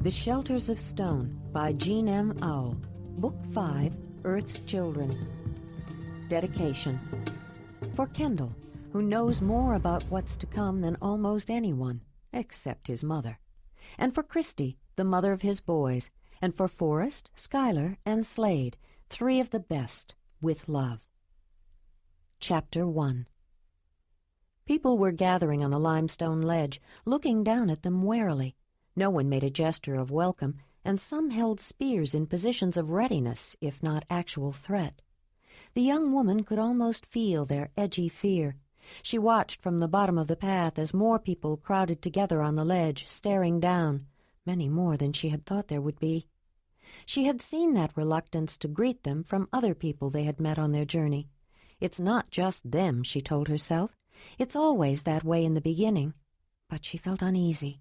The Shelters of Stone by Jean M. Auel. Book 5, Earth's Children. Dedication. For Kendall, who knows more about what's to come than almost anyone, except his mother. And for Christy, the mother of his boys. And for Forrest, Schuyler, and Slade, 3 of the best, with love. Chapter 1. People were gathering on the limestone ledge, looking down at them warily. No one made a gesture of welcome, and some held spears in positions of readiness, if not actual threat. The young woman could almost feel their edgy fear. She watched from the bottom of the path as more people crowded together on the ledge, staring down, many more than she had thought there would be. She had seen that reluctance to greet them from other people they had met on their journey. It's not just them, she told herself. It's always that way in the beginning. But she felt uneasy.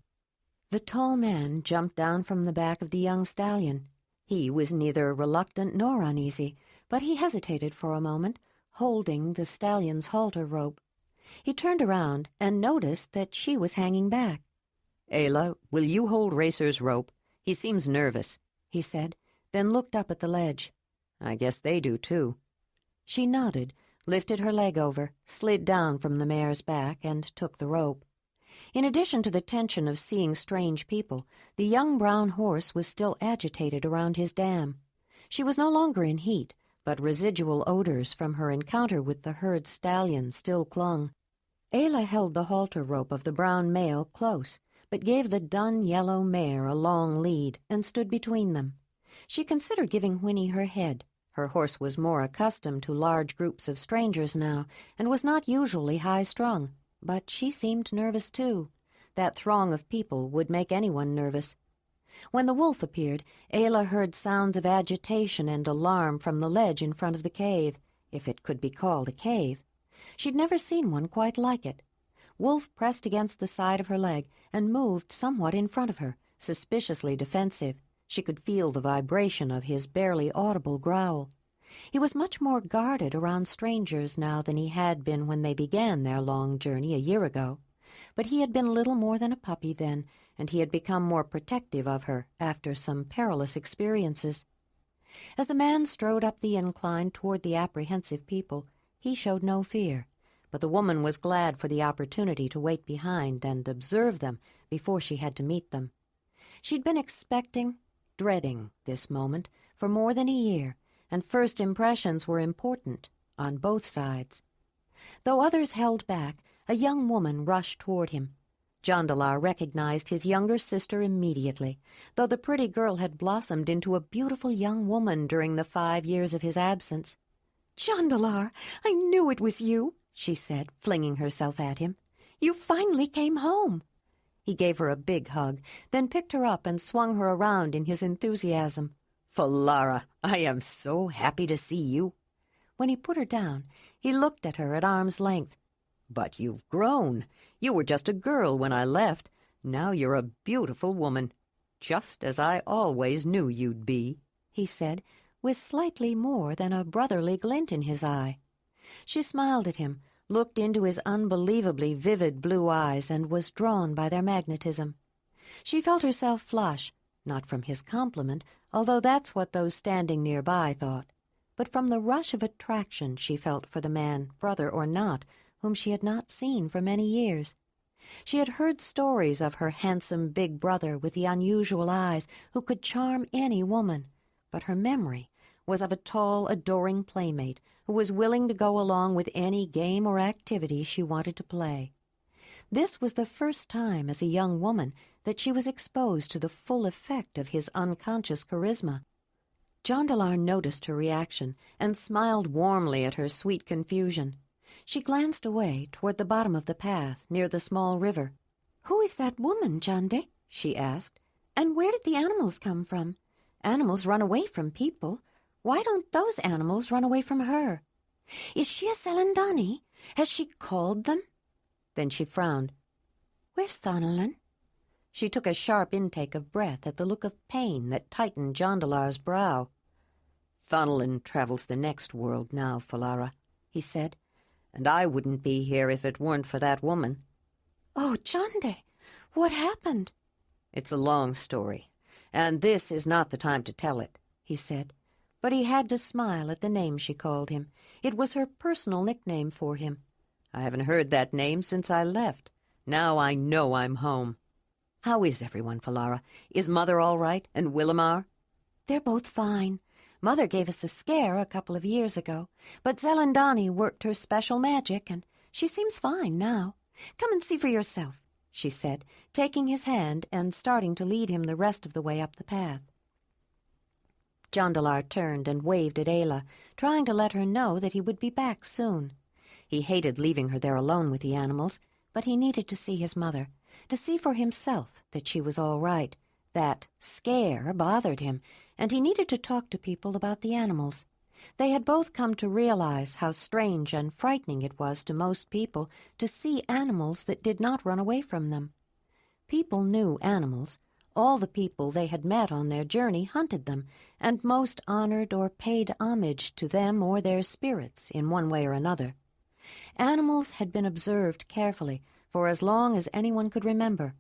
The tall man jumped down from the back of the young stallion. He was neither reluctant nor uneasy, but he hesitated for a moment, holding the stallion's halter rope. He turned around and noticed that she was hanging back. "Ayla, will you hold Racer's rope? He seems nervous," he said, then looked up at the ledge. "I guess they do, too." She nodded, lifted her leg over, slid down from the mare's back, and took the rope. In addition to the tension of seeing strange people, the young brown horse was still agitated around his dam. She was no longer in heat, but residual odors from her encounter with the herd stallion still clung. Ayla held the halter rope of the brown male close, but gave the dun yellow mare a long lead and stood between them. She considered giving Winnie her head. Her horse was more accustomed to large groups of strangers now, and was not usually high-strung. But she seemed nervous, too. That throng of people would make anyone nervous. When the wolf appeared, Ayla heard sounds of agitation and alarm from the ledge in front of the cave, if it could be called a cave. She'd never seen one quite like it. Wolf pressed against the side of her leg and moved somewhat in front of her, suspiciously defensive. She could feel the vibration of his barely audible growl. He was much more guarded around strangers now than he had been when they began their long journey a year ago. But he had been little more than a puppy then, and he had become more protective of her after some perilous experiences. As the man strode up the incline toward the apprehensive people, he showed no fear, but the woman was glad for the opportunity to wait behind and observe them before she had to meet them. She'd been expecting, dreading this moment for more than a year, and first impressions were important on both sides. Though others held back, a young woman rushed toward him. Jondalar recognized his younger sister immediately, though the pretty girl had blossomed into a beautiful young woman during the 5 years of his absence. "Jondalar, I knew it was you," she said, flinging herself at him. "You finally came home." He gave her a big hug, then picked her up and swung her around in his enthusiasm. "Falara, I am so happy to see you." When he put her down, he looked at her at arm's length. "But you've grown. You were just a girl when I left. Now you're a beautiful woman, just as I always knew you'd be," he said, with slightly more than a brotherly glint in his eye. She smiled at him, looked into his unbelievably vivid blue eyes, and was drawn by their magnetism. She felt herself flush, not from his compliment, although that's what those standing nearby thought, but from the rush of attraction she felt for the man, brother or not, whom she had not seen for many years. She had heard stories of her handsome big brother with the unusual eyes who could charm any woman, but her memory was of a tall, adoring playmate who was willing to go along with any game or activity she wanted to play. This was the first time as a young woman that she was exposed to the full effect of his unconscious charisma. Jondalar noticed her reaction and smiled warmly at her sweet confusion. She glanced away toward the bottom of the path near the small river. "Who is that woman, Jonde?" she asked. "And where did the animals come from? Animals run away from people. Why don't those animals run away from her? Is she a Zelandonii? Has she called them?" Then she frowned. "Where's Thonalin?" She took a sharp intake of breath at the look of pain that tightened Jondalar's brow. "Thonalin travels the next world now, Falara," he said, "and I wouldn't be here if it weren't for that woman." "Oh, Jonde, what happened?" "It's a long story, and this is not the time to tell it," he said. But he had to smile at the name she called him. It was her personal nickname for him. "I haven't heard that name since I left. Now I know I'm home. How is everyone, Falara? Is Mother all right, and Willamar?" "They're both fine. Mother gave us a scare a couple of years ago, but Zelandonii worked her special magic, and she seems fine now. Come and see for yourself," she said, taking his hand and starting to lead him the rest of the way up the path. Jondalar turned and waved at Ayla, trying to let her know that he would be back soon. He hated leaving her there alone with the animals, but he needed to see his mother, to see for himself that she was all right. That scare bothered him, and he needed to talk to people about the animals. They had both come to realize how strange and frightening it was to most people to see animals that did not run away from them. People knew animals. All the people they had met on their journey hunted them, and most honored or paid homage to them or their spirits in one way or another. Animals had been observed carefully for as long as anyone could remember.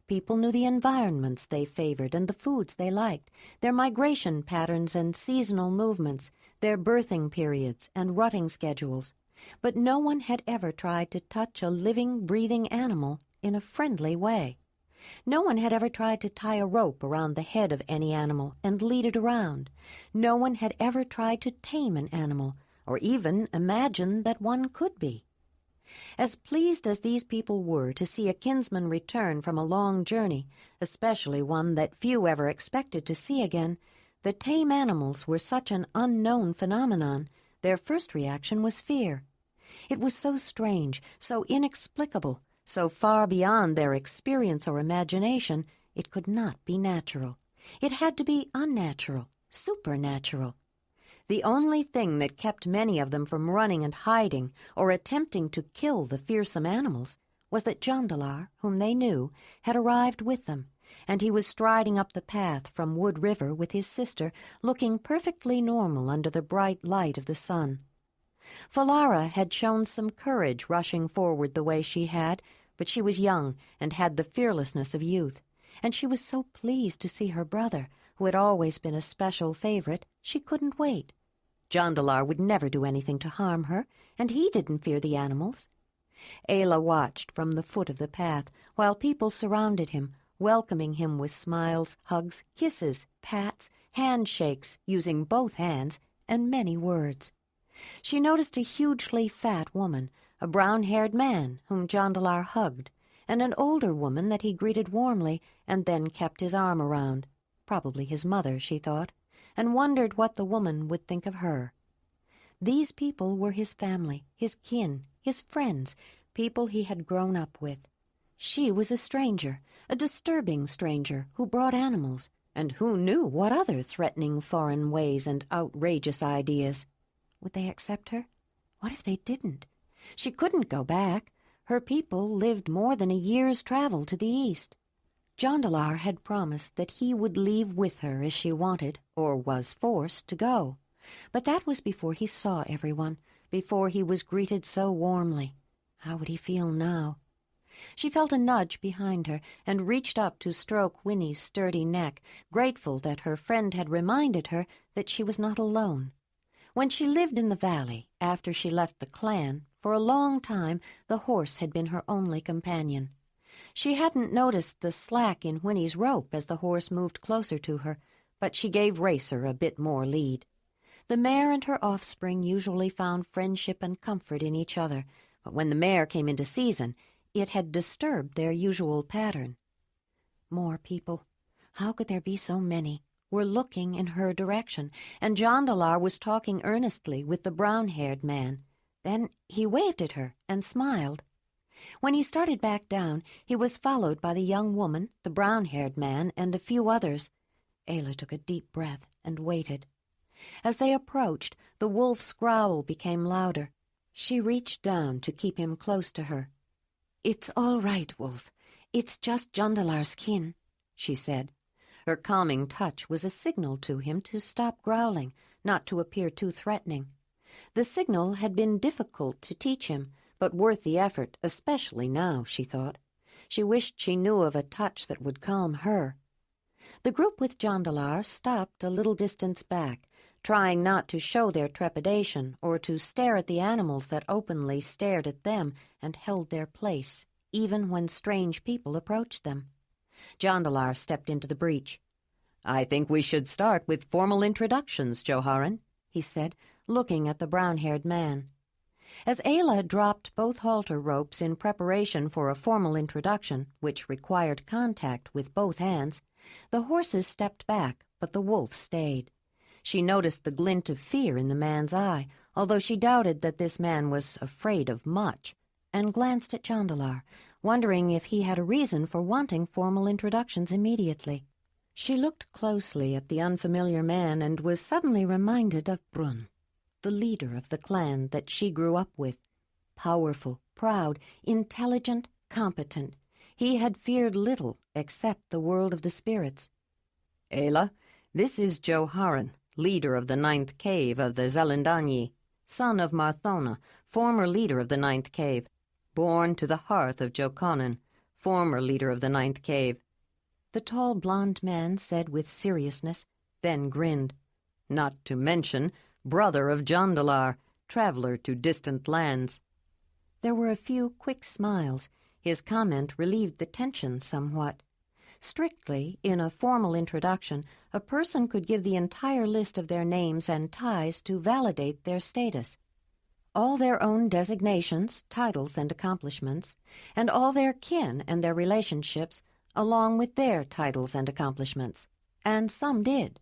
People knew the environments they favored and the foods they liked, their migration patterns and seasonal movements, their birthing periods and rutting schedules. But no one had ever tried to touch a living, breathing animal in a friendly way. No one had ever tried to tie a rope around the head of any animal and lead it around. No one had ever tried to tame an animal, or even imagine that one could be. As pleased as these people were to see a kinsman return from a long journey, especially one that few ever expected to see again, the tame animals were such an unknown phenomenon, their first reaction was fear. It was so strange, so inexplicable, so far beyond their experience or imagination, it could not be natural. It had to be unnatural, supernatural. The only thing that kept many of them from running and hiding or attempting to kill the fearsome animals was that Jondalar, whom they knew, had arrived with them, and he was striding up the path from Wood River with his sister, looking perfectly normal under the bright light of the sun. Falara had shown some courage rushing forward the way she had, but she was young and had the fearlessness of youth, and she was so pleased to see her brother, who had always been a special favorite, she couldn't wait. Jondalar would never do anything to harm her, and he didn't fear the animals. Ayla watched from the foot of the path while people surrounded him, welcoming him with smiles, hugs, kisses, pats, handshakes, using both hands, and many words. She noticed a hugely fat woman, a brown-haired man whom Jondalar hugged, and an older woman that he greeted warmly and then kept his arm around. Probably his mother, she thought, and wondered what the woman would think of her. These people were his family, his kin, his friends, people he had grown up with. She was a stranger, a disturbing stranger who brought animals, and who knew what other threatening foreign ways and outrageous ideas. Would they accept her? What if they didn't? She couldn't go back. Her people lived more than a year's travel to the east. Jondalar had promised that he would leave with her if she wanted, or was forced, to go. But that was before he saw everyone, before he was greeted so warmly. How would he feel now? She felt a nudge behind her and reached up to stroke Winnie's sturdy neck, grateful that her friend had reminded her that she was not alone. When she lived in the valley, after she left the clan, for a long time the horse had been her only companion. She hadn't noticed the slack in Winnie's rope as the horse moved closer to her, but she gave Racer a bit more lead. The mare and her offspring usually found friendship and comfort in each other, but when the mare came into season, it had disturbed their usual pattern. More people, how could there be so many, were looking in her direction, and Jondalar was talking earnestly with the brown-haired man. Then he waved at her and smiled. When he started back down, he was followed by the young woman, the brown-haired man, and a few others. Ayla took a deep breath and waited. As they approached, the wolf's growl became louder. She reached down to keep him close to her. "It's all right, Wolf. It's just Jondalar's kin," she said. Her calming touch was a signal to him to stop growling, not to appear too threatening. The signal had been difficult to teach him, but worth the effort, especially now, she thought. She wished she knew of a touch that would calm her. The group with Jondalar stopped a little distance back, trying not to show their trepidation or to stare at the animals that openly stared at them and held their place, even when strange people approached them. Jondalar stepped into the breach. "I think we should start with formal introductions, Joharan," he said, looking at the brown-haired man. As Ayla dropped both halter ropes in preparation for a formal introduction, which required contact with both hands, the horses stepped back, but the wolf stayed. She noticed the glint of fear in the man's eye, although she doubted that this man was afraid of much, and glanced at Jondalar, wondering if he had a reason for wanting formal introductions immediately. She looked closely at the unfamiliar man and was suddenly reminded of Brun, the leader of the clan that she grew up with. Powerful, proud, intelligent, competent, he had feared little except the world of the spirits. "Ayla, this is Joharan, leader of the 9th Cave of the Zelandonii, son of Marthona, former leader of the 9th Cave, born to the hearth of Joconan, former leader of the 9th Cave," the tall blond man said with seriousness, then grinned. "Not to mention brother of Jondalar, traveler to distant lands." There were a few quick smiles. His comment relieved the tension somewhat. Strictly, in a formal introduction, a person could give the entire list of their names and ties to validate their status. All their own designations, titles, and accomplishments, and all their kin and their relationships, along with their titles and accomplishments. And some did.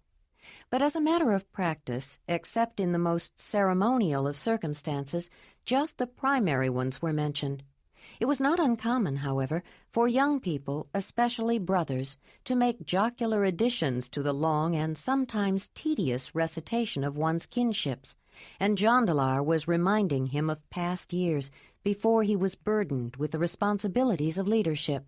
But as a matter of practice, except in the most ceremonial of circumstances, just the primary ones were mentioned. It was not uncommon, however, for young people, especially brothers, to make jocular additions to the long and sometimes tedious recitation of one's kinships, and Jondalar was reminding him of past years before he was burdened with the responsibilities of leadership.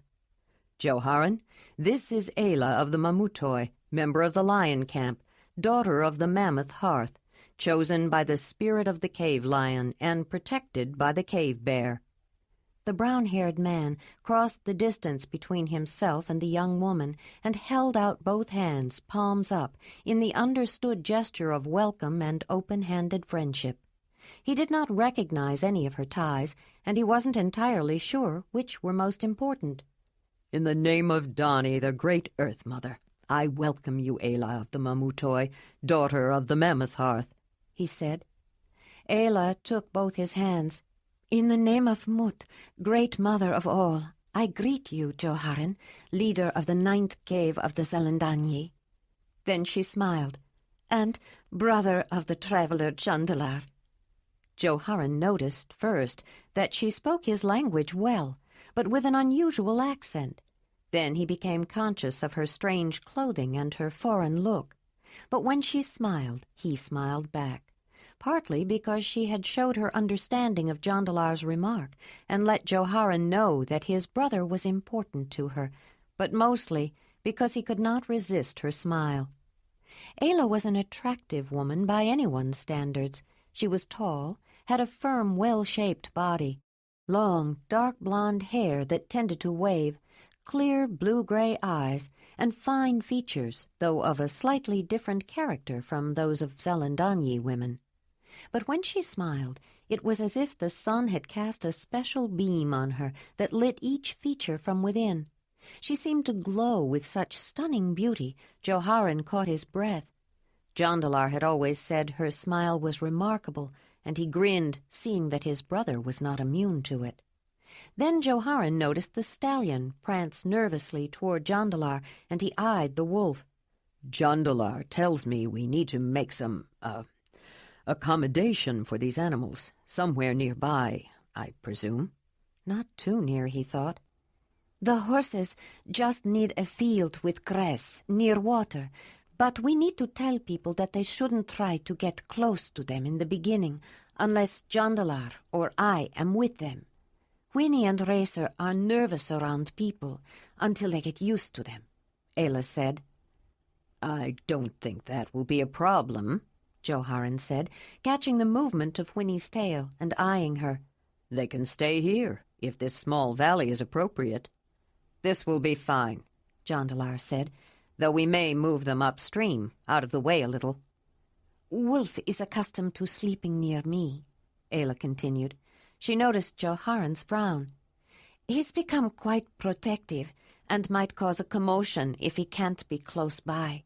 "Joharan, this is Ayla of the Mamutoi, member of the Lion Camp, daughter of the Mammoth Hearth, chosen by the spirit of the cave lion and protected by the cave bear." The brown-haired man crossed the distance between himself and the young woman and held out both hands, palms up, in the understood gesture of welcome and open-handed friendship. He did not recognize any of her ties, and he wasn't entirely sure which were most important. "In the name of Dani, the great Earth Mother, I welcome you, Ayla of the Mamutoi, daughter of the Mammoth Hearth," he said. Ayla took both his hands. "In the name of Mut, great mother of all, I greet you, Joharan, leader of the 9th Cave of the Zelandonii." Then she smiled. "And brother of the traveler Jondalar." Joharan noticed first that she spoke his language well, but with an unusual accent. Then he became conscious of her strange clothing and her foreign look. But when she smiled, he smiled back, partly because she had showed her understanding of Jondalar's remark and let Joharan know that his brother was important to her, but mostly because he could not resist her smile. Ayla was an attractive woman by anyone's standards. She was tall, had a firm, well-shaped body, long, dark blonde hair that tended to wave, clear blue-gray eyes, and fine features, though of a slightly different character from those of Zelandonii women. But when she smiled, it was as if the sun had cast a special beam on her that lit each feature from within. She seemed to glow with such stunning beauty, Joharan caught his breath. Jondalar had always said her smile was remarkable, and he grinned, seeing that his brother was not immune to it. Then Joharan noticed the stallion prance nervously toward Jondalar, and he eyed the wolf. "Jondalar tells me we need to make some, accommodation for these animals, somewhere nearby, I presume." Not too near, he thought. "The horses just need a field with grass, near water, but we need to tell people that they shouldn't try to get close to them in the beginning, unless Jondalar or I am with them. Winnie and Racer are nervous around people until they get used to them," Ayla said. "I don't think that will be a problem," Joharan said, catching the movement of Winnie's tail and eyeing her. "They can stay here, if this small valley is appropriate." "This will be fine," Jondalar said. though we may move them upstream, out of the way a little." "Wolf is accustomed to sleeping near me," Ayla continued. She noticed Joharan's frown. "He's become quite protective and might cause a commotion if he can't be close by."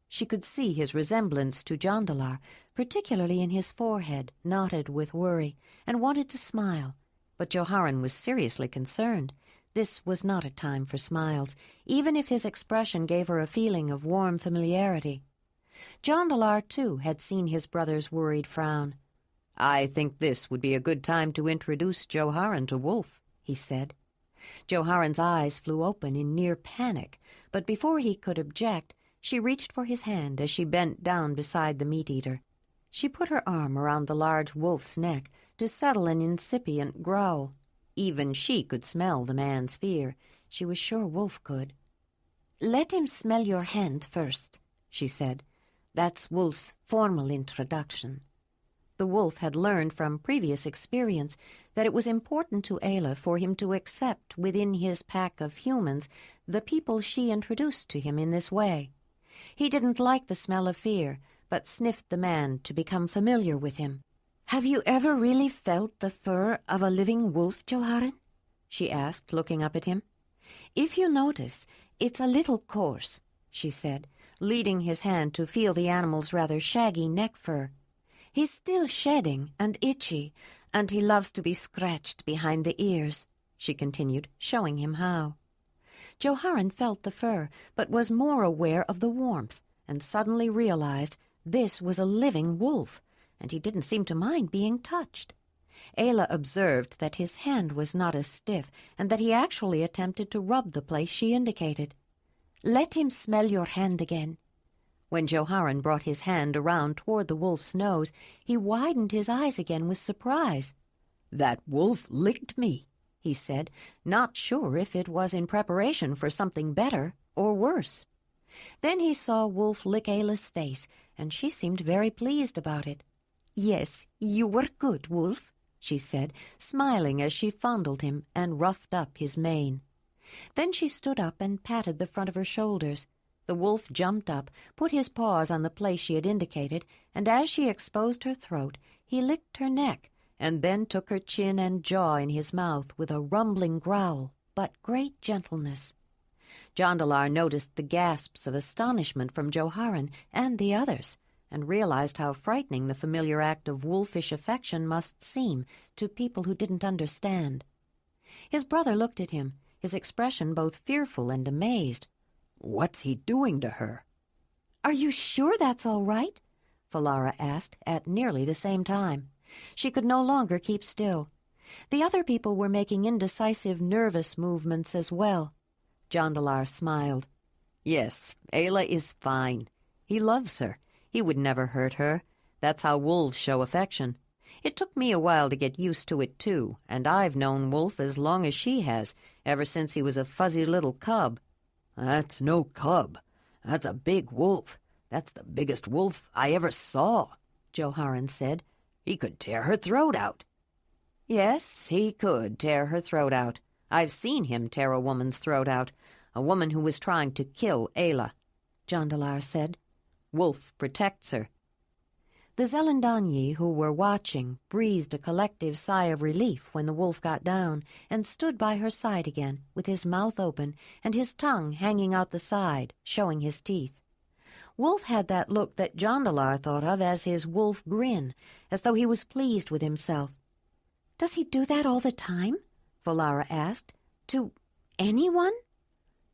She could see his resemblance to Jondalar, particularly in his forehead, knotted with worry, and wanted to smile. But Joharan was seriously concerned. This was not a time for smiles, even if his expression gave her a feeling of warm familiarity. Jondalar, too, had seen his brother's worried frown. "I think this would be a good time to introduce Joharan to Wolf," he said. Joharan's eyes flew open in near panic, but before he could object, she reached for his hand as she bent down beside the meat-eater. She put her arm around the large wolf's neck to settle an incipient growl. Even she could smell the man's fear. She was sure Wolf could. "Let him smell your hand first," she said. "That's Wolf's formal introduction." The wolf had learned from previous experience that it was important to Ayla for him to accept within his pack of humans the people she introduced to him in this way. He didn't like the smell of fear, but sniffed the man to become familiar with him. "Have you ever really felt the fur of a living wolf, Joharan?" she asked, looking up at him. "If you notice, it's a little coarse," she said, leading his hand to feel the animal's rather shaggy neck fur. "He's still shedding and itchy, and he loves to be scratched behind the ears," she continued, showing him how. Joharan felt the fur, but was more aware of the warmth, and suddenly realized this was a living wolf, and he didn't seem to mind being touched. Ayla observed that his hand was not as stiff, and that he actually attempted to rub the place she indicated. "Let him smell your hand again." When Joharan brought his hand around toward the wolf's nose, he widened his eyes again with surprise. "That wolf licked me," he said, not sure if it was in preparation for something better or worse. Then he saw Wolf lick Ayla's face, and she seemed very pleased about it. "Yes, you were good, Wolf," she said, smiling as she fondled him and roughed up his mane. Then she stood up and patted the front of her shoulders. The wolf jumped up, put his paws on the place she had indicated, and as she exposed her throat, he licked her neck, and then took her chin and jaw in his mouth with a rumbling growl, but great gentleness. Jondalar noticed the gasps of astonishment from Joharan and the others, and realized how frightening the familiar act of wolfish affection must seem to people who didn't understand. His brother looked at him, his expression both fearful and amazed. "What's he doing to her?" "Are you sure that's all right?" Falara asked at nearly the same time. She could no longer keep still. The other people were making indecisive, nervous movements as well. Jondalar smiled. "Yes, Ayla is fine. He loves her. He would never hurt her. That's how wolves show affection. It took me a while to get used to it, too, and I've known Wolf as long as she has, ever since he was a fuzzy little cub." "That's no cub. That's a big wolf. That's the biggest wolf I ever saw," Joharan said. "He could tear her throat out." "Yes, he could tear her throat out. I've seen him tear a woman's throat out, a woman who was trying to kill Ayla," Jondalar said. "Wolf protects her." The Zelandonii who were watching breathed a collective sigh of relief when the wolf got down and stood by her side again, with his mouth open and his tongue hanging out the side, showing his teeth. Wolf had that look that Jondalar thought of as his wolf grin, as though he was pleased with himself. "Does he do that all the time?" Falara asked. "To anyone?"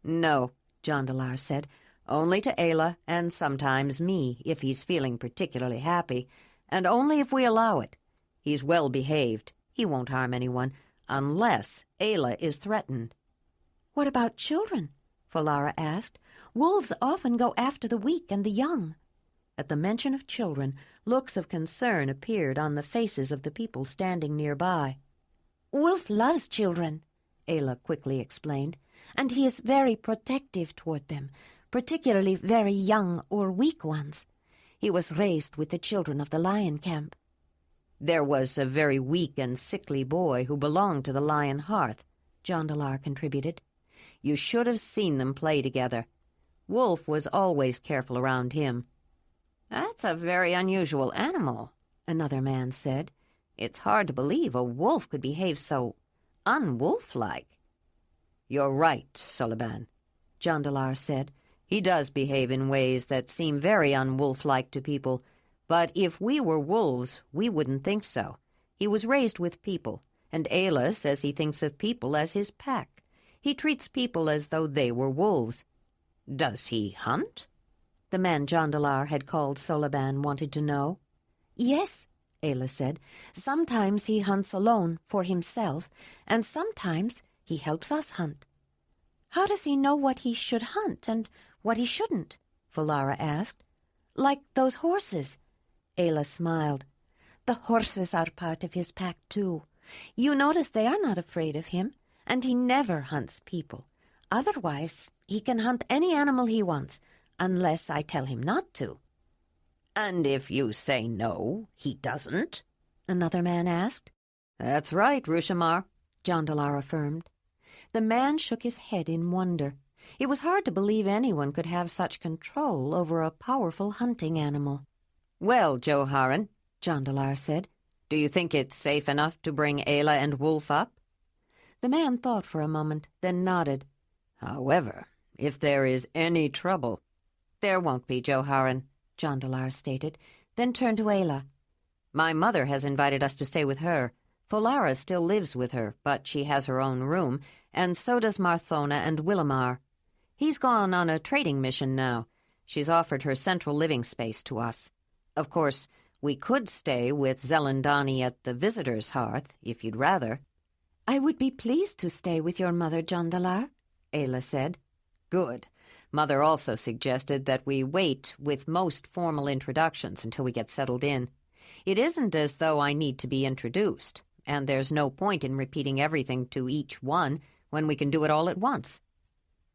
"No," Jondalar said. "Only to Ayla, and sometimes me, if he's feeling particularly happy, and only if we allow it. He's well behaved. He won't harm anyone, unless Ayla is threatened." "What about children?" Falara asked. "Wolves often go after the weak and the young." At the mention of children, looks of concern appeared on the faces of the people standing nearby. "Wolf loves children," Ayla quickly explained, "and he is very protective toward them, particularly very young or weak ones. He was raised with the children of the lion camp." "There was a very weak and sickly boy who belonged to the lion hearth," Jondalar contributed. "You should have seen them play together. Wolf was always careful around him. "That's a very unusual animal," another man said. "It's hard to believe a wolf could behave so unwolf-like." "You're right, Soliban," Jondalar said. "He does behave in ways that seem very unwolf-like to people, but if we were wolves, we wouldn't think so. He was raised with people, and Ayla says he thinks of people as his pack. He treats people as though they were wolves." "Does he hunt?" the man Jondalar had called Soliban wanted to know. "Yes," Ayla said. "Sometimes he hunts alone, for himself, and sometimes he helps us hunt." "How does he know what he should hunt and what he shouldn't?" Volara asked. "Like those horses." Ayla smiled. "The horses are part of his pack, too. You notice they are not afraid of him, and he never hunts people. Otherwise, he can hunt any animal he wants, unless I tell him not to." "And if you say no, he doesn't?" another man asked. "That's right, Rushamar," Jondalar affirmed. The man shook his head in wonder. It was hard to believe anyone could have such control over a powerful hunting animal. "Well, Joharen," Jondalar said, "do you think it's safe enough to bring Ayla and Wolf up?" The man thought for a moment, then nodded. "However, if there is any trouble—" "There won't be, Joharen," Jondalar stated, then turned to Ayla. "My mother has invited us to stay with her. Volara still lives with her, but she has her own room, and so does Marthona and Willamar. He's gone on a trading mission now. She's offered her central living space to us. Of course, we could stay with Zelandonii at the visitor's hearth, if you'd rather." "I would be pleased to stay with your mother, Jondalar," Ayla said. "Good. Mother also suggested that we wait with most formal introductions until we get settled in. It isn't as though I need to be introduced, and there's no point in repeating everything to each one when we can do it all at once."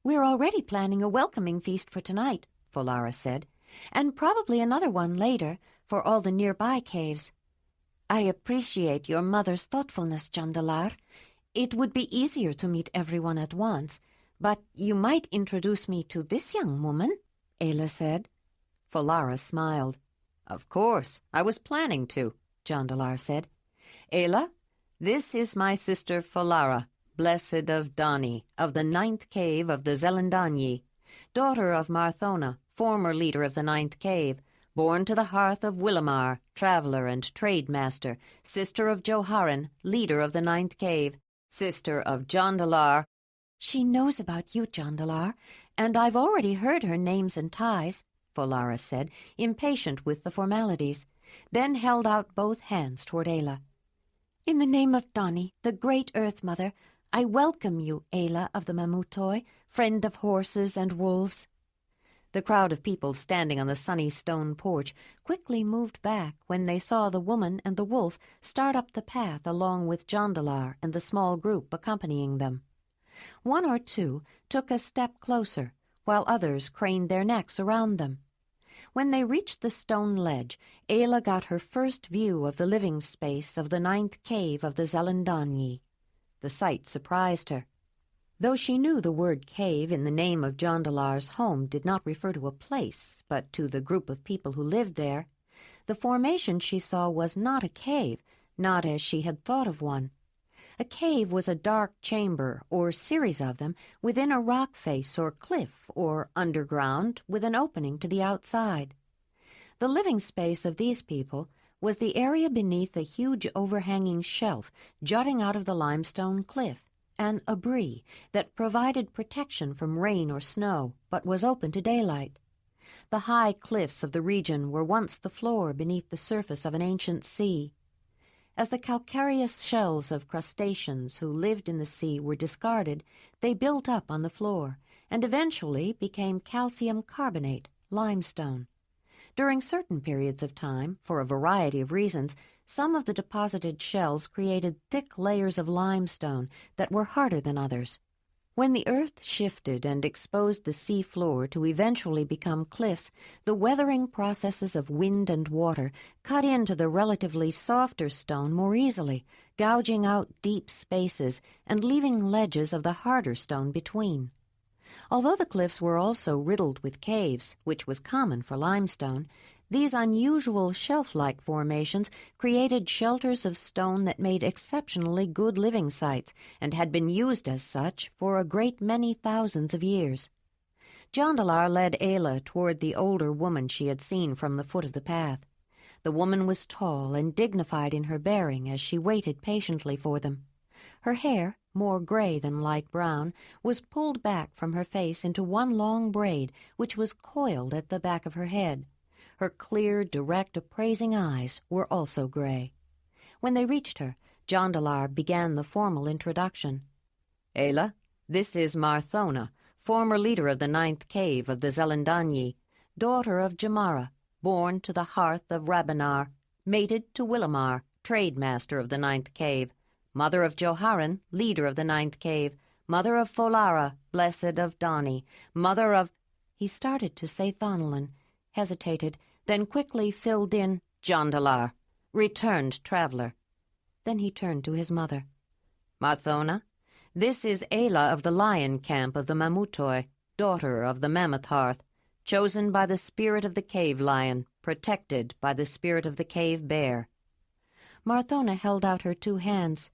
"We're already planning a welcoming feast for tonight," Volara said, "and probably another one later for all the nearby caves. I appreciate your mother's thoughtfulness, Jondalar. It would be easier to meet everyone at once, but you might introduce me to this young woman," Ayla said. Volara smiled. "Of course, I was planning to," Jondalar said. "Ayla, this is my sister Volara, blessed of Dani, of the 9th cave of the Zelandonii, daughter of Marthona, former leader of the 9th cave, born to the hearth of Willamar, traveler and trade master, sister of Joharen, leader of the 9th cave, sister of Jondalar." "She knows about you, Jondalar, and I've already heard her names and ties," Volara said, impatient with the formalities, then held out both hands toward Ayla. "In the name of Dani, the great Earth Mother, I welcome you, Ayla of the Mamutoi, friend of horses and wolves." The crowd of people standing on the sunny stone porch quickly moved back when they saw the woman and the wolf start up the path along with Jondalar and the small group accompanying them. One or two took a step closer, while others craned their necks around them. When they reached the stone ledge, Ayla got her first view of the living space of the 9th cave of the Zelandonii. The sight surprised her. Though she knew the word cave in the name of Jondalar's home did not refer to a place, but to the group of people who lived there, the formation she saw was not a cave, not as she had thought of one. A cave was a dark chamber, or series of them, within a rock face or cliff, or underground, with an opening to the outside. The living space of these people was the area beneath a huge overhanging shelf jutting out of the limestone cliff, an abri that provided protection from rain or snow, but was open to daylight. The high cliffs of the region were once the floor beneath the surface of an ancient sea. As the calcareous shells of crustaceans who lived in the sea were discarded, they built up on the floor, and eventually became calcium carbonate, limestone. During certain periods of time, for a variety of reasons, some of the deposited shells created thick layers of limestone that were harder than others. When the earth shifted and exposed the sea floor to eventually become cliffs, the weathering processes of wind and water cut into the relatively softer stone more easily, gouging out deep spaces and leaving ledges of the harder stone between. Although the cliffs were also riddled with caves, which was common for limestone, these unusual shelf-like formations created shelters of stone that made exceptionally good living sites and had been used as such for a great many thousands of years. Jondalar led Ayla toward the older woman she had seen from the foot of the path. The woman was tall and dignified in her bearing as she waited patiently for them. Her hair, more gray than light brown, was pulled back from her face into one long braid which was coiled at the back of her head. Her clear, direct, appraising eyes were also gray. When they reached her, Jondalar began the formal introduction. Ayla, this is Marthona, former leader of the 9th cave of the Zelandonii, daughter of Jamara, born to the hearth of Rabanar, mated to Willamar, trade master of the 9th cave, mother of Joharan, leader of the 9th cave, mother of Folara, blessed of Dani, mother of... He started to say Thonolin, hesitated, then quickly filled in Jondalar, returned traveler. Then he turned to his mother. Marthona, this is Ayla of the lion camp of the Mamutoi, daughter of the mammoth hearth, chosen by the spirit of the cave lion, protected by the spirit of the cave bear. Marthona held out her 2 hands.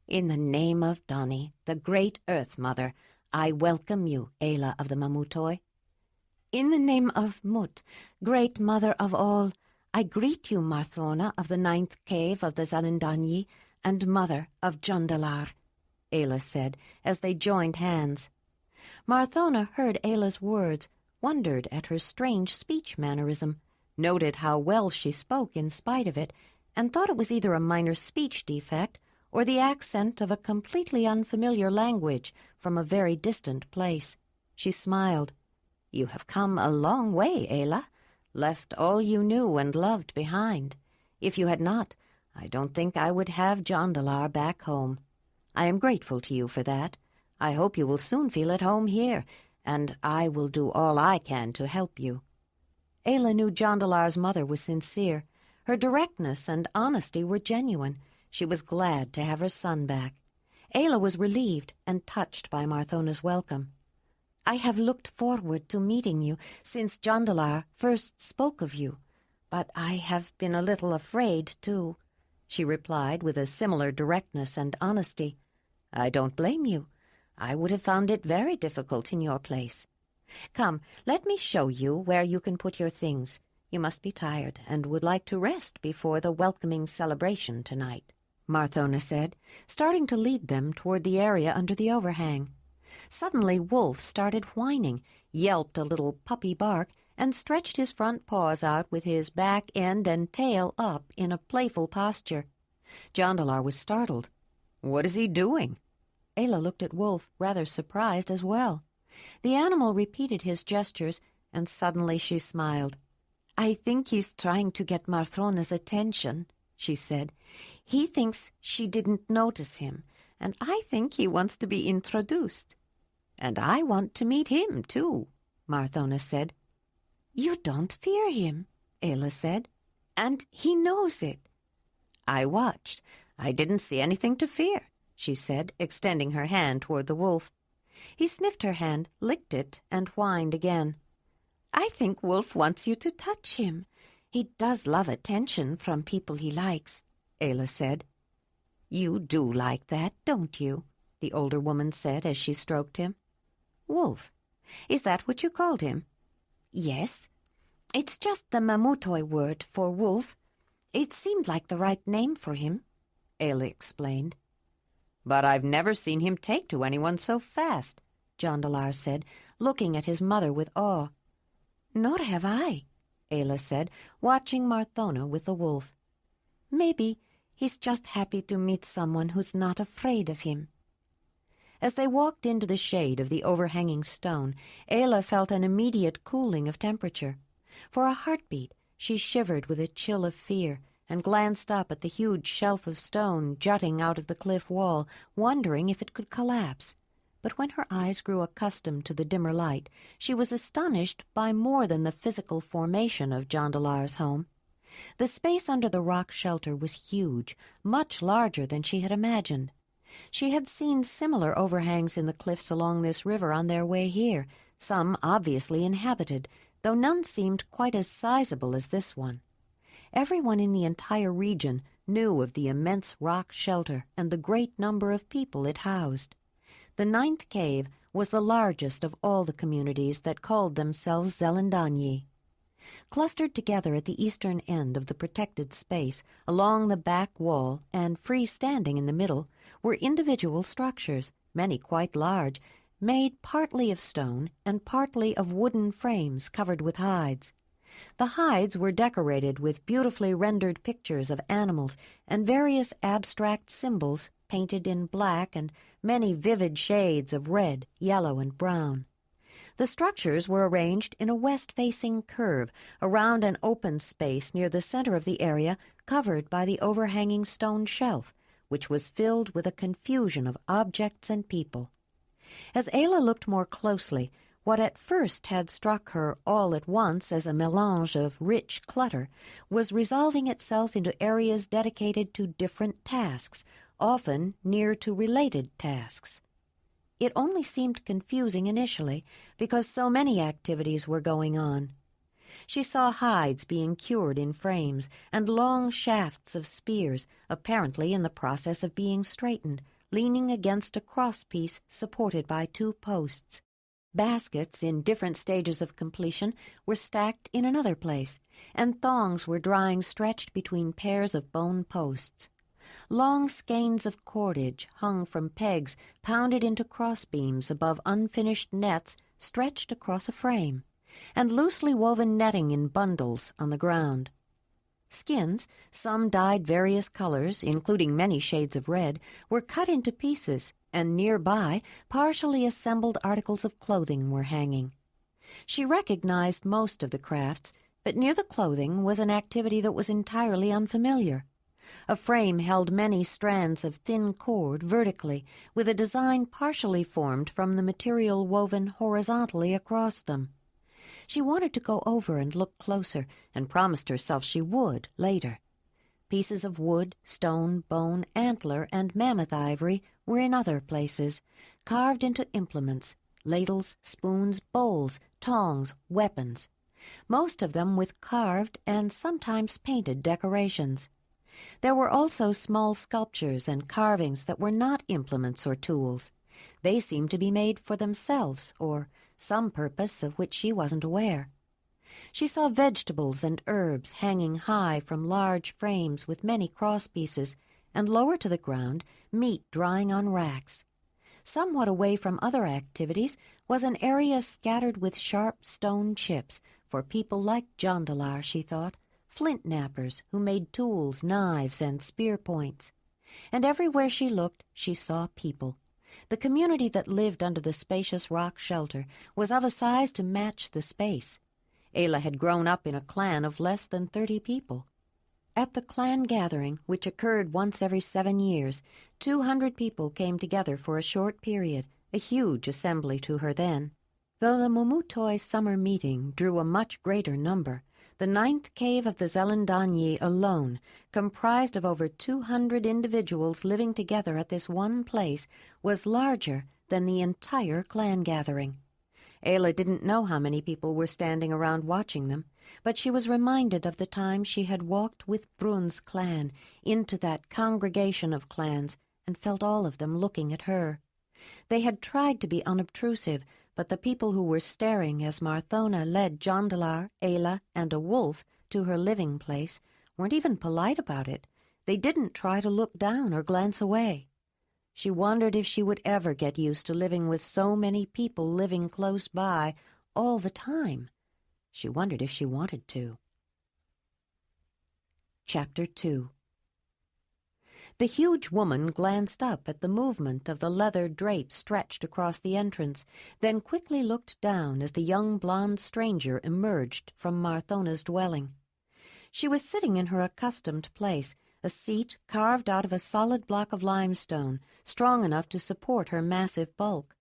In the name of Dani, the great Earth Mother, I welcome you, Ayla of the Mamutoi. In the name of Mut, great Mother of all, I greet you, Marthona of the 9th cave of the Zelandonii and Mother of Jondalar, Ayla said as they joined hands. Marthona heard Ayla's words, wondered at her strange speech mannerism, noted how well she spoke in spite of it, and thought it was either a minor speech defect or the accent of a completely unfamiliar language from a very distant place. She smiled. You have come a long way, Ayla, left all you knew and loved behind. If you had not, I don't think I would have Jondalar back home. I am grateful to you for that. I hope you will soon feel at home here, and I will do all I can to help you. Ayla knew Jondalar's mother was sincere. Her directness and honesty were genuine. She was glad to have her son back. Ayla was relieved and touched by Marthona's welcome. I have looked forward to meeting you since Jondalar first spoke of you, but I have been a little afraid, too, she replied with a similar directness and honesty. I don't blame you. I would have found it very difficult in your place. Come, let me show you where you can put your things. You must be tired and would like to rest before the welcoming celebration tonight, Marthona said, starting to lead them toward the area under the overhang. Suddenly Wolf started whining, yelped a little puppy bark, and stretched his front paws out with his back end and tail up in a playful posture. Jondalar was startled. What is he doing? Ayla looked at Wolf, rather surprised as well. The animal repeated his gestures, and suddenly she smiled. I think he's trying to get Marthona's attention, she said. He thinks she didn't notice him, and I think he wants to be introduced. And I want to meet him, too, Marthona said. You don't fear him, Ayla said, and he knows it. I watched. I didn't see anything to fear, she said, extending her hand toward the wolf. He sniffed her hand, licked it, and whined again. I think Wolf wants you to touch him. He does love attention from people he likes, Ayla said. You do like that, don't you? The older woman said as she stroked him. Wolf, is that what you called him? Yes. It's just the Mamutoi word for wolf. It seemed like the right name for him, Ayla explained. But I've never seen him take to anyone so fast, Jondalar said, looking at his mother with awe. Nor have I, Ayla said, watching Marthona with the wolf. Maybe he's just happy to meet someone who's not afraid of him. As they walked into the shade of the overhanging stone, Ayla felt an immediate cooling of temperature. For a heartbeat, she shivered with a chill of fear and glanced up at the huge shelf of stone jutting out of the cliff wall, wondering if it could collapse. But when her eyes grew accustomed to the dimmer light, she was astonished by more than the physical formation of Jondalar's home. The space under the rock shelter was huge, much larger than she had imagined. She had seen similar overhangs in the cliffs along this river on their way here, some obviously inhabited, though none seemed quite as sizable as this one. Everyone in the entire region knew of the immense rock shelter and the great number of people it housed. The 9th cave was the largest of all the communities that called themselves Zelandonii. Clustered together at the eastern end of the protected space, along the back wall and free-standing in the middle, were individual structures, many quite large, made partly of stone and partly of wooden frames covered with hides. The hides were decorated with beautifully rendered pictures of animals and various abstract symbols painted in black and many vivid shades of red, yellow, and brown. The structures were arranged in a west-facing curve around an open space near the center of the area covered by the overhanging stone shelf, which was filled with a confusion of objects and people. As Ayla looked more closely, what at first had struck her all at once as a melange of rich clutter was resolving itself into areas dedicated to different tasks, often near to related tasks. It only seemed confusing initially because so many activities were going on. She saw hides being cured in frames and long shafts of spears, apparently in the process of being straightened, leaning against a crosspiece supported by 2 posts. Baskets in different stages of completion were stacked in another place, and thongs were drying stretched between pairs of bone posts. Long skeins of cordage hung from pegs pounded into crossbeams above unfinished nets stretched across a frame, and loosely woven netting in bundles on the ground. Skins, some dyed various colors, including many shades of red, were cut into pieces, and nearby partially assembled articles of clothing were hanging. She recognized most of the crafts, but near the clothing was an activity that was entirely unfamiliar. A frame held many strands of thin cord vertically, with a design partially formed from the material woven horizontally across them. She wanted to go over and look closer, and promised herself she would later. Pieces of wood, stone, bone, antler, and mammoth ivory were in other places, carved into implements, ladles, spoons, bowls, tongs, weapons, most of them with carved and sometimes painted decorations. There were also small sculptures and carvings that were not implements or tools. They seemed to be made for themselves, or some purpose of which she wasn't aware. She saw vegetables and herbs hanging high from large frames with many crosspieces, and lower to the ground, meat drying on racks. Somewhat away from other activities was an area scattered with sharp stone chips for people like Jondalar, she thought, flint knappers who made tools, knives, and spear points. And everywhere she looked, she saw people. The community that lived under the spacious rock shelter was of a size to match the space. Ayla had grown up in a clan of less than 30 people. At the clan gathering, which occurred once every 7 years, 200 people came together for a short period, a huge assembly to her then. Though the Mumutoi summer meeting drew a much greater number, the 9th cave of the Zelandonii alone, comprised of over 200 individuals living together at this one place, was larger than the entire clan gathering. Ayla didn't know how many people were standing around watching them, but she was reminded of the time she had walked with Brun's clan into that congregation of clans and felt all of them looking at her. They had tried to be unobtrusive, but the people who were staring as Marthona led Jondalar, Ayla, and a wolf to her living place weren't even polite about it. They didn't try to look down or glance away. She wondered if she would ever get used to living with so many people living close by all the time. She wondered if she wanted to. Chapter 2. The huge woman glanced up at the movement of the leather drape stretched across the entrance, then quickly looked down as the young blonde stranger emerged from Marthona's dwelling. She was sitting in her accustomed place, a seat carved out of a solid block of limestone, strong enough to support her massive bulk.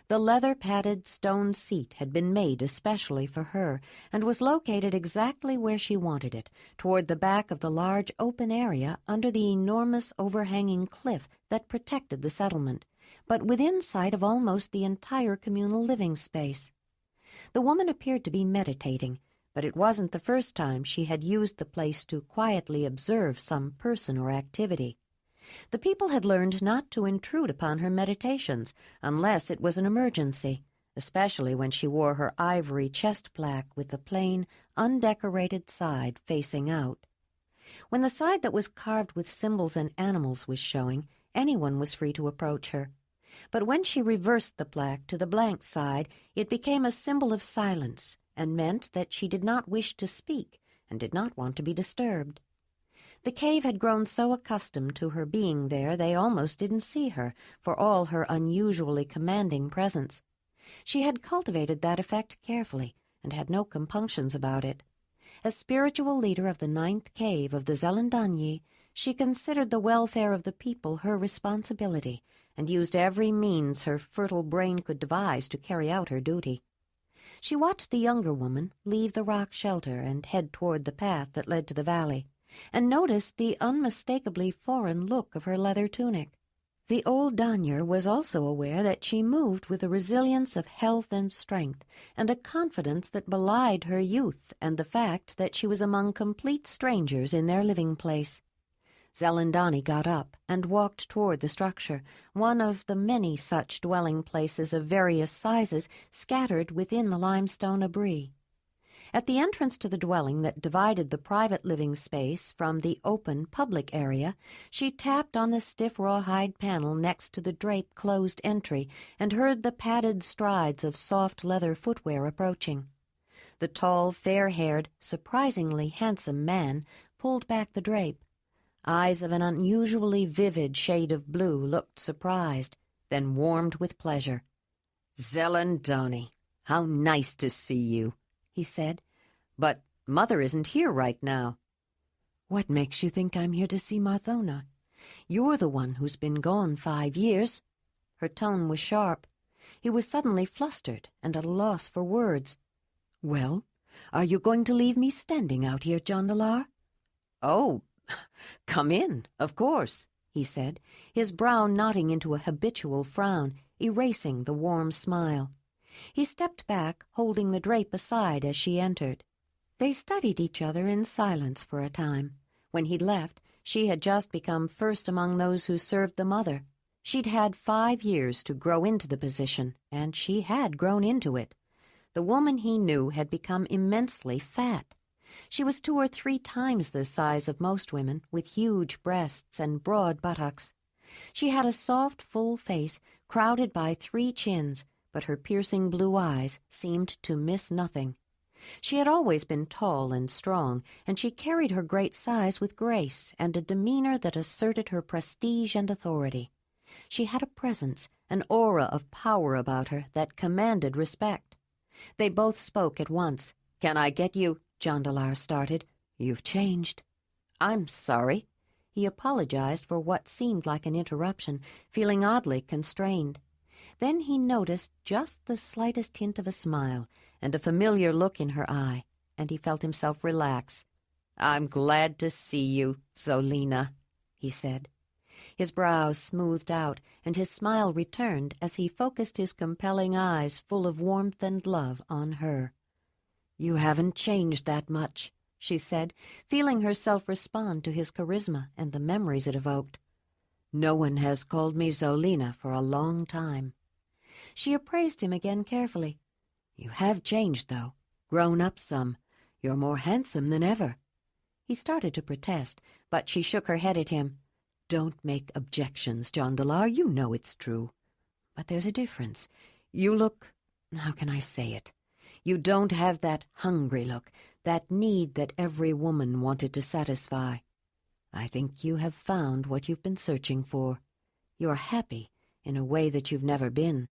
The leather-padded stone seat had been made especially for her and was located exactly where she wanted it, toward the back of the large open area under the enormous overhanging cliff that protected the settlement, but within sight of almost the entire communal living space. The woman appeared to be meditating, but it wasn't the first time she had used the place to quietly observe some person or activity. The people had learned not to intrude upon her meditations unless it was an emergency, especially when she wore her ivory chest plaque with the plain, undecorated side facing out. When the side that was carved with symbols and animals was showing, anyone was free to approach her. But when she reversed the plaque to the blank side, it became a symbol of silence and meant that she did not wish to speak and did not want to be disturbed. The cave had grown so accustomed to her being there they almost didn't see her, for all her unusually commanding presence. She had cultivated that effect carefully and had no compunctions about it. As spiritual leader of the 9th cave of the Zelandonii, she considered the welfare of the people her responsibility and used every means her fertile brain could devise to carry out her duty. She watched the younger woman leave the rock shelter and head toward the path that led to the valley, and noticed the unmistakably foreign look of her leather tunic. The old Danyer was also aware that she moved with a resilience of health and strength, and a confidence that belied her youth and the fact that she was among complete strangers in their living place. Zelandonii got up and walked toward the structure, one of the many such dwelling places of various sizes scattered within the limestone abris. At the entrance to the dwelling that divided the private living space from the open public area, she tapped on the stiff rawhide panel next to the draped closed entry and heard the padded strides of soft leather footwear approaching. The tall, fair-haired, surprisingly handsome man pulled back the drape. Eyes of an unusually vivid shade of blue looked surprised, then warmed with pleasure. "Zelandonii, how nice to see you," he said. "But Mother isn't here right now." "What makes you think I'm here to see Marthona? You're the one who's been gone 5 years." Her tone was sharp. He was suddenly flustered and at a loss for words. "Well, are you going to leave me standing out here, Jondalar?" "Oh, come in, of course," he said, his brow knotting into a habitual frown, erasing the warm smile. He stepped back, holding the drape aside as she entered. They studied each other in silence for a time. When he'd left, she had just become first among those who served the mother. She'd had 5 years to grow into the position, and she had grown into it. The woman he knew had become immensely fat. She was 2 or 3 times the size of most women, with huge breasts and broad buttocks. She had a soft, full face, crowded by 3 chins, but her piercing blue eyes seemed to miss nothing. She had always been tall and strong, and she carried her great size with grace and a demeanor that asserted her prestige and authority. She had a presence, an aura of power about her that commanded respect. They both spoke at once. "Can I get you—" Jondalar started. "You've changed." "I'm sorry." He apologized for what seemed like an interruption, feeling oddly constrained. Then he noticed just the slightest hint of a smile and a familiar look in her eye, and he felt himself relax. "I'm glad to see you, Zolina," he said. His brows smoothed out, and his smile returned as he focused his compelling eyes full of warmth and love on her. "You haven't changed that much," she said, feeling herself respond to his charisma and the memories it evoked. "No one has called me Zolina for a long time." She appraised him again carefully. "You have changed, though. Grown up some. You're more handsome than ever." He started to protest, but she shook her head at him. "Don't make objections, Jondalar. You know it's true. But there's a difference. You look... how can I say it? You don't have that hungry look, that need that every woman wanted to satisfy. I think you have found what you've been searching for. You're happy in a way that you've never been."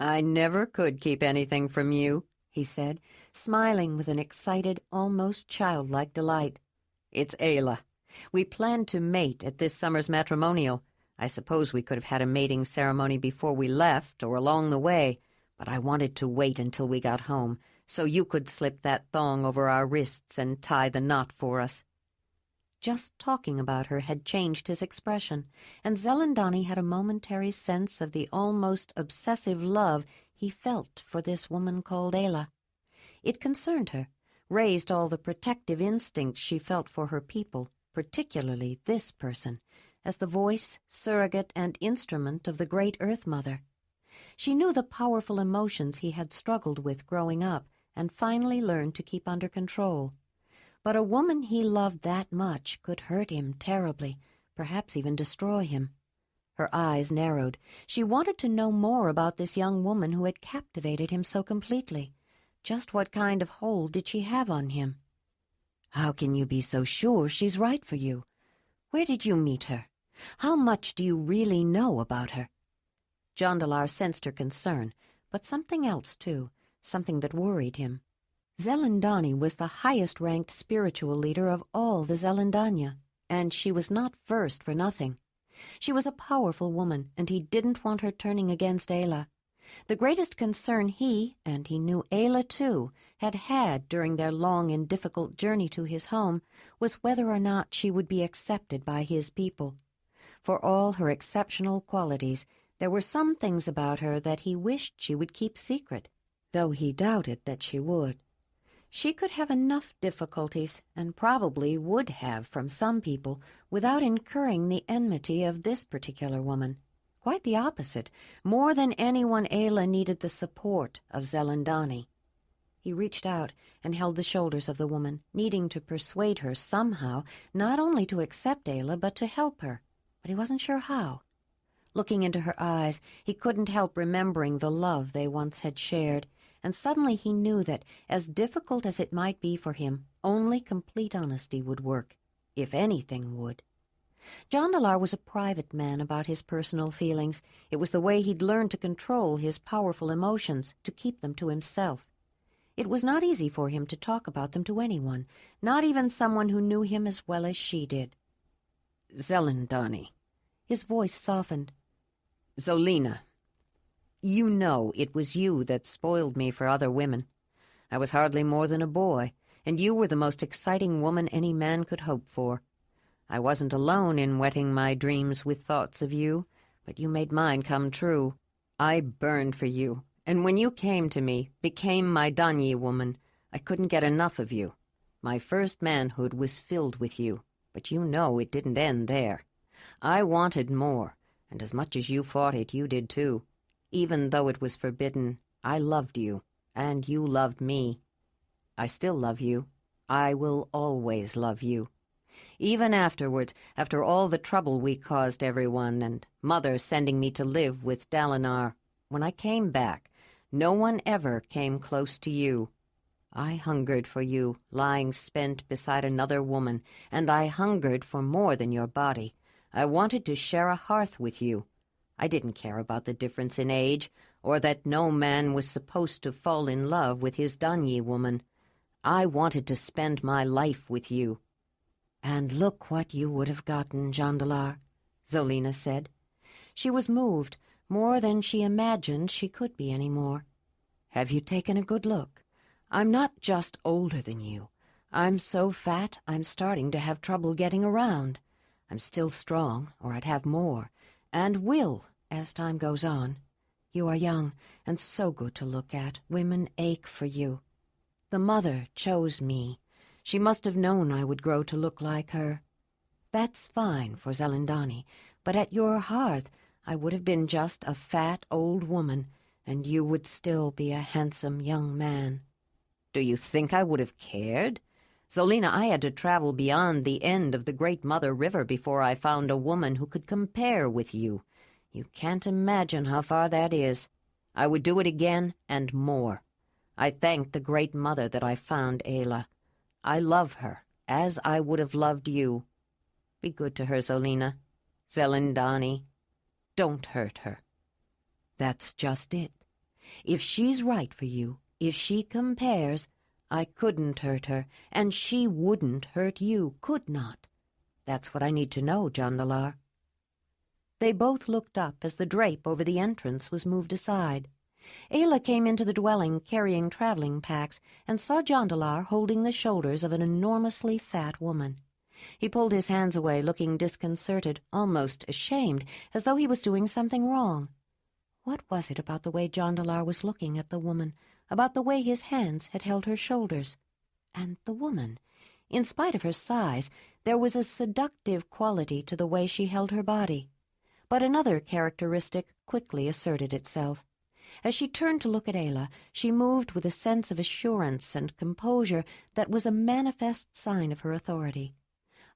"I never could keep anything from you," he said, smiling with an excited, almost childlike delight. "It's Ayla. We planned to mate at this summer's matrimonial. I suppose we could have had a mating ceremony before we left or along the way, but I wanted to wait until we got home so you could slip that thong over our wrists and tie the knot for us." Just talking about her had changed his expression, and Zelandonii had a momentary sense of the almost obsessive love he felt for this woman called Ayla. It concerned her, raised all the protective instincts she felt for her people, particularly this person, as the voice, surrogate, and instrument of the great Earth Mother. She knew the powerful emotions he had struggled with growing up and finally learned to keep under control. But a woman he loved that much could hurt him terribly, perhaps even destroy him. Her eyes narrowed. She wanted to know more about this young woman who had captivated him so completely. Just what kind of hold did she have on him? "How can you be so sure she's right for you? Where did you meet her? How much do you really know about her?" Jondalar sensed her concern, but something else, too, something that worried him. Zelandonii was the highest-ranked spiritual leader of all the Zelandania, and she was not first for nothing. She was a powerful woman, and he didn't want her turning against Ayla. The greatest concern he, and he knew Ayla too, had during their long and difficult journey to his home was whether or not she would be accepted by his people. For all her exceptional qualities, there were some things about her that he wished she would keep secret, though he doubted that she would. She could have enough difficulties, and probably would have from some people, without incurring the enmity of this particular woman. Quite the opposite. More than anyone, Ayla needed the support of Zelandonii. He reached out and held the shoulders of the woman, needing to persuade her somehow not only to accept Ayla but to help her, but he wasn't sure how. Looking into her eyes, he couldn't help remembering the love they once had shared, and suddenly he knew that, as difficult as it might be for him, only complete honesty would work, if anything would. Jondalar was a private man about his personal feelings. It was the way he'd learned to control his powerful emotions, to keep them to himself. It was not easy for him to talk about them to anyone, not even someone who knew him as well as she did. "Zelandonii." His voice softened. "Zolina, you know it was you that spoiled me for other women. I was hardly more than a boy, and you were the most exciting woman any man could hope for. I wasn't alone in wetting my dreams with thoughts of you, but you made mine come true. I burned for you, and when you came to me, became my Danyi woman, I couldn't get enough of you. My first manhood was filled with you, but you know it didn't end there. I wanted more, and as much as you fought it, you did too. Even though it was forbidden, I loved you, and you loved me. I still love you. I will always love you. Even afterwards, after all the trouble we caused everyone, and Mother sending me to live with Dalinar, when I came back, no one ever came close to you. I hungered for you, lying spent beside another woman, and I hungered for more than your body. I wanted to share a hearth with you. I didn't care about the difference in age, or that no man was supposed to fall in love with his Danyi woman. I wanted to spend my life with you." "And look what you would have gotten, Jondalar," Zolina said. She was moved, more than she imagined she could be any more. "Have you taken a good look? I'm not just older than you. I'm so fat I'm starting to have trouble getting around. I'm still strong, or I'd have more, and will as time goes on. You are young and so good to look at. Women ache for you. The mother chose me. She must have known I would grow to look like her. That's fine for Zelandonii, but at your hearth I would have been just a fat old woman, and you would still be a handsome young man." "Do you think I would have cared? Zolina, I had to travel beyond the end of the Great Mother River before I found a woman who could compare with you. You can't imagine how far that is. I would do it again and more. I thank the Great Mother that I found Ayla. I love her, as I would have loved you. Be good to her, Zolina. Zelandonii, don't hurt her." "That's just it. If she's right for you, if she compares, I couldn't hurt her, and she wouldn't hurt you, could not. That's what I need to know, Jondalar." They both looked up as the drape over the entrance was moved aside. Ayla came into the dwelling carrying traveling packs and saw Jondalar holding the shoulders of an enormously fat woman. He pulled his hands away, looking disconcerted, almost ashamed, as though he was doing something wrong. What was it about the way Jondalar was looking at the woman, about the way his hands had held her shoulders? And the woman, in spite of her size, there was a seductive quality to the way she held her body. But another characteristic quickly asserted itself. As she turned to look at Ayla, she moved with a sense of assurance and composure that was a manifest sign of her authority.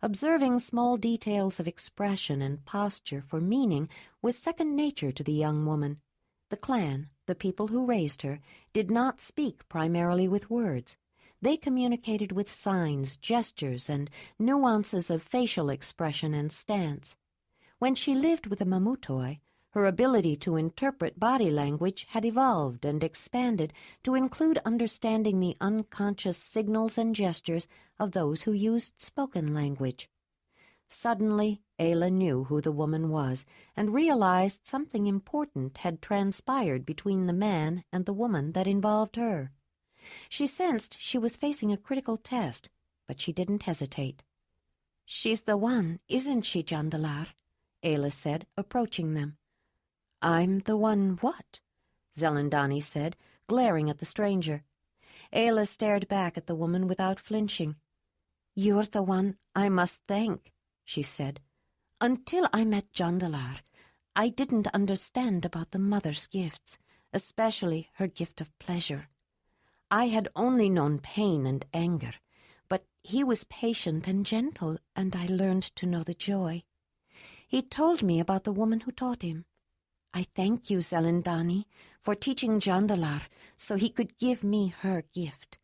Observing small details of expression and posture for meaning was second nature to the young woman. The clan, the people who raised her, did not speak primarily with words. They communicated with signs, gestures, and nuances of facial expression and stance. When she lived with the Mamutoi, her ability to interpret body language had evolved and expanded to include understanding the unconscious signals and gestures of those who used spoken language. Suddenly, Ayla knew who the woman was and realized something important had transpired between the man and the woman that involved her. She sensed she was facing a critical test, but she didn't hesitate. "She's the one, isn't she, Jondalar?" Ayla said, approaching them. "I'm the one what?" Zelandonii said, glaring at the stranger. Ayla stared back at the woman without flinching. "You're the one I must thank," she said. "Until I met Jondalar, I didn't understand about the mother's gifts, especially her gift of pleasure. I had only known pain and anger, but he was patient and gentle, and I learned to know the joy. He told me about the woman who taught him. I thank you, Zelandonii, for teaching Jondalar so he could give me her gift.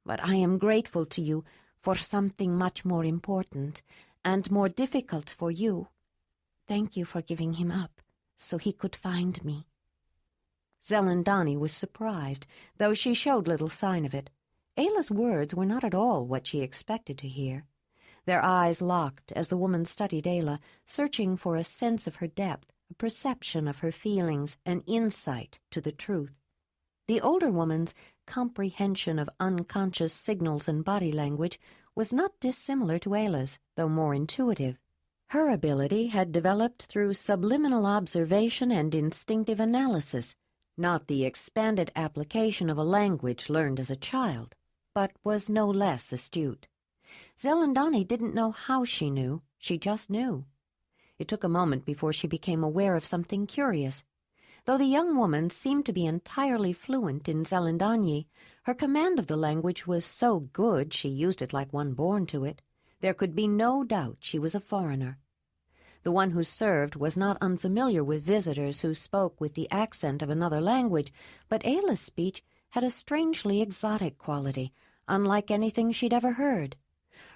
But I am grateful to you for something much more important and more difficult for you. Thank you for giving him up so he could find me." Zelandonii was surprised, though she showed little sign of it. Ayla's words were not at all what she expected to hear. Their eyes locked as the woman studied Ayla, searching for a sense of her depth, a perception of her feelings, an insight to the truth. The older woman's comprehension of unconscious signals and body language was not dissimilar to Ayla's, though more intuitive. Her ability had developed through subliminal observation and instinctive analysis, not the expanded application of a language learned as a child, but was no less astute. Zelandonii didn't know how she knew, she just knew. It took a moment before she became aware of something curious. Though the young woman seemed to be entirely fluent in Zelandonii, her command of the language was so good she used it like one born to it. There could be no doubt she was a foreigner. The one who served was not unfamiliar with visitors who spoke with the accent of another language, but Ayla's speech had a strangely exotic quality, unlike anything she'd ever heard.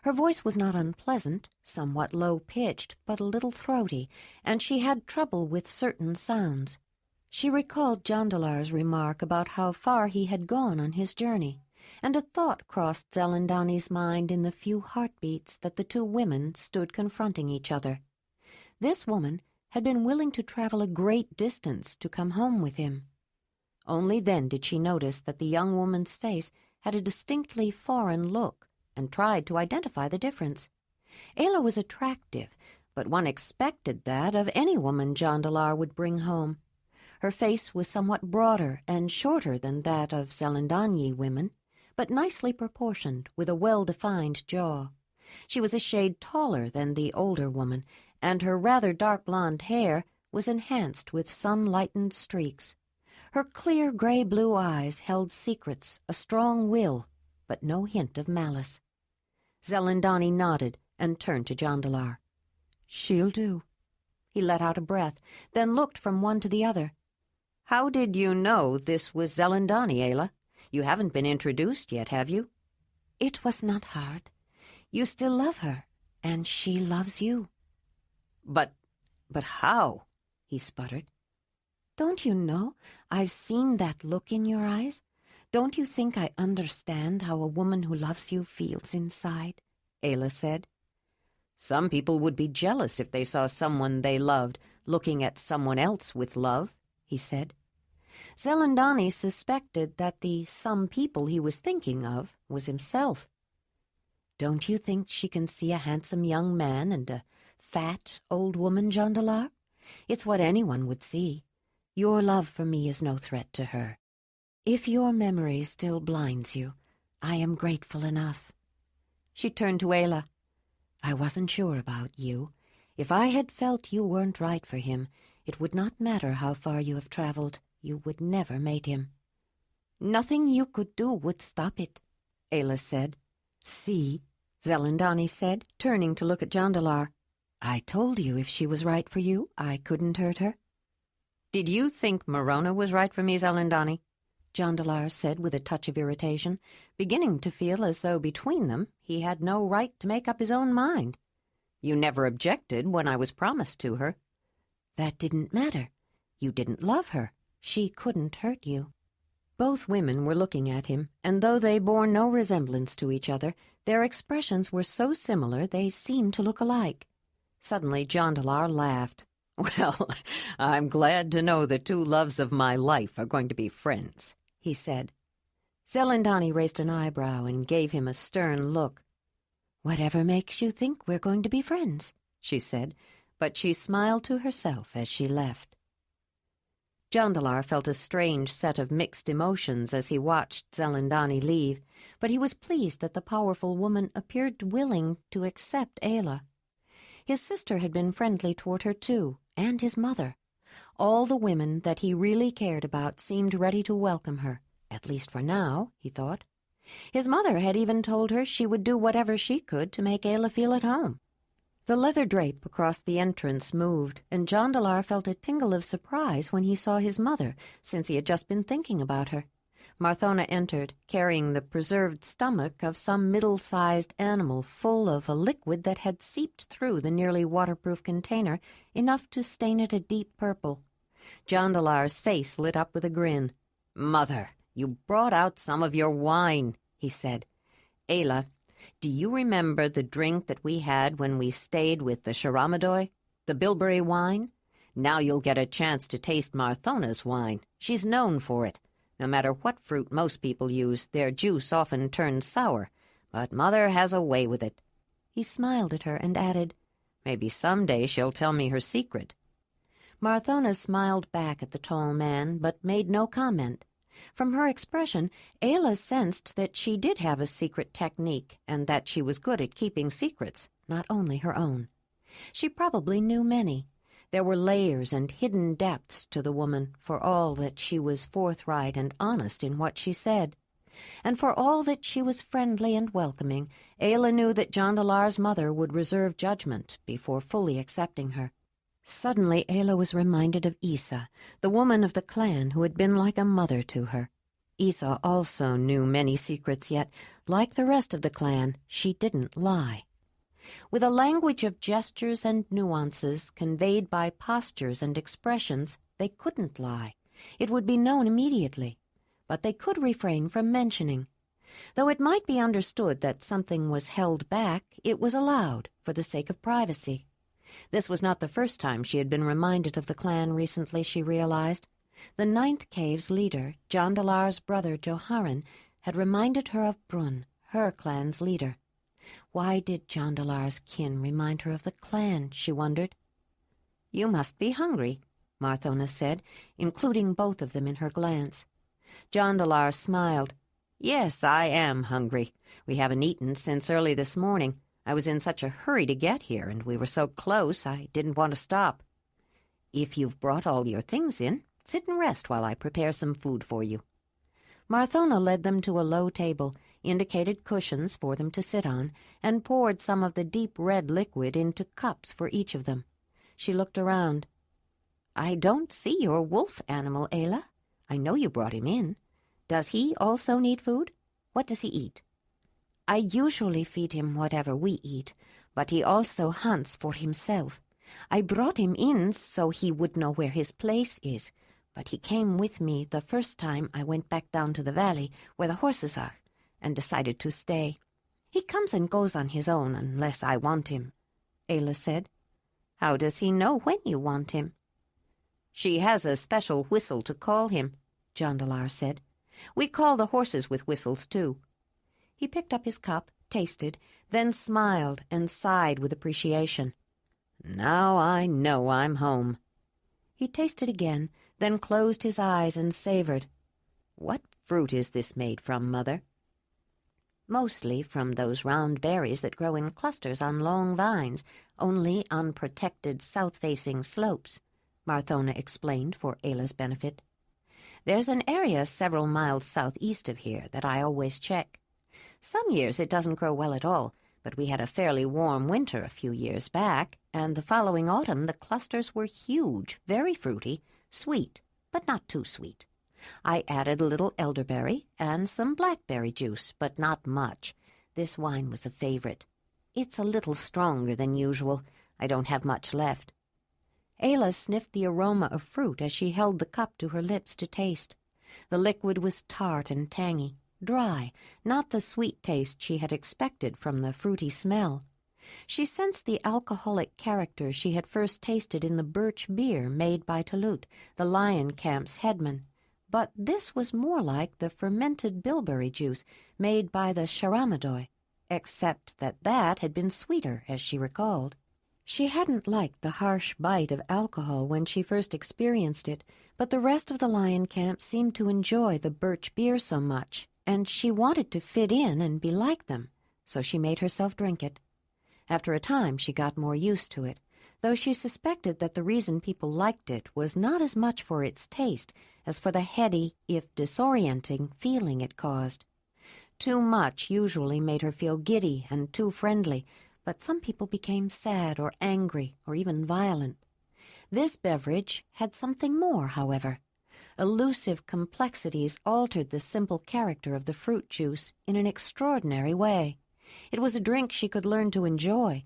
Her voice was not unpleasant, somewhat low-pitched, but a little throaty, and she had trouble with certain sounds. She recalled Jondalar's remark about how far he had gone on his journey, and a thought crossed Zelandonii's mind in the few heartbeats that the two women stood confronting each other. This woman had been willing to travel a great distance to come home with him. Only then did she notice that the young woman's face had a distinctly foreign look, and tried to identify the difference. Ayla was attractive, but one expected that of any woman Jondalar would bring home. Her face was somewhat broader and shorter than that of Zelandonii women, but nicely proportioned, with a well-defined jaw. She was a shade taller than the older woman, and her rather dark blonde hair was enhanced with sun-lightened streaks. Her clear gray-blue eyes held secrets, a strong will, but no hint of malice. Zelandonii nodded and turned to Jondalar. "She'll do." He let out a breath, then looked from one to the other. "How did you know this was Zelandonii, Ayla? You haven't been introduced yet, have you?" "It was not hard. You still love her, and she loves you." But how?" he sputtered. "Don't you know? I've seen that look in your eyes. Don't you think I understand how a woman who loves you feels inside?" Ayla said. "Some people would be jealous if they saw someone they loved looking at someone else with love," he said. Zelandonii suspected that the some people he was thinking of was himself. "Don't you think she can see a handsome young man and a fat old woman, Jondalar? It's what anyone would see. Your love for me is no threat to her. If your memory still blinds you, I am grateful enough." She turned to Ayla. "I wasn't sure about you. If I had felt you weren't right for him, it would not matter how far you have traveled. You would never mate him." "Nothing you could do would stop it," Ayla said. "See," Zelandonii said, turning to look at Jondalar. "I told you if she was right for you, I couldn't hurt her." "Did you think Morona was right for me, Zelandonii?" Jondalar said with a touch of irritation, beginning to feel as though between them he had no right to make up his own mind. "You never objected when I was promised to her." "That didn't matter. You didn't love her. She couldn't hurt you." Both women were looking at him, and though they bore no resemblance to each other, their expressions were so similar they seemed to look alike. Suddenly Jondalar laughed. "Well, I'm glad to know the two loves of my life are going to be friends," he said. Zelandonii raised an eyebrow and gave him a stern look. "Whatever makes you think we're going to be friends," she said, but she smiled to herself as she left. Jondalar felt a strange set of mixed emotions as he watched Zelandonii leave, but he was pleased that the powerful woman appeared willing to accept Ayla. His sister had been friendly toward her too, and his mother. All the women that he really cared about seemed ready to welcome her, at least for now, he thought. His mother had even told her she would do whatever she could to make Ayla feel at home. The leather drape across the entrance moved, and Jondalar felt a tingle of surprise when he saw his mother, since he had just been thinking about her. Marthona entered, carrying the preserved stomach of some middle-sized animal full of a liquid that had seeped through the nearly waterproof container enough to stain it a deep purple. Jondalar's face lit up with a grin. "Mother, you brought out some of your wine," he said. "Ayla, do you remember the drink that we had when we stayed with the Sharamadoi? The bilberry wine? Now you'll get a chance to taste Marthona's wine. She's known for it. No matter what fruit most people use, their juice often turns sour. But Mother has a way with it." He smiled at her and added, "Maybe someday she'll tell me her secret." Marthona smiled back at the tall man, but made no comment. From her expression, Ayla sensed that she did have a secret technique and that she was good at keeping secrets, not only her own. She probably knew many. There were layers and hidden depths to the woman, for all that she was forthright and honest in what she said. And for all that she was friendly and welcoming, Ayla knew that Jondalar's mother would reserve judgment before fully accepting her. Suddenly Ayla was reminded of Isa, the woman of the clan who had been like a mother to her. Isa also knew many secrets, yet, like the rest of the clan, she didn't lie. With a language of gestures and nuances conveyed by postures and expressions, they couldn't lie. It would be known immediately. But they could refrain from mentioning. Though it might be understood that something was held back, it was allowed for the sake of privacy. This was not the first time she had been reminded of the clan recently, she realized. The Ninth Cave's leader, Jondalar's brother Joharan, had reminded her of Brun, her clan's leader. Why did Jondalar's kin remind her of the clan, she wondered. "You must be hungry," Marthona said, including both of them in her glance. Jondalar smiled. "Yes, I am hungry. We haven't eaten since early this morning. I was in such a hurry to get here, and we were so close I didn't want to stop." "If you've brought all your things in, sit and rest while I prepare some food for you." Marthona led them to a low table, indicated cushions for them to sit on, and poured some of the deep red liquid into cups for each of them. She looked around. "I don't see your wolf animal, Ayla. I know you brought him in. Does he also need food? What does he eat?" "I usually feed him whatever we eat, but he also hunts for himself. I brought him in so he would know where his place is, but he came with me the first time I went back down to the valley where the horses are, and decided to stay. He comes and goes on his own unless I want him," Ayla said. How does he know when you want him?" "She has a special whistle to call him," Jondalar said. "We call the horses with whistles, too." He picked up his cup, tasted, then smiled and sighed with appreciation. "Now I know I'm home." He tasted again, then closed his eyes and savored. "What fruit is this made from, Mother?" "Mostly from those round berries that grow in clusters on long vines, only on protected south-facing slopes," Marthona explained for Ayla's benefit. "There's an area several miles southeast of here that I always check. Some years it doesn't grow well at all, but we had a fairly warm winter a few years back, and the following autumn the clusters were huge, very fruity, sweet, but not too sweet. I added a little elderberry and some blackberry juice, but not much. This wine was a favorite. It's a little stronger than usual. I don't have much left." Ayla sniffed the aroma of fruit as she held the cup to her lips to taste. The liquid was tart and tangy, dry, not the sweet taste she had expected from the fruity smell. She sensed the alcoholic character she had first tasted in the birch beer made by Talut, the lion camp's headman, but this was more like the fermented bilberry juice made by the Sharamadoi, except that that had been sweeter, as she recalled. She hadn't liked the harsh bite of alcohol when she first experienced it, but the rest of the lion camp seemed to enjoy the birch beer so much, and she wanted to fit in and be like them, so she made herself drink it. After a time she got more used to it, though she suspected that the reason people liked it was not as much for its taste as for the heady, if disorienting, feeling it caused. Too much usually made her feel giddy and too friendly, but some people became sad or angry or even violent. This beverage had something more, however. Elusive complexities altered the simple character of the fruit juice in an extraordinary way. It was a drink she could learn to enjoy.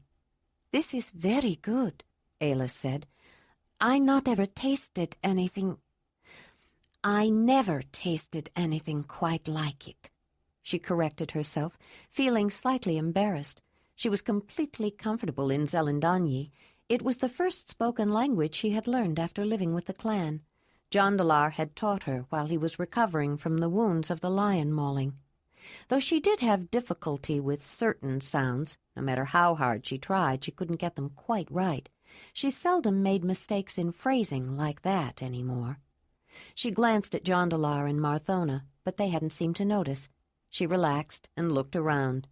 "This is very good," Ayla said. I never tasted anything quite like it." She corrected herself, feeling slightly embarrassed. She was completely comfortable in Zelandonii. It was the first spoken language she had learned after living with the clan. Jondalar had taught her while he was recovering from the wounds of the lion mauling. Though she did have difficulty with certain sounds, no matter how hard she tried, she couldn't get them quite right. She seldom made mistakes in phrasing like that any more. She glanced at Jondalar and Marthona, but they hadn't seemed to notice. She relaxed and looked around.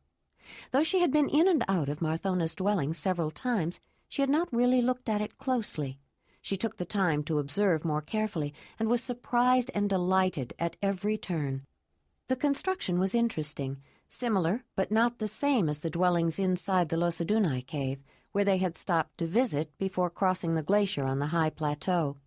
Though she had been in and out of Marthona's dwelling several times, she had not really looked at it closely. She took the time to observe more carefully and was surprised and delighted at every turn. The construction was interesting, similar but not the same as the dwellings inside the Zelandonii cave, where they had stopped to visit before crossing the glacier on the high plateau.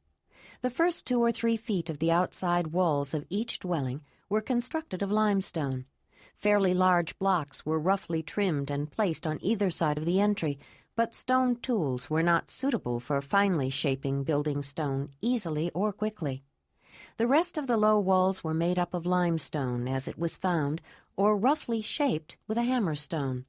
The first 2 or 3 feet of the outside walls of each dwelling were constructed of limestone. Fairly large blocks were roughly trimmed and placed on either side of the entry, but stone tools were not suitable for finely shaping building stone easily or quickly. The rest of the low walls were made up of limestone as it was found, or roughly shaped with a hammerstone.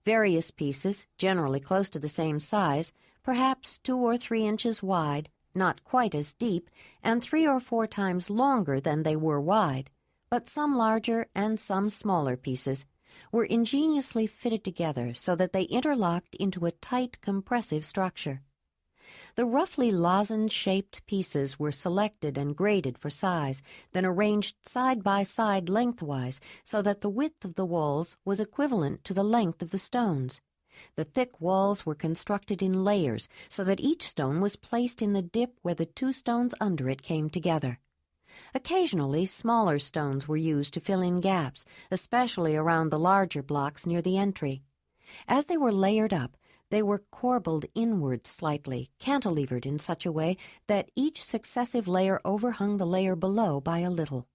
Various pieces, generally close to the same size, perhaps 2 or 3 inches wide, not quite as deep, and 3 or 4 times longer than they were wide, but some larger and some smaller pieces, were ingeniously fitted together so that they interlocked into a tight, compressive structure. The roughly lozenge-shaped pieces were selected and graded for size, then arranged side by side lengthwise so that the width of the walls was equivalent to the length of the stones. The thick walls were constructed in layers so that each stone was placed in the dip where the 2 stones under it came together. Occasionally, smaller stones were used to fill in gaps, especially around the larger blocks near the entry. As they were layered up, they were corbelled inward slightly, cantilevered in such a way that each successive layer overhung the layer below by a little.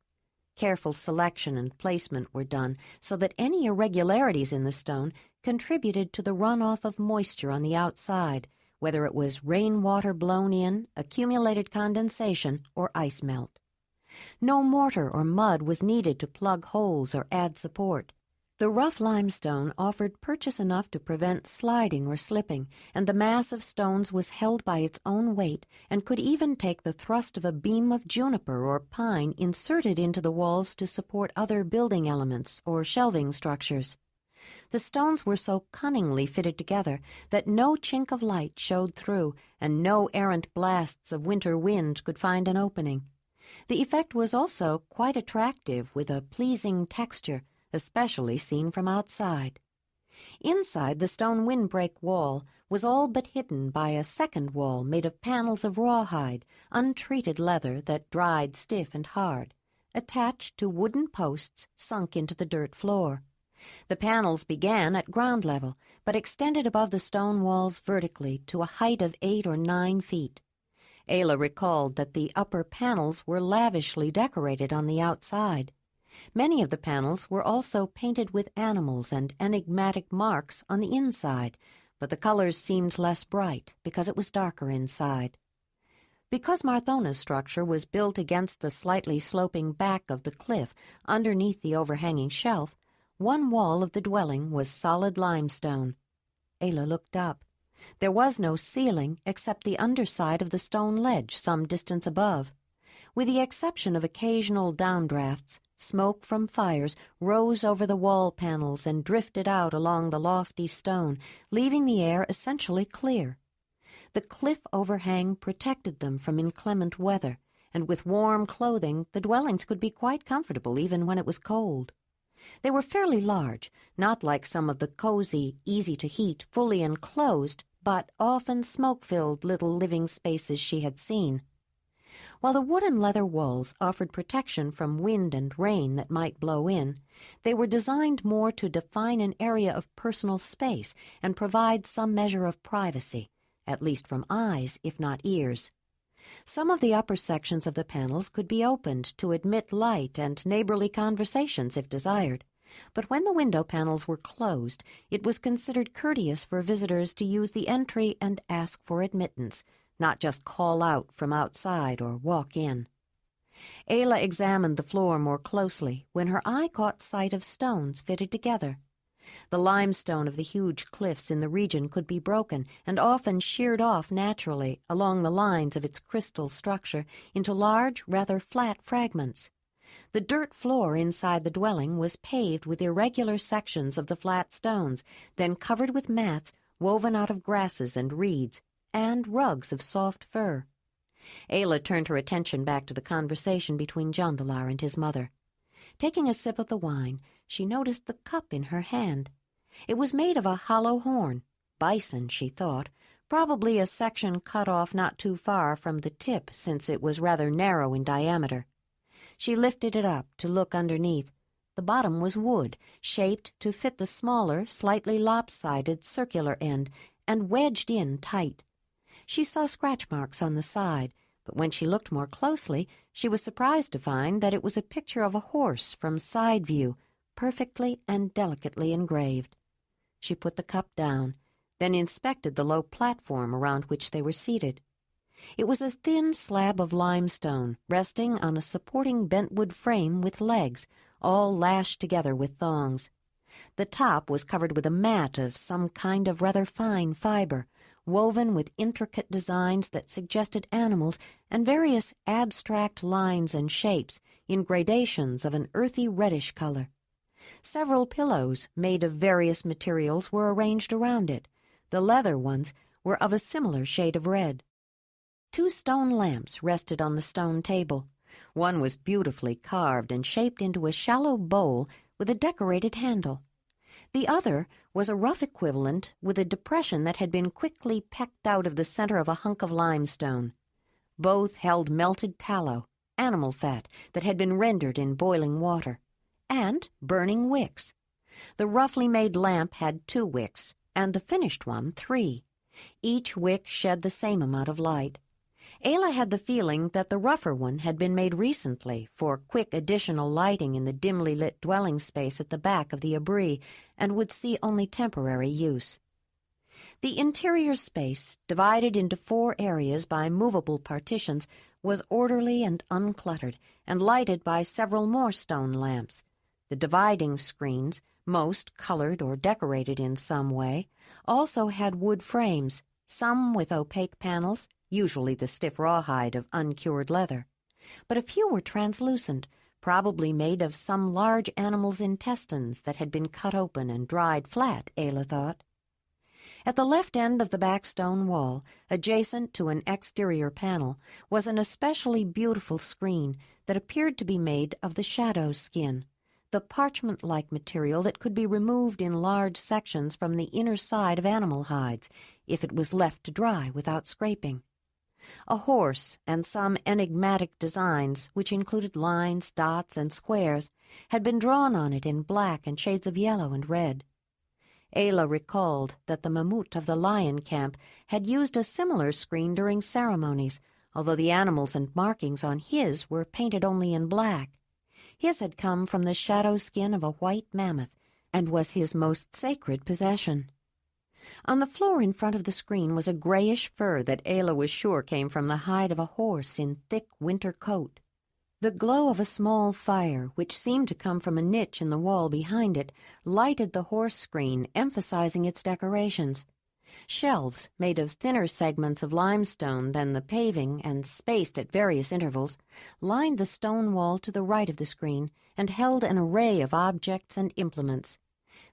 Careful selection and placement were done so that any irregularities in the stone contributed to the runoff of moisture on the outside, whether it was rainwater blown in, accumulated condensation, or ice melt. No mortar or mud was needed to plug holes or add support. The rough limestone offered purchase enough to prevent sliding or slipping, and the mass of stones was held by its own weight and could even take the thrust of a beam of juniper or pine inserted into the walls to support other building elements or shelving structures. The stones were so cunningly fitted together that no chink of light showed through, and no errant blasts of winter wind could find an opening. The effect was also quite attractive, with a pleasing texture, especially seen from outside. Inside, the stone windbreak wall was all but hidden by a second wall made of panels of rawhide, untreated leather that dried stiff and hard, attached to wooden posts sunk into the dirt floor. The panels began at ground level, but extended above the stone walls vertically to a height of 8 or 9 feet. Ayla recalled that the upper panels were lavishly decorated on the outside. Many of the panels were also painted with animals and enigmatic marks on the inside, but the colors seemed less bright because it was darker inside. Because Marthona's structure was built against the slightly sloping back of the cliff underneath the overhanging shelf, one wall of the dwelling was solid limestone. Ayla looked up. There was no ceiling except the underside of the stone ledge some distance above. With the exception of occasional downdrafts, smoke from fires rose over the wall panels and drifted out along the lofty stone, leaving the air essentially clear. The cliff overhang protected them from inclement weather, and with warm clothing the dwellings could be quite comfortable even when it was cold. They were fairly large, not like some of the cozy, easy-to-heat, fully enclosed, but often smoke-filled little living spaces she had seen. While the wood and leather walls offered protection from wind and rain that might blow in, they were designed more to define an area of personal space and provide some measure of privacy, at least from eyes, if not ears. Some of the upper sections of the panels could be opened to admit light and neighborly conversations if desired, but when the window panels were closed, it was considered courteous for visitors to use the entry and ask for admittance, not just call out from outside or walk in. Ayla examined the floor more closely when her eye caught sight of stones fitted together. The limestone of the huge cliffs in the region could be broken and often sheared off naturally along the lines of its crystal structure into large, rather flat fragments. The dirt floor inside the dwelling was paved with irregular sections of the flat stones, then covered with mats woven out of grasses and reeds, and rugs of soft fur. Ayla turned her attention back to the conversation between Jondalar and his mother. Taking a sip of the wine, she noticed the cup in her hand. It was made of a hollow horn, bison, she thought, probably a section cut off not too far from the tip since it was rather narrow in diameter. She lifted it up to look underneath. The bottom was wood, shaped to fit the smaller, slightly lopsided circular end, and wedged in tight. She saw scratch marks on the side, but when she looked more closely, she was surprised to find that it was a picture of a horse from side view, perfectly and delicately engraved. She put the cup down, then inspected the low platform around which they were seated. It was a thin slab of limestone, resting on a supporting bentwood frame with legs, all lashed together with thongs. The top was covered with a mat of some kind of rather fine fiber, woven with intricate designs that suggested animals and various abstract lines and shapes in gradations of an earthy reddish color. Several pillows made of various materials were arranged around it. The leather ones were of a similar shade of red. 2 stone lamps rested on the stone table. One was beautifully carved and shaped into a shallow bowl with a decorated handle. The other was a rough equivalent with a depression that had been quickly pecked out of the center of a hunk of limestone. Both held melted tallow, animal fat that had been rendered in boiling water, and burning wicks. The roughly made lamp had 2 wicks, and the finished one 3. Each wick shed the same amount of light. Ayla had the feeling that the rougher one had been made recently for quick additional lighting in the dimly lit dwelling space at the back of the abri, and would see only temporary use. The interior space, divided into 4 areas by movable partitions, was orderly and uncluttered, and lighted by several more stone lamps. The dividing screens, most colored or decorated in some way, also had wood frames, some with opaque panels, usually the stiff rawhide of uncured leather. But a few were translucent, probably made of some large animal's intestines that had been cut open and dried flat, Ayla thought. At the left end of the back stone wall, adjacent to an exterior panel, was an especially beautiful screen that appeared to be made of the shadow skin, the parchment-like material that could be removed in large sections from the inner side of animal hides if it was left to dry without scraping. A horse and some enigmatic designs, which included lines, dots, and squares, had been drawn on it in black and shades of yellow and red. Ayla recalled that the mammut of the lion camp had used a similar screen during ceremonies, although the animals and markings on his were painted only in black. His had come from the shadow skin of a white mammoth and was his most sacred possession. On the floor in front of the screen was a grayish fur that Ayla was sure came from the hide of a horse in thick winter coat. The glow of a small fire, which seemed to come from a niche in the wall behind it, lighted the horse screen, emphasizing its decorations. Shelves, made of thinner segments of limestone than the paving and spaced at various intervals, lined the stone wall to the right of the screen and held an array of objects and implements.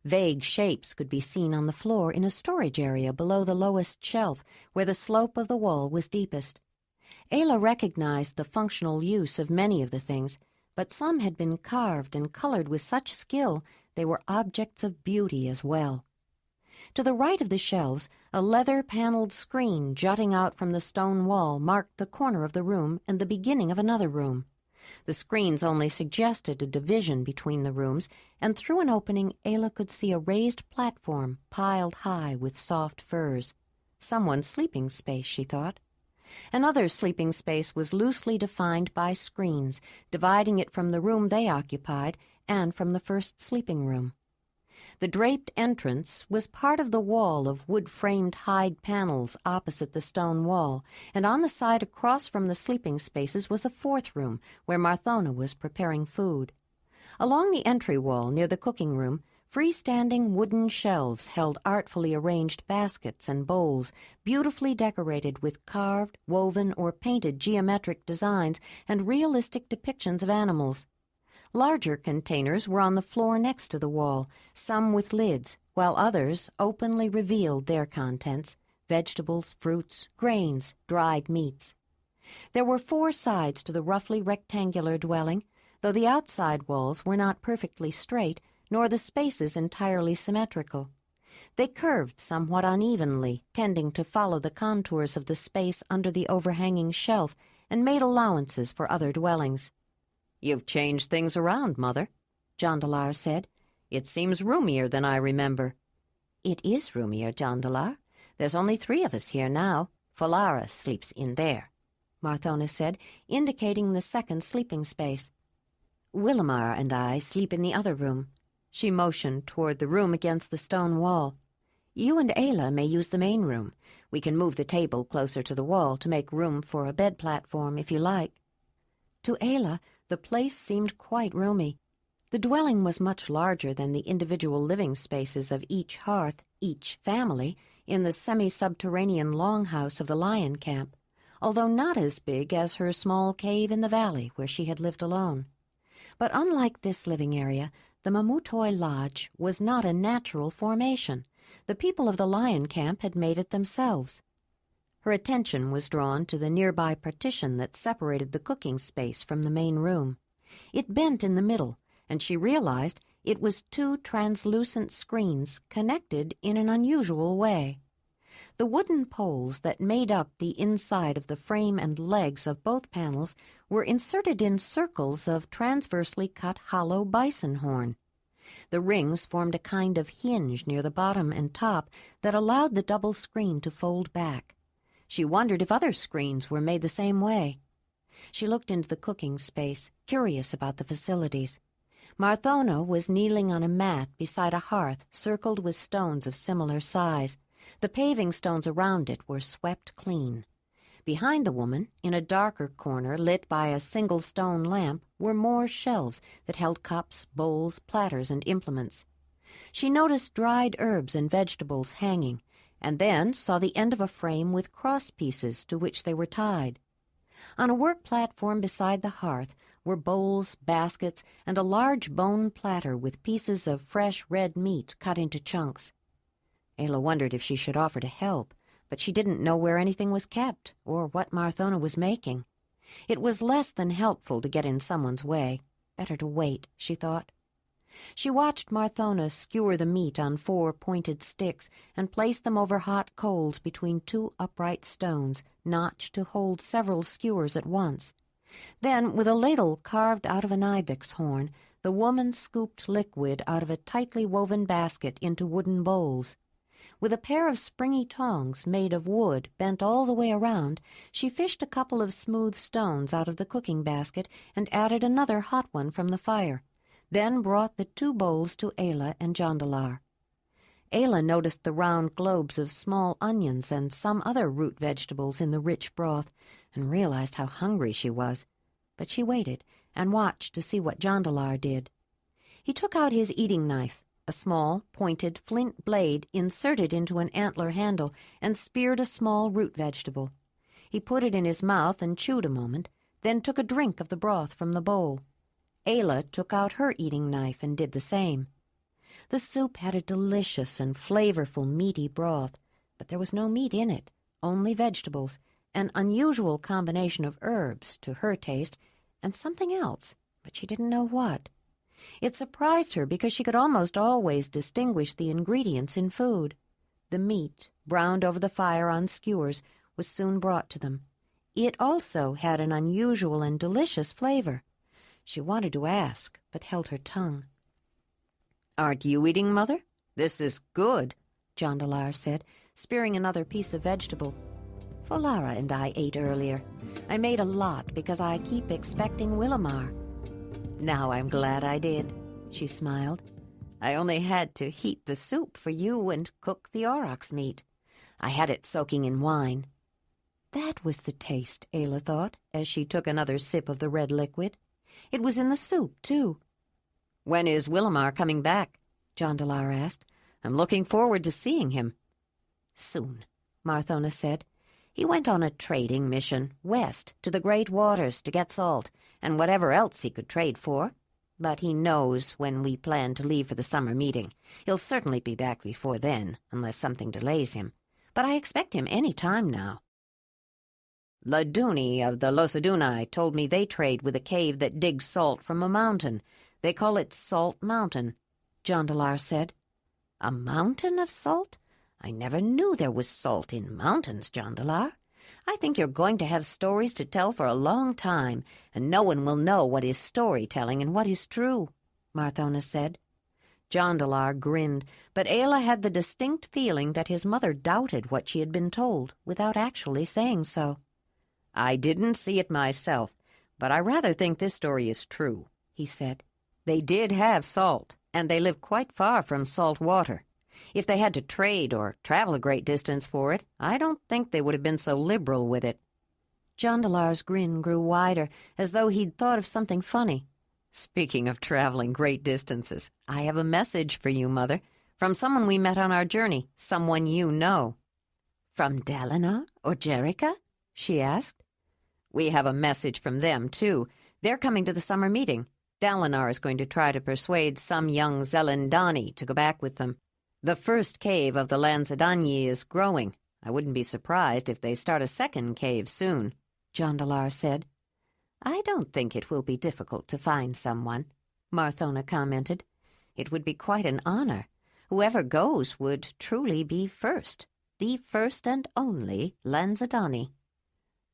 Vague shapes could be seen on the floor in a storage area below the lowest shelf, where the slope of the wall was deepest. Ayla recognized the functional use of many of the things, but some had been carved and colored with such skill they were objects of beauty as well. To the right of the shelves, a leather-paneled screen jutting out from the stone wall marked the corner of the room and the beginning of another room. The screens only suggested a division between the rooms, and through an opening Ayla could see a raised platform piled high with soft furs. Someone's sleeping space, she thought. Another sleeping space was loosely defined by screens, dividing it from the room they occupied and from the first sleeping room. The draped entrance was part of the wall of wood-framed hide panels opposite the stone wall, and on the side across from the sleeping spaces was a fourth room where Marthona was preparing food. Along the entry wall near the cooking room, freestanding wooden shelves held artfully arranged baskets and bowls, beautifully decorated with carved, woven, or painted geometric designs and realistic depictions of animals. Larger containers were on the floor next to the wall, some with lids, while others openly revealed their contents: vegetables, fruits, grains, dried meats. There were 4 sides to the roughly rectangular dwelling, though the outside walls were not perfectly straight, nor the spaces entirely symmetrical. They curved somewhat unevenly, tending to follow the contours of the space under the overhanging shelf, and made allowances for other dwellings. "You've changed things around, Mother," Jondalar said. "It seems roomier than I remember." "It is roomier, Jondalar. There's only 3 of us here now. Folara sleeps in there," Marthona said, indicating the second sleeping space. "Willamar and I sleep in the other room." She motioned toward the room against the stone wall. "You and Ayla may use the main room. We can move the table closer to the wall to make room for a bed platform if you like." To Ayla, the place seemed quite roomy. The dwelling was much larger than the individual living spaces of each hearth, each family, in the semi-subterranean longhouse of the lion camp, although not as big as her small cave in the valley where she had lived alone. But unlike this living area, the Mamutoi Lodge was not a natural formation. The people of the lion camp had made it themselves. Her attention was drawn to the nearby partition that separated the cooking space from the main room. It bent in the middle, and she realized it was 2 translucent screens connected in an unusual way. The wooden poles that made up the inside of the frame and legs of both panels were inserted in circles of transversely cut hollow bison horn. The rings formed a kind of hinge near the bottom and top that allowed the double screen to fold back. She wondered if other screens were made the same way. She looked into the cooking space, curious about the facilities. Marthona was kneeling on a mat beside a hearth circled with stones of similar size. The paving stones around it were swept clean. Behind the woman, in a darker corner lit by a single stone lamp, were more shelves that held cups, bowls, platters, and implements. She noticed dried herbs and vegetables hanging, and then saw the end of a frame with cross pieces to which they were tied. On a work platform beside the hearth were bowls, baskets, and a large bone platter with pieces of fresh red meat cut into chunks. Ayla wondered if she should offer to help, but she didn't know where anything was kept or what Marthona was making. It was less than helpful to get in someone's way. Better to wait, she thought. She watched Marthona skewer the meat on 4 pointed sticks and place them over hot coals between 2 upright stones, notched to hold several skewers at once. Then, with a ladle carved out of an ibex horn, the woman scooped liquid out of a tightly woven basket into wooden bowls. With a pair of springy tongs made of wood bent all the way around, she fished a couple of smooth stones out of the cooking basket and added another hot one from the fire, then brought the 2 bowls to Ayla and Jondalar. Ayla noticed the round globes of small onions and some other root vegetables in the rich broth, and realized how hungry she was. But she waited and watched to see what Jondalar did. He took out his eating knife, a small, pointed flint blade inserted into an antler handle, and speared a small root vegetable. He put it in his mouth and chewed a moment, then took a drink of the broth from the bowl. Ayla took out her eating knife and did the same. The soup had a delicious and flavorful meaty broth, but there was no meat in it, only vegetables, an unusual combination of herbs, to her taste, and something else, but she didn't know what. It surprised her because she could almost always distinguish the ingredients in food. The meat, browned over the fire on skewers, was soon brought to them. It also had an unusual and delicious flavor. She wanted to ask, but held her tongue. "Aren't you eating, Mother? This is good," Jondalar said, spearing another piece of vegetable. "Folara and I ate earlier. I made a lot because I keep expecting Willamar." "Now I'm glad I did," she smiled. "I only had to heat the soup for you and cook the aurochs meat. I had it soaking in wine." That was the taste, Ayla thought, as she took another sip of the red liquid. It was in the soup, too. "When is Willamar coming back?" Jondalar asked. "I'm looking forward to seeing him." "Soon," Marthona said. "He went on a trading mission west to the Great Waters to get salt and whatever else he could trade for. But he knows when we plan to leave for the summer meeting. He'll certainly be back before then, unless something delays him. But I expect him any time now." Laduni of the Losadunii told me they trade with a cave that digs salt from a mountain. They call it Salt Mountain," Jondalar said. "A mountain of salt? I never knew there was salt in mountains, Jondalar. I think you're going to have stories to tell for a long time, and no one will know what is storytelling and what is true," Marthona said. Jondalar grinned, but Ayla had the distinct feeling that his mother doubted what she had been told, without actually saying so. "I didn't see it myself, but I rather think this story is true," he said. "They did have salt, and they lived quite far from salt water. If they had to trade or travel a great distance for it, I don't think they would have been so liberal with it." Jondalar's grin grew wider, as though he'd thought of something funny. "Speaking of traveling great distances, I have a message for you, Mother, from someone we met on our journey, someone you know." "From Dalinar or Jerica?" she asked. "We have a message from them, too. They're coming to the summer meeting. Dalinar is going to try to persuade some young Zelandonii to go back with them. The first cave of the Zelandonii is growing. I wouldn't be surprised if they start a second cave soon," Jondalar said. "I don't think it will be difficult to find someone," Marthona commented. "It would be quite an honor. Whoever goes would truly be first, the first and only Zelandonii."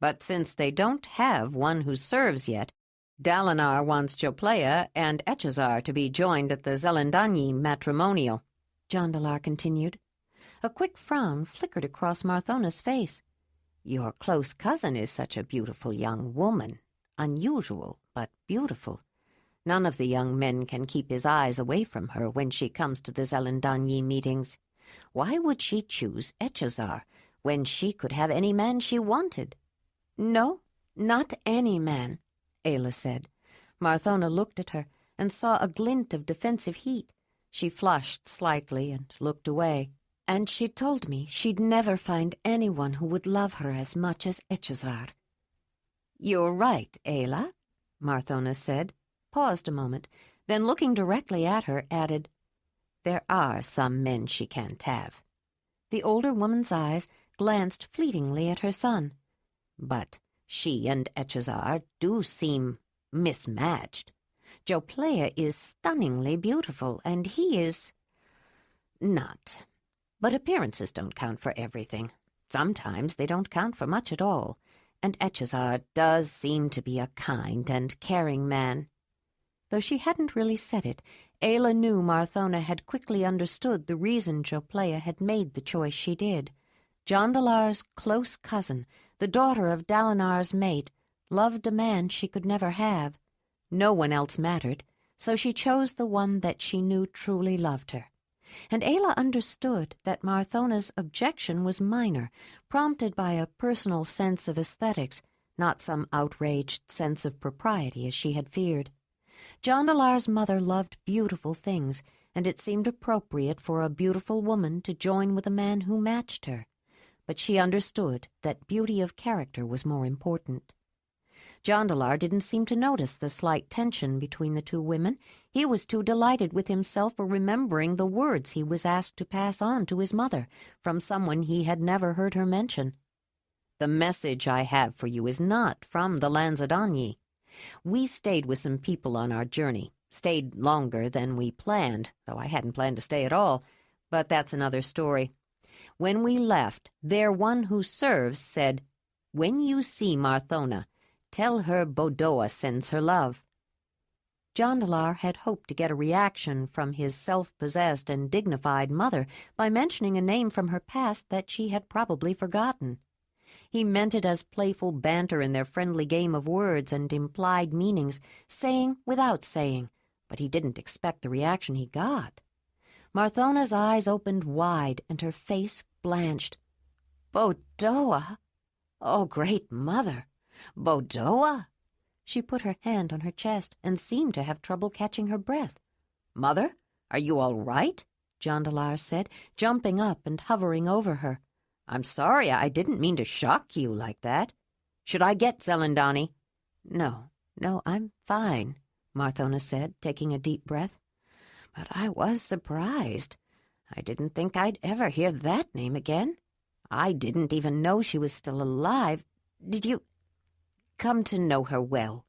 "But since they don't have one who serves yet, Dalinar wants Joplea and Echazar to be joined at the Zelandonii matrimonial," Jondalar continued. A quick frown flickered across Marthona's face. "Your close cousin is such a beautiful young woman. Unusual, but beautiful. None of the young men can keep his eyes away from her when she comes to the Zelandonii meetings. Why would she choose Echazar when she could have any man she wanted?" "No, not any man," Ayla said. Marthona looked at her and saw a glint of defensive heat. She flushed slightly and looked away. And she told me she'd never find anyone who would love her as much as Echezar. "You're right, Ayla," Marthona said, paused a moment, then looking directly at her, added, "There are some men she can't have." The older woman's eyes glanced fleetingly at her son. "But she and Echezar do seem mismatched. Joplea is stunningly beautiful, and he is not. But appearances don't count for everything. Sometimes they don't count for much at all, and Echezar does seem to be a kind and caring man." Though she hadn't really said it, Ayla knew Marthona had quickly understood the reason Joplea had made the choice she did. Jondalar's close cousin, the daughter of Dalinar's mate, loved a man she could never have. No one else mattered, so she chose the one that she knew truly loved her. And Ayla understood that Marthona's objection was minor, prompted by a personal sense of aesthetics, not some outraged sense of propriety as she had feared. Jondalar's mother loved beautiful things, and it seemed appropriate for a beautiful woman to join with a man who matched her. But she understood that beauty of character was more important. Jondalar didn't seem to notice the slight tension between the two women. He was too delighted with himself for remembering the words he was asked to pass on to his mother from someone he had never heard her mention. "The message I have for you is not from the Zelandonii. We stayed with some people on our journey, stayed longer than we planned, though I hadn't planned to stay at all, but that's another story. When we left, their one who serves said, 'When you see Marthona, tell her Bodoa sends her love.'" Jondalar had hoped to get a reaction from his self-possessed and dignified mother by mentioning a name from her past that she had probably forgotten. He meant it as playful banter in their friendly game of words and implied meanings, saying without saying, but he didn't expect the reaction he got. Marthona's eyes opened wide and her face blanched. "Bodoa? Oh, great mother! Bodoa?" She put her hand on her chest and seemed to have trouble catching her breath. "Mother, are you all right?" Jondalar said, jumping up and hovering over her. "I'm sorry, I didn't mean to shock you like that. Should I get Zelandonii?" No, I'm fine," Marthona said, taking a deep breath. "But I was surprised. I didn't think I'd ever hear that name again. I didn't even know she was still alive. Did you come to know her well?"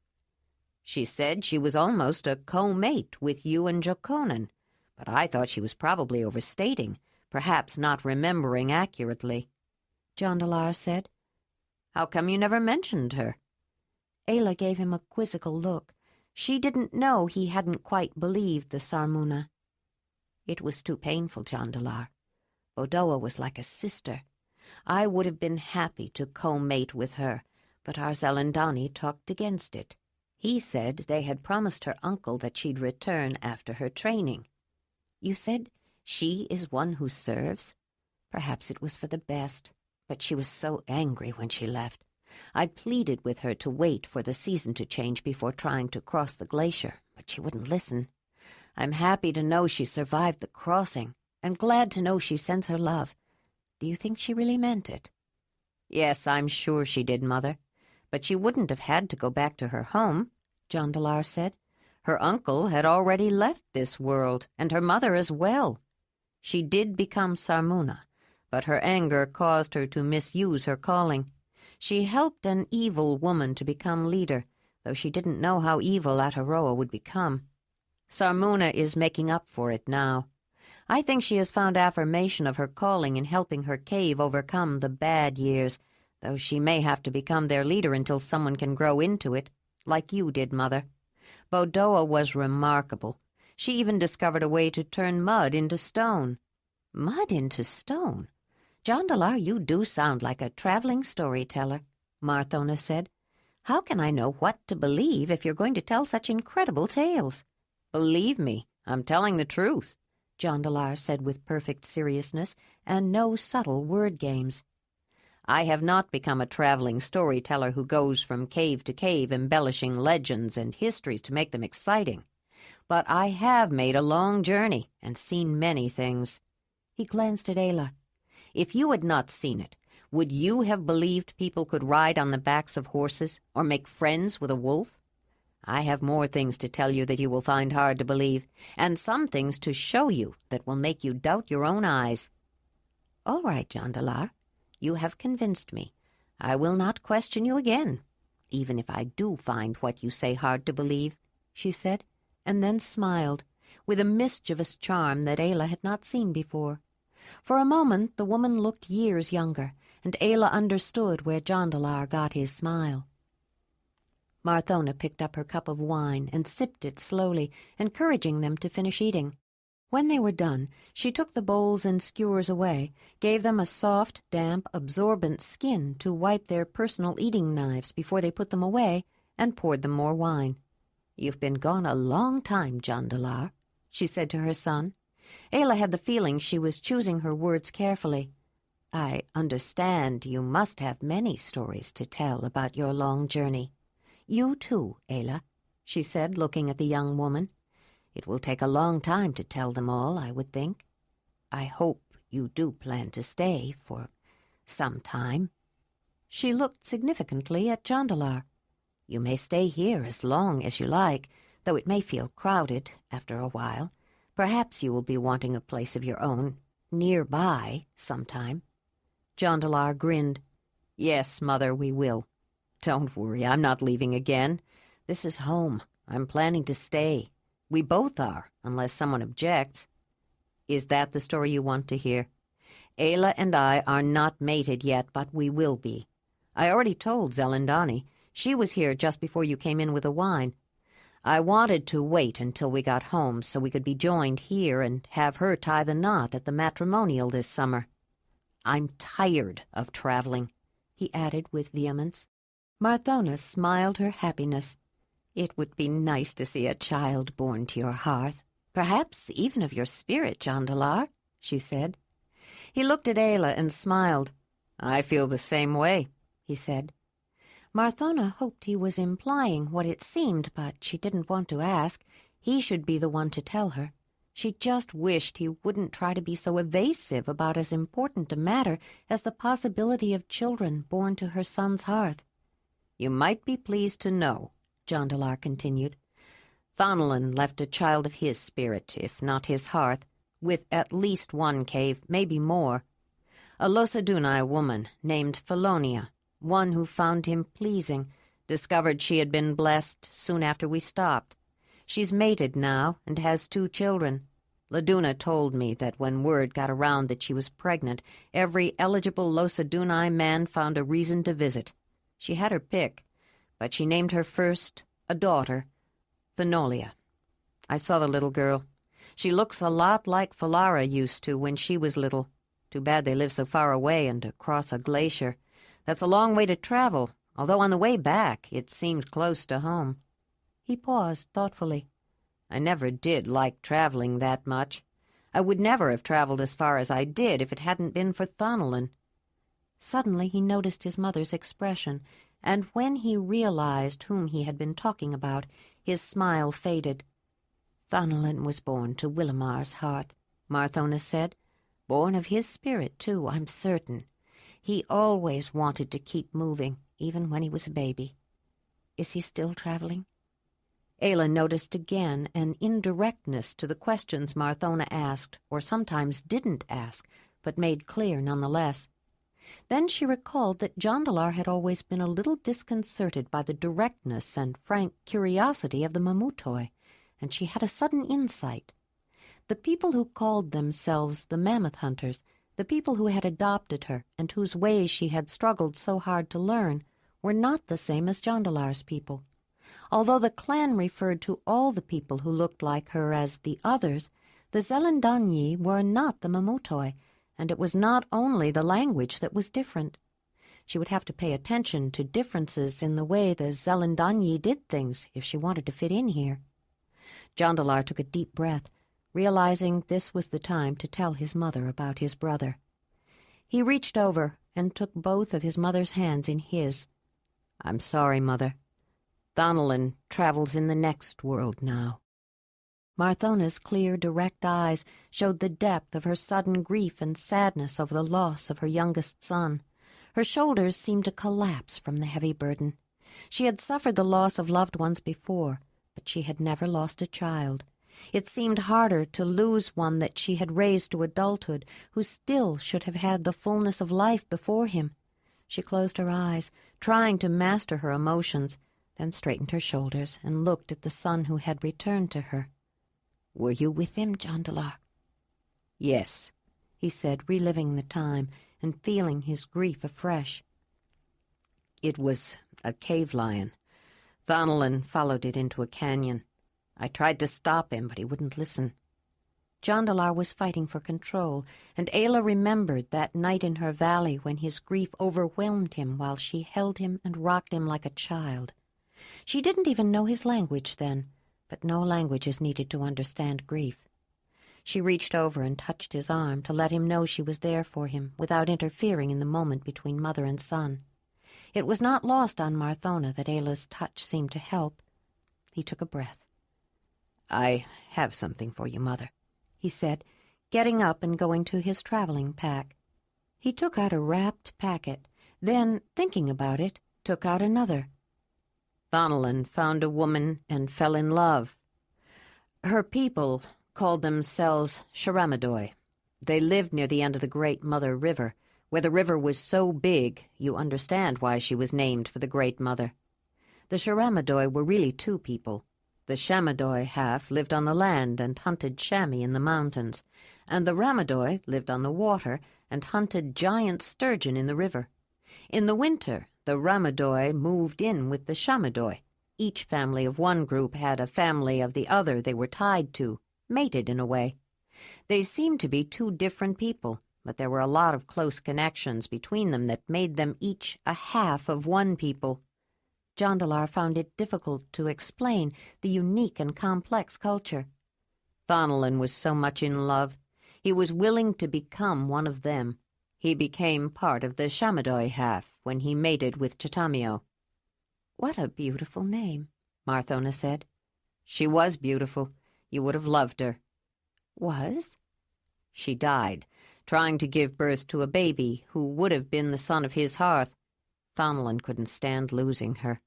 "She said she was almost a co-mate with you and Jokonan, but I thought she was probably overstating, perhaps not remembering accurately," Jondalar said. "How come you never mentioned her?" Ayla gave him a quizzical look. She didn't know he hadn't quite believed the Sarmuna. "It was too painful, Jondalar. Bodoa was like a sister. I would have been happy to co-mate with her, but our Zelandonii talked against it. He said they had promised her uncle that she'd return after her training. You said she is one who serves? Perhaps it was for the best, but she was so angry when she left. I pleaded with her to wait for the season to change before trying to cross the glacier, but she wouldn't listen. I'm happy to know she survived the crossing, and glad to know she sends her love. Do you think she really meant it?" "Yes, I'm sure she did, Mother. But she wouldn't have had to go back to her home," Jondalar said. "Her uncle had already left this world, and her mother as well. She did become Sarmuna, but her anger caused her to misuse her calling. She helped an evil woman to become leader, though she didn't know how evil Ataroa would become. Sarmuna is making up for it now. I think she has found affirmation of her calling in helping her cave overcome the bad years, though she may have to become their leader until someone can grow into it, like you did, Mother. Bodoa was remarkable. She even discovered a way to turn mud into stone." "Mud into stone? Jondalar, you do sound like a traveling storyteller," Marthona said. "How can I know what to believe if you're going to tell such incredible tales?" "Believe me, I'm telling the truth," Jondalar said with perfect seriousness and no subtle word games. "I have not become a traveling storyteller who goes from cave to cave embellishing legends and histories to make them exciting. but I have made a long journey and seen many things." He glanced at Ayla. "If you had not seen it, would you have believed people could ride on the backs of horses or make friends with a wolf? I have more things to tell you that you will find hard to believe, and some things to show you that will make you doubt your own eyes." "All right, Jondalar. You have convinced me. I will not question you again, even if I do find what you say hard to believe," she said, and then smiled, with a mischievous charm that Ayla had not seen before. For a moment the woman looked years younger, and Ayla understood where Jondalar got his smile. Marthona picked up her cup of wine and sipped it slowly, encouraging them to finish eating. When they were done, she took the bowls and skewers away, gave them a soft, damp, absorbent skin to wipe their personal eating knives before they put them away, and poured them more wine. "You've been gone a long time, Jondalar," she said to her son. Ayla had the feeling she was choosing her words carefully. "I understand you must have many stories to tell about your long journey. You too, Ayla," she said, looking at the young woman. "It will take a long time to tell them all, I would think. I hope you do plan to stay for some time." She looked significantly at Jondalar. "You may stay here as long as you like, though it may feel crowded after a while. Perhaps you will be wanting a place of your own, nearby, sometime." Jondalar grinned. "Yes, Mother, we will. Don't worry, I'm not leaving again. This is home. I'm planning to stay. We both are, unless someone objects." "Is that the story you want to hear?" "Ayla and I are not mated yet, but we will be. I already told Zelandonii. She was here just before you came in with the wine. I wanted to wait until we got home so we could be joined here and have her tie the knot at the matrimonial this summer. I'm tired of traveling," he added with vehemence. Marthona smiled her happiness. "It would be nice to see a child born to your hearth, perhaps even of your spirit, Jondalar," she said. He looked at Ayla and smiled. "I feel the same way," he said. Marthona hoped he was implying what it seemed, but she didn't want to ask. He should be the one to tell her. She just wished he wouldn't try to be so evasive about as important a matter as the possibility of children born to her son's hearth. "You might be pleased to know," Jondalar continued, "Thonolin left a child of his spirit, if not his hearth, with at least one cave, maybe more. A Losadunai woman named Felonia, one who found him pleasing, discovered she had been blessed soon after we stopped. She's mated now and has 2 children. Laduna told me that when word got around that she was pregnant, every eligible Losadunai man found a reason to visit. She had her pick, but she named her first a daughter, Fenolia. I saw the little girl. She looks a lot like Falara used to when she was little. Too bad they live so far away and across a glacier. That's a long way to travel, although on the way back it seemed close to home." He paused thoughtfully. "I never did like traveling that much. I would never have traveled as far as I did if it hadn't been for Thonolin." Suddenly he noticed his mother's expression, and when he realized whom he had been talking about, his smile faded. "Thonolin was born to Willimar's hearth," Marthona said. "Born of his spirit, too, I'm certain. He always wanted to keep moving, even when he was a baby. Is he still traveling?" Ayla noticed again an indirectness to the questions Marthona asked, or sometimes didn't ask, but made clear nonetheless. Then she recalled that Jondalar had always been a little disconcerted by the directness and frank curiosity of the Mamutoi, and she had a sudden insight. The people who called themselves the Mammoth Hunters, the people who had adopted her and whose ways she had struggled so hard to learn, were not the same as Jondalar's people. Although the clan referred to all the people who looked like her as the others, the Zelandonii were not the Mamutoi, and it was not only the language that was different. She would have to pay attention to differences in the way the Zelandonii did things if she wanted to fit in here. Jondalar took a deep breath, realizing this was the time to tell his mother about his brother. He reached over and took both of his mother's hands in his. "I'm sorry, Mother. Thonolin travels in the next world now." Marthona's clear, direct eyes showed the depth of her sudden grief and sadness over the loss of her youngest son. Her shoulders seemed to collapse from the heavy burden. She had suffered the loss of loved ones before, but she had never lost a child. It seemed harder to lose one that she had raised to adulthood, who still should have had the fullness of life before him. She closed her eyes, trying to master her emotions, then straightened her shoulders and looked at the son who had returned to her. "Were you with him, Jondalar?" "Yes," he said, reliving the time and feeling his grief afresh. "It was a cave lion. Thonolin followed it into a canyon. I tried to stop him, but he wouldn't listen." Jondalar was fighting for control, and Ayla remembered that night in her valley when his grief overwhelmed him while she held him and rocked him like a child. She didn't even know his language then, but no language is needed to understand grief. She reached over and touched his arm to let him know she was there for him without interfering in the moment between mother and son. It was not lost on Marthona that Ayla's touch seemed to help. He took a breath. "I have something for you, Mother," he said, getting up and going to his traveling pack. He took out a wrapped packet, then, thinking about it, took out another. "Thonolin found a woman and fell in love. Her people called themselves Sharamadoi. They lived near the end of the Great Mother River, where the river was so big you understand why she was named for the Great Mother. The Sharamadoi were really two people. The Shamadoi half lived on the land and hunted chamois in the mountains, and the Ramadoi lived on the water and hunted giant sturgeon in the river. In the winter, the Ramadoi moved in with the Shamadoi. Each family of one group had a family of the other they were tied to, mated in a way. They seemed to be two different people, but there were a lot of close connections between them that made them each a half of one people." Jondalar found it difficult to explain the unique and complex culture. Thonolin was so much in love. He was willing to become one of them. He became part of the Shamadoi half when he mated with Chitamio. "What a beautiful name," Marthona said. "She was beautiful. You would have loved her." "Was?" "She died, trying to give birth to a baby who would have been the son of his hearth. Thonolin couldn't stand losing her.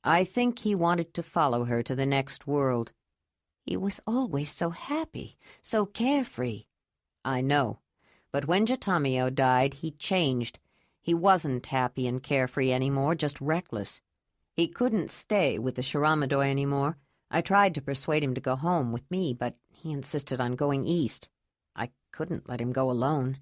I think he wanted to follow her to the next world." "He was always so happy, so carefree." "I know. But when Chitamio died, he changed. He wasn't happy and carefree anymore, just reckless. He couldn't stay with the Sharamadoi anymore. I tried to persuade him to go home with me, but he insisted on going east. I couldn't let him go alone.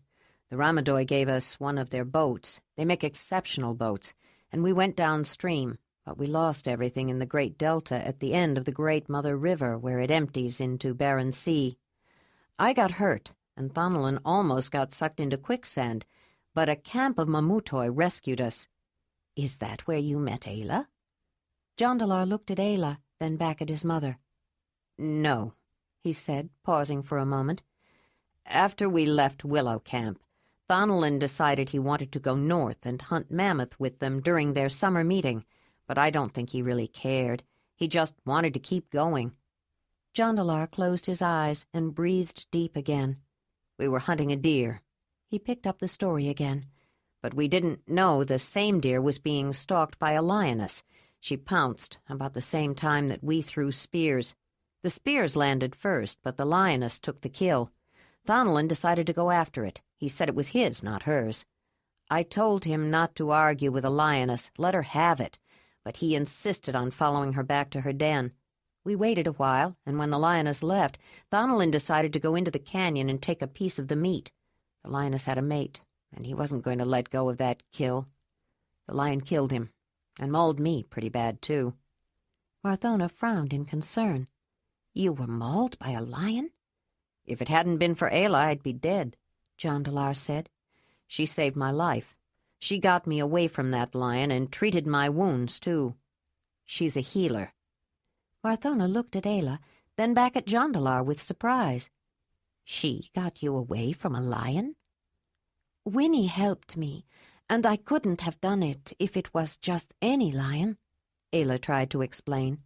The Ramadoi gave us one of their boats. They make exceptional boats, and we went downstream, but we lost everything in the Great Delta at the end of the Great Mother River where it empties into Barren Sea. I got hurt, and Thonolin almost got sucked into quicksand, but a camp of Mamutoi rescued us." "Is that where you met Ayla?" Jondalar looked at Ayla, then back at his mother. "No," he said, pausing for a moment. "After we left Willow Camp, Thonolin decided he wanted to go north and hunt mammoth with them during their summer meeting, but I don't think he really cared. He just wanted to keep going." Jondalar closed his eyes and breathed deep again. "We were hunting a deer." He picked up the story again. "But we didn't know the same deer was being stalked by a lioness. She pounced about the same time that we threw spears. The spears landed first, but the lioness took the kill. Thonolin decided to go after it. He said it was his, not hers. I told him not to argue with a lioness, let her have it, but he insisted on following her back to her den. We waited a while, and when the lioness left, Thonolin decided to go into the canyon and take a piece of the meat. The lioness had a mate, and he wasn't going to let go of that kill. The lion killed him, and mauled me pretty bad, too." Marthona frowned in concern. "You were mauled by a lion?" "If it hadn't been for Ayla, I'd be dead," Jondalar said. "She saved my life. She got me away from that lion and treated my wounds, too. She's a healer." Marthona looked at Ayla, then back at Jondalar with surprise. "She got you away from a lion?" "Winnie helped me, and I couldn't have done it if it was just any lion," Ayla tried to explain.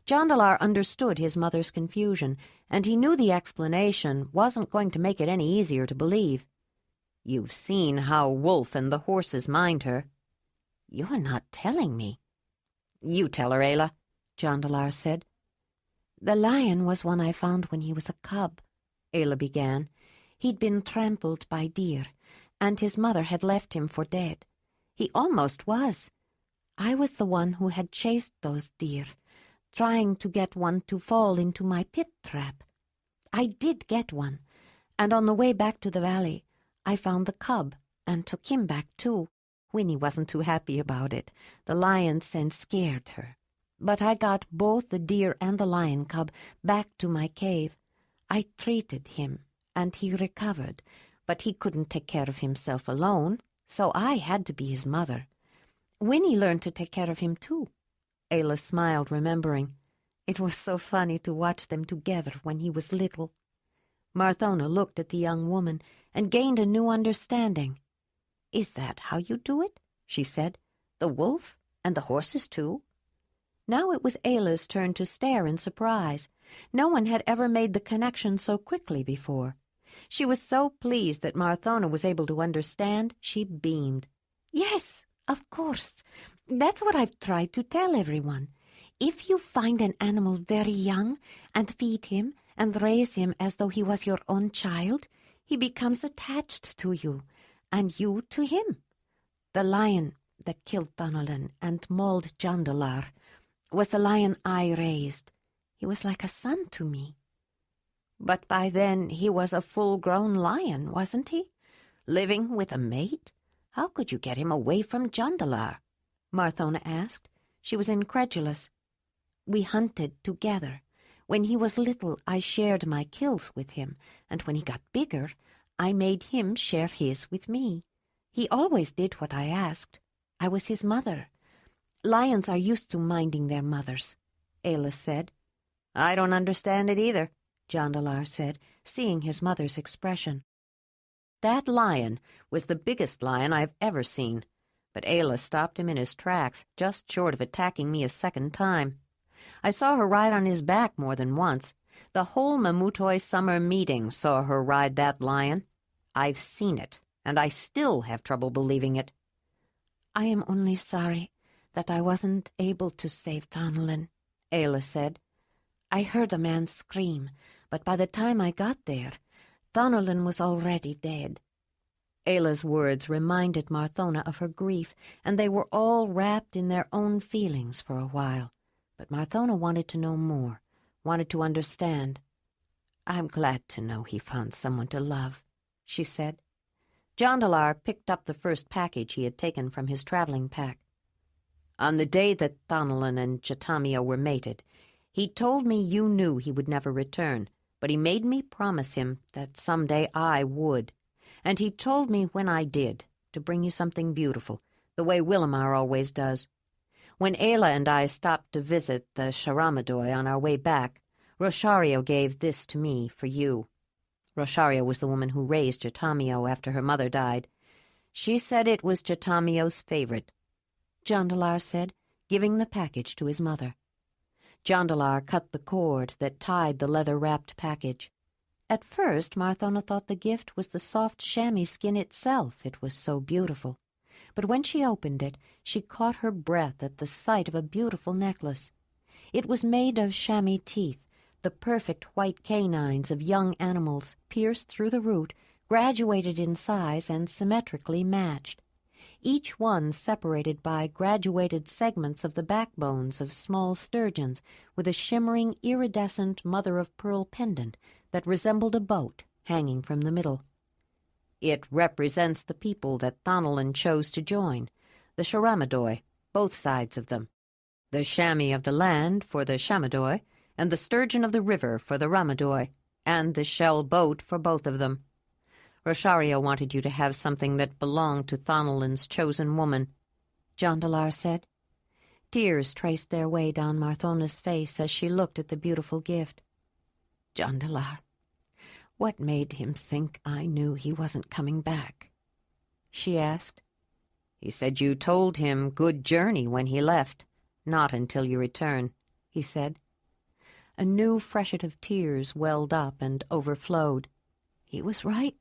Jondalar understood his mother's confusion, and he knew the explanation wasn't going to make it any easier to believe. "You've seen how Wolf and the horses mind her." "You're not telling me." "You tell her, Ayla," Jondalar said. "The lion was one I found when he was a cub," Ayla began. "He'd been trampled by deer, and his mother had left him for dead. He almost was. I was the one who had chased those deer, trying to get one to fall into my pit trap. I did get one, and on the way back to the valley, I found the cub and took him back too. Winnie wasn't too happy about it. The lion scent scared her. But I got both the deer and the lion cub back to my cave. I treated him, and he recovered, but he couldn't take care of himself alone, so I had to be his mother. Winnie learned to take care of him too." Ayla smiled, remembering. It was so funny to watch them together when he was little. Marthona looked at the young woman and gained a new understanding. "Is that how you do it?" she said. "The wolf and the horses too?" Now it was Ayla's turn to stare in surprise. No one had ever made the connection so quickly before. She was so pleased that Marthona was able to understand, she beamed. "Yes, of course. That's what I've tried to tell everyone. If you find an animal very young and feed him and raise him as though he was your own child, he becomes attached to you, and you to him. The lion that killed Donalyn and mauled Jondalar was the lion I raised. He was like a son to me." "But by then he was a full-grown lion, wasn't he? Living with a mate? How could you get him away from Jondalar?" Marthona asked. She was incredulous. "We hunted together. When he was little, I shared my kills with him, and when he got bigger, I made him share his with me. He always did what I asked. I was his mother. Lions are used to minding their mothers," Ayla said. "I don't understand it either," Jondalar said, seeing his mother's expression. "That lion was the biggest lion I've ever seen, but Ayla stopped him in his tracks, just short of attacking me a second time. I saw her ride on his back more than once. The whole Mamutoi summer meeting saw her ride that lion. I've seen it, and I still have trouble believing it." "I am only sorry that I wasn't able to save Donalyn," Ayla said. "I heard a man scream, but by the time I got there, Donalyn was already dead." Ayla's words reminded Marthona of her grief, and they were all wrapped in their own feelings for a while. But Marthona wanted to know more, wanted to understand. "I'm glad to know he found someone to love," she said. Jondalar picked up the first package he had taken from his traveling pack. "On the day that Donalyn and Chatamio were mated, he told me you knew he would never return, but he made me promise him that someday I would. And he told me when I did, to bring you something beautiful, the way Willamar always does. When Ayla and I stopped to visit the Sharamadoi on our way back, Roshario gave this to me for you." Roshario was the woman who raised Chatamio after her mother died. "She said it was Chatamio's favorite," Jondalar said, giving the package to his mother. Jondalar cut the cord that tied the leather-wrapped package. At first, Marthona thought the gift was the soft chamois skin itself, it was so beautiful. But when she opened it, she caught her breath at the sight of a beautiful necklace. It was made of chamois teeth, the perfect white canines of young animals, pierced through the root, graduated in size and symmetrically matched. Each one separated by graduated segments of the backbones of small sturgeons, with a shimmering, iridescent mother-of-pearl pendant that resembled a boat hanging from the middle. It represents the people that Donalyn chose to join, the Sharamadoi, both sides of them. The chamois of the land for the Shamadoi, and the sturgeon of the river for the Ramadoi, and the shell boat for both of them. Roshario wanted you to have something that belonged to Donalyn's chosen woman," Jondalar said. Tears traced their way down Marthona's face as she looked at the beautiful gift. "Jondalar, what made him think I knew he wasn't coming back?" she asked. "He said you told him good journey when he left, not until you return," he said. A new freshet of tears welled up and overflowed. He was right.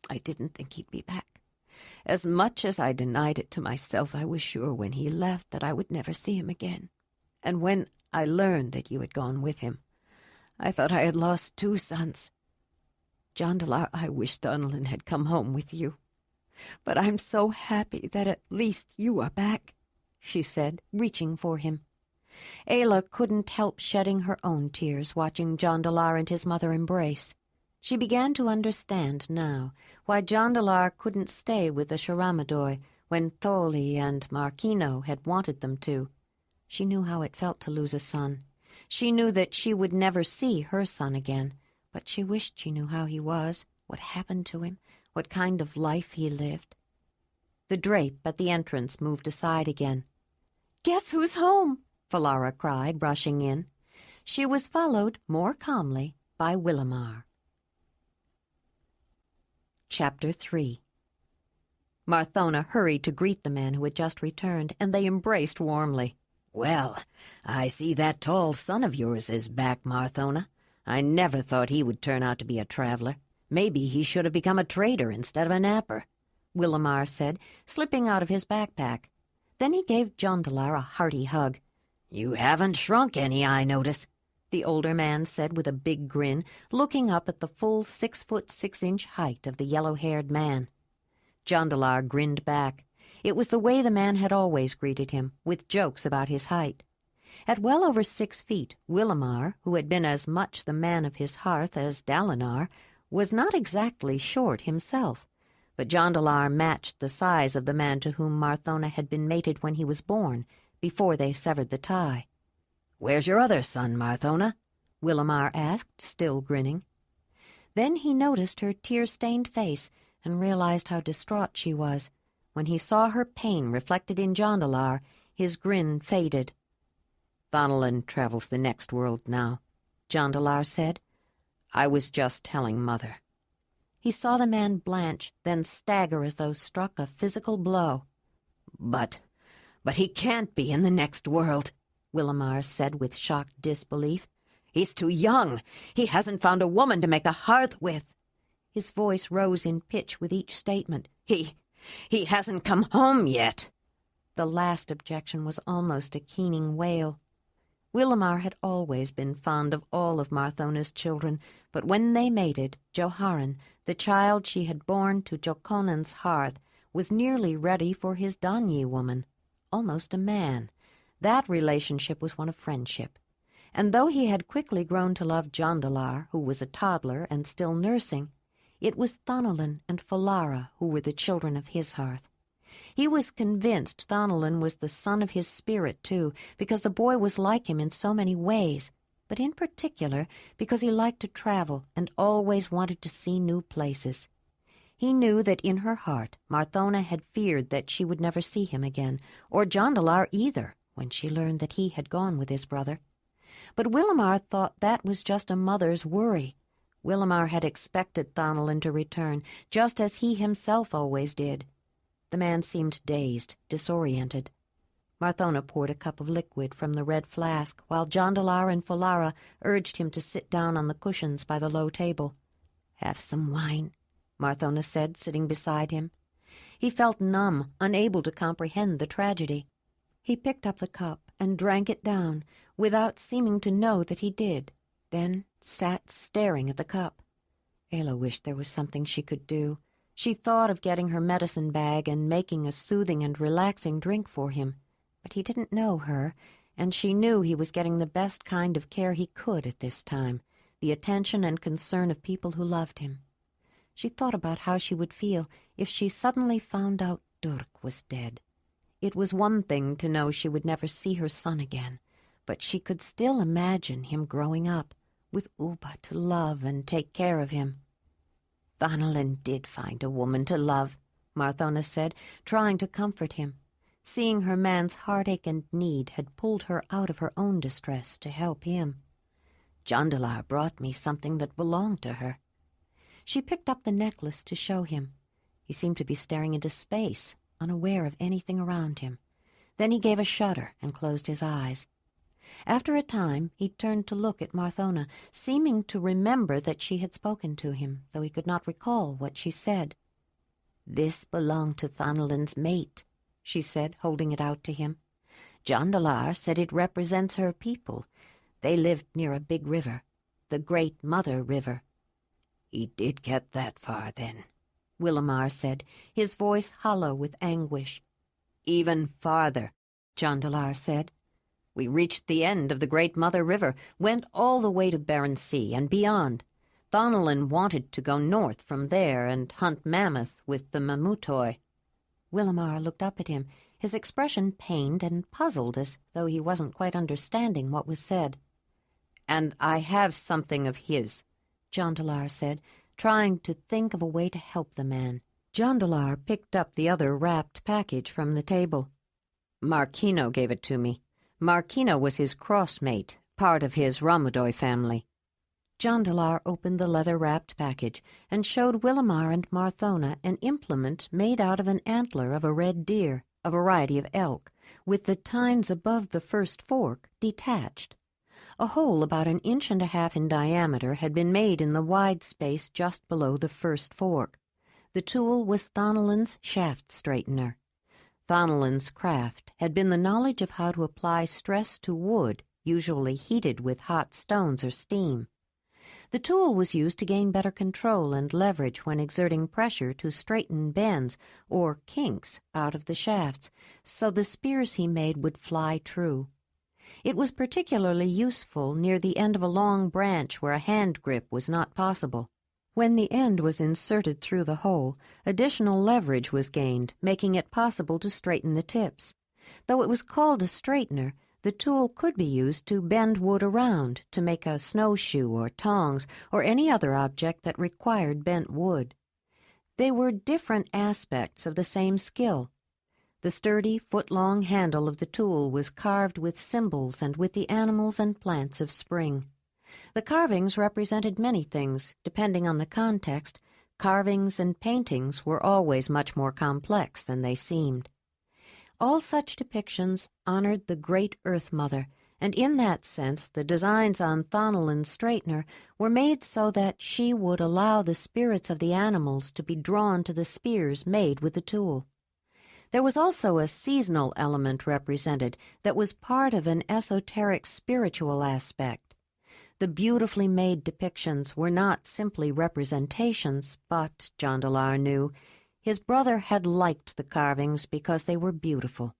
I didn't think he'd be back. As much as I denied it to myself, I was sure when he left that I would never see him again. And when I learned that you had gone with him, I thought I had lost 2 sons. Jondalar, I wish Thonolin had come home with you. But I'm so happy that at least you are back, she said, reaching for him. Ayla couldn't help shedding her own tears watching Jondalar and his mother embrace. She began to understand now why Jondalar couldn't stay with the Sharamadoi when Tholi and Markino had wanted them to. She knew how it felt to lose a son. She knew that she would never see her son again, but she wished she knew how he was, what happened to him, what kind of life he lived. The drape at the entrance moved aside again. "Guess who's home?" Falara cried, rushing in. She was followed, more calmly, by Willamar. Chapter 3. Marthona hurried to greet the man who had just returned, and they embraced warmly. "Well, I see that tall son of yours is back, Marthona. I never thought he would turn out to be a traveler. Maybe he should have become a trader instead of a napper," Willamar said, slipping out of his backpack. Then he gave Jondalar a hearty hug. "You haven't shrunk any, I notice," the older man said with a big grin, looking up at the full 6'6" height of the yellow-haired man. Jondalar grinned back. It was the way the man had always greeted him, with jokes about his height. At well over 6 feet, Willamar, who had been as much the man of his hearth as Dalinar, was not exactly short himself, but Jondalar matched the size of the man to whom Marthona had been mated when he was born, before they severed the tie. "Where's your other son, Marthona?" Willamar asked, still grinning. Then he noticed her tear-stained face and realized how distraught she was. When he saw her pain reflected in Jondalar, his grin faded. "Thonolin travels the next world now," Jondalar said. "I was just telling Mother." He saw the man blanch, then stagger as though struck a physical blow. But he can't be in the next world," Willamar said with shocked disbelief. "He's too young. He hasn't found a woman to make a hearth with." His voice rose in pitch with each statement. He hasn't come home yet." The last objection was almost a keening wail. Willamar had always been fond of all of Marthona's children, but when they mated, Joharan, the child she had borne to Jokonan's hearth, was nearly ready for his Danyi woman, almost a man. That relationship was one of friendship. And though he had quickly grown to love Jondalar, who was a toddler and still nursing, it was Thonolin and Falara who were the children of his hearth. He was convinced Thonolin was the son of his spirit, too, because the boy was like him in so many ways, but in particular because he liked to travel and always wanted to see new places. He knew that in her heart Marthona had feared that she would never see him again, or Jondalar either, when she learned that he had gone with his brother. But Willamar thought that was just a mother's worry. Willamar had expected Thonolin to return, just as he himself always did. The man seemed dazed, disoriented. Marthona poured a cup of liquid from the red flask, while Jondalar and Falara urged him to sit down on the cushions by the low table. "Have some wine," Marthona said, sitting beside him. He felt numb, unable to comprehend the tragedy. He picked up the cup and drank it down, without seeming to know that he did, then sat staring at the cup. Ayla wished there was something she could do. She thought of getting her medicine bag and making a soothing and relaxing drink for him, but he didn't know her, and she knew he was getting the best kind of care he could at this time, the attention and concern of people who loved him. She thought about how she would feel if she suddenly found out Durk was dead. It was one thing to know she would never see her son again, but she could still imagine him growing up, with Uba to love and take care of him. "Thonolin did find a woman to love," Marthona said, trying to comfort him. Seeing her man's heartache and need had pulled her out of her own distress to help him. "Jondalar brought me something that belonged to her." She picked up the necklace to show him. He seemed to be staring into space, unaware of anything around him. Then he gave a shudder and closed his eyes. After a time he turned to look at Marthona, seeming to remember that she had spoken to him, though he could not recall what she said. "This belonged to Thanalin's mate," she said, holding it out to him. "Jondalar said it represents her people. They lived near a big river, the Great Mother River." "He did get that far, then," Willamar said, his voice hollow with anguish. "Even farther," Jondalar said. "We reached the end of the Great Mother River, went all the way to Barren Sea and beyond. Thonalin wanted to go north from there and hunt mammoth with the Mamutoi." Willamar looked up at him, his expression pained and puzzled, as though he wasn't quite understanding what was said. "And I have something of his," Jondalar said, trying to think of a way to help the man. Jondalar picked up the other wrapped package from the table. "Markino gave it to me. Markino was his crossmate, part of his Ramudoi family." Jondalar opened the leather-wrapped package and showed Willamar and Marthona an implement made out of an antler of a red deer, a variety of elk, with the tines above the first fork detached. A hole about 1.5 inches in diameter had been made in the wide space just below the first fork. The tool was Thanalin's shaft straightener. Thanalin's craft had been the knowledge of how to apply stress to wood, usually heated with hot stones or steam. The tool was used to gain better control and leverage when exerting pressure to straighten bends or kinks out of the shafts, so the spears he made would fly true. It was particularly useful near the end of a long branch where a hand grip was not possible. When the end was inserted through the hole, additional leverage was gained, making it possible to straighten the tips. Though it was called a straightener, the tool could be used to bend wood around, to make a snowshoe or tongs, or any other object that required bent wood. They were different aspects of the same skill. The sturdy, foot-long handle of the tool was carved with symbols and with the animals and plants of spring. The carvings represented many things, depending on the context. Carvings and paintings were always much more complex than they seemed. All such depictions honored the Great Earth Mother, and in that sense the designs on Thanalin's straightener were made so that she would allow the spirits of the animals to be drawn to the spears made with the tool. There was also a seasonal element represented that was part of an esoteric spiritual aspect. The beautifully made depictions were not simply representations, but, Jondalar knew, his brother had liked the carvings because they were beautiful.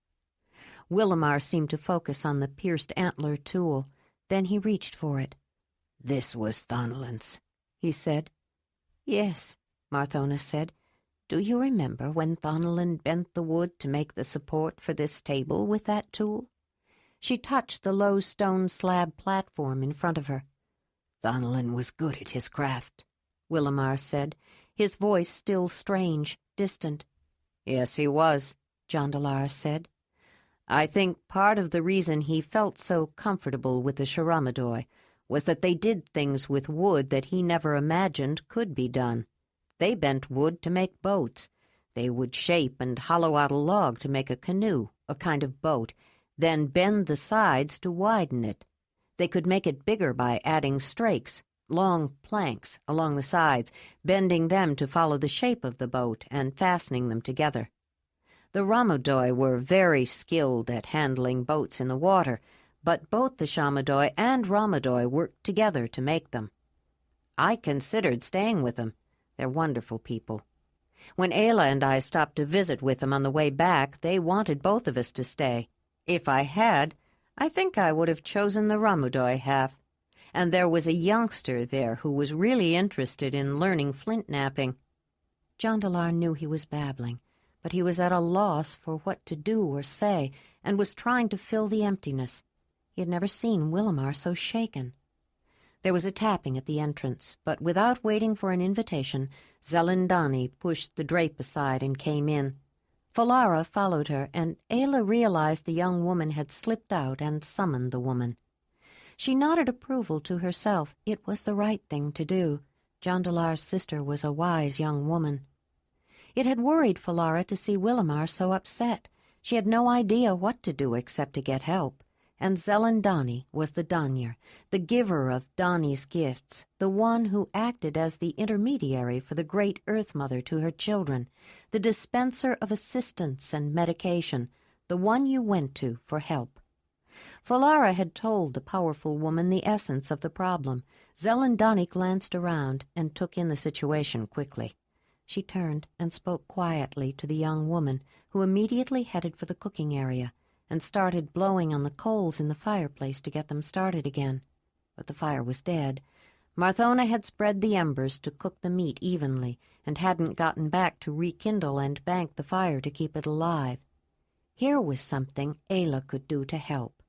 Willamar seemed to focus on the pierced antler tool. Then he reached for it. "This was Thanalin's," he said. "Yes," Marthona said. "Do you remember when Thonalin bent the wood to make the support for this table with that tool?" She touched the low stone slab platform in front of her. "Thonalin was good at his craft," Willamar said, his voice still strange, distant. "Yes, he was," Jondalar said. "I think part of the reason he felt so comfortable with the Sharamadoi was that they did things with wood that he never imagined could be done. They bent wood to make boats. They would shape and hollow out a log to make a canoe, a kind of boat, then bend the sides to widen it. They could make it bigger by adding strakes, long planks, along the sides, bending them to follow the shape of the boat and fastening them together. The Ramudoi were very skilled at handling boats in the water, but both the Shamadoi and Ramudoi worked together to make them. I considered staying with them. They're wonderful people. When Ayla and I stopped to visit with them on the way back, they wanted both of us to stay. If I had, I think I would have chosen the Ramudoi half. And there was a youngster there who was really interested in learning flint knapping." Jondalar knew he was babbling, but he was at a loss for what to do or say, and was trying to fill the emptiness. He had never seen Willamar so shaken. There was a tapping at the entrance, but without waiting for an invitation, Zelandonii pushed the drape aside and came in. Falara followed her, and Ayla realized the young woman had slipped out and summoned the woman. She nodded approval to herself. It was the right thing to do. Jondalar's sister was a wise young woman. It had worried Falara to see Willamar so upset. She had no idea what to do except to get help. and Zelandonii was the danyar, the giver of Dani's gifts, the one who acted as the intermediary for the great Earth Mother to her children, the dispenser of assistance and medication, the one you went to for help. Falara had told the powerful woman the essence of the problem. Zelandonii glanced around and took in the situation quickly. She turned and spoke quietly to the young woman, who immediately headed for the cooking area and started blowing on the coals in the fireplace to get them started again. But the fire was dead. Marthona had spread the embers to cook the meat evenly and hadn't gotten back to rekindle and bank the fire to keep it alive. Here was something Ayla could do to help.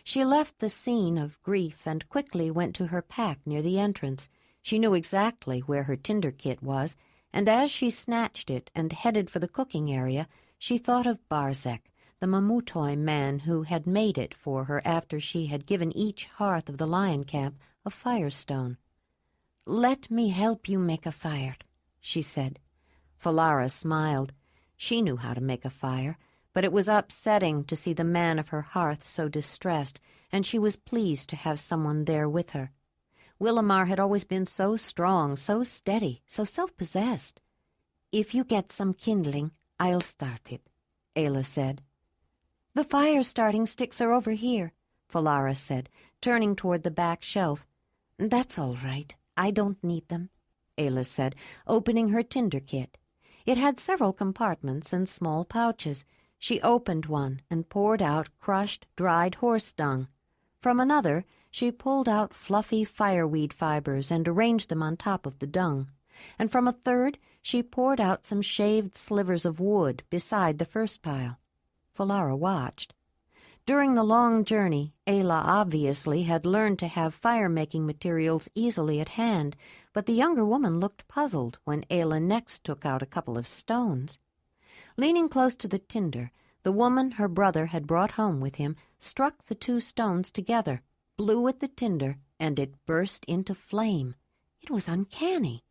She left the scene of grief and quickly went to her pack near the entrance. She knew exactly where her tinder kit was, and as she snatched it and headed for the cooking area, she thought of Barzek, the Mamutoi man who had made it for her after she had given each hearth of the lion camp a firestone. "Let me help you make a fire," she said. Falara smiled. She knew how to make a fire, but it was upsetting to see the man of her hearth so distressed, and she was pleased to have someone there with her. Willamar had always been so strong, so steady, so self-possessed. "If you get some kindling, I'll start it," Ayla said. "The fire-starting sticks are over here," Falara said, turning toward the back shelf. "That's all right. I don't need them," Ayla said, opening her tinder kit. It had several compartments and small pouches. She opened one and poured out crushed, dried horse dung. From another, she pulled out fluffy fireweed fibers and arranged them on top of the dung. And from a third, she poured out some shaved slivers of wood beside the first pile. Falara watched. During the long journey, Ayla obviously had learned to have fire-making materials easily at hand, but the younger woman looked puzzled when Ayla next took out a couple of stones. Leaning close to the tinder, the woman her brother had brought home with him struck the two stones together, blew at the tinder, and it burst into flame. It was uncanny.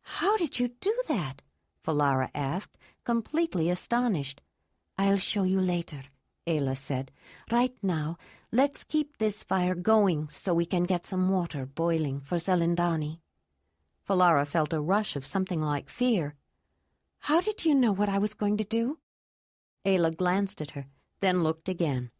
"How did you do that?" Falara asked, completely astonished. "I'll show you later," Ayla said. "Right now, let's keep this fire going so we can get some water boiling for Zelandonii." Falara felt a rush of something like fear. "How did you know what I was going to do?" Ayla glanced at her, then looked again.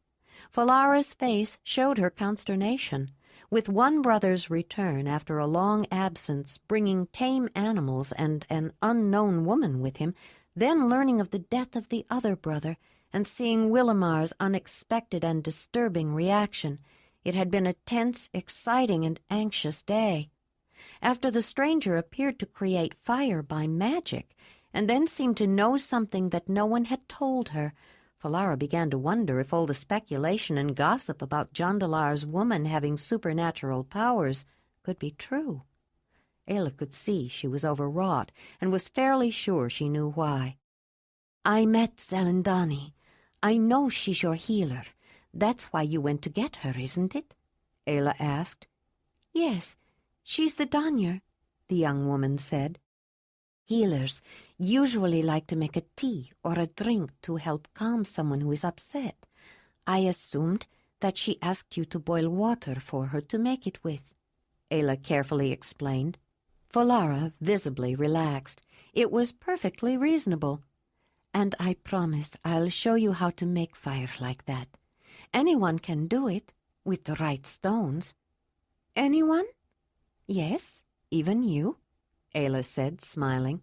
Falara's face showed her consternation. With one brother's return after a long absence, bringing tame animals and an unknown woman with him, then learning of the death of the other brother, and seeing Willamar's unexpected and disturbing reaction, it had been a tense, exciting, and anxious day. After the stranger appeared to create fire by magic, and then seemed to know something that no one had told her, Falara began to wonder if all the speculation and gossip about Jondalar's woman having supernatural powers could be true. Ayla could see she was overwrought, and was fairly sure she knew why. "I met Zelandonii. I know she's your healer. That's why you went to get her, isn't it?" Ayla asked. "Yes, she's the danyar," the young woman said. "Healers usually like to make a tea or a drink to help calm someone who is upset. I assumed that she asked you to boil water for her to make it with," Ayla carefully explained. Falara visibly relaxed. It was perfectly reasonable. "And I promise I'll show you how to make fire like that. Anyone can do it, with the right stones." "Anyone?" "Yes, even you," Ayla said, smiling.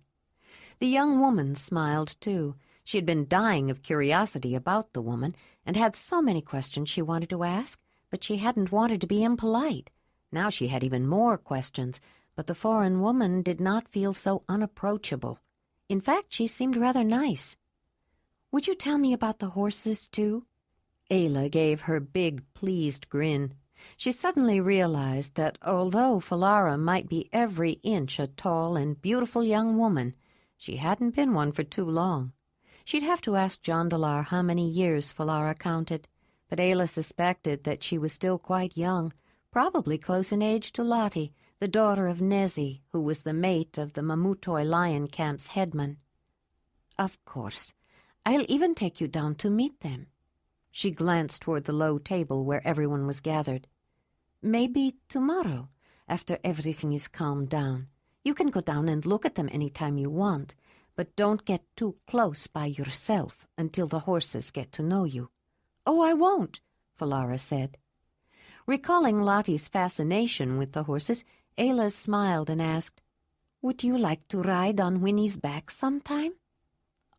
The young woman smiled too. She had been dying of curiosity about the woman, and had so many questions she wanted to ask, but she hadn't wanted to be impolite. Now she had even more questions, but the foreign woman did not feel so unapproachable. In fact, she seemed rather nice. "Would you tell me about the horses, too?" Ayla gave her big, pleased grin. She suddenly realized that although Falara might be every inch a tall and beautiful young woman, she hadn't been one for too long. She'd have to ask Jondalar how many years Falara counted, but Ayla suspected that she was still quite young, probably close in age to Lottie, the daughter of Nezi, who was the mate of the Mamutoi lion camp's headman. "Of course. I'll even take you down to meet them." She glanced toward the low table where everyone was gathered. "Maybe tomorrow, after everything is calmed down. You can go down and look at them any time you want, but don't get too close by yourself until the horses get to know you." "Oh, I won't," Falara said. Recalling Lottie's fascination with the horses, Ayla smiled and asked, "Would you like to ride on Winnie's back sometime?"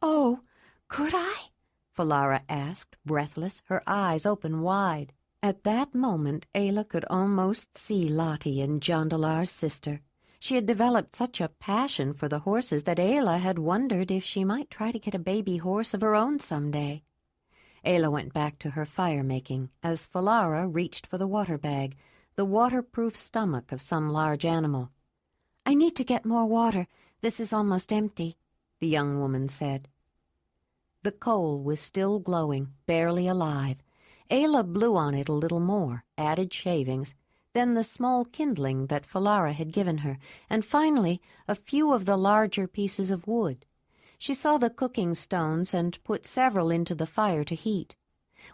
"Oh, could I?" Falara asked, breathless, her eyes open wide. At that moment, Ayla could almost see Lottie and Jondalar's sister. She had developed such a passion for the horses that Ayla had wondered if she might try to get a baby horse of her own someday. Ayla went back to her fire-making as Falara reached for the water bag, the waterproof stomach of some large animal. "I need to get more water. This is almost empty," the young woman said. The coal was still glowing, barely alive. Ayla blew on it a little more, added shavings, then the small kindling that Falara had given her, and finally a few of the larger pieces of wood. She saw the cooking stones and put several into the fire to heat.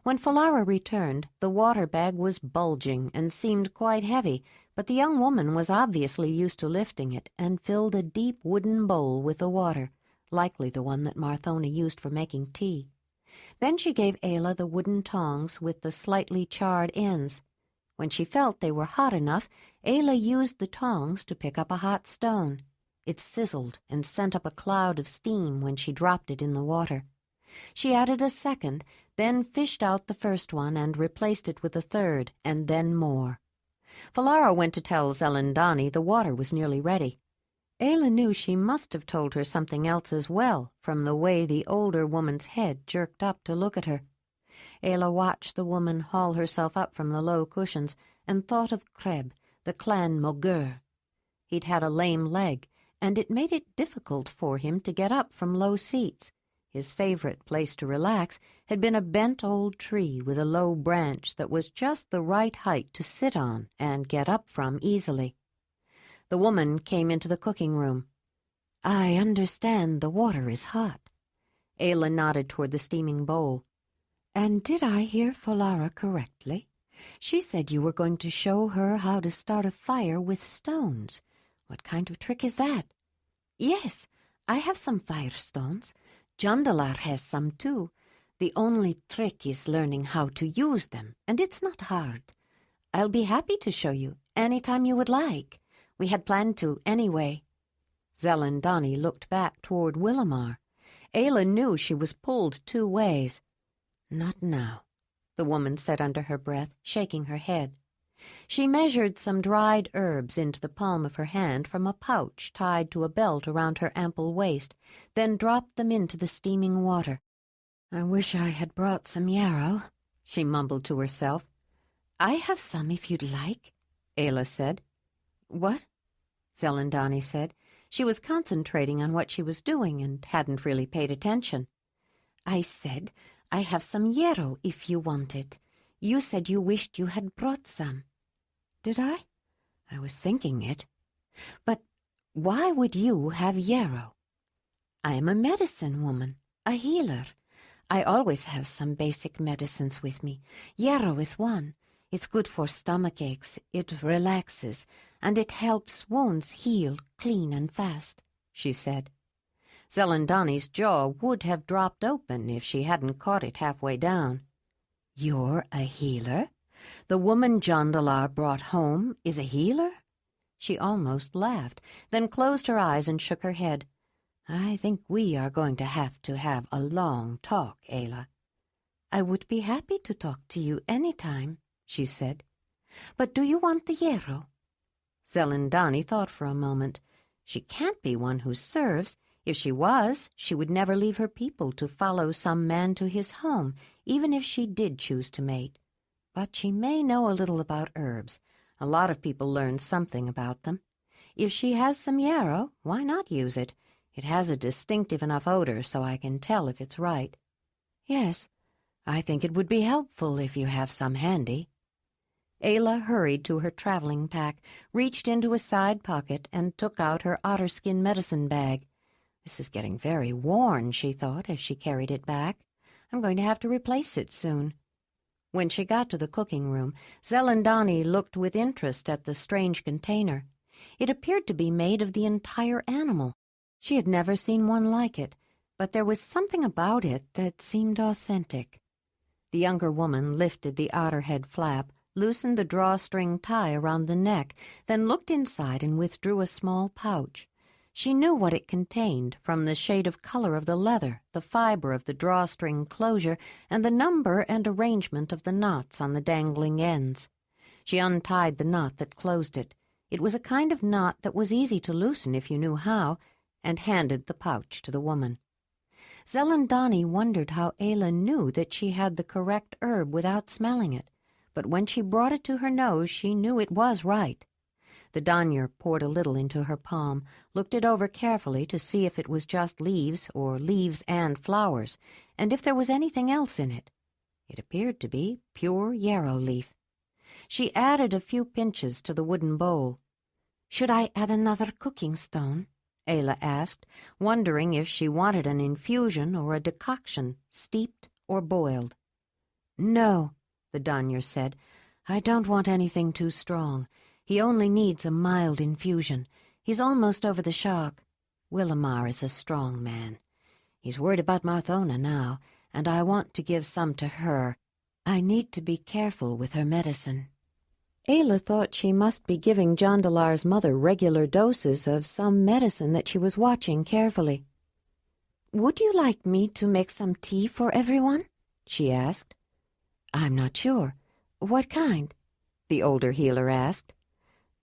When Falara returned, the water bag was bulging and seemed quite heavy, but the young woman was obviously used to lifting it and filled a deep wooden bowl with the water, likely the one that Marthona used for making tea. Then she gave Ayla the wooden tongs with the slightly charred ends. When she felt they were hot enough, Ayla used the tongs to pick up a hot stone. It sizzled and sent up a cloud of steam when she dropped it in the water. She added a second, then fished out the first one and replaced it with a third, and then more. Falara went to tell Zelandonii the water was nearly ready. Ayla knew she must have told her something else as well, from the way the older woman's head jerked up to look at her. Ayla watched the woman haul herself up from the low cushions and thought of Kreb, the clan Mogur. He'd had a lame leg, and it made it difficult for him to get up from low seats. His favorite place to relax had been a bent old tree with a low branch that was just the right height to sit on and get up from easily. The woman came into the cooking room. "I understand the water is hot." Ayla nodded toward the steaming bowl. "And did I hear Falara correctly? She said you were going to show her how to start a fire with stones. What kind of trick is that?" "Yes, I have some firestones. Jondalar has some too. The only trick is learning how to use them, and it's not hard. I'll be happy to show you any time you would like. We had planned to, anyway." Zelandonii looked back toward Willamar. Ayla knew she was pulled two ways. "Not now," the woman said under her breath, shaking her head. She measured some dried herbs into the palm of her hand from a pouch tied to a belt around her ample waist, then dropped them into the steaming water. "I wish I had brought some yarrow," she mumbled to herself. "I have some if you'd like," Ayla said. "What?" Zelandonii said. She was concentrating on what she was doing and hadn't really paid attention. "I said I have some yarrow if you want it. You said you wished you had brought some." "Did I? I was thinking it. But why would you have yarrow?" "I am a medicine woman, a healer. I always have some basic medicines with me. Yarrow is one. It's good for stomach aches, it relaxes, and it helps wounds heal clean and fast," she said. Zelandonii's jaw would have dropped open if she hadn't caught it halfway down. "You're a healer? The woman Jondalar brought home is a healer?" She almost laughed, then closed her eyes and shook her head. "I think we are going to have a long talk, Ayla." "I would be happy to talk to you any time," she said. "But do you want the yarrow?" Zelandonii thought for a moment. She can't be one who serves. If she was, she would never leave her people to follow some man to his home, even if she did choose to mate. But she may know a little about herbs. A lot of people learn something about them. If she has some yarrow, why not use it? It has a distinctive enough odor so I can tell if it's right. "Yes, I think it would be helpful if you have some handy." Ayla hurried to her traveling pack, reached into a side pocket, and took out her otterskin medicine bag. "This is getting very worn," she thought as she carried it back. "I'm going to have to replace it soon." When she got to the cooking room, Zelandonii looked with interest at the strange container. It appeared to be made of the entire animal. She had never seen one like it, but there was something about it that seemed authentic. The younger woman lifted the otter-head flap, loosened the drawstring tie around the neck, then looked inside and withdrew a small pouch. She knew what it contained from the shade of color of the leather, the fiber of the drawstring closure, and the number and arrangement of the knots on the dangling ends. She untied the knot that closed it. It was a kind of knot that was easy to loosen if you knew how, and handed the pouch to the woman. Zelandonii wondered how Ayla knew that she had the correct herb without smelling it, but when she brought it to her nose she knew it was right. The danyar poured a little into her palm, looked it over carefully to see if it was just leaves or leaves and flowers, and if there was anything else in it. It appeared to be pure yarrow leaf. She added a few pinches to the wooden bowl. "Should I add another cooking stone?" Ayla asked, wondering if she wanted an infusion or a decoction, steeped or boiled. "No," the danyar said. "I don't want anything too strong. He only needs a mild infusion. He's almost over the shock. Willamar is a strong man. He's worried about Marthona now, and I want to give some to her. I need to be careful with her medicine." Ayla thought she must be giving Jondalar's mother regular doses of some medicine that she was watching carefully. "Would you like me to make some tea for everyone?" she asked. "I'm not sure. What kind?" the older healer asked.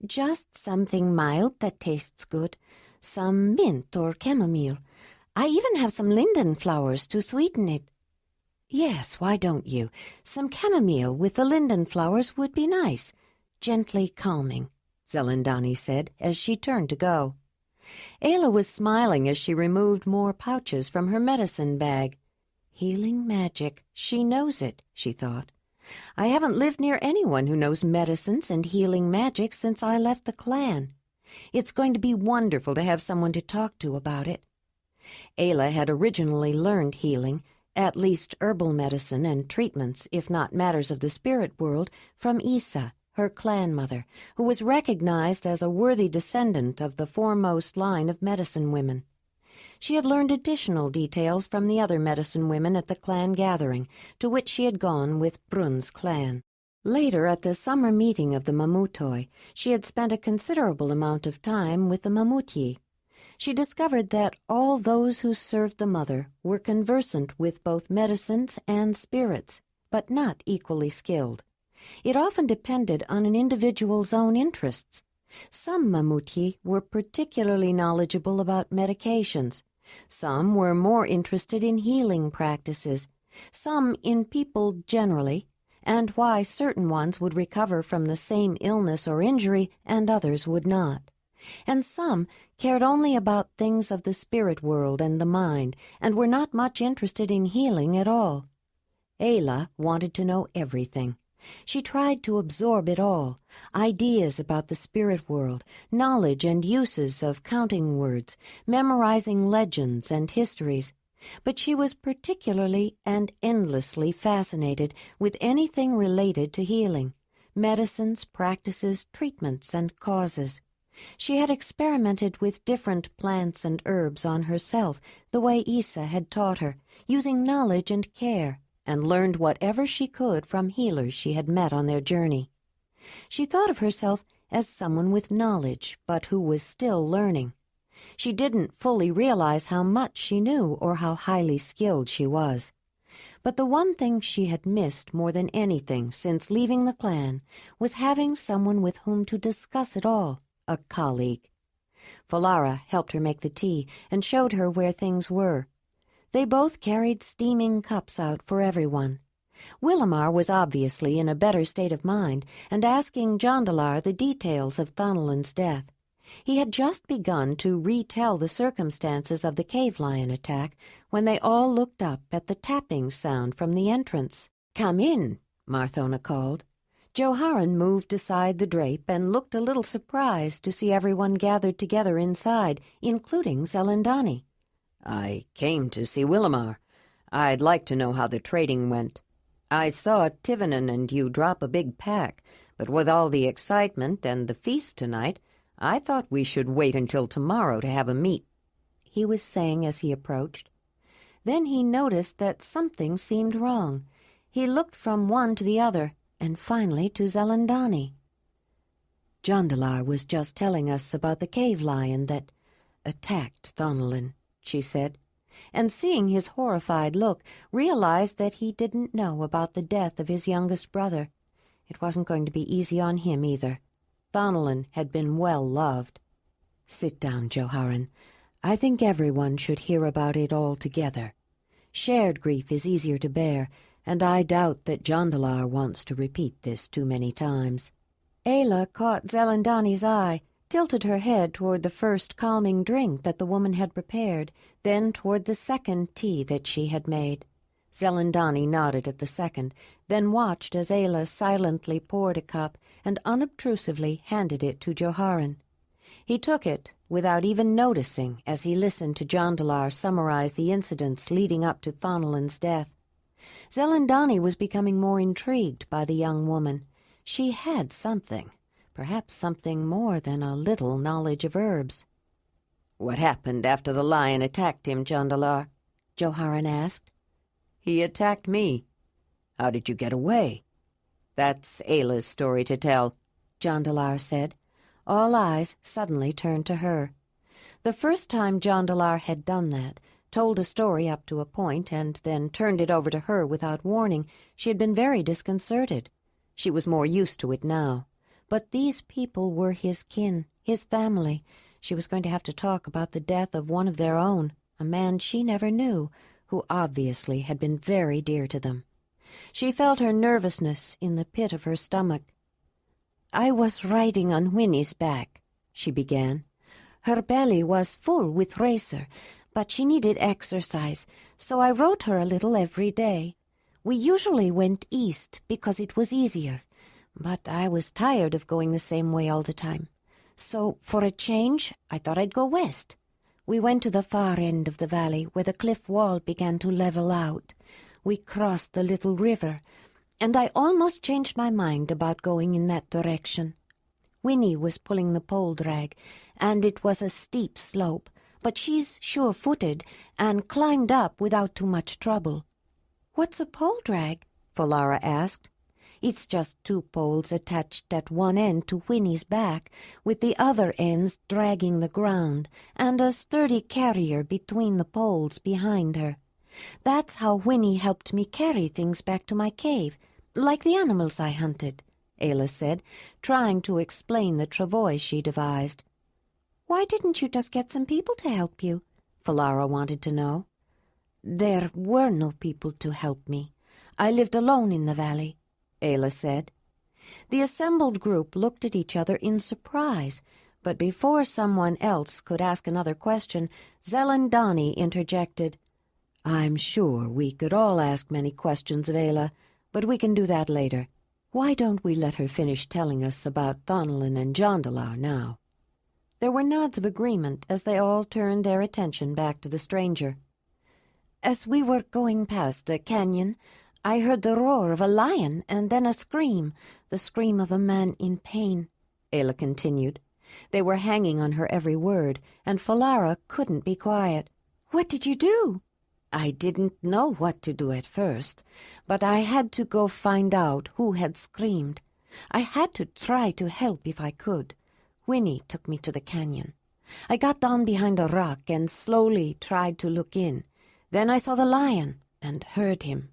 "Just something mild that tastes good. Some mint or chamomile. I even have some linden flowers to sweeten it." "Yes, why don't you? Some chamomile with the linden flowers would be nice. Gently calming," Zelandonii said as she turned to go. Ayla was smiling as she removed more pouches from her medicine bag. Healing magic. She knows it, she thought. I haven't lived near anyone who knows medicines and healing magic since I left the clan. It's going to be wonderful to have someone to talk to about it. Ayla had originally learned healing, at least herbal medicine and treatments, if not matters of the spirit world, from Isa, her clan mother, who was recognized as a worthy descendant of the foremost line of medicine women. She had learned additional details from the other medicine women at the clan gathering, to which she had gone with Brun's clan. Later, at the summer meeting of the Mamutoi, she had spent a considerable amount of time with the Mamutyi. She discovered that all those who served the mother were conversant with both medicines and spirits, but not equally skilled. It often depended on an individual's own interests. Some Mamutyi were particularly knowledgeable about medications. Some were more interested in healing practices, some in people generally, and why certain ones would recover from the same illness or injury and others would not. And some cared only about things of the spirit world and the mind, and were not much interested in healing at all. Ayla wanted to know everything. She tried to absorb it all, ideas about the spirit world, knowledge and uses of counting words, memorizing legends and histories, but she was particularly and endlessly fascinated with anything related to healing, medicines, practices, treatments, and causes. She had experimented with different plants and herbs on herself, the way Isa had taught her, using knowledge and care, and learned whatever she could from healers she had met on their journey. She thought of herself as someone with knowledge, but who was still learning. She didn't fully realize how much she knew or how highly skilled she was. But the one thing she had missed more than anything since leaving the clan was having someone with whom to discuss it all, a colleague. Falara helped her make the tea and showed her where things were. They both carried steaming cups out for everyone. Willamar was obviously in a better state of mind and asking Jondalar the details of Thanalin's death. He had just begun to retell the circumstances of the cave lion attack when they all looked up at the tapping sound from the entrance. "Come in," Marthona called. Joharan moved aside the drape and looked a little surprised to see everyone gathered together inside, including Zelandonii. "I came to see Willamar. I'd like to know how the trading went." I saw Tivenin and you drop a big pack, but with all the excitement and the feast tonight, I thought we should wait until tomorrow to have a meet," he was saying as he approached. Then he noticed that something seemed wrong. He looked from one to the other, and finally to Zelandonii. "Jondalar was just telling us about the cave lion that attacked Thonolin," she said, and seeing his horrified look, realized that he didn't know about the death of his youngest brother. It wasn't going to be easy on him either. Thonolin had been well loved. "Sit down, Joharan. I think everyone should hear about it all together. Shared grief is easier to bear, and I doubt that Jondalar wants to repeat this too many times." Ayla caught Zelandonii's eye, tilted her head toward the first calming drink that the woman had prepared, then toward the second tea that she had made. Zelandonii nodded at the second, then watched as Ayla silently poured a cup and unobtrusively handed it to Joharan. He took it without even noticing as he listened to Jondalar summarize the incidents leading up to Thonolin's death. Zelandonii was becoming more intrigued by the young woman. She had something, perhaps something more than a little knowledge of herbs. "What happened after the lion attacked him, Jondalar?" Joharan asked. "He attacked me." "How did you get away?" "That's Ayla's story to tell," Jondalar said. All eyes suddenly turned to her. The first time Jondalar had done that, told a story up to a point, and then turned it over to her without warning, she had been very disconcerted. She was more used to it now. But these people were his kin, his family. She was going to have to talk about the death of one of their own, a man she never knew, who obviously had been very dear to them. She felt her nervousness in the pit of her stomach. "I was riding on Winnie's back," she began. "Her belly was full with racer, but she needed exercise, so I rode her a little every day. We usually went east because it was easier, but I was tired of going the same way all the time. So, for a change, I thought I'd go west. We went to the far end of the valley where the cliff wall began to level out. We crossed the little river, and I almost changed my mind about going in that direction. Winnie was pulling the pole drag, and it was a steep slope, but she's sure-footed and climbed up without too much trouble." "What's a pole drag?" Falara asked. "It's just two poles attached at one end to Winnie's back, with the other ends dragging the ground, and a sturdy carrier between the poles behind her. That's how Winnie helped me carry things back to my cave, like the animals I hunted," Ayla said, trying to explain the travois she devised. "Why didn't you just get some people to help you?" Falara wanted to know. "There were no people to help me. I lived alone in the valley," Ayla said. The assembled group looked at each other in surprise, but before someone else could ask another question, Zelandonii interjected. "I'm sure we could all ask many questions of Ayla, but we can do that later. Why don't we let her finish telling us about Thonolin and Jondalar now?" There were nods of agreement as they all turned their attention back to the stranger. "As we were going past the canyon, I heard the roar of a lion and then a scream, the scream of a man in pain," Ayla continued. They were hanging on her every word, and Falara couldn't be quiet. "What did you do?" "I didn't know what to do at first, but I had to go find out who had screamed. I had to try to help if I could. Winnie took me to the canyon. I got down behind a rock and slowly tried to look in. Then I saw the lion and heard him.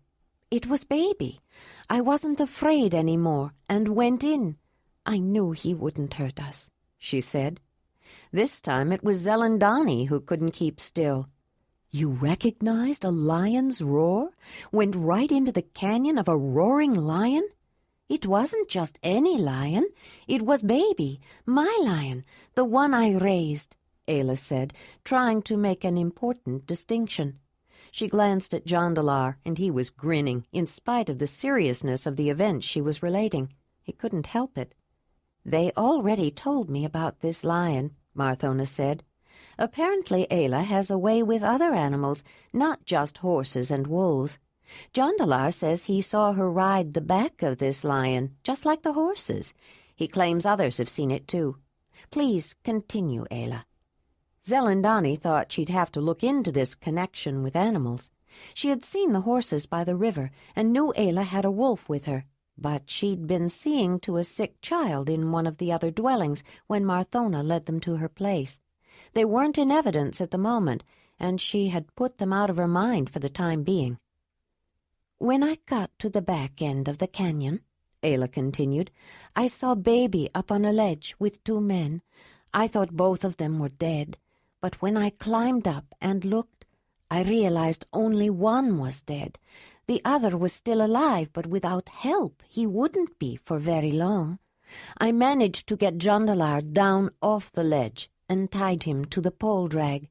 It was Baby. I wasn't afraid anymore and went in. I knew he wouldn't hurt us," she said. This time it was Zelandonii who couldn't keep still. "You recognized a lion's roar? Went right into the canyon of a roaring lion?" "It wasn't just any lion. It was Baby, my lion, the one I raised," Ayla said, trying to make an important distinction. She glanced at Jondalar, and he was grinning, in spite of the seriousness of the event she was relating. He couldn't help it. "They already told me about this lion," Marthona said. "Apparently Ayla has a way with other animals, not just horses and wolves. Jondalar says he saw her ride the back of this lion, just like the horses. He claims others have seen it too. Please continue, Ayla." Zelandonii thought she'd have to look into this connection with animals. She had seen the horses by the river and knew Ayla had a wolf with her, but she'd been seeing to a sick child in one of the other dwellings when Marthona led them to her place. They weren't in evidence at the moment, and she had put them out of her mind for the time being. "When I got to the back end of the canyon," Ayla continued, "I saw Baby up on a ledge with 2 men. I thought both of them were dead, but when I climbed up and looked, I realized only one was dead. The other was still alive, but without help he wouldn't be for very long. I managed to get Jondalar down off the ledge and tied him to the pole drag."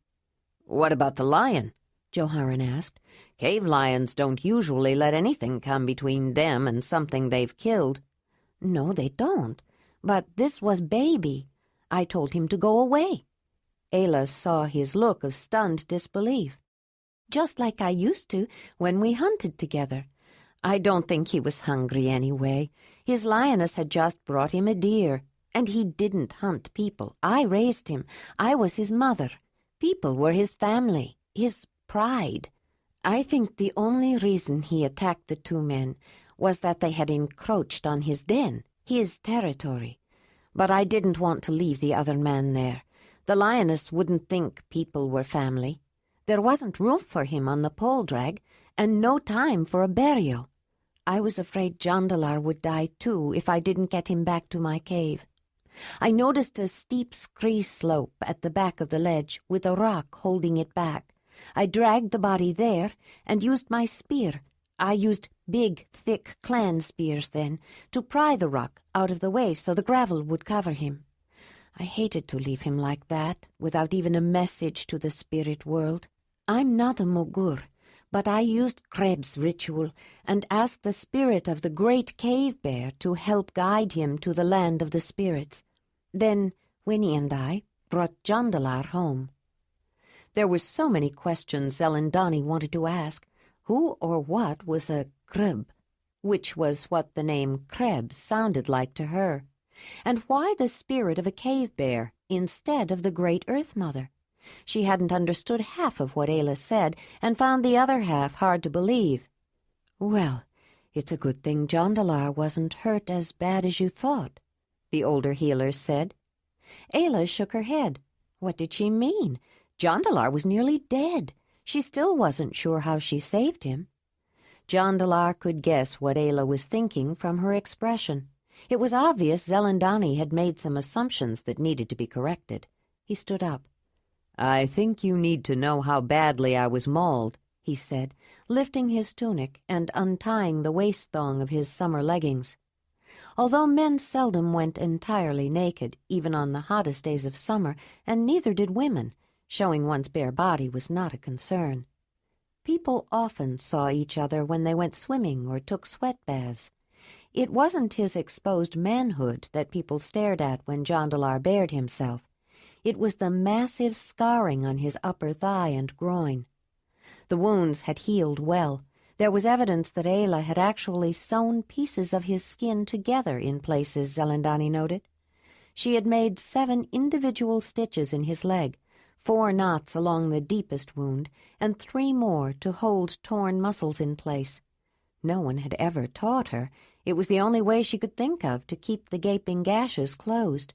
"What about the lion?" Joharan asked. "Cave lions don't usually let anything come between them and something they've killed." "No, they don't. But this was Baby. I told him to go away." Ayla saw his look of stunned disbelief. "Just like I used to when we hunted together. I don't think he was hungry anyway. His lioness had just brought him a deer, and he didn't hunt people. I raised him. I was his mother. People were his family, his pride. I think the only reason he attacked the 2 men was that they had encroached on his den, his territory. But I didn't want to leave the other man there. The lioness wouldn't think people were family. There wasn't room for him on the pole drag, and no time for a burial. I was afraid Jondalar would die too if I didn't get him back to my cave. I noticed a steep scree slope at the back of the ledge with a rock holding it back. I dragged the body there and used my spear. I used big, thick clan spears then to pry the rock out of the way so the gravel would cover him. I hated to leave him like that, without even a message to the spirit world. I'm not a Mogur, but I used Kreb's ritual and asked the spirit of the great cave bear to help guide him to the land of the spirits. Then Winnie and I brought Jondalar home." There were so many questions Zelandonii wanted to ask. Who or what was a Kreb, which was what the name Kreb sounded like to her? And why the spirit of a cave bear instead of the great Earth Mother? She hadn't understood half of what Ayla said and found the other half hard to believe. "Well, it's a good thing Jondalar wasn't hurt as bad as you thought," the older healer said. Ayla shook her head. What did she mean? Jondalar was nearly dead. She still wasn't sure how she saved him. Jondalar could guess what Ayla was thinking from her expression. It was obvious Zelandonii had made some assumptions that needed to be corrected. He stood up. "I think you need to know how badly I was mauled," he said, lifting his tunic and untying the waist thong of his summer leggings. Although men seldom went entirely naked, even on the hottest days of summer, and neither did women, showing one's bare body was not a concern. People often saw each other when they went swimming or took sweat baths. It wasn't his exposed manhood that people stared at when Jondalar bared himself. It was the massive scarring on his upper thigh and groin. The wounds had healed well. There was evidence that Ayla had actually sewn pieces of his skin together in places, Zelandonii noted. She had made 7 individual stitches in his leg, 4 knots along the deepest wound, and 3 more to hold torn muscles in place. No one had ever taught her. It was the only way she could think of to keep the gaping gashes closed.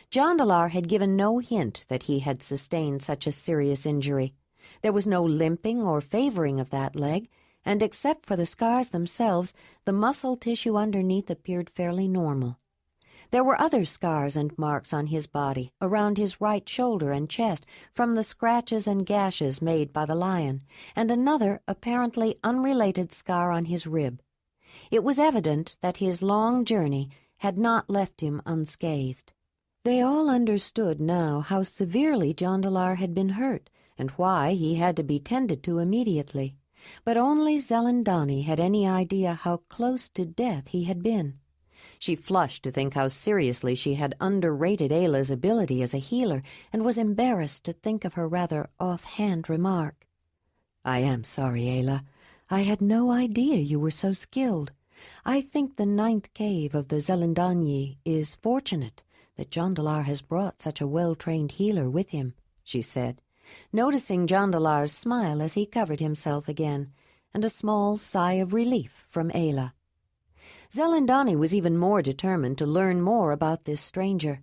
Jondalar had given no hint that he had sustained such a serious injury. There was no limping or favoring of that leg, and except for the scars themselves, the muscle tissue underneath appeared fairly normal. There were other scars and marks on his body, around his right shoulder and chest, from the scratches and gashes made by the lion, and another apparently unrelated scar on his rib. It was evident that his long journey had not left him unscathed. They all understood now how severely Jondalar had been hurt, and why he had to be tended to immediately. But only Zelandonii had any idea how close to death he had been. She flushed to think how seriously she had underrated Ayla's ability as a healer, and was embarrassed to think of her rather off-hand remark. "I am sorry, Ayla. I had no idea you were so skilled. I think the 9th cave of the Zelandonii is fortunate that Jondalar has brought such a well-trained healer with him," she said, noticing Jondalar's smile as he covered himself again, and a small sigh of relief from Ayla. Zelandonii was even more determined to learn more about this stranger.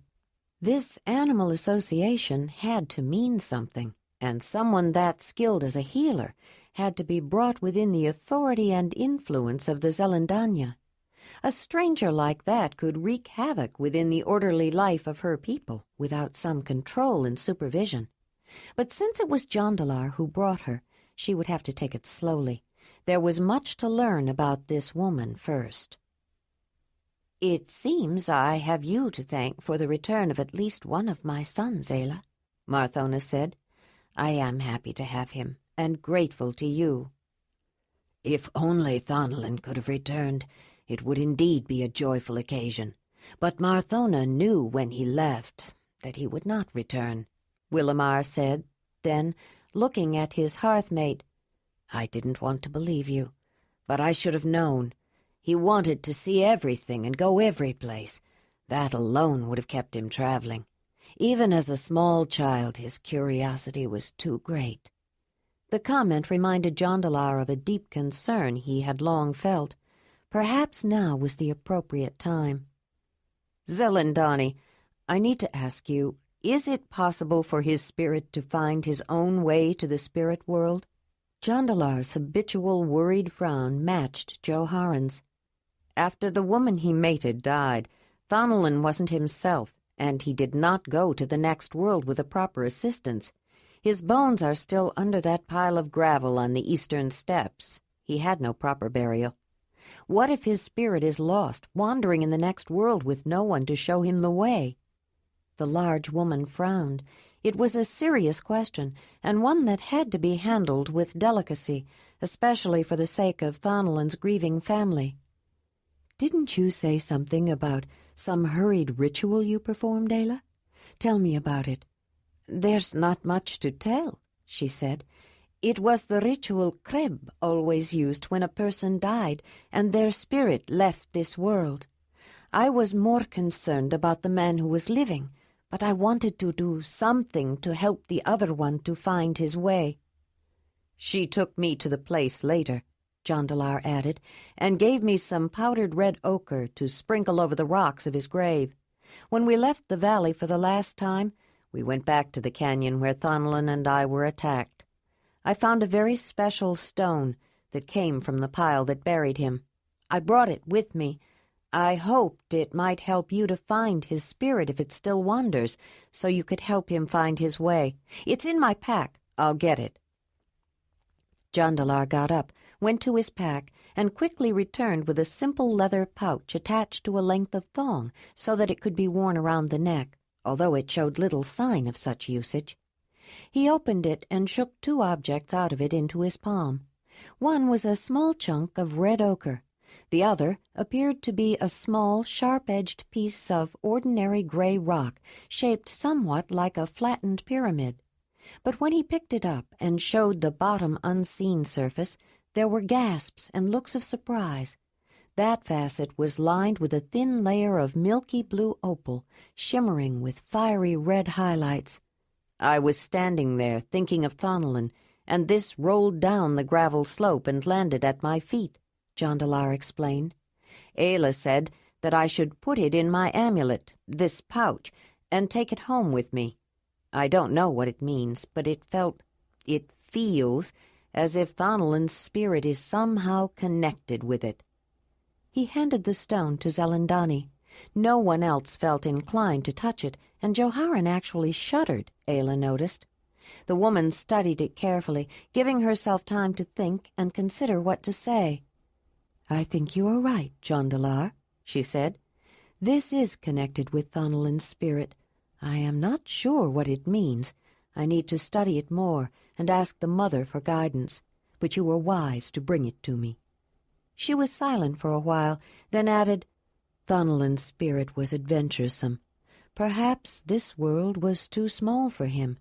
This animal association had to mean something, and someone that skilled as a healer had to be brought within the authority and influence of the Zelandonii. A stranger like that could wreak havoc within the orderly life of her people without some control and supervision. But since it was Jondalar who brought her, she would have to take it slowly. There was much to learn about this woman first. "It seems I have you to thank for the return of at least one of my sons, Ayla," Marthona said. "I am happy to have him, and grateful to you." "If only Thonolin could have returned, it would indeed be a joyful occasion. But Marthona knew when he left that he would not return," Willamar said. Then, looking at his hearth-mate, "I didn't want to believe you, but I should have known. He wanted to see everything and go every place. That alone would have kept him traveling. Even as a small child, his curiosity was too great." The comment reminded Jondalar of a deep concern he had long felt. Perhaps now was the appropriate time. "Zelandonii, I need to ask you, is it possible for his spirit to find his own way to the spirit world?" Jondalar's habitual worried frown matched Johari's. After the woman he mated died, Thonolin wasn't himself, and he did not go to the next world with a proper assistance. His bones are still under that pile of gravel on the eastern steppes. He had no proper burial. What if his spirit is lost, wandering in the next world with no one to show him the way? The large woman frowned. It was a serious question, and one that had to be handled with delicacy, especially for the sake of Thonolin's grieving family. "Didn't you say something about some hurried ritual you performed, Ayla? Tell me about it." "There's not much to tell," she said. "It was the ritual Kreb always used when a person died and their spirit left this world. I was more concerned about the man who was living, but I wanted to do something to help the other one to find his way." "She took me to the place later," Jondalar added, "and gave me some powdered red ochre to sprinkle over the rocks of his grave. When we left the valley for the last time, we went back to the canyon where Thonolin and I were attacked. I found a very special stone that came from the pile that buried him. I brought it with me. I hoped it might help you to find his spirit if it still wanders, so you could help him find his way. It's in my pack. I'll get it." Jondalar got up, went to his pack, and quickly returned with a simple leather pouch attached to a length of thong so that it could be worn around the neck, although it showed little sign of such usage. He opened it and shook 2 objects out of it into his palm. One was a small chunk of red ochre. The other appeared to be a small, sharp-edged piece of ordinary gray rock, shaped somewhat like a flattened pyramid. But when he picked it up and showed the bottom unseen surface, there were gasps and looks of surprise. That facet was lined with a thin layer of milky blue opal, shimmering with fiery red highlights. "I was standing there, thinking of Thonolin, and this rolled down the gravel slope and landed at my feet," Jondalar explained. "Ayla said that I should put it in my amulet, this pouch, and take it home with me. I don't know what it means, but it feels as if Thonolin's spirit is somehow connected with it." He handed the stone to Zelandonii. No one else felt inclined to touch it, and Joharan actually shuddered, Ayla noticed. The woman studied it carefully, giving herself time to think and consider what to say. "I think you are right, Jondalar," she said. "This is connected with Thonolin's spirit. I am not sure what it means. I need to study it more and ask the mother for guidance, but you were wise to bring it to me." She was silent for a while, then added, "Thonolin's spirit was adventuresome. Perhaps this world was too small for him.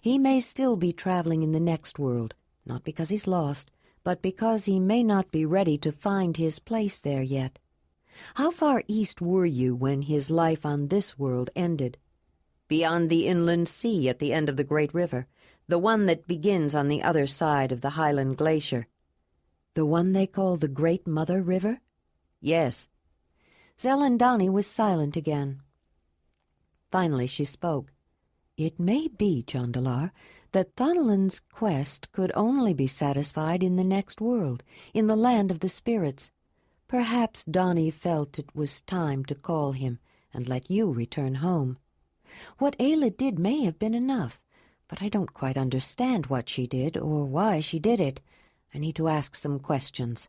He may still be traveling in the next world, not because he's lost, but because he may not be ready to find his place there yet. How far east were you when his life on this world ended? Beyond the inland sea at the end of the great river, the one that begins on the other side of the Highland Glacier. The one they call the Great Mother River? Yes. Zelandonii was silent again. Finally she spoke. It may be, Jondalar, that Thanalin's quest could only be satisfied in the next world, in the land of the spirits. Perhaps Donnie felt it was time to call him and let you return home. What Ayla did may have been enough, but I don't quite understand what she did or why she did it. I need to ask some questions.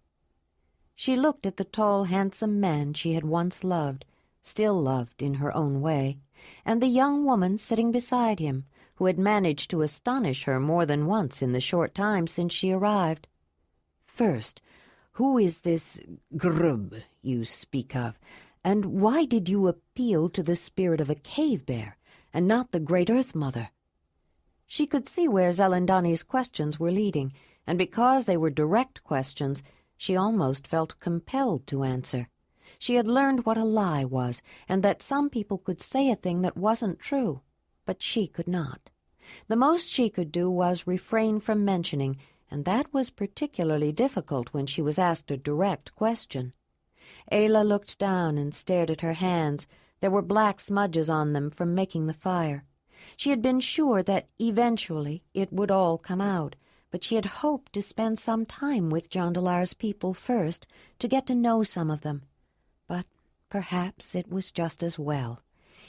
She looked at the tall, handsome man she had once loved, still loved in her own way, and the young woman sitting beside him, who had managed to astonish her more than once in the short time since she arrived. First, who is this grub you speak of, and why did you appeal to the spirit of a cave-bear, and not the Great Earth Mother? She could see where Zelandonii's questions were leading, and because they were direct questions, she almost felt compelled to answer. She had learned what a lie was, and that some people could say a thing that wasn't true, but she could not. The most she could do was refrain from mentioning, and that was particularly difficult when she was asked a direct question. Ayla looked down and stared at her hands. There were black smudges on them from making the fire. She had been sure that eventually it would all come out, but she had hoped to spend some time with Jondalar's people first, to get to know some of them. But perhaps it was just as well.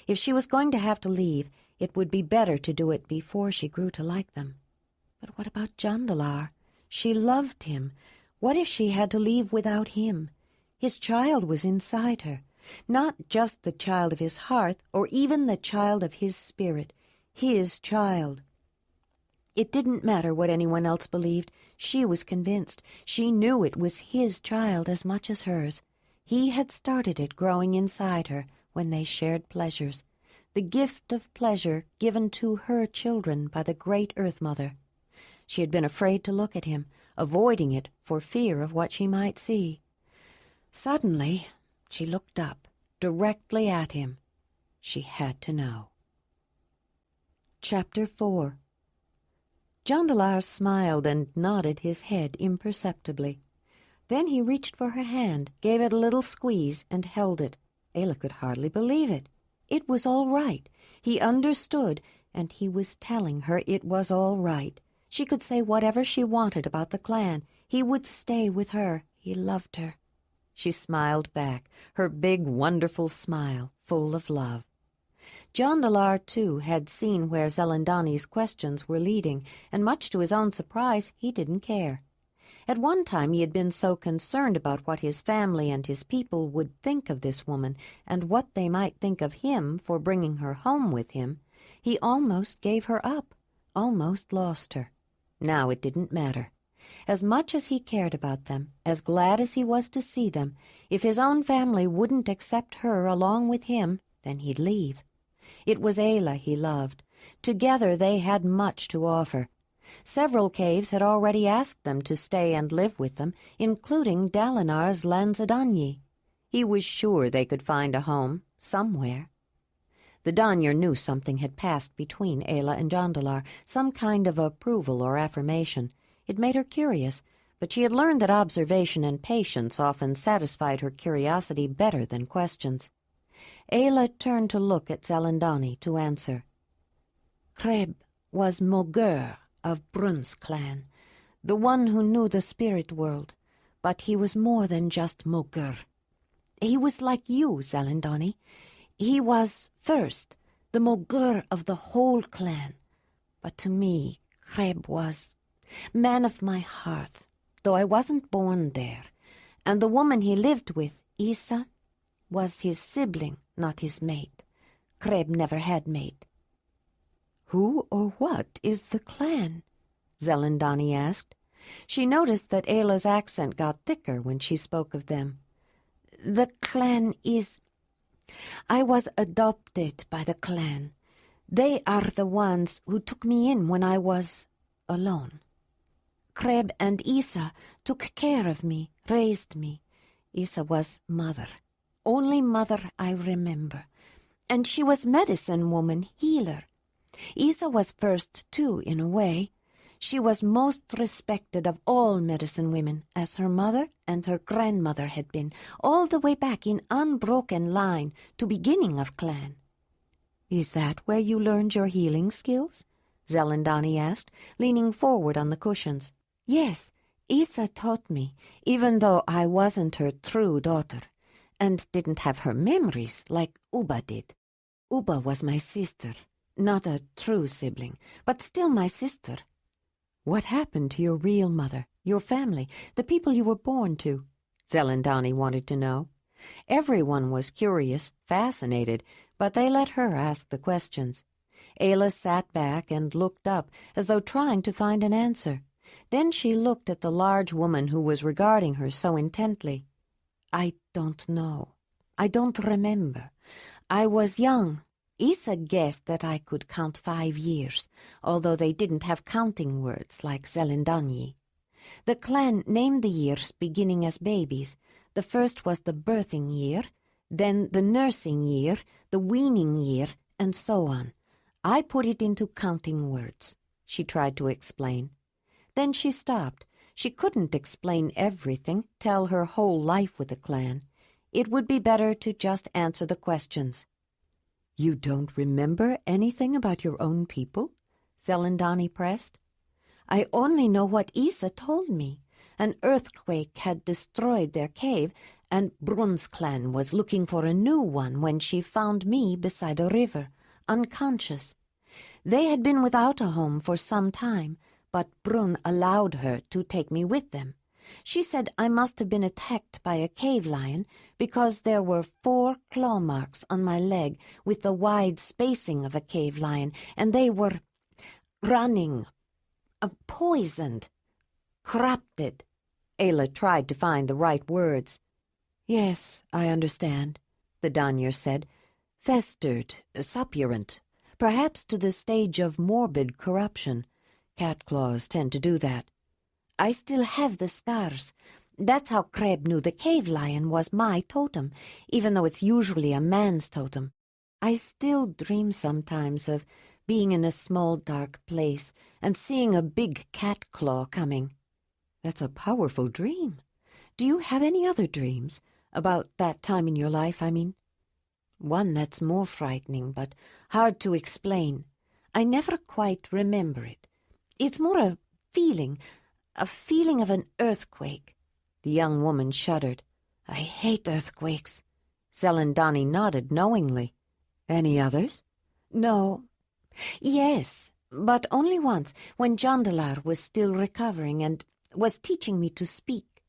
If she was going to have to leave, it would be better to do it before she grew to like them. But what about Jondalar? She loved him. What if she had to leave without him? His child was inside her, not just the child of his hearth, or even the child of his spirit, his child. It didn't matter what anyone else believed. She was convinced. She knew it was his child as much as hers. He had started it growing inside her when they shared pleasures, the gift of pleasure given to her children by the Great Earth Mother. She had been afraid to look at him, avoiding it for fear of what she might see. Suddenly, she looked up, directly at him. She had to know. Chapter 4. Jondalar smiled and nodded his head imperceptibly. Then he reached for her hand, gave it a little squeeze, and held it. Ayla could hardly believe it. It was all right. He understood, and he was telling her it was all right. She could say whatever she wanted about the clan. He would stay with her. He loved her. She smiled back, her big, wonderful smile, full of love. Jondalar, too, had seen where Zelandonii's questions were leading, and much to his own surprise, he didn't care. At one time he had been so concerned about what his family and his people would think of this woman, and what they might think of him for bringing her home with him, he almost gave her up, almost lost her. Now it didn't matter. As much as he cared about them, as glad as he was to see them, if his own family wouldn't accept her along with him, then he'd leave. It was Ayla he loved. Together they had much to offer. Several caves had already asked them to stay and live with them, including Dalinar's Zelandonii. He was sure they could find a home, somewhere. The Danyar knew something had passed between Ayla and Jondalar, some kind of approval or affirmation. It made her curious, but she had learned that observation and patience often satisfied her curiosity better than questions. Ayla turned to look at Zelandonii to answer. Kreb was Mogur of Brun's clan, the one who knew the spirit world, but he was more than just Mogur. He was like you, Zelandonii. He was, first, the Mogur of the whole clan, but to me, Kreb was man of my hearth, though I wasn't born there, and the woman he lived with, Isa, was his sibling, not his mate. Kreb never had mate. Who or what is the clan? Zelandonii asked. She noticed that Ayla's accent got thicker when she spoke of them. The clan is... I was adopted by the clan. They are the ones who took me in when I was alone. Kreb and Isa took care of me, raised me. Isa was mother, only mother I remember. And she was medicine woman, healer. Isa was first too, in a way. She was most respected of all medicine women, as her mother and her grandmother had been, all the way back in unbroken line to beginning of clan. "Is that where you learned your healing skills?" Zelandonii asked, leaning forward on the cushions. Yes, Isa taught me, even though I wasn't her true daughter, and didn't have her memories like Uba did. Uba was my sister, not a true sibling, but still my sister. "What happened to your real mother, your family, the people you were born to?" Zelandonii wanted to know. Everyone was curious, fascinated, but they let her ask the questions. Ayla sat back and looked up, as though trying to find an answer. Then she looked at the large woman who was regarding her so intently. I don't know. I don't remember. I was young. Isa guessed that I could count 5 years, although they didn't have counting words like Zelandonii. The clan named the years beginning as babies. The first was the birthing year, then the nursing year, the weaning year, and so on. I put it into counting words, she tried to explain. Then she stopped. She couldn't explain everything, tell her whole life with the clan. It would be better to just answer the questions. "You don't remember anything about your own people?" Zelandonii pressed. I only know what Isa told me. An earthquake had destroyed their cave, and Brun's clan was looking for a new one when she found me beside a river, unconscious. They had been without a home for some time, but Brun allowed her to take me with them. She said I must have been attacked by a cave lion because there were 4 claw marks on my leg with the wide spacing of a cave lion, and they were running, poisoned, corrupted. Ayla tried to find the right words. "Yes, I understand," the Danyer said. "Festered, suppurant, perhaps to the stage of morbid corruption. Cat claws tend to do that." I still have the scars. That's how Kreb knew the cave lion was my totem, even though it's usually a man's totem. I still dream sometimes of being in a small dark place and seeing a big cat claw coming. "That's a powerful dream. Do you have any other dreams? About that time in your life, I mean?" One that's more frightening, but hard to explain. I never quite remember it. It's more a feeling of an earthquake. The young woman shuddered. I hate earthquakes. Zelandonii nodded knowingly. "Any others?" No. Yes, but only once, when Jondalar was still recovering and was teaching me to speak.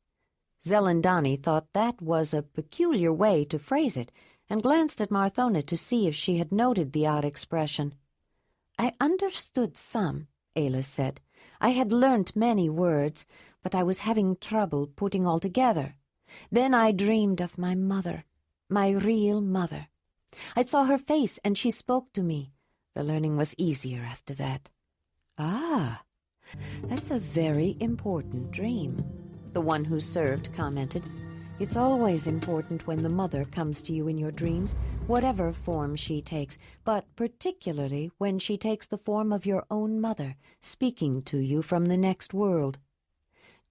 Zelandonii thought that was a peculiar way to phrase it, and glanced at Marthona to see if she had noted the odd expression. I understood some, Ayla said. I had learnt many words, but I was having trouble putting all together. Then I dreamed of my mother, my real mother. I saw her face and she spoke to me. The learning was easier after that. "Ah, that's a very important dream," the one who served commented. "It's always important when the mother comes to you in your dreams, whatever form she takes, but particularly when she takes the form of your own mother, speaking to you from the next world."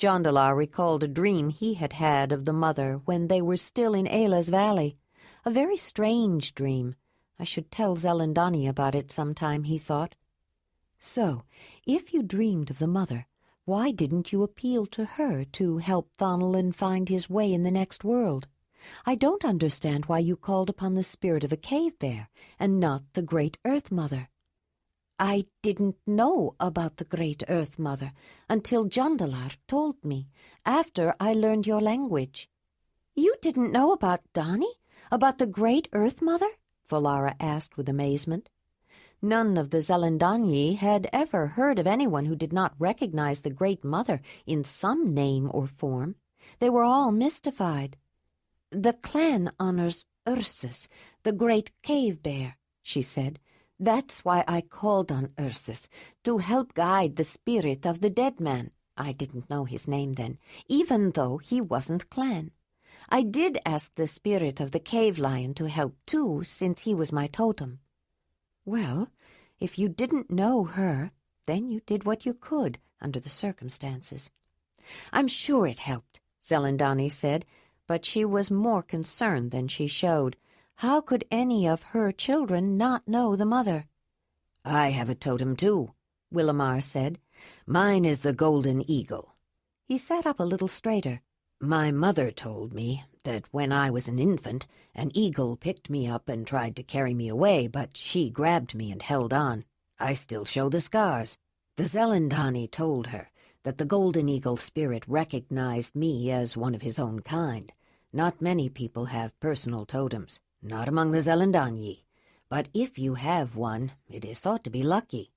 Jondalar recalled a dream he had had of the mother when they were still in Ayla's valley. A very strange dream. I should tell Zelandonii about it sometime, he thought. "So, if you dreamed of the mother, why didn't you appeal to her to help Thonelin find his way in the next world? I don't understand why you called upon the spirit of a cave bear and not the Great Earth Mother." I didn't know about the Great Earth Mother until Jondalar told me, after I learned your language. "You didn't know about Dani? About the Great Earth Mother?" Volara asked with amazement. None of the Zelandonii had ever heard of anyone who did not recognize the Great Mother in some name or form. They were all mystified. "The clan honors Ursus, the great cave bear," she said. "That's why I called on Ursus, to help guide the spirit of the dead man." I didn't know his name then, even though he wasn't clan. I did ask the spirit of the cave lion to help too, since he was my totem. Well, if you didn't know her, then you did what you could under the circumstances. I'm sure it helped, Zelandonii said, but she was more concerned than she showed. How could any of her children not know the mother? I have a totem too, Willamar said. Mine is the golden eagle. He sat up a little straighter. My mother told me that when I was an infant, an eagle picked me up and tried to carry me away, but she grabbed me and held on. I still show the scars. The Zelandonii told her that the golden eagle spirit recognized me as one of his own kind. Not many people have personal totems, not among the Zelandonii. But if you have one, it is thought to be lucky.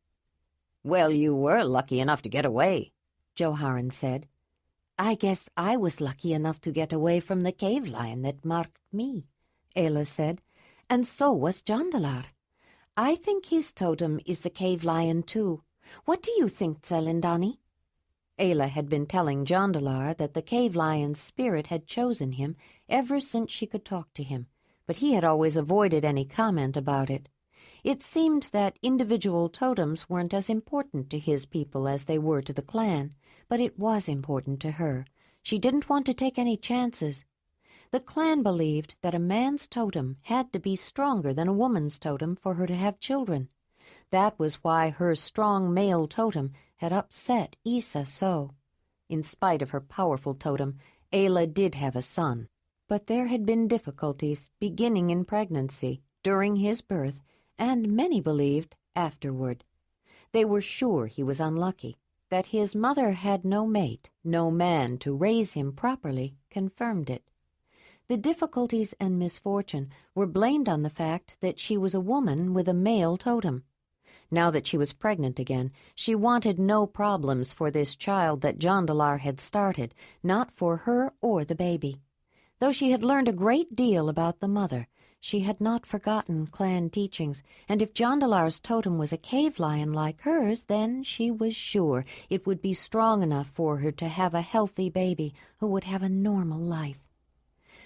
Well, you were lucky enough to get away, Joharen said. I guess I was lucky enough to get away from the cave lion that marked me, Ayla said, and so was Jondalar. I think his totem is the cave lion too. What do you think, Zelandonii? Ayla had been telling Jondalar that the cave lion's spirit had chosen him ever since she could talk to him, but he had always avoided any comment about it. It seemed that individual totems weren't as important to his people as they were to the clan, but it was important to her. She didn't want to take any chances. The clan believed that a man's totem had to be stronger than a woman's totem for her to have children. That was why her strong male totem had upset Issa so. In spite of her powerful totem, Ayla did have a son. But there had been difficulties beginning in pregnancy, during his birth, and many believed afterward. They were sure he was unlucky. That his mother had no mate, no man to raise him properly, confirmed it. The difficulties and misfortune were blamed on the fact that she was a woman with a male totem. Now that she was pregnant again, she wanted no problems for this child that Jondalar had started, not for her or the baby. Though she had learned a great deal about the mother, she had not forgotten clan teachings, and if Jondalar's totem was a cave lion like hers, then she was sure it would be strong enough for her to have a healthy baby who would have a normal life.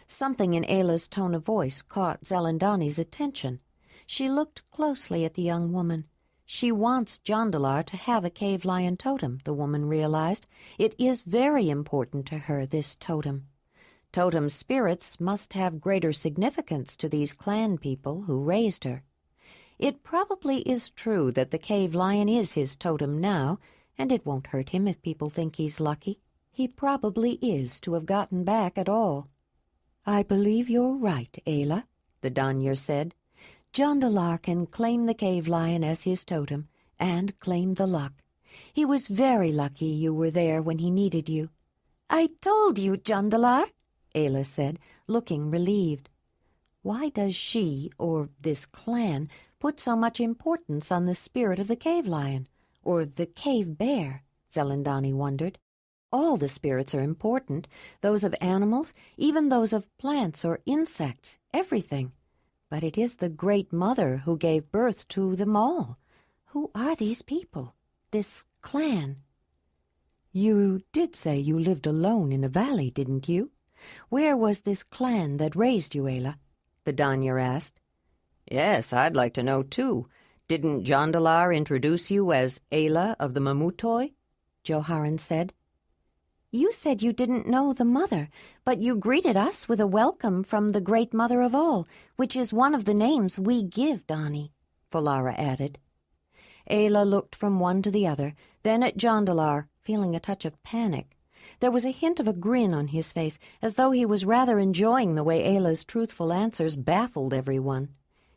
Something in Ayla's tone of voice caught Zelandonii's attention. She looked closely at the young woman. She wants Jondalar to have a cave lion totem, the woman realized. It is very important to her, this totem. Totem spirits must have greater significance to these clan people who raised her. It probably is true that the cave lion is his totem now, and it won't hurt him if people think he's lucky. He probably is to have gotten back at all. I believe you're right, Ayla, the Danyar said. Jondalar can claim the cave lion as his totem, and claim the luck. He was very lucky you were there when he needed you. I told you, Jondalar, Ayla said, looking relieved. Why does she, or this clan, put so much importance on the spirit of the cave lion, or the cave bear? Zelandonii wondered. All the spirits are important, those of animals, even those of plants or insects, everything. But it is the Great Mother who gave birth to them all. Who are these people, this clan? You did say you lived alone in a valley, didn't you? Where was this clan that raised you, Ayla? The Danyar asked. Yes, I'd like to know, too. Didn't Jondalar introduce you as Ayla of the Mamutoi? Joharen said. You said you didn't know the mother, but you greeted us with a welcome from the Great Mother of all, which is one of the names we give Dani, Folara added. Ayla looked from one to the other, then at Jondalar, feeling a touch of panic. There was a hint of a grin on his face, as though he was rather enjoying the way Ayla's truthful answers baffled everyone.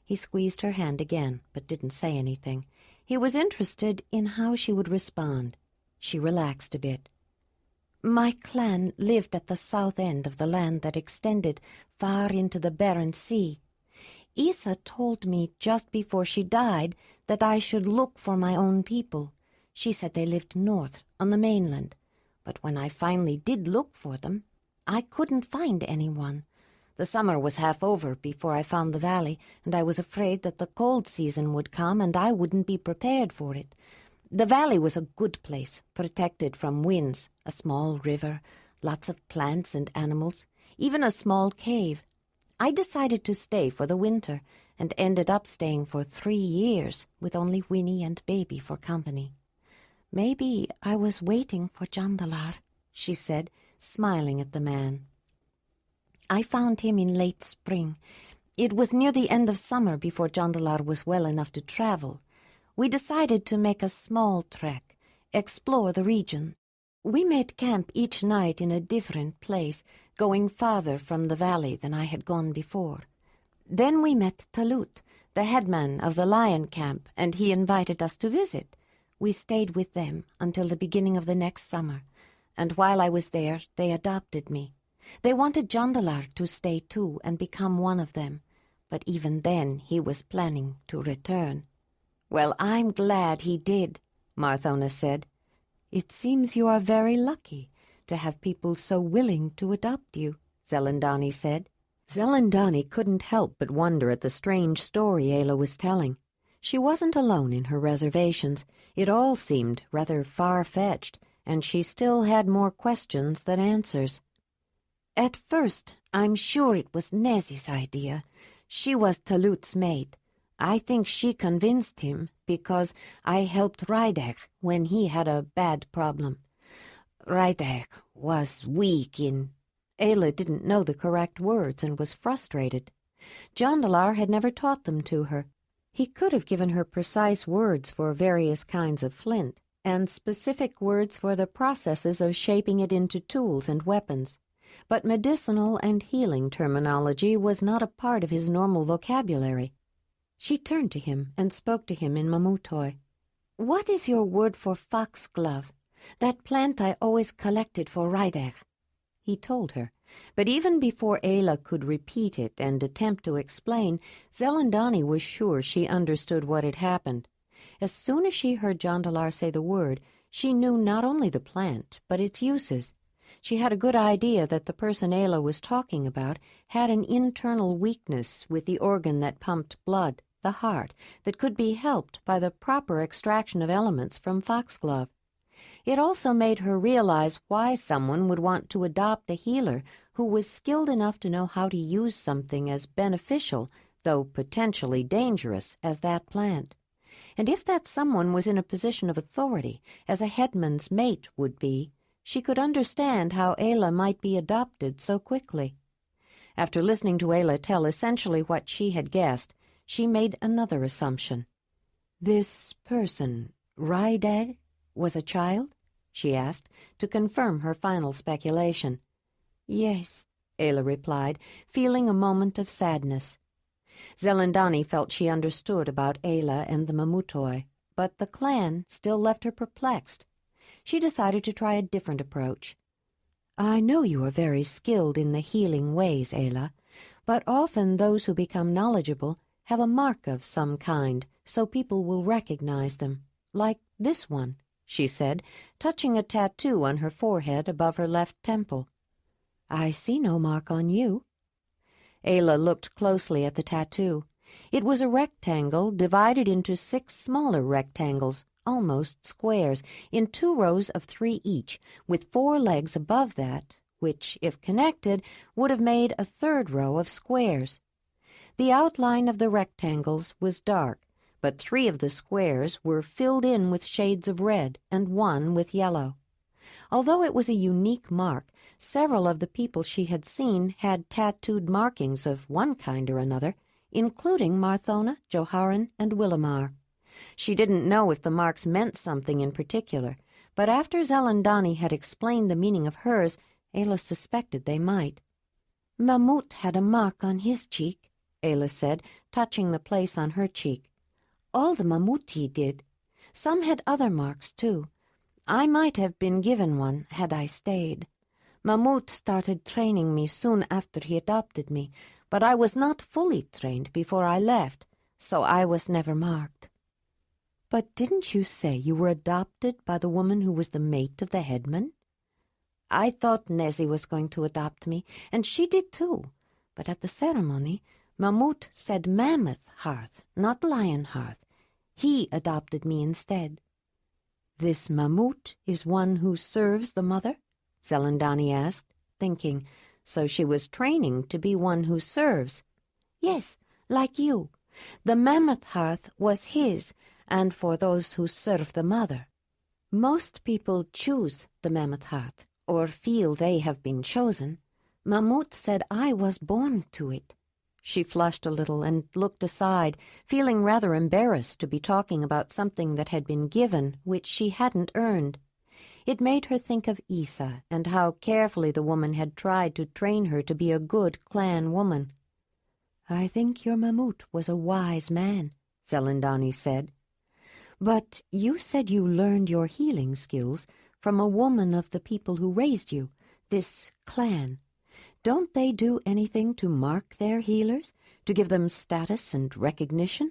He squeezed her hand again, but didn't say anything. He was interested in how she would respond. She relaxed a bit. My clan lived at the south end of the land that extended far into the barren sea. Issa told me just before she died that I should look for my own people. She said they lived north, on the mainland. But when I finally did look for them, I couldn't find anyone. The summer was half over before I found the valley, and I was afraid that the cold season would come and I wouldn't be prepared for it. The valley was a good place, protected from winds, a small river, lots of plants and animals, even a small cave. I decided to stay for the winter and ended up staying for 3 years with only Winnie and Baby for company. Maybe I was waiting for Jondalar, she said, smiling at the man. I found him in late spring. It was near the end of summer before Jondalar was well enough to travel. We decided to make a small trek, explore the region. We made camp each night in a different place, going farther from the valley than I had gone before. Then we met Talut, the headman of the lion camp, and he invited us to visit. We stayed with them until the beginning of the next summer, and while I was there, they adopted me. They wanted Jondalar to stay too and become one of them, but even then he was planning to return. "Well, I'm glad he did," Marthona said. "It seems you are very lucky to have people so willing to adopt you," Zelandonii said. Zelandonii couldn't help but wonder at the strange story Ayla was telling. She wasn't alone in her reservations. It all seemed rather far-fetched, and she still had more questions than answers. At first, I'm sure it was Nezi's idea. She was Talut's mate. I think she convinced him because I helped Rydek when he had a bad problem. Rydek was weak in... Ayla didn't know the correct words and was frustrated. Jondalar had never taught them to her. He could have given her precise words for various kinds of flint, and specific words for the processes of shaping it into tools and weapons. But medicinal and healing terminology was not a part of his normal vocabulary. She turned to him and spoke to him in Mamutoi. "What is your word for foxglove? That plant I always collected for Rydek." He told her, but even before Ayla could repeat it and attempt to explain, Zelandonii was sure she understood what had happened. As soon as she heard Jondalar say the word, she knew not only the plant, but its uses. She had a good idea that the person Ayla was talking about had an internal weakness with the organ that pumped blood, the heart, that could be helped by the proper extraction of elements from foxglove. It also made her realize why someone would want to adopt a healer who was skilled enough to know how to use something as beneficial, though potentially dangerous, as that plant. And if that someone was in a position of authority, as a headman's mate would be, she could understand how Ayla might be adopted so quickly. After listening to Ayla tell essentially what she had guessed, she made another assumption. "This person, Rydek, was a child?" she asked, to confirm her final speculation. "Yes," Ayla replied, feeling a moment of sadness. Zelandonii felt she understood about Ayla and the Mamutoi, but the clan still left her perplexed. She decided to try a different approach. "I know you are very skilled in the healing ways, Ayla, but often those who become knowledgeable have a mark of some kind, so people will recognize them, like this one," she said, touching a tattoo on her forehead above her left temple. "I see no mark on you." Ayla looked closely at the tattoo. It was a rectangle divided into 6 smaller rectangles, almost squares, in 2 rows of 3 each, with 4 legs above that, which, if connected, would have made a 3rd row of squares. The outline of the rectangles was dark, but 3 of the squares were filled in with shades of red and 1 with yellow. Although it was a unique mark, several of the people she had seen had tattooed markings of one kind or another, including Marthona, Joharan, and Willamar. She didn't know if the marks meant something in particular, but after Zelandonii had explained the meaning of hers, Ayla suspected they might. "Mamut had a mark on his cheek," Ayla said, touching the place on her cheek. "All the Mamuti did. Some had other marks, too. I might have been given one had I stayed. Mamut started training me soon after he adopted me, but I was not fully trained before I left, so I was never marked." "But didn't you say you were adopted by the woman who was the mate of the headman?" "I thought Nezi was going to adopt me, and she did too. But at the ceremony, Mamut said Mammoth Hearth, not Lion Hearth. He adopted me instead." "This Mammut is one who serves the mother?" Zelandonii asked, thinking, so she was training to be one who serves. "Yes, like you. The mammoth hearth was his, and for those who serve the mother. Most people choose the mammoth hearth, or feel they have been chosen. Mammut said I was born to it." She flushed a little and looked aside, feeling rather embarrassed to be talking about something that had been given, which she hadn't earned. It made her think of Isa and how carefully the woman had tried to train her to be a good clan woman. "I think your Mammut was a wise man," Zelandonii said. "But you said you learned your healing skills from a woman of the people who raised you, this clan. Don't they do anything to mark their healers, to give them status and recognition?"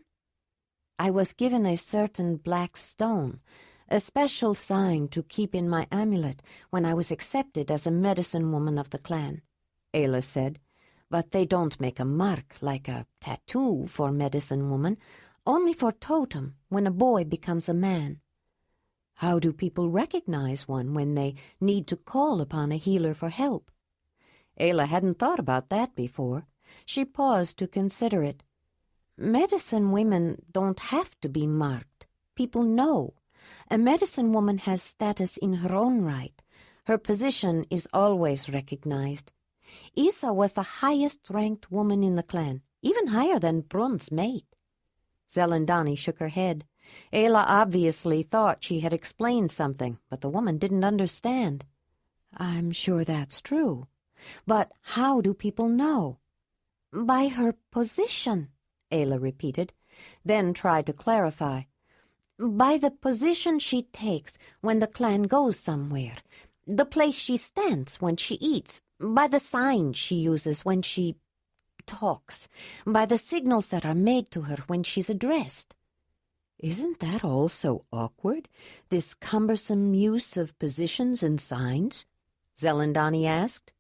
"I was given a certain black stone, a special sign to keep in my amulet when I was accepted as a medicine woman of the clan," Ayla said. "But they don't make a mark like a tattoo for medicine woman, only for totem when a boy becomes a man." "How do people recognize one when they need to call upon a healer for help?" Ayla hadn't thought about that before. She paused to consider it. "Medicine women don't have to be marked. People know. A medicine woman has status in her own right. Her position is always recognized. Isa was the highest-ranked woman in the clan, even higher than Brun's mate." Zelandonii shook her head. Ayla obviously thought she had explained something, but the woman didn't understand. "I'm sure that's true. But how do people know?" "By her position," Ayla repeated, then tried to clarify. "By the position she takes when the clan goes somewhere, the place she stands when she eats, by the signs she uses when she talks, by the signals that are made to her when she's addressed." "Isn't that all so awkward, this cumbersome use of positions and signs?" Zelandonii asked.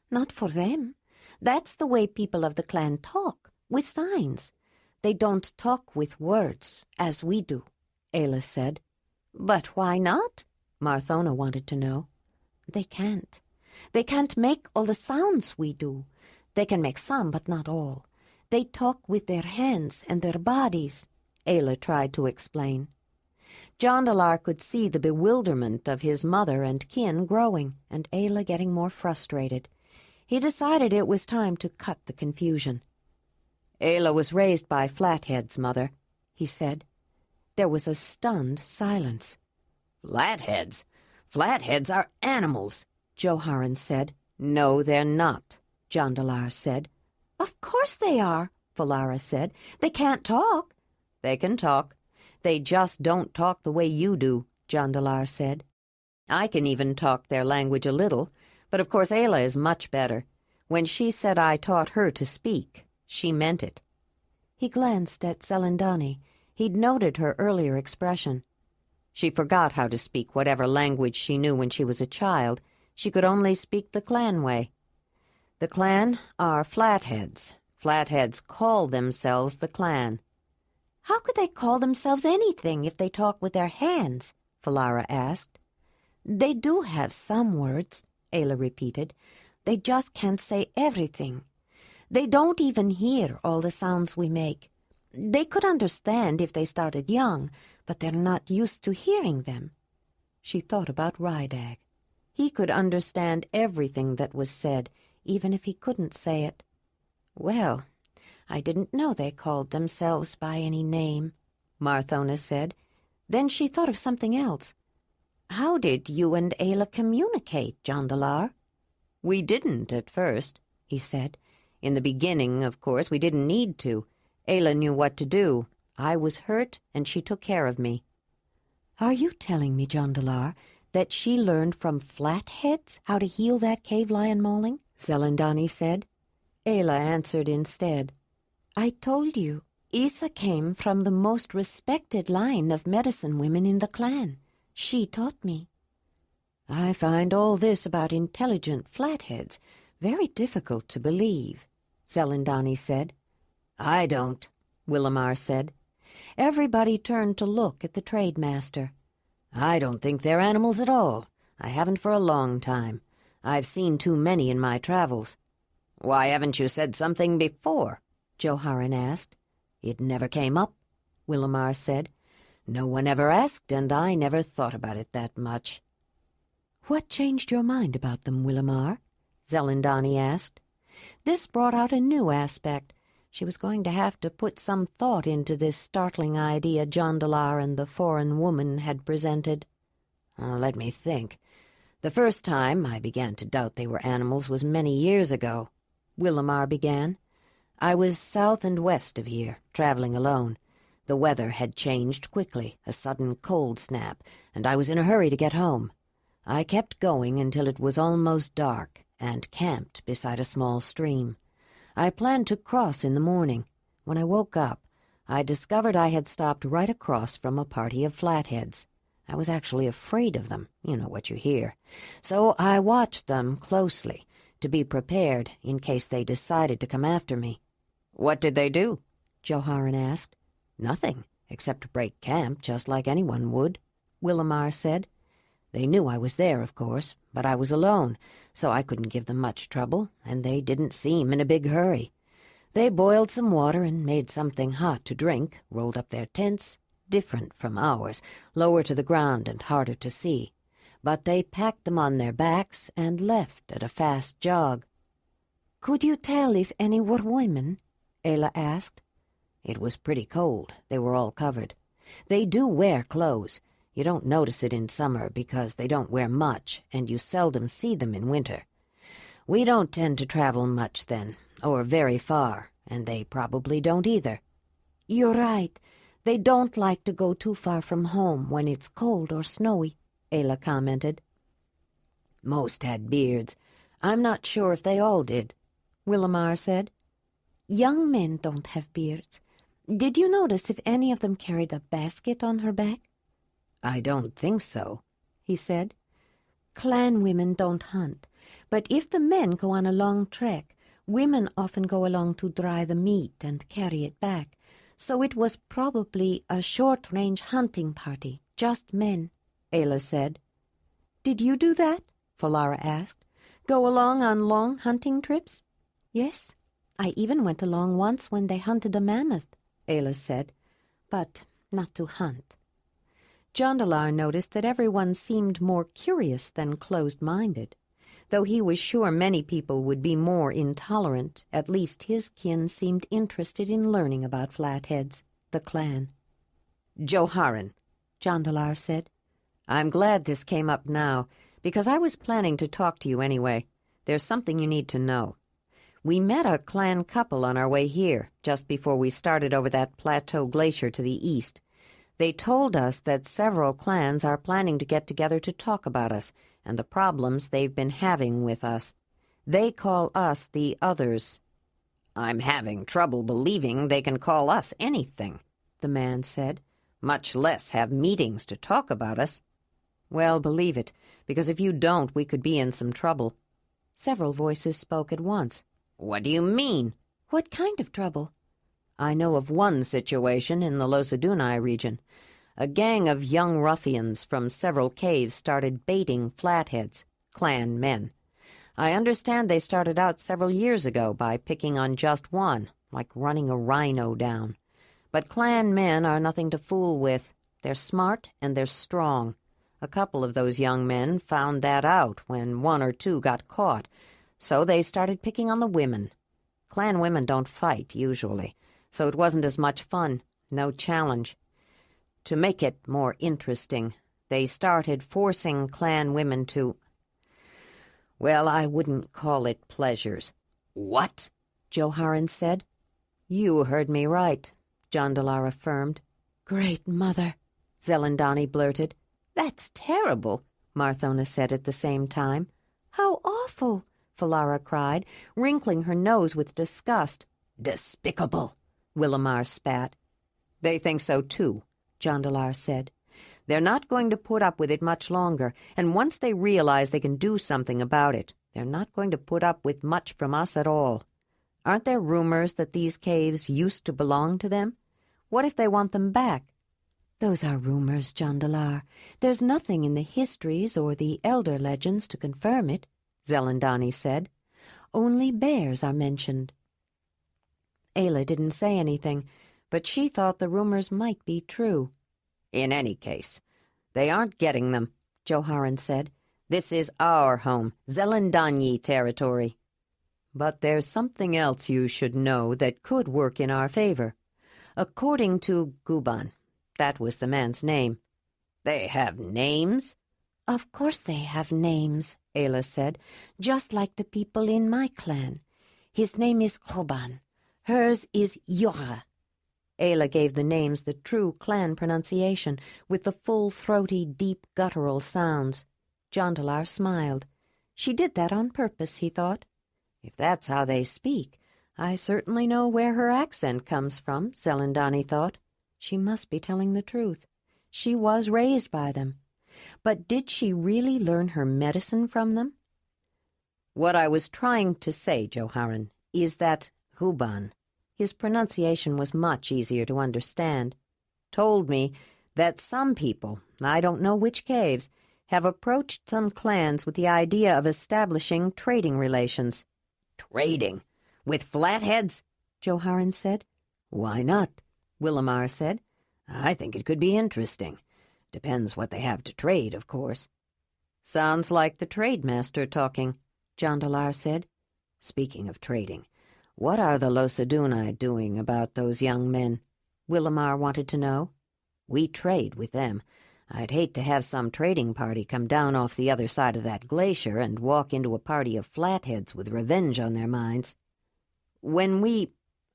"Not for them. That's the way people of the clan talk, with signs. They don't talk with words, as we do," Ayla said. "But why not?" Marthona wanted to know. "They can't. They can't make all the sounds we do. They can make some, but not all. They talk with their hands and their bodies," Ayla tried to explain. Jondalar could see the bewilderment of his mother and kin growing, and Ayla getting more frustrated. He decided it was time to cut the confusion. "Ayla was raised by Flatheads, Mother," he said. There was a stunned silence. "Flatheads? Flatheads are animals," Joharan said. "No, they're not," Jondalar said. "Of course they are," Falara said. "They can't talk." "They can talk. They just don't talk the way you do," Jondalar said. "I can even talk their language a little, but of course Ayla is much better. When she said I taught her to speak, she meant it." He glanced at Zelandonii. He'd noted her earlier expression. She forgot how to speak whatever language she knew when she was a child. She could only speak the clan way. "The clan are Flatheads. Flatheads call themselves the clan." "How could they call themselves anything if they talk with their hands?" Falara asked. "They do have some words," Ayla repeated. "They just can't say everything. They don't even hear all the sounds we make. They could understand if they started young, but they're not used to hearing them." She thought about Rydag. He could understand everything that was said, even if he couldn't say it. "Well, I didn't know they called themselves by any name," Marthona said. Then she thought of something else. "How did you and Ayla communicate, Jondalar?" "We didn't at first," he said. "In the beginning, of course, we didn't need to. Ayla knew what to do. I was hurt, and she took care of me." "Are you telling me, Jondalar, that she learned from Flatheads how to heal that cave lion mauling?" Zelandonii said. Ayla answered instead. "I told you, Isa came from the most respected line of medicine women in the clan. She taught me." "I find all this about intelligent Flatheads very difficult to believe," Zelandonii said. "I don't," Willamar said. Everybody turned to look at the trade master. I don't think they're animals at all. I haven't for a long time. I've seen too many in my travels. Why haven't you said something before? Joharen asked. It never came up, Willamar said. No one ever asked, and I never thought about it that much. What changed your mind about them, Willamar? Zelandonii asked. This brought out a new aspect. She was going to have to put some thought into this startling idea Jondalar and the foreign woman had presented. Let me think. The first time I began to doubt they were animals was many years ago, Willamar began. I was south and west of here, traveling alone. The weather had changed quickly, a sudden cold snap, and I was in a hurry to get home. I kept going until it was almost dark, and camped beside a small stream. I planned to cross in the morning. When I woke up, I discovered I had stopped right across from a party of flatheads. I was actually afraid of them, you know what you hear. So I watched them closely, to be prepared in case they decided to come after me. What did they do? Joharen asked. Nothing, except break camp just like anyone would, Willamar said. They knew I was there, of course, but I was alone, so I couldn't give them much trouble, and they didn't seem in a big hurry. They boiled some water and made something hot to drink, rolled up their tents, different from ours, lower to the ground and harder to see. But they packed them on their backs and left at a fast jog. Could you tell if any were women? Ayla asked. It was pretty cold. They were all covered. They do wear clothes. You don't notice it in summer because they don't wear much, and you seldom see them in winter. We don't tend to travel much then, or very far, and they probably don't either. You're right. They don't like to go too far from home when it's cold or snowy, Ayla commented. Most had beards. I'm not sure if they all did, Willamar said. Young men don't have beards. Did you notice if any of them carried a basket on her back? I don't think so, he said. Clan women don't hunt, but if the men go on a long trek, women often go along to dry the meat and carry it back, so it was probably a short-range hunting party, just men, Ayla said. Did you do that? Falara asked. Go along on long hunting trips? Yes, I even went along once when they hunted a mammoth, Ayla said, but not to hunt. Jondalar noticed that everyone seemed more curious than closed-minded. Though he was sure many people would be more intolerant, at least his kin seemed interested in learning about Flatheads, the clan. Joharen, Jondalar said. I'm glad this came up now, because I was planning to talk to you anyway. There's something you need to know. We met a clan couple on our way here, just before we started over that plateau glacier to the east. They told us that several clans are planning to get together to talk about us and the problems they've been having with us. They call us the others. I'm having trouble believing they can call us anything, the man said, much less have meetings to talk about us. Well, believe it, because if you don't, we could be in some trouble. Several voices spoke at once. What do you mean? What kind of trouble? I know of one situation in the Zelandonii region. A gang of young ruffians from several caves started baiting flatheads, clan men. I understand they started out several years ago by picking on just one, like running a rhino down. But clan men are nothing to fool with. They're smart and they're strong. A couple of those young men found that out when one or two got caught, so they started picking on the women. Clan women don't fight, usually, so it wasn't as much fun, no challenge. To make it more interesting, they started forcing clan women to... Well, I wouldn't call it pleasures. What? Joharen said. You heard me right, Jondalar affirmed. Great Mother, Zelandonii blurted. That's terrible, Marthona said at the same time. How awful, Falara cried, wrinkling her nose with disgust. Despicable, Willamar spat. They think so too, Jondalar said. They're not going to put up with it much longer, and once they realize they can do something about it, they're not going to put up with much from us at all. Aren't there rumors that these caves used to belong to them? What if they want them back? "Those are rumors, Jondalar. There's nothing in the histories or the elder legends to confirm it," Zelandonii said. "Only bears are mentioned." Ayla didn't say anything, but she thought the rumors might be true. "In any case, they aren't getting them," Joharen said. "This is our home, Zelandonii territory. But there's something else you should know that could work in our favor. According to Guban, that was the man's name." "They have names?" "Of course they have names," Ayla said, "just like the people in my clan. His name is Guban. Hers is Yora." Ayla gave the names the true clan pronunciation, with the full, throaty, deep, guttural sounds. Jondalar smiled. She did that on purpose, he thought. If that's how they speak, I certainly know where her accent comes from, Zelandonii thought. She must be telling the truth. She was raised by them. But did she really learn her medicine from them? What I was trying to say, Joharen, is that Huban, his pronunciation was much easier to understand, told me that some people, I don't know which caves, have approached some clans with the idea of establishing trading relations. "Trading? With flatheads?" Joharen said. "Why not?" Willamar said. "I think it could be interesting. Depends what they have to trade, of course." "Sounds like the trade master talking," Jondalar said. "Speaking of trading, what are the Losadunai doing about those young men?" Willamar wanted to know. "We trade with them. I'd hate to have some trading party come down off the other side of that glacier and walk into a party of flatheads with revenge on their minds. When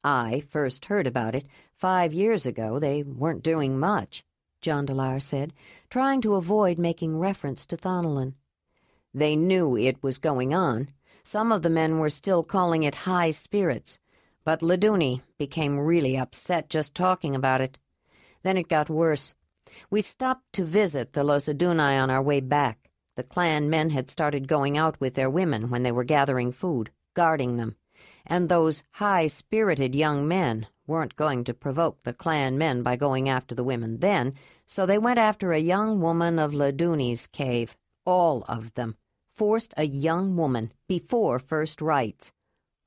I first heard about it 5 years ago, they weren't doing much," Jondalar said, trying to avoid making reference to Thonolin. "They knew it was going on. Some of the men were still calling it high spirits, but Laduni became really upset just talking about it. Then it got worse. We stopped to visit the Losadunai on our way back. The clan men had started going out with their women when they were gathering food, guarding them, and those high-spirited young men weren't going to provoke the clan men by going after the women then, so they went after a young woman of Laduni's cave, all of them, forced a young woman before first rites."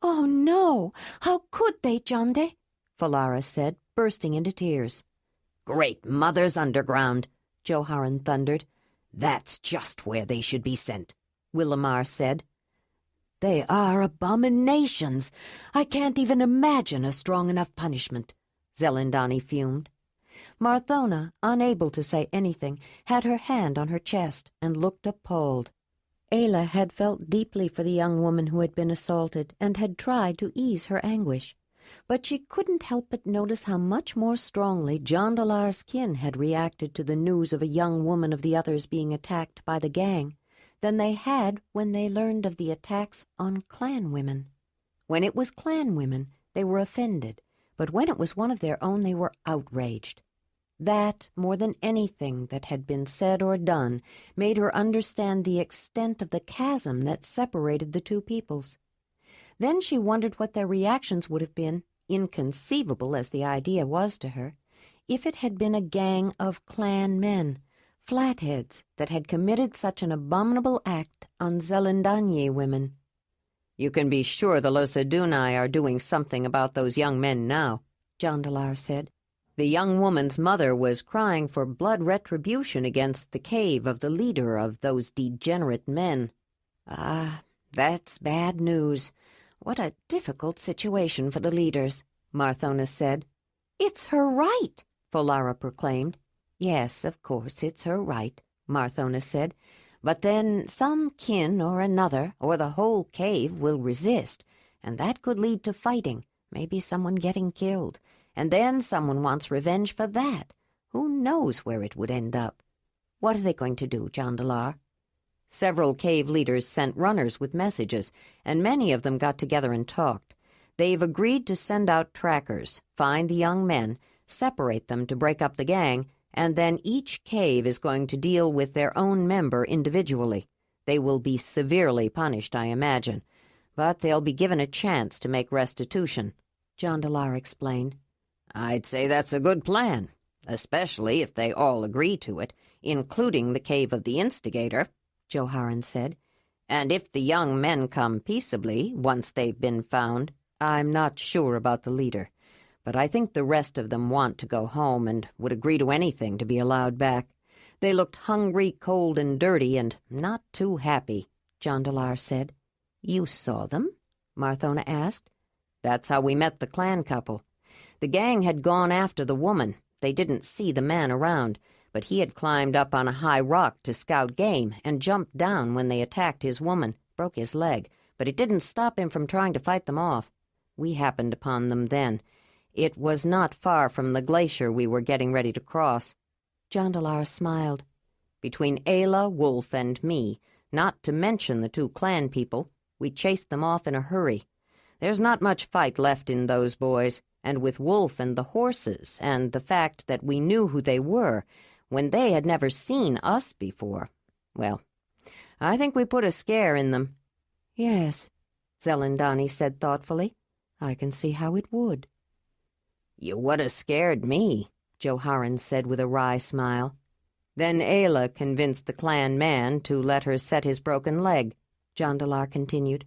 "Oh, no! How could they, Jonde?" Falara said, bursting into tears. "Great Mother's Underground," Joharen thundered. "That's just where they should be sent," Willamar said. "They are abominations. I can't even imagine a strong enough punishment," Zelandonii fumed. Marthona, unable to say anything, had her hand on her chest and looked appalled. Ayla had felt deeply for the young woman who had been assaulted and had tried to ease her anguish. But she couldn't help but notice how much more strongly Jondalar's kin had reacted to the news of a young woman of the others being attacked by the gang than they had when they learned of the attacks on clan women. When it was clan women, they were offended, but when it was one of their own, they were outraged. That, more than anything that had been said or done, made her understand the extent of the chasm that separated the two peoples. Then she wondered what their reactions would have been, inconceivable as the idea was to her, if it had been a gang of clan men, flatheads, that had committed such an abominable act on Zelandonii women. "You can be sure the Losadunai are doing something about those young men now," Jondalar said. "The young woman's mother was crying for blood retribution against the cave of the leader of those degenerate men." "Ah, that's bad news. What a difficult situation for the leaders," Marthona said. "It's her right," Falara proclaimed. "Yes, of course, it's her right," Marthona said. "But then some kin or another, or the whole cave, will resist, and that could lead to fighting, maybe someone getting killed. And then someone wants revenge for that. Who knows where it would end up? What are they going to do, Jondalar?" Several cave leaders sent runners with messages, and many of them got together and talked. They've agreed to send out trackers, find the young men, separate them to break up the gang, and then each cave is going to deal with their own member individually. They will be severely punished, I imagine, but they'll be given a chance to make restitution, Jondalar explained. "I'd say that's a good plan," especially if they all agree to it, including the cave of the instigator," Joharen said. "And if the young men come peaceably, once they've been found, I'm not sure about the leader. But I think the rest of them want to go home and would agree to anything to be allowed back. They looked hungry, cold, and dirty, and not too happy," Jondalar said. "You saw them?" Marthona asked. "That's how we met the clan couple. The gang had gone after the woman. They didn't see the man around, but he had climbed up on a high rock to scout game and jumped down when they attacked his woman, broke his leg, but it didn't stop him from trying to fight them off. We happened upon them then. It was not far from the glacier we were getting ready to cross." Jondalar smiled. "Between Ayla, Wolf, and me, not to mention the 2 clan people, we chased them off in a hurry. There's not much fight left in those boys, and with Wolf and the horses, and the fact that we knew who they were, when they had never seen us before, well, I think we put a scare in them." "Yes," Zelandonii said thoughtfully. "I can see how it would." "You would have scared me," Joharen said with a wry smile. "Then Ayla convinced the clan man to let her set his broken leg," Jondalar continued.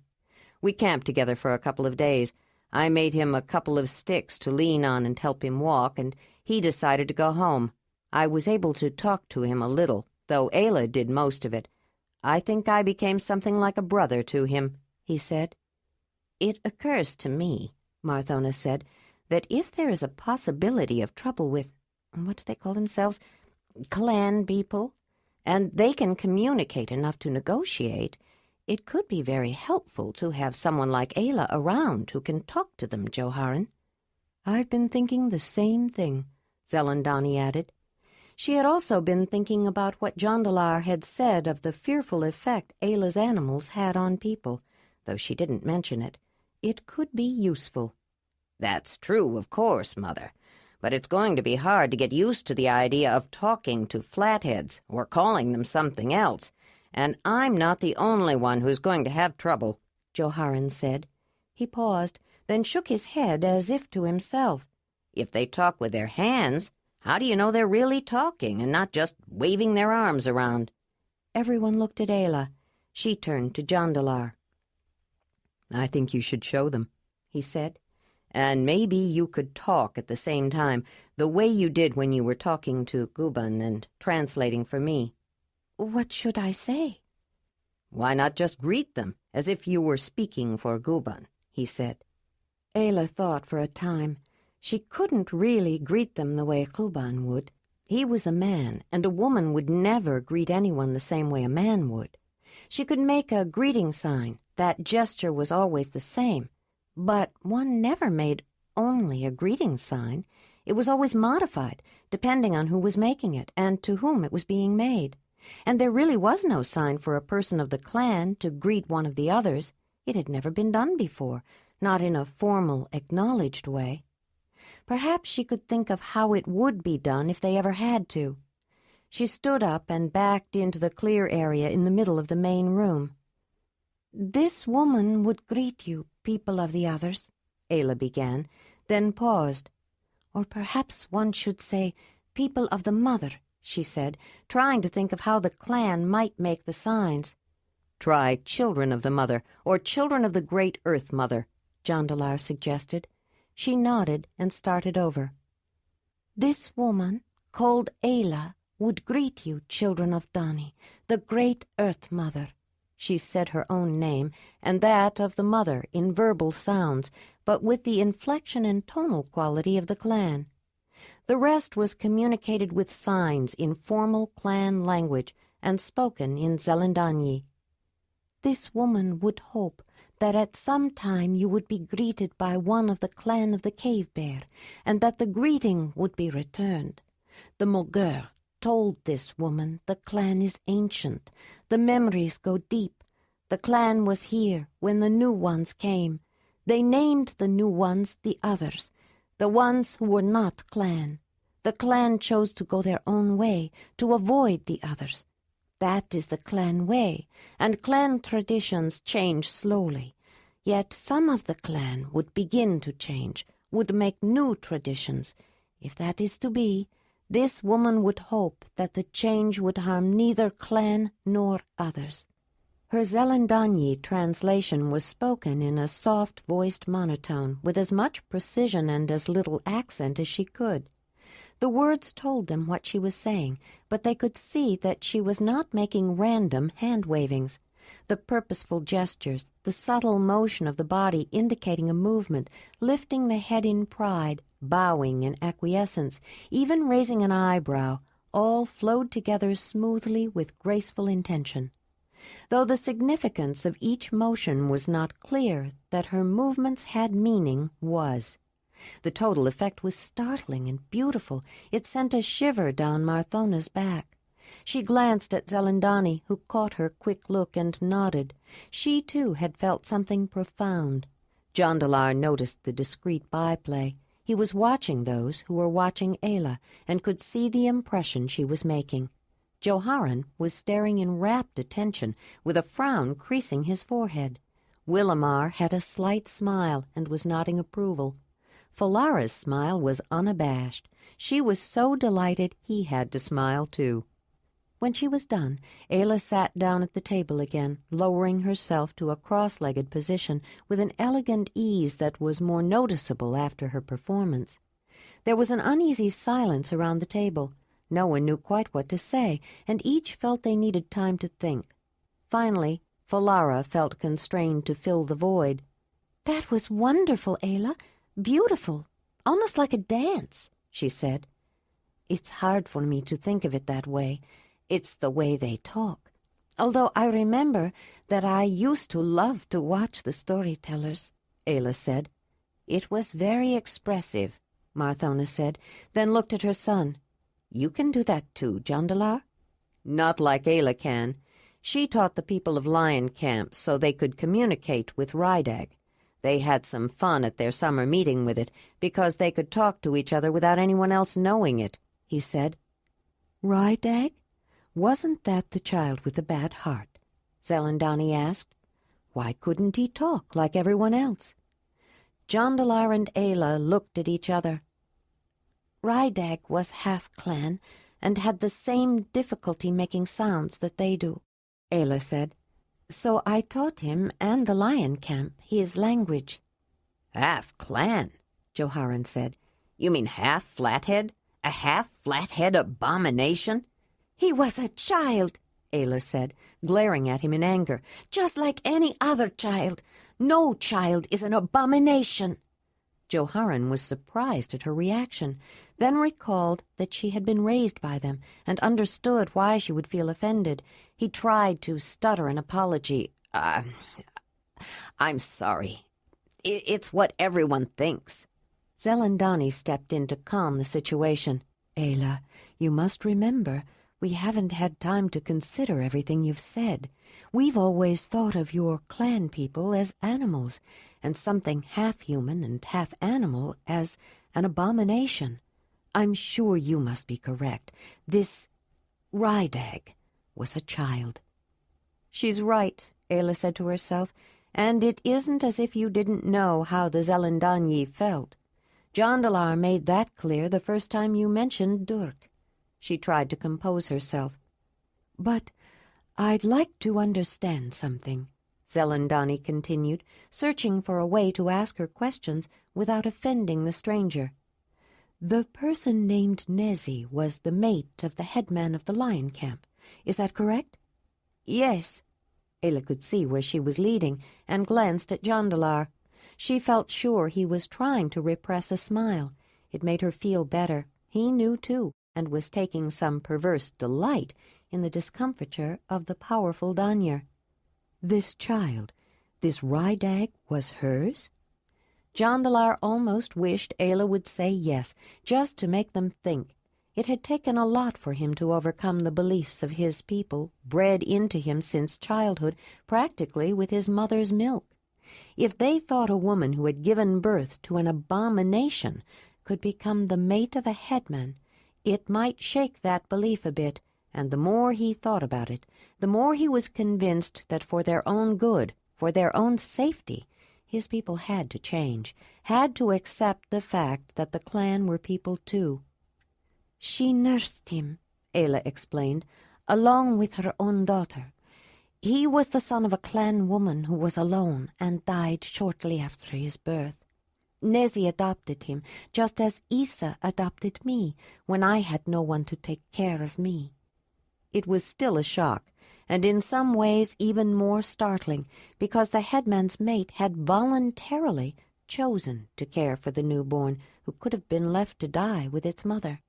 "We camped together for a couple of days. I made him a couple of sticks to lean on and help him walk, and he decided to go home. I was able to talk to him a little, though Ayla did most of it. I think I became something like a brother to him," he said. "It occurs to me," Marthona said, "that if there is a possibility of trouble with, what do they call themselves, clan people, and they can communicate enough to negotiate, it could be very helpful to have someone like Ayla around who can talk to them, Joharen." "I've been thinking the same thing," Zelandonii added. She had also been thinking about what Jondalar had said of the fearful effect Ayla's animals had on people, though she didn't mention it. It could be useful. "That's true, of course, Mother. But it's going to be hard to get used to the idea of talking to flatheads or calling them something else. And I'm not the only one who's going to have trouble," Joharen said. He paused, then shook his head as if to himself. "If they talk with their hands, how do you know they're really talking and not just waving their arms around?" Everyone looked at Ayla. She turned to Jondalar. "I think you should show them," he said. "And maybe you could talk at the same time, the way you did when you were talking to Guban and translating for me." "What should I say?" "Why not just greet them, as if you were speaking for Guban," he said. Ayla thought for a time. She couldn't really greet them the way Guban would. He was a man, and a woman would never greet anyone the same way a man would. She could make a greeting sign. That gesture was always the same. But one never made only a greeting sign. It was always modified, depending on who was making it and to whom it was being made. And there really was no sign for a person of the clan to greet one of the others. It had never been done before, not in a formal, acknowledged way. Perhaps she could think of how it would be done if they ever had to. She stood up and backed into the clear area in the middle of the main room. "This woman would greet you, people of the others," Ayla began, then paused. "Or perhaps one should say, people of the mother," she said, trying to think of how the clan might make the signs. "Try children of the mother, or children of the great Earth Mother," Jondalar suggested. She nodded and started over. "This woman, called Ayla, would greet you, children of Dani, the great Earth Mother." She said her own name and that of the mother in verbal sounds, but with the inflection and tonal quality of the clan. The rest was communicated with signs in formal clan language and spoken in Zelandonii. "This woman would hope that at some time you would be greeted by one of the clan of the cave bear, and that the greeting would be returned. The Mogur told this woman the clan is ancient. The memories go deep. The clan was here when the new ones came. They named the new ones the others, the ones who were not clan. The clan chose to go their own way, to avoid the others. That is the clan way, and clan traditions change slowly. Yet some of the clan would begin to change, would make new traditions. If that is to be, This woman would hope that the change would harm neither clan nor others. Her Zelandonii translation was spoken in a soft-voiced monotone, with as much precision and as little accent as she could. The words told them what she was saying, but they could see that she was not making random hand-wavings. The purposeful gestures, the subtle motion of the body indicating a movement, lifting the head in pride, bowing in acquiescence, even raising an eyebrow, all flowed together smoothly with graceful intention. Though the significance of each motion was not clear, that her movements had meaning was. The total effect was startling and beautiful. It sent a shiver down Marthona's back. She glanced at Zelandonii, who caught her quick look and nodded. She, too, had felt something profound. Jondalar noticed the discreet byplay. He was watching those who were watching Ayla, and could see the impression she was making. Joharan was staring in rapt attention, with a frown creasing his forehead. Willamar had a slight smile and was nodding approval. Falara's smile was unabashed. She was so delighted he had to smile too. When she was done, Ayla sat down at the table again, lowering herself to a cross-legged position with an elegant ease that was more noticeable after her performance. There was an uneasy silence around the table. No one knew quite what to say, and each felt they needed time to think. Finally, Falara felt constrained to fill the void. "That was wonderful, Ayla. Beautiful. Almost like a dance," she said. "It's hard for me to think of it that way. It's the way they talk. Although I remember that I used to love to watch the storytellers," Ayla said. "It was very expressive," Marthona said, then looked at her son. "You can do that too, Jondalar?" "Not like Ayla can. She taught the people of Lion Camp so they could communicate with Rydag. They had some fun at their summer meeting with it, because they could talk to each other without anyone else knowing it," he said. "Rydag? "Wasn't that the child with the bad heart?" Zelandonii asked. "Why couldn't he talk like everyone else?" Jondalar and Ayla looked at each other. Rydag was half-clan and had the same difficulty making sounds that they do," Ayla said. "So I taught him and the Lion Camp his language." "Half-clan," Joharan said. "You mean half-flathead? A half-flathead abomination?" "He was a child," Ayla said, glaring at him in anger. "Just like any other child. No child is an abomination." Joharan was surprised at her reaction, then recalled that she had been raised by them and understood why she would feel offended. He tried to stutter an apology. I'm sorry. It's what everyone thinks." Zelandonii stepped in to calm the situation. "Ayla, you must remember, we haven't had time to consider everything you've said. We've always thought of your clan people as animals, and something half-human and half-animal as an abomination. I'm sure you must be correct. This Rydag was a child." "She's right," Ayla said to herself, "and it isn't as if you didn't know how the Zelandonii felt. Jondalar made that clear the first time you mentioned Durk." She tried to compose herself. "But I'd like to understand something," Zelandonii continued, searching for a way to ask her questions without offending the stranger. "The person named Nezi was the mate of the headman of the Lion Camp. Is that correct?" "Yes." Ayla could see where she was leading and glanced at Jondalar. She felt sure he was trying to repress a smile. It made her feel better. He knew, too, and was taking some perverse delight in the discomfiture of the powerful Danyer. This child, this Rydag, was hers? Jondalar almost wished Ayla would say yes, just to make them think. It had taken a lot for him to overcome the beliefs of his people, bred into him since childhood, practically with his mother's milk. If they thought a woman who had given birth to an abomination could become the mate of a headman, it might shake that belief a bit, and the more he thought about it, the more he was convinced that for their own good, for their own safety, his people had to change, had to accept the fact that the clan were people too. She nursed him, Ayla explained, along with her own daughter. He was the son of a clan woman who was alone and died shortly after his birth. Nezi adopted him, just as Isa adopted me when I had no one to take care of me. It was still a shock, and in some ways even more startling, because the headman's mate had voluntarily chosen to care for the newborn who could have been left to die with its mother.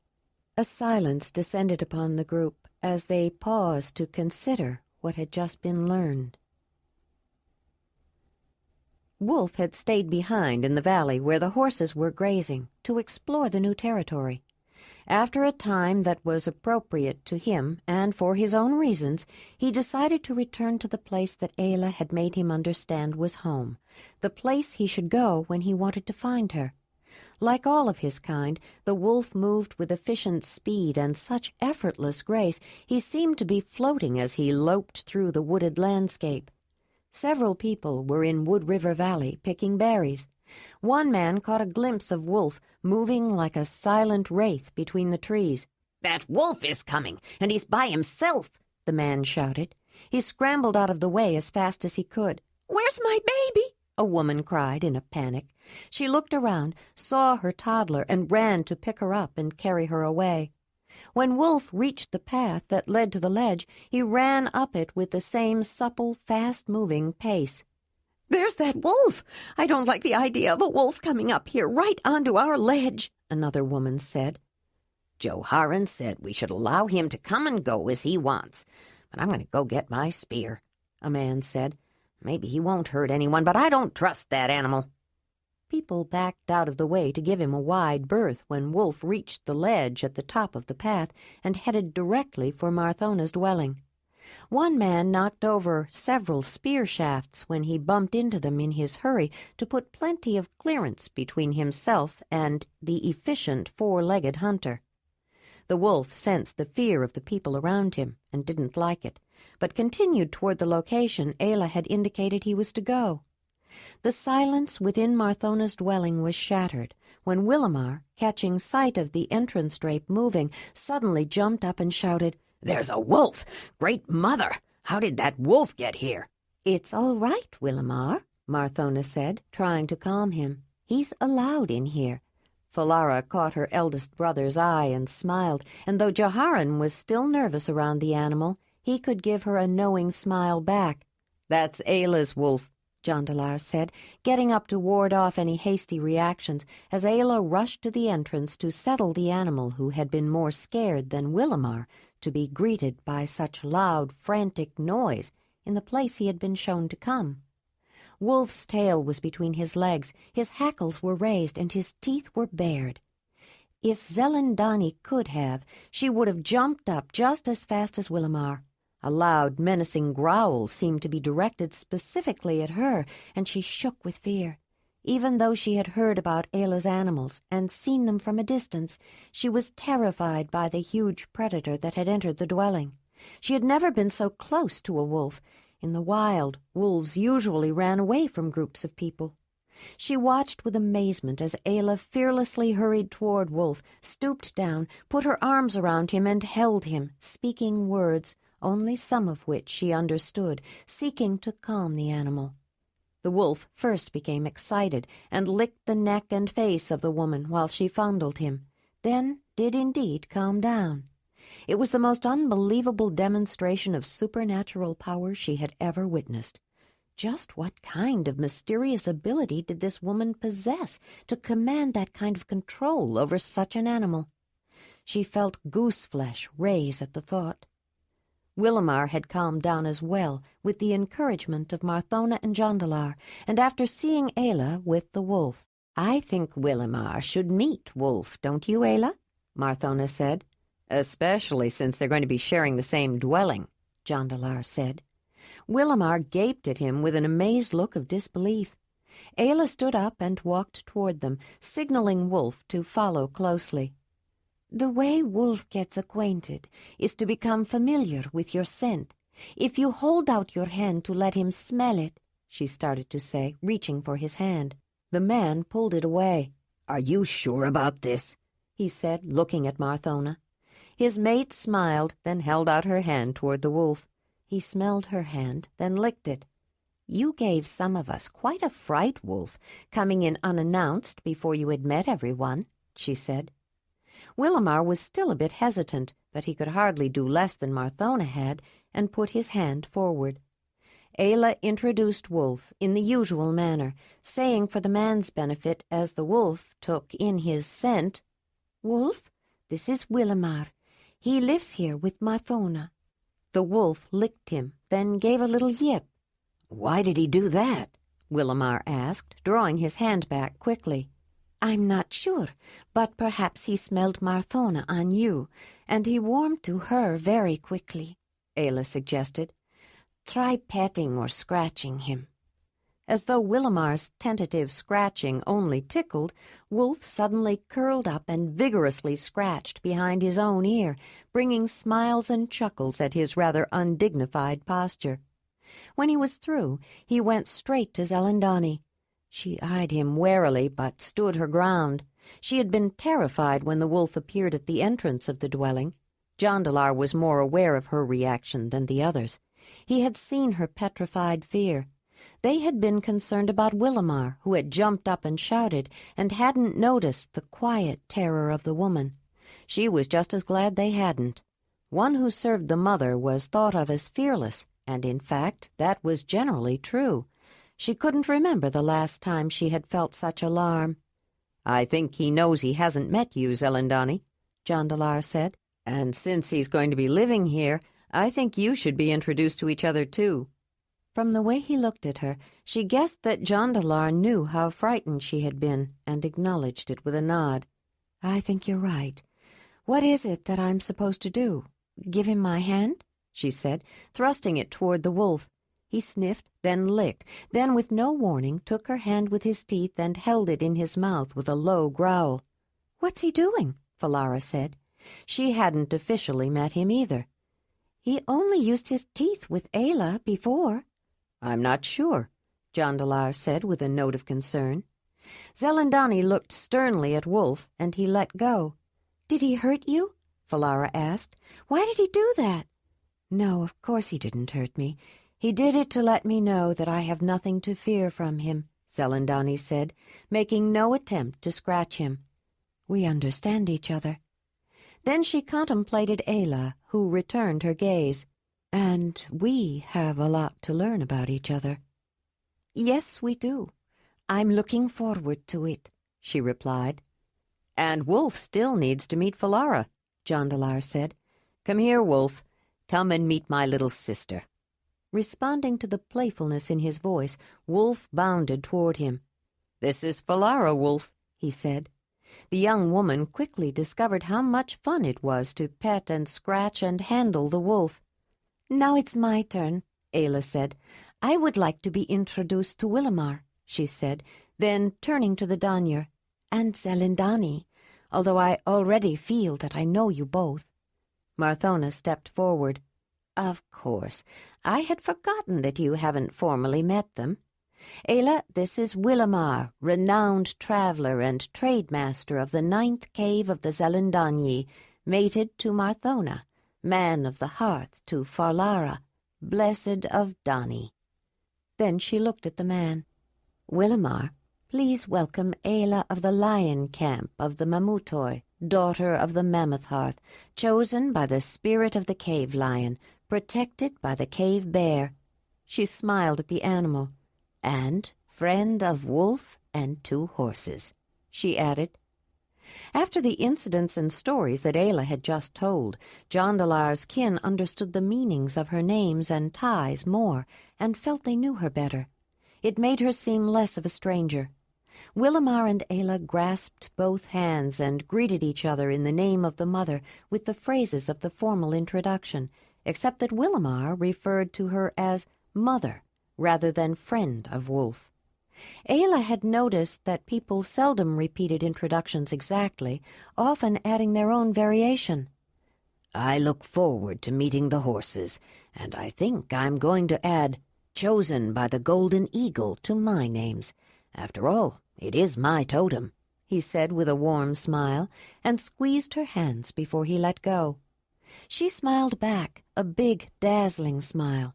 A silence descended upon the group as they paused to consider what had just been learned. Wolf had stayed behind in the valley where the horses were grazing to explore the new territory. After a time that was appropriate to him and for his own reasons, he decided to return to the place that Ayla had made him understand was home, the place he should go when he wanted to find her. Like all of his kind, the wolf moved with efficient speed and such effortless grace he seemed to be floating as he loped through the wooded landscape. Several people were in Wood River Valley picking berries. One man caught a glimpse of Wolf moving like a silent wraith between the trees. "That wolf is coming, and he's by himself," the man shouted. He scrambled out of the way as fast as he could. "Where's my baby?" a woman cried in a panic. She looked around, saw her toddler, and ran to pick her up and carry her away. When Wolf reached the path that led to the ledge, he ran up it with the same supple, fast-moving pace. "There's that wolf! I don't like the idea of a wolf coming up here right onto our ledge," another woman said. "Joharan said we should allow him to come and go as he wants, but I'm going to go get my spear," a man said. "Maybe he won't hurt anyone, but I don't trust that animal." People backed out of the way to give him a wide berth when Wolf reached the ledge at the top of the path and headed directly for Marthona's dwelling. One man knocked over several spear shafts when he bumped into them in his hurry to put plenty of clearance between himself and the efficient four-legged hunter. The wolf sensed the fear of the people around him and didn't like it, but continued toward the location Ayla had indicated he was to go. The silence within Marthona's dwelling was shattered when Willamar, catching sight of the entrance drape moving, suddenly jumped up and shouted, "There's a wolf! Great Mother! How did that wolf get here?" "It's all right, Willamar," Marthona said, trying to calm him. "He's allowed in here." Falara caught her eldest brother's eye and smiled, and though Joharan was still nervous around the animal, he could give her a knowing smile back. "That's Ayla's wolf," Jondalar said, getting up to ward off any hasty reactions as Ayla rushed to the entrance to settle the animal who had been more scared than Willamar to be greeted by such loud, frantic noise in the place he had been shown to come. Wolf's tail was between his legs, his hackles were raised, and his teeth were bared. If Zelandonii could have, she would have jumped up just as fast as Willamar. A loud, menacing growl seemed to be directed specifically at her, and she shook with fear. Even though she had heard about Ayla's animals and seen them from a distance, she was terrified by the huge predator that had entered the dwelling. She had never been so close to a wolf. In the wild, wolves usually ran away from groups of people. She watched with amazement as Ayla fearlessly hurried toward Wolf, stooped down, put her arms around him, and held him, speaking words, only some of which she understood, seeking to calm the animal. The wolf first became excited and licked the neck and face of the woman while she fondled him, then did indeed calm down. It was the most unbelievable demonstration of supernatural power she had ever witnessed. Just what kind of mysterious ability did this woman possess to command that kind of control over such an animal? She felt goose-flesh raise at the thought. Willamar had calmed down as well, with the encouragement of Marthona and Jondalar, and after seeing Ayla with the wolf. "I think Willamar should meet Wolf, don't you, Ayla?" Marthona said. "Especially since they're going to be sharing the same dwelling," Jondalar said. Willamar gaped at him with an amazed look of disbelief. Ayla stood up and walked toward them, signaling Wolf to follow closely. "The way Wolf gets acquainted is to become familiar with your scent. If you hold out your hand to let him smell it," she started to say, reaching for his hand. The man pulled it away. "Are you sure about this?" he said, looking at Marthona. His mate smiled, then held out her hand toward the wolf. He smelled her hand, then licked it. "You gave some of us quite a fright, Wolf, coming in unannounced before you had met everyone," she said. Willamar was still a bit hesitant, but he could hardly do less than Marthona had, and put his hand forward. Ayla introduced Wolf in the usual manner, saying for the man's benefit as the wolf took in his scent, "Wolf, this is Willamar. He lives here with Marthona." The wolf licked him, then gave a little yip. "Why did he do that?" Willamar asked, drawing his hand back quickly. "I'm not sure, but perhaps he smelled Marthona on you, and he warmed to her very quickly," Ayla suggested. "Try petting or scratching him." As though Willamar's tentative scratching only tickled, Wolf suddenly curled up and vigorously scratched behind his own ear, bringing smiles and chuckles at his rather undignified posture. When he was through, he went straight to Zelandonii. She eyed him warily, but stood her ground. She had been terrified when the wolf appeared at the entrance of the dwelling. Jondalar was more aware of her reaction than the others. He had seen her petrified fear. They had been concerned about Willamar, who had jumped up and shouted, and hadn't noticed the quiet terror of the woman. She was just as glad they hadn't. One who served the mother was thought of as fearless, and in fact that was generally true. She couldn't remember the last time she had felt such alarm. "I think he knows he hasn't met you, Zelandonii," Jondalar said. "And since he's going to be living here, I think you should be introduced to each other too." From the way he looked at her, she guessed that Jondalar knew how frightened she had been, and acknowledged it with a nod. "I think you're right. What is it that I'm supposed to do? Give him my hand?" she said, thrusting it toward the wolf. He sniffed, then licked, then with no warning took her hand with his teeth and held it in his mouth with a low growl. "What's he doing?" Falara said. She hadn't officially met him either. "He only used his teeth with Ayla before." "I'm not sure," Jondalar said with a note of concern. Zelandonii looked sternly at Wolf, and he let go. "Did he hurt you?" Falara asked. "Why did he do that?" "No, of course he didn't hurt me. He did it to let me know that I have nothing to fear from him," Zelandonii said, making no attempt to scratch him. "We understand each other." Then she contemplated Ayla, who returned her gaze. "And we have a lot to learn about each other." "Yes, we do. I'm looking forward to it," she replied. "And Wolf still needs to meet Falara," Jondalar said. "Come here, Wolf. Come and meet my little sister." Responding to the playfulness in his voice, Wolf bounded toward him. "This is Falara, Wolf," he said. The young woman quickly discovered how much fun it was to pet and scratch and handle the wolf. "Now it's my turn," Ayla said. "I would like to be introduced to Willamar," she said, then turning to the Danyer, "and Zelandonii, although I already feel that I know you both." Marthona stepped forward. "Of course, I had forgotten that you haven't formally met them. Ayla, this is Willamar, renowned traveler and trade-master of the 9th cave of the Zelandonii, mated to Marthona, man of the hearth to Falara, blessed of Dani." Then she looked at the man. "Willamar, please welcome Ayla of the Lion Camp of the Mamutoi, daughter of the Mammoth Hearth, chosen by the spirit of the cave lion, protected by the cave bear." She smiled at the animal. "And friend of wolf and 2 horses," she added. After the incidents and stories that Ayla had just told, Jondalar's kin understood the meanings of her names and ties more, and felt they knew her better. It made her seem less of a stranger. Willamar and Ayla grasped both hands and greeted each other in the name of the mother with the phrases of the formal introduction, except that Willamar referred to her as Mother rather than friend of Wolf. Ayla had noticed that people seldom repeated introductions exactly, often adding their own variation. "I look forward to meeting the horses, and I think I'm going to add chosen by the Golden Eagle to my names. After all, it is my totem," he said with a warm smile, and squeezed her hands before he let go. She smiled back, a big, dazzling smile.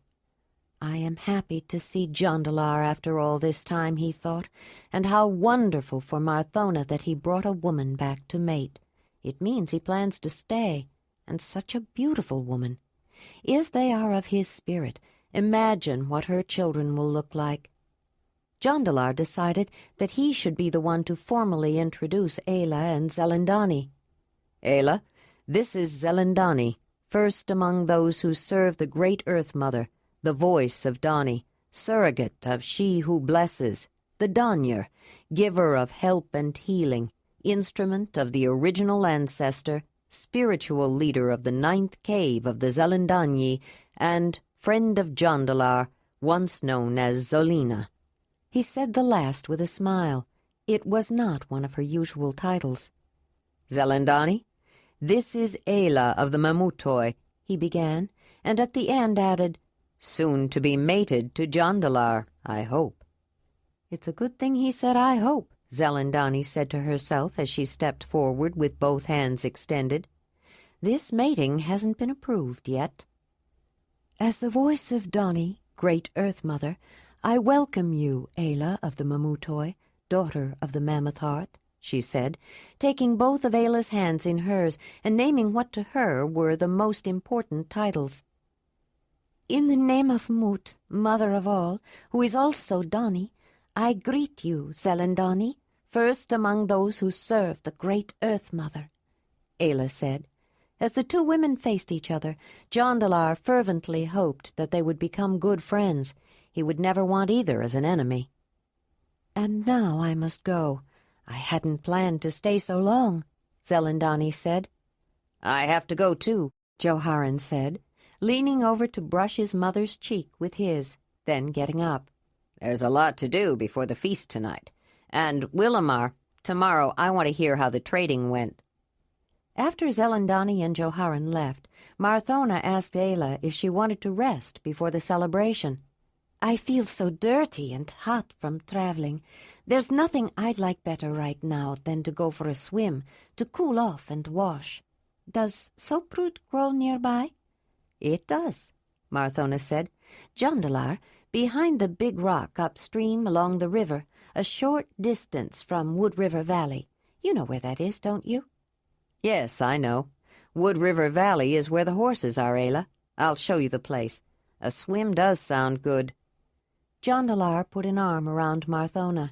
I am happy to see Jondalar after all this time, he thought, and how wonderful for Marthona that he brought a woman back to mate. It means he plans to stay, and such a beautiful woman. If they are of his spirit, imagine what her children will look like. Jondalar decided that he should be the one to formally introduce Ayla and Zelandonii. Ayla, this is Zelandonii, first among those who serve the great Earth Mother, the voice of Dani, surrogate of she who blesses, the Danyer, giver of help and healing, instrument of the original ancestor, spiritual leader of the 9th cave of the Zelandonii, and friend of Jondalar, once known as Zolina. He said the last with a smile. It was not one of her usual titles. Zelandonii, this is Ayla of the Mamutoi, he began, and at the end added, soon to be mated to Jondalar, I hope. It's a good thing he said I hope, Zelandonii said to herself as she stepped forward with both hands extended. This mating hasn't been approved yet. As the voice of Dani, great Earth Mother, I welcome you, Ayla of the Mamutoi, daughter of the Mammoth Hearth, she said, taking both of Ayla's hands in hers and naming what to her were the most important titles. In the name of Mut, mother of all, who is also Dani, I greet you, Zelandonii, first among those who serve the great Earth Mother, Ayla said. As the two women faced each other, Jondalar fervently hoped that they would become good friends. He would never want either as an enemy. And now I must go. I hadn't planned to stay so long, Zelandonii said. I have to go too, Joharan said, leaning over to brush his mother's cheek with his, then getting up. There's a lot to do before the feast tonight. And, Willamar, tomorrow I want to hear how the trading went. After Zelandonii and Joharan left, Marthona asked Ayla if she wanted to rest before the celebration. I feel so dirty and hot from traveling. There's nothing I'd like better right now than to go for a swim, to cool off and wash. Does soaproot grow nearby? It does, Marthona said. Jondalar, behind the big rock upstream along the river, a short distance from Wood River Valley. You know where that is, don't you? Yes, I know. Wood River Valley is where the horses are, Ayla. I'll show you the place. A swim does sound good. Jondalar put an arm around Marthona.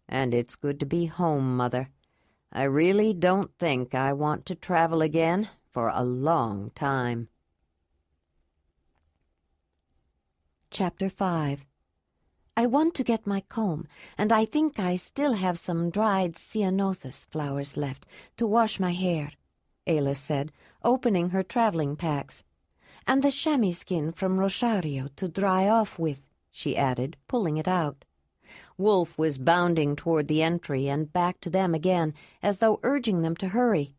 And it's good to be home, Mother. I really don't think I want to travel again for a long time. Chapter 5. I want to get my comb, and I think I still have some dried ceanothus flowers left to wash my hair, Ayla said, opening her traveling packs. And the chamois skin from Rosario to dry off with, she added, pulling it out. Wolf was bounding toward the entry and back to them again, as though urging them to hurry.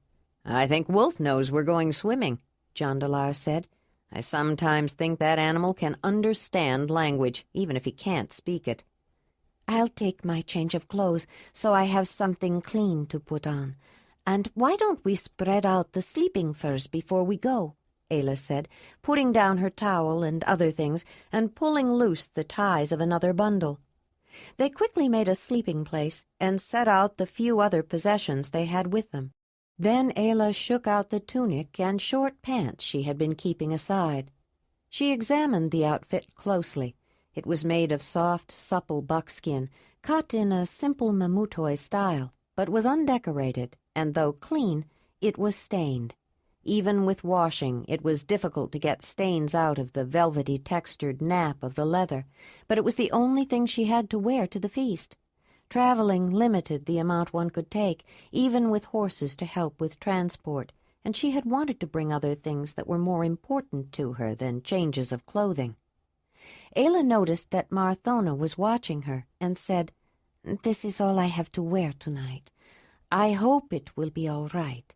I think Wolf knows we're going swimming, Jondalar said. I sometimes think that animal can understand language, even if he can't speak it. I'll take my change of clothes so I have something clean to put on. And why don't we spread out the sleeping furs before we go? Ayla said, putting down her towel and other things and pulling loose the ties of another bundle. They quickly made a sleeping place and set out the few other possessions they had with them. Then Ayla shook out the tunic and short pants she had been keeping aside. She examined the outfit closely. It was made of soft, supple buckskin, cut in a simple Mamutoi style, but was undecorated, and though clean, it was stained. Even with washing, it was difficult to get stains out of the velvety textured nap of the leather, but it was the only thing she had to wear to the feast. Traveling limited the amount one could take, even with horses to help with transport, and she had wanted to bring other things that were more important to her than changes of clothing. Ayla noticed that Marthona was watching her and said, "This is all I have to wear tonight. I hope it will be all right.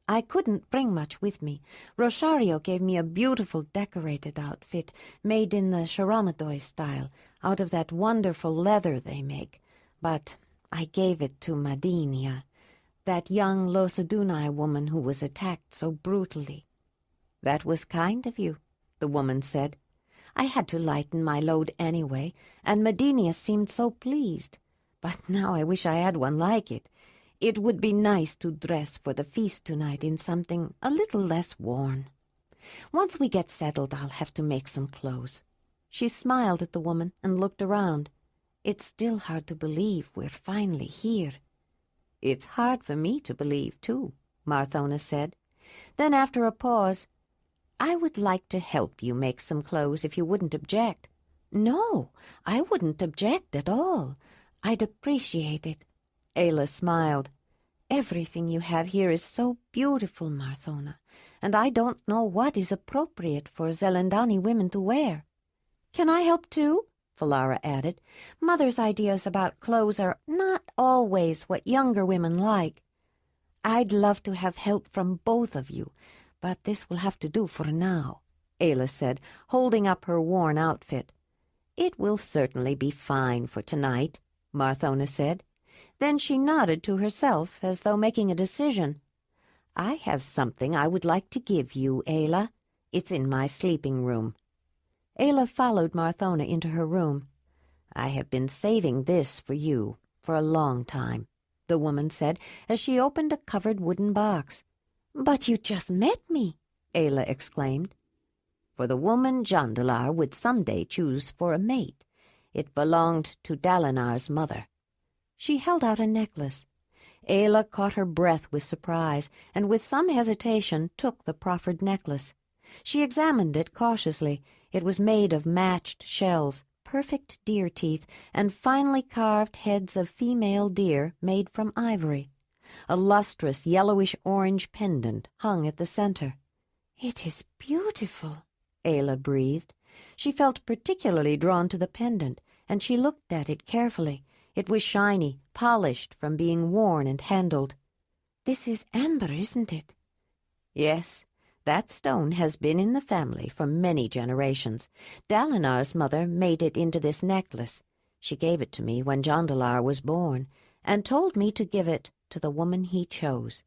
I couldn't bring much with me. Rosario gave me a beautiful decorated outfit made in the Sharamadoi style, out of that wonderful leather they make. But I gave it to Madinia. That young Zelandonii woman who was attacked so brutally." "That was kind of you," the woman said. "I had to lighten my load anyway, and Medenia seemed so pleased. But now I wish I had one like it. It would be nice to dress for the feast tonight in something a little less worn. Once we get settled, I'll have to make some clothes." She smiled at the woman and looked around. "It's still hard to believe we're finally here." "It's hard for me to believe, too," Marthona said. Then, after a pause, "I would like to help you make some clothes if you wouldn't object." "No, I wouldn't object at all. I'd appreciate it." Ayla smiled. "Everything you have here is so beautiful, Marthona, and I don't know what is appropriate for Zelandonii women to wear." "Can I help too?" Falara added. "Mother's ideas about clothes are not always what younger women like." "I'd love to have help from both of you, but this will have to do for now," Ayla said, holding up her worn outfit. "It will certainly be fine for tonight," Marthona said. Then she nodded to herself as though making a decision. "I have something I would like to give you, Ayla. It's in my sleeping room." Ayla followed Marthona into her room. "I have been saving this for you for a long time," the woman said as she opened a covered wooden box. "But you just met me," Ayla exclaimed. "For the woman Jondalar would someday choose for a mate. It belonged to Dalinar's mother." She held out a necklace. Ayla caught her breath with surprise and with some hesitation took the proffered necklace. She examined it cautiously. It was made of matched shells, perfect deer teeth, and finely carved heads of female deer made from ivory. A lustrous yellowish-orange pendant hung at the center. "It is beautiful," Ayla breathed. She felt particularly drawn to the pendant, and she looked at it carefully. It was shiny, polished from being worn and handled. "This is amber, isn't it?" "Yes. That stone has been in the family for many generations. Dalinar's mother made it into this necklace. She gave it to me when Jondalar was born, and told me to give it to the woman he chose."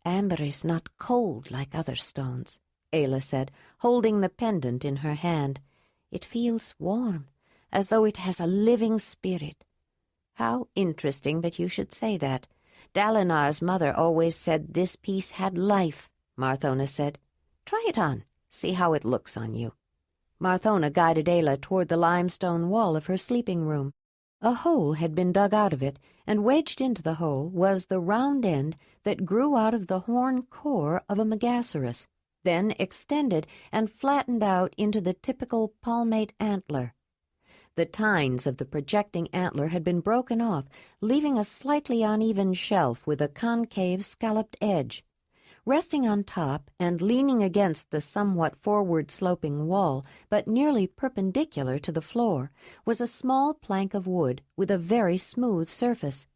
"Amber is not cold like other stones," Ayla said, holding the pendant in her hand. "It feels warm, as though it has a living spirit." "How interesting that you should say that. Dalinar's mother always said this piece had life," Marthona said. "Try it on. See how it looks on you." Marthona guided Ayla toward the limestone wall of her sleeping room. A hole had been dug out of it, and wedged into the hole was the round end that grew out of the horn core of a megaceros, then extended and flattened out into the typical palmate antler. The tines of the projecting antler had been broken off, leaving a slightly uneven shelf with a concave scalloped edge. Resting on top and leaning against the somewhat forward-sloping wall, but nearly perpendicular to the floor, was a small plank of wood with a very smooth surface.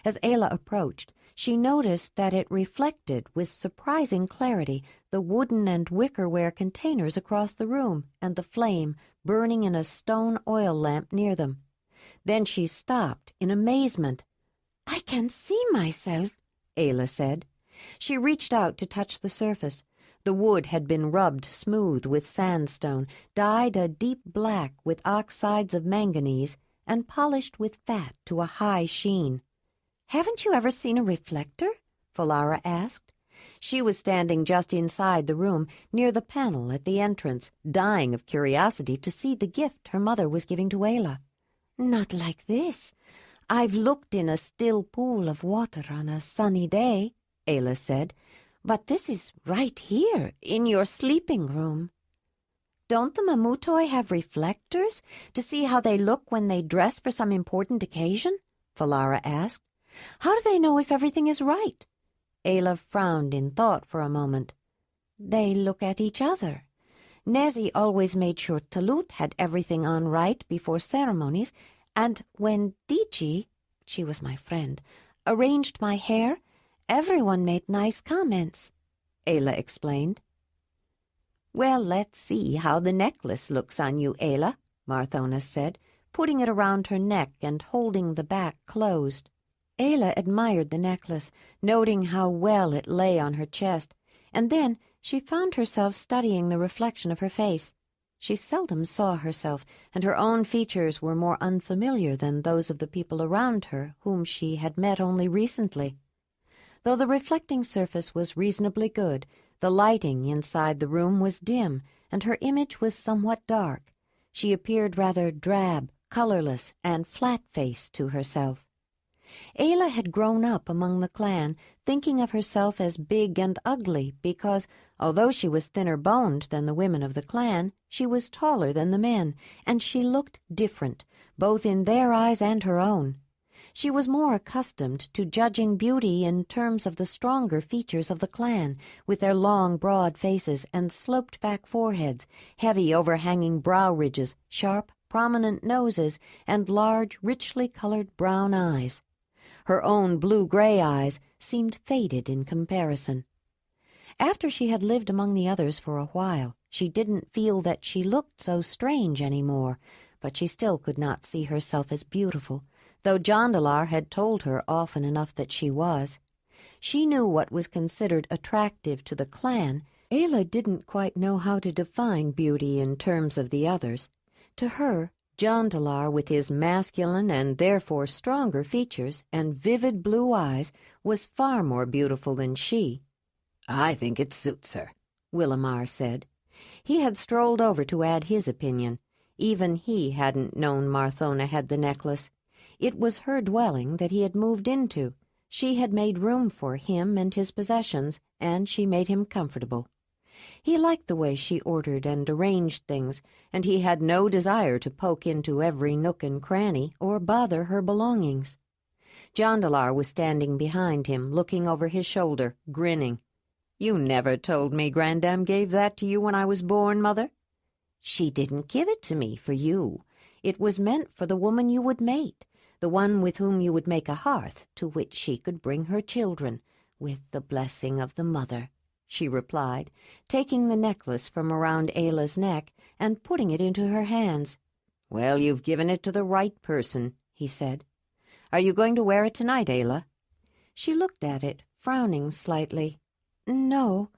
As Ayla approached, she noticed that it reflected with surprising clarity the wooden and wickerware containers across the room and the flame burning in a stone oil lamp near them. Then she stopped in amazement. "I can see myself," Ayla said. She reached out to touch the surface. The wood had been rubbed smooth with sandstone, dyed a deep black with oxides of manganese, and polished with fat to a high sheen. "Haven't you ever seen a reflector?" Falara asked. She was standing just inside the room, near the panel at the entrance, dying of curiosity to see the gift her mother was giving to Ayla. "Not like this. I've looked in a still pool of water on a sunny day," Ayla said, "but this is right here, in your sleeping room." "Don't the Mamutoi have reflectors to see how they look when they dress for some important occasion?" Falara asked. "How do they know if everything is right?" Ayla frowned in thought for a moment. "They look at each other. Nezi always made sure Talut had everything on right before ceremonies, and when Diji, she was my friend, arranged my hair, everyone made nice comments," Ayla explained. "Well, let's see how the necklace looks on you, Ayla," Marthona said, putting it around her neck and holding the back closed. Ayla admired the necklace, noting how well it lay on her chest, and then she found herself studying the reflection of her face. She seldom saw herself, and her own features were more unfamiliar than those of the people around her whom she had met only recently. Though the reflecting surface was reasonably good, the lighting inside the room was dim, and her image was somewhat dark. She appeared rather drab, colorless, and flat-faced to herself. Ayla had grown up among the clan, thinking of herself as big and ugly because, although she was thinner-boned than the women of the clan, she was taller than the men, and she looked different, both in their eyes and her own. She was more accustomed to judging beauty in terms of the stronger features of the clan, with their long, broad faces and sloped-back foreheads, heavy overhanging brow ridges, sharp, prominent noses, and large, richly colored brown eyes. Her own blue-gray eyes seemed faded in comparison. After she had lived among the others for a while, she didn't feel that she looked so strange any more, but she still could not see herself as beautiful, though Jondalar had told her often enough that she was. She knew what was considered attractive to the clan. Ayla didn't quite know how to define beauty in terms of the others. To her, Jondalar, with his masculine and therefore stronger features and vivid blue eyes, was far more beautiful than she. "I think it suits her," Willamar said. He had strolled over to add his opinion. Even he hadn't known Marthona had the necklace. It was her dwelling that he had moved into. She had made room for him and his possessions, and she made him comfortable. He liked the way she ordered and arranged things, and he had no desire to poke into every nook and cranny or bother her belongings. Jondalar was standing behind him, looking over his shoulder, grinning. "You never told me Grandam gave that to you when I was born, Mother." "She didn't give it to me for you. It was meant for the woman you would mate, the one with whom you would make a hearth to which she could bring her children, with the blessing of the mother," she replied, taking the necklace from around Ayla's neck and putting it into her hands. "Well, you've given it to the right person," he said. "Are you going to wear it tonight, Ayla?" She looked at it, frowning slightly. "No,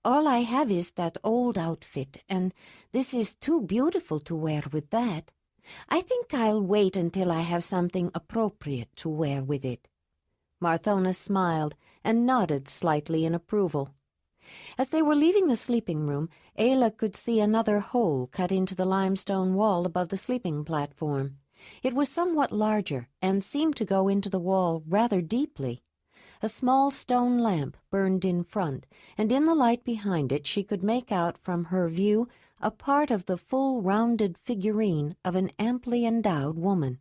all I have is that old outfit, and this is too beautiful to wear with that. I think I'll wait until I have something appropriate to wear with it." Marthona smiled and nodded slightly in approval. As they were leaving the sleeping room, Ayla could see another hole cut into the limestone wall above the sleeping platform. It was somewhat larger and seemed to go into the wall rather deeply. A small stone lamp burned in front, and in the light behind it she could make out from her view a part of the full rounded figurine of an amply endowed woman.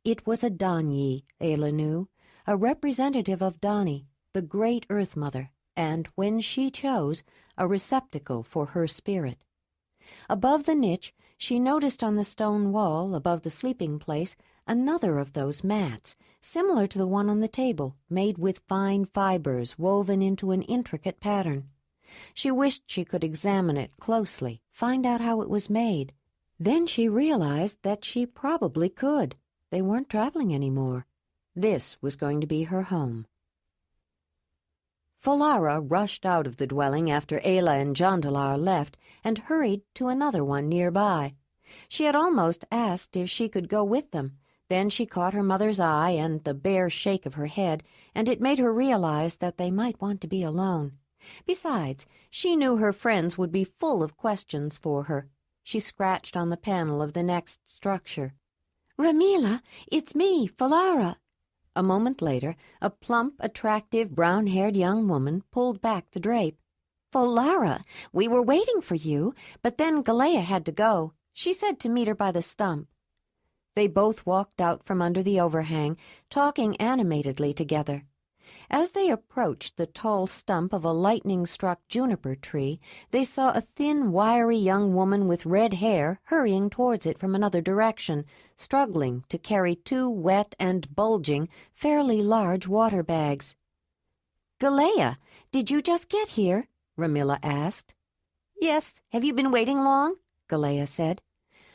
It was a Donyi, Ayla knew, a representative of Dani, the great Earth Mother, and, when she chose, a receptacle for her spirit. Above the niche, she noticed on the stone wall above the sleeping place another of those mats, similar to the one on the table, made with fine fibers woven into an intricate pattern. She wished she could examine it closely, find out how it was made. Then she realized that she probably could. They weren't traveling anymore. This was going to be her home. Falara rushed out of the dwelling after Ayla and Jondalar left and hurried to another one nearby. She had almost asked if she could go with them. Then she caught her mother's eye and the bare shake of her head, and it made her realize that they might want to be alone. Besides, she knew her friends would be full of questions for her. She scratched on the panel of the next structure. "Ramila, it's me, Falara." A moment later, a plump, attractive, brown-haired young woman pulled back the drape. "Falara, we were waiting for you, but then Galea had to go. She said to meet her by the stump." They both walked out from under the overhang, talking animatedly together. As they approached the tall stump of a lightning-struck juniper tree, they saw a thin, wiry young woman with red hair hurrying towards it from another direction, struggling to carry two wet and bulging, fairly large water bags. "Galea, did you just get here?" Ramila asked. "Yes. Have you been waiting long?" Galea said.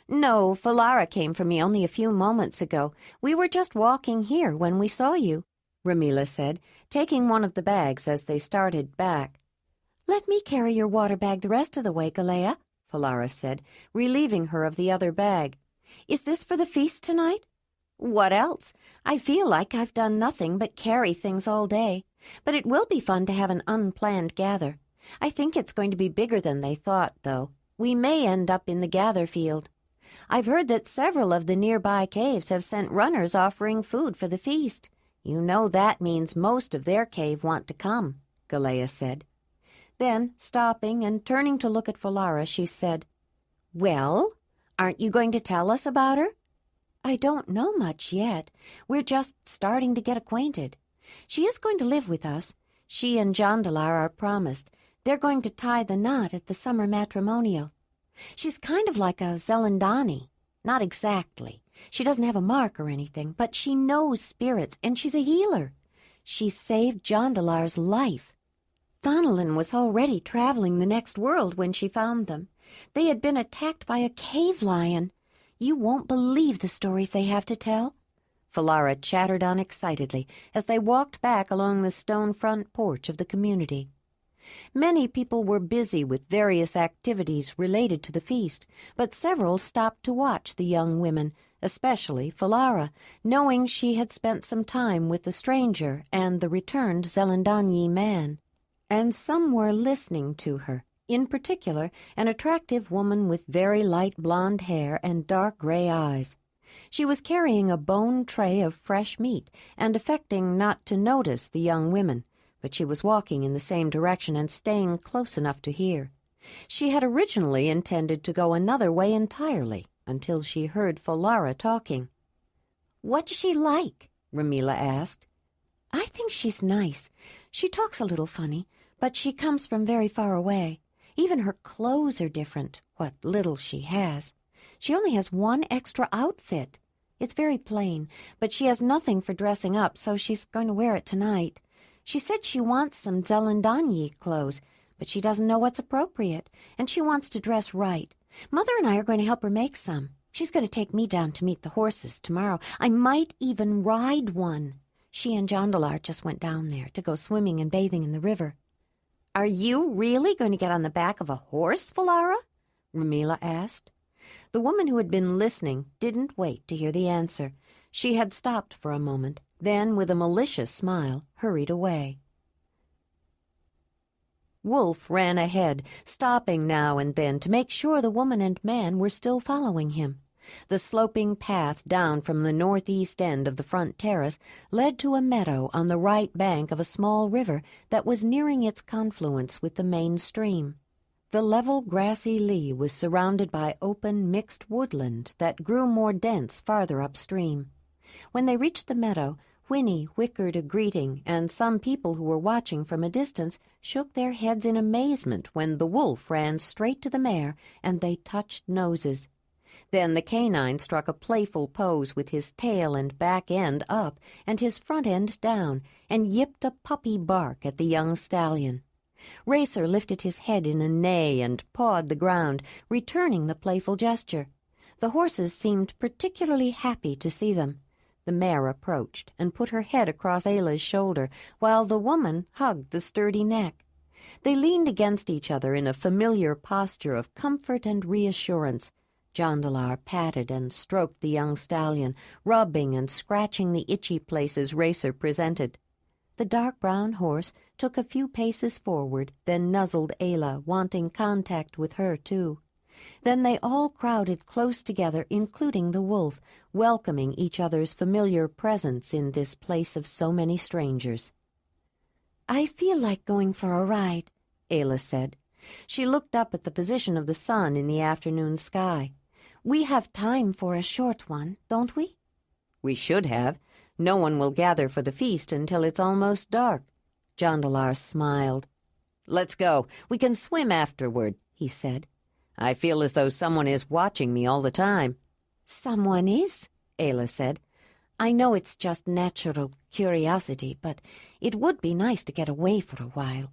"No, Falara came for me only a few moments ago. We were just walking here when we saw you." Ramila said, taking one of the bags as they started back. "Let me carry your water bag the rest of the way, Galea," Falara said, relieving her of the other bag. "Is this for the feast tonight?" "What else? I feel like I've done nothing but carry things all day. But it will be fun to have an unplanned gather. I think it's going to be bigger than they thought, though. We may end up in the gather field. I've heard that several of the nearby caves have sent runners offering food for the feast. You know that means most of their cave want to come," Galea said. Then, stopping and turning to look at Falara, she said, "Well, aren't you going to tell us about her?" "I don't know much yet. We're just starting to get acquainted. She is going to live with us. She and Jondalar are promised. They're going to tie the knot at the summer matrimonial. She's kind of like a Zelandonii. Not exactly. She doesn't have a mark or anything, but she knows spirits, and she's a healer. She saved Jondalar's life. Thonolin was already traveling the next world when she found them. They had been attacked by a cave lion. You won't believe the stories they have to tell." Falara chattered on excitedly as they walked back along the stone front porch of the community. Many people were busy with various activities related to the feast, but several stopped to watch the young women, especially Falara, knowing she had spent some time with the stranger and the returned Zelandonii man. And some were listening to her, in particular an attractive woman with very light blonde hair and dark gray eyes. She was carrying a bone tray of fresh meat and affecting not to notice the young women, but she was walking in the same direction and staying close enough to hear. She had originally intended to go another way entirely until she heard Falara talking. "What's she like?" Ramila asked. "I think she's nice. She talks a little funny, but she comes from very far away. Even her clothes are different, what little she has. She only has one extra outfit. It's very plain, but she has nothing for dressing up, so she's going to wear it tonight. She said she wants some Zelandonii clothes, but she doesn't know what's appropriate, and she wants to dress right. Mother and I are going to help her make some. She's going to take me down to meet the horses tomorrow. I might even ride one. She and Jondalar just went down there to go swimming and bathing in the river." "Are you really going to get on the back of a horse, Falara?" Ramila asked. The woman who had been listening didn't wait to hear the answer. She had stopped for a moment, then, with a malicious smile, hurried away. Wolf ran ahead, stopping now and then to make sure the woman and man were still following him. The sloping path down from the northeast end of the front terrace led to a meadow on the right bank of a small river that was nearing its confluence with the main stream. The level grassy lea was surrounded by open mixed woodland that grew more dense farther upstream. When they reached the meadow, Whinny whickered a greeting, and some people who were watching from a distance shook their heads in amazement when the wolf ran straight to the mare and they touched noses. Then the canine struck a playful pose with his tail and back end up and his front end down and yipped a puppy bark at the young stallion. Racer lifted his head in a neigh and pawed the ground, returning the playful gesture. The horses seemed particularly happy to see them. The mare approached and put her head across Ayla's shoulder, while the woman hugged the sturdy neck. They leaned against each other in a familiar posture of comfort and reassurance. Jondalar patted and stroked the young stallion, rubbing and scratching the itchy places Racer presented. The dark brown horse took a few paces forward, then nuzzled Ayla, wanting contact with her too. Then they all crowded close together, including the wolf, welcoming each other's familiar presence in this place of so many strangers. "I feel like going for a ride," Ayla said. She looked up at the position of the sun in the afternoon sky. "We have time for a short one, don't we?" "We should have. No one will gather for the feast until it's almost dark." Jondalar smiled. "Let's go. We can swim afterward," he said. "I feel as though someone is watching me all the time." "Someone is," Ayla said. "I know it's just natural curiosity, but it would be nice to get away for a while."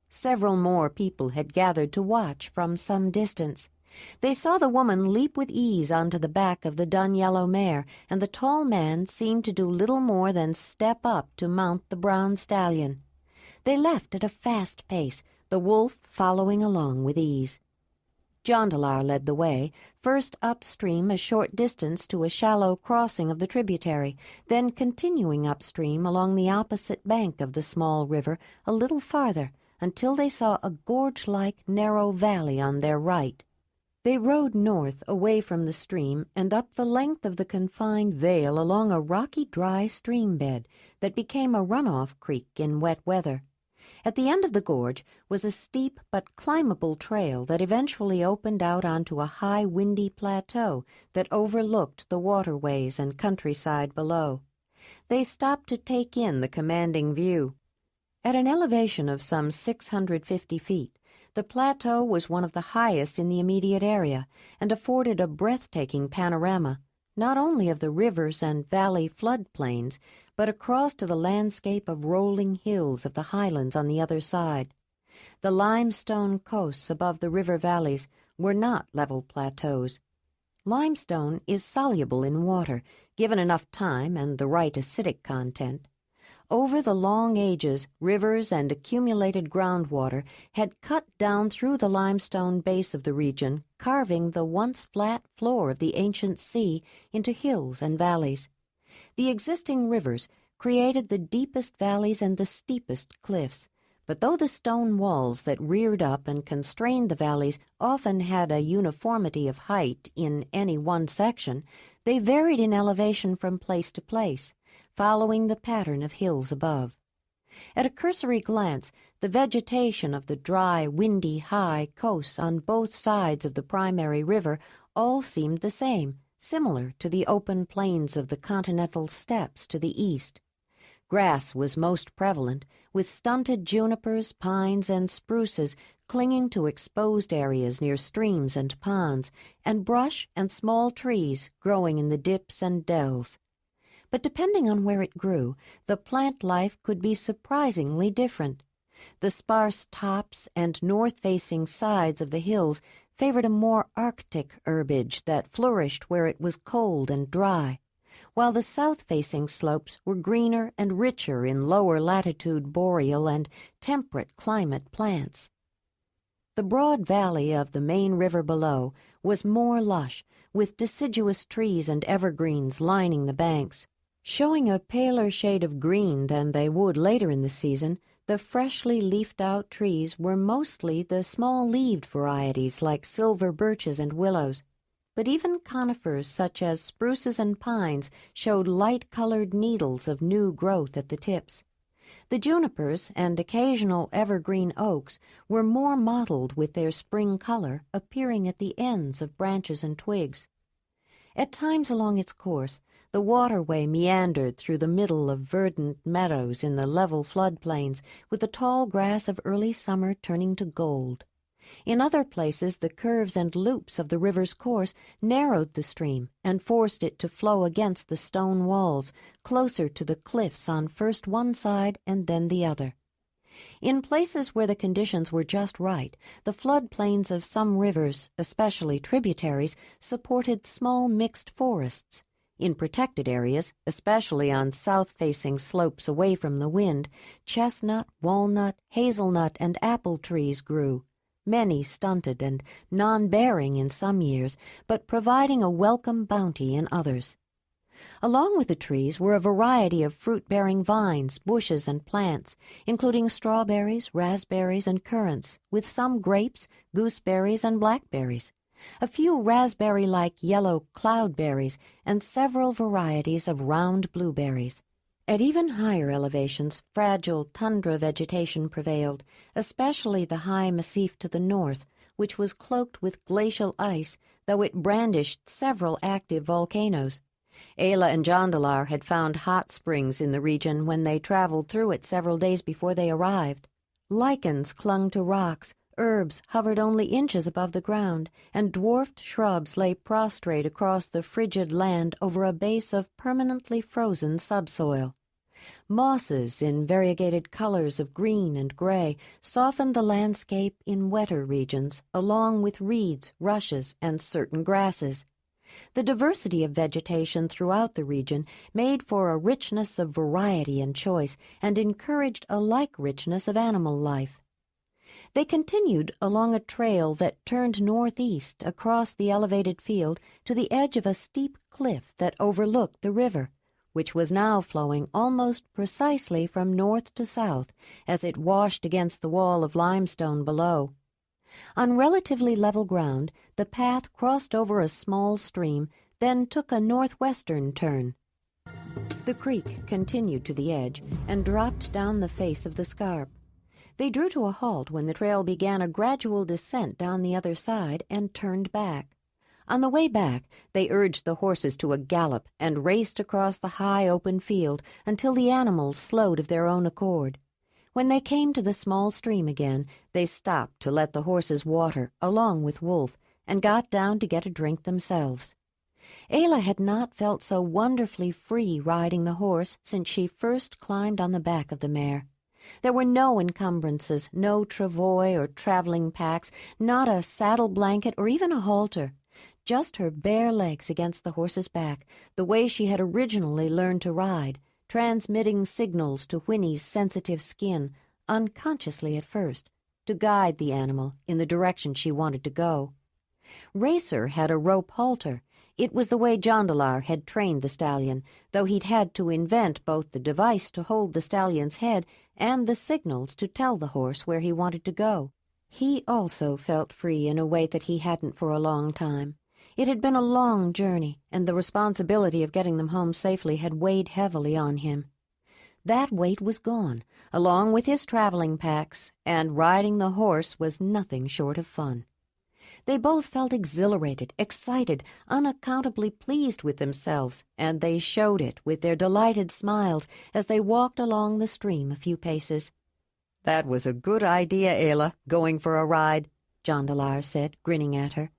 Several more people had gathered to watch from some distance. They saw the woman leap with ease onto the back of the dun-yellow mare, and the tall man seemed to do little more than step up to mount the brown stallion. They left at a fast pace, the wolf following along with ease. Jondalar led the way, first upstream a short distance to a shallow crossing of the tributary, then continuing upstream along the opposite bank of the small river a little farther until they saw a gorge-like narrow valley on their right. They rode north away from the stream and up the length of the confined vale along a rocky dry stream bed that became a runoff creek in wet weather. At the end of the gorge was a steep but climbable trail that eventually opened out onto a high windy plateau that overlooked the waterways and countryside below. They stopped to take in the commanding view. At an elevation of some 650 feet, the plateau was one of the highest in the immediate area and afforded a breathtaking panorama, not only of the rivers and valley floodplains, but across to the landscape of rolling hills of the highlands on the other side. The limestone coasts above the river valleys were not level plateaus. Limestone is soluble in water, given enough time and the right acidic content. Over the long ages, rivers and accumulated groundwater had cut down through the limestone base of the region, carving the once flat floor of the ancient sea into hills and valleys. The existing rivers created the deepest valleys and the steepest cliffs, but though the stone walls that reared up and constrained the valleys often had a uniformity of height in any one section, they varied in elevation from place to place, following the pattern of hills above. At a cursory glance, the vegetation of the dry, windy, high coasts on both sides of the primary river all seemed the same, similar to the open plains of the continental steppes to the east. Grass was most prevalent, with stunted junipers, pines, and spruces clinging to exposed areas near streams and ponds, and brush and small trees growing in the dips and dells. But depending on where it grew, the plant life could be surprisingly different. The sparse tops and north-facing sides of the hills favored a more arctic herbage that flourished where it was cold and dry, while the south-facing slopes were greener and richer in lower-latitude boreal and temperate climate plants. The broad valley of the main river below was more lush, with deciduous trees and evergreens lining the banks. Showing a paler shade of green than they would later in the season, the freshly leafed-out trees were mostly the small-leaved varieties like silver birches and willows, but even conifers such as spruces and pines showed light-colored needles of new growth at the tips. The junipers and occasional evergreen oaks were more mottled with their spring color appearing at the ends of branches and twigs. At times along its course, the waterway meandered through the middle of verdant meadows in the level floodplains, with the tall grass of early summer turning to gold. In other places, the curves and loops of the river's course narrowed the stream and forced it to flow against the stone walls, closer to the cliffs on first one side and then the other. In places where the conditions were just right, the floodplains of some rivers, especially tributaries, supported small mixed forests. In protected areas, especially on south-facing slopes away from the wind, chestnut, walnut, hazelnut, and apple trees grew, many stunted and non-bearing in some years, but providing a welcome bounty in others. Along with the trees were a variety of fruit-bearing vines, bushes, and plants, including strawberries, raspberries, and currants, with some grapes, gooseberries, and blackberries, a few raspberry-like yellow cloudberries, and several varieties of round blueberries. At even higher elevations, fragile tundra vegetation prevailed, especially the high massif to the north, which was cloaked with glacial ice, though it brandished several active volcanoes. Ayla and Jondalar had found hot springs in the region when they traveled through it several days before they arrived. Lichens clung to rocks, herbs hovered only inches above the ground, and dwarfed shrubs lay prostrate across the frigid land over a base of permanently frozen subsoil. Mosses in variegated colors of green and gray softened the landscape in wetter regions, along with reeds, rushes, and certain grasses. The diversity of vegetation throughout the region made for a richness of variety and choice, and encouraged a like richness of animal life. They continued along a trail that turned northeast across the elevated field to the edge of a steep cliff that overlooked the river, which was now flowing almost precisely from north to south as it washed against the wall of limestone below. On relatively level ground, the path crossed over a small stream, then took a northwestern turn. The creek continued to the edge and dropped down the face of the scarp. They drew to a halt when the trail began a gradual descent down the other side and turned back. On the way back, they urged the horses to a gallop and raced across the high open field until the animals slowed of their own accord. When they came to the small stream again, they stopped to let the horses water, along with Wolf, and got down to get a drink themselves. Ayla had not felt so wonderfully free riding the horse since she first climbed on the back of the mare. There were no encumbrances, no travois or traveling packs, not a saddle blanket or even a halter. Just her bare legs against the horse's back, the way she had originally learned to ride, transmitting signals to Whinny's sensitive skin, unconsciously at first, to guide the animal in the direction she wanted to go. Racer had a rope halter. It was the way Jondalar had trained the stallion, though he'd had to invent both the device to hold the stallion's head and the signals to tell the horse where he wanted to go. He also felt free in a way that he hadn't for a long time. It had been a long journey, and the responsibility of getting them home safely had weighed heavily on him. That weight was gone, along with his traveling packs, and riding the horse was nothing short of fun. They both felt exhilarated, excited, unaccountably pleased with themselves, and they showed it with their delighted smiles as they walked along the stream a few paces. "That was a good idea, Ayla, going for a ride," Jondalar said, grinning at her.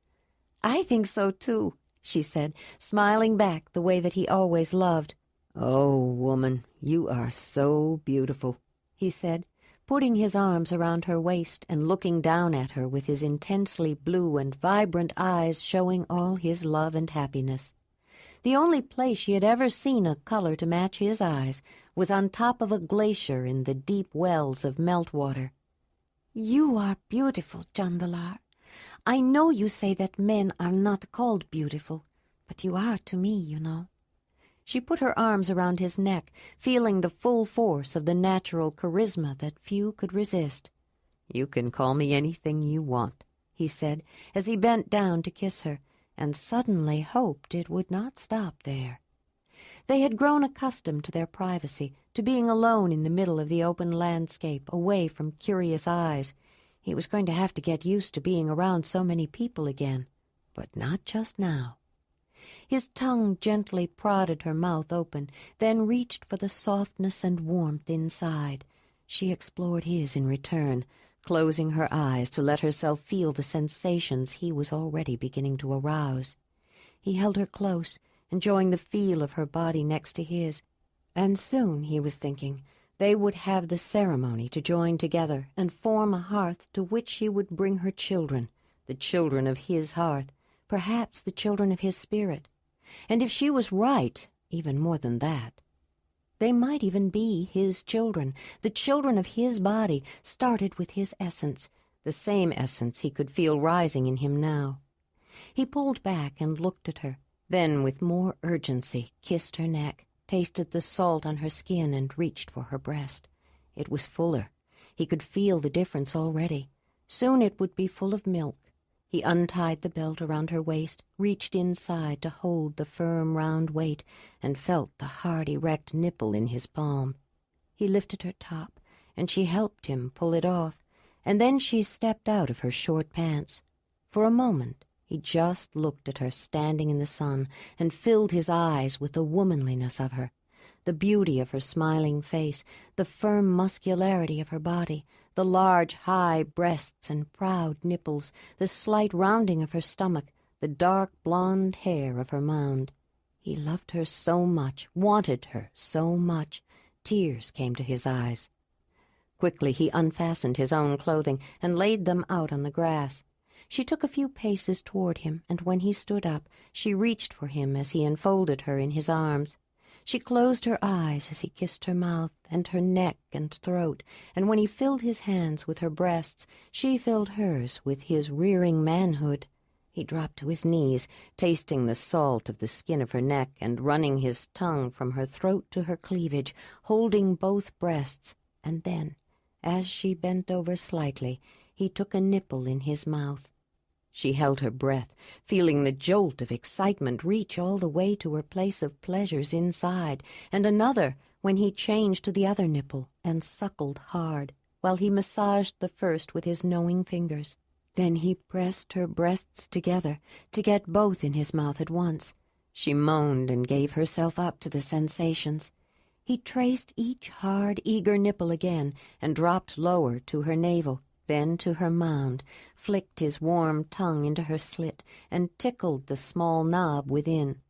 "I think so, too," she said, smiling back the way that he always loved. "Oh, woman, you are so beautiful," he said, putting his arms around her waist and looking down at her with his intensely blue and vibrant eyes showing all his love and happiness. The only place she had ever seen a color to match his eyes was on top of a glacier in the deep wells of meltwater. "You are beautiful, Jondalar. I know you say that men are not called beautiful, but you are to me, you know." She put her arms around his neck, feeling the full force of the natural charisma that few could resist. "You can call me anything you want," he said, as he bent down to kiss her, and suddenly hoped it would not stop there. They had grown accustomed to their privacy, to being alone in the middle of the open landscape, away from curious eyes. He was going to have to get used to being around so many people again, but not just now. His tongue gently prodded her mouth open, then reached for the softness and warmth inside. She explored his in return, closing her eyes to let herself feel the sensations he was already beginning to arouse. He held her close, enjoying the feel of her body next to his, and soon, he was thinking, they would have the ceremony to join together and form a hearth to which she would bring her children, the children of his hearth, perhaps the children of his spirit. And if she was right, even more than that, they might even be his children, the children of his body, started with his essence, the same essence he could feel rising in him now. He pulled back and looked at her, then with more urgency kissed her neck, tasted the salt on her skin, and reached for her breast. It was fuller. He could feel the difference already. Soon it would be full of milk. He untied the belt around her waist, reached inside to hold the firm round weight, and felt the hard erect nipple in his palm. He lifted her top, and she helped him pull it off, and then she stepped out of her short pants. For a moment he just looked at her standing in the sun and filled his eyes with the womanliness of her, the beauty of her smiling face, the firm muscularity of her body, the large, high breasts and proud nipples, the slight rounding of her stomach, the dark blonde hair of her mound. He loved her so much, wanted her so much, Tears came to his eyes. Quickly he unfastened his own clothing and laid them out on the grass. She took a few paces toward him, and when he stood up, she reached for him as he enfolded her in his arms. She closed her eyes as he kissed her mouth and her neck and throat, and when he filled his hands with her breasts, she filled hers with his rearing manhood. He dropped to his knees, tasting the salt of the skin of her neck and running his tongue from her throat to her cleavage, holding both breasts, and then, as she bent over slightly, he took a nipple in his mouth. She held her breath, feeling the jolt of excitement reach all the way to her place of pleasures inside, and another when he changed to the other nipple and suckled hard, while he massaged the first with his knowing fingers. Then he pressed her breasts together to get both in his mouth at once. She moaned and gave herself up to the sensations. He traced each hard, eager nipple again and dropped lower to her navel, then to her mound, flicked his warm tongue into her slit, and tickled the small knob within.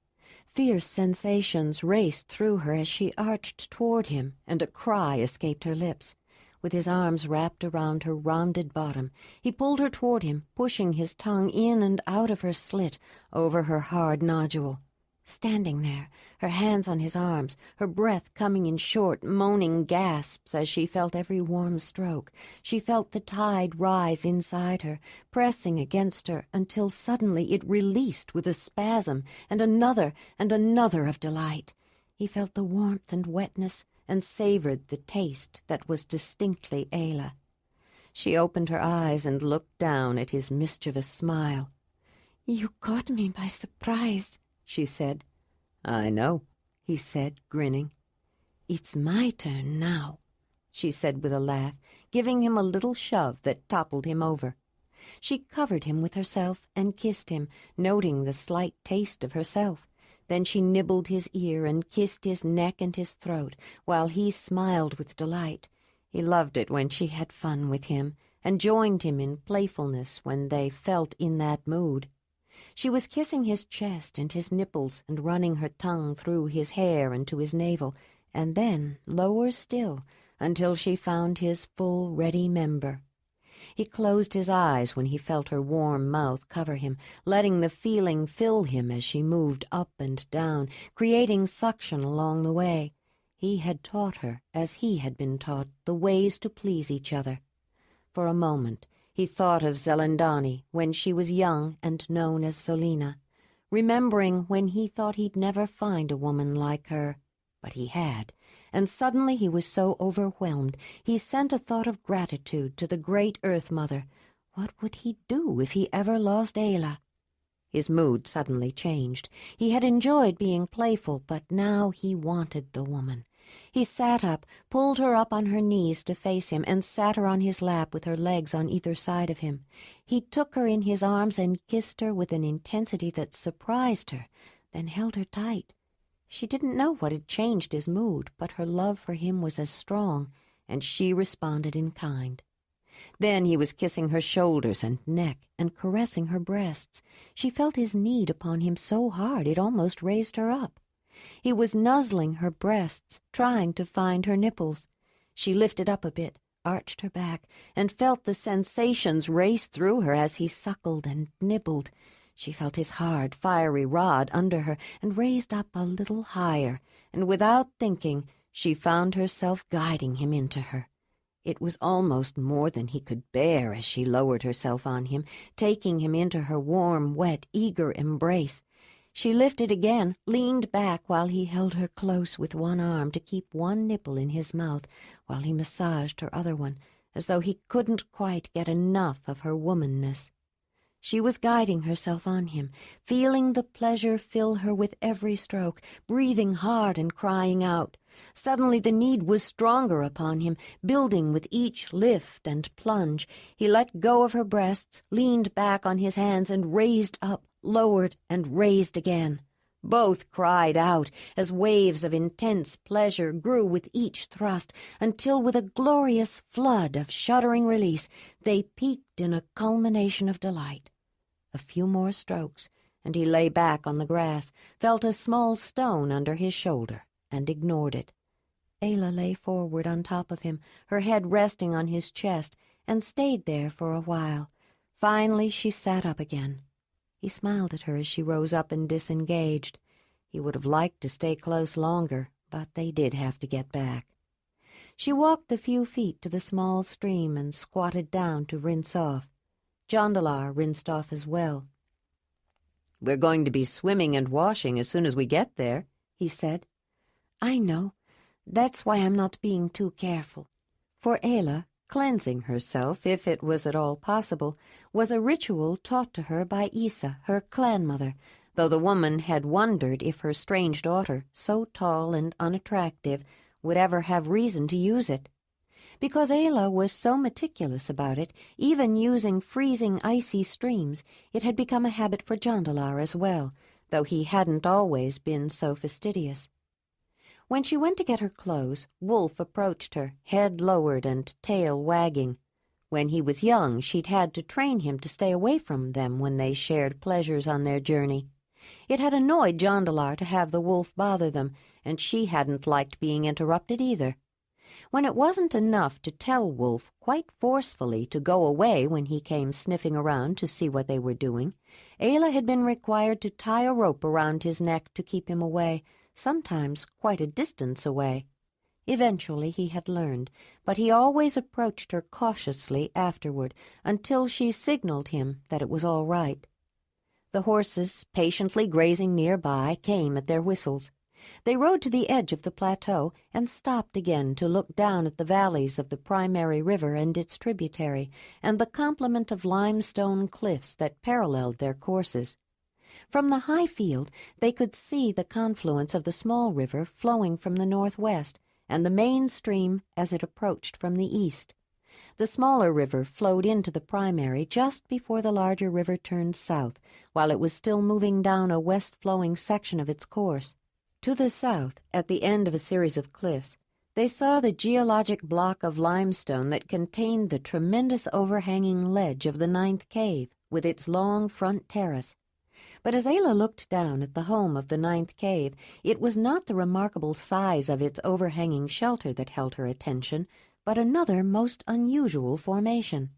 Fierce sensations raced through her as she arched toward him, and a cry escaped her lips. With his arms wrapped around her rounded bottom, he pulled her toward him, pushing his tongue in and out of her slit, over her hard nodule. Standing there, her hands on his arms, her breath coming in short, moaning gasps as she felt every warm stroke, she felt the tide rise inside her, pressing against her until suddenly it released with a spasm, and another of delight. He felt the warmth and wetness, and savored the taste that was distinctly Ayla. She opened her eyes and looked down at his mischievous smile. "You caught me by surprise," she said. "I know," he said, grinning. "It's my turn now," she said with a laugh, giving him a little shove that toppled him over. She covered him with herself and kissed him, noting the slight taste of herself. Then she nibbled his ear and kissed his neck and his throat, while he smiled with delight. He loved it when she had fun with him, and joined him in playfulness when they felt in that mood. She was kissing his chest and his nipples and running her tongue through his hair and to his navel, and then lower still, until she found his full, ready member. He closed his eyes when he felt her warm mouth cover him, letting the feeling fill him as she moved up and down, creating suction along the way. He had taught her, as he had been taught, the ways to please each other. For a moment he thought of Zelandonii when she was young and known as Solina, remembering when he thought he'd never find a woman like her. But he had, and suddenly he was so overwhelmed he sent a thought of gratitude to the great Earth Mother. What would he do if he ever lost Ayla? His mood suddenly changed. He had enjoyed being playful, but now he wanted the woman. He sat up, pulled her up on her knees to face him, and sat her on his lap with her legs on either side of him. He took her in his arms and kissed her with an intensity that surprised her, then held her tight. She didn't know what had changed his mood, but her love for him was as strong, and she responded in kind. Then he was kissing her shoulders and neck and caressing her breasts. She felt his need upon him so hard it almost raised her up. He was nuzzling her breasts, trying to find her nipples. She lifted up a bit, arched her back, and felt the sensations race through her as he suckled and nibbled. She felt his hard, fiery rod under her and raised up a little higher, and without thinking, she found herself guiding him into her. It was almost more than he could bear as she lowered herself on him, taking him into her warm, wet, eager embrace. She lifted again, leaned back while he held her close with one arm to keep one nipple in his mouth while he massaged her other one, as though he couldn't quite get enough of her womanness. She was guiding herself on him, feeling the pleasure fill her with every stroke, breathing hard and crying out. Suddenly the need was stronger upon him, building with each lift and plunge. He let go of her breasts, leaned back on his hands, and raised up, lowered, and raised again. Both cried out as waves of intense pleasure grew with each thrust, until with a glorious flood of shuddering release, they peaked in a culmination of delight. A few more strokes, and he lay back on the grass, felt a small stone under his shoulder, and ignored it. Ayla lay forward on top of him, her head resting on his chest, and stayed there for a while. Finally she sat up again. He smiled at her as she rose up and disengaged. He would have liked to stay close longer, but they did have to get back. She walked the few feet to the small stream and squatted down to rinse off. Jondalar rinsed off as well. "We're going to be swimming and washing as soon as we get there," he said. "I know. That's why I'm not being too careful." For Ayla, cleansing herself, if it was at all possible, was a ritual taught to her by Isa, her clan mother, though the woman had wondered if her strange daughter, so tall and unattractive, would ever have reason to use it. Because Ayla was so meticulous about it, even using freezing icy streams, it had become a habit for Jondalar as well, though he hadn't always been so fastidious. When she went to get her clothes, Wolf approached her, head lowered and tail wagging. When he was young, she'd had to train him to stay away from them when they shared pleasures on their journey. It had annoyed Jondalar to have the wolf bother them, and she hadn't liked being interrupted either. When it wasn't enough to tell Wolf quite forcefully to go away when he came sniffing around to see what they were doing, Ayla had been required to tie a rope around his neck to keep him away, sometimes quite a distance away. Eventually he had learned, but he always approached her cautiously afterward until she signaled him that it was all right. The horses, patiently grazing nearby, came at their whistles. They rode to the edge of the plateau and stopped again to look down at the valleys of the primary river and its tributary, and the complement of limestone cliffs that paralleled their courses. From the high field they could see the confluence of the small river flowing from the northwest, and the main stream as it approached from the east. The smaller river flowed into the primary just before the larger river turned south, while it was still moving down a west-flowing section of its course. To the south, at the end of a series of cliffs, they saw the geologic block of limestone that contained the tremendous overhanging ledge of the 9th cave, with its long front terrace. But as Ayla looked down at the home of the 9th cave, it was not the remarkable size of its overhanging shelter that held her attention, but another most unusual formation.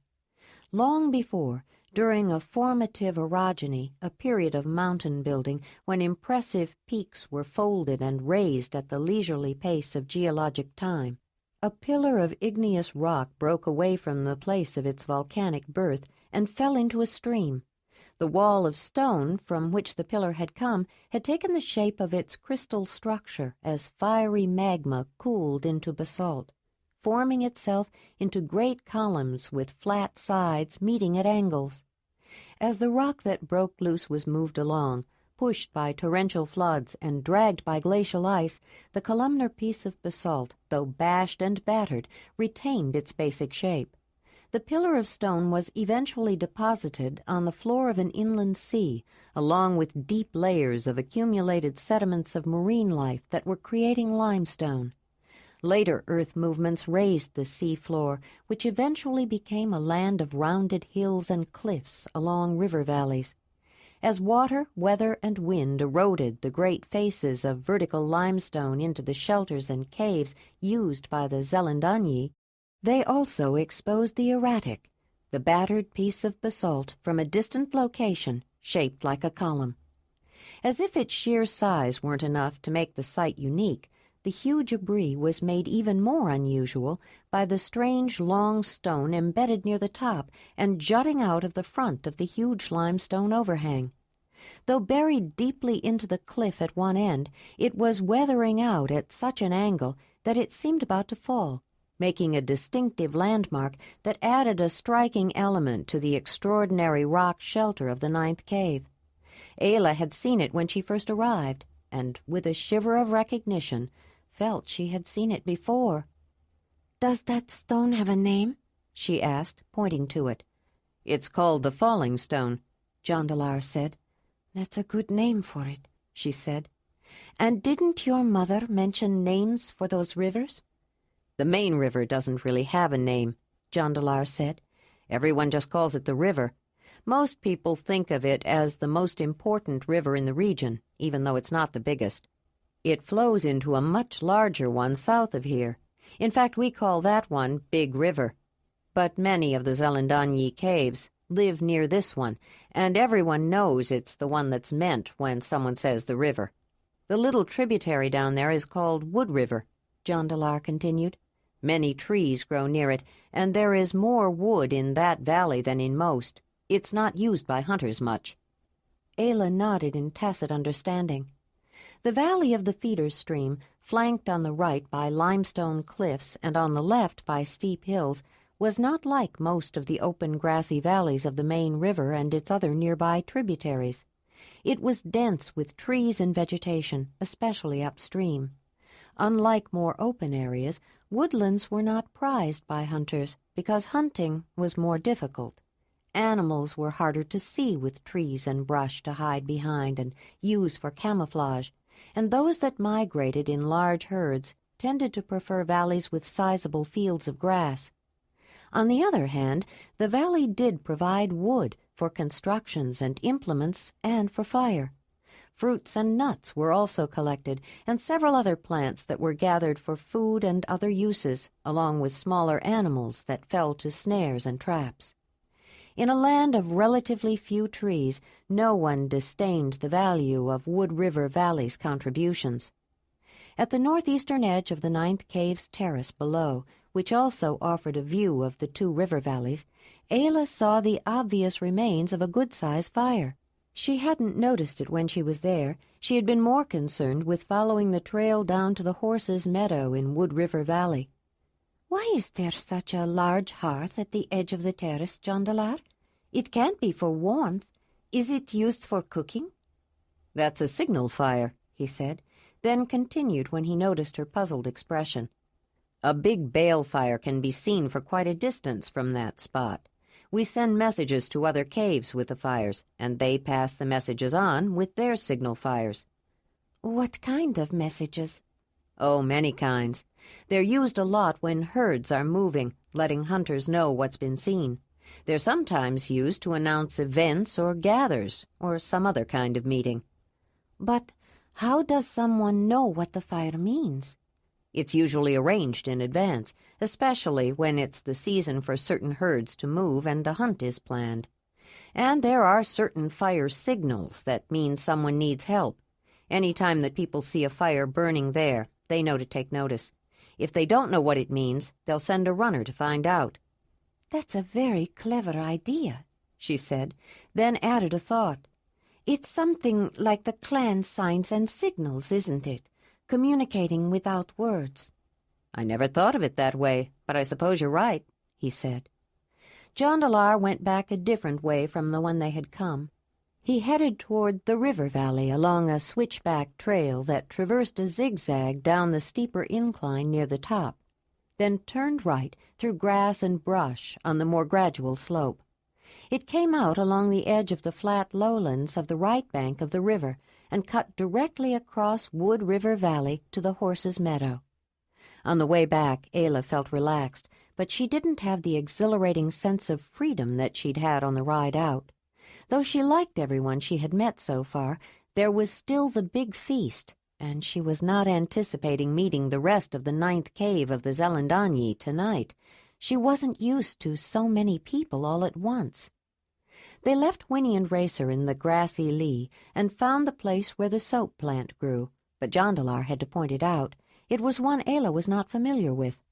Long before, during a formative orogeny, a period of mountain building when impressive peaks were folded and raised at the leisurely pace of geologic time, a pillar of igneous rock broke away from the place of its volcanic birth and fell into a stream. The wall of stone from which the pillar had come had taken the shape of its crystal structure as fiery magma cooled into basalt, forming itself into great columns with flat sides meeting at angles. As the rock that broke loose was moved along, pushed by torrential floods and dragged by glacial ice, the columnar piece of basalt, though bashed and battered, retained its basic shape. The pillar of stone was eventually deposited on the floor of an inland sea, along with deep layers of accumulated sediments of marine life that were creating limestone. Later earth movements raised the sea floor, which eventually became a land of rounded hills and cliffs along river valleys. As water, weather, and wind eroded the great faces of vertical limestone into the shelters and caves used by the Zelandonii, they also exposed the erratic, the battered piece of basalt from a distant location shaped like a column. As if its sheer size weren't enough to make the site unique, the huge debris was made even more unusual by the strange long stone embedded near the top and jutting out of the front of the huge limestone overhang. Though buried deeply into the cliff at one end, it was weathering out at such an angle that it seemed about to fall, making a distinctive landmark that added a striking element to the extraordinary rock shelter of the 9th cave. Ayla had seen it when she first arrived, and with a shiver of recognition, felt she had seen it before. "Does that stone have a name?" she asked, pointing to it. "It's called the Falling Stone," Jondalar said. "That's a good name for it," she said. "And didn't your mother mention names for those rivers?" "The main river doesn't really have a name," Jondalar said. "Everyone just calls it the river. Most people think of it as the most important river in the region, even though it's not the biggest." It flows into a much larger one south of here. In fact, we call that one Big River. But many of the Zelandonii caves live near this one, and everyone knows it's the one that's meant when someone says the river. The little tributary down there is called Wood River," Jondalar continued. "Many trees grow near it, and there is more wood in that valley than in most. It's not used by hunters much." Ayla nodded in tacit understanding. The valley of the feeder stream, flanked on the right by limestone cliffs and on the left by steep hills, was not like most of the open grassy valleys of the main river and its other nearby tributaries. It was dense with trees and vegetation, especially upstream. Unlike more open areas, woodlands were not prized by hunters because hunting was more difficult. Animals were harder to see with trees and brush to hide behind and use for camouflage, and those that migrated in large herds tended to prefer valleys with sizable fields of grass. On the other hand, the valley did provide wood for constructions and implements and for fire. Fruits and nuts were also collected, and several other plants that were gathered for food and other uses, along with smaller animals that fell to snares and traps. In a land of relatively few trees, no one disdained the value of Wood River Valley's contributions. At the northeastern edge of the Ninth Cave's terrace below, which also offered a view of the two river valleys, Ayla saw the obvious remains of a good-sized fire. She hadn't noticed it when she was there. She had been more concerned with following the trail down to the horses' meadow in Wood River Valley. "Why is there such a large hearth at the edge of the terrace, Jondalar? It can't be for warmth. Is it used for cooking?" "That's a signal fire," he said, then continued when he noticed her puzzled expression. "A big bale fire can be seen for quite a distance from that spot. We send messages to other caves with the fires, and they pass the messages on with their signal fires." "What kind of messages?" "Oh, many kinds. They're used a lot when herds are moving, letting hunters know what's been seen. They're sometimes used to announce events or gathers, or some other kind of meeting." "But how does someone know what the fire means?" "It's usually arranged in advance, especially when it's the season for certain herds to move and a hunt is planned. And there are certain fire signals that mean someone needs help. Any time that people see a fire burning there, they know to take notice. If they don't know what it means, they'll send a runner to find out." "That's a very clever idea," she said, then added a thought. "It's something like the clan signs and signals, isn't it? Communicating without words." "I never thought of it that way, but I suppose you're right," he said. Jondalar went back a different way from the one they had come. He headed toward the river valley along a switchback trail that traversed a zigzag down the steeper incline near the top, then turned right through grass and brush on the more gradual slope. It came out along the edge of the flat lowlands of the right bank of the river and cut directly across Wood River Valley to the horses' meadow. On the way back, Ayla felt relaxed, but she didn't have the exhilarating sense of freedom that she'd had on the ride out. Though she liked everyone she had met so far, there was still the big feast, and she was not anticipating meeting the rest of the Ninth Cave of the Zelandonii tonight. She wasn't used to so many people all at once. They left Winnie and Racer in the grassy lee and found the place where the soap plant grew, but Jondalar had to point it out. It was one Ayla was not familiar with.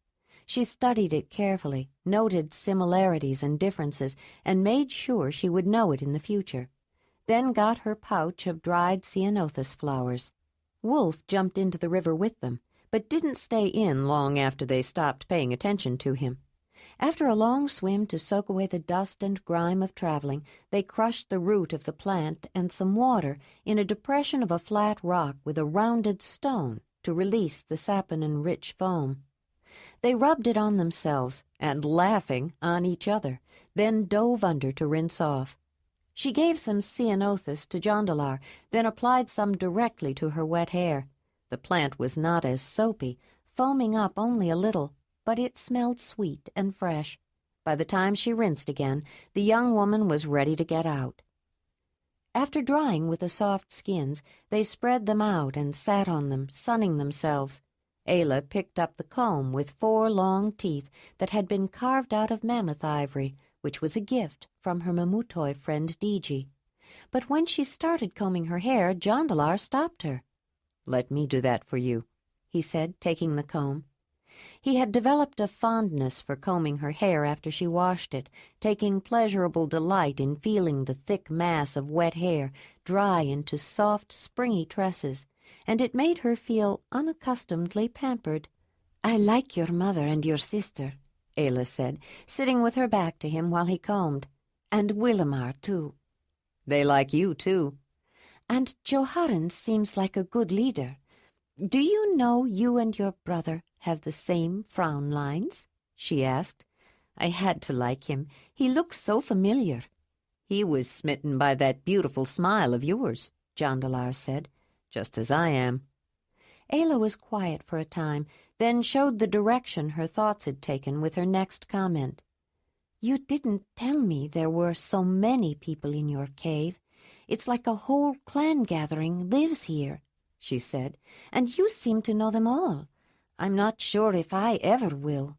She studied it carefully, noted similarities and differences, and made sure she would know it in the future, then got her pouch of dried ceanothus flowers. Wolf jumped into the river with them, but didn't stay in long after they stopped paying attention to him. After a long swim to soak away the dust and grime of traveling, they crushed the root of the plant and some water in a depression of a flat rock with a rounded stone to release the saponin-rich foam. They rubbed it on themselves and, laughing, on each other, then dove under to rinse off. She gave some ceanothus to Jondalar, then applied some directly to her wet hair. The plant was not as soapy, foaming up only a little, but it smelled sweet and fresh. By the time she rinsed again, the young woman was ready to get out. After drying with the soft skins, they spread them out and sat on them, sunning themselves. Ayla picked up the comb with 4 long teeth that had been carved out of mammoth ivory, which was a gift from her Mamutoi friend Diji. But when she started combing her hair, Jondalar stopped her. "Let me do that for you," he said, taking the comb. He had developed a fondness for combing her hair after she washed it, taking pleasurable delight in feeling the thick mass of wet hair dry into soft, springy tresses, and it made her feel unaccustomedly pampered. "I like your mother and your sister," Ayla said, sitting with her back to him while he combed. "And Willamar, too. They like you, too." And Joharan seems like a good leader. Do you know you and your brother have the same frown lines?" she asked. "I had to like him. He looks so familiar." "He was smitten by that beautiful smile of yours," Jondalar said, "just as I am." Ayla was quiet for a time, then showed the direction her thoughts had taken with her next comment. "You didn't tell me there were so many people in your cave. It's like a whole clan gathering lives here," she said, "and you seem to know them all. I'm not sure if I ever will."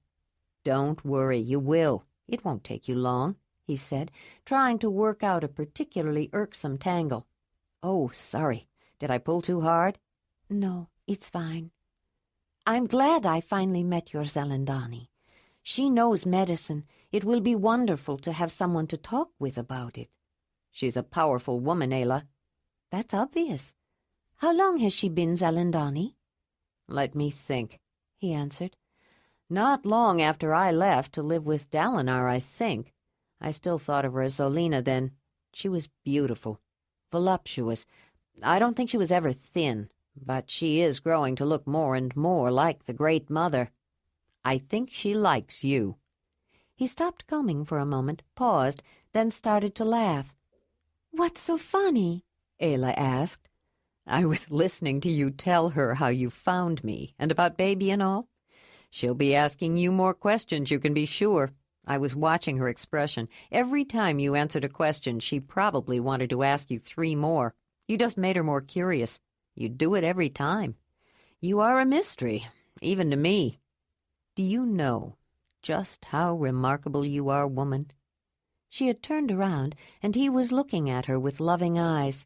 "Don't worry, you will. It won't take you long," he said, trying to work out a particularly irksome tangle. "Oh, sorry. Did I pull too hard?" "No, it's fine. I'm glad I finally met your Zelandonii. She knows medicine. It will be wonderful to have someone to talk with about it." "She's a powerful woman, Ayla." "That's obvious. How long has she been Zelandonii?" "Let me think," he answered. "Not long after I left to live with Dalinar, I think. I still thought of her as Zolina then. She was beautiful, voluptuous. I don't think she was ever thin, but she is growing to look more and more like the Great Mother. I think she likes you." He stopped combing for a moment, paused, then started to laugh. "What's so funny?" Ayla asked. "I was listening to you tell her how you found me, and about baby and all. She'll be asking you more questions, you can be sure. I was watching her expression. Every time you answered a question, she probably wanted to ask you 3 more. You just made her more curious. You do it every time. You are a mystery, even to me. Do you know just how remarkable you are, woman?" She had turned around, and he was looking at her with loving eyes.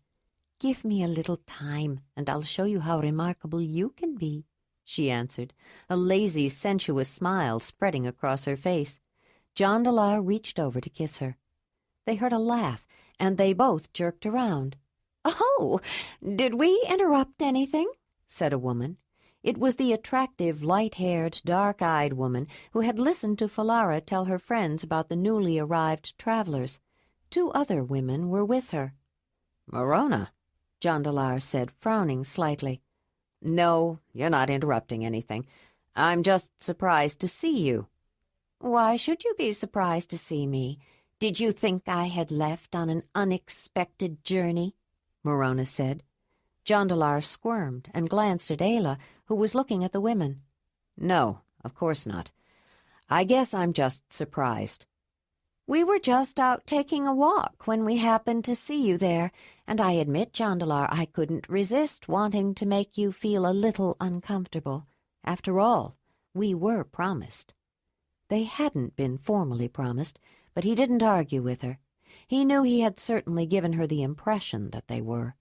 "Give me a little time, and I'll show you how remarkable you can be," she answered, a lazy, sensuous smile spreading across her face. Jondalar reached over to kiss her. They heard a laugh, and they both jerked around. "Oh, did we interrupt anything?" said a woman. It was the attractive, light-haired, dark-eyed woman who had listened to Falara tell her friends about the newly arrived travelers. 2 other women were with her. "Morona," Jondalar said, frowning slightly. "No, you're not interrupting anything. I'm just surprised to see you." "Why should you be surprised to see me? Did you think I had left on an unexpected journey?" Morona said. Jondalar squirmed and glanced at Ayla, who was looking at the women. "No, of course not. I guess I'm just surprised." "We were just out taking a walk when we happened to see you there, and I admit, Jondalar, I couldn't resist wanting to make you feel a little uncomfortable. After all, we were promised." They hadn't been formally promised, but he didn't argue with her. He knew he had certainly given her the impression that they were.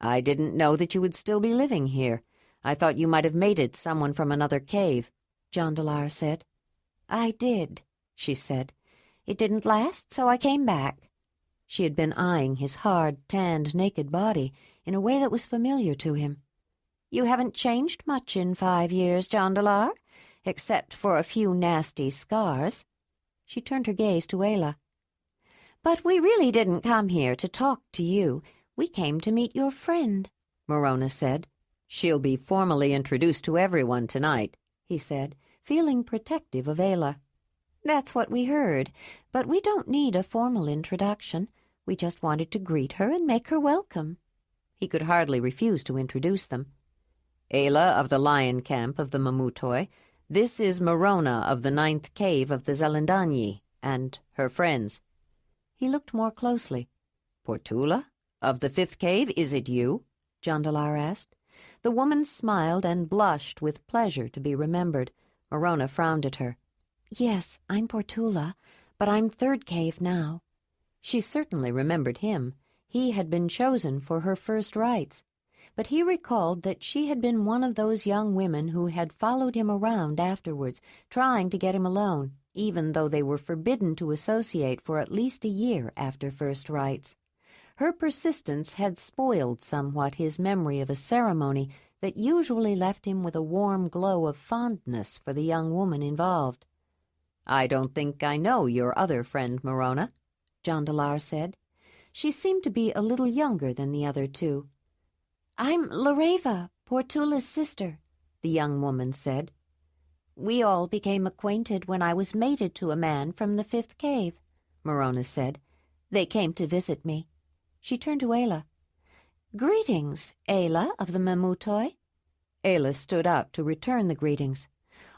"I didn't know that you would still be living here. I thought you might have mated someone from another cave," Jondalar said. "I did," she said. "It didn't last, so I came back." She had been eyeing his hard, tanned, naked body in a way that was familiar to him. "You haven't changed much in 5 years, Jondalar, except for a few nasty scars." She turned her gaze to Ayla. "But we really didn't come here to talk to you. We came to meet your friend," Morona said. "She'll be formally introduced to everyone tonight," he said, feeling protective of Ayla. "That's what we heard, but we don't need a formal introduction. We just wanted to greet her and make her welcome." He could hardly refuse to introduce them. "Ayla of the Lion Camp of the Mamutoi. This is Morona of the 9th Cave of the Zelandonii, and her friends." He looked more closely. "Portula? Of the fifth cave, is it you? Jondalar asked. The woman smiled and blushed with pleasure to be remembered. Morona frowned at her. Yes, I'm Portula, but I'm third cave now. She certainly remembered him. He had been chosen for her first rites. But he recalled that she had been one of those young women who had followed him around afterwards, trying to get him alone, even though they were forbidden to associate for at least a year after first rites. Her persistence had spoiled somewhat his memory of a ceremony that usually left him with a warm glow of fondness for the young woman involved. "I don't think I know your other friend, Morona," Jondalar said. She seemed to be a little younger than the other two. I'm Loreva, Portula's sister, the young woman said. We all became acquainted when I was mated to a man from the fifth cave, Morona said. They came to visit me. She turned to Ayla. Greetings, Ayla of the Mamutoi. Ayla stood up to return the greetings.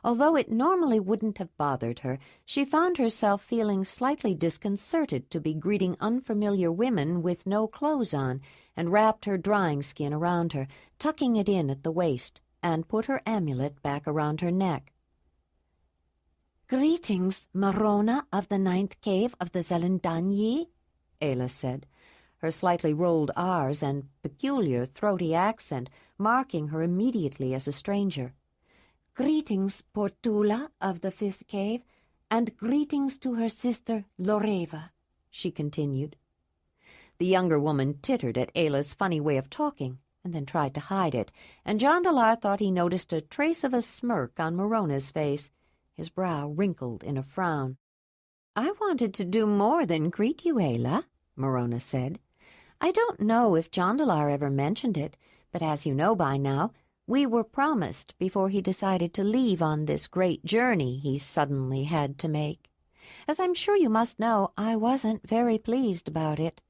Although it normally wouldn't have bothered her, she found herself feeling slightly disconcerted to be greeting unfamiliar women with no clothes on, and wrapped her drying skin around her, tucking it in at the waist, and put her amulet back around her neck. Greetings, Morona of the ninth cave of the Zelandonii, Ayla said, her slightly rolled R's and peculiar throaty accent marking her immediately as a stranger. Greetings, Portula of the fifth cave, and greetings to her sister Loreva, she continued. The younger woman tittered at Ayla's funny way of talking, and then tried to hide it, and Jondalar thought he noticed a trace of a smirk on Morona's face, his brow wrinkled in a frown. I wanted to do more than greet you, Ayla, Morona said. I don't know if Jondalar ever mentioned it, but as you know by now, we were promised before he decided to leave on this great journey he suddenly had to make. As I'm sure you must know, I wasn't very pleased about it.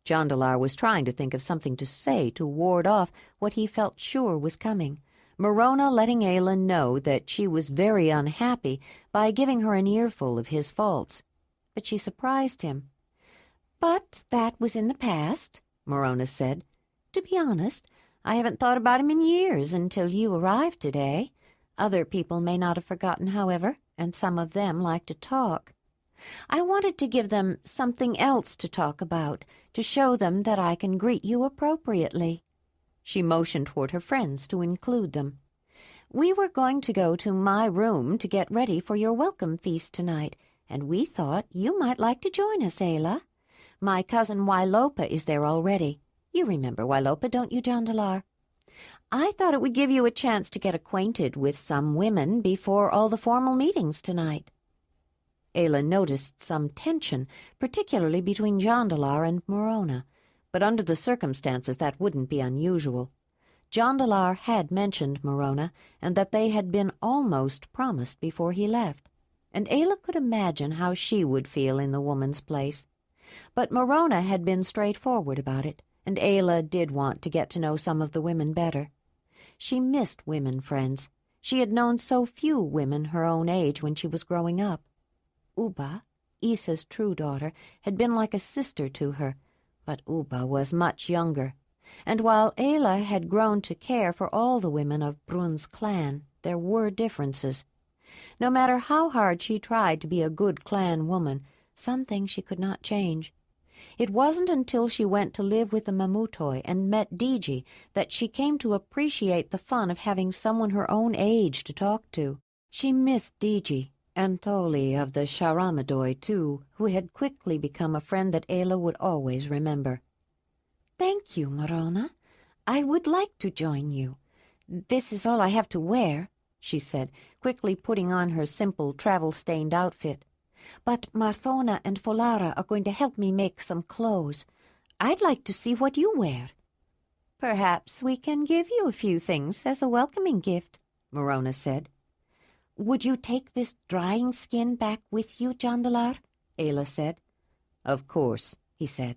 Jondalar was trying to think of something to say to ward off what he felt sure was coming, Morona letting Ayla know that she was very unhappy by giving her an earful of his faults. But she surprised him. But that was in the past, Morona said. To be honest, I haven't thought about him in years until you arrived today. Other people may not have forgotten, however, and some of them like to talk. I wanted to give them something else to talk about, to show them that I can greet you appropriately. She motioned toward her friends to include them. We were going to go to my room to get ready for your welcome feast tonight, and we thought you might like to join us, Ayla. My cousin Wailopa is there already. You remember Wailopa, don't you, Jondalar? I thought it would give you a chance to get acquainted with some women before all the formal meetings tonight. Ayla noticed some tension, particularly between Jondalar and Morona, but under the circumstances that wouldn't be unusual. Jondalar had mentioned Morona, and that they had been almost promised before he left, and Ayla could imagine how she would feel in the woman's place. But Morona had been straightforward about it, and Ayla did want to get to know some of the women better. She missed women friends. She had known so few women her own age when she was growing up. Uba, Isa's true daughter, had been like a sister to her, but Uba was much younger, and while Ayla had grown to care for all the women of Brun's clan, there were differences. No matter how hard she tried to be a good clan woman, some things she could not change. It wasn't until she went to live with the Mamutoi and met Diji that she came to appreciate the fun of having someone her own age to talk to. She missed Diji, and Toli of the Sharamadoi, too, who had quickly become a friend that Ayla would always remember. Thank you, Morona. I would like to join you. This is all I have to wear, she said, quickly putting on her simple travel-stained outfit. But Marthona and Folara are going to help me make some clothes. I'd like to see what you wear. Perhaps we can give you a few things as a welcoming gift, Morona said. Would you take this drying skin back with you, Jondalar? Ayla said. Of course, he said.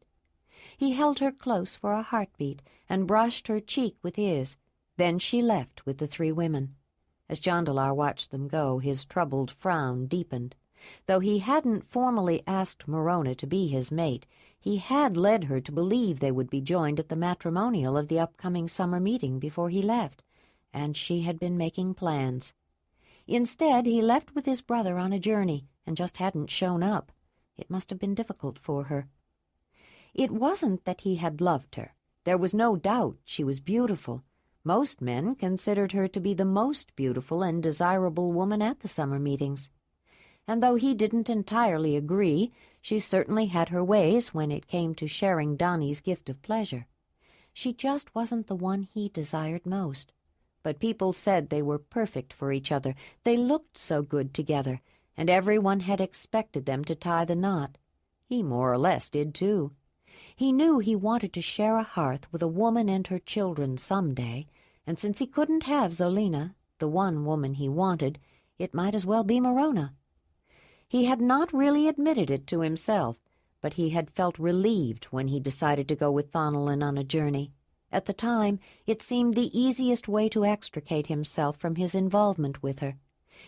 He held her close for a heartbeat and brushed her cheek with his. Then she left with the three women. As Jondalar watched them go, his troubled frown deepened. Though he hadn't formally asked Morona to be his mate, He had led her to believe they would be joined at the matrimonial of the upcoming summer meeting before he left, and she had been making plans. Instead, he left with his brother on a journey and just hadn't shown up. It must have been difficult for her. It wasn't that he had loved her. There was no doubt she was beautiful. Most men considered her to be the most beautiful and desirable woman at the summer meetings. And though he didn't entirely agree, she certainly had her ways when it came to sharing Donnie's gift of pleasure. She just wasn't the one he desired most. But people said they were perfect for each other. They looked so good together, and everyone had expected them to tie the knot. He more or less did, too. He knew he wanted to share a hearth with a woman and her children some day, and since he couldn't have Zolina, the one woman he wanted, it might as well be Morona. He had not really admitted it to himself, but he had felt relieved when he decided to go with Thonelin on a journey. At the time, it seemed the easiest way to extricate himself from his involvement with her.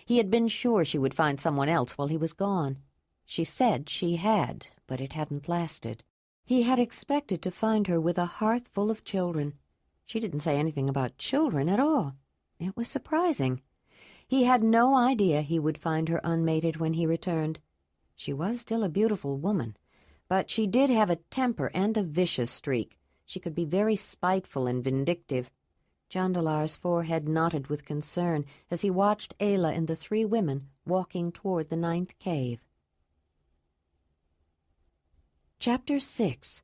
He had been sure she would find someone else while he was gone. She said she had, but it hadn't lasted. He had expected to find her with a hearth full of children. She didn't say anything about children at all. It was surprising. He had no idea he would find her unmated when he returned. She was still a beautiful woman, but she did have a temper and a vicious streak. She could be very spiteful and vindictive. Jondalar's forehead knotted with concern as he watched Ayla and the three women walking toward the 9th cave. Chapter 6.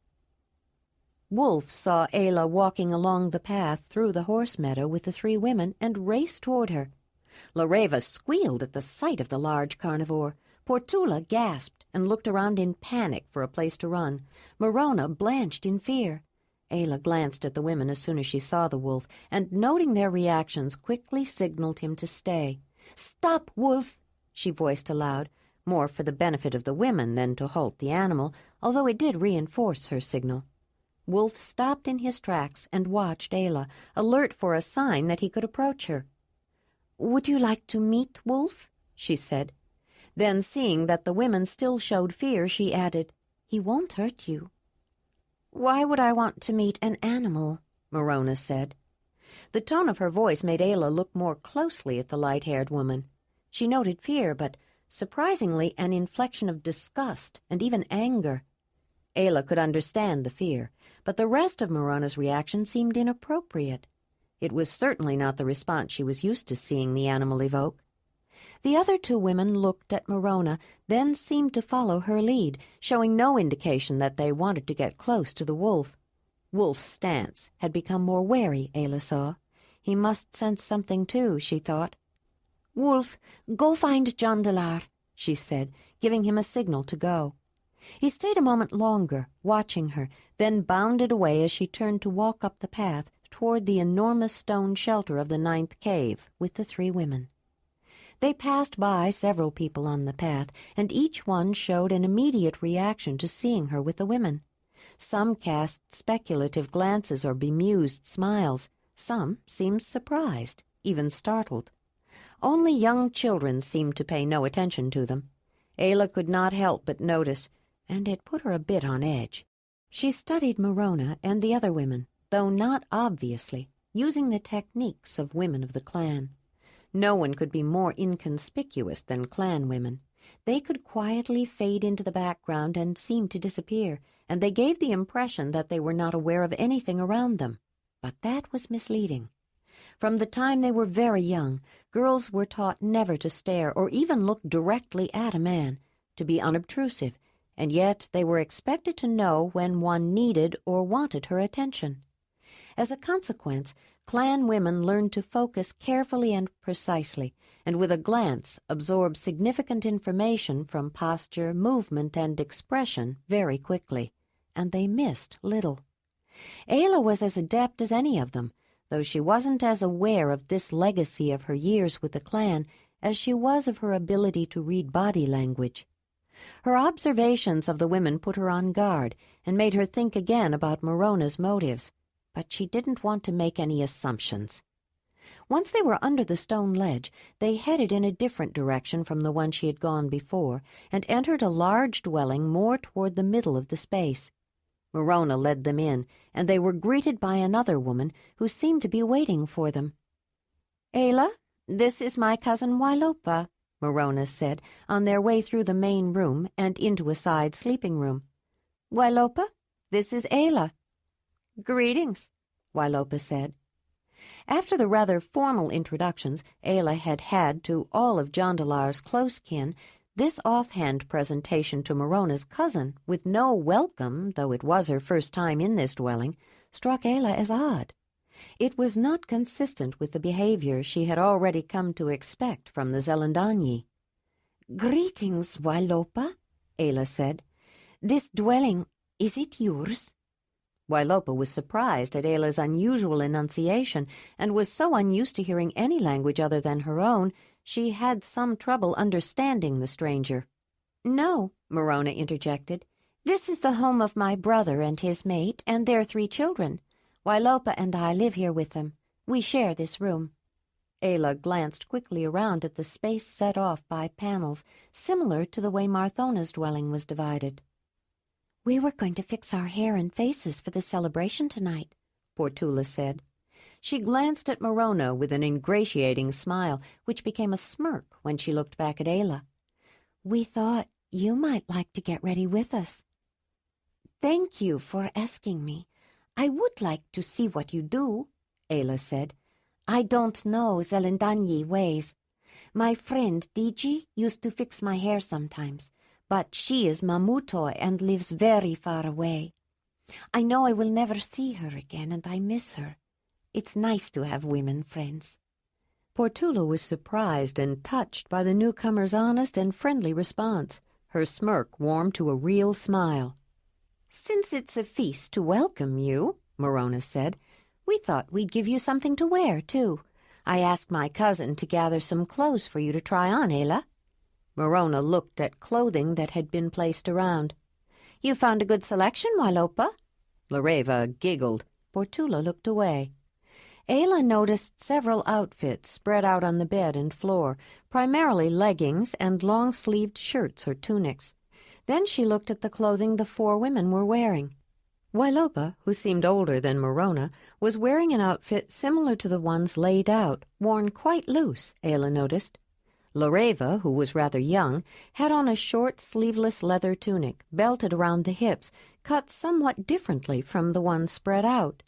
Wolf saw Ayla walking along the path through the horse meadow with the three women and raced toward her. Lareva squealed at the sight of the large carnivore. Portula gasped and looked around in panic for a place to run. Morona blanched in fear. Ayla glanced at the women as soon as she saw the wolf, and noting their reactions, quickly signaled him to stay. "Stop, Wolf!" she voiced aloud, more for the benefit of the women than to halt the animal, although it did reinforce her signal. Wolf stopped in his tracks and watched Ayla, alert for a sign that he could approach her. "Would you like to meet Wolf?" she said. Then, seeing that the women still showed fear, she added, "He won't hurt you." "Why would I want to meet an animal?" Morona said. The tone of her voice made Ayla look more closely at the light-haired woman. She noted fear, but surprisingly an inflection of disgust and even anger. Ayla could understand the fear, but the rest of Morona's reaction seemed inappropriate. It was certainly not the response she was used to seeing the animal evoke. The other two women looked at Morona, then seemed to follow her lead, showing no indication that they wanted to get close to the wolf. Wolf's stance had become more wary, Ayla saw. He must sense something too, she thought. "Wolf, go find Jondalar," she said, giving him a signal to go. He stayed a moment longer, watching her, then bounded away as she turned to walk up the path toward the enormous stone shelter of the 9th cave with the three women. They passed by several people on the path, and each one showed an immediate reaction to seeing her with the women. Some cast speculative glances or bemused smiles. Some seemed surprised, even startled. Only young children seemed to pay no attention to them. Ayla could not help but notice, and it put her a bit on edge. She studied Morona and the other women, though not obviously, using the techniques of women of the clan. No one could be more inconspicuous than clan women. They could quietly fade into the background and seem to disappear, and they gave the impression that they were not aware of anything around them. But that was misleading. From the time they were very young, girls were taught never to stare or even look directly at a man, to be unobtrusive, and yet they were expected to know when one needed or wanted her attention. As a consequence, clan women learned to focus carefully and precisely, and with a glance absorb significant information from posture, movement, and expression very quickly, and they missed little. Ayla was as adept as any of them, though she wasn't as aware of this legacy of her years with the clan as she was of her ability to read body language. Her observations of the women put her on guard and made her think again about Morona's motives, but she didn't want to make any assumptions. Once they were under the stone ledge, they headed in a different direction from the one she had gone before, and entered a large dwelling more toward the middle of the space. Morona led them in, and they were greeted by another woman who seemed to be waiting for them. "Ayla, this is my cousin Wailopa," Morona said, on their way through the main room and into a side sleeping room. "Wailopa, this is Ayla." "Greetings," Wailopa said. After the rather formal introductions Ayla had had to all of Jondalar's close kin, this offhand presentation to Morona's cousin, with no welcome, though it was her first time in this dwelling, struck Ayla as odd. It was not consistent with the behavior she had already come to expect from the Zelandonii. "Greetings, Wailopa," Ayla said. "This dwelling, is it yours?" Wailopa was surprised at Ayla's unusual enunciation, and was so unused to hearing any language other than her own, she had some trouble understanding the stranger. "No," Morona interjected. "This is the home of my brother and his mate and their 3 children. Wailopa and I live here with them. We share this room." Ayla glanced quickly around at the space set off by panels, similar to the way Marthona's dwelling was divided. "We were going to fix our hair and faces for the celebration tonight," Portula said. She glanced at Morona with an ingratiating smile, which became a smirk when she looked back at Ayla. "We thought you might like to get ready with us." "Thank you for asking me. I would like to see what you do," Ayla said. "I don't know Zelandonii ways. My friend Diji used to fix my hair sometimes, but she is Mamutoi and lives very far away. I know I will never see her again, and I miss her. It's nice to have women friends." Portula was surprised and touched by the newcomer's honest and friendly response. Her smirk warmed to a real smile. "Since it's a feast to welcome you," Morona said, "we thought we'd give you something to wear, too. I asked my cousin to gather some clothes for you to try on, Ayla." Morona looked at clothing that had been placed around. "You found a good selection, Wailopa?" Lareva giggled. Portula looked away. Ayla noticed several outfits spread out on the bed and floor, primarily leggings and long-sleeved shirts or tunics. Then she looked at the clothing the 4 women were wearing. Wailopa, who seemed older than Morona, was wearing an outfit similar to the ones laid out, worn quite loose, Ayla noticed. Lareva, who was rather young, had on a short, sleeveless leather tunic, belted around the hips, cut somewhat differently from the one spread out.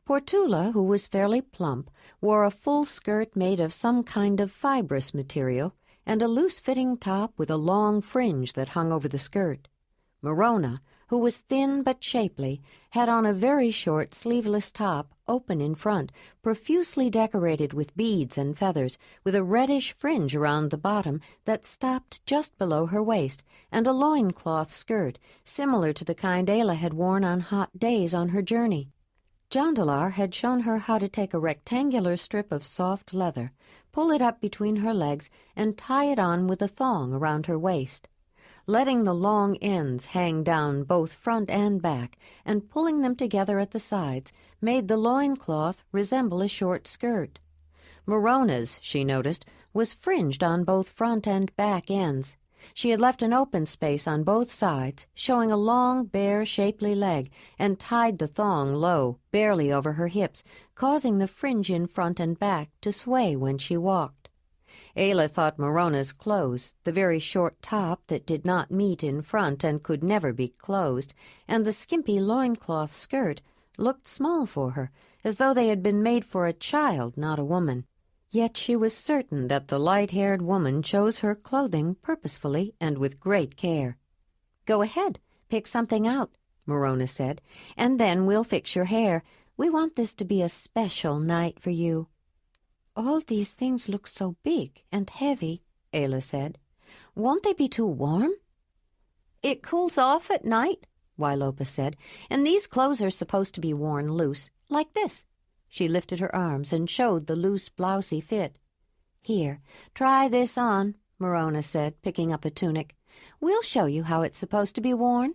Portula, who was fairly plump, wore a full skirt made of some kind of fibrous material, and a loose-fitting top with a long fringe that hung over the skirt. Morona, who was thin but shapely, had on a very short sleeveless top, open in front, profusely decorated with beads and feathers, with a reddish fringe around the bottom that stopped just below her waist, and a loincloth skirt, similar to the kind Ayla had worn on hot days on her journey. Jondalar had shown her how to take a rectangular strip of soft leather, pull it up between her legs, and tie it on with a thong around her waist. Letting the long ends hang down both front and back, and pulling them together at the sides, made the loincloth resemble a short skirt. Morona's, she noticed, was fringed on both front and back ends. She had left an open space on both sides, showing a long, bare, shapely leg, and tied the thong low, barely over her hips, causing the fringe in front and back to sway when she walked. Ayla thought Morona's clothes, the very short top that did not meet in front and could never be closed, and the skimpy loincloth skirt, looked small for her, as though they had been made for a child, not a woman. Yet she was certain that the light-haired woman chose her clothing purposefully and with great care. "Go ahead, pick something out," Morona said, "and then we'll fix your hair. We want this to be a special night for you." "All these things look so big and heavy," Ayla said. "Won't they be too warm?" "It cools off at night," Wailopa said, "and these clothes are supposed to be worn loose, like this." She lifted her arms and showed the loose, blousy fit. "Here, try this on," Morona said, picking up a tunic. "We'll show you how it's supposed to be worn."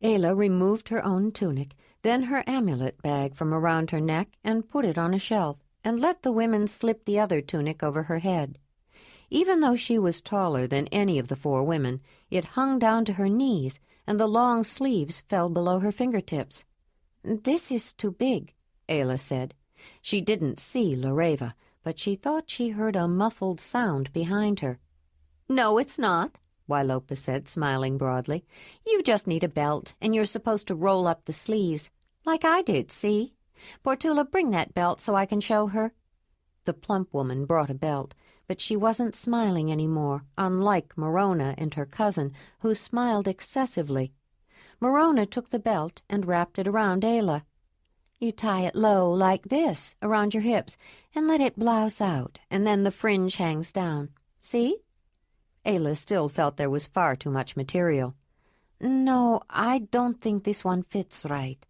Ayla removed her own tunic, then her amulet bag from around her neck and put it on a shelf, and let the women slip the other tunic over her head. Even though she was taller than any of the 4 women, it hung down to her knees, and the long sleeves fell below her fingertips. "This is too big," Ayla said. She didn't see Lareva, but she thought she heard a muffled sound behind her. "No, it's not," Wailopa said, smiling broadly. "You just need a belt, and you're supposed to roll up the sleeves, like I did, see? Portula, bring that belt so I can show her." The plump woman brought a belt, but she wasn't smiling any more, unlike Morona and her cousin, who smiled excessively. Morona took the belt and wrapped it around Ayla. "You tie it low, like this, around your hips, and let it blouse out, and then the fringe hangs down. See?" Ayla still felt there was far too much material. "No, I don't think this one fits right.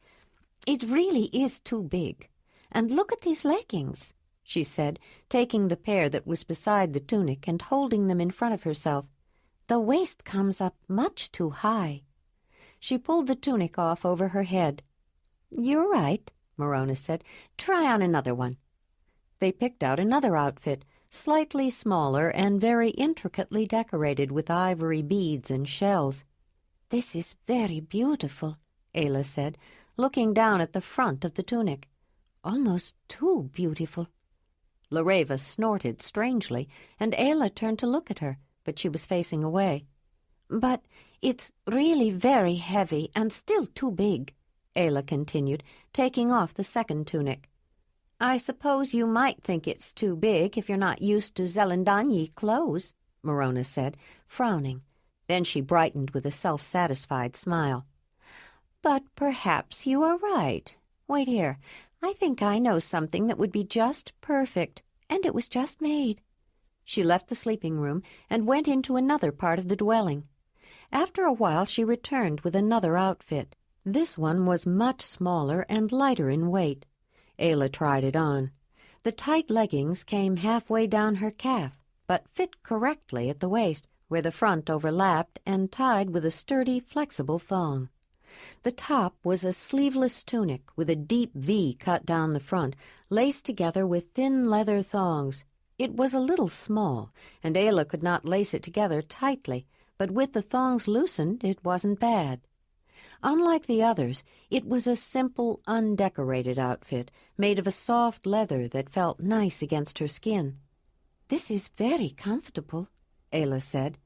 It really is too big. And look at these leggings," she said, taking the pair that was beside the tunic and holding them in front of herself. "The waist comes up much too high." She pulled the tunic off over her head. "You're right," Morona said. "Try on another one." They picked out another outfit, slightly smaller and very intricately decorated with ivory beads and shells. "This is very beautiful," Ayla said, looking down at the front of the tunic. "Almost too beautiful." Lareva snorted strangely, and Ayla turned to look at her, but she was facing away. "But it's really very heavy and still too big," Ayla continued, taking off the second tunic. "I suppose you might think it's too big if you're not used to Zelandonii clothes," Morona said, frowning. Then she brightened with a self-satisfied smile. "But perhaps you are right. Wait here. I think I know something that would be just perfect, and it was just made." She left the sleeping room and went into another part of the dwelling. After a while she returned with another outfit. This one was much smaller and lighter in weight. Ayla tried it on. The tight leggings came halfway down her calf, but fit correctly at the waist, where the front overlapped and tied with a sturdy, flexible thong. The top was a sleeveless tunic with a deep V cut down the front, laced together with thin leather thongs. It was a little small, and Ayla could not lace it together tightly, but with the thongs loosened it wasn't bad. Unlike the others, it was a simple, undecorated outfit, made of a soft leather that felt nice against her skin. "This is very comfortable," Ayla said.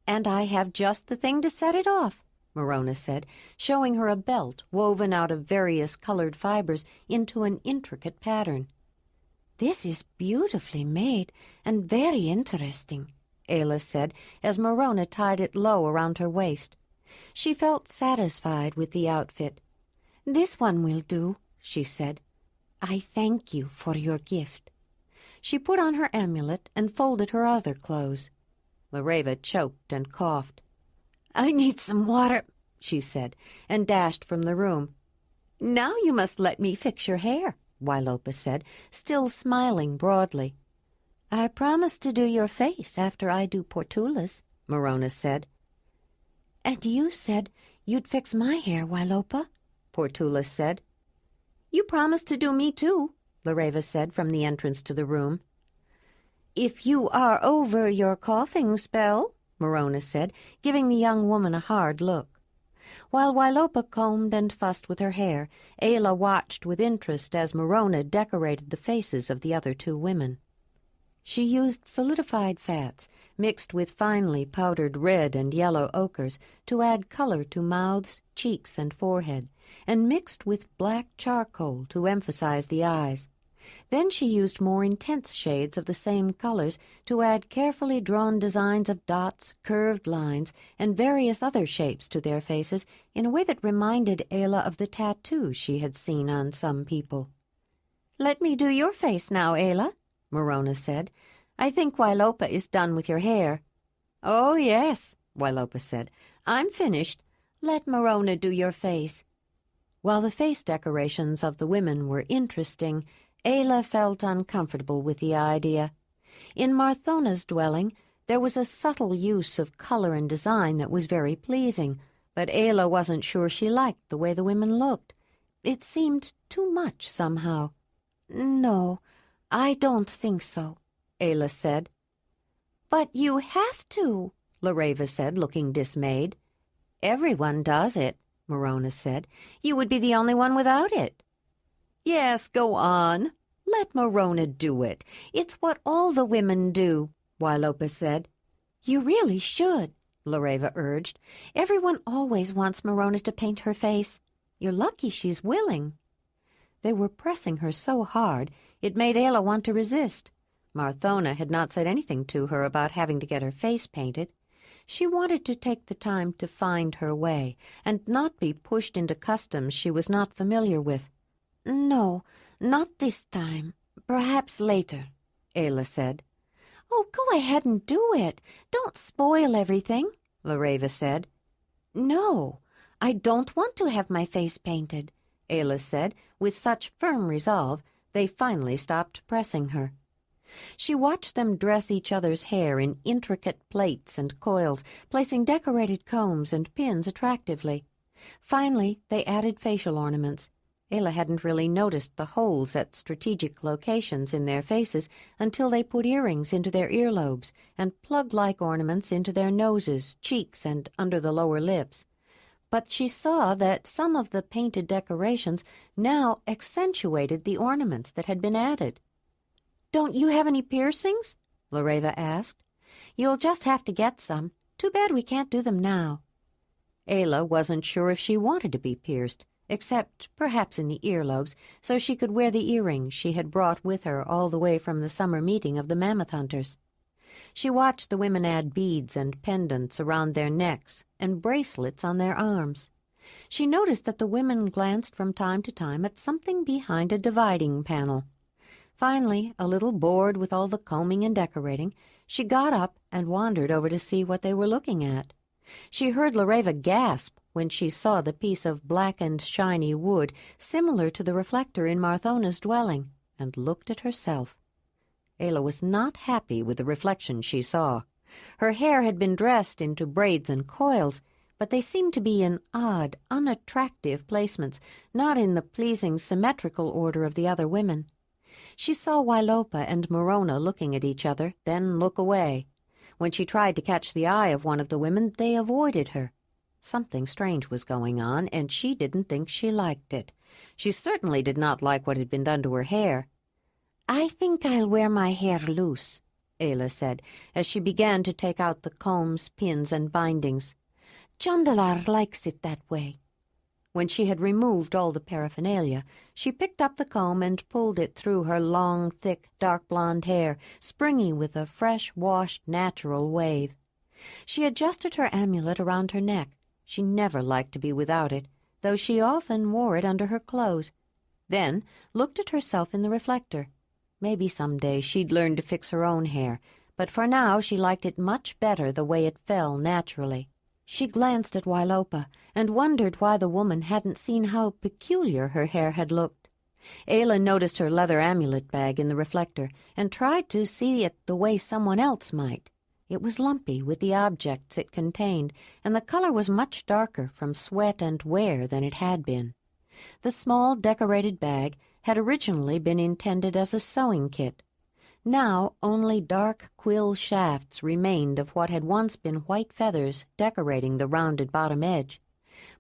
"And I have just the thing to set it off," Morona said, showing her a belt woven out of various colored fibers into an intricate pattern. "This is beautifully made and very interesting," Ayla said, as Morona tied it low around her waist. She felt satisfied with the outfit. "This one will do," she said. "I thank you for your gift." She put on her amulet and folded her other clothes. Lareva choked and coughed. "I need some water," she said, and dashed from the room. "Now you must let me fix your hair," Wailopa said, still smiling broadly. "I promise to do your face after I do Portula's," Morona said. "And you said you'd fix my hair, Wailopa," Portula said. "You promised to do me too," Lareva said from the entrance to the room. "If you are over your coughing spell," Morona said, giving the young woman a hard look. While Wailopa combed and fussed with her hair, Ayla watched with interest as Morona decorated the faces of the other two women. She used solidified fats, mixed with finely powdered red and yellow ochres, to add color to mouths, cheeks, and forehead, and mixed with black charcoal to emphasize the eyes. Then she used more intense shades of the same colors to add carefully drawn designs of dots, curved lines, and various other shapes to their faces in a way that reminded Ayla of the tattoos she had seen on some people. "Let me do your face now, Ayla," Morona said. "I think Wailopa is done with your hair." "Oh, yes," Wailopa said. "I'm finished. Let Morona do your face." While the face decorations of the women were interesting, Ayla felt uncomfortable with the idea. In Marthona's dwelling, there was a subtle use of color and design that was very pleasing, but Ayla wasn't sure she liked the way the women looked. It seemed too much somehow. "No, I don't think so," Ayla said. "But you have to," Lareva said, looking dismayed. Everyone does it, Morona said. You would be the only one without it. Yes, go on. Let Morona do it. It's what all the women do, Wailopa said. You really should, Lareva urged. Everyone always wants Morona to paint her face. You're lucky she's willing. They were pressing her so hard it made Ayla want to resist. Marthona had not said anything to her about having to get her face painted. She wanted to take the time to find her way and not be pushed into customs she was not familiar with. No, not this time. Perhaps later, Ayla said. Oh, go ahead and do it. Don't spoil everything, Lareva said. No, I don't want to have my face painted, Ayla said, with such firm resolve they finally stopped pressing her. She watched them dress each other's hair in intricate plaits and coils, placing decorated combs and pins attractively. Finally, they added facial ornaments. Ayla hadn't really noticed the holes at strategic locations in their faces until they put earrings into their earlobes and plug-like ornaments into their noses, cheeks, and under the lower lips. But she saw that some of the painted decorations now accentuated the ornaments that had been added. "Don't you have any piercings?" Lareva asked. "You'll just have to get some. Too bad we can't do them now." Ayla wasn't sure if she wanted to be pierced, except perhaps in the earlobes, so she could wear the earrings she had brought with her all the way from the summer meeting of the mammoth hunters. She watched the women add beads and pendants around their necks and bracelets on their arms. She noticed that the women glanced from time to time at something behind a dividing panel. Finally, a little bored with all the combing and decorating, she got up and wandered over to see what they were looking at. She heard Lareva gasp when she saw the piece of blackened, shiny wood similar to the reflector in Marthona's dwelling, and looked at herself. Ayla was not happy with the reflection she saw. Her hair had been dressed into braids and coils, but they seemed to be in odd, unattractive placements, not in the pleasing, symmetrical order of the other women. She saw Wailopa and Morona looking at each other, then look away. When she tried to catch the eye of one of the women, they avoided her. Something strange was going on, and she didn't think she liked it. She certainly did not like what had been done to her hair. "I think I'll wear my hair loose," Ayla said, as she began to take out the combs, pins, and bindings. "Jondalar likes it that way." When she had removed all the paraphernalia, she picked up the comb and pulled it through her long, thick, dark blonde hair, springy with a fresh, washed, natural wave. She adjusted her amulet around her neck. She never liked to be without it, though she often wore it under her clothes. Then looked at herself in the reflector. Maybe someday she'd learn to fix her own hair, but for now she liked it much better the way it fell naturally. She glanced at Wailopa and wondered why the woman hadn't seen how peculiar her hair had looked. Ayla noticed her leather amulet bag in the reflector and tried to see it the way someone else might. It was lumpy with the objects it contained, and the color was much darker from sweat and wear than it had been. The small decorated bag had originally been intended as a sewing kit. Now only dark quill shafts remained of what had once been white feathers decorating the rounded bottom edge.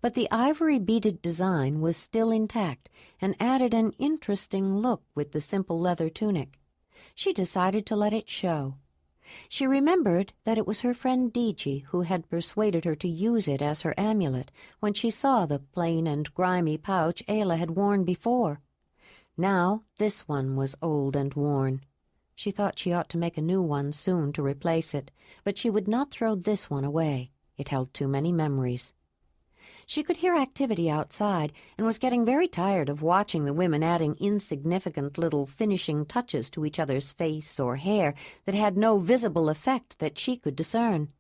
But the ivory beaded design was still intact and added an interesting look with the simple leather tunic. She decided to let it show. She remembered that it was her friend Diji who had persuaded her to use it as her amulet when she saw the plain and grimy pouch Ayla had worn before. Now this one was old and worn. She thought she ought to make a new one soon to replace it, but she would not throw this one away. It held too many memories. She could hear activity outside and was getting very tired of watching the women adding insignificant little finishing touches to each other's face or hair that had no visible effect that she could discern.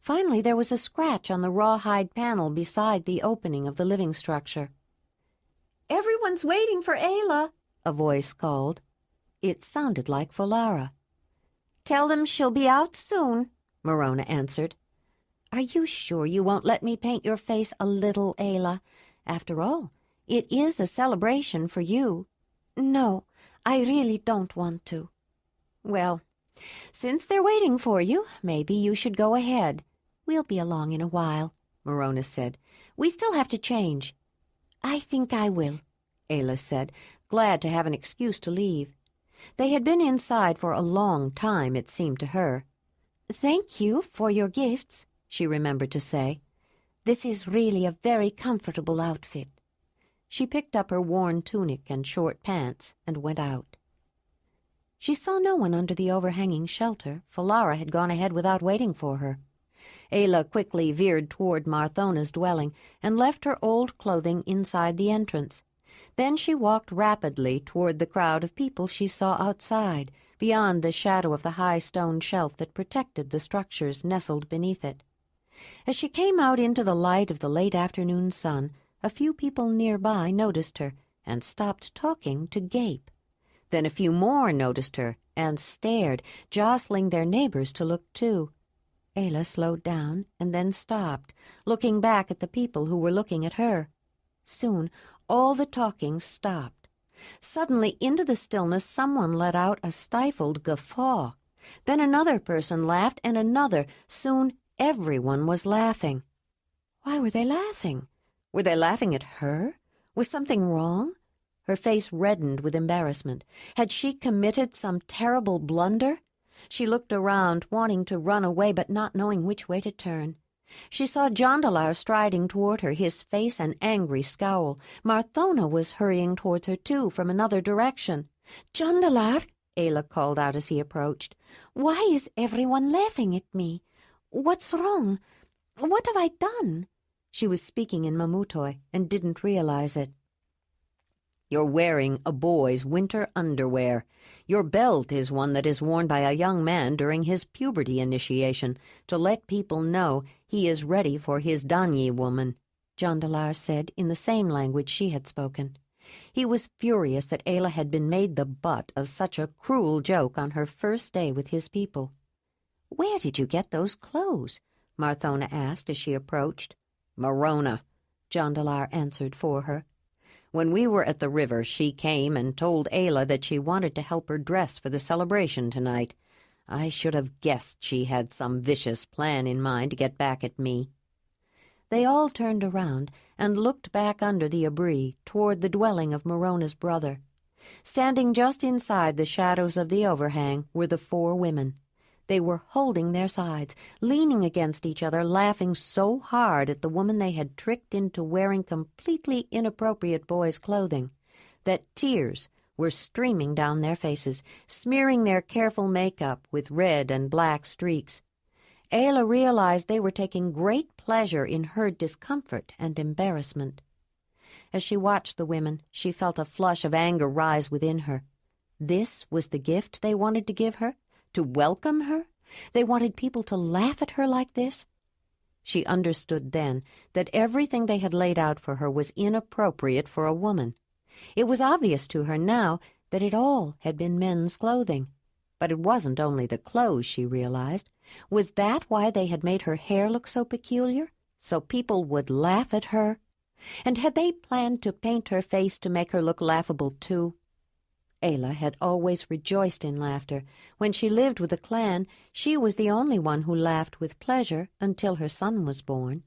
Finally, there was a scratch on the rawhide panel beside the opening of the living structure. "Everyone's waiting for Ayla," a voice called. It sounded like Folara. "Tell them she'll be out soon," Morona answered. "Are you sure you won't let me paint your face a little, Ayla? After all, it is a celebration for you." "No, I really don't want to." "Well, since they're waiting for you, maybe you should go ahead. We'll be along in a while," Morona said. "We still have to change." "I think I will," Ayla said, glad to have an excuse to leave. They had been inside for a long time, it seemed to her. "Thank you for your gifts," she remembered to say. "This is really a very comfortable outfit." She picked up her worn tunic and short pants and went out. She saw no one under the overhanging shelter, for Lara had gone ahead without waiting for her. Ayla quickly veered toward Marthona's dwelling and left her old clothing inside the entrance. Then she walked rapidly toward the crowd of people she saw outside, beyond the shadow of the high stone shelf that protected the structures nestled beneath it. As she came out into the light of the late afternoon sun, a few people nearby noticed her and stopped talking to gape. Then a few more noticed her and stared, jostling their neighbors to look too. Ayla slowed down and then stopped, looking back at the people who were looking at her. Soon all the talking stopped. Suddenly into the stillness someone let out a stifled guffaw. Then another person laughed and another. Soon everyone was laughing. Why were they laughing? Were they laughing at her? Was something wrong? Her face reddened with embarrassment. Had she committed some terrible blunder? She looked around, wanting to run away but not knowing which way to turn. She saw Jondalar striding toward her, his face an angry scowl. Marthona was hurrying towards her, too, from another direction. "Jondalar," Ayla called out as he approached. "why is everyone laughing at me? What's wrong? What have I done?" She was speaking in Mamutoi and didn't realize it. "You're wearing a boy's winter underwear. Your belt is one that is worn by a young man during his puberty initiation, to let people know he is ready for his Danyi woman," Jondalar said in the same language she had spoken. He was furious that Ayla had been made the butt of such a cruel joke on her first day with his people. "Where did you get those clothes?" Marthona asked as she approached. "Morona," Jondalar answered for her. "When we were at the river, she came and told Ayla that she wanted to help her dress for the celebration tonight. I should have guessed she had some vicious plan in mind to get back at me." They all turned around and looked back under the abri toward the dwelling of Morona's brother. Standing just inside the shadows of the overhang were the 4 women. They were holding their sides, leaning against each other, laughing so hard at the woman they had tricked into wearing completely inappropriate boys' clothing that tears were streaming down their faces, smearing their careful makeup with red and black streaks. Ayla realized they were taking great pleasure in her discomfort and embarrassment. As she watched the women, she felt a flush of anger rise within her. This was the gift they wanted to give her? To welcome her? They wanted people to laugh at her like this? She understood then that everything they had laid out for her was inappropriate for a woman. It was obvious to her now that it all had been men's clothing. But it wasn't only the clothes, she realized. Was that why they had made her hair look so peculiar? So people would laugh at her? And had they planned to paint her face to make her look laughable too? Ayla had always rejoiced in laughter. When she lived with the clan, she was the only one who laughed with pleasure until her son was born.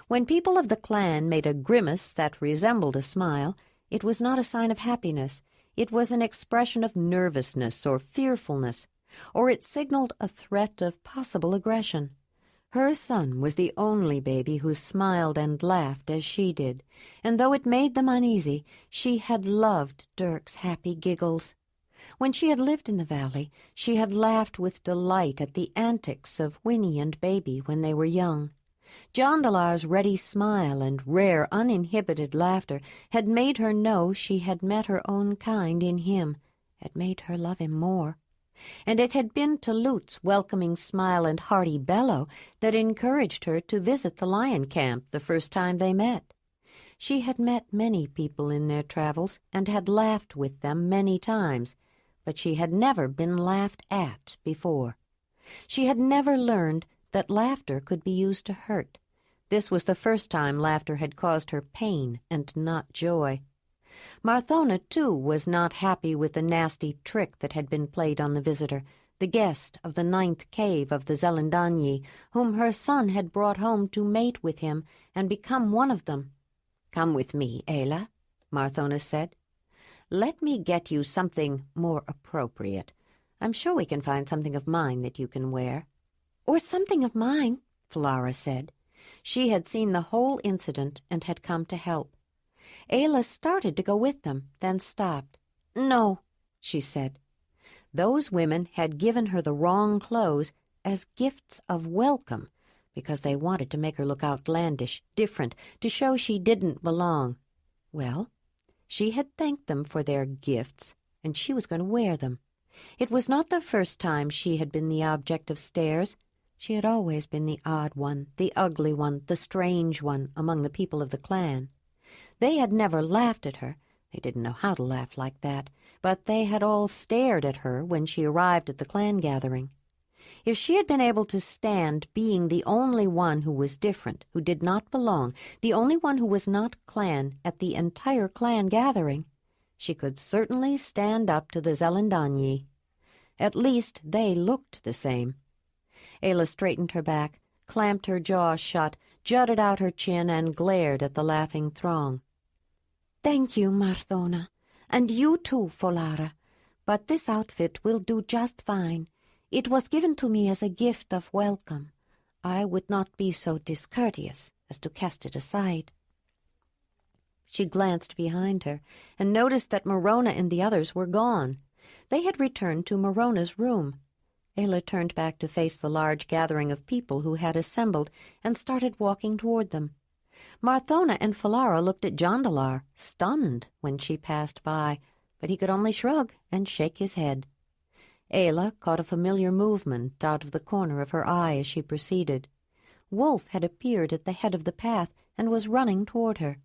When people of the clan made a grimace that resembled a smile, it was not a sign of happiness. It was an expression of nervousness or fearfulness, or it signaled a threat of possible aggression. Her son was the only baby who smiled and laughed as she did, and though it made them uneasy, she had loved Dirk's happy giggles. When she had lived in the valley, she had laughed with delight at the antics of Winnie and Baby when they were young. Jondalar's ready smile and rare, uninhibited laughter had made her know she had met her own kind in him, had made her love him more. And it had been Tulut's welcoming smile and hearty bellow that encouraged her to visit the lion camp the first time they met. She had met many people in their travels and had laughed with them many times, but she had never been laughed at before. She had never learned that laughter could be used to hurt. This was the first time laughter had caused her pain and not joy. Marthona, too, was not happy with the nasty trick that had been played on the visitor, the guest of the 9th cave of the Zelandonii, whom her son had brought home to mate with him and become one of them. "Come with me, Ayla," Marthona said. "Let me get you something more appropriate. I'm sure we can find something of mine that you can wear." "Or something of mine," Falara said. She had seen the whole incident and had come to help. Ayla started to go with them, then stopped. "No," she said. Those women had given her the wrong clothes as gifts of welcome because they wanted to make her look outlandish, different, to show she didn't belong. Well, she had thanked them for their gifts, and she was going to wear them. It was not the first time she had been the object of stares. She had always been the odd one, the ugly one, the strange one among the people of the clan. They had never laughed at her. They didn't know how to laugh like that, but they had all stared at her when she arrived at the clan gathering. If she had been able to stand being the only one who was different, who did not belong, the only one who was not clan at the entire clan gathering, she could certainly stand up to the Zelandonii. At least they looked the same. Ayla straightened her back, clamped her jaw shut, jutted out her chin, and glared at the laughing throng. "Thank you, Marthona, and you too, Falara, but this outfit will do just fine. It was given to me as a gift of welcome. I would not be so discourteous as to cast it aside." She glanced behind her and noticed that Morona and the others were gone. They had returned to Morona's room. Ayla turned back to face the large gathering of people who had assembled and started walking toward them. Marthona and Falara looked at Jondalar, stunned, when she passed by, but he could only shrug and shake his head. Ayla caught a familiar movement out of the corner of her eye as she proceeded. Wolf had appeared at the head of the path and was running toward her.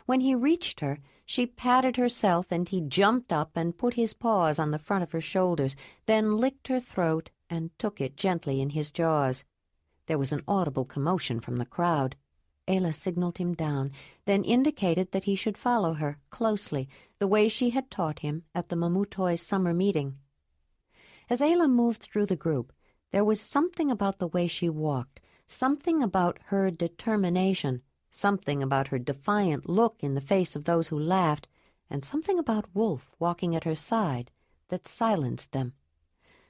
When he reached her, she patted herself and he jumped up and put his paws on the front of her shoulders, then licked her throat and took it gently in his jaws. There was an audible commotion from the crowd. Ayla signaled him down, then indicated that he should follow her closely, the way she had taught him at the Mamutoi summer meeting. As Ayla moved through the group, there was something about the way she walked, something about her determination, something about her defiant look in the face of those who laughed, and something about Wolf walking at her side that silenced them.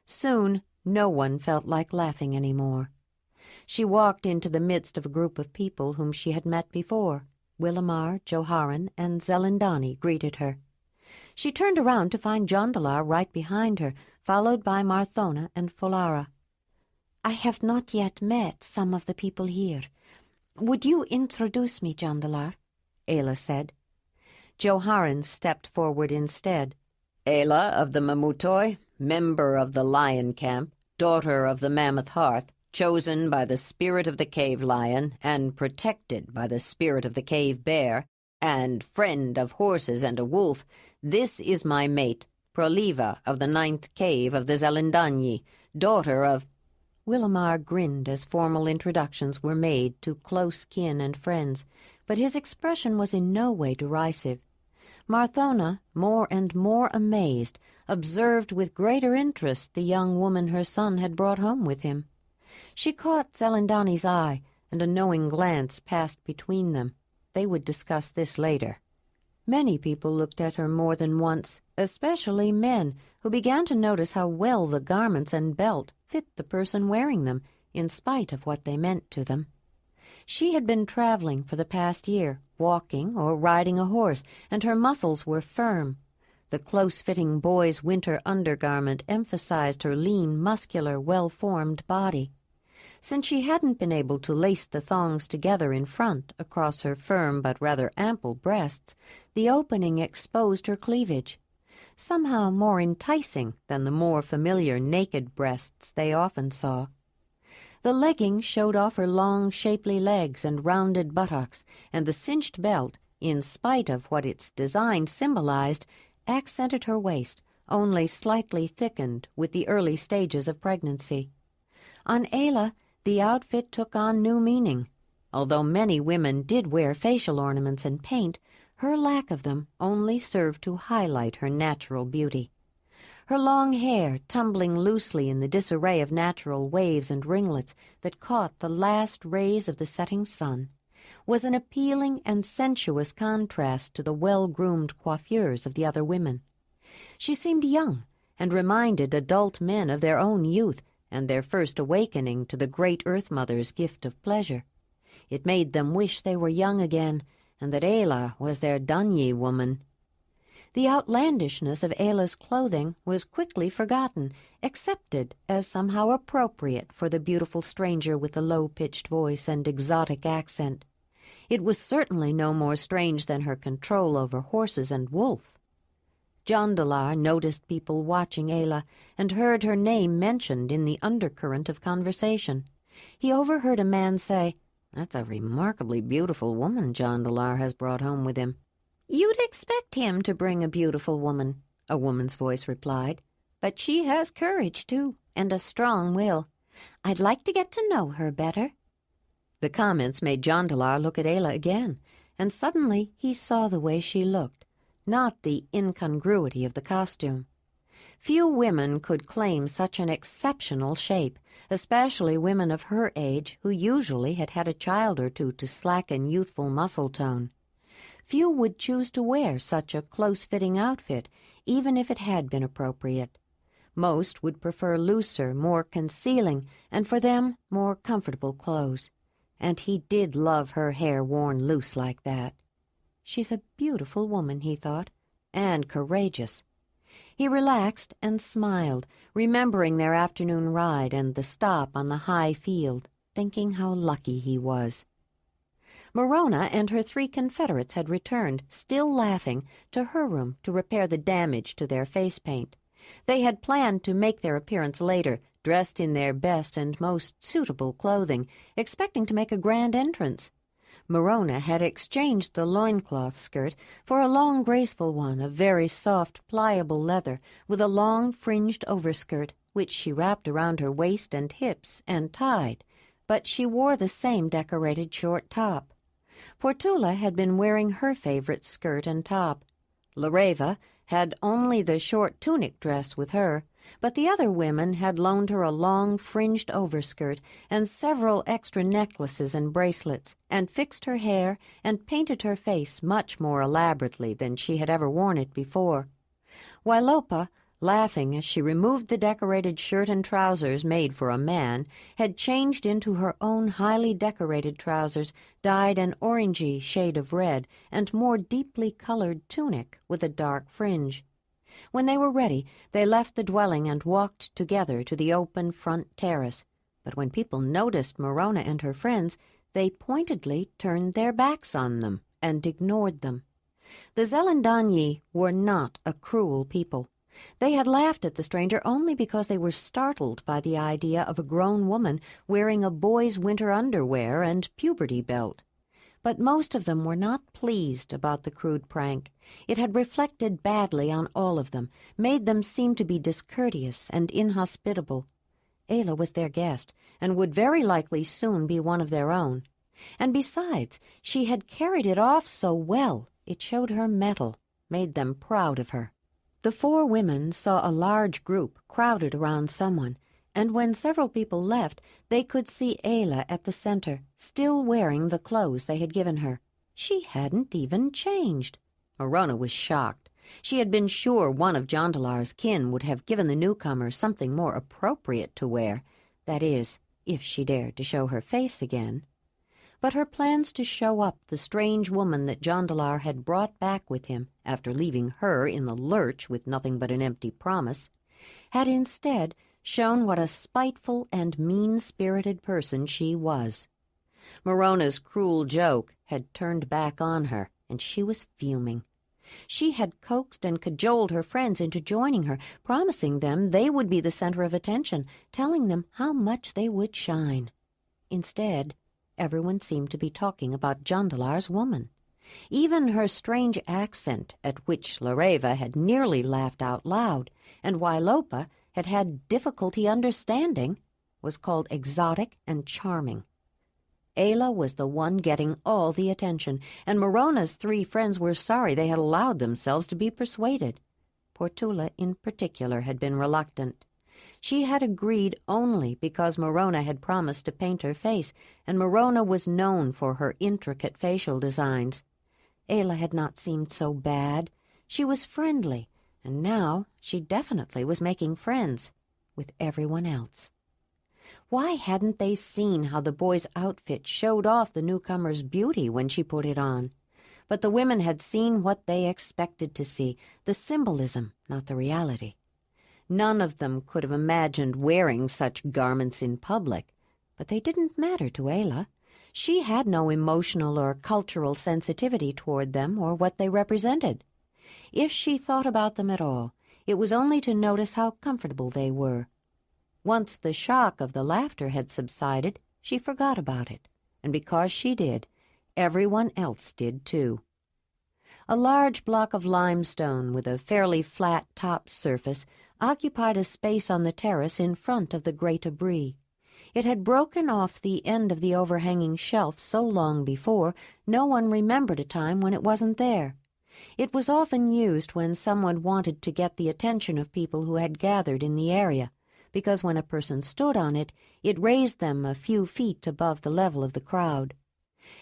Soon no one felt like laughing any more. She walked into the midst of a group of people whom she had met before. Willamar, Joharan, and Zelandonii greeted her. She turned around to find Jondalar right behind her, followed by Marthona and Falara. "I have not yet met some of the people here. Would you introduce me, Jondalar?" Ayla said. Joharan stepped forward instead. "Ayla of the Mamutoi, member of the Lion Camp, daughter of the Mammoth Hearth, chosen by the spirit of the Cave Lion and protected by the spirit of the Cave Bear, and friend of horses and a wolf, this is my mate, Proliva of the 9th cave of the Zelandonii, daughter of—" Willamar grinned as formal introductions were made to close kin and friends, but his expression was in no way derisive. Marthona, more and more amazed, observed with greater interest the young woman her son had brought home with him. She caught Zelandonii's eye, and a knowing glance passed between them. They would discuss this later. Many people looked at her more than once, especially men, who began to notice how well the garments and belt fit the person wearing them, in spite of what they meant to them. She had been traveling for the past year, walking or riding a horse, and her muscles were firm. The close-fitting boy's winter undergarment emphasized her lean, muscular, well-formed body. Since she hadn't been able to lace the thongs together in front across her firm but rather ample breasts, the opening exposed her cleavage, somehow more enticing than the more familiar naked breasts they often saw. The legging showed off her long, shapely legs and rounded buttocks, and the cinched belt, in spite of what its design symbolized, accented her waist, only slightly thickened with the early stages of pregnancy. On Ayla, the outfit took on new meaning. Although many women did wear facial ornaments and paint, her lack of them only served to highlight her natural beauty. her long hair tumbling loosely in the disarray of natural waves and ringlets that caught the last rays of the setting sun, was an appealing and sensuous contrast to the well-groomed coiffures of the other women. She seemed young, and reminded adult men of their own youth and their first awakening to the great Earth Mother's gift of pleasure. It made them wish they were young again, and that Ayla was their Dunyi woman. The outlandishness of Ayla's clothing was quickly forgotten, accepted as somehow appropriate for the beautiful stranger with the low-pitched voice and exotic accent. It was certainly no more strange than her control over horses and Wolf. Jondalar noticed people watching Ayla and heard her name mentioned in the undercurrent of conversation. He overheard a man say, "That's a remarkably beautiful woman Jondalar has brought home with him." "You'd expect him to bring a beautiful woman," a woman's voice replied. "But she has courage, too, and a strong will. I'd like to get to know her better." The comments made Jondalar look at Ayla again, and suddenly he saw the way she looked, not the incongruity of the costume. Few women could claim such an exceptional shape, especially women of her age who usually had had a child or two to slacken youthful muscle tone. Few would choose to wear such a close-fitting outfit, even if it had been appropriate. Most would prefer looser, more concealing, and for them, more comfortable clothes. And he did love her hair worn loose like that. She's a beautiful woman, he thought, and courageous. He relaxed and smiled, remembering their afternoon ride and the stop on the high field, thinking how lucky he was. Morona and her 3 confederates had returned, still laughing, to her room to repair the damage to their face paint. They had planned to make their appearance later, dressed in their best and most suitable clothing, expecting to make a grand entrance. Morona had exchanged the loincloth skirt for a long, graceful one of very soft, pliable leather, with a long, fringed overskirt, which she wrapped around her waist and hips and tied, but she wore the same decorated short top. Portula had been wearing her favorite skirt and top. Lareva had only the short tunic dress with her, but the other women had loaned her a long, fringed overskirt and several extra necklaces and bracelets, and fixed her hair and painted her face much more elaborately than she had ever worn it before. Wailopa, laughing as she removed the decorated shirt and trousers made for a man, had changed into her own highly decorated trousers, dyed an orangey shade of red, and more deeply colored tunic with a dark fringe. When they were ready, they left the dwelling and walked together to the open front terrace. But when people noticed Morona and her friends, they pointedly turned their backs on them and ignored them. The Zelandonii were not a cruel people. They had laughed at the stranger only because they were startled by the idea of a grown woman wearing a boy's winter underwear and puberty belt. But most of them were not pleased about the crude prank. It had reflected badly on all of them, made them seem to be discourteous and inhospitable. Ayla was their guest, and would very likely soon be one of their own. And besides, she had carried it off so well, it showed her mettle, made them proud of her. The 4 women saw a large group crowded around someone, and when several people left, they could see Ayla at the center, still wearing the clothes they had given her. She hadn't even changed. Morona was shocked. She had been sure one of Jondalar's kin would have given the newcomer something more appropriate to wear, that is, if she dared to show her face again. But her plans to show up the strange woman that Jondalar had brought back with him, after leaving her in the lurch with nothing but an empty promise, had instead shown what a spiteful and mean-spirited person she was. Morona's cruel joke had turned back on her, and she was fuming. She had coaxed and cajoled her friends into joining her, promising them they would be the center of attention, telling them how much they would shine. Instead, everyone seemed to be talking about Jondalar's woman. Even her strange accent, at which Lareva had nearly laughed out loud, and Wailopa had had difficulty understanding, was called exotic and charming. Ayla was the one getting all the attention, and Morona's 3 friends were sorry they had allowed themselves to be persuaded. Portula in particular had been reluctant. She had agreed only because Morona had promised to paint her face, and Morona was known for her intricate facial designs. Ayla had not seemed so bad. She was friendly, and now she definitely was making friends with everyone else. Why hadn't they seen how the boy's outfit showed off the newcomer's beauty when she put it on? But the women had seen what they expected to see, the symbolism, not the reality. None of them could have imagined wearing such garments in public, but they didn't matter to Ayla. She had no emotional or cultural sensitivity toward them or what they represented. If she thought about them at all, it was only to notice how comfortable they were. Once the shock of the laughter had subsided, she forgot about it, and because she did, everyone else did too. A large block of limestone with a fairly flat top surface occupied a space on the terrace in front of the great debris. It had broken off the end of the overhanging shelf so long before, no one remembered a time when it wasn't there. It was often used when someone wanted to get the attention of people who had gathered in the area, because when a person stood on it, it raised them a few feet above the level of the crowd.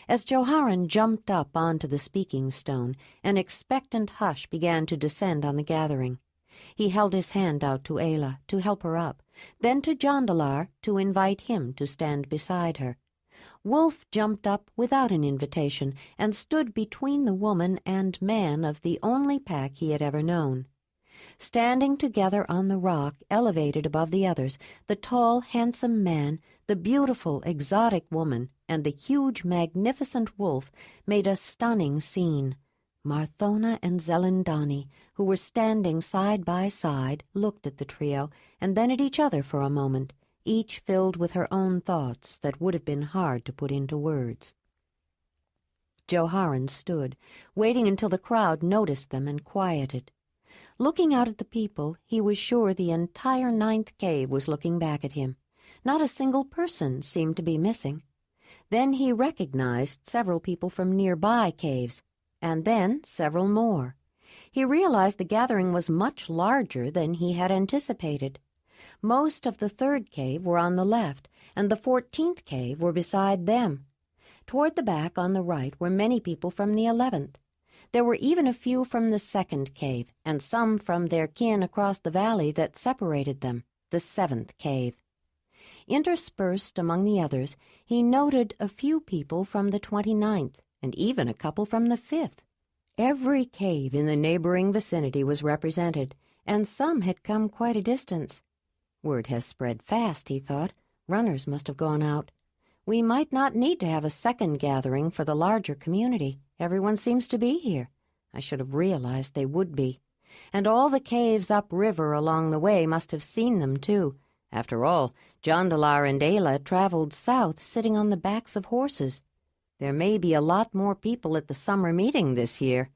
As Joharan jumped up onto the speaking stone, an expectant hush began to descend on the gathering. He held his hand out to Ayla to help her up, then to Jondalar to invite him to stand beside her. Wolf jumped up without an invitation and stood between the woman and man of the only pack he had ever known. Standing together on the rock elevated above the others, the tall, handsome man, the beautiful, exotic woman, and the huge, magnificent wolf made a stunning scene. Marthona and Zelandonii, who were standing side by side, looked at the trio and then at each other for a moment, each filled with her own thoughts that would have been hard to put into words. Joharan stood, waiting until the crowd noticed them and quieted. Looking out at the people, he was sure the entire 9th cave was looking back at him. Not a single person seemed to be missing. Then he recognized several people from nearby caves, and then several more. He realized the gathering was much larger than he had anticipated. Most of the 3rd cave were on the left, and the 14th cave were beside them. Toward the back on the right were many people from the 11th. There were even a few from the 2nd cave, and some from their kin across the valley that separated them, the 7th cave. Interspersed among the others, he noted a few people from the 29th, and even a couple from the 5th. Every cave in the neighboring vicinity was represented, and some had come quite a distance. Word has spread fast, he thought. Runners must have gone out. We might not need to have a second gathering for the larger community. Everyone seems to be here. I should have realized they would be. And all the caves upriver along the way must have seen them, too. After all, Jondalar and Ayla traveled south sitting on the backs of horses. There may be a lot more people at the summer meeting this year.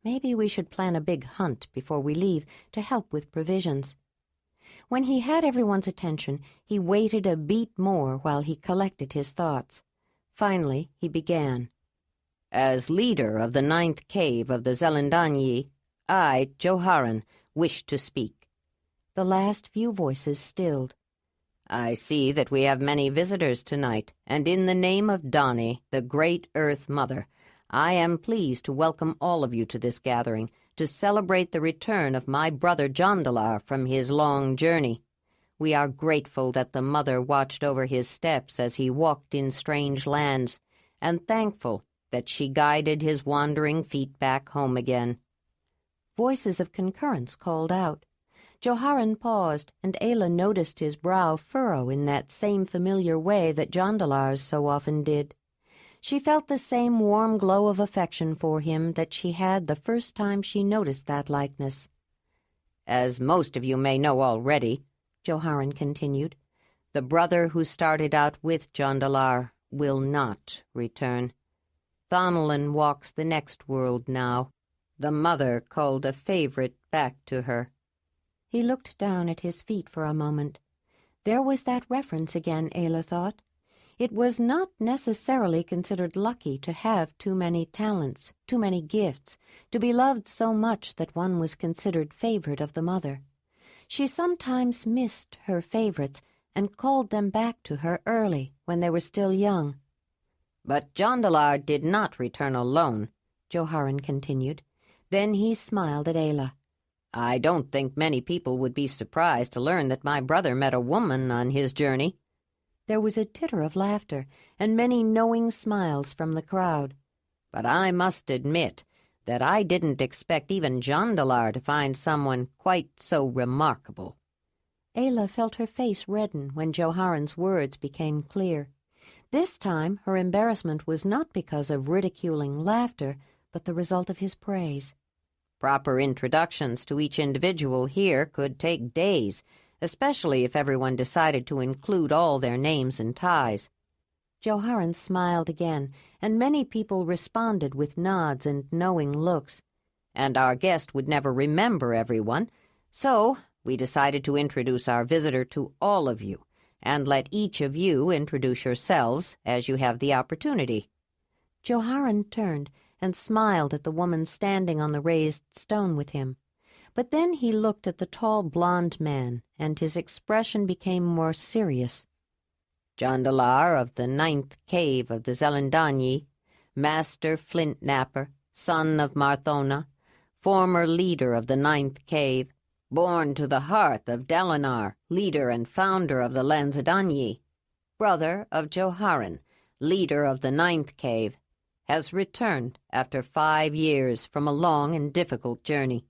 Maybe we should plan a big hunt before we leave to help with provisions. When he had everyone's attention, he waited a beat more while he collected his thoughts. Finally, he began. As leader of the 9th cave of the Zelandonii, I, Joharan, wish to speak. The last few voices stilled. I see that we have many visitors tonight, and in the name of Dani, the great Earth Mother, I am pleased to welcome all of you to this gathering to celebrate the return of my brother Jondalar from his long journey. We are grateful that the Mother watched over his steps as he walked in strange lands, and thankful that she guided his wandering feet back home again. Voices of concurrence called out. Joharan paused, and Ayla noticed his brow furrow in that same familiar way that Jondalar's so often did. She felt the same warm glow of affection for him that she had the first time she noticed that likeness. As most of you may know already, Joharan continued, the brother who started out with Jondalar will not return. Thonelin walks the next world now. The Mother called a favorite back to her. He looked down at his feet for a moment. There was that reference again, Ayla thought. It was not necessarily considered lucky to have too many talents, too many gifts, to be loved so much that one was considered favored of the mother. She sometimes missed her favorites and called them back to her early, when they were still young. But Jondalar did not return alone, Joharan continued. Then he smiled at Ayla. I don't think many people would be surprised to learn that my brother met a woman on his journey. There was a titter of laughter and many knowing smiles from the crowd. But I must admit that I didn't expect even Jondalar to find someone quite so remarkable. Ayla felt her face redden when Joharan's words became clear. This time her embarrassment was not because of ridiculing laughter, but the result of his praise. Proper introductions to each individual here could take days, especially if everyone decided to include all their names and ties. Joharan smiled again, and many people responded with nods and knowing looks. And our guest would never remember everyone, so we decided to introduce our visitor to all of you, and let each of you introduce yourselves as you have the opportunity. Joharan turned and smiled at the woman standing on the raised stone with him. But then he looked at the tall blond man, and his expression became more serious. Jondalar of the 9th cave of the Zelandonii, master flint knapper, son of Marthona, former leader of the 9th cave, born to the hearth of Dalinar, leader and founder of the Zelandonii, brother of Joharan, leader of the 9th cave, has returned after 5 years from a long and difficult journey.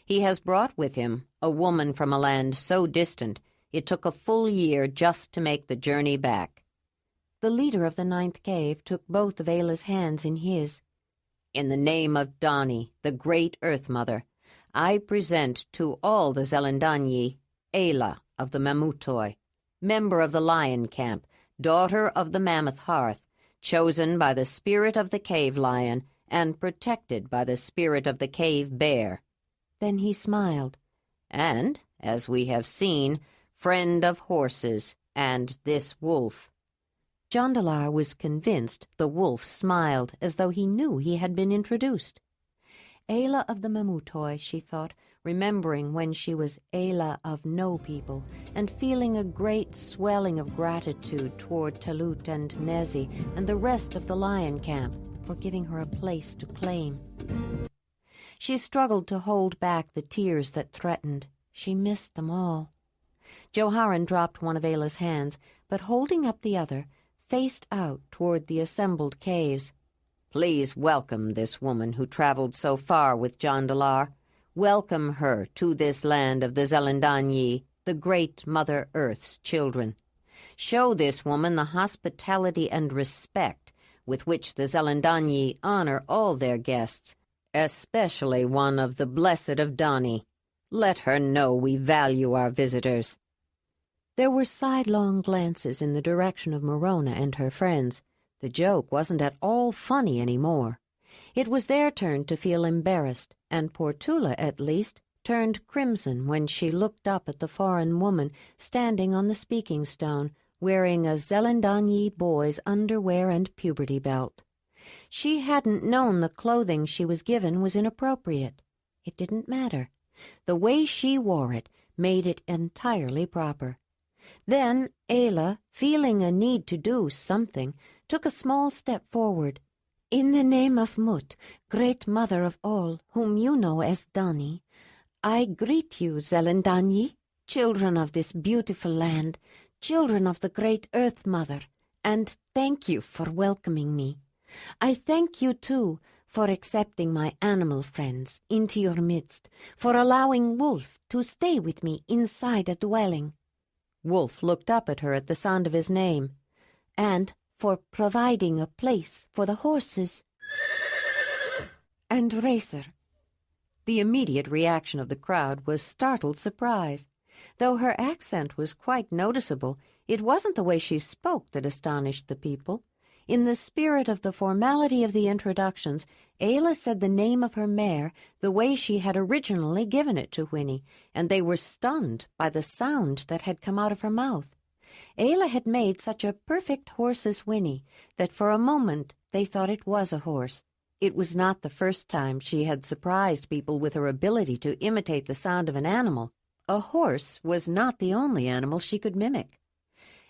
He has brought with him a woman from a land so distant it took a full year just to make the journey back. The leader of the 9th cave took both of Ayla's hands in his. In the name of Dani, the great Earth Mother, I present to all the Zelandonii Ayla of the Mamutoi, member of the Lion Camp, daughter of the Mammoth Hearth, chosen by the spirit of the cave lion and protected by the spirit of the cave bear. Then he smiled. And, as we have seen, friend of horses and this wolf. Jondalar was convinced the wolf smiled as though he knew he had been introduced. Ayla of the Mamutoi, she thought, remembering when she was Ayla of no people, and feeling a great swelling of gratitude toward Talut and Nezi and the rest of the lion camp for giving her a place to claim. She struggled to hold back the tears that threatened. She missed them all. Joharan dropped one of Ayla's hands, but holding up the other, faced out toward the assembled caves. Please welcome this woman who traveled so far with Jondalar. Welcome her to this land of the Zelandonii, the great Mother Earth's children. Show this woman the hospitality and respect with which the Zelandonii honor all their guests, especially one of the Blessed of Dani. Let her know we value our visitors. There were sidelong glances in the direction of Morona and her friends. The joke wasn't at all funny anymore. It was their turn to feel embarrassed, and Portula, at least, turned crimson when she looked up at the foreign woman standing on the speaking stone, wearing a Zelandonii boy's underwear and puberty belt. She hadn't known the clothing she was given was inappropriate. It didn't matter. The way she wore it made it entirely proper. Then Ayla, feeling a need to do something, took a small step forward. In the name of Mut, great mother of all, whom you know as Dani, I greet you, Zelandonii, children of this beautiful land, children of the great Earth Mother, and thank you for welcoming me. I thank you, too, for accepting my animal friends into your midst, for allowing Wolf to stay with me inside a dwelling. Wolf looked up at her at the sound of his name. And for providing a place for the horses. And Racer. The immediate reaction of the crowd was startled surprise. Though her accent was quite noticeable, it wasn't the way she spoke that astonished the people. In the spirit of the formality of the introductions, Ayla said the name of her mare the way she had originally given it to Winnie, and they were stunned by the sound that had come out of her mouth. Ayla had made such a perfect horse's whinny that for a moment they thought it was a horse. It was not the first time she had surprised people with her ability to imitate the sound of an animal. A horse was not the only animal she could mimic.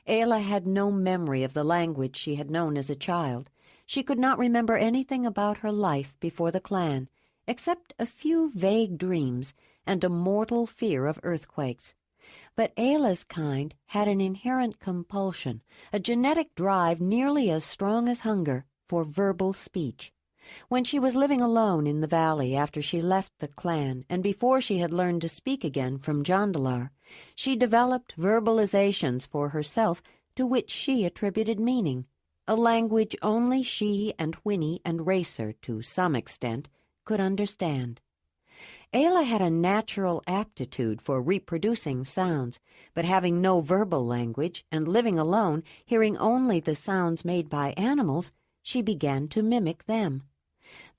Ayla had no memory of the language she had known as a child. She could not remember anything about her life before the clan, except a few vague dreams and a mortal fear of earthquakes. But Ayla's kind had an inherent compulsion, a genetic drive nearly as strong as hunger, for verbal speech. When she was living alone in the valley after she left the clan and before she had learned to speak again from Jondalar, she developed verbalizations for herself to which she attributed meaning, a language only she and Whinny and Racer, to some extent, could understand. Ayla had a natural aptitude for reproducing sounds, but having no verbal language and living alone, hearing only the sounds made by animals, she began to mimic them.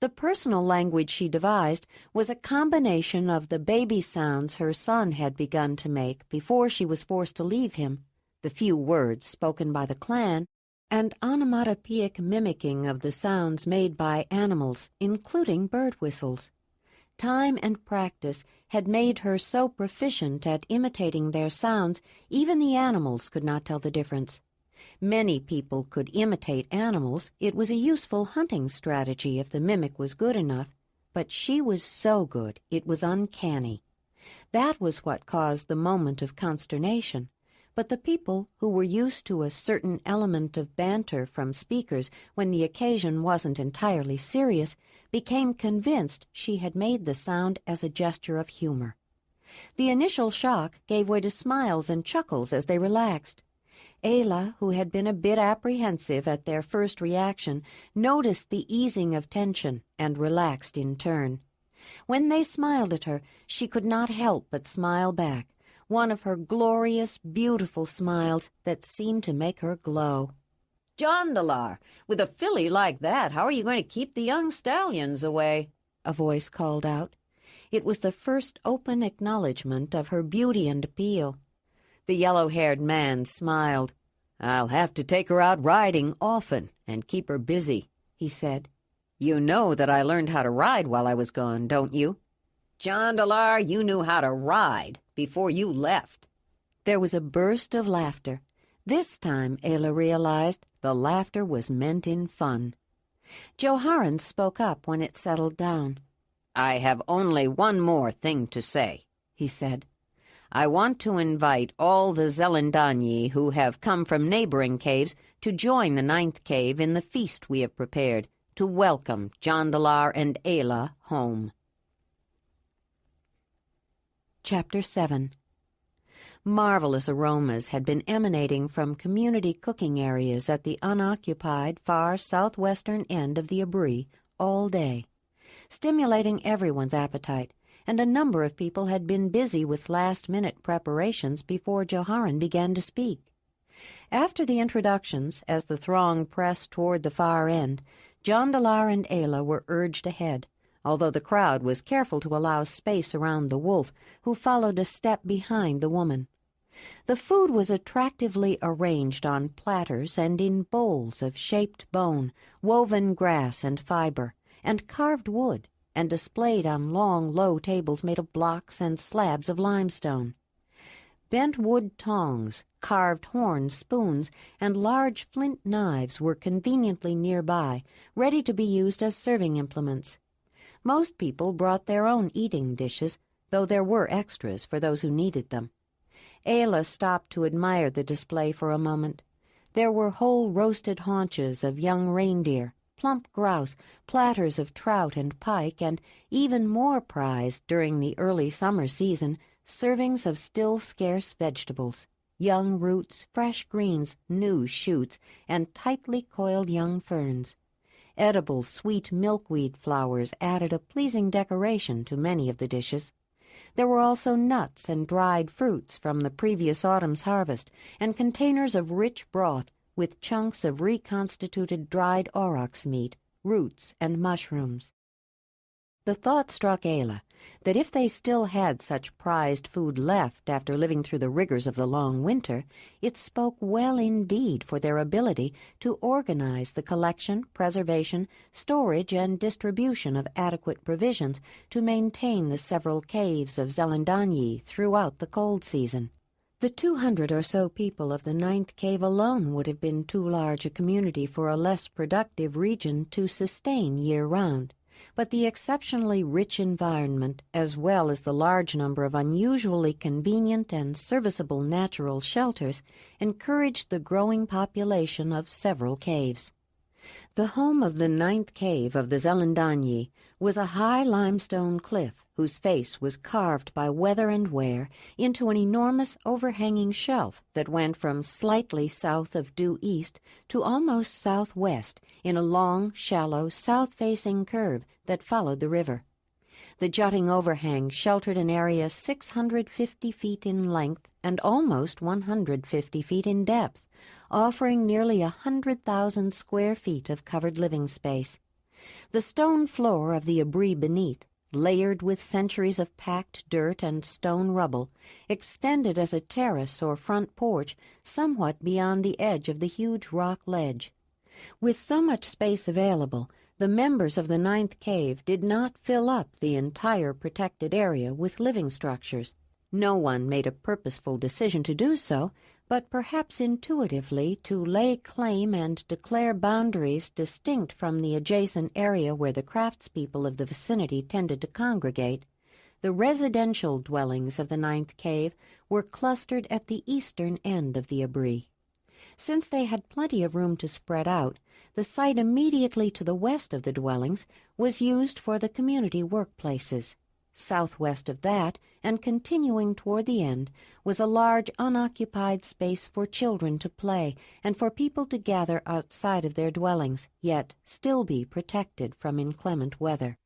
The personal language she devised was a combination of the baby sounds her son had begun to make before she was forced to leave him, the few words spoken by the clan, and onomatopoeic mimicking of the sounds made by animals, including bird whistles. Time and practice had made her so proficient at imitating their sounds, even the animals could not tell the difference. Many people could imitate animals. It was a useful hunting strategy if the mimic was good enough, but she was so good it was uncanny. That was what caused the moment of consternation. But the people who were used to a certain element of banter from speakers when the occasion wasn't entirely serious became convinced she had made the sound as a gesture of humor. The initial shock gave way to smiles and chuckles as they relaxed. Ayla, who had been a bit apprehensive at their first reaction, noticed the easing of tension and relaxed in turn. When they smiled at her, she could not help but smile back, one of her glorious, beautiful smiles that seemed to make her glow. "Jondalar, with a filly like that, how are you going to keep the young stallions away?" a voice called out. It was the first open acknowledgment of her beauty and appeal. The yellow-haired man smiled. "I'll have to take her out riding often and keep her busy," he said. "You know that I learned how to ride while I was gone, don't you?" "Jondalar, you knew how to ride before you left." There was a burst of laughter. This time, Ayla realized, the laughter was meant in fun. Joharan spoke up when it settled down. "I have only one more thing to say," he said. "I want to invite all the Zelandonii who have come from neighboring caves to join the 9th cave in the feast we have prepared to welcome Jondalar and Ayla home." Chapter 7. Marvelous aromas had been emanating from community cooking areas at the unoccupied far southwestern end of the Abri all day, stimulating everyone's appetite, and a number of people had been busy with last-minute preparations before Joharan began to speak. After the introductions, as the throng pressed toward the far end, Jondalar and Ayla were urged ahead, although the crowd was careful to allow space around the wolf, who followed a step behind the woman. The food was attractively arranged on platters and in bowls of shaped bone, woven grass and fiber, and carved wood, and displayed on long, low tables made of blocks and slabs of limestone. Bent wood tongs, carved horn spoons, and large flint knives were conveniently nearby, ready to be used as serving implements. Most people brought their own eating dishes, though there were extras for those who needed them. Ayla stopped to admire the display for a moment. There were whole roasted haunches of young reindeer, plump grouse, platters of trout and pike, and even more prized during the early summer season, servings of still scarce vegetables, young roots, fresh greens, new shoots, and tightly coiled young ferns. Edible sweet milkweed flowers added a pleasing decoration to many of the dishes. There were also nuts and dried fruits from the previous autumn's harvest, and containers of rich broth with chunks of reconstituted dried aurochs meat, roots, and mushrooms. The thought struck Ayla that if they still had such prized food left after living through the rigors of the long winter, it spoke well indeed for their ability to organize the collection, preservation, storage, and distribution of adequate provisions to maintain the several caves of Zelandonii throughout the cold season. The 200 or so people of the 9th cave alone would have been too large a community for a less productive region to sustain year-round. But the exceptionally rich environment, as well as the large number of unusually convenient and serviceable natural shelters, encouraged the growing population of several caves. The home of the 9th cave of the Zelandonii was a high limestone cliff whose face was carved by weather and wear into an enormous overhanging shelf that went from slightly south of due east to almost southwest in a long, shallow, south-facing curve that followed the river. The jutting overhang sheltered an area 650 feet in length and almost 150 feet in depth, offering nearly 100,000 square feet of covered living space. The stone floor of the abri beneath, layered with centuries of packed dirt and stone rubble, extended as a terrace or front porch somewhat beyond the edge of the huge rock ledge. With so much space available, the members of the 9th cave did not fill up the entire protected area with living structures. No one made a purposeful decision to do so, but perhaps intuitively to lay claim and declare boundaries distinct from the adjacent area where the craftspeople of the vicinity tended to congregate. The residential dwellings of the 9th cave were clustered at the eastern end of the abri. Since they had plenty of room to spread out, the site immediately to the west of the dwellings was used for the community workplaces. Southwest of that, and continuing toward the end, was a large unoccupied space for children to play and for people to gather outside of their dwellings, yet still be protected from inclement weather.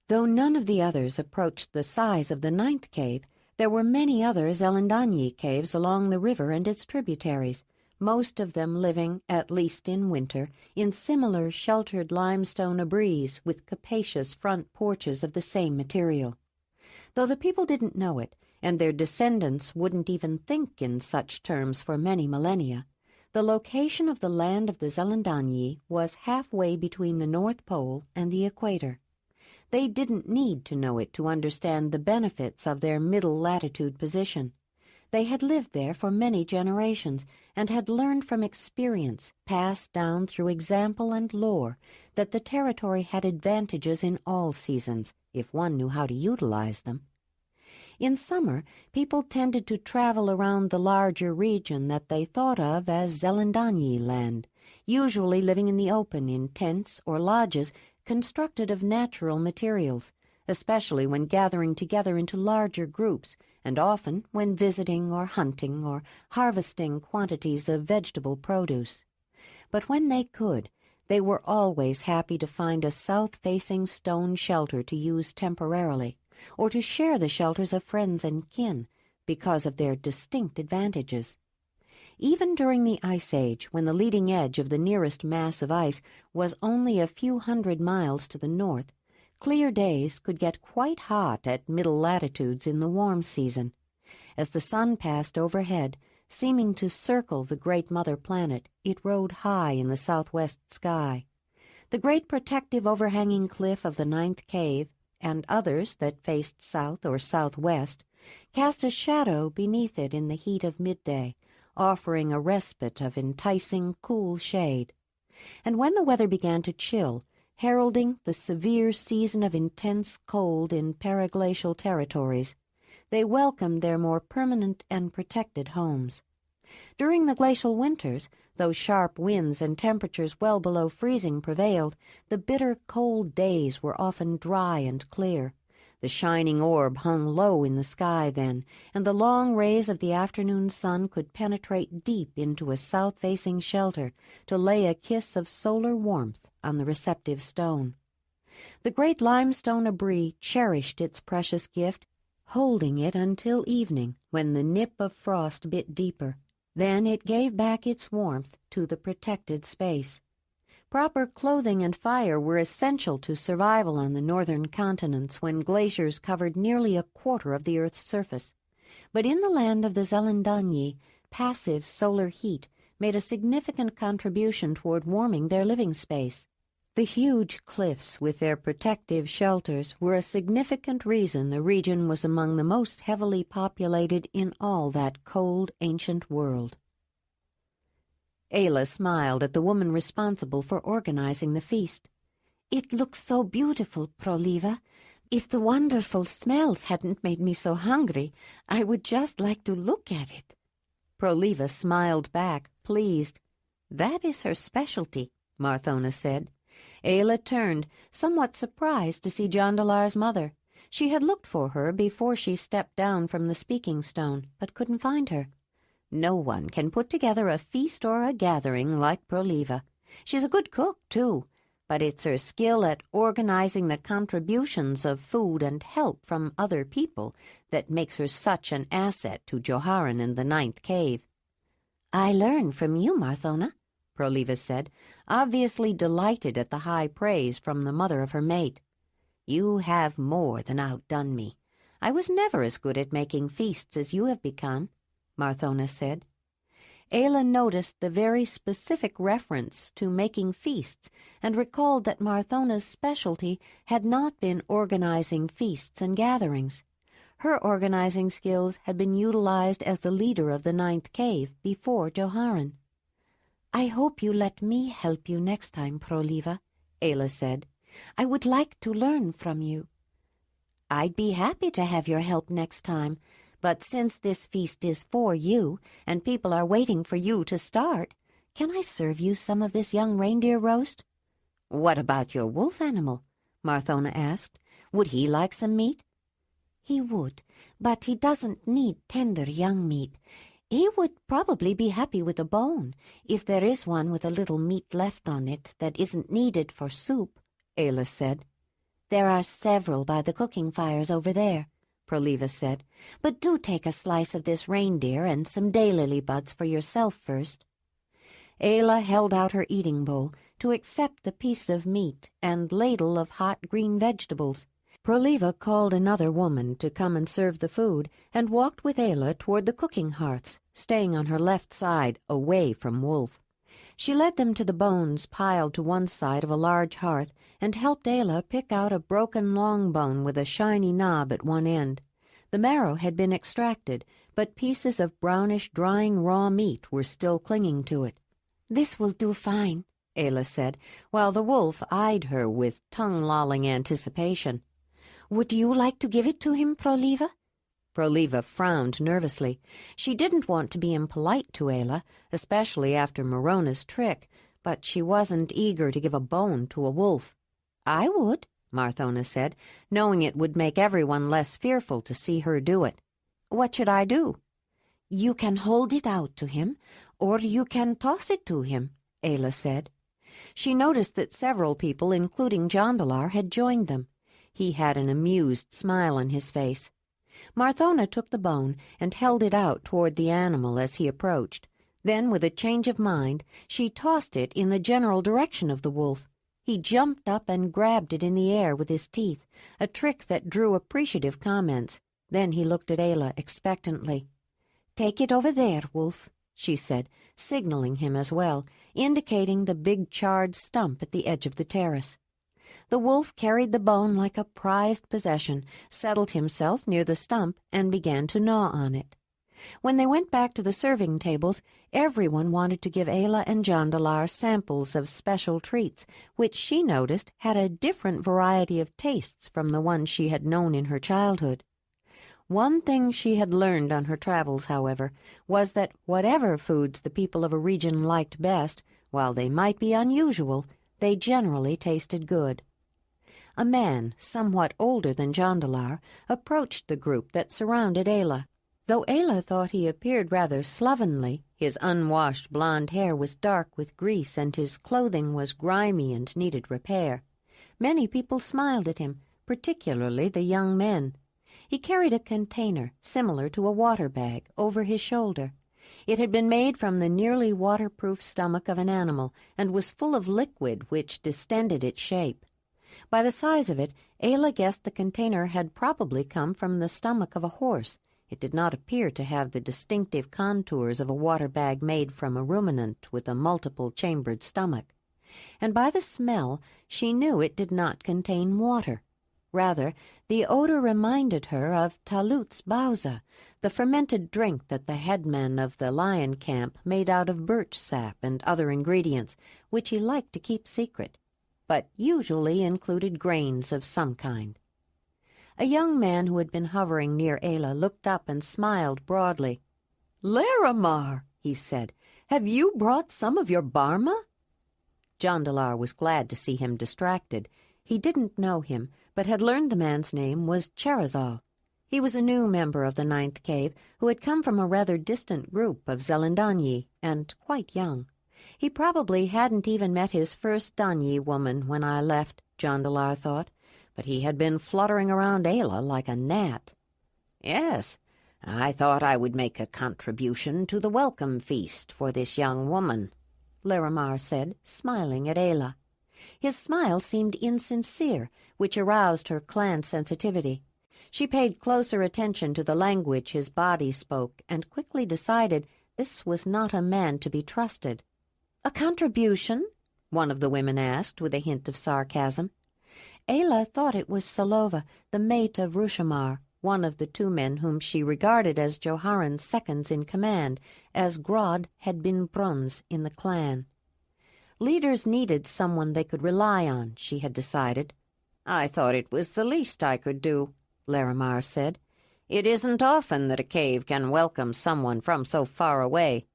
Though none of the others approached the size of the 9th cave, there were many other Zelandonii caves along the river and its tributaries, most of them living, at least in winter, in similar sheltered limestone abris with capacious front porches of the same material. Though the people didn't know it, and their descendants wouldn't even think in such terms for many millennia, the location of the land of the Zelandonii was halfway between the North Pole and the equator. They didn't need to know it to understand the benefits of their middle latitude position. They had lived there for many generations and had learned from experience, passed down through example and lore, that the territory had advantages in all seasons, if one knew how to utilize them. In summer, people tended to travel around the larger region that they thought of as Zelandonii land, usually living in the open in tents or lodges constructed of natural materials, especially when gathering together into larger groups, and often when visiting or hunting or harvesting quantities of vegetable produce. But when they could, they were always happy to find a south-facing stone shelter to use temporarily, or to share the shelters of friends and kin, because of their distinct advantages. Even during the Ice Age, when the leading edge of the nearest mass of ice was only a few hundred miles to the north, clear days could get quite hot at middle latitudes in the warm season. As the sun passed overhead, seeming to circle the great mother planet, it rode high in the southwest sky. The great protective overhanging cliff of the 9th cave, and others that faced south or southwest, cast a shadow beneath it in the heat of midday, offering a respite of enticing cool shade. And when the weather began to chill, heralding the severe season of intense cold in periglacial territories, they welcomed their more permanent and protected homes. During the glacial winters, though sharp winds and temperatures well below freezing prevailed, the bitter cold days were often dry and clear. The shining orb hung low in the sky then, and the long rays of the afternoon sun could penetrate deep into a south-facing shelter to lay a kiss of solar warmth on the receptive stone. The great limestone abri cherished its precious gift, holding it until evening, when the nip of frost bit deeper. Then it gave back its warmth to the protected space. Proper clothing and fire were essential to survival on the northern continents when glaciers covered nearly a quarter of the Earth's surface. But in the land of the Zelandonii, passive solar heat made a significant contribution toward warming their living space. The huge cliffs with their protective shelters were a significant reason the region was among the most heavily populated in all that cold, ancient world. Ayla smiled at the woman responsible for organizing the feast. "It looks so beautiful, Proliva. If the wonderful smells hadn't made me so hungry, I would just like to look at it." Proliva smiled back, pleased. "That is her specialty," Marthona said. Ayla turned, somewhat surprised to see Jondalar's mother. She had looked for her before she stepped down from the speaking stone, but couldn't find her. No one can put together a feast or a gathering like Proliva. She's a good cook, too, but it's her skill at organizing the contributions of food and help from other people that makes her such an asset to Joharan in the 9th cave. "I learn from you, Marthona," Proliva said, obviously delighted at the high praise from the mother of her mate. "You have more than outdone me. I was never as good at making feasts as you have become," Marthona said. Ayla noticed the very specific reference to making feasts and recalled that Marthona's specialty had not been organizing feasts and gatherings. Her organizing skills had been utilized as the leader of the 9th cave before Joharan. "I hope you let me help you next time, Proliva," Ayla said. "I would like to learn from you." "I'd be happy to have your help next time, but since this feast is for you and people are waiting for you to start, can I serve you some of this young reindeer roast?" "What about your wolf animal?" Marthona asked. "Would he like some meat?" "He would, but he doesn't need tender young meat. He would probably be happy with a bone, if there is one with a little meat left on it that isn't needed for soup," Ayla said. "There are several by the cooking fires over there," Proliva said. "but do take a slice of this reindeer and some daylily buds for yourself first." Ayla held out her eating bowl to accept the piece of meat and ladle of hot green vegetables. Proliva called another woman to come and serve the food and walked with Ayla toward the cooking hearths, staying on her left side, away from Wolf. She led them to the bones piled to one side of a large hearth and helped Ayla pick out a broken long bone with a shiny knob at one end. The marrow had been extracted, but pieces of brownish drying raw meat were still clinging to it. "This will do fine," Ayla said, while the wolf eyed her with tongue-lolling anticipation. "Would you like to give it to him, Proliva?" Proliva frowned nervously. She didn't want to be impolite to Ayla, especially after Morona's trick, but she wasn't eager to give a bone to a wolf. "I would," Marthona said, knowing it would make everyone less fearful to see her do it. "What should I do?" "You can hold it out to him, or you can toss it to him," Ayla said. She noticed that several people, including Jondalar, had joined them. He had an amused smile on his face. Marthona took the bone and held it out toward the animal as he approached. Then, with a change of mind, she tossed it in the general direction of the wolf. He jumped up and grabbed it in the air with his teeth, a trick that drew appreciative comments. Then he looked at Ayla expectantly. "Take it over there, Wolf," she said, signaling him as well, indicating the big charred stump at the edge of the terrace. The wolf carried the bone like a prized possession, settled himself near the stump, and began to gnaw on it. When they went back to the serving tables, everyone wanted to give Ayla and Jondalar samples of special treats, which she noticed had a different variety of tastes from the ones she had known in her childhood. One thing she had learned on her travels, however, was that whatever foods the people of a region liked best, while they might be unusual, they generally tasted good. A man, somewhat older than Jondalar, approached the group that surrounded Ayla. Though Ayla thought he appeared rather slovenly, his unwashed blonde hair was dark with grease and his clothing was grimy and needed repair. Many people smiled at him, particularly the young men. He carried a container, similar to a water bag, over his shoulder. It had been made from the nearly waterproof stomach of an animal and was full of liquid which distended its shape. By the size of it, Ayla guessed the container had probably come from the stomach of a horse. It did not appear to have the distinctive contours of a water bag made from a ruminant with a multiple-chambered stomach. And by the smell, she knew it did not contain water. Rather, the odor reminded her of talut's bauza, the fermented drink that the headman of the lion camp made out of birch sap and other ingredients, which he liked to keep secret, but usually included grains of some kind. A young man who had been hovering near Ayla looked up and smiled broadly. "Laramar," he said, "have you brought some of your Barma?" Jondalar was glad to see him distracted. He didn't know him, but had learned the man's name was Cherazal. He was a new member of the Ninth Cave who had come from a rather distant group of Zelandonii, and quite young. He probably hadn't even met his first Danyi woman when I left, Jondalar thought, but he had been fluttering around Ayla like a gnat. "Yes, I thought I would make a contribution to the welcome feast for this young woman," Laramar said, smiling at Ayla. His smile seemed insincere, which aroused her clan sensitivity. She paid closer attention to the language his body spoke and quickly decided this was not a man to be trusted. "A contribution?" one of the women asked with a hint of sarcasm. Ayla thought it was Salova, the mate of Rushamar, one of the two men whom she regarded as Joharan's seconds in command, as Grod had been Bruns in the clan. Leaders needed someone they could rely on, she had decided. "I thought it was the least I could do," Laramar said. "It isn't often that a cave can welcome someone from so far away."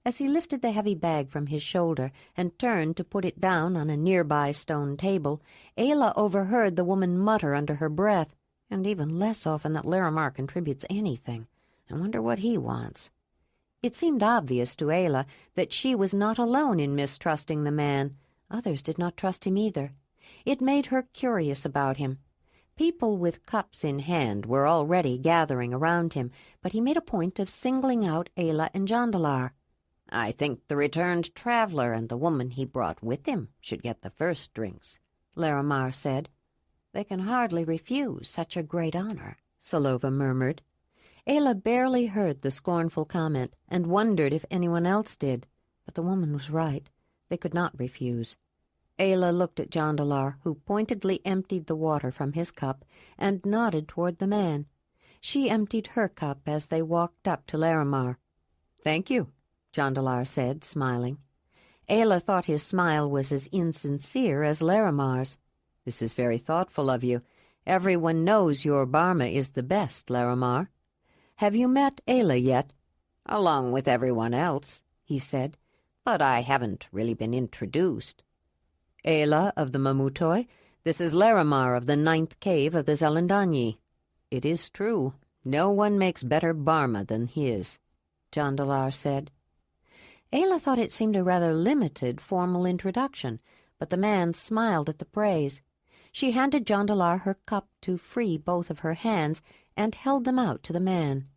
As he lifted the heavy bag from his shoulder and turned to put it down on a nearby stone table, Ayla overheard the woman mutter under her breath, "And even less often that Laramar contributes anything. I wonder what he wants." It seemed obvious to Ayla that she was not alone in mistrusting the man. Others did not trust him either. It made her curious about him. People with cups in hand were already gathering around him, but he made a point of singling out Ayla and Jondalar. "I think the returned traveler and the woman he brought with him should get the first drinks," Laramar said. "They can hardly refuse such a great honor," Salova murmured. Ayla barely heard the scornful comment and wondered if anyone else did, but the woman was right. They could not refuse. Ayla looked at Jondalar, who pointedly emptied the water from his cup and nodded toward the man. She emptied her cup as they walked up to Laramar. "Thank you," Jondalar said, smiling. Ayla thought his smile was as insincere as Laramar's. "This is very thoughtful of you. Everyone knows your Barma is the best, Laramar. Have you met Ayla yet?" "Along with everyone else," he said, "but I haven't really been introduced." "Ayla of the Mamutoi, this is Laramar of the Ninth Cave of the Zelandonii. It is true, no one makes better Barma than his," Jondalar said. Ayla thought it seemed a rather limited formal introduction, but the man smiled at the praise. She handed Jondalar her cup to free both of her hands and held them out to the man.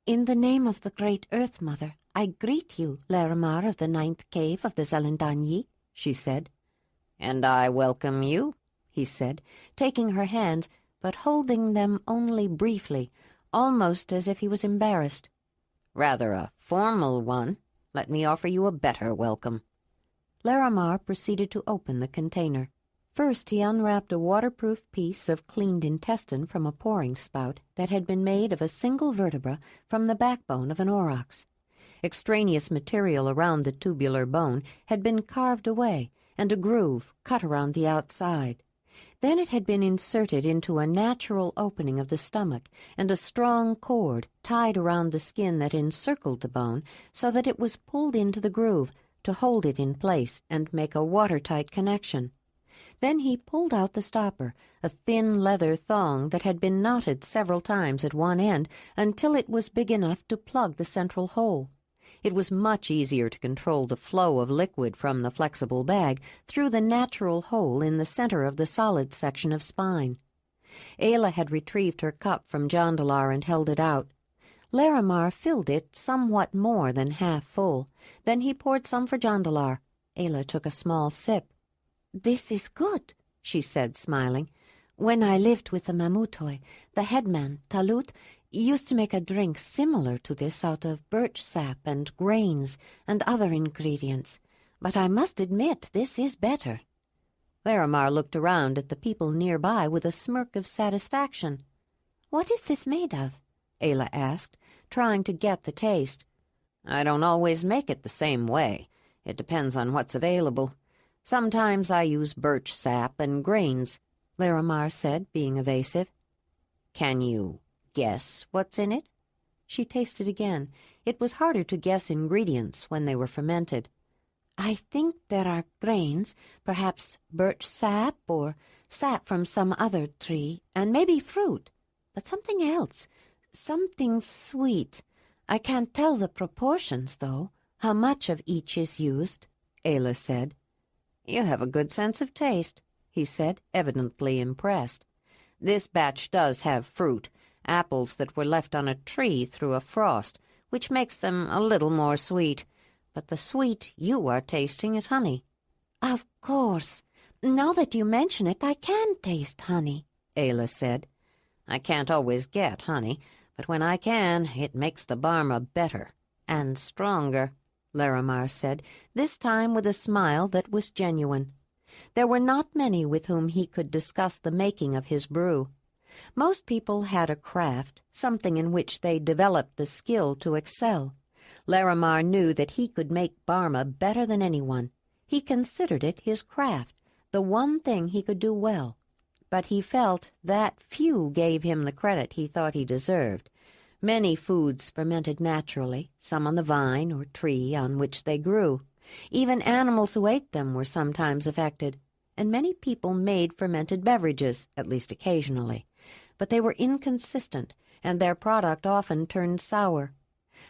"In the name of the great Earth Mother, I greet you, Laramar of the Ninth Cave of the Zelandonii," she said. "And I welcome you," he said, taking her hands, but holding them only briefly, almost as if he was embarrassed. "Rather a formal one. Let me offer you a better welcome." Laramar proceeded to open the container. First he unwrapped a waterproof piece of cleaned intestine from a pouring spout that had been made of a single vertebra from the backbone of an aurochs. Extraneous material around the tubular bone had been carved away, and a groove cut around the outside. Then it had been inserted into a natural opening of the stomach, and a strong cord tied around the skin that encircled the bone so that it was pulled into the groove to hold it in place and make a watertight connection. Then he pulled out the stopper, a thin leather thong that had been knotted several times at one end until it was big enough to plug the central hole. It was much easier to control the flow of liquid from the flexible bag through the natural hole in the center of the solid section of spine. Ayla had retrieved her cup from Jondalar and held it out. Larimar filled it somewhat more than half full. Then he poured some for Jondalar. Ayla took a small sip. "This is good," she said, smiling. "When I lived with the Mamutoi, the headman, Talut, used to make a drink similar to this out of birch sap and grains and other ingredients. But I must admit this is better." Larimar looked around at the people nearby with a smirk of satisfaction. "What is this made of?" Ayla asked, trying to get the taste. "I don't always make it the same way. It depends on what's available. Sometimes I use birch sap and grains," Larimar said, being evasive. "Can you guess what's in it?" She tasted again. It was harder to guess ingredients when they were fermented. "I think there are grains, perhaps birch sap or sap from some other tree, and maybe fruit. But something else, something sweet. I can't tell the proportions, though, how much of each is used," Ayla said. "You have a good sense of taste," he said, evidently impressed. "This batch does have fruit, apples that were left on a tree through a frost, which makes them a little more sweet. But the sweet you are tasting is honey." "Of course. Now that you mention it, I can taste honey," Ayla said. "I can't always get honey, but when I can, it makes the Barma better and stronger," Larimar said, this time with a smile that was genuine. There were not many with whom he could discuss the making of his brew. Most people had a craft, something in which they developed the skill to excel. Larimar knew that he could make Barma better than anyone. He considered it his craft, the one thing he could do well. But he felt that few gave him the credit he thought he deserved. Many foods fermented naturally, some on the vine or tree on which they grew. Even animals who ate them were sometimes affected, and many people made fermented beverages, at least occasionally. But they were inconsistent, and their product often turned sour.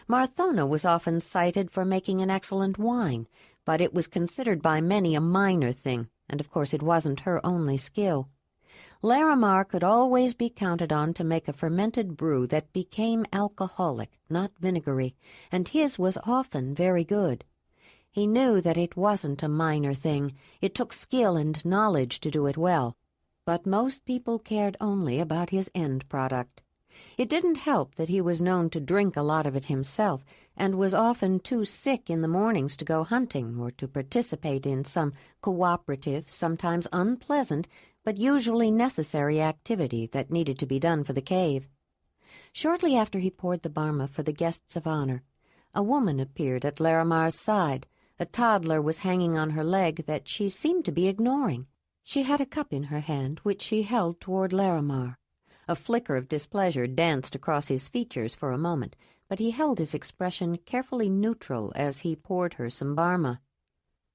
Marthona was often cited for making an excellent wine, but it was considered by many a minor thing, and of course it wasn't her only skill. Larimar could always be counted on to make a fermented brew that became alcoholic, not vinegary, and his was often very good. He knew that it wasn't a minor thing. It took skill and knowledge to do it well. But most people cared only about his end product. It didn't help that he was known to drink a lot of it himself, and was often too sick in the mornings to go hunting or to participate in some cooperative, sometimes unpleasant, but usually necessary activity that needed to be done for the cave. Shortly after he poured the Barma for the guests of honor, a woman appeared at Larimar's side. A toddler was hanging on her leg that she seemed to be ignoring. She had a cup in her hand, which she held toward Larimar. A flicker of displeasure danced across his features for a moment, but he held his expression carefully neutral as he poured her some Barma.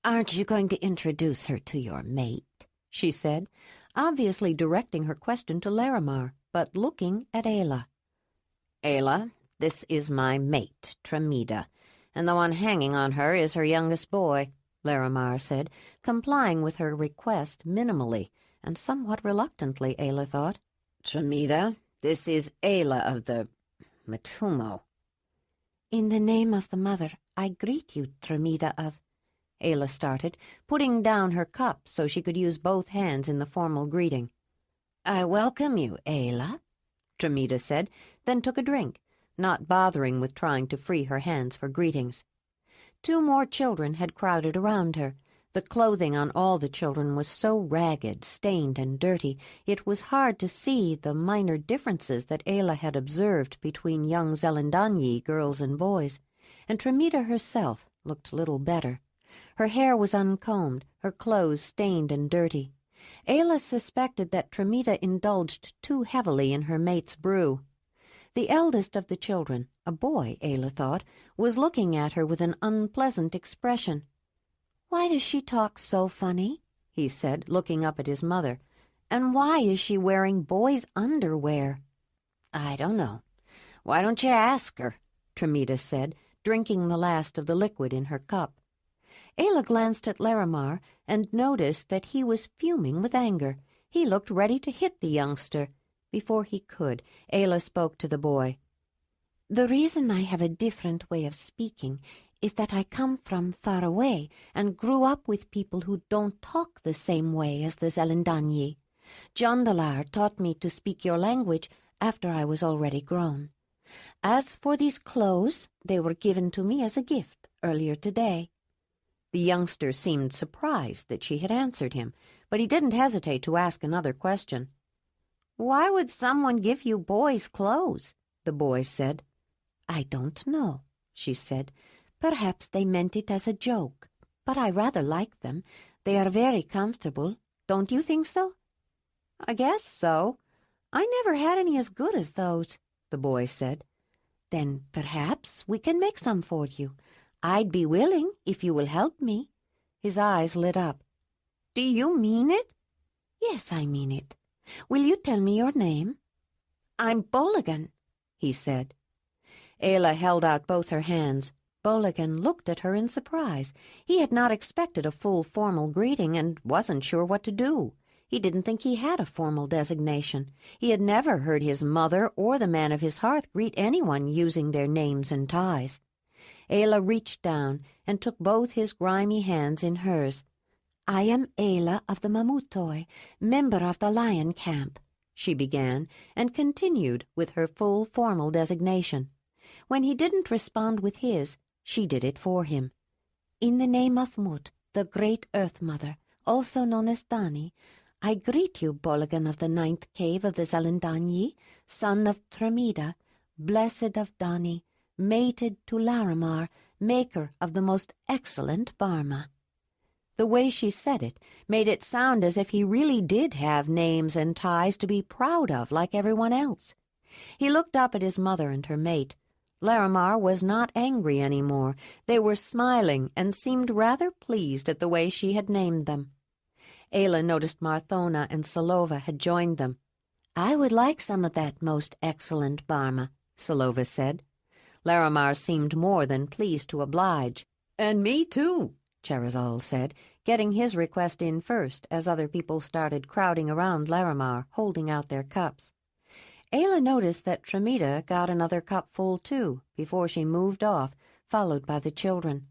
"Aren't you going to introduce her to your mate?" she said, obviously directing her question to Larimar, but looking at Ayla. "Ayla, this is my mate, Tremida, and the one hanging on her is her youngest boy," Larimar said, complying with her request minimally, and somewhat reluctantly, Ayla thought. "Tremida, this is Ayla of the Matumo." "In the name of the mother, I greet you, Tremida of—" Ayla started, putting down her cup so she could use both hands in the formal greeting. "I welcome you, Ayla," Tremida said, then took a drink, not bothering with trying to free her hands for greetings. 2 more children had crowded around her. The clothing on all the children was so ragged, stained, and dirty, it was hard to see the minor differences that Ayla had observed between young Zelandonii girls and boys, and Tremida herself looked little better. Her hair was uncombed, her clothes stained and dirty. Ayla suspected that Tremida indulged too heavily in her mate's brew. The eldest of the children, a boy, Ayla thought, was looking at her with an unpleasant expression. "Why does she talk so funny?" he said, looking up at his mother. "And why is she wearing boys' underwear?" "I don't know. Why don't you ask her?" Tremida said, drinking the last of the liquid in her cup. Ayla glanced at Larimar and noticed that he was fuming with anger. He looked ready to hit the youngster. Before he could, Ayla spoke to the boy. The reason I have a different way of speaking is that I come from far away and grew up with people who don't talk the same way as the Zelandonii. Jondalar taught me to speak your language after I was already grown. As for these clothes, they were given to me as a gift earlier today." The youngster seemed surprised that she had answered him, but he didn't hesitate to ask another question. "Why would someone give you boys' clothes?" the boy said. "I don't know," she said. "Perhaps they meant it as a joke, but I rather like them. They are very comfortable. Don't you think so?" "I guess so. I never had any as good as those," the boy said. "Then perhaps we can make some for you. I'd be willing if you will help me." His eyes lit up. "Do you mean it?" "Yes, I mean it. Will you tell me your name?" "I'm Boligan," he said. Ayla held out both her hands. Boligan looked at her in surprise. He had not expected a full formal greeting and wasn't sure what to do. He didn't think he had a formal designation. He had never heard his mother or the man of his hearth greet anyone using their names and ties. Ayla reached down and took both his grimy hands in hers. "I am Ayla of the Mamutoi, member of the lion camp," she began, and continued with her full formal designation. When he didn't respond with his, she did it for him. "In the name of Mut, the great Earth Mother, also known as Dani, I greet you, Boligan of the 9th cave of the Zelandonii, son of Tremida, blessed of Dani, mated to Laramar, maker of the most excellent Barma." The way she said it made it sound as if he really did have names and ties to be proud of like everyone else. He looked up at his mother and her mate. Laramar was not angry anymore. They were smiling and seemed rather pleased at the way she had named them. Ayla noticed Marthona and Silova had joined them. "I would like some of that most excellent Barma," Silova said. Laramar seemed more than pleased to oblige. "And me too," Cherizal said, getting his request in first as other people started crowding around Laramar, holding out their cups. Ayla noticed that Tremida got another cup full too, before she moved off, followed by the children.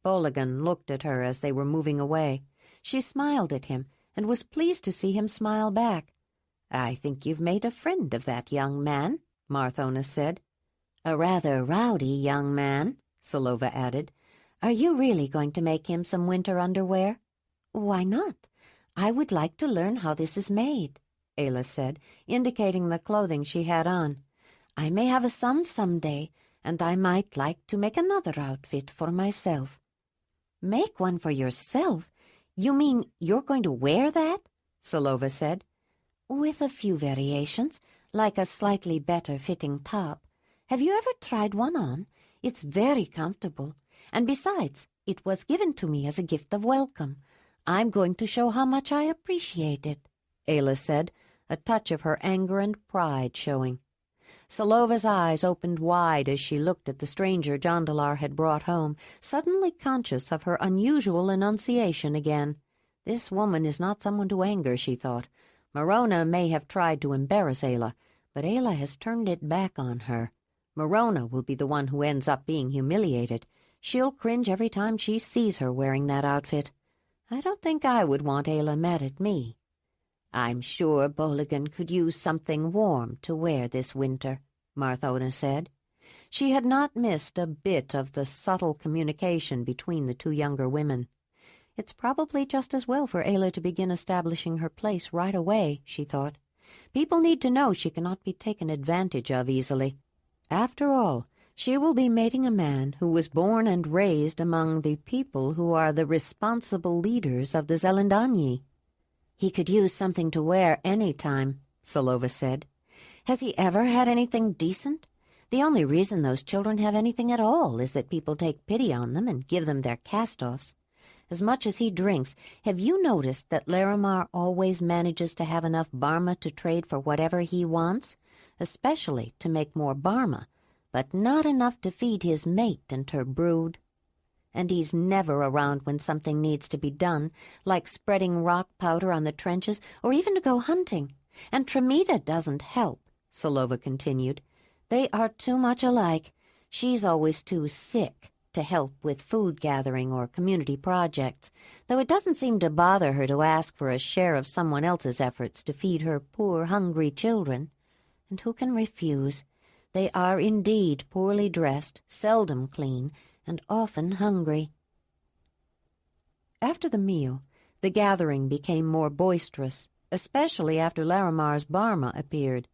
Boligan looked at her as they were moving away. She smiled at him, and was pleased to see him smile back. "I think you've made a friend of that young man," Marthona said. "A rather rowdy young man," Silova added. "Are you really going to make him some winter underwear?" "Why not? I would like to learn how this is made," Ayla said, indicating the clothing she had on. "I may have a son someday, and I might like to make another outfit for myself." "Make one for yourself? You mean you're going to wear that?" Silova said. "With a few variations, like a slightly better fitting top. Have you ever tried one on? It's very comfortable. And besides, it was given to me as a gift of welcome. I'm going to show how much I appreciate it," Ayla said, a touch of her anger and pride showing. Silova's eyes opened wide as she looked at the stranger Jondalar had brought home, suddenly conscious of her unusual enunciation again. This woman is not someone to anger, she thought. Marona may have tried to embarrass Ayla, but Ayla has turned it back on her. Marona will be the one who ends up being humiliated. She'll cringe every time she sees her wearing that outfit. I don't think I would want Ayla mad at me. "I'm sure Boligan could use something warm to wear this winter," Marthona said. She had not missed a bit of the subtle communication between the two younger women. It's probably just as well for Ayla to begin establishing her place right away, she thought. People need to know she cannot be taken advantage of easily. After all, she will be mating a man who was born and raised among the people who are the responsible leaders of the Zelandonii. "He could use something to wear any time," Silova said. "Has he ever had anything decent? The only reason those children have anything at all is that people take pity on them and give them their cast-offs. As much as he drinks, have you noticed that Laramar always manages to have enough Barma to trade for whatever he wants, especially to make more Barma, but not enough to feed his mate and her brood? And he's never around when something needs to be done, like spreading rock powder on the trenches or even to go hunting. And Tremida doesn't help," Silova continued. They are too much alike. She's always too sick to help with food gathering or community projects, though it doesn't seem to bother her to ask for a share of someone else's efforts to feed her poor, hungry children. And who can refuse? They are indeed poorly dressed, seldom clean, and often hungry. After the meal, the gathering became more boisterous, especially after Larimar's Barma appeared.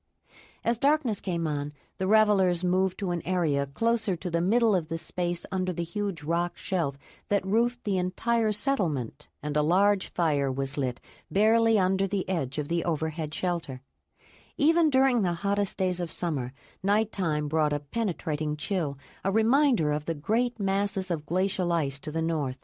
As darkness came on, the revelers moved to an area closer to the middle of the space under the huge rock shelf that roofed the entire settlement, and a large fire was lit, barely under the edge of the overhead shelter. Even during the hottest days of summer, nighttime brought a penetrating chill, a reminder of the great masses of glacial ice to the north.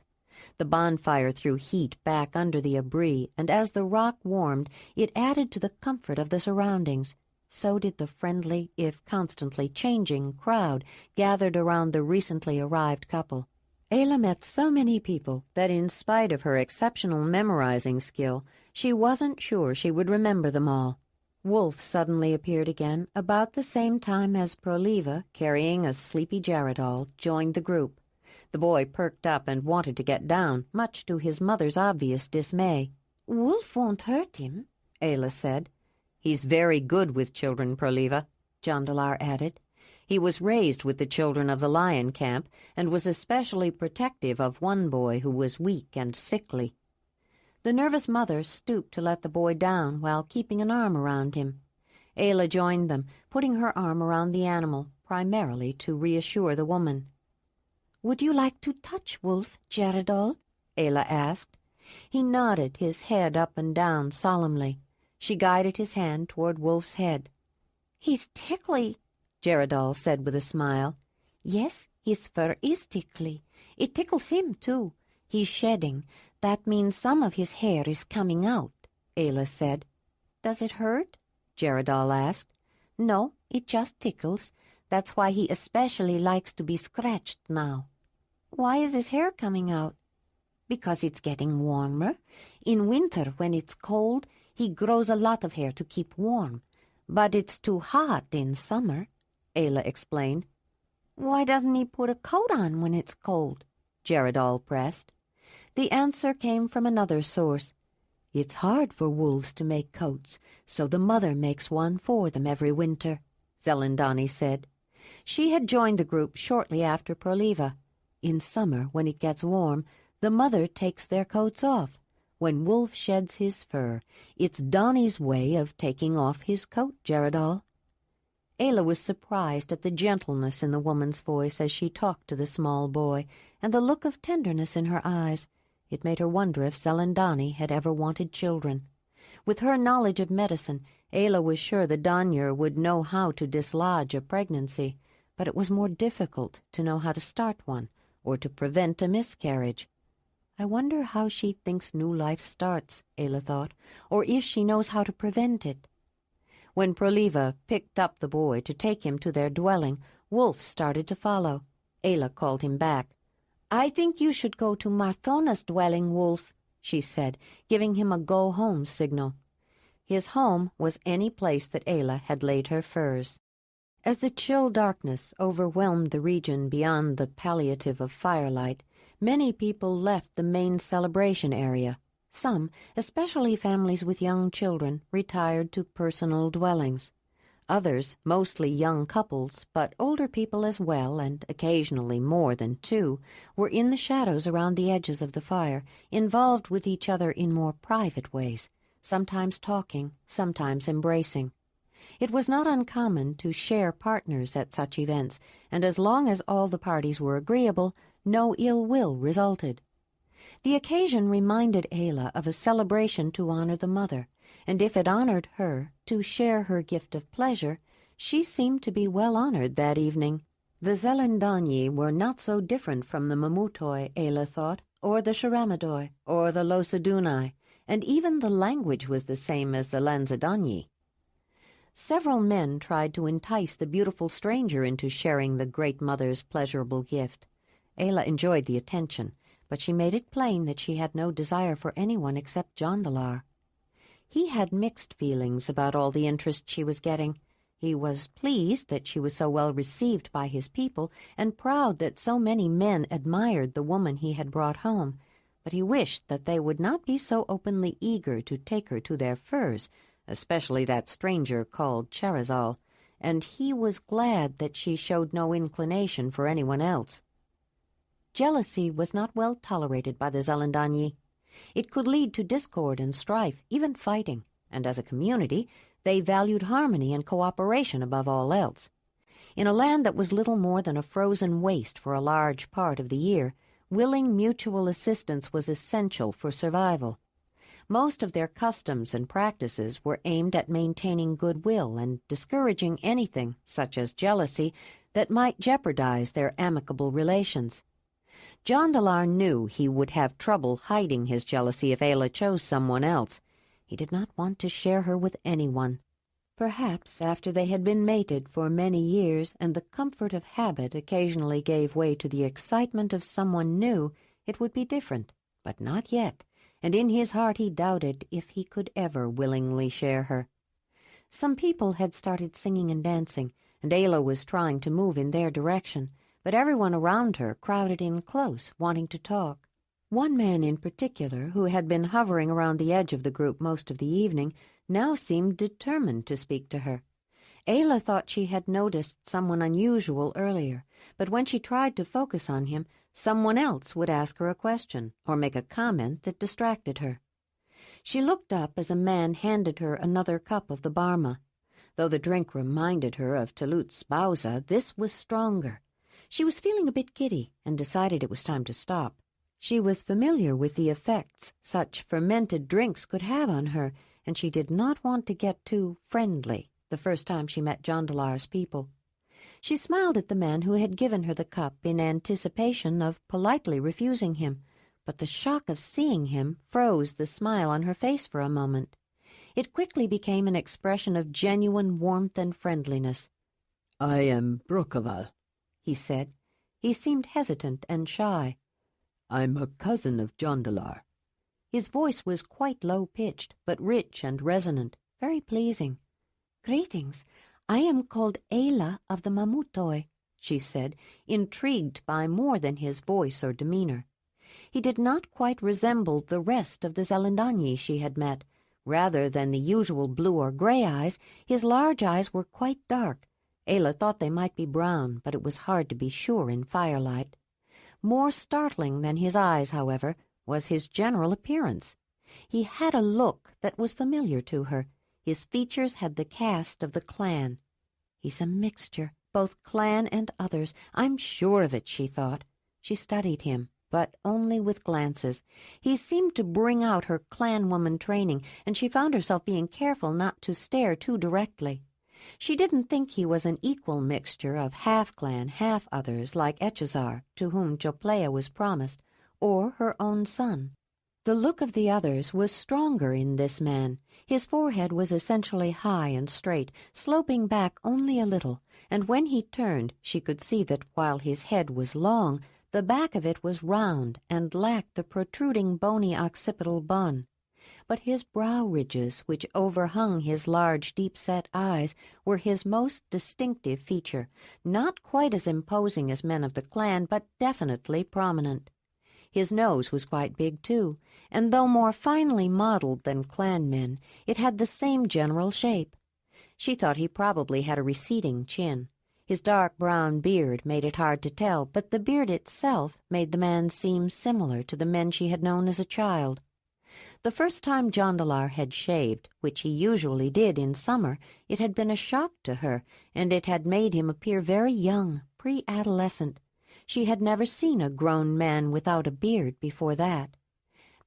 The bonfire threw heat back under the abri, and as the rock warmed, it added to the comfort of the surroundings. So did the friendly, if constantly changing, crowd gathered around the recently arrived couple. Ayla met so many people that in spite of her exceptional memorizing skill, she wasn't sure she would remember them all. Wolf suddenly appeared again about the same time as Proliva, carrying a sleepy Jaredal, joined the group. The boy perked up and wanted to get down, much to his mother's obvious dismay. "Wolf won't hurt him," Ayla said. "He's very good with children, Proliva," Jondalar added. "He was raised with the children of the lion camp and was especially protective of one boy who was weak and sickly." The nervous mother stooped to let the boy down while keeping an arm around him. Ayla joined them, putting her arm around the animal, primarily to reassure the woman. "Would you like to touch Wolf, Jaredal?" Ayla asked. He nodded, his head up and down solemnly. She guided his hand toward Wolf's head. "He's tickly," Jaredal said with a smile. "Yes, his fur is tickly. It tickles him, too. He's shedding. That means some of his hair is coming out," Ayla said. "Does it hurt?" Jaredal asked. "No, it just tickles. That's why he especially likes to be scratched now." "Why is his hair coming out?" "Because it's getting warmer. In winter, when it's cold, he grows a lot of hair to keep warm. But it's too hot in summer," Ayla explained. "Why doesn't he put a coat on when it's cold?" Jaredal pressed. The answer came from another source. "It's hard for wolves to make coats, so the mother makes one for them every winter," Zelandonii said. She had joined the group shortly after Proliva. In summer, when it gets warm, the mother takes their coats off. When Wolf sheds his fur, it's Donnie's way of taking off his coat, Jaredal." Ayla was surprised at the gentleness in the woman's voice as she talked to the small boy, and the look of tenderness in her eyes. It made her wonder if Zelandonii had ever wanted children. With her knowledge of medicine, Ayla was sure the Danyar would know how to dislodge a pregnancy, but it was more difficult to know how to start one or to prevent a miscarriage. I wonder how she thinks new life starts, Ayla thought, or if she knows how to prevent it. When Proliva picked up the boy to take him to their dwelling, Wolf started to follow. Ayla called him back. "I think you should go to Marthona's dwelling, Wolf," she said, giving him a go-home signal. His home was any place that Ayla had laid her furs. As the chill darkness overwhelmed the region beyond the palliative of firelight, many people left the main celebration area. Some, especially families with young children, retired to personal dwellings. Others, mostly young couples, but older people as well, and occasionally more than two, were in the shadows around the edges of the fire, involved with each other in more private ways, sometimes talking, sometimes embracing. It was not uncommon to share partners at such events, and as long as all the parties were agreeable, no ill will resulted. The occasion reminded Ayla of a celebration to honor the mother, and if it honored her to share her gift of pleasure, she seemed to be well honored that evening. The Zelandonii were not so different from the Mamutoi, Ayla thought, or the Sharamadoi, or the Losadunai, and even the language was the same as the Lanzadonii. Several men tried to entice the beautiful stranger into sharing the Great Mother's pleasurable gift. Ayla enjoyed the attention, but she made it plain that she had no desire for anyone except Jondalar. He had mixed feelings about all the interest she was getting. He was pleased that she was so well received by his people and proud that so many men admired the woman he had brought home, but he wished that they would not be so openly eager to take her to their furs, especially that stranger called Cherazal, and he was glad that she showed no inclination for anyone else. Jealousy was not well tolerated by the Zelandonii. It could lead to discord and strife, even fighting, and as a community, they valued harmony and cooperation above all else. In a land that was little more than a frozen waste for a large part of the year, willing mutual assistance was essential for survival. Most of their customs and practices were aimed at maintaining goodwill and discouraging anything, such as jealousy, that might jeopardize their amicable relations. Jondalar knew he would have trouble hiding his jealousy if Ayla chose someone else. He did not want to share her with anyone. Perhaps after they had been mated for many years and the comfort of habit occasionally gave way to the excitement of someone new, it would be different, but not yet, and in his heart he doubted if he could ever willingly share her. Some people had started singing and dancing, and Ayla was trying to move in their direction, but everyone around her crowded in close, wanting to talk. One man in particular, who had been hovering around the edge of the group most of the evening, now seemed determined to speak to her. Ayla thought she had noticed someone unusual earlier, but when she tried to focus on him, someone else would ask her a question or make a comment that distracted her. She looked up as a man handed her another cup of the barma. Though the drink reminded her of Tulut's bauza, this was stronger. She was feeling a bit giddy and decided it was time to stop. She was familiar with the effects such fermented drinks could have on her, and she did not want to get too friendly the first time she met Jondalar's people. She smiled at the man who had given her the cup in anticipation of politely refusing him, but the shock of seeing him froze the smile on her face for a moment. It quickly became an expression of genuine warmth and friendliness. "I am Brokaval," he said. He seemed hesitant and shy. "I'm a cousin of Jondalar." His voice was quite low-pitched, but rich and resonant, very pleasing. "Greetings. I am called Ayla of the Mamutoi," she said, intrigued by more than his voice or demeanor. He did not quite resemble the rest of the Zelandonii she had met. Rather than the usual blue or gray eyes, his large eyes were quite dark. Ayla thought they might be brown, but it was hard to be sure in firelight. More startling than his eyes, however, was his general appearance. He had a look that was familiar to her. His features had the cast of the clan. "He's a mixture, both clan and others. I'm sure of it," she thought. She studied him, but only with glances. He seemed to bring out her clan-woman training, and she found herself being careful not to stare too directly. She didn't think he was an equal mixture of half-clan, half-others like Echezar, to whom Joplea was promised, or her own son. The look of the others was stronger in this man. His forehead was essentially high and straight, sloping back only a little, and when he turned she could see that while his head was long, the back of it was round and lacked the protruding bony occipital bun. But his brow ridges, which overhung his large, deep-set eyes, were his most distinctive feature, not quite as imposing as men of the clan, but definitely prominent. His nose was quite big, too, and though more finely modeled than clan men, it had the same general shape. She thought he probably had a receding chin. His dark brown beard made it hard to tell, but the beard itself made the man seem similar to the men she had known as a child. The first time Jondalar had shaved, which he usually did in summer, it had been a shock to her, and it had made him appear very young, pre-adolescent. She had never seen a grown man without a beard before that.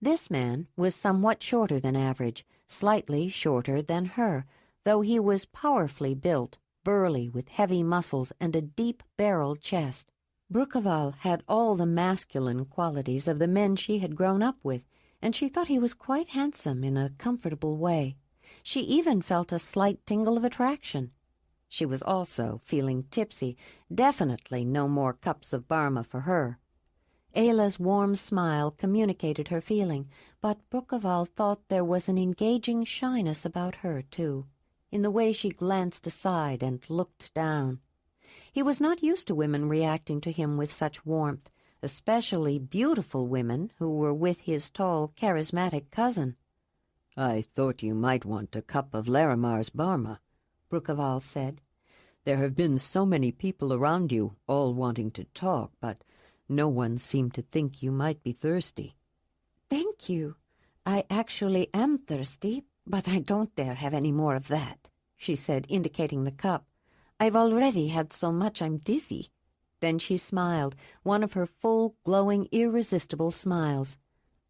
This man was somewhat shorter than average, slightly shorter than her, though he was powerfully built, burly with heavy muscles and a deep-barreled chest. Brokaval had all the masculine qualities of the men she had grown up with, and she thought he was quite handsome in a comfortable way. She even felt a slight tingle of attraction. She was also feeling tipsy, definitely no more cups of barma for her. Ayla's warm smile communicated her feeling, but Brokaval thought there was an engaging shyness about her, too. in the way she glanced aside and looked down. He was not used to women reacting to him with such warmth, especially beautiful women who were with his tall, charismatic cousin. "I thought you might want a cup of Larimar's Barma," Brucaval said. "There have been so many people around you, all wanting to talk, but no one seemed to think you might be thirsty." "Thank you. I actually am thirsty, but I don't dare have any more of that," she said, indicating the cup. "I've already had so much I'm dizzy." Then she smiled, one of her full, glowing, irresistible smiles.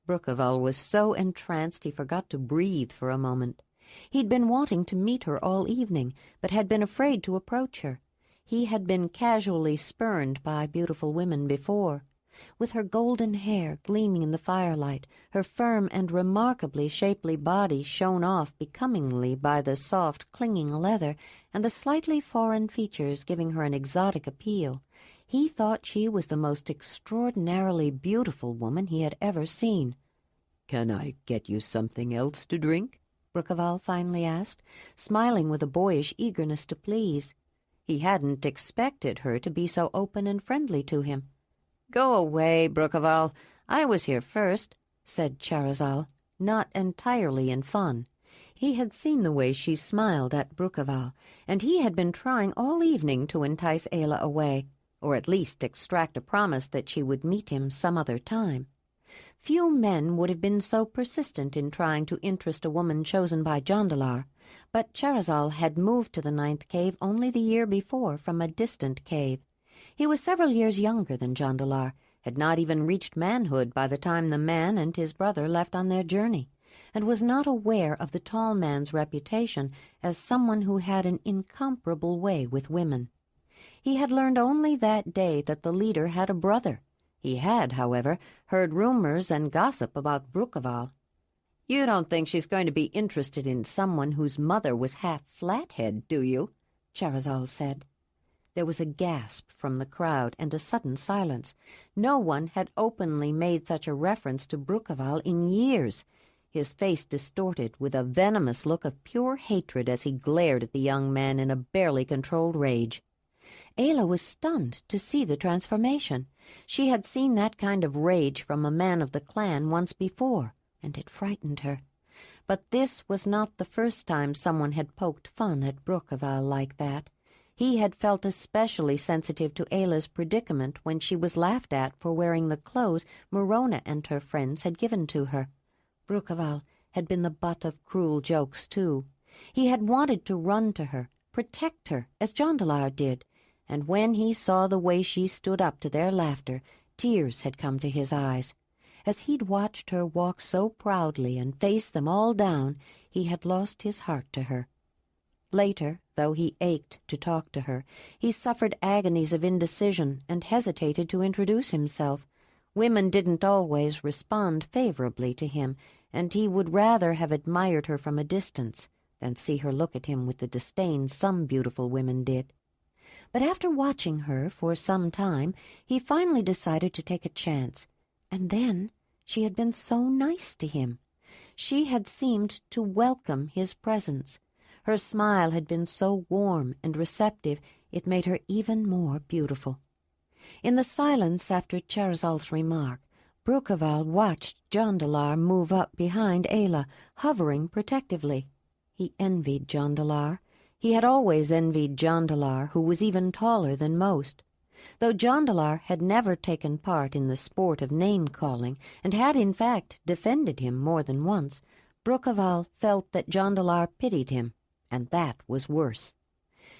Brucaval was so entranced he forgot to breathe for a moment. He'd been wanting to meet her all evening, but had been afraid to approach her. He had been casually spurned by beautiful women before. With her golden hair gleaming in the firelight, her firm and remarkably shapely body shown off becomingly by the soft, clinging leather, and the slightly foreign features giving her an exotic appeal, he thought she was the most extraordinarily beautiful woman he had ever seen. "Can I get you something else to drink?" Brucaval finally asked, smiling with a boyish eagerness to please. He hadn't expected her to be so open and friendly to him. "Go away, Brucaval. I was here first," said Charazal, not entirely in fun. He had seen the way she smiled at Brucaval, and he had been trying all evening to entice Ayla away, or at least extract a promise that she would meet him some other time. Few men would have been so persistent in trying to interest a woman chosen by Jondalar, but Charazal had moved to the 9th cave only the year before from a distant cave. He was several years younger than Jondalar, had not even reached manhood by the time the man and his brother left on their journey, and was not aware of the tall man's reputation as someone who had an incomparable way with women. He had learned only that day that the leader had a brother. He had, however, heard rumors and gossip about Brucaval. "You don't think she's going to be interested in someone whose mother was half Flathead, do you?" Charazal said. There was a gasp from the crowd and a sudden silence. No one had openly made such a reference to Brucaval in years. His face distorted with a venomous look of pure hatred as he glared at the young man in a barely controlled rage. Ayla was stunned to see the transformation. She had seen that kind of rage from a man of the clan once before, and it frightened her. But this was not the first time someone had poked fun at Brucaval like that. He had felt especially sensitive to Ayla's predicament when she was laughed at for wearing the clothes Morona and her friends had given to her. Brucaval had been the butt of cruel jokes, too. He had wanted to run to her, protect her, as Jondalar did, and when he saw the way she stood up to their laughter, tears had come to his eyes. As he'd watched her walk so proudly and face them all down, he had lost his heart to her. Later, though he ached to talk to her, he suffered agonies of indecision and hesitated to introduce himself. Women didn't always respond favorably to him, and he would rather have admired her from a distance than see her look at him with the disdain some beautiful women did. But after watching her for some time, he finally decided to take a chance. And then she had been so nice to him. She had seemed to welcome his presence. Her smile had been so warm and receptive, it made her even more beautiful. In the silence after Charazal's remark, Brucaval watched Jondalar move up behind Ayla, hovering protectively. He envied Jondalar. He had always envied Jondalar, who was even taller than most. Though Jondalar had never taken part in the sport of name-calling, and had in fact defended him more than once, Brucaval felt that Jondalar pitied him, and that was worse.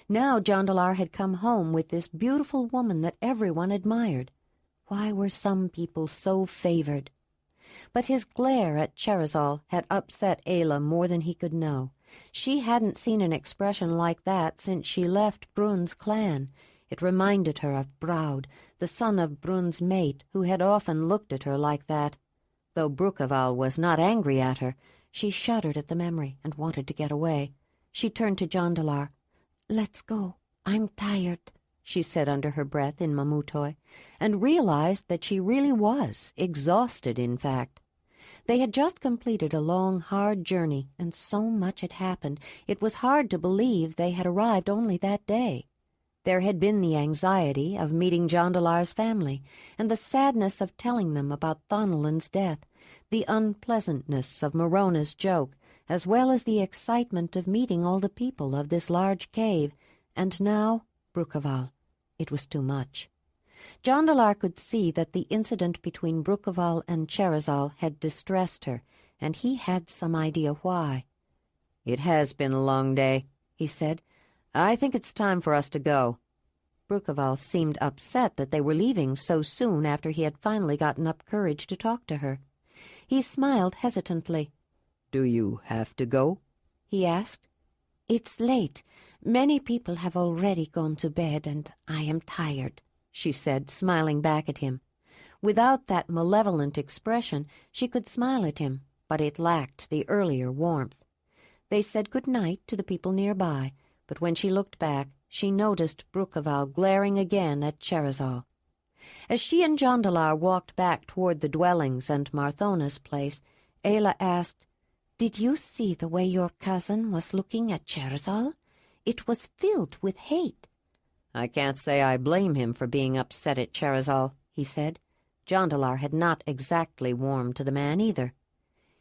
Now Jondalar had come home with this beautiful woman that everyone admired. Why were some people so favored? But his glare at Charazal had upset Ayla more than he could know. She hadn't seen an expression like that since she left Brun's clan. It reminded her of Braud, the son of Brun's mate, who had often looked at her like that. Though Brucaval was not angry at her, she shuddered at the memory and wanted to get away. She turned to Jondalar. "Let's go. I'm tired," she said under her breath in Mamutoi, and realized that she really was, exhausted in fact. They had just completed a long, hard journey, and so much had happened, it was hard to believe they had arrived only that day. There had been the anxiety of meeting Jondalar's family, and the sadness of telling them about Thonalan's death, the unpleasantness of Morona's joke, as well as the excitement of meeting all the people of this large cave, and now Brucaval. It was too much. Jondalar could see that the incident between Brucaval and Cherazal had distressed her, and he had some idea why. "It has been a long day," he said. "I think it's time for us to go." Brucaval seemed upset that they were leaving so soon after he had finally gotten up courage to talk to her. He smiled hesitantly. "Do you have to go?" he asked. "It's late. Many people have already gone to bed, and I am tired," she said, smiling back at him. Without that malevolent expression, she could smile at him, but it lacked the earlier warmth. They said good night to the people nearby, but when she looked back, she noticed Brucaval glaring again at Cherazal. As she and Jondalar walked back toward the dwellings and Marthona's place, Ayla asked, "Did you see the way your cousin was looking at Cherazal? It was filled with hate." "I can't say I blame him for being upset at Cherazal," he said. Jondalar had not exactly warmed to the man either.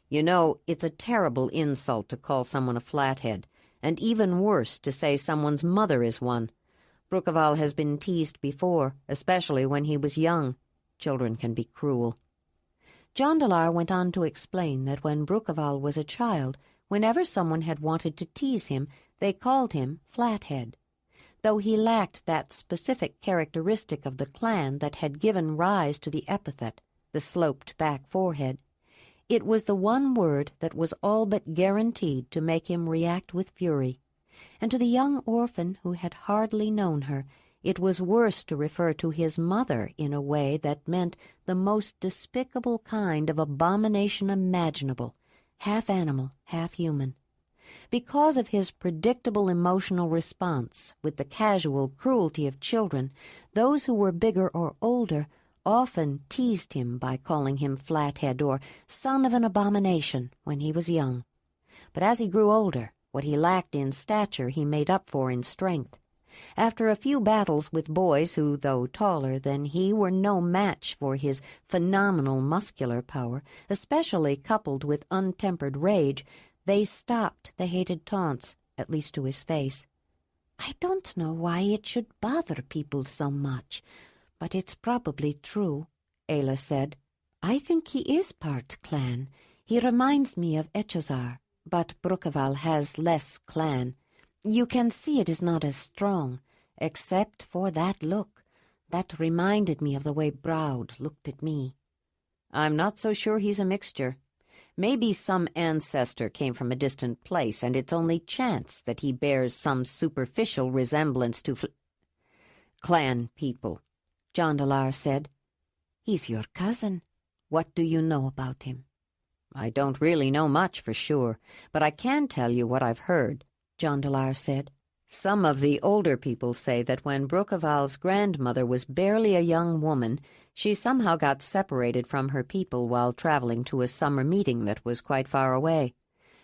"You know, it's a terrible insult to call someone a flathead, and even worse to say someone's mother is one. Brucaval has been teased before, especially when he was young. Children can be cruel." Jondalar went on to explain that when Brucaval was a child, whenever someone had wanted to tease him, they called him Flathead. Though he lacked that specific characteristic of the clan that had given rise to the epithet, the sloped-back forehead, it was the one word that was all but guaranteed to make him react with fury. And to the young orphan who had hardly known her, it was worse to refer to his mother in a way that meant the most despicable kind of abomination imaginable, half animal, half human. Because of his predictable emotional response with the casual cruelty of children, those who were bigger or older often teased him by calling him Flathead or son of an abomination when he was young. But as he grew older, what he lacked in stature he made up for in strength. After a few battles with boys who, though taller than he, were no match for his phenomenal muscular power, especially coupled with untempered rage, they stopped the hated taunts, at least to his face. "I don't know why it should bother people so much, but it's probably true," Ayla said. "I think he is part clan. He reminds me of Echozar, but Brucaval has less clan. You can see it is not as strong, except for that look. That reminded me of the way Braud looked at me." "I'm not so sure he's a mixture. Maybe some ancestor came from a distant place, and it's only chance that he bears some superficial resemblance to clan people," Jondalar said. "He's your cousin. What do you know about him?" "I don't really know much for sure, but I can tell you what I've heard," Jondalar said. "Some of the older people say that when Brucaval's grandmother was barely a young woman, she somehow got separated from her people while traveling to a summer meeting that was quite far away.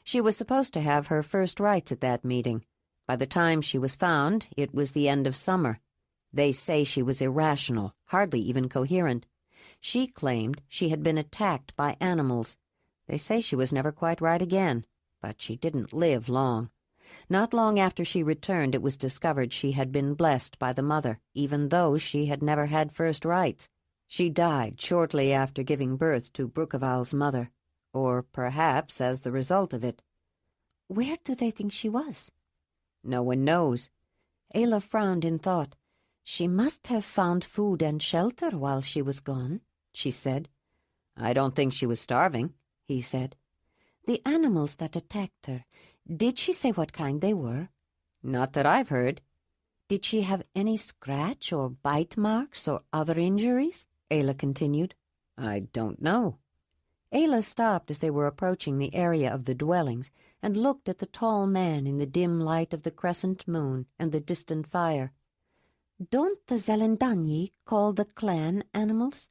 She was supposed to have her first rites at that meeting. By the time she was found, it was the end of summer. They say she was irrational, hardly even coherent. She claimed she had been attacked by animals. They say she was never quite right again, but she didn't live long. Not long after she returned, it was discovered she had been blessed by the mother, even though she had never had first rites. She died shortly after giving birth to Brucaval's mother, or perhaps as the result of it." "Where do they think she was?" "No one knows." Ayla frowned in thought. "She must have found food and shelter while she was gone," she said. "I don't think she was starving," he said. "The animals that attacked her, did she say what kind they were?" "Not that I've heard." "Did she have any scratch or bite marks or other injuries?" Ayla continued. "I don't know." Ayla stopped as they were approaching the area of the dwellings and looked at the tall man in the dim light of the crescent moon and the distant fire. "Don't the Zelandonii call the clan animals?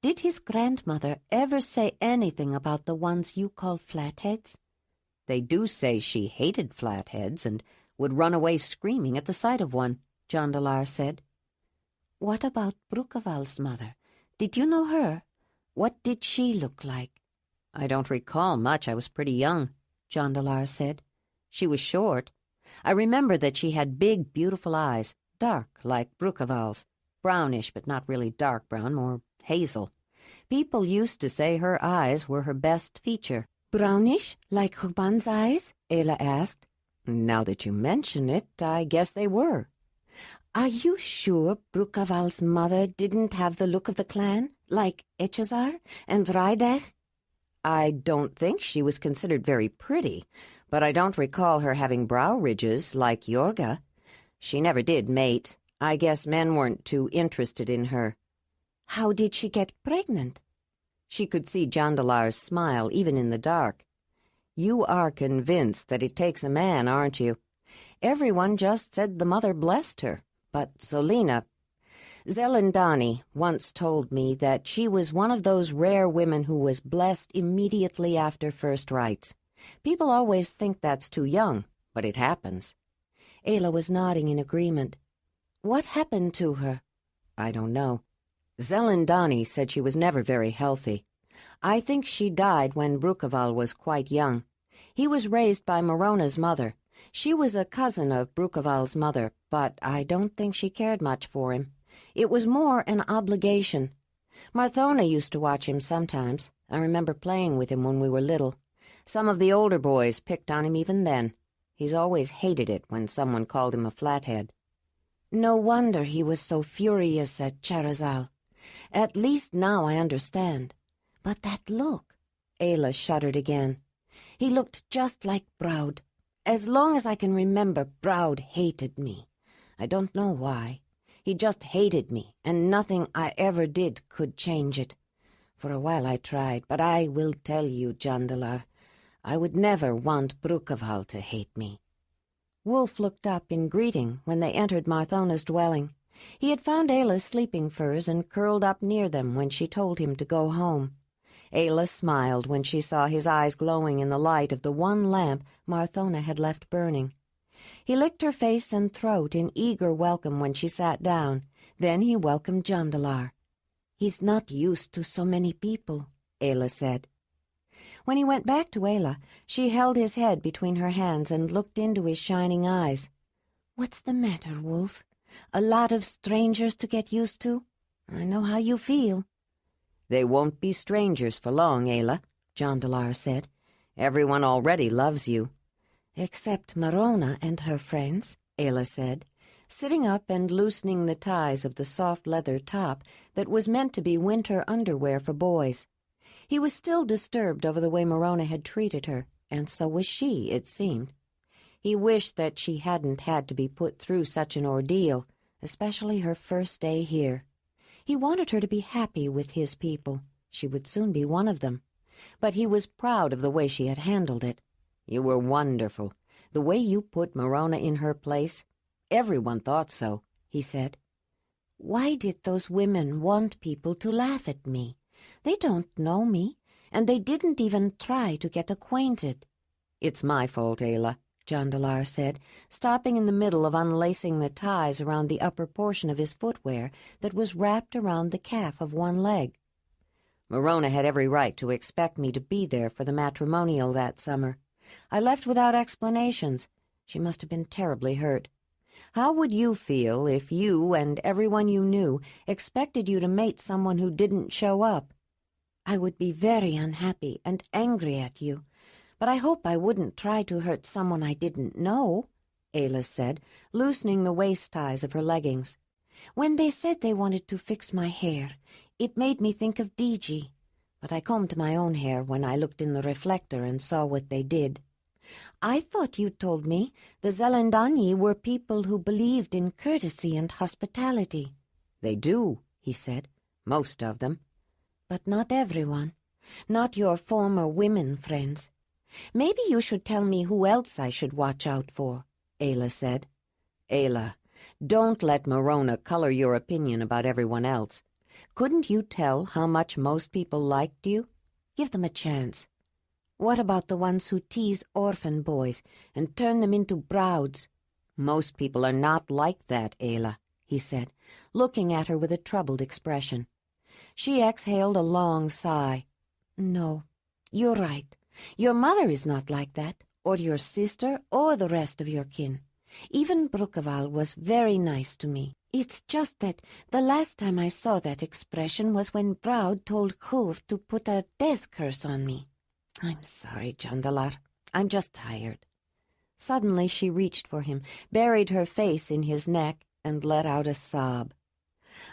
Did his grandmother ever say anything about the ones you call flatheads? They do say she hated flatheads and would run away screaming at the sight of one, Jondalar said. What about Brukaval's mother? Did you know her? What did she look like? I don't recall much. I was pretty young, Jondalar said. She was short. I remember that she had big, beautiful eyes, dark like Brukaval's, brownish but not really dark brown, more hazel. People used to say her eyes were her best feature. Brownish, like Huban's eyes? Ayla asked. Now that you mention it, I guess they were. Are you sure Brukaval's mother didn't have the look of the clan, like Echazar and Raidach? I don't think she was considered very pretty, but I don't recall her having brow ridges like Yorga. She never did mate. I guess men weren't too interested in her. How did she get pregnant? She could see Jondalar's smile even in the dark. You are convinced that it takes a man, aren't you? Everyone just said the mother blessed her, but Zelandonii once told me that she was one of those rare women who was blessed immediately after first rites. People always think that's too young, but it happens. Ayla was nodding in agreement. What happened to her? I don't know. Zelandonii said she was never very healthy. I think she died when Brukaval was quite young. He was raised by Morona's mother. She was a cousin of Brukaval's mother, but I don't think she cared much for him. It was more an obligation. Marthona used to watch him sometimes. I remember playing with him when we were little. Some of the older boys picked on him even then. He's always hated it when someone called him a flathead. No wonder he was so furious at Charazal. At least now I understand. But that look... Ayla shuddered again. He looked just like Broud. As long as I can remember, Broud hated me. I don't know why. He just hated me, and nothing I ever did could change it. For a while I tried, but I will tell you, Jondalar, I would never want Brukaval to hate me. Wolf looked up in greeting when they entered Marthona's dwelling. He had found Ayla's sleeping furs and curled up near them when she told him to go home. Ayla smiled when she saw his eyes glowing in the light of the one lamp Marthona had left burning. He licked her face and throat in eager welcome when she sat down. Then he welcomed Jondalar. He's not used to so many people, Ayla said. When he went back to Ayla, she held his head between her hands and looked into his shining eyes. What's the matter, Wolf? A lot of strangers to get used to? I know how you feel. They won't be strangers for long, Ayla, Jondalar said. Everyone already loves you. Except Morona and her friends, Ayla said, sitting up and loosening the ties of the soft leather top that was meant to be winter underwear for boys. He was still disturbed over the way Morona had treated her, and so was she, it seemed. He wished that she hadn't had to be put through such an ordeal, especially her first day here. He wanted her to be happy with his people. She would soon be one of them. But he was proud of the way she had handled it. You were wonderful. The way you put Morona in her place. Everyone thought so, he said. Why did those women want people to laugh at me? They don't know me, and they didn't even try to get acquainted. It's my fault, Ayla, Jondalar said, stopping in the middle of unlacing the ties around the upper portion of his footwear that was wrapped around the calf of one leg. Morona had every right to expect me to be there for the matrimonial that summer. I left without explanations. She must have been terribly hurt. How would you feel if you and everyone you knew expected you to mate someone who didn't show up? I would be very unhappy and angry at you, but I hope I wouldn't try to hurt someone I didn't know, Ayla said, loosening the waist ties of her leggings. When they said they wanted to fix my hair, it made me think of Diji, but I combed my own hair when I looked in the reflector and saw what they did. I thought you told me the Zelandonii were people who believed in courtesy and hospitality. They do, he said, most of them. But not everyone, not your former women friends. Maybe you should tell me who else I should watch out for, Ayla said. Ayla, don't let Morona color your opinion about everyone else. Couldn't you tell how much most people liked you? Give them a chance. What about the ones who tease orphan boys and turn them into browds? Most people are not like that, Ayla, he said, looking at her with a troubled expression. She exhaled a long sigh. No, you're right. Your mother is not like that, or your sister, or the rest of your kin. Even Brukeval was very nice to me. It's just that the last time I saw that expression was when Broud told Hoof to put a death curse on me. I'm sorry, Jondalar. I'm just tired. Suddenly she reached for him, buried her face in his neck, and let out a sob.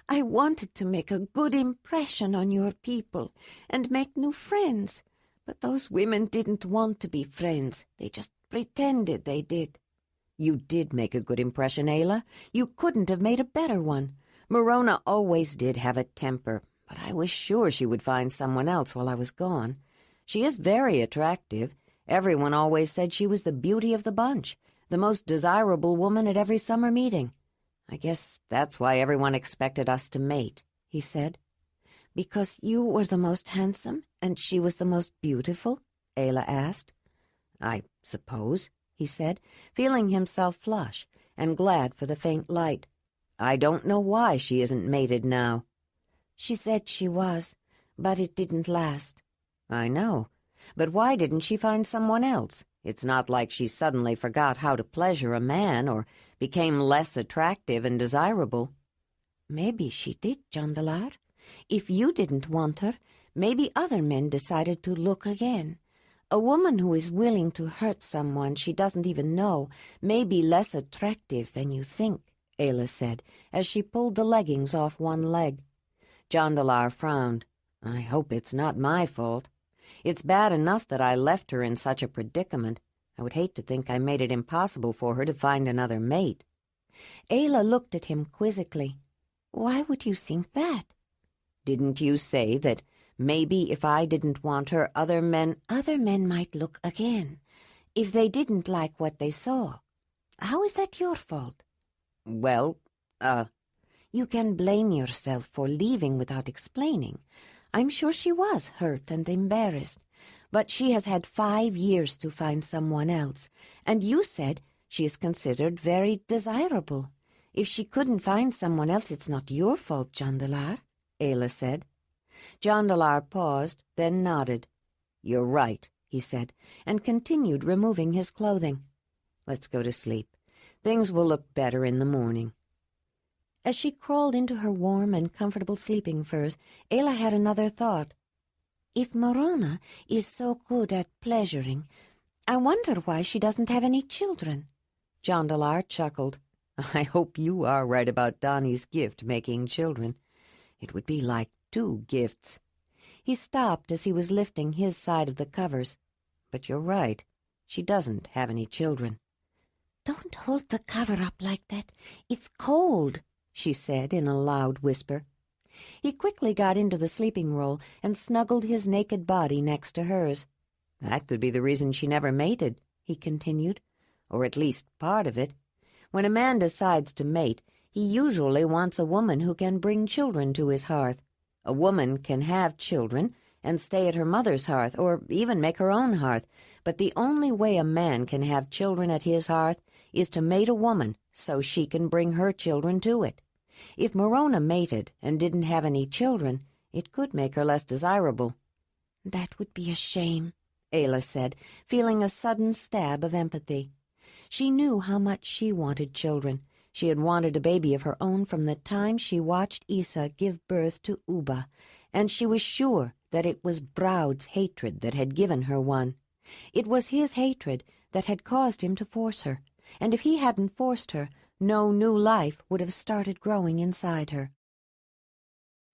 I wanted to make a good impression on your people and make new friends, but those women didn't want to be friends. They just pretended they did. You did make a good impression, Ayla. You couldn't have made a better one. Morona always did have a temper, but I was sure she would find someone else while I was gone. She is very attractive. Everyone always said she was the beauty of the bunch, the most desirable woman at every summer meeting. I guess that's why everyone expected us to mate, he said. Because you were the most handsome and she was the most beautiful? Ayla asked. I suppose, he said, feeling himself flush and glad for the faint light. I don't know why she isn't mated now. She said she was, but it didn't last. I know, but why didn't she find someone else? It's not like she suddenly forgot how to pleasure a man or became less attractive and desirable. Maybe she did, Jondalar. If you didn't want her, maybe other men decided to look again. A woman who is willing to hurt someone she doesn't even know may be less attractive than you think, Ayla said, as she pulled the leggings off one leg. Jondalar frowned. I hope it's not my fault. It's bad enough that I left her in such a predicament. I would hate to think I made it impossible for her to find another mate. Ayla looked at him quizzically. Why would you think that? Didn't you say that maybe if I didn't want her, other men might look again, if they didn't like what they saw? How is that your fault? Well, You can blame yourself for leaving without explaining. I'm sure she was hurt and embarrassed, but she has had 5 years to find someone else, and you said she is considered very desirable. If she couldn't find someone else, it's not your fault, Jondalar, Ayla said. Jondalar paused, then nodded. You're right, he said, and continued removing his clothing. Let's go to sleep. Things will look better in the morning. As she crawled into her warm and comfortable sleeping furs, Ayla had another thought. If Morona is so good at pleasuring, I wonder why she doesn't have any children. Jondalar chuckled. I hope you are right about Donnie's gift making children. It would be like 2 gifts. He stopped as he was lifting his side of the covers. But you're right. She doesn't have any children. Don't hold the cover up like that. It's cold, she said in a loud whisper. He quickly got into the sleeping roll and snuggled his naked body next to hers. That could be the reason she never mated, he continued, or at least part of it. When a man decides to mate, he usually wants a woman who can bring children to his hearth. A woman can have children and stay at her mother's hearth, or even make her own hearth, but the only way a man can have children at his hearth is to mate a woman so she can bring her children to it. If Morona mated and didn't have any children, it could make her less desirable. That would be a shame, Ayla said, feeling a sudden stab of empathy. She knew how much she wanted children. She had wanted a baby of her own from the time she watched Isa give birth to Uba, and she was sure that it was Broud's hatred that had given her one. It was his hatred that had caused him to force her, and if he hadn't forced her, no new life would have started growing inside her.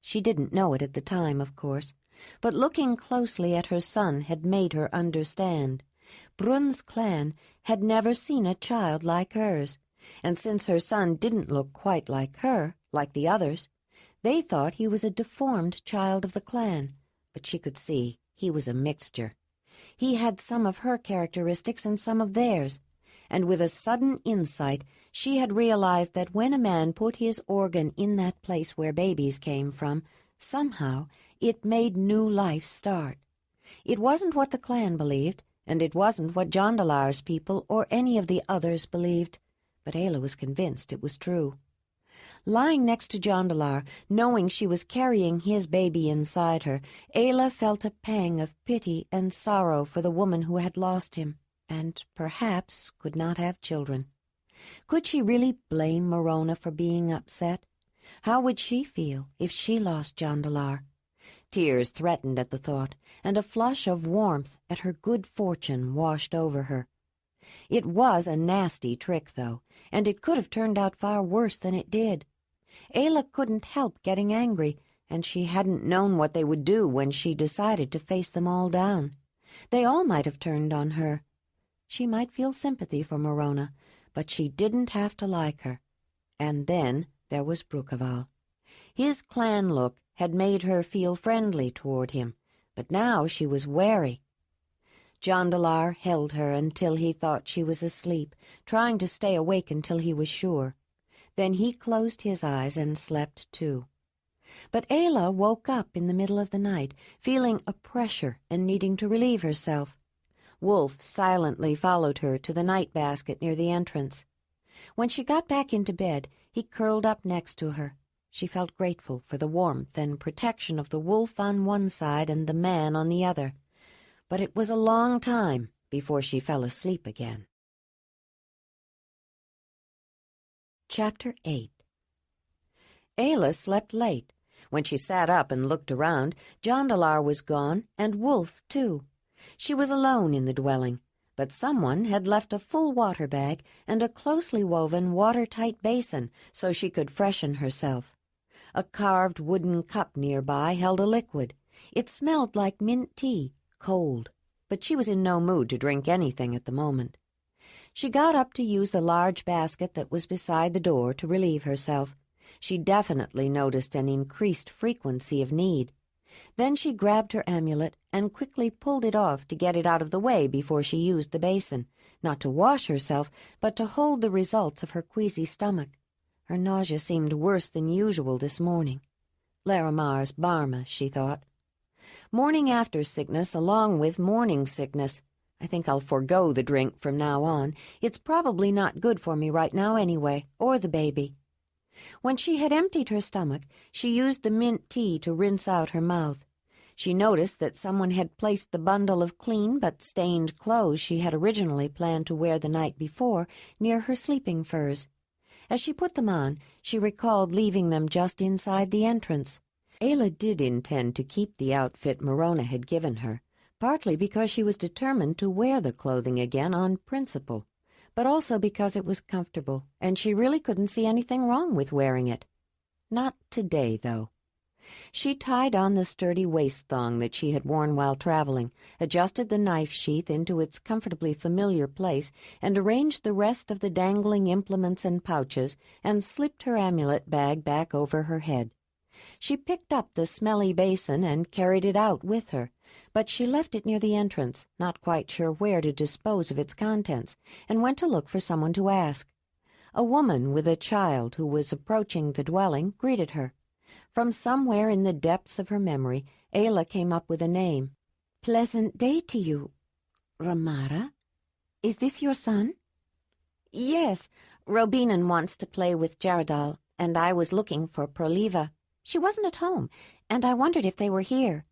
She didn't know it at the time, of course, but looking closely at her son had made her understand. Brun's clan had never seen a child like hers, and since her son didn't look quite like her, like the others, they thought he was a deformed child of the clan, but she could see he was a mixture. He had some of her characteristics and some of theirs, and with a sudden insight she had realized that when a man put his organ in that place where babies came from, Somehow, it made new life start. It wasn't what the clan believed, and it wasn't what Jondalar's people or any of the others believed, but Ayla was convinced it was true. Lying next to Jondalar, knowing she was carrying his baby inside her, Ayla felt a pang of pity and sorrow for the woman who had lost him, and perhaps could not have children. Could she really blame Morona for being upset? How would she feel if she lost Jondalar? Tears threatened at the thought, and a flush of warmth at her good fortune washed over her. It was a nasty trick, though, and it could have turned out far worse than it did. Ayla couldn't help getting angry, and she hadn't known what they would do when she decided to face them all down. They all might have turned on her. She might feel sympathy for Morona, but she didn't have to like her. And then there was Brukaval. His clan look had made her feel friendly toward him, but now she was wary. Jondalar held her until he thought she was asleep, trying to stay awake until he was sure. Then he closed his eyes and slept too. But Ayla woke up in the middle of the night, feeling a pressure and needing to relieve herself. Wolf silently followed her to the night basket near the entrance. When she got back into bed, he curled up next to her. She felt grateful for the warmth and protection of the wolf on one side and the man on the other. But it was a long time before she fell asleep again. Chapter 8. Ayla slept late. When she sat up and looked around, Jondalar was gone, and Wolf, too. She was alone in the dwelling, but someone had left a full water bag and a closely woven, watertight basin so she could freshen herself. A carved wooden cup nearby held a liquid. It smelled like mint tea, cold, but she was in no mood to drink anything at the moment. She got up to use the large basket that was beside the door to relieve herself. She definitely noticed an increased frequency of need. Then she grabbed her amulet and quickly pulled it off to get it out of the way before she used the basin, not to wash herself, but to hold the results of her queasy stomach. Her nausea seemed worse than usual this morning. Larimar's Barma, she thought. Morning after sickness along with morning sickness. I think I'll forego the drink from now on. It's probably not good for me right now anyway, or the baby. When she had emptied her stomach, she used the mint tea to rinse out her mouth. She noticed that someone had placed the bundle of clean but stained clothes she had originally planned to wear the night before near her sleeping furs. As she put them on, she recalled leaving them just inside the entrance. Ayla did intend to keep the outfit Morona had given her, partly because she was determined to wear the clothing again on principle, but also because it was comfortable, and she really couldn't see anything wrong with wearing it. Not today, though. She tied on the sturdy waist thong that she had worn while traveling, adjusted the knife sheath into its comfortably familiar place, and arranged the rest of the dangling implements and pouches, and slipped her amulet bag back over her head. She picked up the smelly basin and carried it out with her, but she left it near the entrance, not quite sure where to dispose of its contents, and went to look for someone to ask. A woman with a child who was approaching the dwelling greeted her. From somewhere in the depths of her memory, Ayla came up with a name. "Pleasant day to you, Ramara. Is this your son?" "Yes, Robinan wants to play with Jaradal, and I was looking for Proliva. She wasn't at home, and I wondered if they were here."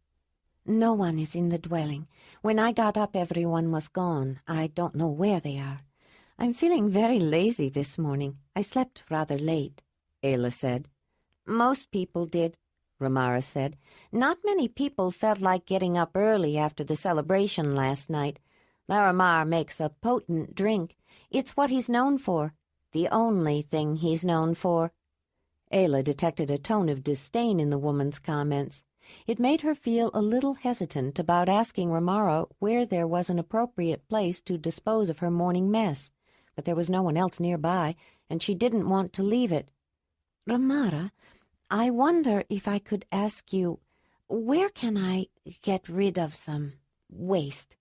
"No one is in the dwelling. When I got up, everyone was gone. I don't know where they are. I'm feeling very lazy this morning. I slept rather late," Ayla said. "Most people did," Ramara said. "Not many people felt like getting up early after the celebration last night. Laramar makes a potent drink. It's what he's known for. The only thing he's known for." Ayla detected a tone of disdain in the woman's comments. It made her feel a little hesitant about asking Ramara where there was an appropriate place to dispose of her morning mess, but there was no one else nearby, and she didn't want to leave it. "Ramara, I wonder if I could ask you, where can I get rid of some waste?"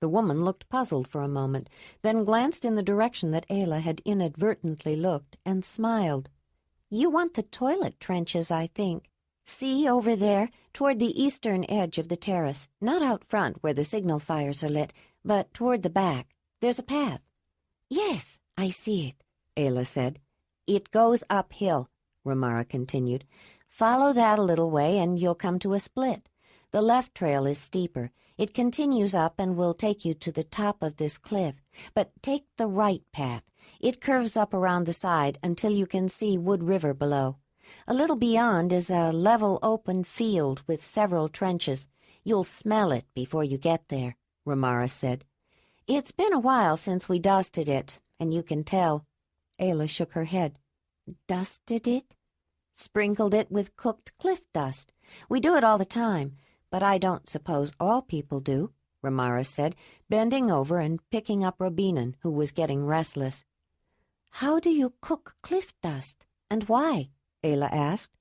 The woman looked puzzled for a moment, then glanced in the direction that Ayla had inadvertently looked, and smiled. "You want the toilet trenches, I think." See over there, toward the eastern edge of the terrace, not out front where the signal fires are lit, but toward the back. There's a path. Yes, I see it, Ayla said. It goes uphill, Romara continued. Follow that a little way and you'll come to a split. The left trail is steeper. It continues up and will take you to the top of this cliff. But take the right path. It curves up around the side until you can see Wood River below. A little beyond is a level open field with several trenches. You'll smell it before you get there, Romara said. It's been a while since we dusted it, and you can tell. Ayla shook her head. Dusted it? Sprinkled it with cooked cliff dust. We do it all the time, but I don't suppose all people do, Romara said, bending over and picking up Robinan, who was getting restless. How do you cook cliff dust, and why? Ayla asked.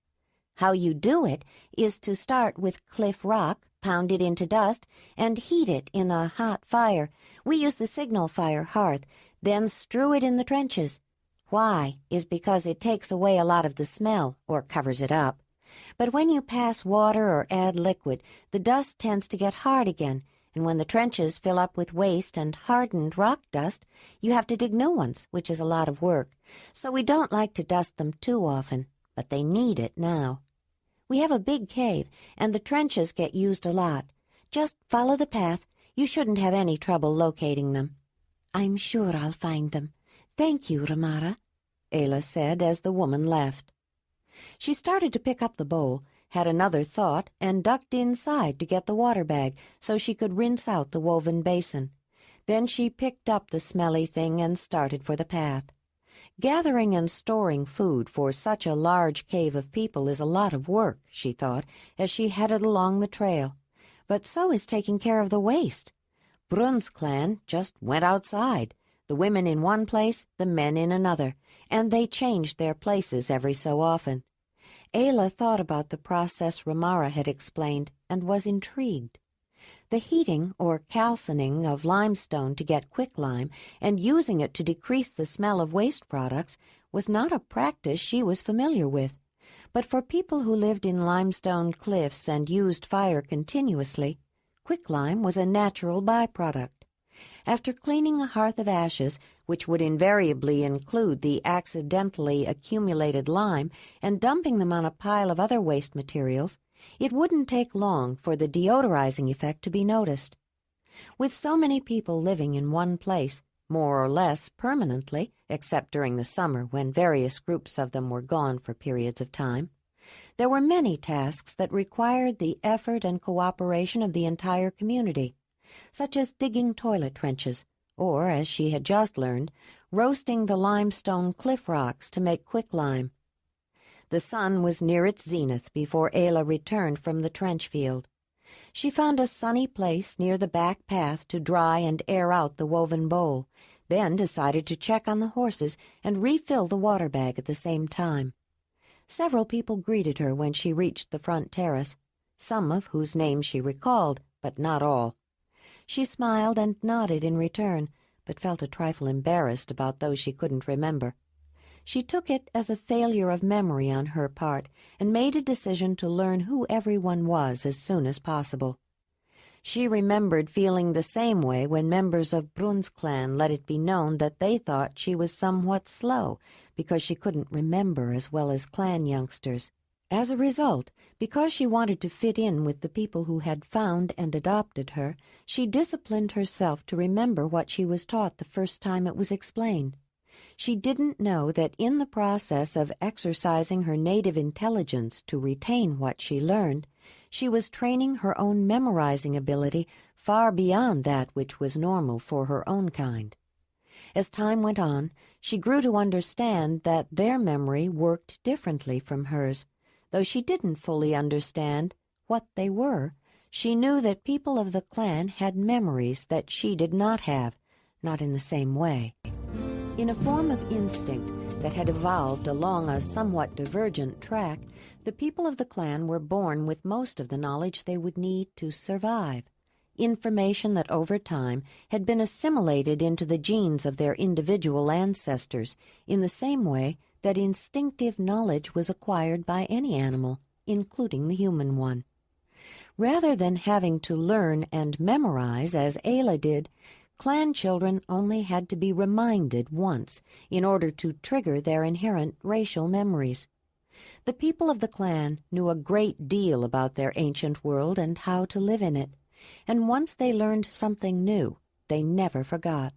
How you do it is to start with cliff rock, pound it into dust, and heat it in a hot fire. We use the signal fire hearth, then strew it in the trenches. Why is because it takes away a lot of the smell, or covers it up. But when you pass water or add liquid, the dust tends to get hard again, and when the trenches fill up with waste and hardened rock dust, you have to dig new ones, which is a lot of work. So we don't like to dust them too often, but they need it now. We have a big cave, and the trenches get used a lot. Just follow the path. You shouldn't have any trouble locating them. I'm sure I'll find them. Thank you, Romara, Ayla said as the woman left. She started to pick up the bowl, had another thought, and ducked inside to get the water bag so she could rinse out the woven basin. Then she picked up the smelly thing and started for the path. Gathering and storing food for such a large cave of people is a lot of work, she thought, as she headed along the trail. But so is taking care of the waste. Brun's clan just went outside, the women in one place, the men in another, and they changed their places every so often. Ayla thought about the process Romara had explained and was intrigued. The heating or calcining of limestone to get quicklime and using it to decrease the smell of waste products was not a practice she was familiar with. But for people who lived in limestone cliffs and used fire continuously, quicklime was a natural byproduct. After cleaning a hearth of ashes, which would invariably include the accidentally accumulated lime, and dumping them on a pile of other waste materials, it wouldn't take long for the deodorizing effect to be noticed. With so many people living in one place, more or less permanently, except during the summer when various groups of them were gone for periods of time, there were many tasks that required the effort and cooperation of the entire community, such as digging toilet trenches, or, as she had just learned, roasting the limestone cliff rocks to make quicklime. The sun was near its zenith before Ayla returned from the trench field. She found a sunny place near the back path to dry and air out the woven bowl, then decided to check on the horses and refill the water bag at the same time. Several people greeted her when she reached the front terrace, some of whose names she recalled, but not all. She smiled and nodded in return, but felt a trifle embarrassed about those she couldn't remember. She took it as a failure of memory on her part and made a decision to learn who everyone was as soon as possible. She remembered feeling the same way when members of Brun's clan let it be known that they thought she was somewhat slow because she couldn't remember as well as clan youngsters. As a result, because she wanted to fit in with the people who had found and adopted her, she disciplined herself to remember what she was taught the first time it was explained. She didn't know that in the process of exercising her native intelligence to retain what she learned, she was training her own memorizing ability far beyond that which was normal for her own kind. As time went on, she grew to understand that their memory worked differently from hers. Though she didn't fully understand what they were, she knew that people of the clan had memories that she did not have, not in the same way. In a form of instinct that had evolved along a somewhat divergent track, the people of the clan were born with most of the knowledge they would need to survive, information that over time had been assimilated into the genes of their individual ancestors in the same way that instinctive knowledge was acquired by any animal, including the human one. Rather than having to learn and memorize as Ayla did, clan children only had to be reminded once in order to trigger their inherent racial memories. The people of the clan knew a great deal about their ancient world and how to live in it, and once they learned something new, they never forgot.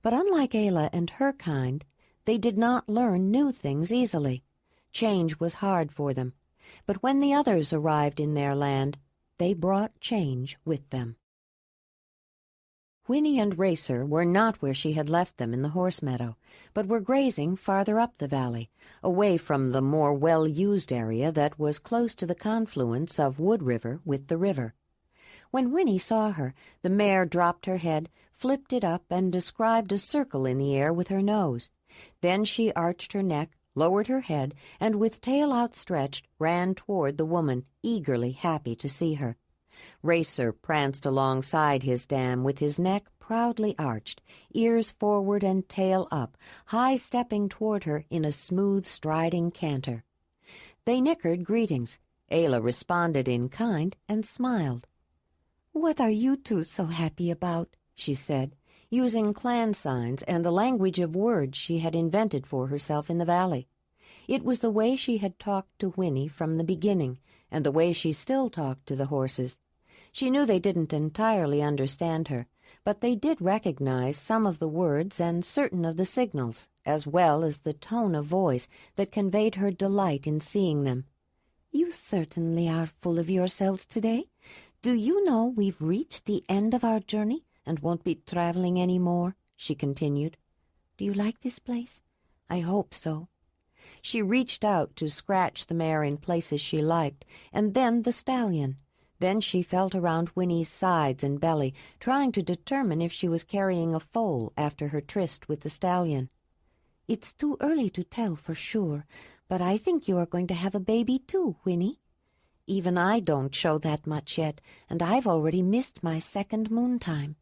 But unlike Ayla and her kind, they did not learn new things easily. Change was hard for them, but when the others arrived in their land, they brought change with them. Winnie and Racer were not where she had left them in the horse meadow, but were grazing farther up the valley, away from the more well-used area that was close to the confluence of Wood River with the river. When Winnie saw her, the mare dropped her head, flipped it up, and described a circle in the air with her nose. Then she arched her neck, lowered her head, and with tail outstretched ran toward the woman, eagerly happy to see her. Racer pranced alongside his dam with his neck proudly arched, ears forward and tail up, high-stepping toward her in a smooth striding canter. They nickered greetings. Ayla responded in kind and smiled. "What are you two so happy about?" she said, using clan signs and the language of words she had invented for herself in the valley. It was the way she had talked to Winnie from the beginning, and the way she still talked to the horses. She knew they didn't entirely understand her, but they did recognize some of the words and certain of the signals, as well as the tone of voice that conveyed her delight in seeing them. "You certainly are full of yourselves today. Do you know we've reached the end of our journey and won't be traveling any more?" she continued. "Do you like this place? I hope so." She reached out to scratch the mare in places she liked, and then the stallion. Then she felt around Winnie's sides and belly, trying to determine if she was carrying a foal after her tryst with the stallion. "It's too early to tell for sure, but I think you are going to have a baby too, Winnie. Even I don't show that much yet, and I've already missed my second moon time."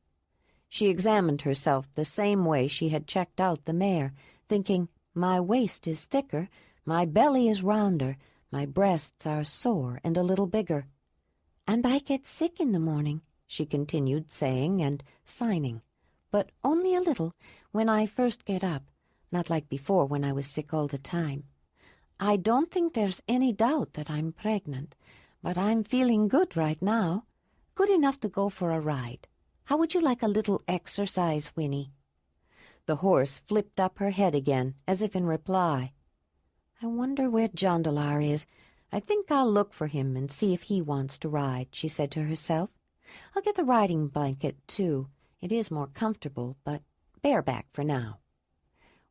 She examined herself the same way she had checked out the mare, thinking, "My waist is thicker, my belly is rounder, my breasts are sore and a little bigger. And I get sick in the morning," she continued, saying and signing, "but only a little when I first get up, not like before when I was sick all the time. I don't think there's any doubt that I'm pregnant, but I'm feeling good right now, good enough to go for a ride. How would you like a little exercise, Winnie?" The horse flipped up her head again, as if in reply. "I wonder where Jondalar is. I think I'll look for him and see if he wants to ride," she said to herself. "I'll get the riding blanket, too. It is more comfortable, but bareback for now."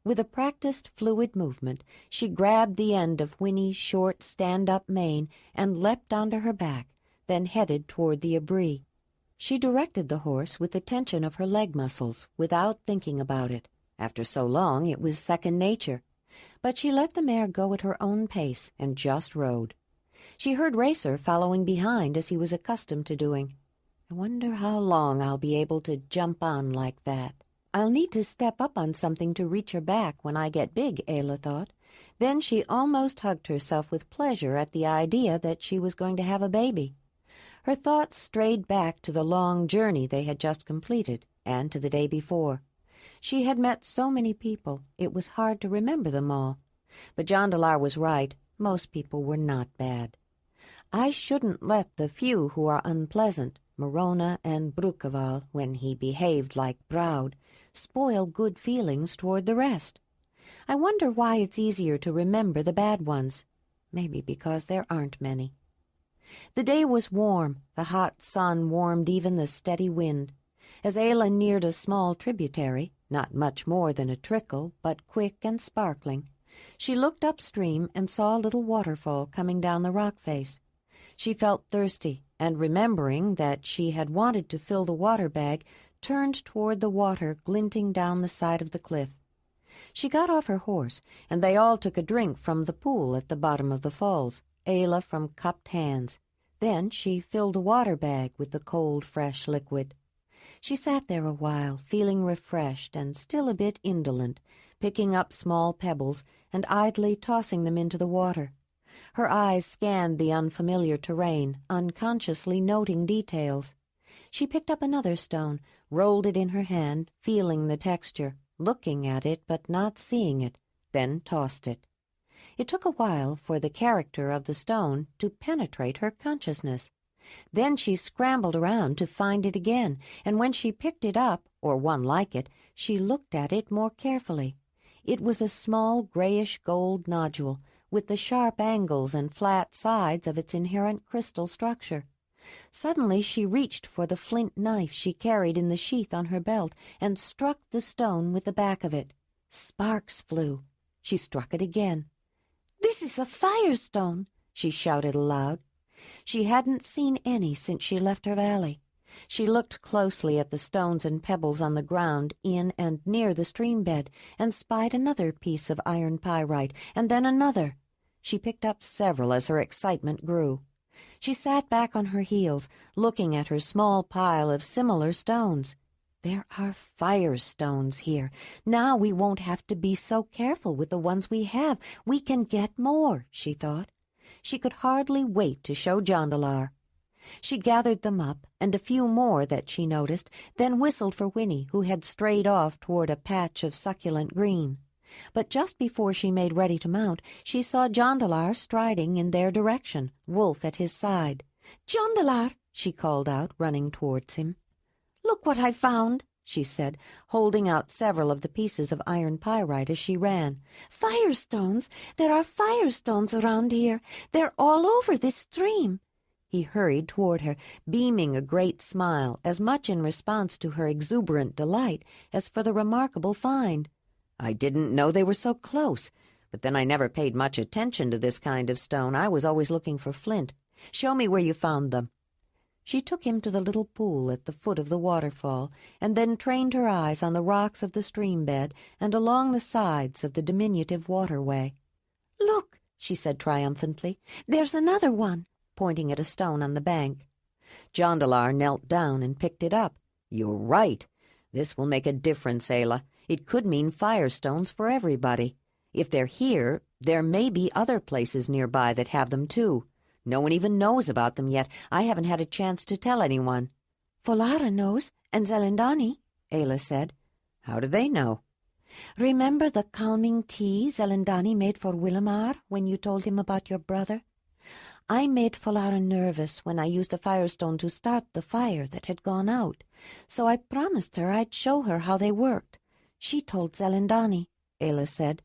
With a practiced, fluid movement, she grabbed the end of Winnie's short, stand-up mane and leapt onto her back, then headed toward the abri. She directed the horse with the tension of her leg muscles, without thinking about it. After so long, it was second nature. But she let the mare go at her own pace and just rode. She heard Racer following behind as he was accustomed to doing. "I wonder how long I'll be able to jump on like that. I'll need to step up on something to reach her back when I get big," Ayla thought. Then she almost hugged herself with pleasure at the idea that she was going to have a baby. Her thoughts strayed back to the long journey they had just completed, and to the day before. She had met so many people, it was hard to remember them all. But Jondalar was right. Most people were not bad. I shouldn't let the few who are unpleasant, Morona and Brukaval, when he behaved like Broud, spoil good feelings toward the rest. I wonder why it's easier to remember the bad ones. Maybe because there aren't many. The day was warm. The hot sun warmed even the steady wind. As Ayla neared a small tributary, not much more than a trickle, but quick and sparkling, she looked upstream and saw a little waterfall coming down the rock face. She felt thirsty, and remembering that she had wanted to fill the water bag, turned toward the water glinting down the side of the cliff. She got off her horse, and they all took a drink from the pool at the bottom of the falls, Ayla from cupped hands. Then she filled a water bag with the cold, fresh liquid. She sat there a while, feeling refreshed and still a bit indolent, picking up small pebbles and idly tossing them into the water. Her eyes scanned the unfamiliar terrain, unconsciously noting details. She picked up another stone, rolled it in her hand, feeling the texture, looking at it but not seeing it, then tossed it. It took a while for the character of the stone to penetrate her consciousness. Then she scrambled around to find it again, and when she picked it up, or one like it, she looked at it more carefully. It was a small grayish-gold nodule, with the sharp angles and flat sides of its inherent crystal structure. Suddenly she reached for the flint knife she carried in the sheath on her belt and struck the stone with the back of it. Sparks flew. She struck it again. "This is a firestone!" she shouted aloud. She hadn't seen any since she left her valley. She looked closely at the stones and pebbles on the ground in and near the stream bed, and spied another piece of iron pyrite, and then another. She picked up several as her excitement grew. She sat back on her heels, looking at her small pile of similar stones. There are firestones here. Now we won't have to be so careful with the ones we have. We can get more, she thought. She could hardly wait to show Jondalar. She gathered them up, and a few more that she noticed, then whistled for Winnie, who had strayed off toward a patch of succulent green. But just before she made ready to mount, she saw Jondalar striding in their direction, Wolf at his side. "Jondalar!" she called out, running towards him. "Look what I found!" she said, holding out several of the pieces of iron pyrite as she ran. "Firestones! There are firestones around here. They're all over this stream." He hurried toward her, beaming a great smile, as much in response to her exuberant delight as for the remarkable find. "I didn't know they were so close, but then I never paid much attention to this kind of stone. I was always looking for flint. Show me where you found them." She took him to the little pool at the foot of the waterfall, and then trained her eyes on the rocks of the stream bed and along the sides of the diminutive waterway. "Look," she said triumphantly, "there's another one," pointing at a stone on the bank. Jondalar knelt down and picked it up. "You're right. This will make a difference, Ayla. It could mean firestones for everybody. If they're here, there may be other places nearby that have them too. No one even knows about them yet. I haven't had a chance to tell anyone." "Folara knows, and Zelandonii," Ayla said. "How do they know?" "Remember the calming tea Zelandonii made for Willamar when you told him about your brother? I made Folara nervous when I used a firestone to start the fire that had gone out, so I promised her I'd show her how they worked. She told Zelandonii," Ayla said.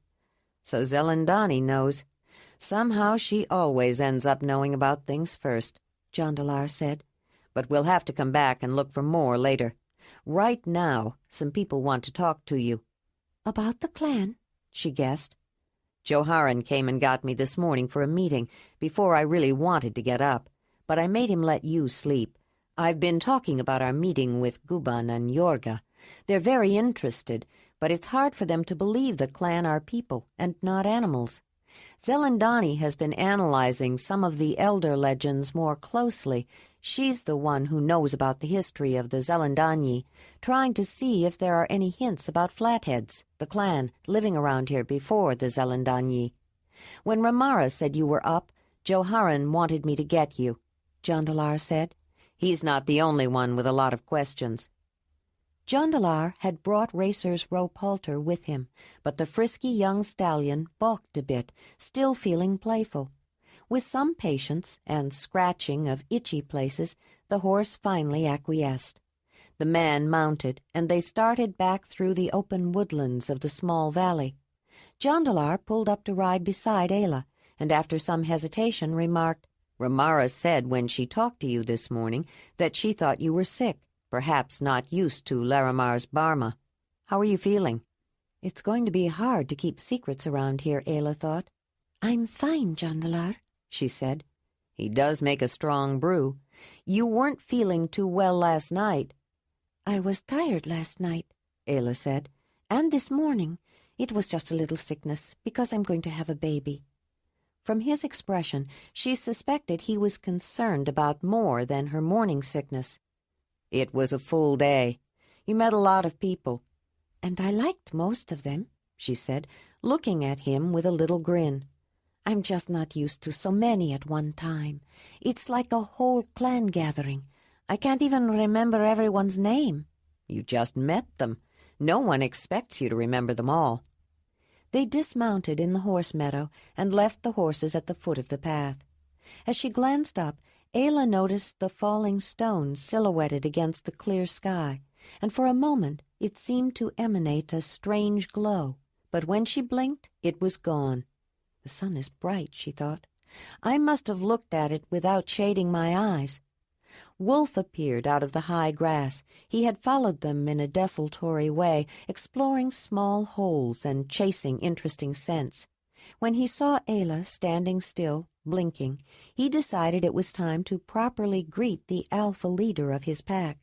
"So Zelandonii knows. Somehow she always ends up knowing about things first," Jondalar said. "But we'll have to come back and look for more later. Right now, some people want to talk to you." "About the clan?" she guessed. "Joharan came and got me this morning for a meeting before I really wanted to get up, but I made him let you sleep. I've been talking about our meeting with Guban and Yorga. They're very interested, but it's hard for them to believe the clan are people and not animals. Zelandonii has been analyzing some of the elder legends more closely. She's the one who knows about the history of the Zelandonii, trying to see if there are any hints about Flatheads, the clan, living around here before the Zelandonii. When Ramara said you were up, Joharan wanted me to get you," Jondalar said. "He's not the only one with a lot of questions." Jondalar had brought Racer's rope halter with him, but the frisky young stallion balked a bit, still feeling playful. With some patience and scratching of itchy places, the horse finally acquiesced. The man mounted, and they started back through the open woodlands of the small valley. Jondalar pulled up to ride beside Ayla, and after some hesitation remarked, "Ramara said when she talked to you this morning that she thought you were sick. Perhaps not used to Larimar's Barma. How are you feeling?" "It's going to be hard to keep secrets around here," Ayla thought. "I'm fine, Jondalar," she said. "He does make a strong brew. You weren't feeling too well last night." "I was tired last night," Ayla said, "and this morning. It was just a little sickness, because I'm going to have a baby." From his expression, she suspected he was concerned about more than her morning sickness. "It was a full day. You met a lot of people." "And I liked most of them," she said, looking at him with a little grin. I'm just not used to so many at one time. It's like a whole clan gathering. I can't even remember everyone's name." "You just met them. No one expects you to remember them all." They dismounted in the horse meadow and left the horses at the foot of the path. As she glanced up, Ayla noticed the falling stones silhouetted against the clear sky, and for a moment it seemed to emanate a strange glow. But when she blinked, it was gone. "The sun is bright," she thought. "I must have looked at it without shading my eyes." Wolf appeared out of the high grass. He had followed them in a desultory way, exploring small holes and chasing interesting scents. When he saw Ayla standing still, blinking, he decided it was time to properly greet the alpha leader of his pack.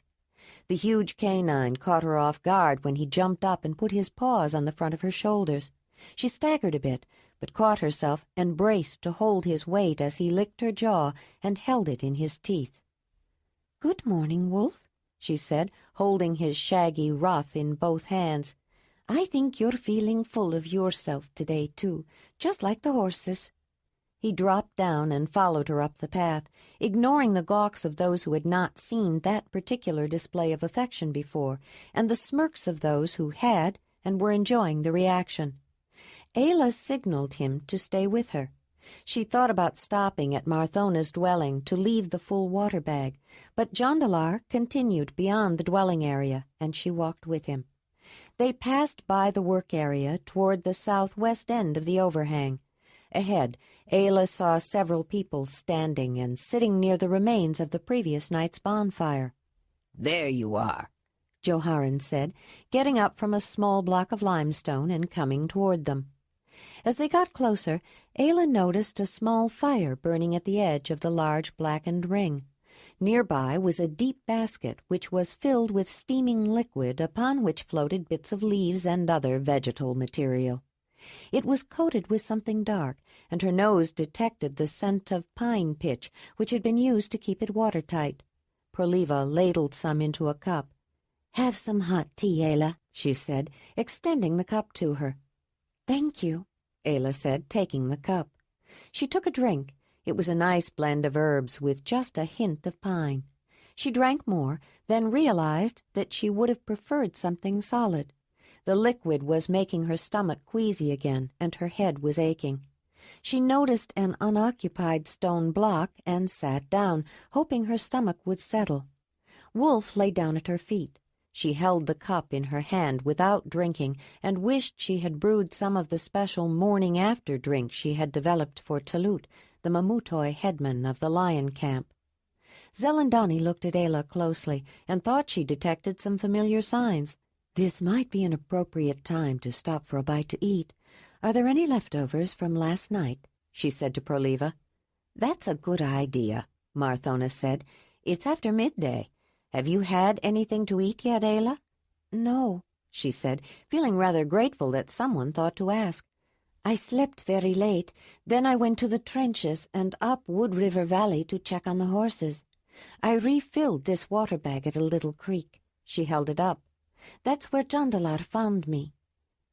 The huge canine caught her off guard when he jumped up and put his paws on the front of her shoulders. She staggered a bit, but caught herself and braced to hold his weight as he licked her jaw and held it in his teeth. "Good morning, Wolf," she said, holding his shaggy ruff in both hands. "I think you're feeling full of yourself today, too, just like the horses." He dropped down and followed her up the path, ignoring the gawks of those who had not seen that particular display of affection before, and the smirks of those who had and were enjoying the reaction. Ayla signaled him to stay with her. She thought about stopping at Marthona's dwelling to leave the full water bag, but Jondalar continued beyond the dwelling area, and she walked with him. They passed by the work area toward the southwest end of the overhang. Ahead, Ayla saw several people standing and sitting near the remains of the previous night's bonfire. "There you are," Joharan said, getting up from a small block of limestone and coming toward them. As they got closer, Ayla noticed a small fire burning at the edge of the large blackened ring. Nearby was a deep basket which was filled with steaming liquid upon which floated bits of leaves and other vegetal material. It was coated with something dark, and her nose detected the scent of pine pitch which had been used to keep it watertight. Proliva ladled some into a cup. "Have some hot tea, Ayla," she said, extending the cup to her. "Thank you," Ayla said, taking the cup. She took a drink. It was a nice blend of herbs with just a hint of pine. She drank more, then realized that she would have preferred something solid. The liquid was making her stomach queasy again, and her head was aching. She noticed an unoccupied stone block and sat down, hoping her stomach would settle. Wolf lay down at her feet. She held the cup in her hand without drinking and wished she had brewed some of the special morning-after drink she had developed for Talut, the Mamutoi headman of the lion camp. Zelandonii looked at Ayla closely and thought she detected some familiar signs. "This might be an appropriate time to stop for a bite to eat. Are there any leftovers from last night?" she said to Proliva. "That's a good idea," Marthona said. "It's after midday. Have you had anything to eat yet, Ayla?" "No," she said, feeling rather grateful that someone thought to ask. "I slept very late. Then I went to the trenches and up Wood River Valley to check on the horses. I refilled this water bag at a little creek." She held it up. "That's where Jondalar found me."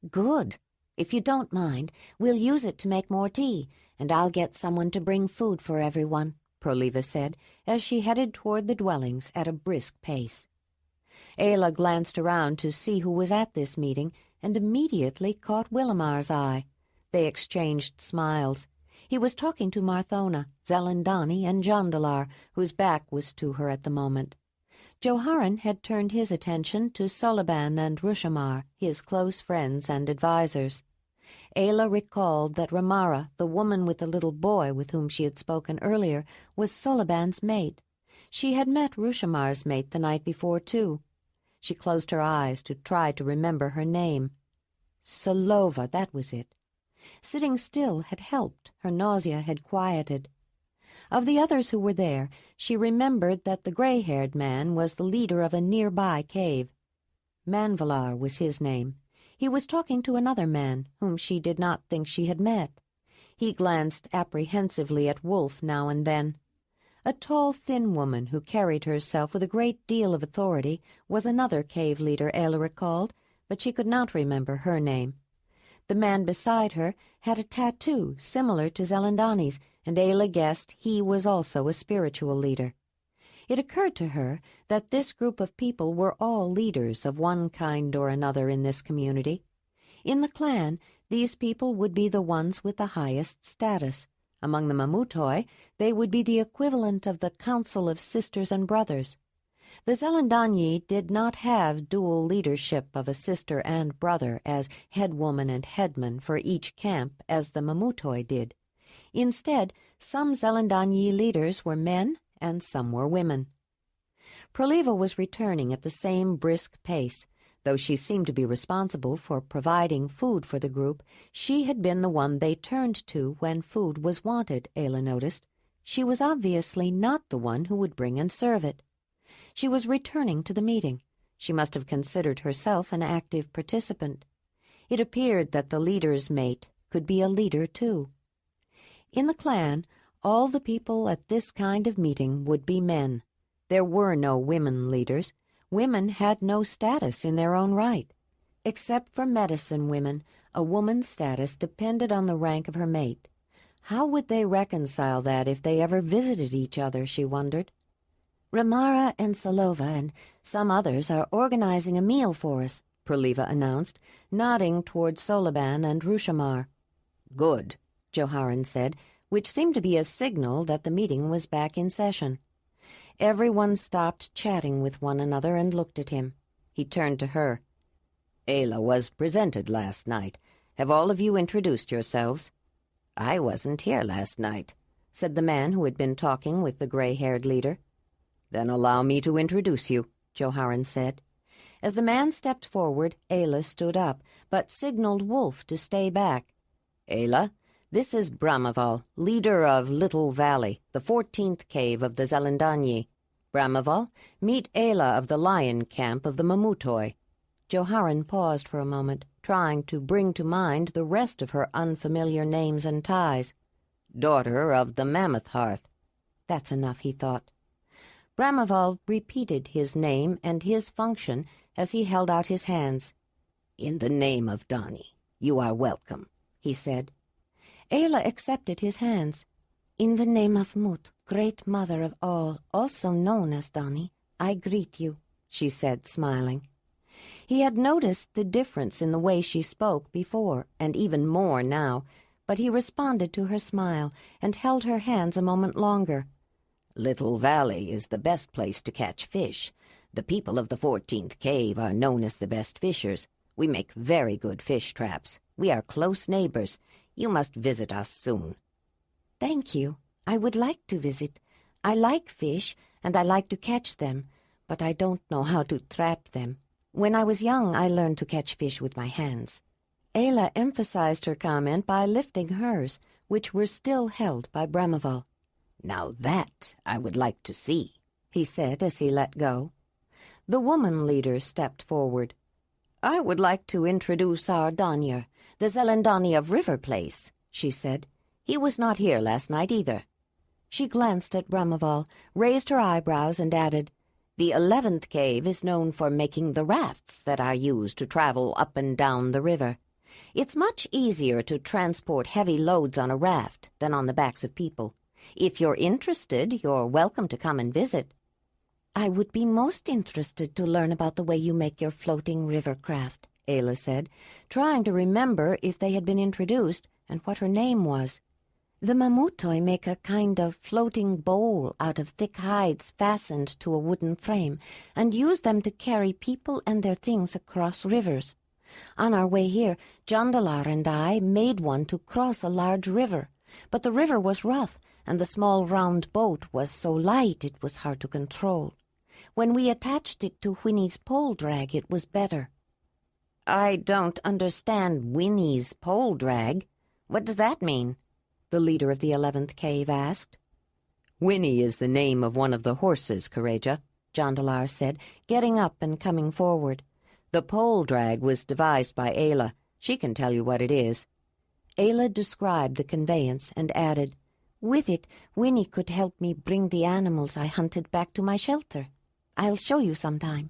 "Good. If you don't mind, we'll use it to make more tea, and I'll get someone to bring food for everyone," Proliva said, as she headed toward the dwellings at a brisk pace. Ayla glanced around to see who was at this meeting, and immediately caught Willimar's eye. They exchanged smiles. He was talking to Marthona, Zelandonii, and Jondalar, whose back was to her at the moment. Joharan had turned his attention to Soliban and Rushamar, his close friends and advisers. Ayla recalled that Ramara, the woman with the little boy with whom she had spoken earlier, was Soliban's mate. She had met Rushamar's mate the night before, too. She closed her eyes to try to remember her name. Solova, that was it. Sitting still had helped, her nausea had quieted. Of the others who were there, she remembered that the gray-haired man was the leader of a nearby cave. Manvalar was his name. He was talking to another man, whom she did not think she had met. He glanced apprehensively at Wolf now and then. A tall, thin woman who carried herself with a great deal of authority was another cave leader Ayla recalled, but she could not remember her name. The man beside her had a tattoo similar to Zelandonii's, and Ayla guessed he was also a spiritual leader. It occurred to her that this group of people were all leaders of one kind or another in this community. In the clan, these people would be the ones with the highest status. Among the Mamutoi, they would be the equivalent of the Council of Sisters and Brothers. The Zelandonii did not have dual leadership of a sister and brother as headwoman and headman for each camp as the Mamutoi did. Instead, some Zelandonii leaders were men and some were women. Proliva was returning at the same brisk pace. Though she seemed to be responsible for providing food for the group, she had been the one they turned to when food was wanted, Ayla noticed. She was obviously not the one who would bring and serve it. She was returning to the meeting. She must have considered herself an active participant. It appeared that the leader's mate could be a leader, too. In the clan, all the people at this kind of meeting would be men. There were no women leaders. Women had no status in their own right. Except for medicine women, a woman's status depended on the rank of her mate. How would they reconcile that if they ever visited each other, she wondered. Ramara and Salova and some others are organizing a meal for us, Proliva announced, nodding toward Solaban and Rushamar. Good, Joharan said, which seemed to be a signal that the meeting was back in session. Everyone stopped chatting with one another and looked at him. He turned to her. Ayla was presented last night. Have all of you introduced yourselves? I wasn't here last night, said the man who had been talking with the gray-haired leader. Then allow me to introduce you, Joharan said. As the man stepped forward, Ayla stood up, but signaled Wolf to stay back. Ayla, this is Brahmaval, leader of Little Valley, the 14th cave of the Zelandonii. Brahmaval, meet Ayla of the Lion Camp of the Mamutoi. Joharan paused for a moment, trying to bring to mind the rest of her unfamiliar names and ties. Daughter of the Mammoth Hearth. That's enough, he thought. Brahmaval repeated his name and his function as he held out his hands. In the name of Dani, you are welcome, he said. Ayla accepted his hands. In the name of Mut, great mother of all, also known as Dani, I greet you, she said, smiling. He had noticed the difference in the way she spoke before, and even more now, but he responded to her smile and held her hands a moment longer. Little Valley is the best place to catch fish. The people of the 14th cave are known as the best fishers. We make very good fish traps. We are close neighbors. You must visit us soon. Thank you. I would like to visit. I like fish, and I like to catch them, but I don't know how to trap them. When I was young, I learned to catch fish with my hands. Ayla emphasized her comment by lifting hers, which were still held by Brahmaval. Now that I would like to see, he said as he let go. The woman leader stepped forward. I would like to introduce our Danyar, the Zelandonii of River Place, she said. He was not here last night either. She glanced at Brahmaval, raised her eyebrows, and added, The 11th cave is known for making the rafts that are used to travel up and down the river. It's much easier to transport heavy loads on a raft than on the backs of people. If you're interested, you're welcome to come and visit. I would be most interested to learn about the way you make your floating river craft, Ayla said, trying to remember if they had been introduced and what her name was. The Mamutoi make a kind of floating bowl out of thick hides fastened to a wooden frame and use them to carry people and their things across rivers. On our way here, Jondalar and I made one to cross a large river, but the river was rough and the small round boat was so light it was hard to control. When we attached it to Winnie's pole drag, it was better. I don't understand Winnie's pole drag. What does that mean? The leader of the 11th cave asked. Winnie is the name of one of the horses, Courageous, Jondalar said, getting up and coming forward. The pole drag was devised by Ayla. She can tell you what it is. Ayla described the conveyance and added, With it, Winnie could help me bring the animals I hunted back to my shelter. I'll show you sometime.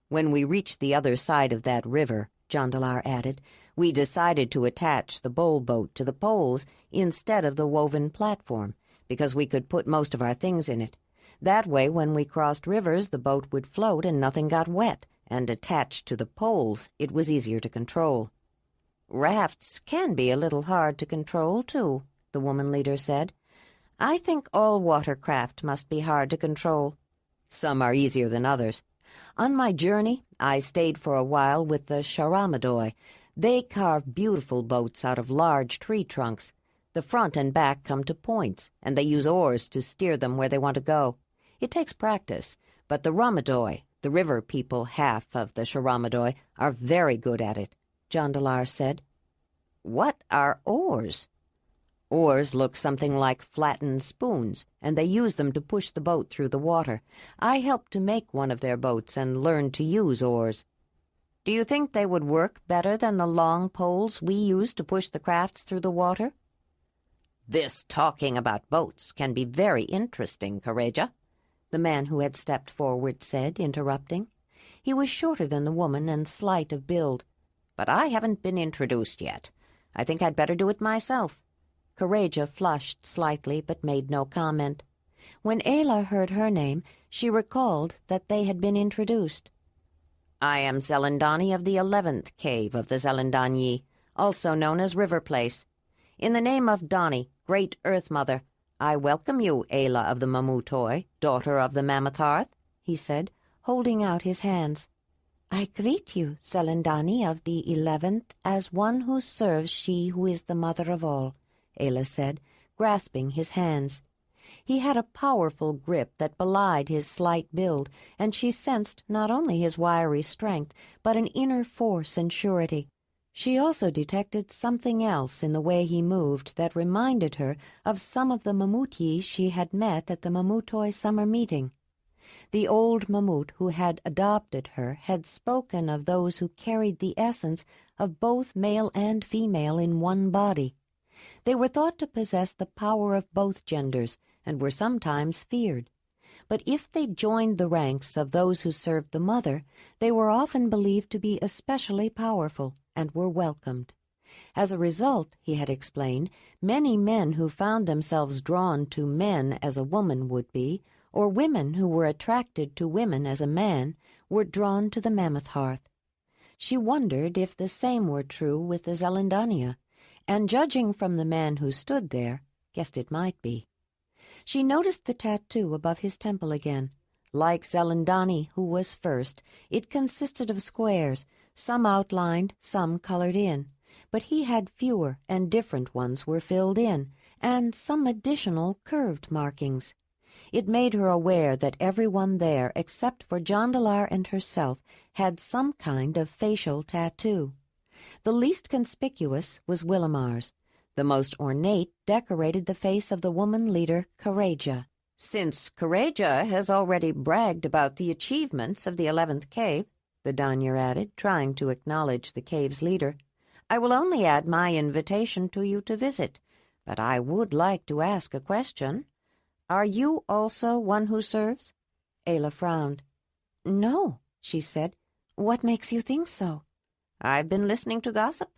When we reach the other side of that river, Jondalar added, We decided to attach the bowl boat to the poles instead of the woven platform, because we could put most of our things in it. That way, when we crossed rivers, the boat would float and nothing got wet, and attached to the poles, it was easier to control. Rafts can be a little hard to control, too, the woman leader said. I think all watercraft must be hard to control. Some are easier than others. On my journey, I stayed for a while with the Sharamidoi. They carve beautiful boats out of large tree trunks. The front and back come to points, and they use oars to steer them where they want to go. It takes practice, but the Ramadoi, the river people half of the Sharamidoi, are very good at it, Jondalar said. What are oars? Oars look something like flattened spoons, and they use them to push the boat through the water. I helped to make one of their boats and learned to use oars. Do you think they would work better than the long poles we use to push the crafts through the water? This talking about boats can be very interesting, Courageous, the man who had stepped forward said, interrupting. He was shorter than the woman and slight of build. But I haven't been introduced yet. I think I'd better do it myself. Courageous flushed slightly but made no comment. When Ayla heard her name, she recalled that they had been introduced. I am Zelandonii of the 11th cave of the Zelandonii, also known as River Place. In the name of Dani, Great Earth Mother, I welcome you, Ayla of the Mamutoi, daughter of the Mammoth Hearth, he said, holding out his hands. I greet you, Zelandonii of the 11th, as one who serves she who is the mother of all, Ayla said, grasping his hands. He had a powerful grip that belied his slight build, and she sensed not only his wiry strength, but an inner force and surety. She also detected something else in the way he moved that reminded her of some of the Mamutyi she had met at the Mamutoi summer meeting. The old Mamut who had adopted her had spoken of those who carried the essence of both male and female in one body. They were thought to possess the power of both genders, and were sometimes feared. But if they joined the ranks of those who served the mother, they were often believed to be especially powerful, and were welcomed. As a result, he had explained, many men who found themselves drawn to men as a woman would be, or women who were attracted to women as a man, were drawn to the Mammoth Hearth. She wondered if the same were true with the Zelandonii, and judging from the man who stood there, guessed it might be. She noticed the tattoo above his temple again. Like Zelandonii, who was first, it consisted of squares, some outlined, some colored in, but he had fewer and different ones were filled in, and some additional curved markings. It made her aware that everyone there, except for Jondalar and herself, had some kind of facial tattoo. The least conspicuous was Willimar's. The most ornate decorated the face of the woman leader, Courageous. Since Courageous has already bragged about the achievements of the 11th cave, the Danyer added, trying to acknowledge the cave's leader, I will only add my invitation to you to visit, but I would like to ask a question. Are you also one who serves? Ayla frowned. No, she said. What makes you think so? I've been listening to gossip.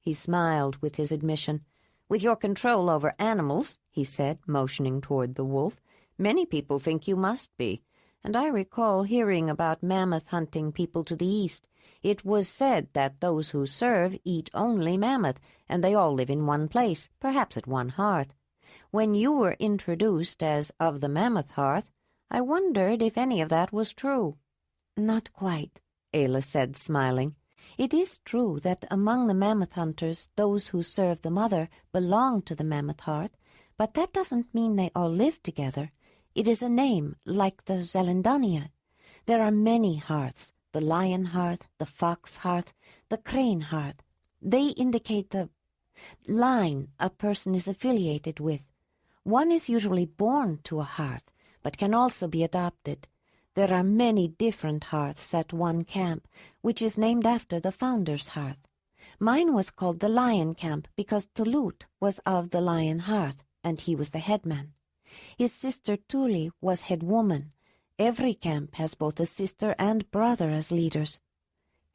He smiled with his admission. With your control over animals, he said, motioning toward the wolf, many people think you must be, and I recall hearing about mammoth hunting people to the east. It was said that those who serve eat only mammoth, and they all live in one place, perhaps at one hearth. When you were introduced as of the Mammoth Hearth, I wondered if any of that was true. Not quite, Ayla said, smiling. It is true that among the mammoth hunters, those who serve the mother belong to the Mammoth Hearth, but that doesn't mean they all live together. It is a name, like the Zelandonii. There are many hearths, the lion hearth, the fox hearth, the crane hearth. They indicate the line a person is affiliated with. One is usually born to a hearth, but can also be adopted. There are many different hearths at one camp, which is named after the founder's hearth. Mine was called the Lion Camp because Tulut was of the Lion Hearth, and he was the headman. His sister Tuli was head woman. Every camp has both a sister and brother as leaders.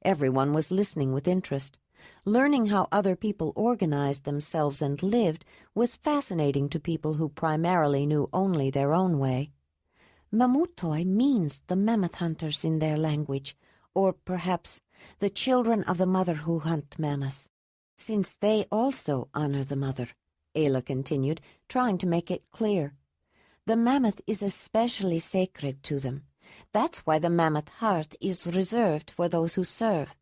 Everyone was listening with interest. Learning how other people organized themselves and lived was fascinating to people who primarily knew only their own way. Mamutoi means the mammoth hunters in their language, or perhaps the children of the mother who hunt mammoths, since they also honor the mother, Ayla continued, trying to make it clear. The mammoth is especially sacred to them. That's why the mammoth hearth is reserved for those who serve.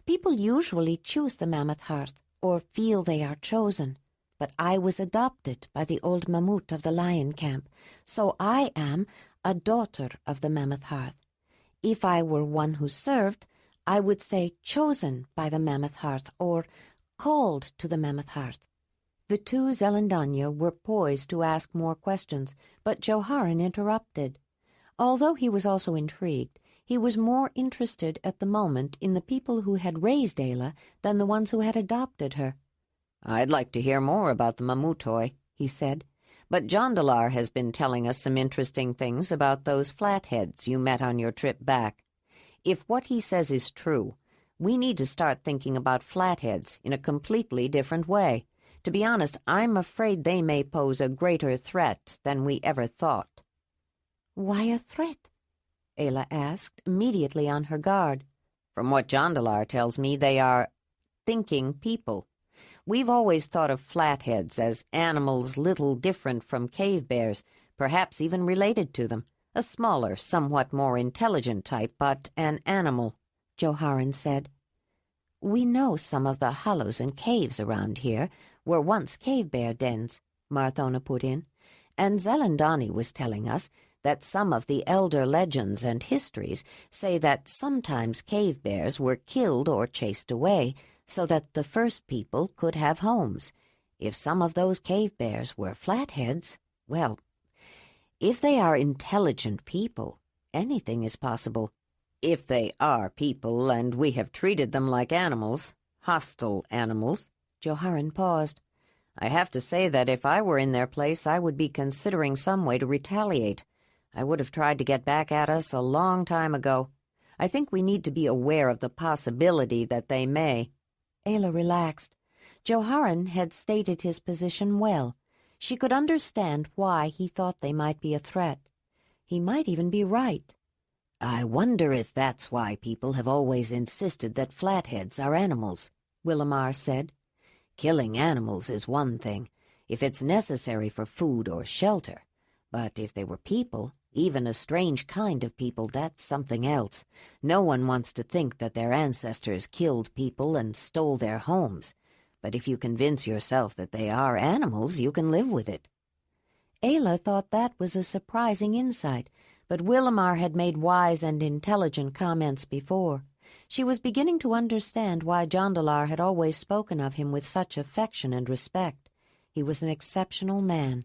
People usually choose the mammoth hearth, or feel they are chosen, but I was adopted by the old mammoth of the lion camp, so I am a daughter of the mammoth hearth. If I were one who served, I would say chosen by the mammoth hearth, or called to the mammoth hearth. The two Zelandonii were poised to ask more questions, but Joharan interrupted. Although he was also intrigued, he was more interested at the moment in the people who had raised Ayla than the ones who had adopted her. "I'd like to hear more about the Mamutoi," he said, "but Jondalar has been telling us some interesting things about those flatheads you met on your trip back. If what he says is true, we need to start thinking about flatheads in a completely different way. To be honest, I'm afraid they may pose a greater threat than we ever thought." Why a threat? Ayla asked, immediately on her guard. "From what Jondalar tells me, they are thinking people. We've always thought of flatheads as animals little different from cave bears, perhaps even related to them. A smaller, somewhat more intelligent type, but an animal," Joharan said. We know some of the hollows and caves around here were once cave bear dens, Marthona put in. and Zelandonii was telling us that some of the elder legends and histories say that sometimes cave bears were killed or chased away so that the first people could have homes. If some of those cave bears were flatheads, well, if they are intelligent people, anything is possible. "If they are people, and we have treated them like animals, hostile animals." Joharan paused. "I have to say that if I were in their place, I would be considering some way to retaliate. I would have tried to get back at us a long time ago. I think we need to be aware of the possibility that they may." Ayla relaxed. Joharan had stated his position well. She could understand why he thought they might be a threat. He might even be right. I wonder if that's why people have always insisted that flatheads are animals, Willamar said. Killing animals is one thing, if it's necessary for food or shelter. But if they were people, even a strange kind of people, that's something else. No one wants to think that their ancestors killed people and stole their homes. But if you convince yourself that they are animals, you can live with it. Ayla thought that was a surprising insight, but Willamar had made wise and intelligent comments before. She was beginning to understand why Jondalar had always spoken of him with such affection and respect. He was an exceptional man.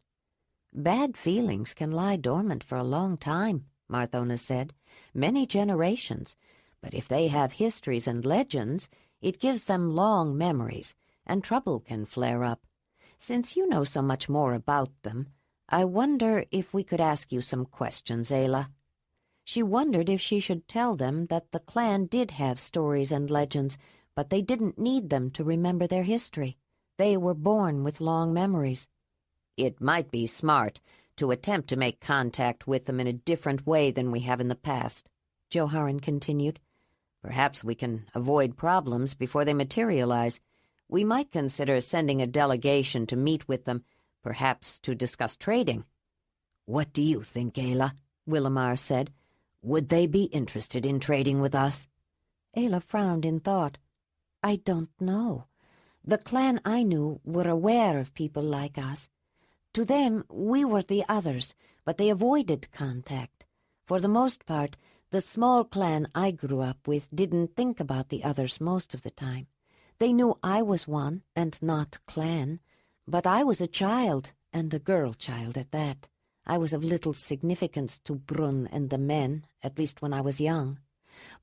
Bad feelings can lie dormant for a long time, Marthona said, many generations. But if they have histories and legends, it gives them long memories, and trouble can flare up. Since you know so much more about them, I wonder if we could ask you some questions, Ayla. She wondered if she should tell them that the clan did have stories and legends, but they didn't need them to remember their history. They were born with long memories. "It might be smart to attempt to make contact with them in a different way than we have in the past," Joharan continued. "Perhaps we can avoid problems before they materialize. We might consider sending a delegation to meet with them, perhaps to discuss trading." "What do you think, Ayla?" Willamar said. "Would they be interested in trading with us?" Ayla frowned in thought. I don't know. The clan I knew were aware of people like us. To them, we were the others, but they avoided contact. For the most part, the small clan I grew up with didn't think about the others most of the time. They knew I was one and not clan, but I was a child, and a girl child at that. I was of little significance to Brun and the men, at least when I was young.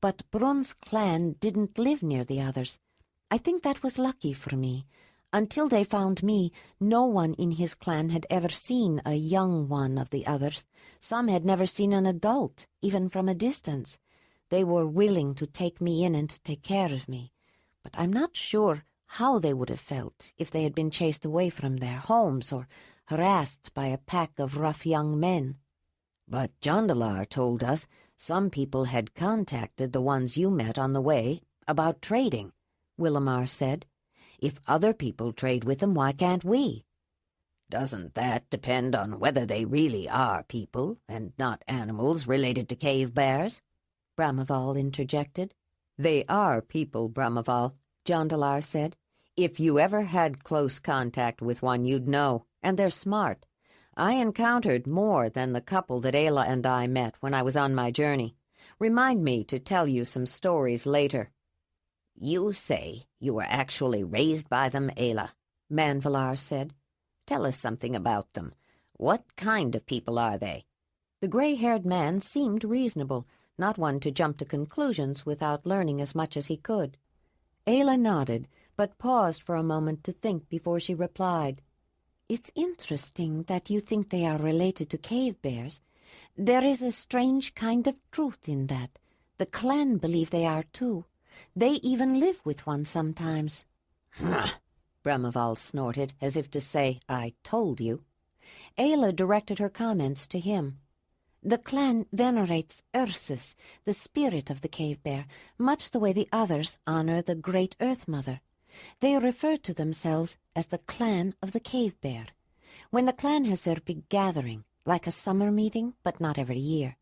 But Brun's clan didn't live near the others. I think that was lucky for me. Until they found me, no one in his clan had ever seen a young one of the others. Some had never seen an adult, even from a distance. They were willing to take me in and take care of me. but I'm not sure how they would have felt if they had been chased away from their homes or harassed by a pack of rough young men. But Jondalar told us some people had contacted the ones you met on the way about trading, Willamar said. If other people trade with them, why can't we? Doesn't that depend on whether they really are people and not animals related to cave bears? Brahmaval interjected. They are people, Brahmaval, Jondalar said. If you ever had close contact with one, you'd know, and they're smart. I encountered more than the couple that Ayla and I met when I was on my journey. Remind me to tell you some stories later. You say you were actually raised by them, Ayla, Manvalar said. Tell us something about them. What kind of people are they? The gray-haired man seemed reasonable, not one to jump to conclusions without learning as much as he could. Ayla nodded, but paused for a moment to think before she replied. It's interesting that you think they are related to cave bears. There is a strange kind of truth in that. The clan believe they are too. They even live with one sometimes. Huh. Brahmaval snorted, as if to say, I told you. Ayla directed her comments to him. The clan venerates Ursus, the spirit of the cave bear, much the way the others honor the great Earth Mother. They refer to themselves as the clan of the cave bear. When the clan has their big gathering, like a summer meeting, but not every year,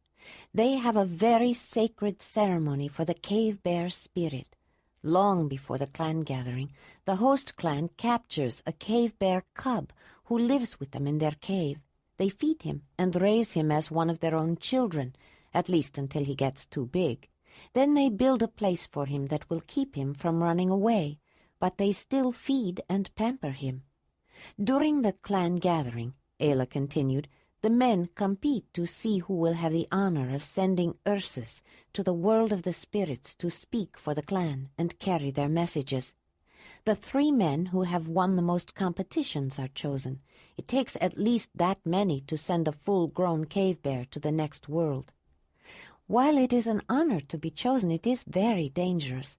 they have a very sacred ceremony for the cave bear spirit. Long before the clan gathering, the host clan captures a cave bear cub who lives with them in their cave. They feed him and raise him as one of their own children, at least until he gets too big. Then they build a place for him that will keep him from running away, but they still feed and pamper him. During the clan gathering, Ayla continued, the men compete to see who will have the honor of sending Ursus to the world of the spirits to speak for the clan and carry their messages. The 3 men who have won the most competitions are chosen. It takes at least that many to send a full-grown cave bear to the next world. While it is an honor to be chosen, it is very dangerous.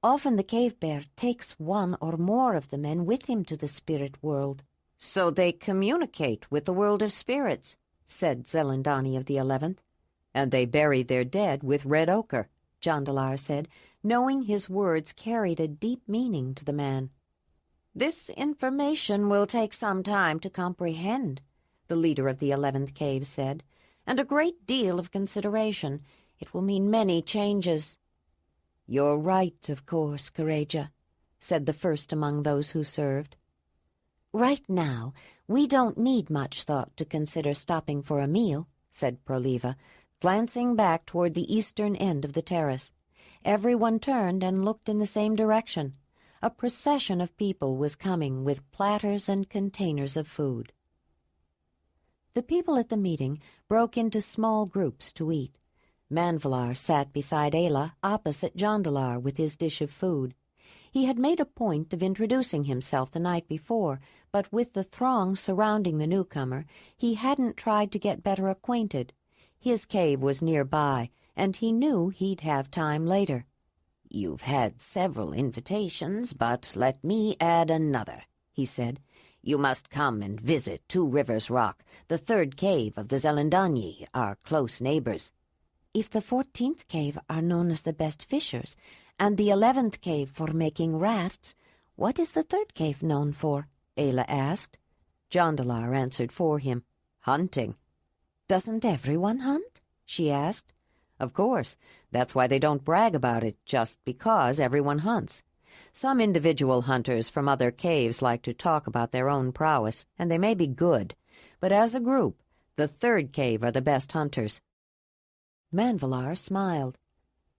Often the cave bear takes one or more of the men with him to the spirit world. So they communicate with the world of spirits, said Zelandonii of the 11th. And they bury their dead with red ochre, Jondalar said, knowing his words carried a deep meaning to the man. This information will take some time to comprehend, the leader of the 11th cave said, and a great deal of consideration. It will mean many changes. You're right, of course, Courageous, said the first among those who served. Right now, we don't need much thought to consider stopping for a meal, said Proliva, glancing back toward the eastern end of the terrace. Everyone turned and looked in the same direction. A procession of people was coming with platters and containers of food. The people at the meeting broke into small groups to eat. Manvalar sat beside Ayla, opposite Jondalar, with his dish of food. He had made a point of introducing himself the night before, but with the throng surrounding the newcomer, he hadn't tried to get better acquainted. His cave was nearby, and he knew he'd have time later. You've had several invitations, but let me add another, he said. You must come and visit Two Rivers Rock, the 3rd cave of the Zelandonii, our close neighbors. If the 14th cave are known as the best fishers, and the 11th cave for making rafts, what is the 3rd cave known for? Ayla asked. Jondalar answered for him. Hunting. Doesn't everyone hunt? She asked. Of course. That's why they don't brag about it, just because everyone hunts. Some individual hunters from other caves like to talk about their own prowess, and they may be good. But as a group, the 3rd cave are the best hunters. Manvalar smiled.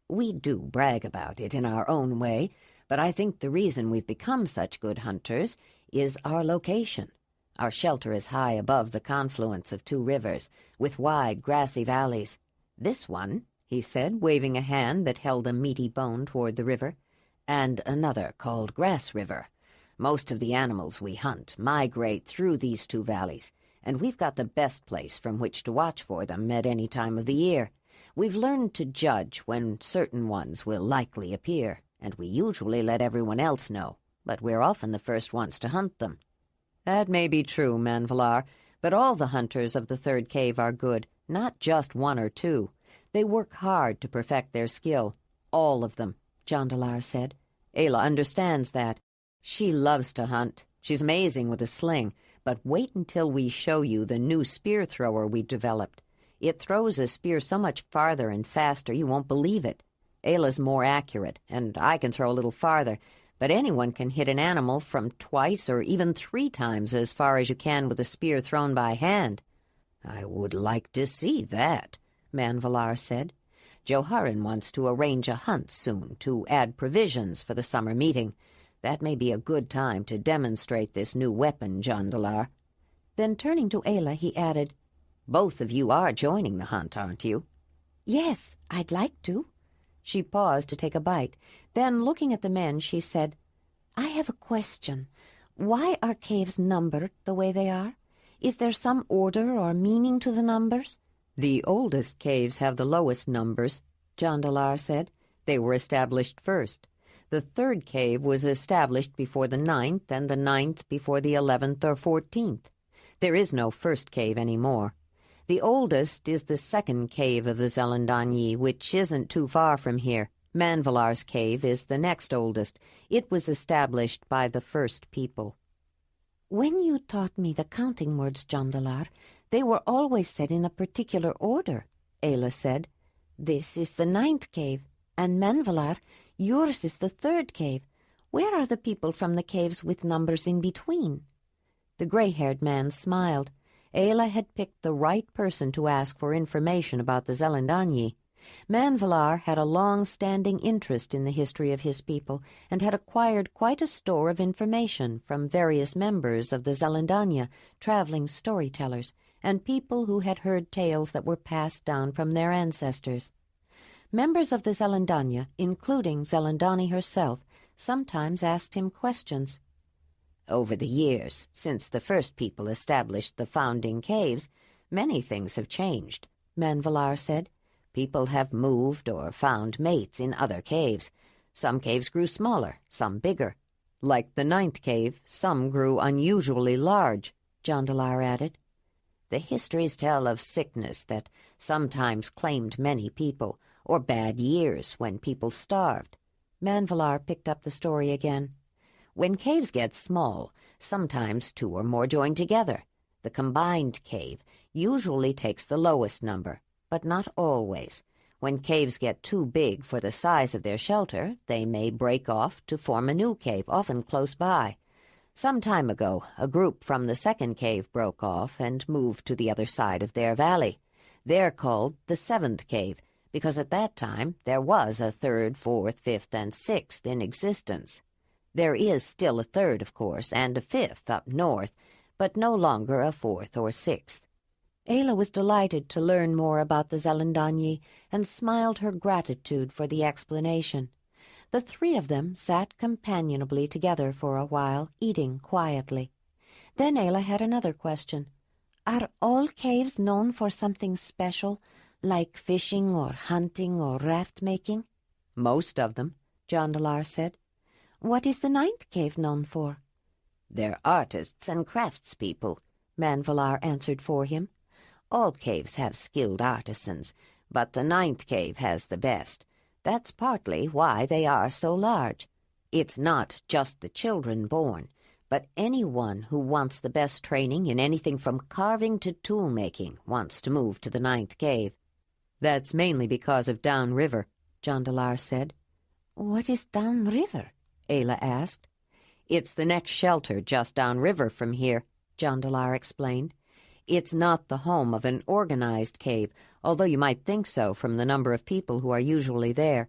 We do brag about it in our own way, but I think the reason we've become such good hunters is our location. Our shelter is high above the confluence of 2 rivers, with wide, grassy valleys. This one, he said, waving a hand that held a meaty bone toward the river, and another called Grass River. Most of the animals we hunt migrate through these 2 valleys, and we've got the best place from which to watch for them at any time of the year. We've learned to judge when certain ones will likely appear. and we usually let everyone else know, but we're often the first ones to hunt them." "That may be true, Manvalar, but all the hunters of the third cave are good, not just one or two. They work hard to perfect their skill. All of them," Jondalar said. "Ayla understands that. She loves to hunt. She's amazing with a sling, but wait until we show you the new spear thrower we developed. It throws a spear so much farther and faster you won't believe it. Ayla's more accurate, and I can throw a little farther, but anyone can hit an animal from twice or even 3 times as far as you can with a spear thrown by hand." "I would like to see that," Manvalar said. "Joharan wants to arrange a hunt soon to add provisions for the summer meeting. That may be a good time to demonstrate this new weapon, Jondalar." Then turning to Ayla, he added, "Both of you are joining the hunt, aren't you?" "Yes, I'd like to." She paused to take a bite. Then, looking at the men, she said, "I have a question. Why are caves numbered the way they are? Is there some order or meaning to the numbers?" "The oldest caves have the lowest numbers," Jondalar said. "They were established first. The third cave was established before the 9th, and the 9th before the 11th or 14th. There is no first cave any more. The oldest is the second cave of the Zelandonii, which isn't too far from here. Manvalar's cave is the next oldest. It was established by the first people." "When you taught me the counting words, Jondalar, they were always said in a particular order," Ayla said. "This is the 9th cave, and Manvalar, yours is the 3rd cave. Where are the people from the caves with numbers in between?" The gray-haired man smiled. Ayla had picked the right person to ask for information about the Zelandonii. Manvalar had a long-standing interest in the history of his people and had acquired quite a store of information from various members of the Zelandonii, traveling storytellers, and people who had heard tales that were passed down from their ancestors. Members of the Zelandonii, including Zelandonii herself, sometimes asked him questions. "Over the years, since the first people established the founding caves, many things have changed," Manvalar said. "People have moved or found mates in other caves. Some caves grew smaller, some bigger." "Like the 9th cave, some grew unusually large," Jondalar added. "The histories tell of sickness that sometimes claimed many people, or bad years when people starved." Manvalar picked up the story again. "When caves get small, sometimes 2 or more join together. The combined cave usually takes the lowest number, but not always. When caves get too big for the size of their shelter, they may break off to form a new cave, often close by. Some time ago, a group from the second cave broke off and moved to the other side of their valley. They're called the 7th cave, because at that time there was a 3rd, 4th, 5th, and 6th in existence. There is still a 3rd, of course, and a 5th up north, but no longer a 4th or 6th. Ayla was delighted to learn more about the Zelandonii and smiled her gratitude for the explanation. The 3 of them sat companionably together for a while, eating quietly. Then Ayla had another question. "Are all caves known for something special, like fishing or hunting or raft-making?" "Most of them," Jondalar said. "What is the 9th cave known for?" "They're artists and craftspeople," Manvalar answered for him. "All caves have skilled artisans, but the 9th cave has the best. That's partly why they are so large. It's not just the children born, but anyone who wants the best training in anything from carving to tool-making wants to move to the 9th cave." "That's mainly because of downriver," Jondalar said. "What is downriver?" Ayla asked. "It's the next shelter just downriver from here," Jondalar explained. "It's not the home of an organized cave, although you might think so from the number of people who are usually there.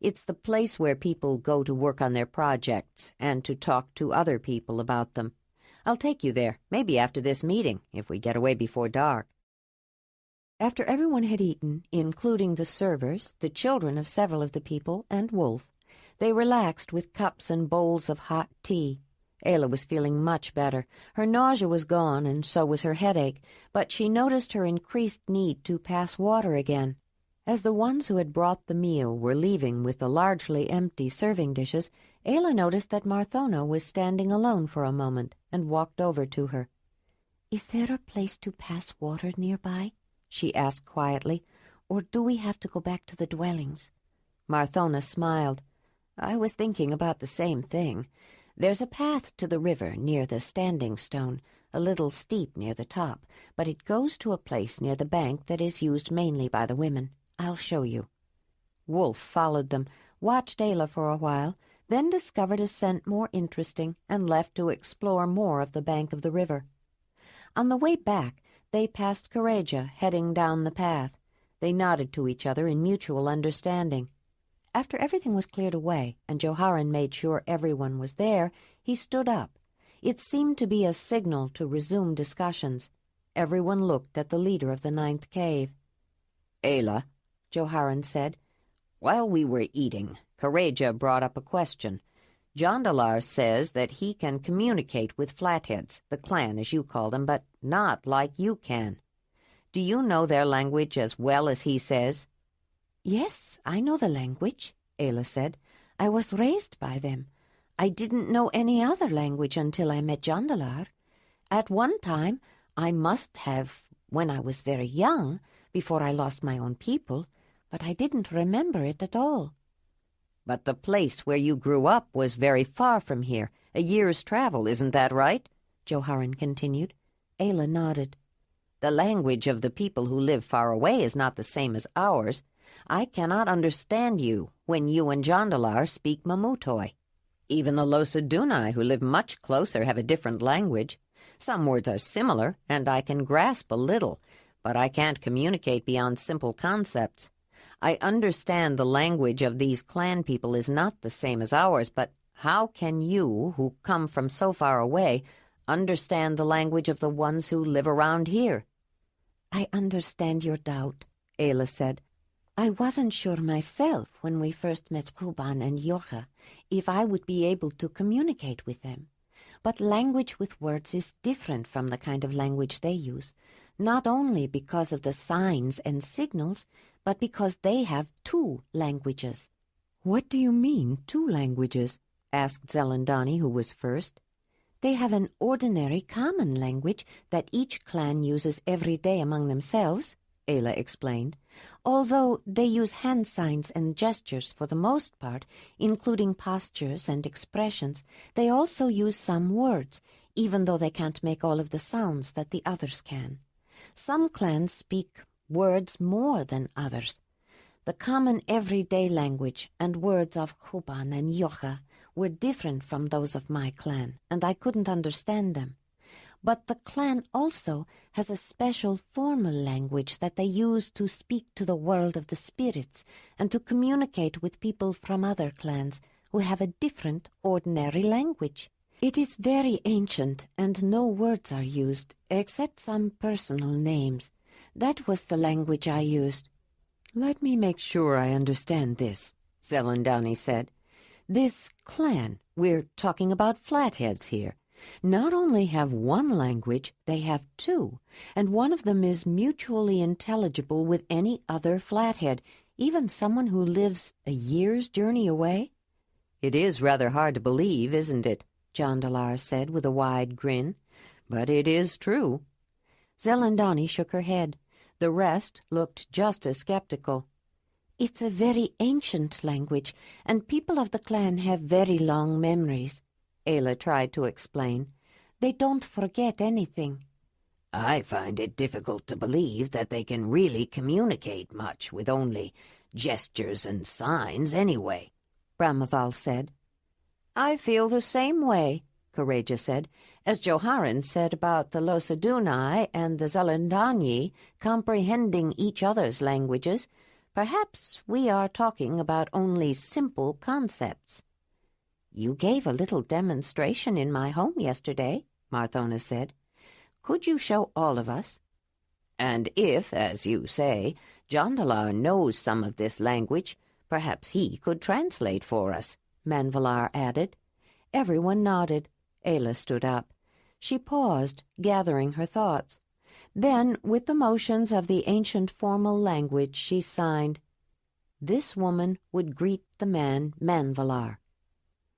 It's the place where people go to work on their projects and to talk to other people about them. I'll take you there, maybe after this meeting, if we get away before dark." After everyone had eaten, including the servers, the children of several of the people, and Wolf, they relaxed with cups and bowls of hot tea. Ayla was feeling much better. Her nausea was gone, and so was her headache, but she noticed her increased need to pass water again. As the ones who had brought the meal were leaving with the largely empty serving dishes, Ayla noticed that Marthona was standing alone for a moment and walked over to her. "Is there a place to pass water nearby?" she asked quietly. "Or do we have to go back to the dwellings?" Marthona smiled. "I was thinking about the same thing. There's a path to the river near the standing stone, a little steep near the top, but it goes to a place near the bank that is used mainly by the women. I'll show you." Wolf followed them, watched Ayla for a while, then discovered a scent more interesting and left to explore more of the bank of the river. On the way back, they passed Kareja heading down the path. They nodded to each other in mutual understanding. After everything was cleared away and Joharan made sure everyone was there, he stood up. It seemed to be a signal to resume discussions. Everyone looked at the leader of the 9th cave. "Ayla," Joharan said, "while we were eating, Kareja brought up a question. Jondalar says that he can communicate with Flatheads, the clan as you call them, but not like you can. Do you know their language as well as he says?" "Yes, I know the language," Ayla said. "I was raised by them. I didn't know any other language until I met Jondalar. At one time, I must have, when I was very young, before I lost my own people, but I didn't remember it at all." "But the place where you grew up was very far from here, a year's travel, isn't that right?" Joharan continued. Ayla nodded. "The language of the people who live far away is not the same as ours. I cannot understand you when you and Jondalar speak Mamutoi. Even the Losadunai, who live much closer, have a different language. Some words are similar, and I can grasp a little, but I can't communicate beyond simple concepts. I understand the language of these clan people is not the same as ours, but how can you, who come from so far away, understand the language of the ones who live around here?" "I understand your doubt," Ayla said. "I wasn't sure myself when we first met Kuban and Yocha if I would be able to communicate with them. But language with words is different from the kind of language they use, not only because of the signs and signals, but because they have 2 languages. "What do you mean, 2 languages?" asked Zelandonii, who was first. "They have an ordinary common language that each clan uses every day among themselves," Ayla explained, "although they use hand signs and gestures for the most part, including postures and expressions. They also use some words, even though they can't make all of the sounds that the others can. Some clans speak words more than others. The common everyday language and words of Kuban and Yocha were different from those of my clan, and I couldn't understand them. But the clan also has a special formal language that they use to speak to the world of the spirits and to communicate with people from other clans who have a different ordinary language. It is very ancient, and no words are used, except some personal names. That was the language I used." "Let me make sure I understand this," Zelandonii said. "This clan, we're talking about Flatheads here, not only have one language, they have 2, and one of them is mutually intelligible with any other Flathead, even someone who lives a year's journey away?" "It is rather hard to believe, isn't it?" Jondalar said with a wide grin. "But it is true." Zelandonii shook her head. The rest looked just as skeptical. "It's a very ancient language, and people of the clan have very long memories," Ayla tried to explain. "They don't forget anything." "I find it difficult to believe that they can really communicate much with only gestures and signs anyway," Brahmaval said. "I feel the same way," Kareja said, "as Joharan said about the Losadunai and the Zelandonii comprehending each other's languages. Perhaps we are talking about only simple concepts." "You gave a little demonstration in my home yesterday," Marthona said. "Could you show all of us? And if, as you say, Jondalar knows some of this language, perhaps he could translate for us," Manvalar added. Everyone nodded. Ayla stood up. She paused, gathering her thoughts. Then, with the motions of the ancient formal language, she signed, "This woman would greet the man Manvalar."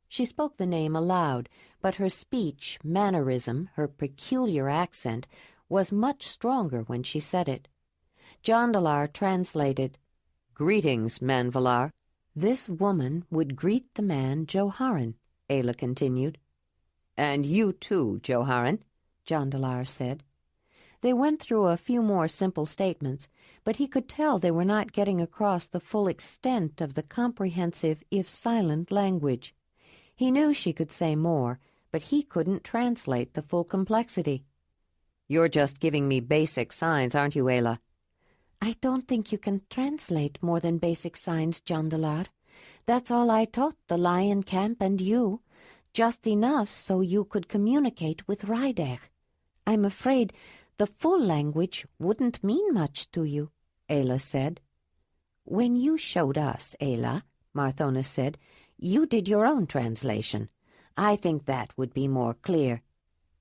She spoke the name aloud, but her speech, mannerism, her peculiar accent, was much stronger when she said it. Jondalar translated, "Greetings, Manvalar." "This woman would greet the man Joharan," Ayla continued. "And you too, Joharan," Jondalar said. They went through a few more simple statements, but he could tell they were not getting across the full extent of the comprehensive, if silent, language. He knew she could say more, but he couldn't translate the full complexity. "You're just giving me basic signs, aren't you, Ayla?" "I don't think you can translate more than basic signs, Jondalar. That's all I taught the lion camp and you, just enough so you could communicate with Rydech. I'm afraid the full language wouldn't mean much to you," Ayla said. "When you showed us, Ayla," Marthona said, "you did your own translation. I think that would be more clear."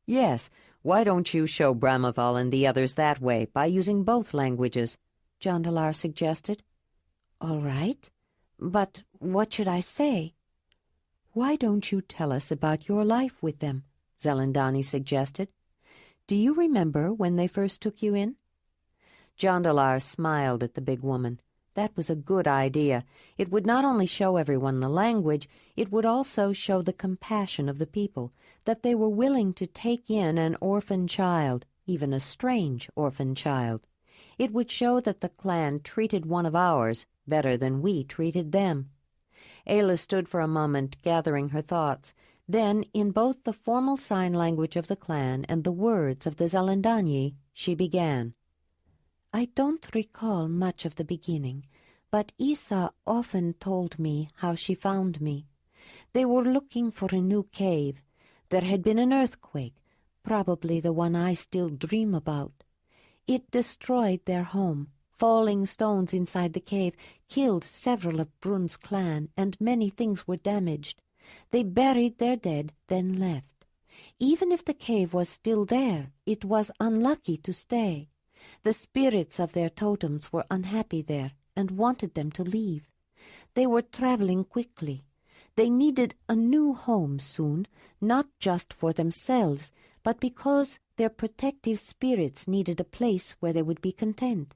"Yes, why don't you show Brahmaval and the others that way, by using both languages?" Jondalar suggested. "All right, but what should I say?" "Why don't you tell us about your life with them?" Zelandonii suggested. "Do you remember when they first took you in?" Jondalar smiled at the big woman. That was a good idea. It would not only show everyone the language, it would also show the compassion of the people, that they were willing to take in an orphan child, even a strange orphan child. It would show that the clan treated one of ours better than we treated them. Ayla stood for a moment, gathering her thoughts. Then, in both the formal sign language of the clan and the words of the Zelandonii, she began. "I don't recall much of the beginning, but Isa often told me how she found me. They were looking for a new cave. There had been an earthquake, probably the one I still dream about. It destroyed their home. Falling stones inside the cave killed several of Brun's clan, and many things were damaged. They buried their dead, then left. Even if the cave was still there, it was unlucky to stay. The spirits of their totems were unhappy there and wanted them to leave. They were traveling quickly. They needed a new home soon, not just for themselves, but because their protective spirits needed a place where they would be content."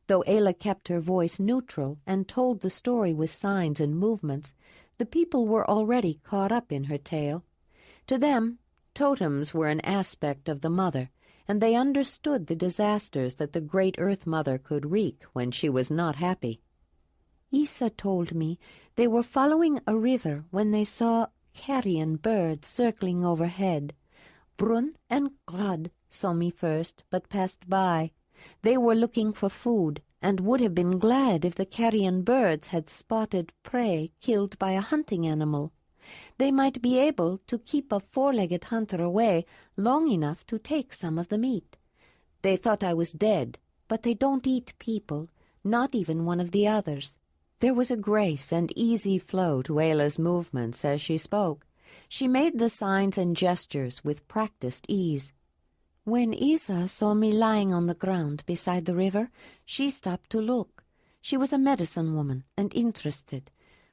Though Ayla kept her voice neutral and told the story with signs and movements, the people were already caught up in her tale. To them, totems were an aspect of the mother, and they understood the disasters that the great Earth Mother could wreak when she was not happy. "Isa told me they were following a river when they saw carrion birds circling overhead. Brun and Grad saw me first, but passed by. They were looking for food, and would have been glad if the carrion birds had spotted prey killed by a hunting animal. They might be able to keep a four-legged hunter away long enough to take some of the meat. They thought I was dead, but they don't eat people, not even one of the others." There was a grace and easy flow to Ayla's movements as she spoke. She made the signs and gestures with practiced ease. "When Isa saw me lying on the ground beside the river, she stopped to look. She was a medicine woman and interested.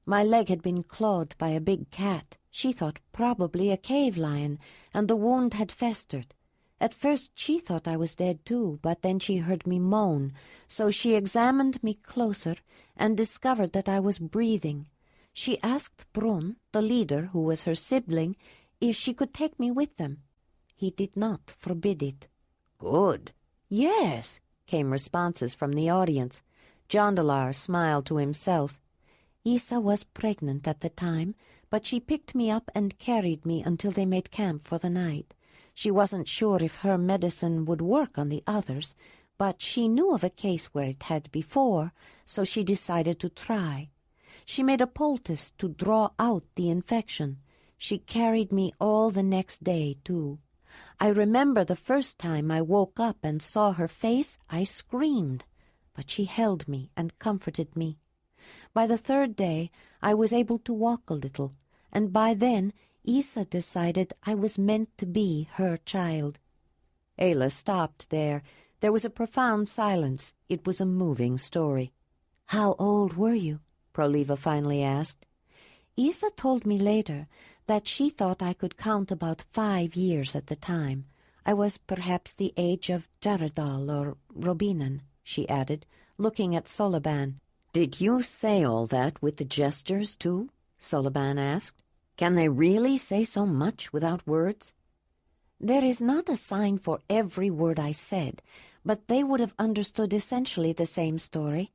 My leg had been clawed by a big cat. She thought probably a cave lion, and the wound had festered. At first she thought I was dead too, but then she heard me moan, so she examined me closer and discovered that I was breathing. She asked Brun, the leader, who was her sibling, if she could take me with them. He did not forbid it." "Good." "Yes," came responses from the audience. Jondalar smiled to himself. "Isa was pregnant at the time, but she picked me up and carried me until they made camp for the night. She wasn't sure if her medicine would work on the others, but she knew of a case where it had before, so she decided to try. She made a poultice to draw out the infection. She carried me all the next day, too. I remember the first time I woke up and saw her face, I screamed, but she held me and comforted me. By the third day, I was able to walk a little, and by then Isa decided I was meant to be her child." Ayla stopped there. There was a profound silence. It was a moving story. "How old were you?" Proliva finally asked. "Isa told me later that she thought I could count about 5 years at the time. I was perhaps the age of Jaredal or Robinan," she added, looking at Soliban. "Did you say all that with the gestures, too?" Soliban asked. "Can they really say so much without words?" "There is not a sign for every word I said, but they would have understood essentially the same story.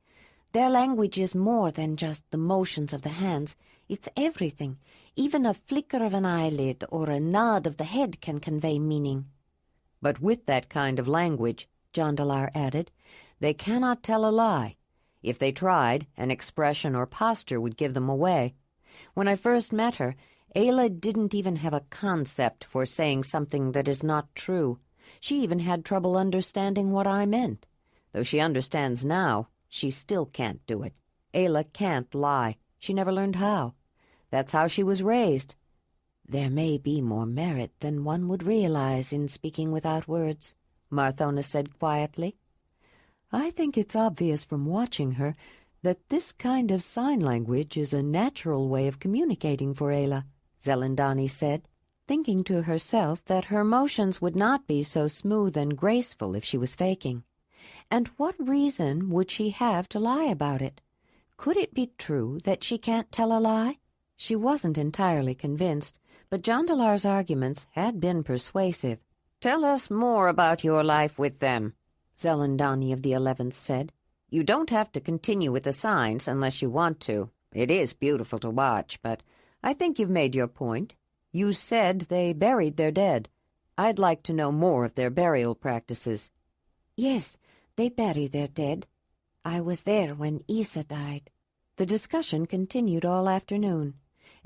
Their language is more than just the motions of the hands. It's everything. Even a flicker of an eyelid or a nod of the head can convey meaning." "But with that kind of language," Jondalar added, "they cannot tell a lie. If they tried, an expression or posture would give them away. When I first met her, Ayla didn't even have a concept for saying something that is not true. She even had trouble understanding what I meant. Though she understands now, she still can't do it. Ayla can't lie. She never learned how. That's how she was raised." "There may be more merit than one would realize in speaking without words," Marthona said quietly. "I think it's obvious from watching her that this kind of sign language is a natural way of communicating for Ayla," Zelandonii said, thinking to herself that her motions would not be so smooth and graceful if she was faking. And what reason would she have to lie about it? Could it be true that she can't tell a lie? She wasn't entirely convinced, but Jondalar's arguments had been persuasive. "Tell us more about your life with them," Zelandonii of the 11th said. "You don't have to continue with the signs unless you want to. It is beautiful to watch, but I think you've made your point. You said they buried their dead. I'd like to know more of their burial practices." "Yes, they bury their dead. I was there when Isa died." The discussion continued all afternoon.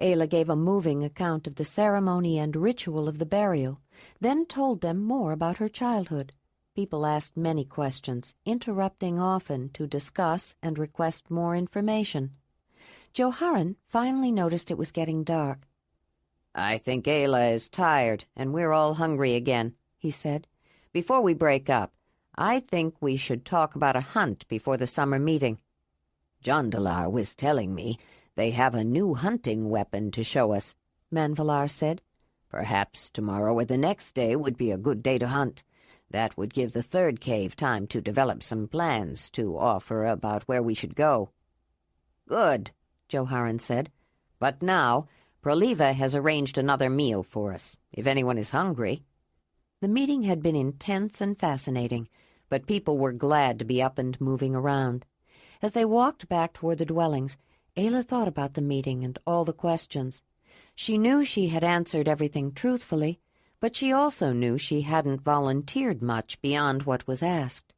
Ayla gave a moving account of the ceremony and ritual of the burial, then told them more about her childhood. People asked many questions, interrupting often to discuss and request more information. Joharan finally noticed it was getting dark. "I think Ayla is tired, and we're all hungry again," he said. "Before we break up, I think we should talk about a hunt before the summer meeting. Jondalar was telling me they have a new hunting weapon to show us," Manvalar said. "Perhaps tomorrow or the next day would be a good day to hunt. That would give the third cave time to develop some plans to offer about where we should go." "Good," Joharan said. "But now, Proliva has arranged another meal for us, if anyone is hungry." The meeting had been intense and fascinating, but people were glad to be up and moving around. As they walked back toward the dwellings, Ayla thought about the meeting and all the questions. She knew she had answered everything truthfully, but she also knew she hadn't volunteered much beyond what was asked.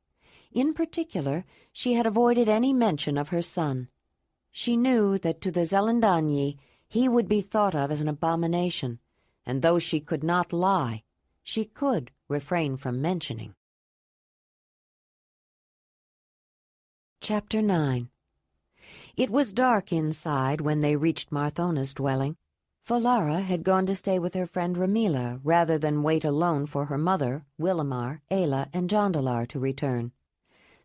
In particular, she had avoided any mention of her son. She knew that to the Zelandonii he would be thought of as an abomination, and though she could not lie, she could refrain from mentioning. Chapter 9. It was dark inside when they reached Marthona's dwelling. Folara had gone to stay with her friend Ramila rather than wait alone for her mother, Willamar, Ayla, and Jondalar to return.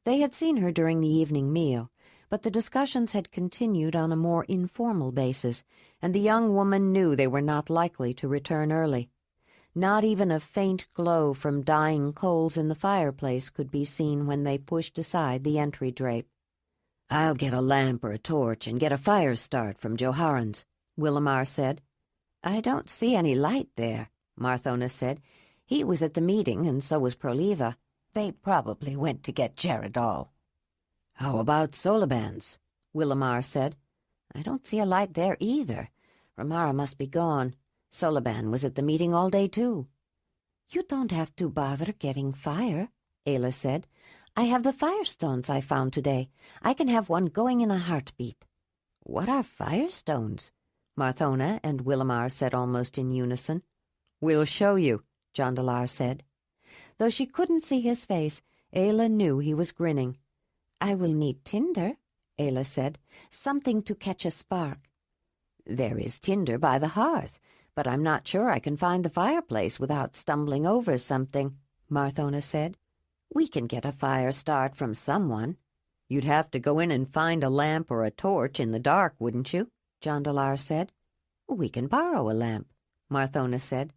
They had seen her during the evening meal, but the discussions had continued on a more informal basis, and the young woman knew they were not likely to return early. Not even a faint glow from dying coals in the fireplace could be seen when they pushed aside the entry drape. "I'll get a lamp or a torch and get a fire start from Joharan's," Willamar said. "I don't see any light there," Marthona said. "He was at the meeting, and so was Proliva. They probably went to get Jaredal." "How about Soliban's?" Willamar said. "I don't see a light there either. Ramara must be gone. Soliban was at the meeting all day, too." "You don't have to bother getting fire," Ayla said. "I have the firestones I found today. I can have one going in a heartbeat." "What are firestones?" Marthona and Willamar said almost in unison. "We'll show you," Jondalar said. Though she couldn't see his face, Ayla knew he was grinning. "I will need tinder," Ayla said. "Something to catch a spark." "There is tinder by the hearth, but I'm not sure I can find the fireplace without stumbling over something," Marthona said. "We can get a fire start from someone." "You'd have to go in and find a lamp or a torch in the dark, wouldn't you?" Jondalar said. "We can borrow a lamp," Marthona said.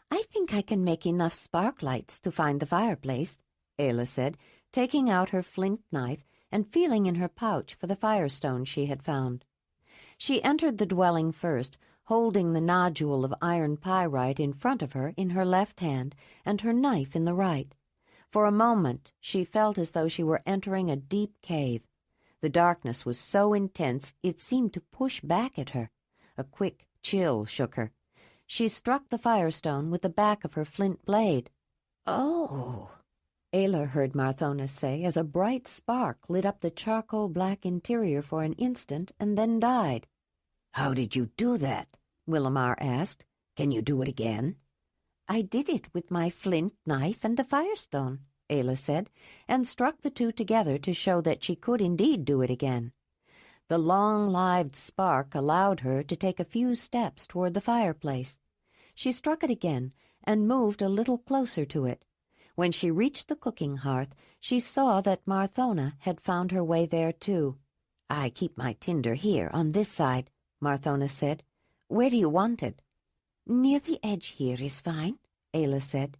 "I think I can make enough spark lights to find the fireplace," Ayla said, taking out her flint knife and feeling in her pouch for the firestone she had found. She entered the dwelling first, holding the nodule of iron pyrite in front of her in her left hand and her knife in the right. For a moment she felt as though she were entering a deep cave. The darkness was so intense it seemed to push back at her. A quick chill shook her. She struck the firestone with the back of her flint blade. "Oh," Ayla heard Marthona say as a bright spark lit up the charcoal-black interior for an instant and then died. "How did you do that?" Willamar asked. "Can you do it again?" "I did it with my flint knife and the firestone," Ayla said, and struck the two together to show that she could indeed do it again. The long-lived spark allowed her to take a few steps toward the fireplace. She struck it again and moved a little closer to it. When she reached the cooking hearth, she saw that Marthona had found her way there too. "I keep my tinder here on this side," Marthona said. "Where do you want it?" "Near the edge here is fine," Ayla said.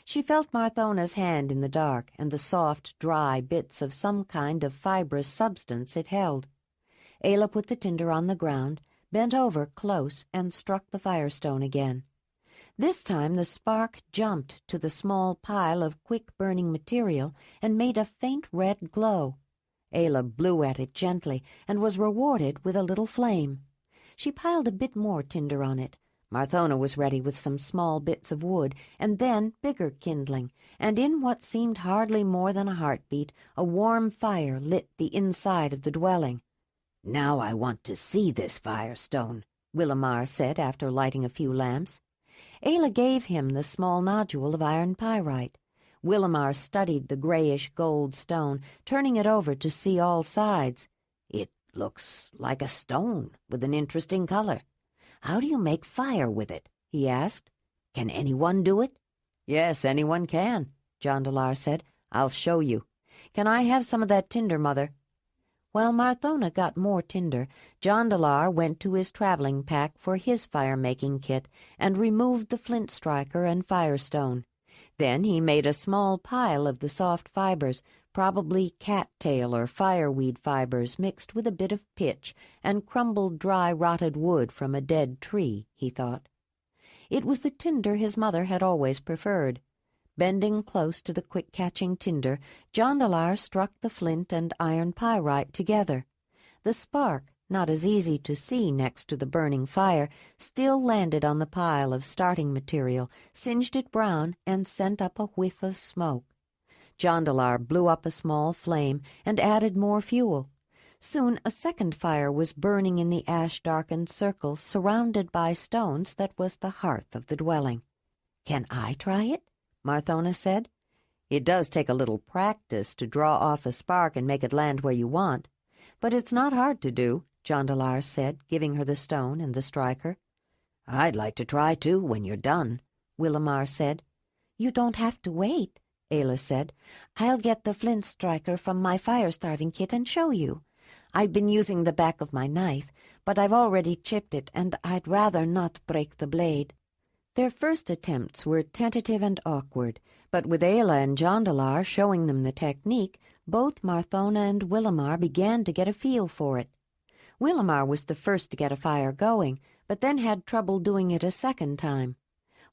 She felt Marthona's hand in the dark and the soft, dry bits of some kind of fibrous substance it held. Ayla put the tinder on the ground, bent over close, and struck the firestone again. This time the spark jumped to the small pile of quick-burning material and made a faint red glow. Ayla blew at it gently and was rewarded with a little flame. She piled a bit more tinder on it. Marthona was ready with some small bits of wood, and then bigger kindling, and in what seemed hardly more than a heartbeat, a warm fire lit the inside of the dwelling. "Now I want to see this firestone," Willamar said after lighting a few lamps. Ayla gave him the small nodule of iron pyrite. Willamar studied the grayish gold stone, turning it over to see all sides. "It looks like a stone with an interesting color. How do you make fire with it?" he asked. "Can anyone do it?" "Yes, anyone can," Jondalar said. "I'll show you. Can I have some of that tinder, Mother?" While Marthona got more tinder, Jondalar went to his traveling pack for his fire-making kit and removed the flint striker and firestone. Then he made a small pile of the soft fibers, probably cattail or fireweed fibers mixed with a bit of pitch and crumbled dry rotted wood from a dead tree, he thought. It was the tinder his mother had always preferred. Bending close to the quick-catching tinder, Jondalar struck the flint and iron pyrite together. The spark, not as easy to see next to the burning fire, still landed on the pile of starting material, singed it brown, and sent up a whiff of smoke. Jondalar blew up a small flame and added more fuel. Soon a second fire was burning in the ash-darkened circle surrounded by stones that was the hearth of the dwelling. "Can I try it?" Marthona said. "It does take a little practice to draw off a spark and make it land where you want. But it's not hard to do," Jondalar said, giving her the stone and the striker. "I'd like to try too when you're done," Willamar said. "You don't have to wait," Ayla said. "I'll get the flint striker from my fire-starting kit and show you. I've been using the back of my knife, but I've already chipped it, and I'd rather not break the blade." Their first attempts were tentative and awkward, but with Ayla and Jondalar showing them the technique, both Marthona and Willamar began to get a feel for it. Willamar was the first to get a fire going, but then had trouble doing it a second time.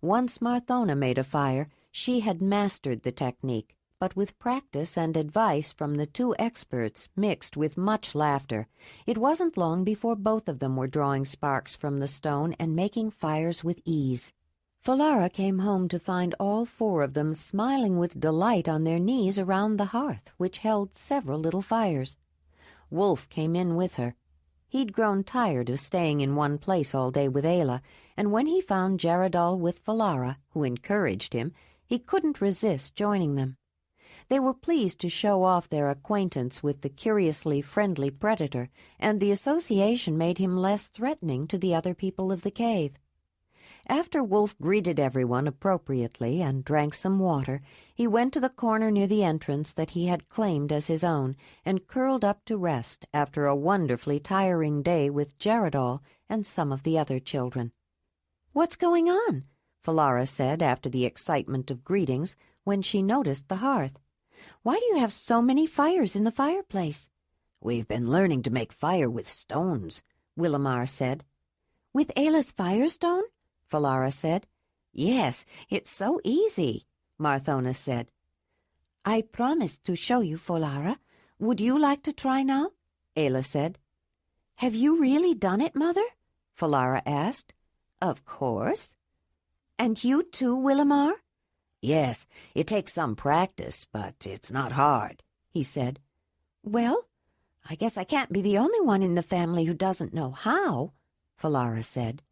Once Marthona made a fire, she had mastered the technique, but with practice and advice from the two experts mixed with much laughter, it wasn't long before both of them were drawing sparks from the stone and making fires with ease. Falara came home to find all four of them smiling with delight on their knees around the hearth, which held several little fires. Wolf came in with her. He'd grown tired of staying in one place all day with Ayla, and when he found Jaradal with Falara, who encouraged him, he couldn't resist joining them. They were pleased to show off their acquaintance with the curiously friendly predator, and the association made him less threatening to the other people of the cave. After Wolf greeted everyone appropriately and drank some water, he went to the corner near the entrance that he had claimed as his own and curled up to rest after a wonderfully tiring day with Jaredal and some of the other children. "What's going on?" Falara said after the excitement of greetings when she noticed the hearth. "Why do you have so many fires in the fireplace?" "We've been learning to make fire with stones," Willamar said. "With Ayla's firestone?" Falara said. "Yes, it's so easy," Marthona said. "I promised to show you, Falara. Would you like to try now?" Ayla said. "Have you really done it, Mother?" Falara asked. "Of course." "And you too, Willamar?" "Yes, it takes some practice, but it's not hard," he said. "Well, I guess I can't be the only one in the family who doesn't know how," Falara said.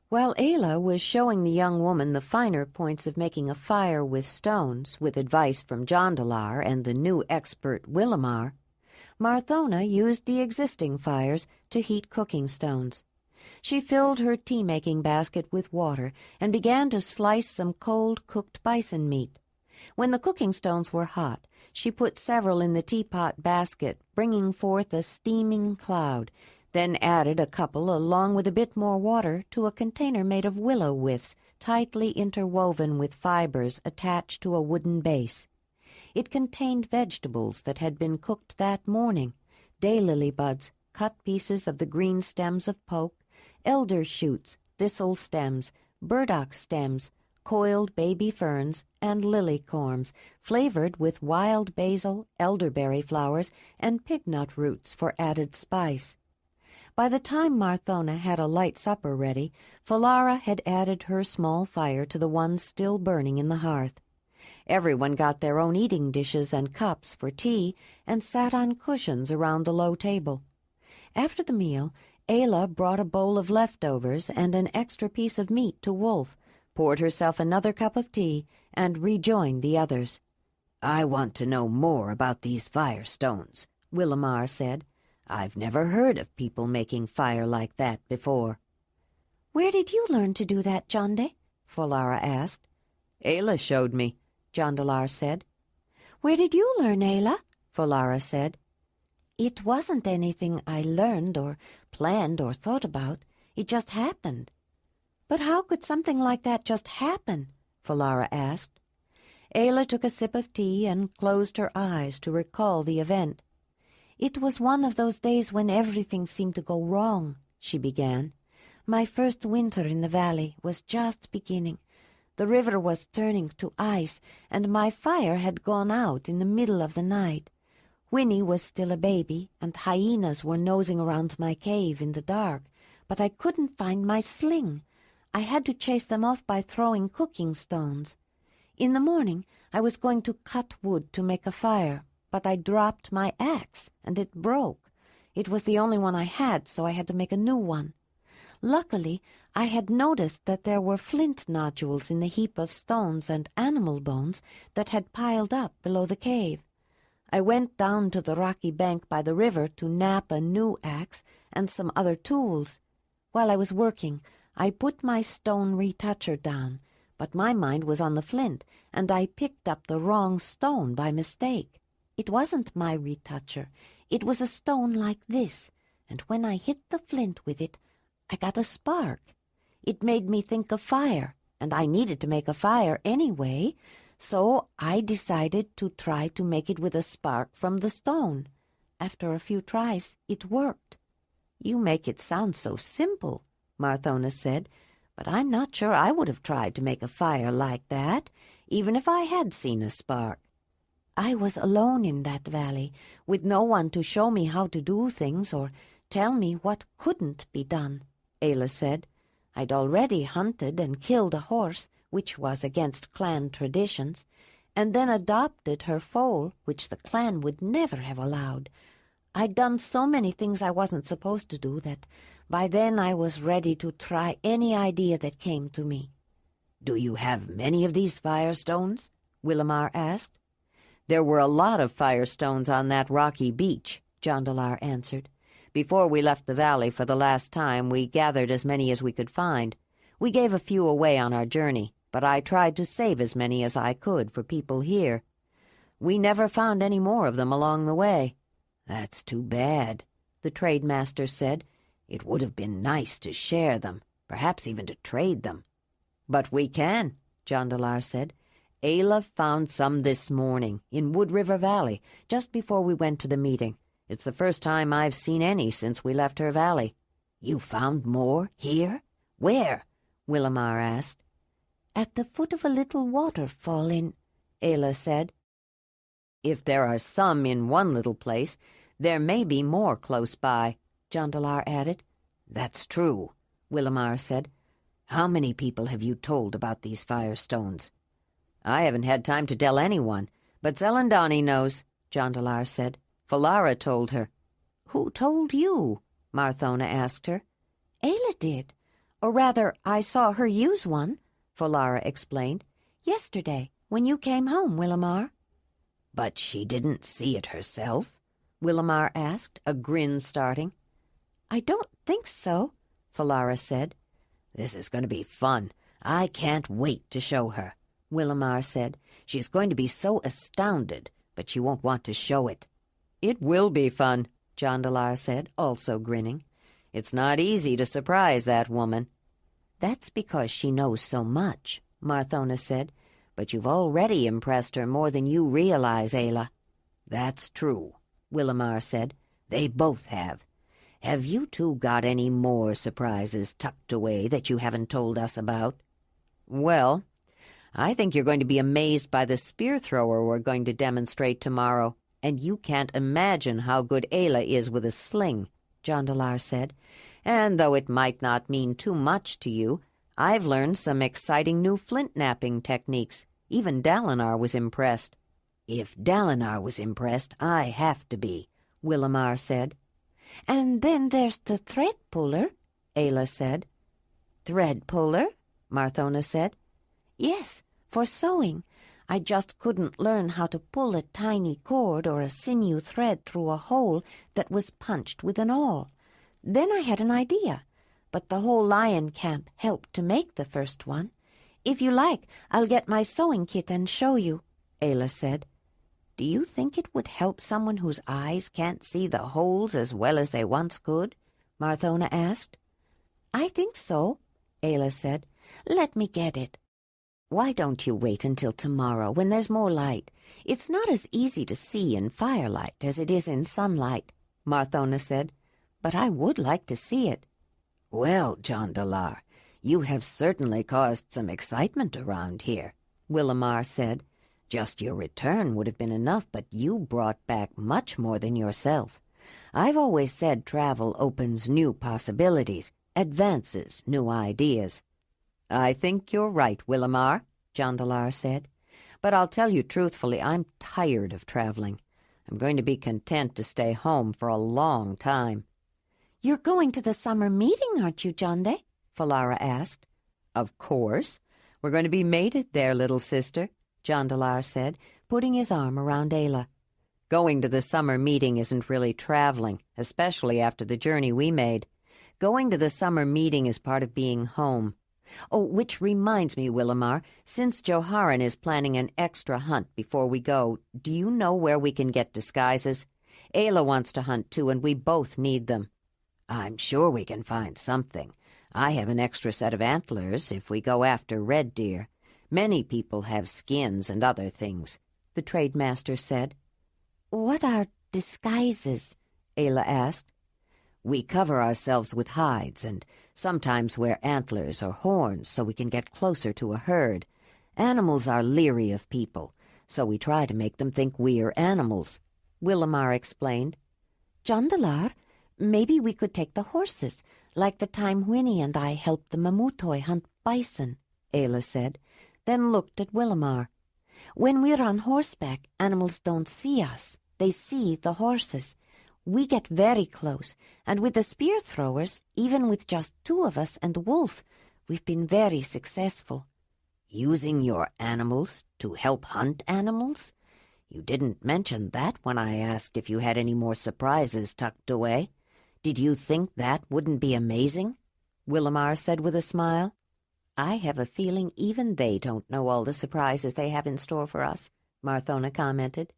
While Ayla was showing the young woman the finer points of making a fire with stones, with advice from Jondalar and the new expert Willamar, Marthona used the existing fires to heat cooking stones. She filled her tea-making basket with water and began to slice some cold cooked bison meat. When the cooking stones were hot, she put several in the teapot basket, bringing forth a steaming cloud, then added a couple along with a bit more water to a container made of willow withes, tightly interwoven with fibers attached to a wooden base. It contained vegetables that had been cooked that morning, daylily buds, cut pieces of the green stems of poke, elder shoots, thistle stems, burdock stems, coiled baby ferns, and lily corms, flavored with wild basil, elderberry flowers, and pignut roots for added spice. By the time Marthona had a light supper ready, Falara had added her small fire to the one still burning in the hearth. Everyone got their own eating dishes and cups for tea and sat on cushions around the low table. After the meal, Ayla brought a bowl of leftovers and an extra piece of meat to Wolf, poured herself another cup of tea, and rejoined the others. "I want to know more about these firestones," Willamar said. "I've never heard of people making fire like that before." "Where did you learn to do that, Jonde?" Falara asked. "Ayla showed me," Jondalar said. "Where did you learn, Ayla?" Falara said. "It wasn't anything I learned or planned or thought about. It just happened." "But how could something like that just happen?" Falara asked. Ayla took a sip of tea and closed her eyes to recall the event. "It was one of those days when everything seemed to go wrong," she began. "My first winter in the valley was just beginning. The river was turning to ice, and my fire had gone out in the middle of the night. Winnie was still a baby, and hyenas were nosing around my cave in the dark, but I couldn't find my sling. I had to chase them off by throwing cooking stones. In the morning, I was going to cut wood to make a fire, but I dropped my axe, and it broke. It was the only one I had, so I had to make a new one. Luckily, I had noticed that there were flint nodules in the heap of stones and animal bones that had piled up below the cave. I went down to the rocky bank by the river to nab a new axe and some other tools. While I was working, I put my stone retoucher down, but my mind was on the flint, and I picked up the wrong stone by mistake. It wasn't my retoucher. It was a stone like this, and when I hit the flint with it, I got a spark. It made me think of fire, and I needed to make a fire anyway, so I decided to try to make it with a spark from the stone. After a few tries, it worked." "You make it sound so simple," Marthona said, "but I'm not sure I would have tried to make a fire like that, even if I had seen a spark." "I was alone in that valley, with no one to show me how to do things or tell me what couldn't be done," Ayla said. "I'd already hunted and killed a horse, which was against clan traditions, and then adopted her foal, which the clan would never have allowed. I'd done so many things I wasn't supposed to do that by then I was ready to try any idea that came to me." "Do you have many of these firestones?" Willamar asked. "There were a lot of firestones on that rocky beach," Jondalar answered. "Before we left the valley for the last time, we gathered as many as we could find. We gave a few away on our journey, but I tried to save as many as I could for people here. We never found any more of them along the way." "That's too bad," the trade master said. "It would have been nice to share them, perhaps even to trade them." "But we can," Jondalar said. "Ayla found some this morning in Wood River Valley, just before we went to the meeting. It's the first time I've seen any since we left her valley." "You found more here? Where?" Willamar asked. "At the foot of a little waterfall Ayla said. "If there are some in one little place, there may be more close by," Jondalar added. "That's true," Willamar said. "How many people have you told about these firestones?" "I haven't had time to tell anyone, but Zelandonii knows," Jondalar said. "Falara told her." "Who told you?" Marthona asked her. "Ayla did. Or rather, I saw her use one," Falara explained. "Yesterday, when you came home, Willamar." "But she didn't see it herself?" Willamar asked, a grin starting. "I don't think so," Falara said. "This is going to be fun. I can't wait to show her," Willamar said. "She's going to be so astounded, but she won't want to show it." "It will be fun," Jondalar said, also grinning. "It's not easy to surprise that woman." "That's because she knows so much," Marthona said. "But you've already impressed her more than you realize, Ayla." "That's true," Willamar said. "They both have. Have you two got any more surprises tucked away that you haven't told us about?" "Well, I think you're going to be amazed by the spear thrower we're going to demonstrate tomorrow, and you can't imagine how good Ayla is with a sling," Jondalar said. "And though it might not mean too much to you, I've learned some exciting new flint-knapping techniques. Even Dalinar was impressed." "If Dalinar was impressed, I have to be," Willamar said. "And then there's the thread puller," Ayla said. "Thread puller?" Marthona said. "Yes, for sewing. I just couldn't learn how to pull a tiny cord or a sinew thread through a hole that was punched with an awl. Then I had an idea, but the whole lion camp helped to make the first one. If you like, I'll get my sewing kit and show you," Ayla said. "Do you think it would help someone whose eyes can't see the holes as well as they once could?" Marthona asked. "I think so," Ayla said. "Let me get it." "Why don't you wait until tomorrow when there's more light? It's not as easy to see in firelight as it is in sunlight," Marthona said. "But I would like to see it." "Well, Jondalar, you have certainly caused some excitement around here," Willamar said. "Just your return would have been enough, but you brought back much more than yourself. I've always said travel opens new possibilities, advances new ideas." "I think you're right, Willamar," Jondalar said. "But I'll tell you truthfully, I'm tired of traveling. I'm going to be content to stay home for a long time." "You're going to the summer meeting, aren't you, Jonde?" Falara asked. "Of course. We're going to be mated there, little sister," Jondalar said, putting his arm around Ayla. "Going to the summer meeting isn't really traveling, especially after the journey we made. Going to the summer meeting is part of being home. Oh, which reminds me, Willamar, since Joharan is planning an extra hunt before we go, do you know where we can get disguises? Ayla wants to hunt too, and we both need them." "I'm sure we can find something. I have an extra set of antlers if we go after red deer. Many people have skins and other things," the trade master said. "What are disguises?" Ayla asked. "We cover ourselves with hides and sometimes wear antlers or horns so we can get closer to a herd. Animals are leery of people, so we try to make them think we're animals," Willamar explained. "Jondalar, maybe we could take the horses, like the time Winnie and I helped the Mamutoi hunt bison," Ayla said, then looked at Willamar. "When we're on horseback, animals don't see us. They see the horses. We get very close, and with the spear throwers, even with just two of us and the wolf, we've been very successful." "Using your animals to help hunt animals? You didn't mention that when I asked if you had any more surprises tucked away. Did you think that wouldn't be amazing?" Willamar said with a smile. I have a feeling even they don't know all the surprises they have in store for us, Marthona commented.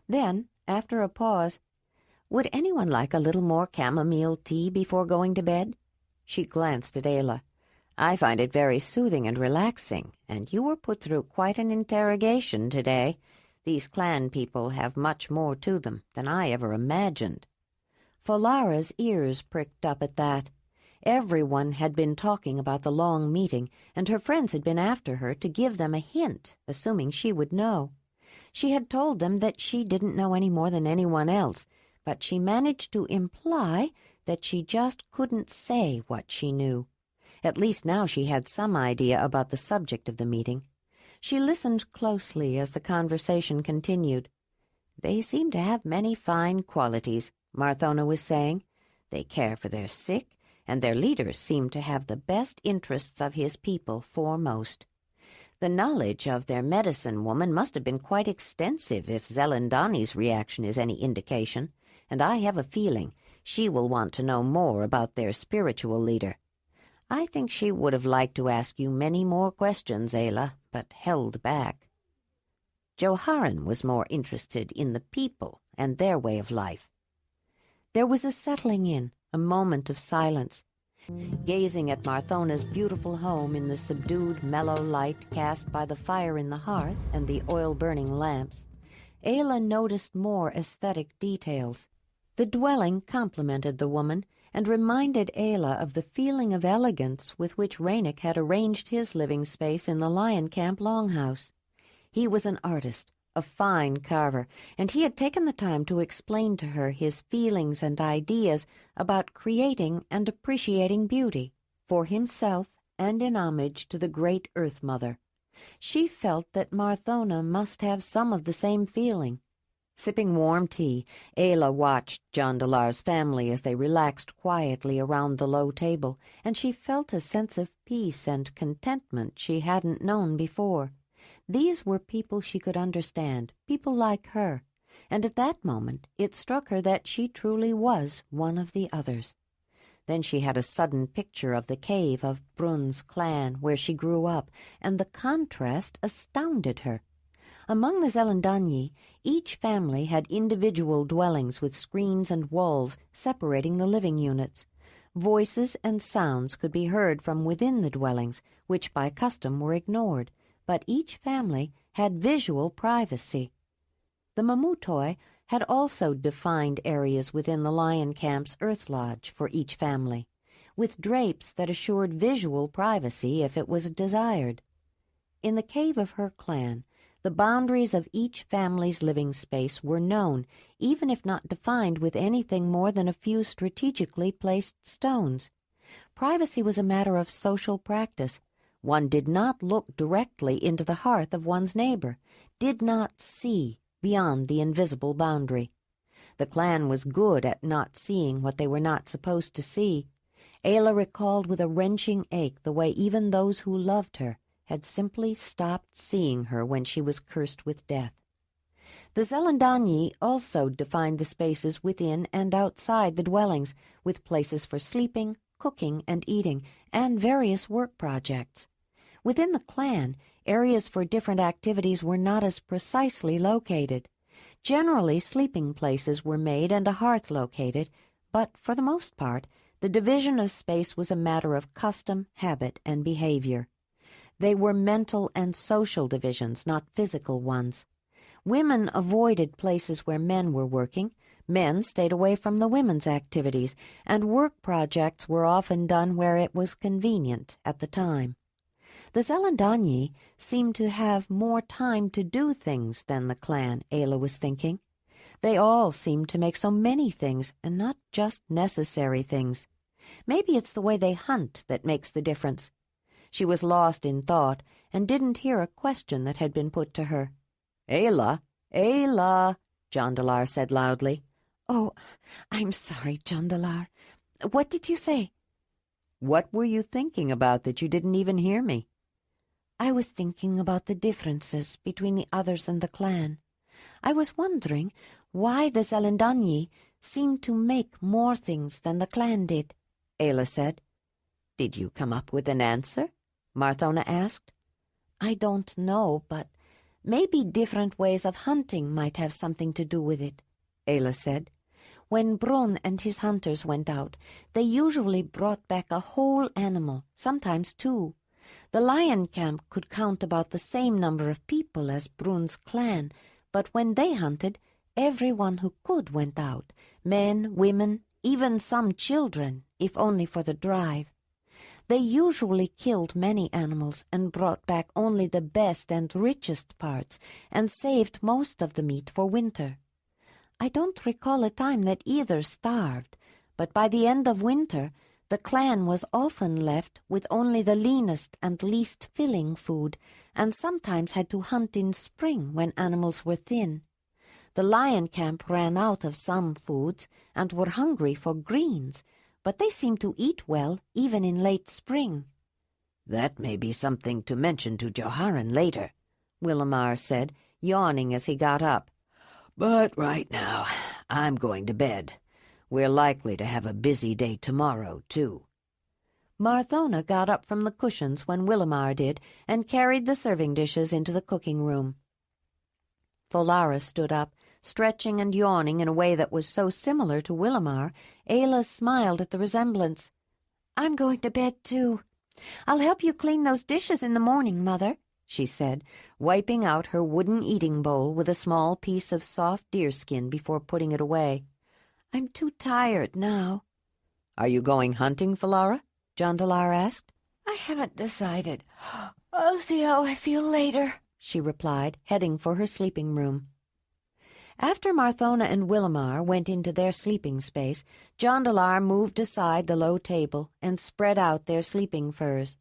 Then, after a pause, would anyone like a little more chamomile tea before going to bed? She glanced at Ayla. I find it very soothing and relaxing, and you were put through quite an interrogation today. These clan people have much more to them than I ever imagined. Folara's ears pricked up at that. Everyone had been talking about the long meeting, and her friends had been after her to give them a hint, assuming she would know. She had told them that she didn't know any more than anyone else, but she managed to imply that she just couldn't say what she knew. At least now she had some idea about the subject of the meeting. She listened closely as the conversation continued. They seem to have many fine qualities, Marthona was saying. They care for their sick, and their leaders seem to have the best interests of his people foremost. The knowledge of their medicine woman must have been quite extensive if Zelandonii's reaction is any indication, and I have a feeling she will want to know more about their spiritual leader. I think she would have liked to ask you many more questions, Ayla, but held back. Joharan was more interested in the people and their way of life. There was a settling in, a moment of silence. Gazing at Marthona's beautiful home in the subdued, mellow light cast by the fire in the hearth and the oil-burning lamps, Ayla noticed more aesthetic details. The dwelling complimented the woman and reminded Ayla of the feeling of elegance with which Rainik had arranged his living space in the Lion Camp longhouse. He was an artist, a fine carver, and he had taken the time to explain to her his feelings and ideas about creating and appreciating beauty, for himself and in homage to the great Earth Mother. She felt that Marthona must have some of the same feeling. Sipping warm tea, Ayla watched Jondalar's family as they relaxed quietly around the low table, and she felt a sense of peace and contentment she hadn't known before. These were people she could understand, people like her, and at that moment it struck her that she truly was one of the others. Then she had a sudden picture of the cave of Brun's clan where she grew up, and the contrast astounded her. Among the Zelandonii, each family had individual dwellings with screens and walls separating the living units. Voices and sounds could be heard from within the dwellings, which by custom were ignored, but each family had visual privacy. The Mamutoi had also defined areas within the Lion Camp's Earth Lodge for each family, with drapes that assured visual privacy if it was desired. In the cave of her clan, the boundaries of each family's living space were known, even if not defined with anything more than a few strategically placed stones. Privacy was a matter of social practice. One did not look directly into the hearth of one's neighbor, did not see beyond the invisible boundary. The clan was good at not seeing what they were not supposed to see. Ayla recalled with a wrenching ache the way even those who loved her had simply stopped seeing her when she was cursed with death. The Zelandonii also defined the spaces within and outside the dwellings, with places for sleeping, cooking, and eating, and various work projects. Within the clan, areas for different activities were not as precisely located. Generally, sleeping places were made and a hearth located, but for the most part, the division of space was a matter of custom, habit, and behavior. They were mental and social divisions, not physical ones. Women avoided places where men were working, men stayed away from the women's activities, and work projects were often done where it was convenient at the time. The Zelandonii seemed to have more time to do things than the clan, Ayla was thinking. They all seemed to make so many things, and not just necessary things. Maybe it's the way they hunt that makes the difference. She was lost in thought and didn't hear a question that had been put to her. "Ayla, Ayla," Jondalar said loudly. "Oh, I'm sorry, Jondalar. What did you say?" "What were you thinking about that you didn't even hear me?" "I was thinking about the differences between the others and the clan. I was wondering why the Zelandonii seemed to make more things than the clan did," Ayla said. "Did you come up with an answer?" Marthona asked. I don't know, but maybe different ways of hunting might have something to do with it, Ayla said. When Brun and his hunters went out, they usually brought back a whole animal, sometimes two. The lion camp could count about the same number of people as Brun's clan, but when they hunted, everyone who could went out, men, women, even some children, if only for the drive. They usually killed many animals and brought back only the best and richest parts, and saved most of the meat for winter. I don't recall a time that either starved, but by the end of winter, the clan was often left with only the leanest and least filling food, and sometimes had to hunt in spring when animals were thin. The lion camp ran out of some foods and were hungry for greens, but they seemed to eat well even in late spring. That may be something to mention to Joharan later, Willamar said, yawning as he got up. But right now, I'm going to bed. We're likely to have a busy day tomorrow, too. Marthona got up from the cushions when Willamar did and carried the serving dishes into the cooking room. Folara stood up, stretching and yawning in a way that was so similar to Willamar, Ayla smiled at the resemblance. I'm going to bed, too. I'll help you clean those dishes in the morning, Mother, she said, wiping out her wooden eating bowl with a small piece of soft deerskin before putting it away. I'm too tired now. Are you going hunting, Folara? Jondalar asked. I haven't decided. I'll see how I feel later, she replied, heading for her sleeping room. After Marthona and Willamar went into their sleeping space, Jondalar moved aside the low table and spread out their sleeping furs.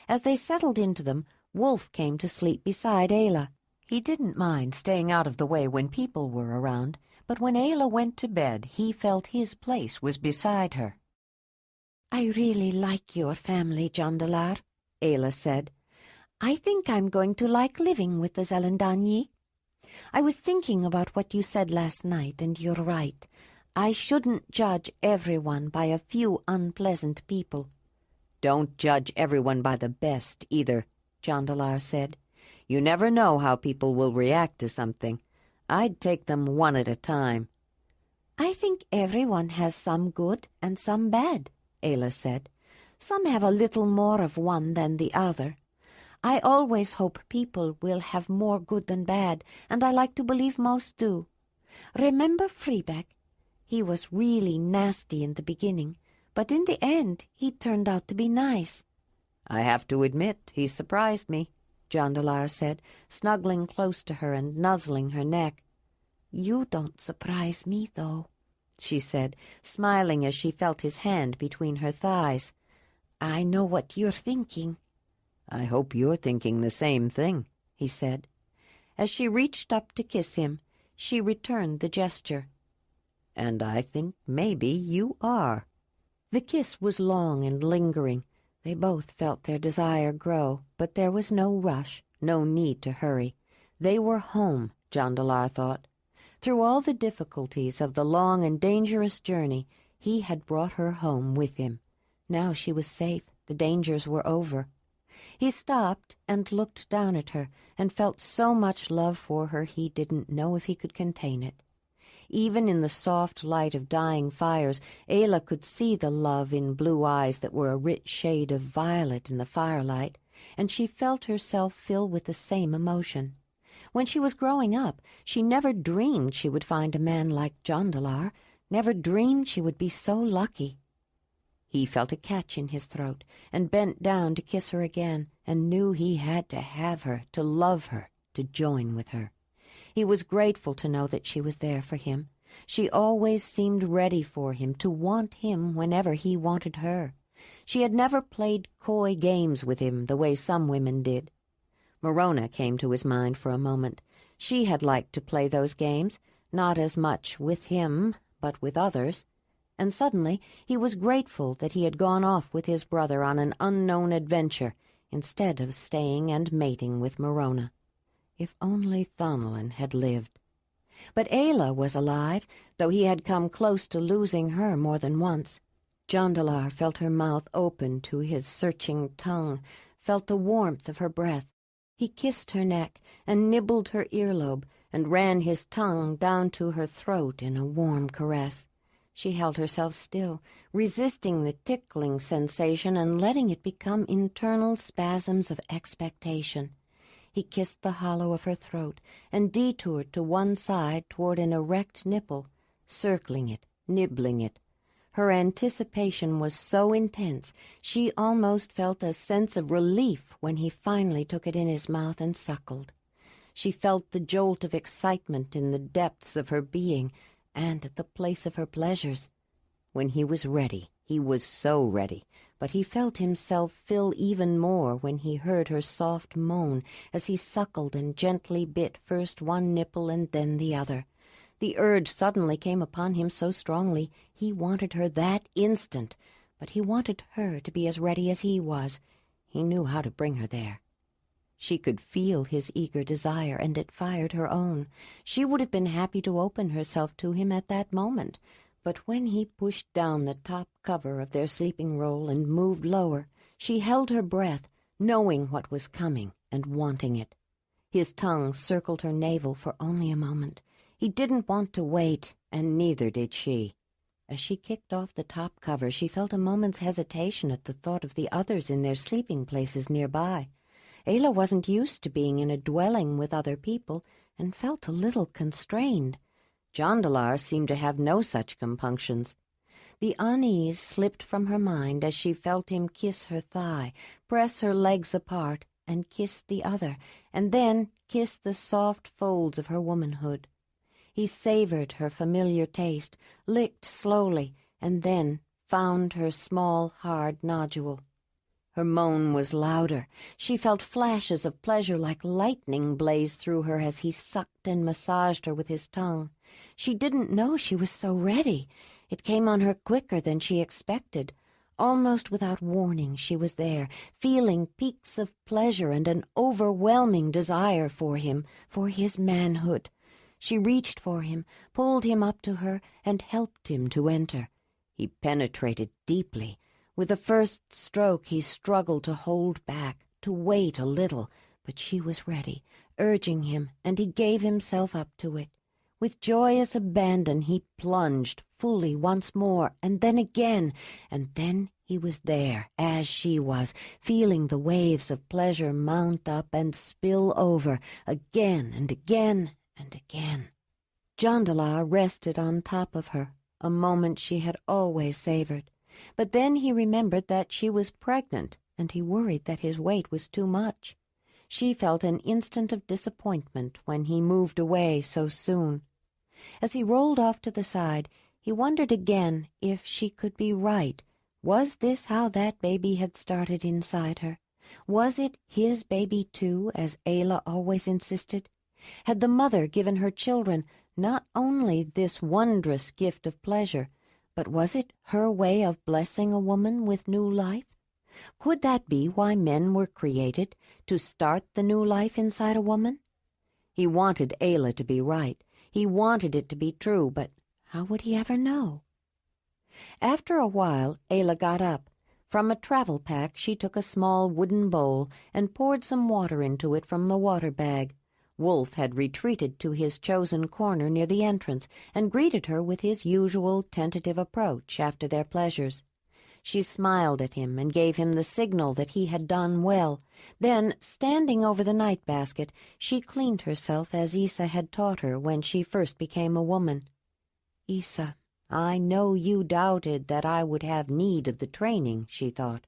As they settled into them, Wolf came to sleep beside Ayla. He didn't mind staying out of the way when people were around, but when Ayla went to bed, he felt his place was beside her. I really like your family, Jondalar, Ayla said. I think I'm going to like living with the Zelandonii. I was thinking about what you said last night, and you're right. I shouldn't judge everyone by a few unpleasant people. Don't judge everyone by the best, either, Jondalar said. You never know how people will react to something. I'd take them one at a time. I think everyone has some good and some bad, Ayla said. Some have a little more of one than the other. I always hope people will have more good than bad, and I like to believe most do. Remember Freeback? He was really nasty in the beginning, but in the end he turned out to be nice. I have to admit, he surprised me, Jondalar said, snuggling close to her and nuzzling her neck. You don't surprise me, though, she said, smiling as she felt his hand between her thighs. I know what you're thinking. I hope you're thinking the same thing, he said. As she reached up to kiss him, she returned the gesture. And I think maybe you are. The kiss was long and lingering. They both felt their desire grow, but there was no rush, no need to hurry. They were home, Jondalar thought. Through all the difficulties of the long and dangerous journey, he had brought her home with him. Now she was safe. The dangers were over. He stopped and looked down at her and felt so much love for her he didn't know if he could contain it. Even in the soft light of dying fires, Ayla could see the love in blue eyes that were a rich shade of violet in the firelight, and she felt herself fill with the same emotion. When she was growing up, she never dreamed she would find a man like Jondalar, never dreamed she would be so lucky. He felt a catch in his throat and bent down to kiss her again, and knew he had to have her, to love her, to join with her. He was grateful to know that she was there for him. She always seemed ready for him, to want him whenever he wanted her. She had never played coy games with him the way some women did. Morona came to his mind for a moment. She had liked to play those games, not as much with him, but with others. And suddenly he was grateful that he had gone off with his brother on an unknown adventure, instead of staying and mating with Morona. If only Thonolin had lived. But Ayla was alive, though he had come close to losing her more than once. Jondalar felt her mouth open to his searching tongue, felt the warmth of her breath. He kissed her neck and nibbled her earlobe and ran his tongue down to her throat in a warm caress. She held herself still, resisting the tickling sensation and letting it become internal spasms of expectation. He kissed the hollow of her throat and detoured to one side toward an erect nipple, circling it, nibbling it. Her anticipation was so intense she almost felt a sense of relief when he finally took it in his mouth and suckled. She felt the jolt of excitement in the depths of her being and at the place of her pleasures. When he was ready, he was so ready, but he felt himself fill even more when he heard her soft moan as he suckled and gently bit first one nipple and then the other. The urge suddenly came upon him so strongly he wanted her that instant, but he wanted her to be as ready as he was. He knew how to bring her there. She could feel his eager desire, and it fired her own. She would have been happy to open herself to him at that moment, but when he pushed down the top cover of their sleeping roll and moved lower, she held her breath, knowing what was coming and wanting it. His tongue circled her navel for only a moment. He didn't want to wait, and neither did she. As she kicked off the top cover, she felt a moment's hesitation at the thought of the others in their sleeping places nearby. Ayla wasn't used to being in a dwelling with other people and felt a little constrained. Jondalar seemed to have no such compunctions. The unease slipped from her mind as she felt him kiss her thigh, press her legs apart, and kiss the other, and then kiss the soft folds of her womanhood. He savored her familiar taste, licked slowly, and then found her small, hard nodule. Her moan was louder. She felt flashes of pleasure like lightning blaze through her as he sucked and massaged her with his tongue. She didn't know she was so ready. It came on her quicker than she expected. Almost without warning she was there, feeling peaks of pleasure and an overwhelming desire for him, for his manhood. She reached for him, pulled him up to her, and helped him to enter. He penetrated deeply. With the first stroke he struggled to hold back, to wait a little, but she was ready, urging him, and he gave himself up to it. With joyous abandon he plunged fully once more, and then again, and then he was there, as she was, feeling the waves of pleasure mount up and spill over, again and again and again. Jondalar rested on top of her, a moment she had always savored. But then he remembered that she was pregnant, and he worried that his weight was too much. She felt an instant of disappointment when he moved away so soon. As he rolled off to the side, he wondered again if she could be right. Was this how that baby had started inside her? Was it his baby too, as Ayla always insisted? Had the mother given her children not only this wondrous gift of pleasure, but was it her way of blessing a woman with new life? Could that be why men were created, to start the new life inside a woman? He wanted Ayla to be right. He wanted it to be true, but how would he ever know? After a while, Ayla got up. From a travel pack she took a small wooden bowl and poured some water into it from the water bag. Wolf had retreated to his chosen corner near the entrance and greeted her with his usual tentative approach after their pleasures. She smiled at him and gave him the signal that he had done well. Then, standing over the night basket, she cleaned herself as Isa had taught her when she first became a woman. "Isa, I know you doubted that I would have need of the training," she thought,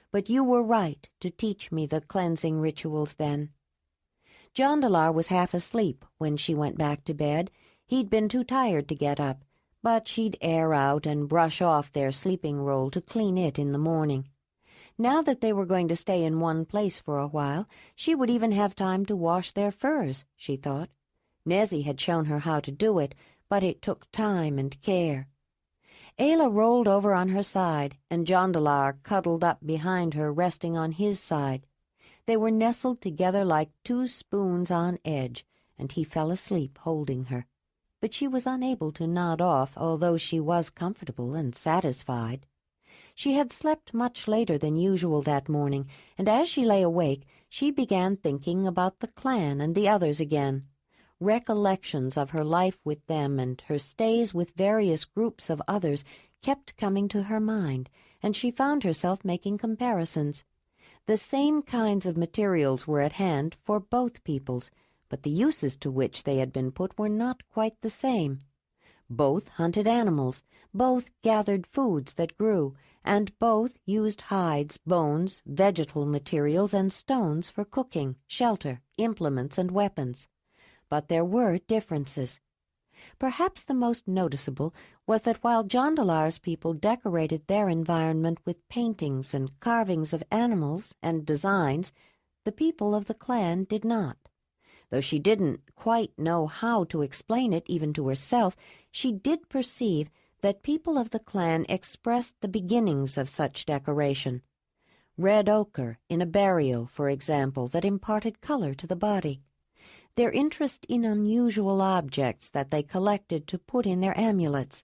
"but you were right to teach me the cleansing rituals then." Jondalar was half asleep when she went back to bed. He'd been too tired to get up, but she'd air out and brush off their sleeping roll to clean it in the morning. Now that they were going to stay in one place for a while, she would even have time to wash their furs, she thought. Nezzy had shown her how to do it, but it took time and care. Ayla rolled over on her side, and Jondalar cuddled up behind her, resting on his side. They were nestled together like two spoons on edge, and he fell asleep holding her. But she was unable to nod off, although she was comfortable and satisfied. She had slept much later than usual that morning, and as she lay awake, she began thinking about the clan and the others again. Recollections of her life with them and her stays with various groups of others kept coming to her mind, and she found herself making comparisons. The same kinds of materials were at hand for both peoples, but the uses to which they had been put were not quite the same. Both hunted animals, both gathered foods that grew, and both used hides, bones, vegetal materials, and stones for cooking, shelter, implements, and weapons. But there were differences. Perhaps the most noticeable was that while Jondalar's people decorated their environment with paintings and carvings of animals and designs, the people of the clan did not. Though she didn't quite know how to explain it even to herself, she did perceive that people of the clan expressed the beginnings of such decoration. Red ochre in a burial, for example, that imparted color to the body. Their interest in unusual objects that they collected to put in their amulets.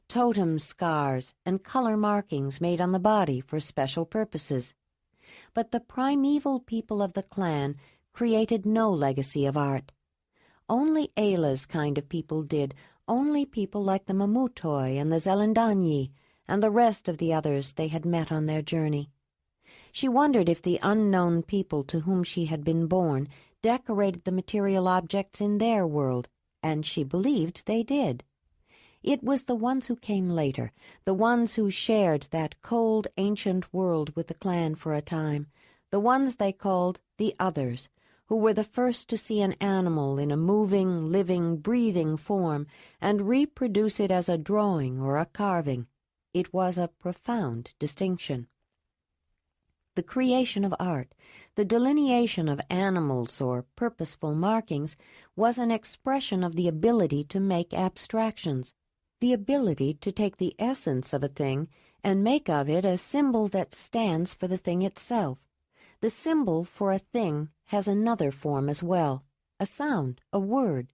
Totem scars and color markings made on the body for special purposes. But the primeval people of the clan created no legacy of art. Only Ayla's kind of people did, only people like the Mamutoi and the Zelandonii and the rest of the others they had met on their journey. She wondered if the unknown people to whom she had been born decorated the material objects in their world, and she believed they did. It was the ones who came later, the ones who shared that cold, ancient world with the clan for a time, the ones they called the others, who were the first to see an animal in a moving, living, breathing form and reproduce it as a drawing or a carving. It was a profound distinction. The creation of art, the delineation of animals or purposeful markings, was an expression of the ability to make abstractions, the ability to take the essence of a thing and make of it a symbol that stands for the thing itself. The symbol for a thing has another form as well, a sound, a word.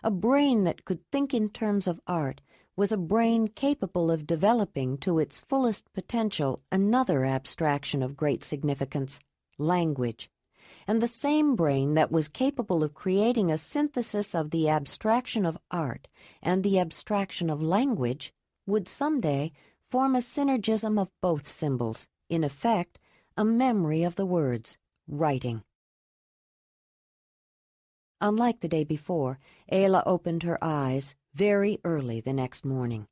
A brain that could think in terms of art was a brain capable of developing to its fullest potential another abstraction of great significance, language. And the same brain that was capable of creating a synthesis of the abstraction of art and the abstraction of language would someday form a synergism of both symbols, in effect, a memory of the words, writing. Unlike the day before, Ayla opened her eyes very early the next morning.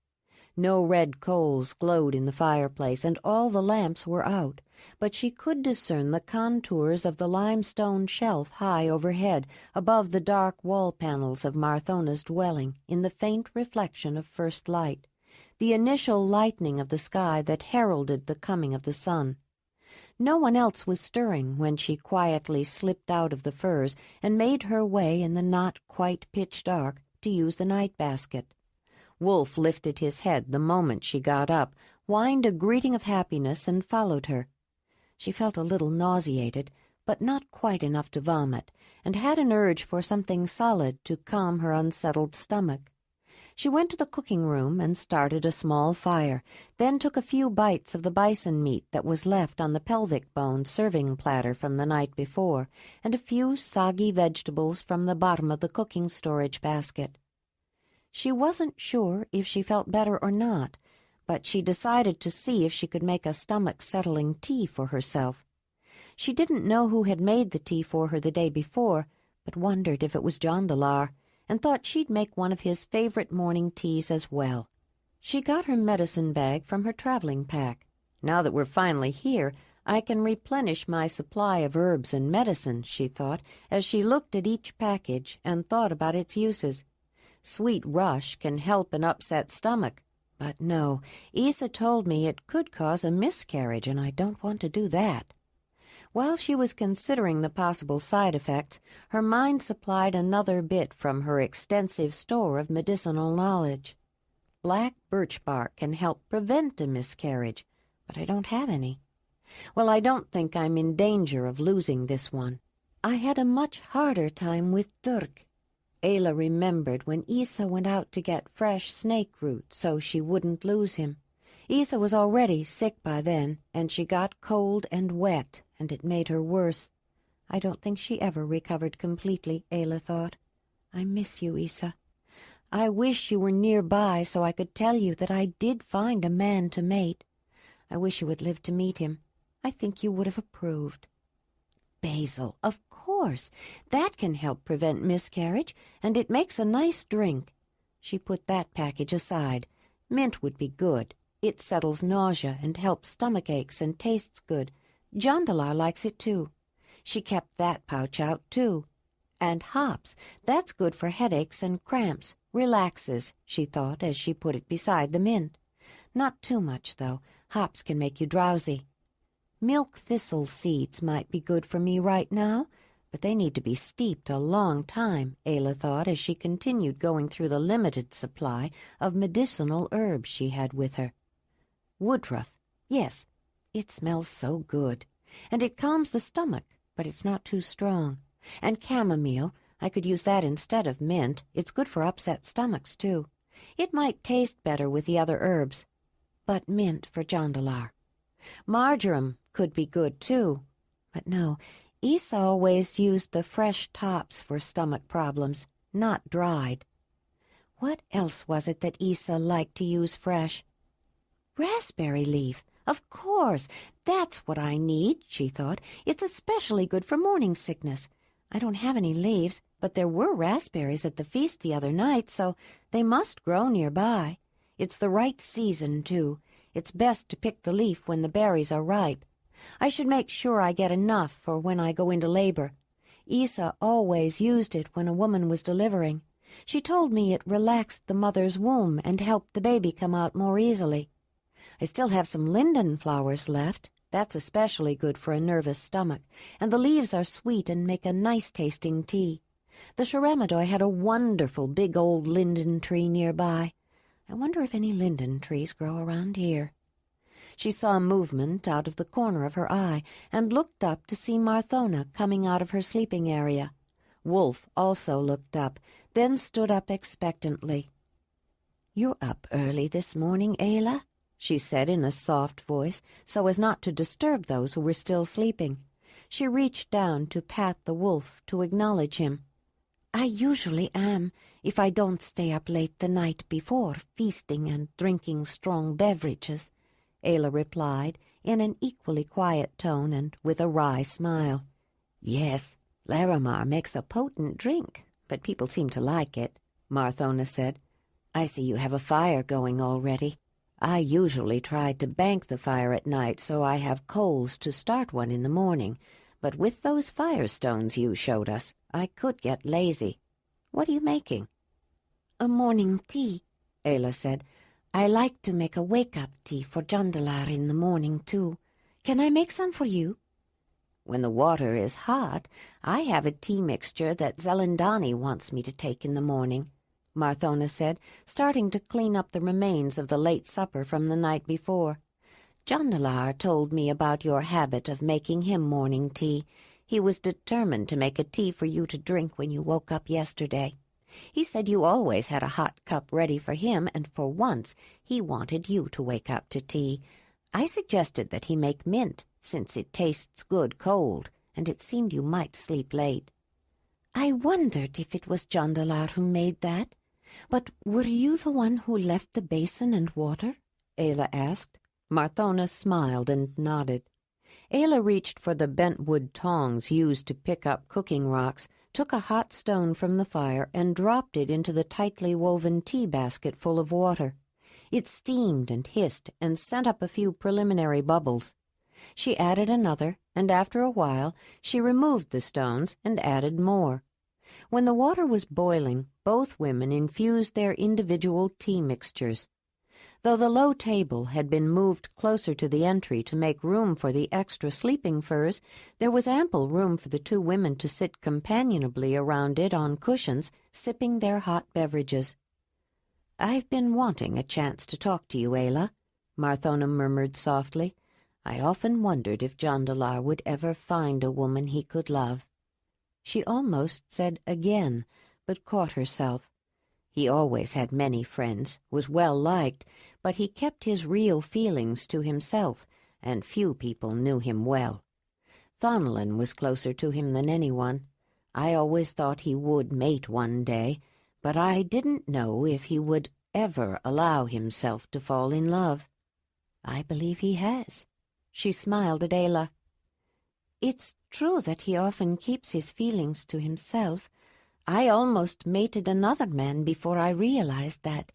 No red coals glowed in the fireplace, and all the lamps were out, but she could discern the contours of the limestone shelf high overhead, above the dark wall panels of Marthona's dwelling, in the faint reflection of first light, the initial lightening of the sky that heralded the coming of the sun. No one else was stirring when she quietly slipped out of the furs and made her way in the not quite pitch dark to use the night basket. Wolf lifted his head the moment she got up, whined a greeting of happiness, and followed her. She felt a little nauseated, but not quite enough to vomit, and had an urge for something solid to calm her unsettled stomach. She went to the cooking room and started a small fire, then took a few bites of the bison meat that was left on the pelvic bone serving platter from the night before, and a few soggy vegetables from the bottom of the cooking storage basket. She wasn't sure if she felt better or not, but she decided to see if she could make a stomach-settling tea for herself. She didn't know who had made the tea for her the day before, but wondered if it was Jondalar, and thought she'd make one of his favorite morning teas as well. She got her medicine bag from her traveling pack. Now that we're finally here, I can replenish my supply of herbs and medicine, she thought, as she looked at each package and thought about its uses. Sweet rush can help an upset stomach, but no, Isa told me it could cause a miscarriage, and I don't want to do that. While she was considering the possible side effects, her mind supplied another bit from her extensive store of medicinal knowledge. Black birch bark can help prevent a miscarriage, but I don't have any. Well, I don't think I'm in danger of losing this one. I had a much harder time with Turk. Ayla remembered when Isa went out to get fresh snake root so she wouldn't lose him. Isa was already sick by then, and she got cold and wet, and it made her worse. I don't think she ever recovered completely, Ayla thought. I miss you, Isa. I wish you were nearby so I could tell you that I did find a man to mate. I wish you had lived to meet him. I think you would have approved. Basil, of course. That can help prevent miscarriage, and it makes a nice drink. She put that package aside. Mint would be good. It settles nausea and helps stomach aches and tastes good. Jondalar likes it too. She kept that pouch out too. And hops. That's good for headaches and cramps. Relaxes, she thought as she put it beside the mint. Not too much, though. Hops can make you drowsy. Milk thistle seeds might be good for me right now, but they need to be steeped a long time, Ayla thought as she continued going through the limited supply of medicinal herbs she had with her. Woodruff, yes, it smells so good, and it calms the stomach, but it's not too strong. And chamomile, I could use that instead of mint. It's good for upset stomachs, too. It might taste better with the other herbs, but mint for Jondalar. Marjoram could be good, too. But no, Isa always used the fresh tops for stomach problems, not dried. What else was it that Isa liked to use fresh? Raspberry leaf. Of course. That's what I need, she thought. It's especially good for morning sickness. I don't have any leaves, but there were raspberries at the feast the other night, so they must grow nearby. It's the right season, too. It's best to pick the leaf when the berries are ripe. I should make sure I get enough for when I go into labor. Isa always used it when a woman was delivering. She told me it relaxed the mother's womb and helped the baby come out more easily. I still have some linden flowers left. That's especially good for a nervous stomach, and the leaves are sweet and make a nice-tasting tea. The Sharemadoi had a wonderful big old linden tree nearby. I wonder if any linden trees grow around here. She saw movement out of the corner of her eye and looked up to see Marthona coming out of her sleeping area. Wolf also looked up, then stood up expectantly. "You're up early this morning, Ayla?" she said in a soft voice, so as not to disturb those who were still sleeping. She reached down to pat the wolf to acknowledge him. "I usually am, if I don't stay up late the night before, feasting and drinking strong beverages," Ayla replied, in an equally quiet tone and with a wry smile. "Yes, Laramar makes a potent drink, but people seem to like it," Marthona said. "I see you have a fire going already. I usually try to bank the fire at night so I have coals to start one in the morning, but with those firestones you showed us, I could get lazy. What are you making?" "A morning tea," Ayla said. "I like to make a wake-up tea for Jondalar in the morning, too. Can I make some for you?" "When the water is hot, I have a tea mixture that Zelandonii wants me to take in the morning," Marthona said, starting to clean up the remains of the late supper from the night before. "Jondalar told me about your habit of making him morning tea. He was determined to make a tea for you to drink when you woke up yesterday. He said you always had a hot cup ready for him, and for once he wanted you to wake up to tea. I suggested that he make mint, since it tastes good cold, and it seemed you might sleep late." "I wondered if it was Jondalar who made that. But were you the one who left the basin and water?" Ayla asked. Marthona smiled and nodded. Ayla reached for the bentwood tongs used to pick up cooking rocks, took a hot stone from the fire, and dropped it into the tightly woven tea basket full of water. It steamed and hissed and sent up a few preliminary bubbles. She added another, and after a while she removed the stones and added more. When the water was boiling, both women infused their individual tea mixtures. Though the low table had been moved closer to the entry to make room for the extra sleeping furs, there was ample room for the two women to sit companionably around it on cushions, sipping their hot beverages. "I've been wanting a chance to talk to you, Ayla," Marthona murmured softly. "I often wondered if Jondalar would ever find a woman he could love." She almost said again, but caught herself. He always had many friends, was well liked, but he kept his real feelings to himself, and few people knew him well. Thonelin was closer to him than anyone. I always thought he would mate one day, but I didn't know if he would ever allow himself to fall in love. I believe he has." She smiled at Ayla. "It's true that he often keeps his feelings to himself. I almost mated another man before I realized that,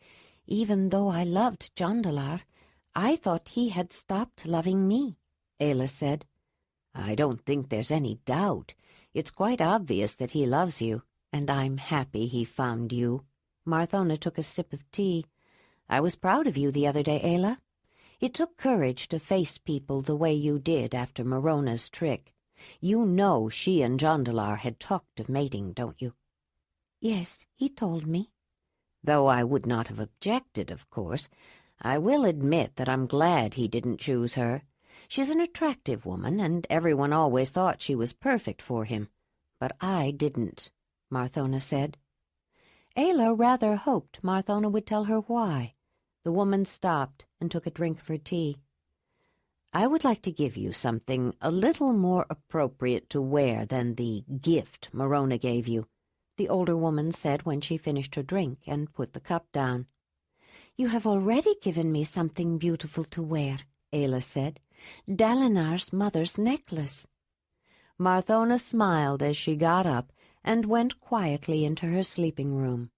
even though I loved Jondalar, I thought he had stopped loving me," Ayla said. "I don't think there's any doubt. It's quite obvious that he loves you, and I'm happy he found you." Marthona took a sip of tea. "I was proud of you the other day, Ayla. It took courage to face people the way you did after Morona's trick. You know she and Jondalar had talked of mating, don't you?" "Yes, he told me." "Though I would not have objected, of course. I will admit that I'm glad he didn't choose her. She's an attractive woman, and everyone always thought she was perfect for him. But I didn't," Marthona said. Ayla rather hoped Marthona would tell her why. The woman stopped and took a drink of her tea. "I would like to give you something a little more appropriate to wear than the gift Morona gave you," the older woman said when she finished her drink and put the cup down. "You have already given me something beautiful to wear," Ayla said. "Dalinar's mother's necklace." Marthona smiled as she got up and went quietly into her sleeping room.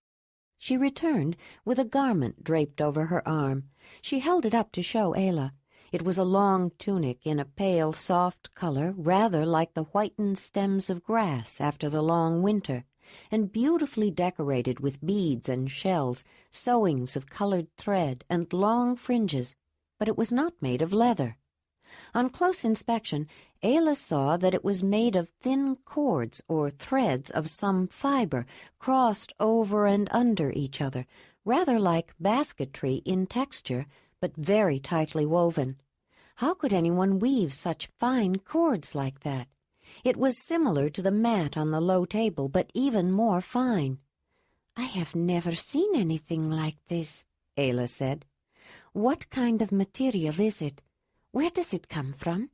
She returned with a garment draped over her arm. She held it up to show Ayla. It was a long tunic in a pale, soft color, rather like the whitened stems of grass after the long winter, and beautifully decorated with beads and shells, sewings of colored thread, and long fringes, but it was not made of leather. On close inspection, Ayla saw that it was made of thin cords or threads of some fiber, crossed over and under each other, rather like basketry in texture, but very tightly woven. How could anyone weave such fine cords like that? It was similar to the mat on the low table, but even more fine. "I have never seen anything like this," Ayla said. "What kind of material is it? Where does it come from?"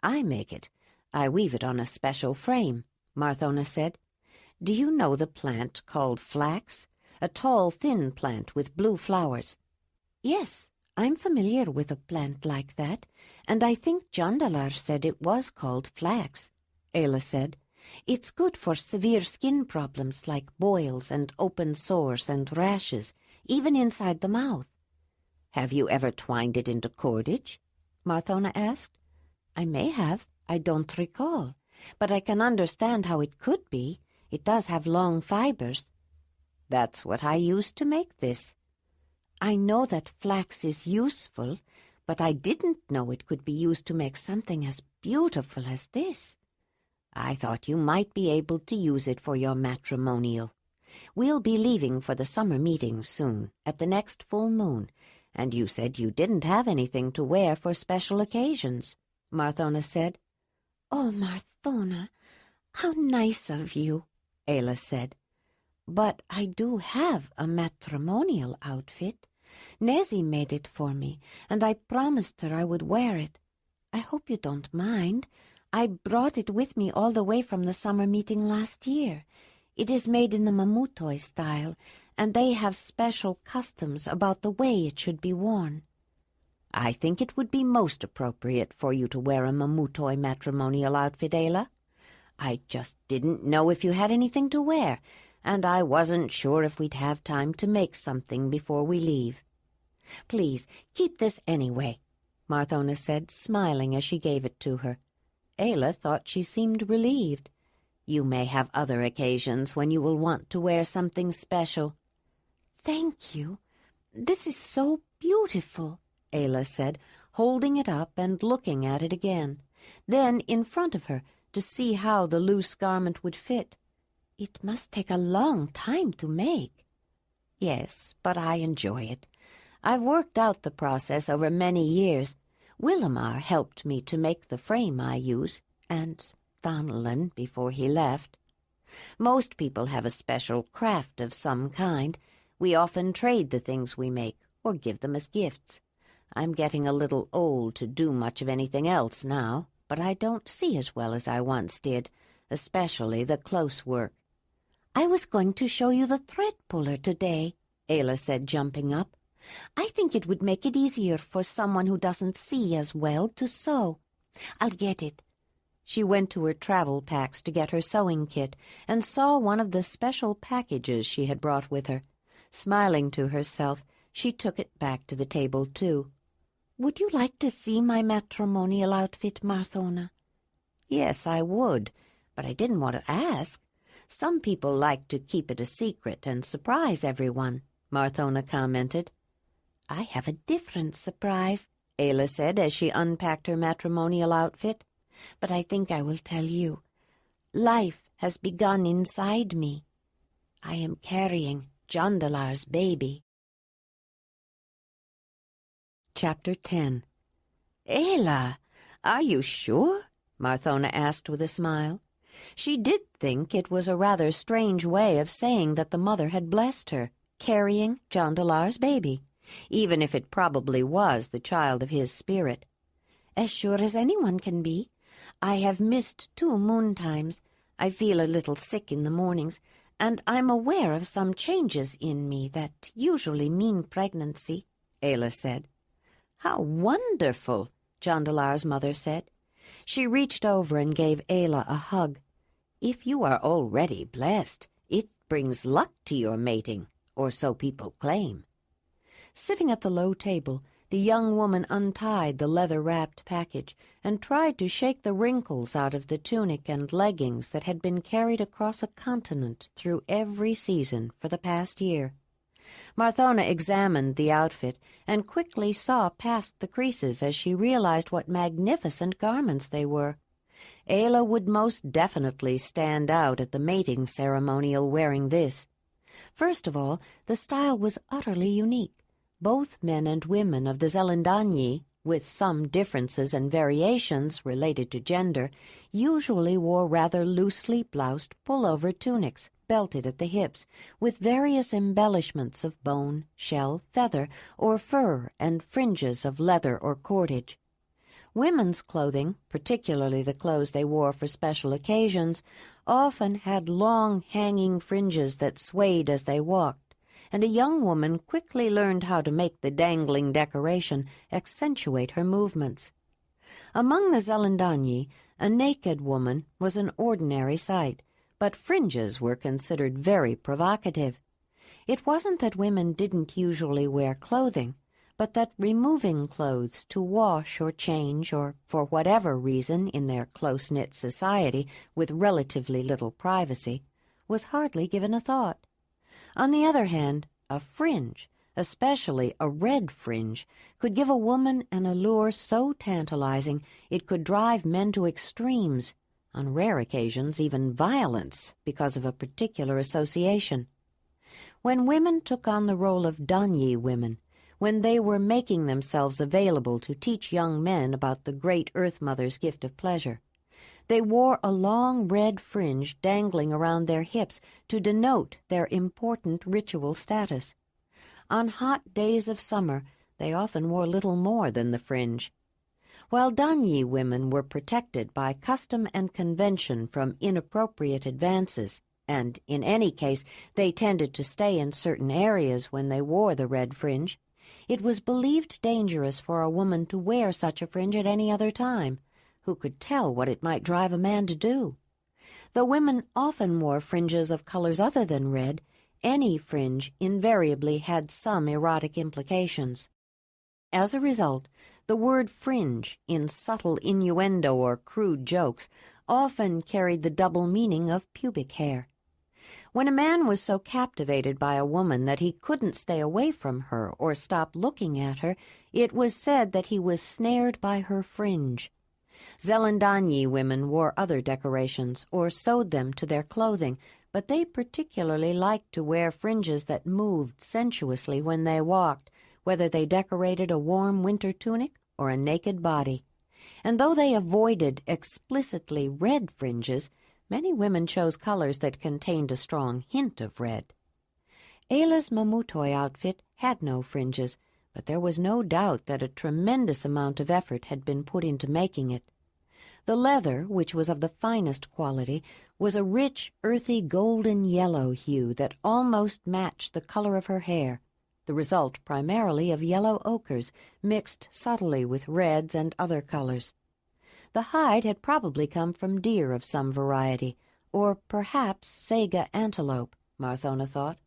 "I make it. I weave it on a special frame," Marthona said. "Do you know the plant called flax? A tall, thin plant with blue flowers." "Yes, I'm familiar with a plant like that, and I think Jondalar said it was called flax," Ayla said. "It's good for severe skin problems like boils and open sores and rashes, even inside the mouth." "Have you ever twined it into cordage?" Marthona asked. "I may have. I don't recall. But I can understand how it could be. It does have long fibers." "That's what I used to make this." "I know that flax is useful, but I didn't know it could be used to make something as beautiful as this." "I thought you might be able to use it for your matrimonial. We'll be leaving for the summer meetings soon, at the next full moon, and you said you didn't have anything to wear for special occasions," Marthona said. "Oh, Marthona, how nice of you," Ayla said. "But I do have a matrimonial outfit. Nezzy made it for me, and I promised her I would wear it. I hope you don't mind. I brought it with me all the way from the summer meeting last year. It is made in the Mamutoi style, and they have special customs about the way it should be worn." "I think it would be most appropriate for you to wear a Mamutoi matrimonial outfit, Ayla. I just didn't know if you had anything to wear, and I wasn't sure if we'd have time to make something before we leave." "Please, keep this anyway," Marthona said, smiling as she gave it to her. Ayla thought she seemed relieved. "You may have other occasions when you will want to wear something special." "Thank you. This is so beautiful," Ayla said, holding it up and looking at it again. Then in front of her, to see how the loose garment would fit. "It must take a long time to make." "Yes, but I enjoy it. I've worked out the process over many years. Willamar helped me to make the frame I use, and Thonelin before he left." Most people have a special craft of some kind. We often trade the things we make or give them as gifts. I'm getting a little old to do much of anything else now, but I don't see as well as I once did, especially the close work. I was going to show you the thread puller today, Ayla said, jumping up. I think it would make it easier for someone who doesn't see as well to sew. I'll get it. She went to her travel packs to get her sewing kit and saw one of the special packages she had brought with her. Smiling to herself, she took it back to the table, too. Would you like to see my matrimonial outfit, Marthona? Yes, I would, but I didn't want to ask. Some people like to keep it a secret and surprise everyone, Marthona commented. I have a different surprise, Ayla said as she unpacked her matrimonial outfit. But I think I will tell you. Life has begun inside me. I am carrying Jondalar's baby. Chapter 10. Ayla, are you sure? Marthona asked with a smile. She did think it was a rather strange way of saying that the mother had blessed her, carrying Jondalar's baby, even if it probably was the child of his spirit. As sure as anyone can be. I have missed 2 moon times. I feel a little sick in the mornings, and I'm aware of some changes in me that usually mean pregnancy, Ayla said. How wonderful, Jondalar's mother said. She reached over and gave Ayla a hug. If you are already blessed, it brings luck to your mating, or so people claim. Sitting at the low table, the young woman untied the leather-wrapped package and tried to shake the wrinkles out of the tunic and leggings that had been carried across a continent through every season for the past year. Marthona examined the outfit and quickly saw past the creases as she realized what magnificent garments they were. Ayla would most definitely stand out at the mating ceremonial wearing this. First of all, the style was utterly unique. Both men and women of the Zelandonii, with some differences and variations related to gender, usually wore rather loosely bloused pullover tunics, belted at the hips, with various embellishments of bone, shell, feather, or fur, and fringes of leather or cordage. Women's clothing, particularly the clothes they wore for special occasions, often had long hanging fringes that swayed as they walked, and a young woman quickly learned how to make the dangling decoration accentuate her movements. Among the Zelandonii, a naked woman was an ordinary sight, but fringes were considered very provocative. It wasn't that women didn't usually wear clothing, but that removing clothes to wash or change or for whatever reason in their close-knit society with relatively little privacy was hardly given a thought. On the other hand, a fringe, especially a red fringe, could give a woman an allure so tantalizing it could drive men to extremes, on rare occasions even violence, because of a particular association. When women took on the role of Donyi women, when they were making themselves available to teach young men about the great Earth Mother's gift of pleasure, they wore a long red fringe dangling around their hips to denote their important ritual status. On hot days of summer, they often wore little more than the fringe. While Donyi women were protected by custom and convention from inappropriate advances, and in any case they tended to stay in certain areas when they wore the red fringe, it was believed dangerous for a woman to wear such a fringe at any other time. Who could tell what it might drive a man to do? Though women often wore fringes of colors other than red, any fringe invariably had some erotic implications. As a result, the word fringe, in subtle innuendo or crude jokes, often carried the double meaning of pubic hair. When a man was so captivated by a woman that he couldn't stay away from her or stop looking at her, it was said that he was snared by her fringe. Zelandonii women wore other decorations or sewed them to their clothing, but they particularly liked to wear fringes that moved sensuously when they walked, whether they decorated a warm winter tunic or a naked body. And though they avoided explicitly red fringes, Many women chose colors that contained a strong hint of red. Ayla's mamutoi outfit had no fringes, but there was no doubt that a tremendous amount of effort had been put into making it. The leather, which was of the finest quality, was a rich, earthy golden yellow hue that almost matched the color of her hair, the result primarily of yellow ochres mixed subtly with reds and other colors. The hide had probably come from deer of some variety, or perhaps Sega antelope, Marthona thought,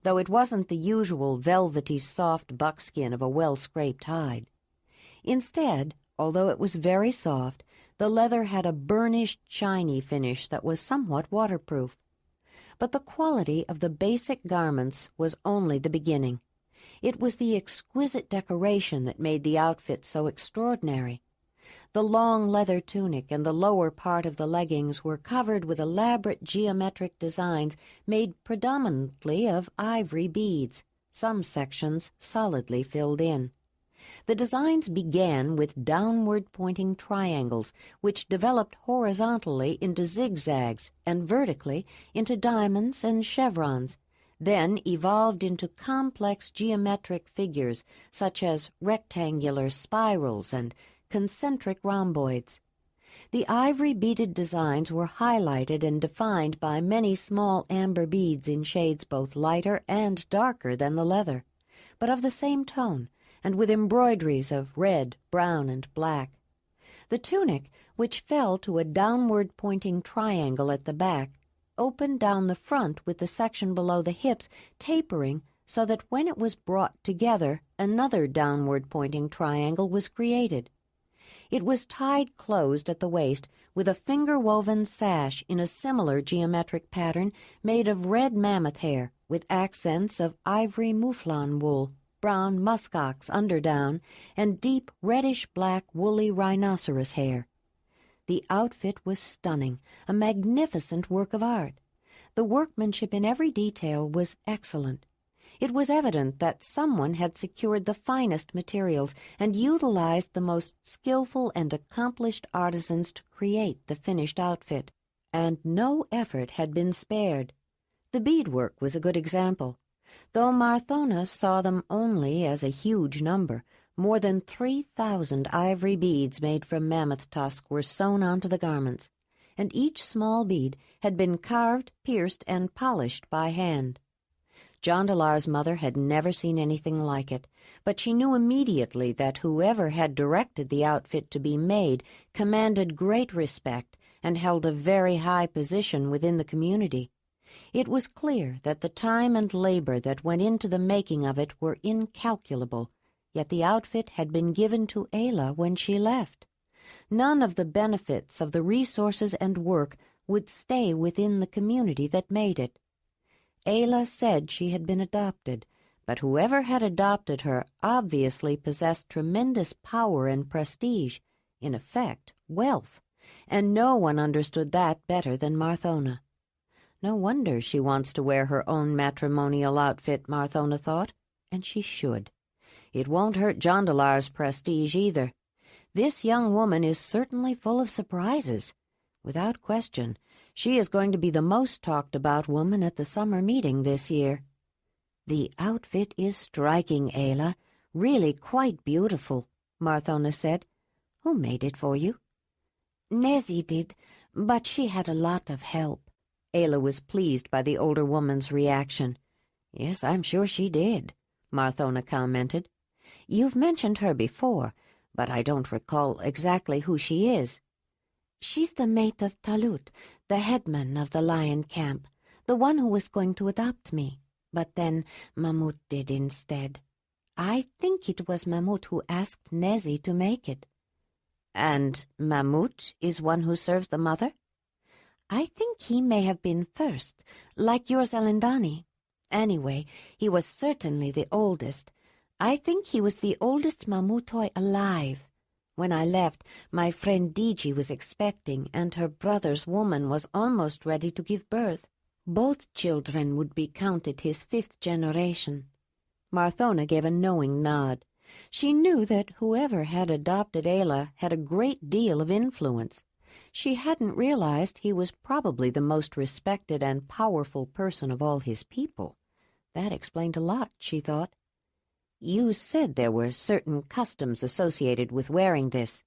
though it wasn't the usual velvety soft buckskin of a well-scraped hide. Instead, although it was very soft, the leather had a burnished, shiny finish that was somewhat waterproof. But the quality of the basic garments was only the beginning. It was the exquisite decoration that made the outfit so extraordinary. The long leather tunic and the lower part of the leggings were covered with elaborate geometric designs made predominantly of ivory beads, some sections solidly filled in. The designs began with downward-pointing triangles, which developed horizontally into zigzags and vertically into diamonds and chevrons, then evolved into complex geometric figures such as rectangular spirals and concentric rhomboids. The ivory-beaded designs were highlighted and defined by many small amber beads in shades both lighter and darker than the leather, but of the same tone, and with embroideries of red, brown, and black. The tunic, which fell to a downward-pointing triangle at the back, opened down the front with the section below the hips tapering so that when it was brought together, another downward-pointing triangle was created. It was tied closed at the waist with a finger-woven sash in a similar geometric pattern made of red mammoth hair with accents of ivory mouflon wool, brown muskox underdown, and deep reddish-black woolly rhinoceros hair. The outfit was stunning, a magnificent work of art. The workmanship in every detail was excellent. It was evident that someone had secured the finest materials and utilized the most skillful and accomplished artisans to create the finished outfit, and no effort had been spared. The beadwork was a good example. Though Marthona saw them only as a huge number, more than 3,000 ivory beads made from mammoth tusk were sewn onto the garments, and each small bead had been carved, pierced, and polished by hand. Jondalar's mother had never seen anything like it, but she knew immediately that whoever had directed the outfit to be made commanded great respect and held a very high position within the community. It was clear that the time and labor that went into the making of it were incalculable, yet the outfit had been given to Ayla when she left. None of the benefits of the resources and work would stay within the community that made it. Ayla said she had been adopted, but whoever had adopted her obviously possessed tremendous power and prestige, in effect, wealth, and no one understood that better than Marthona. No wonder she wants to wear her own matrimonial outfit, Marthona thought, and she should. It won't hurt Jondalar's prestige either. This young woman is certainly full of surprises. Without question, she is going to be the most talked-about woman at the summer meeting this year. "The outfit is striking, Ayla. Really quite beautiful," Marthona said. "Who made it for you?" "Nezzy did, but she had a lot of help." Ayla was pleased by the older woman's reaction. "Yes, I'm sure she did," Marthona commented. "You've mentioned her before, but I don't recall exactly who she is." "She's the mate of Talut, the headman of the lion camp, the one who was going to adopt me. But then Mahmud did instead. I think it was Mahmud who asked Nezzy to make it." "And Mahmud is one who serves the mother?" "I think he may have been first, like your Zelandonii. Anyway, he was certainly the oldest. I think he was the oldest mamutoi alive. When I left, my friend Diji was expecting, and her brother's woman was almost ready to give birth. Both children would be counted his 5th generation." Marthona gave a knowing nod. She knew that whoever had adopted Ayla had a great deal of influence. She hadn't realized he was probably the most respected and powerful person of all his people. That explained a lot, she thought. You said there were certain customs associated with wearing this.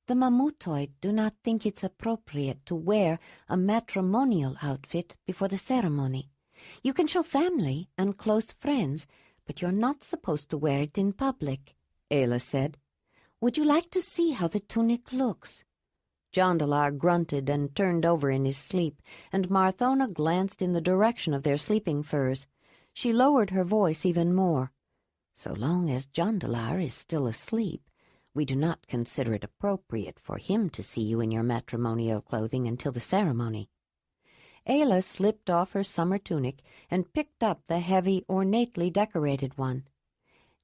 The Mamutoi do not think it's appropriate to wear a matrimonial outfit before the ceremony. You can show family and close friends, but you're not supposed to wear it in public, Ayla said. Would you like to see how the tunic looks? Jondalar grunted and turned over in his sleep, and Marthona glanced in the direction of their sleeping furs. She lowered her voice even more. So long as Jondalar is still asleep, we do not consider it appropriate for him to see you in your matrimonial clothing until the ceremony. Ayla slipped off her summer tunic and picked up the heavy, ornately decorated one.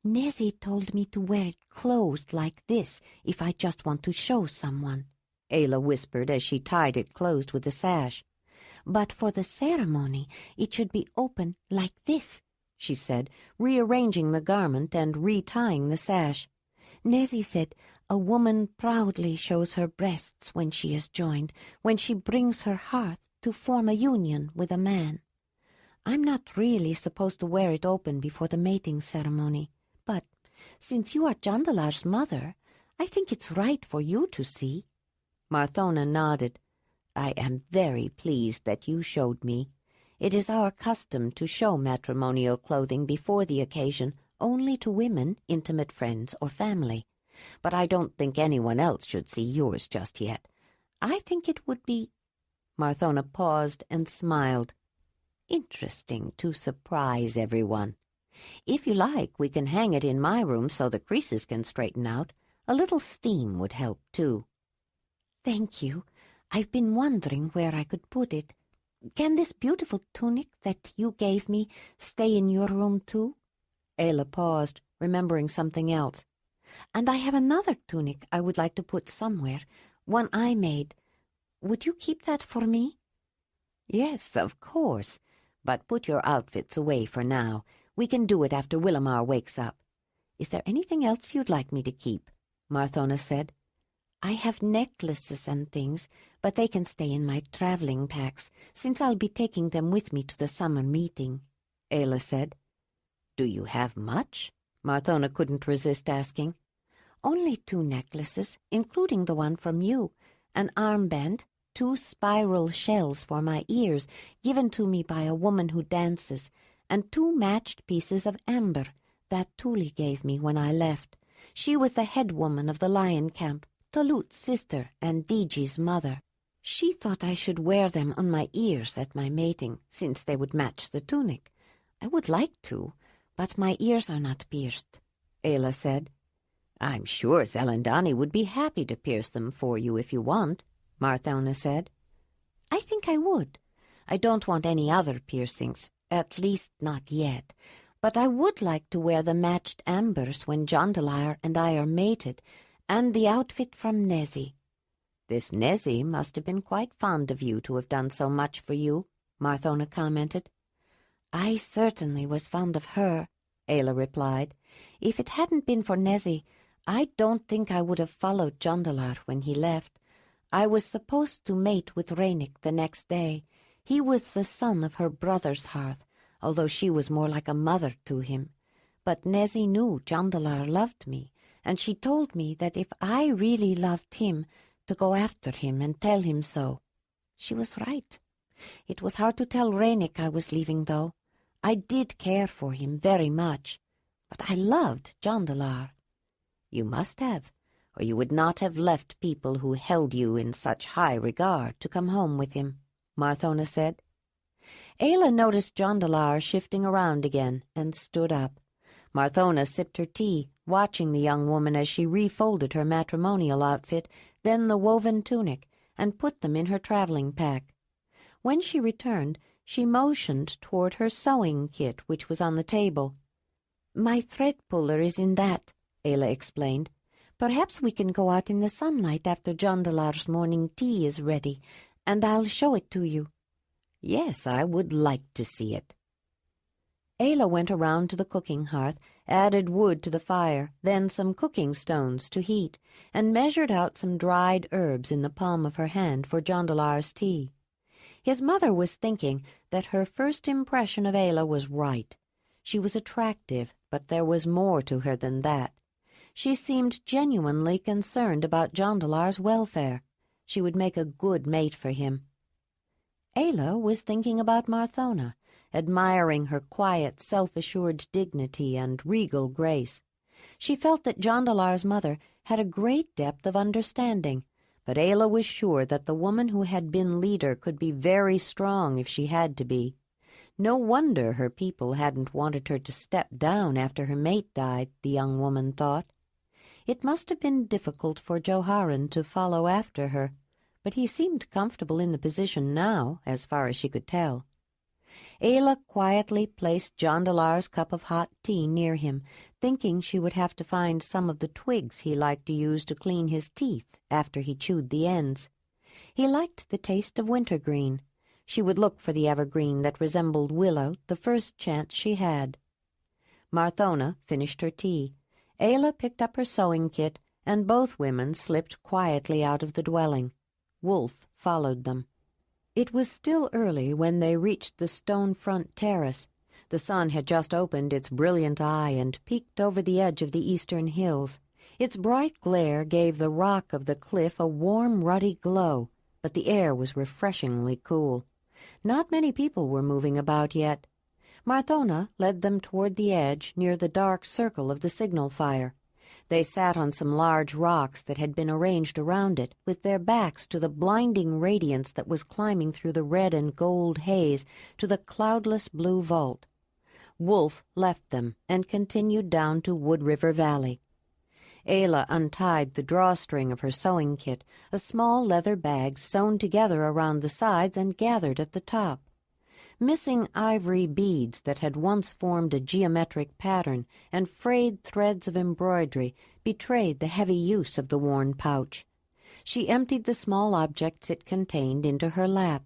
Nezzy told me to wear it closed like this if I just want to show someone, Ayla whispered as she tied it closed with the sash. But for the ceremony, it should be open like this, she said, rearranging the garment and retying the sash. Nezzy said a woman proudly shows her breasts when she is joined, when she brings her heart to form a union with a man. I'm not really supposed to wear it open before the mating ceremony, but since you are Jondalar's mother, I think it's right for you to see. Marthona nodded. I am very pleased that you showed me. It is our custom to show matrimonial clothing before the occasion only to women, intimate friends, or family. But I don't think anyone else should see yours just yet. I think it would be— Marthona paused and smiled. Interesting to surprise everyone. If you like, we can hang it in my room so the creases can straighten out. A little steam would help, too. Thank you. I've been wondering where I could put it. Can this beautiful tunic that you gave me stay in your room, too? Ayla paused, remembering something else. And I have another tunic I would like to put somewhere, one I made. Would you keep that for me? Yes, of course. But put your outfits away for now. We can do it after Willamar wakes up. Is there anything else you'd like me to keep? Marthona said. I have necklaces and things, but they can stay in my traveling packs, since I'll be taking them with me to the summer meeting, Ayla said. Do you have much? Marthona couldn't resist asking. Only 2 necklaces, including the one from you, an armband, 2 spiral shells for my ears, given to me by a woman who dances, and 2 matched pieces of amber that Tuli gave me when I left. She was the head woman of the lion camp, Tolut's sister and Diji's mother. She thought I should wear them on my ears at my mating, since they would match the tunic. I would like to, but my ears are not pierced, Ayla said. I'm sure Zelandonii would be happy to pierce them for you if you want, Marthona said. I think I would. I don't want any other piercings, at least not yet, but I would like to wear the matched ambers when Jondalar and I are mated, and the outfit from Nezzy. This Nezzy must have been quite fond of you to have done so much for you, Marthona commented. I certainly was fond of her, Ayla replied. If it hadn't been for Nezzy, I don't think I would have followed Jondalar when he left. I was supposed to mate with Rainik the next day. He was the son of her brother's hearth, although she was more like a mother to him. But Nezzy knew Jondalar loved me, and she told me that if I really loved him, to go after him and tell him so. She was right. It was hard to tell Rainik I was leaving, though. I did care for him very much, but I loved Jondalar. You must have, or you would not have left people who held you in such high regard to come home with him, Marthona said. Ayla noticed Jondalar shifting around again and stood up. Marthona sipped her tea, watching the young woman as she refolded her matrimonial outfit, then the woven tunic, and put them in her traveling pack. When she returned, she motioned toward her sewing kit, which was on the table. My thread puller is in that, Ayla explained. Perhaps we can go out in the sunlight after Jondalar's morning tea is ready, and I'll show it to you. Yes, I would like to see it. Ayla went around to the cooking hearth added wood to the fire, then some cooking stones to heat, and measured out some dried herbs in the palm of her hand for Jondalar's tea. His mother was thinking that her first impression of Ayla was right. She was attractive, but there was more to her than that. She seemed genuinely concerned about Jondalar's welfare. She would make a good mate for him. Ayla was thinking about Marthona, admiring her quiet, self-assured dignity and regal grace. She felt that Jondalar's mother had a great depth of understanding, but Ayla was sure that the woman who had been leader could be very strong if she had to be. No wonder her people hadn't wanted her to step down after her mate died, the young woman thought. It must have been difficult for Joharan to follow after her, but he seemed comfortable in the position now, as far as she could tell. Ayla quietly placed Jondalar's cup of hot tea near him, thinking she would have to find some of the twigs he liked to use to clean his teeth after he chewed the ends. He liked the taste of wintergreen. She would look for the evergreen that resembled willow the first chance she had. Marthona finished her tea. Ayla picked up her sewing kit, and both women slipped quietly out of the dwelling. Wolf followed them. It was still early when they reached the stone front terrace. The sun had just opened its brilliant eye and peeked over the edge of the eastern hills. Its bright glare gave the rock of the cliff a warm, ruddy glow, but the air was refreshingly cool. Not many people were moving about yet. Marthona led them toward the edge near the dark circle of the signal fire. They sat on some large rocks that had been arranged around it, with their backs to the blinding radiance that was climbing through the red and gold haze to the cloudless blue vault. Wolf left them and continued down to Wood River Valley. Ayla untied the drawstring of her sewing kit, a small leather bag sewn together around the sides and gathered at the top. Missing ivory beads that had once formed a geometric pattern and frayed threads of embroidery betrayed the heavy use of the worn pouch. She emptied the small objects it contained into her lap.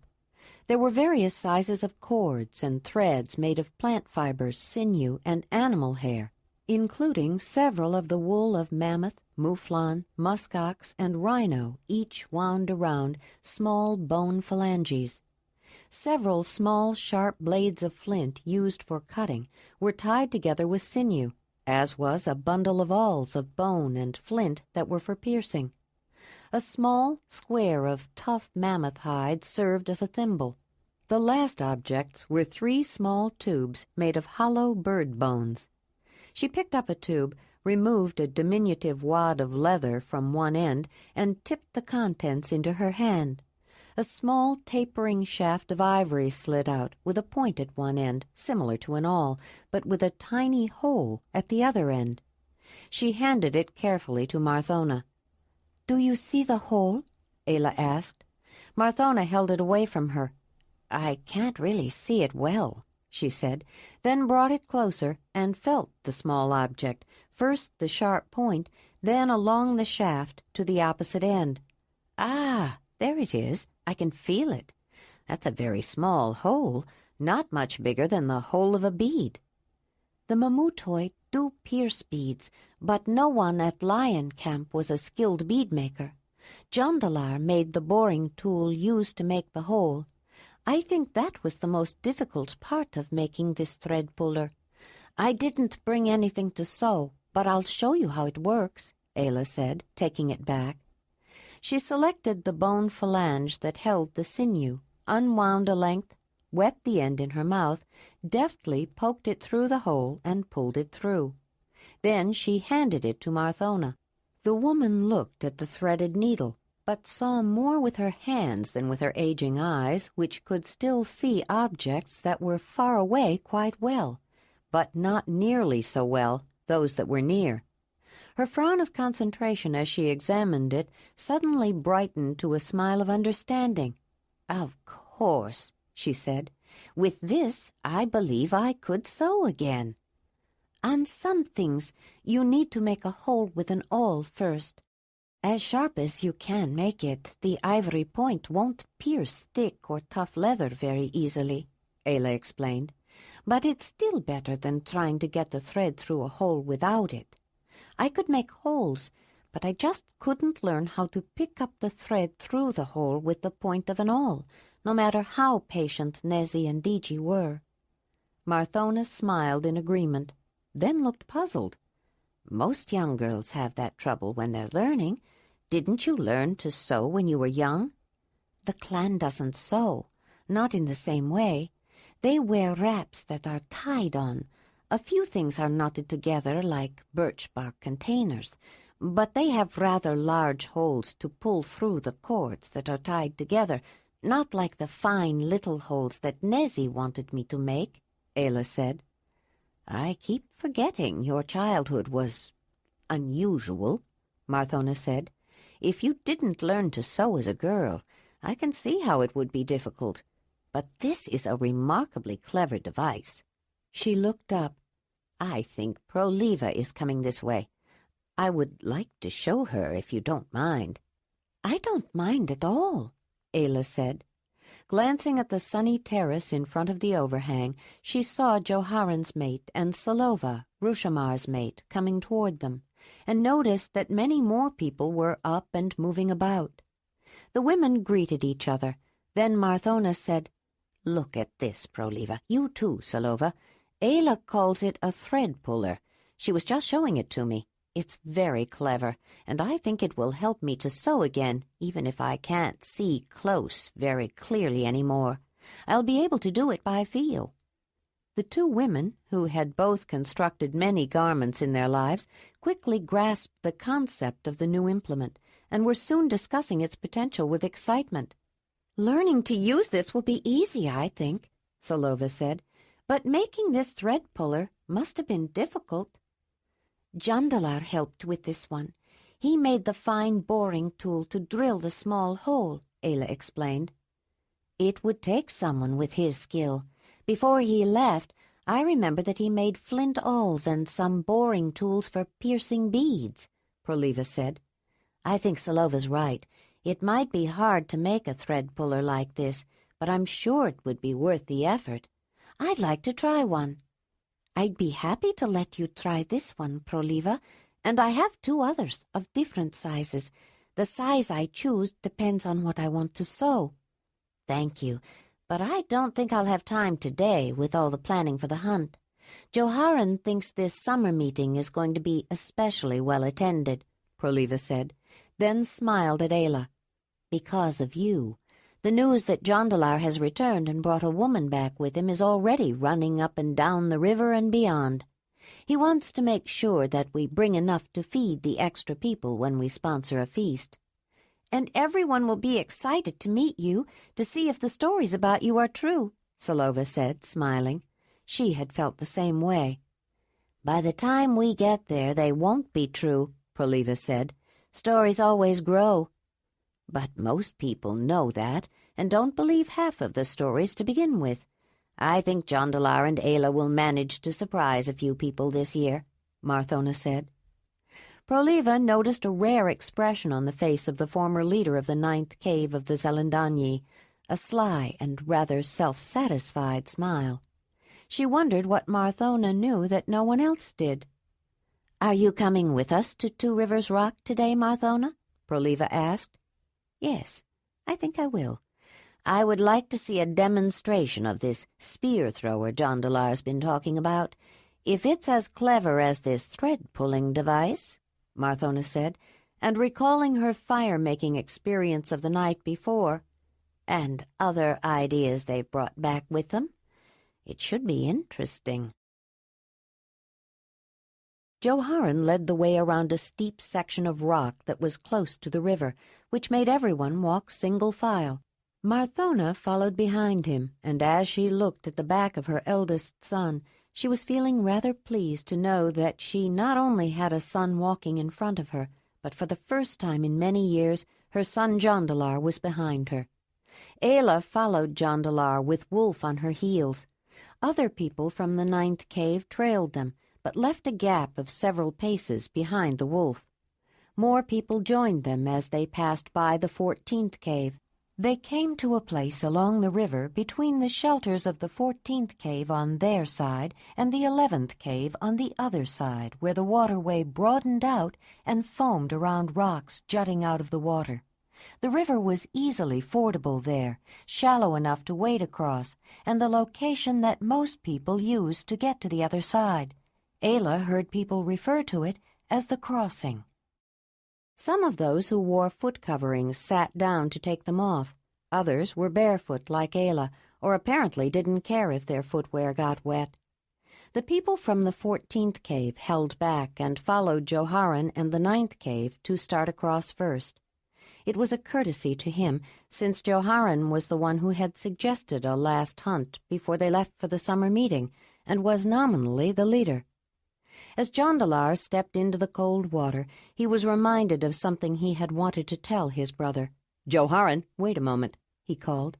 There were various sizes of cords and threads made of plant fibers, sinew, and animal hair, including several of the wool of mammoth, mouflon, muskox, and rhino, each wound around small bone phalanges. Several small, sharp blades of flint used for cutting were tied together with sinew, as was a bundle of awls of bone and flint that were for piercing. A small square of tough mammoth hide served as a thimble. The last objects were 3 small tubes made of hollow bird bones. She picked up a tube, removed a diminutive wad of leather from one end, and tipped the contents into her hand. A small tapering shaft of ivory slid out, with a point at one end, similar to an awl, but with a tiny hole at the other end. She handed it carefully to Marthona. "Do you see the hole?" Ayla asked. Marthona held it away from her. "I can't really see it well," she said, then brought it closer and felt the small object, first the sharp point, then along the shaft to the opposite end. "Ah, there it is. I can feel it. That's a very small hole, not much bigger than the hole of a bead." "The Mamutoi do pierce beads, but no one at Lion Camp was a skilled bead maker. Jondalar made the boring tool used to make the hole. I think that was the most difficult part of making this thread puller. I didn't bring anything to sew, but I'll show you how it works," Ayla said, taking it back. She selected the bone phalange that held the sinew, unwound a length, wet the end in her mouth, deftly poked it through the hole, and pulled it through. Then she handed it to Marthona. The woman looked at the threaded needle, but saw more with her hands than with her aging eyes, which could still see objects that were far away quite well, but not nearly so well those that were near. Her frown of concentration as she examined it suddenly brightened to a smile of understanding. "Of course," she said. "With this, I believe I could sew again. On some things, you need to make a hole with an awl first. As sharp as you can make it, the ivory point won't pierce thick or tough leather very easily," Ayla explained. but it's still better than trying to get the thread through a hole without it. I could make holes, but I just couldn't learn how to pick up the thread through the hole with the point of an awl, no matter how patient Nezzy and Digi were." Marthona smiled in agreement, then looked puzzled. "Most young girls have that trouble when they're learning. Didn't you learn to sew when you were young?" "The clan doesn't sew, not in the same way. They wear wraps that are tied on. A few things are knotted together like birch bark containers, but they have rather large holes to pull through the cords that are tied together, not like the fine little holes that Nezzy wanted me to make," Ayla said. "I keep forgetting your childhood was unusual," Marthona said. "If you didn't learn to sew as a girl, I can see how it would be difficult. But this is a remarkably clever device." She looked up. "I think Proleva is coming this way. I would like to show her if you don't mind." "I don't mind at all," Ayla said. Glancing at the sunny terrace in front of the overhang, she saw Joharan's mate and Salova, Rushamar's mate, coming toward them, and noticed that many more people were up and moving about. The women greeted each other. Then Marthona said, "Look at this, Proleva. You too, Salova. Ayla calls it a thread puller. She was just showing it to me. It's very clever, and I think it will help me to sew again, even if I can't see close very clearly any more. I'll be able to do it by feel." The two women, who had both constructed many garments in their lives, quickly grasped the concept of the new implement and were soon discussing its potential with excitement. "Learning to use this will be easy, I think," Salova said. "but making this thread puller must have been difficult." "Jondalar helped with this one. He made the fine boring tool to drill the small hole," Ayla explained. "It would take someone with his skill. Before he left, I remember that he made flint awls and some boring tools for piercing beads," Proleva said. "I think Salova's right. It might be hard to make a thread puller like this, but I'm sure it would be worth the effort. I'd like to try one." "I'd be happy to let you try this one, Proleva, and I have 2 others of different sizes. The size I choose depends on what I want to sew." "Thank you, but I don't think I'll have time today with all the planning for the hunt. Joharan thinks this summer meeting is going to be especially well attended," Proleva said, then smiled at Ayla. "Because of you. The news that Jondalar has returned and brought a woman back with him is already running up and down the river and beyond. He wants to make sure that we bring enough to feed the extra people when we sponsor a feast." "And everyone will be excited to meet you, to see if the stories about you are true," Salova said, smiling. She had felt the same way. "By the time we get there, they won't be true," Proleva said. "Stories always grow." "But most people know that and don't believe half of the stories to begin with. I think Jondalar and Ayla will manage to surprise a few people this year," Marthona said. Proleva noticed a rare expression on the face of the former leader of the 9th cave of the Zelandonii, a sly and rather self-satisfied smile. She wondered what Marthona knew that no one else did. "Are you coming with us to Two Rivers Rock today, Marthona?" Proleva asked. "Yes, I think I will. I would like to see a demonstration of this spear-thrower Jondalar's been talking about. If it's as clever as this thread-pulling device," Marthona said, and recalling her fire-making experience of the night before, "and other ideas they've brought back with them, it should be interesting." Joharan led the way around a steep section of rock that was close to the river, which made everyone walk single file. Marthona followed behind him, and as she looked at the back of her eldest son, she was feeling rather pleased to know that she not only had a son walking in front of her, but for the first time in many years her son Jondalar was behind her. Ayla followed Jondalar with Wolf on her heels. Other people from the 9th cave trailed them, but left a gap of several paces behind the wolf. More people joined them as they passed by the 14th cave. They came to a place along the river between the shelters of the 14th cave on their side and the 11th cave on the other side, where the waterway broadened out and foamed around rocks jutting out of the water. The river was easily fordable there, shallow enough to wade across, and the location that most people used to get to the other side. Ayla heard people refer to it as the crossing. Some of those who wore foot coverings sat down to take them off. Others were barefoot like Ayla, or apparently didn't care if their footwear got wet. The people from the 14th cave held back and followed Joharan and the 9th cave to start across first. It was a courtesy to him, since Joharan was the one who had suggested a last hunt before they left for the summer meeting, and was nominally the leader. As Jondalar stepped into the cold water, he was reminded of something he had wanted to tell his brother. "Joharan, wait a moment," he called.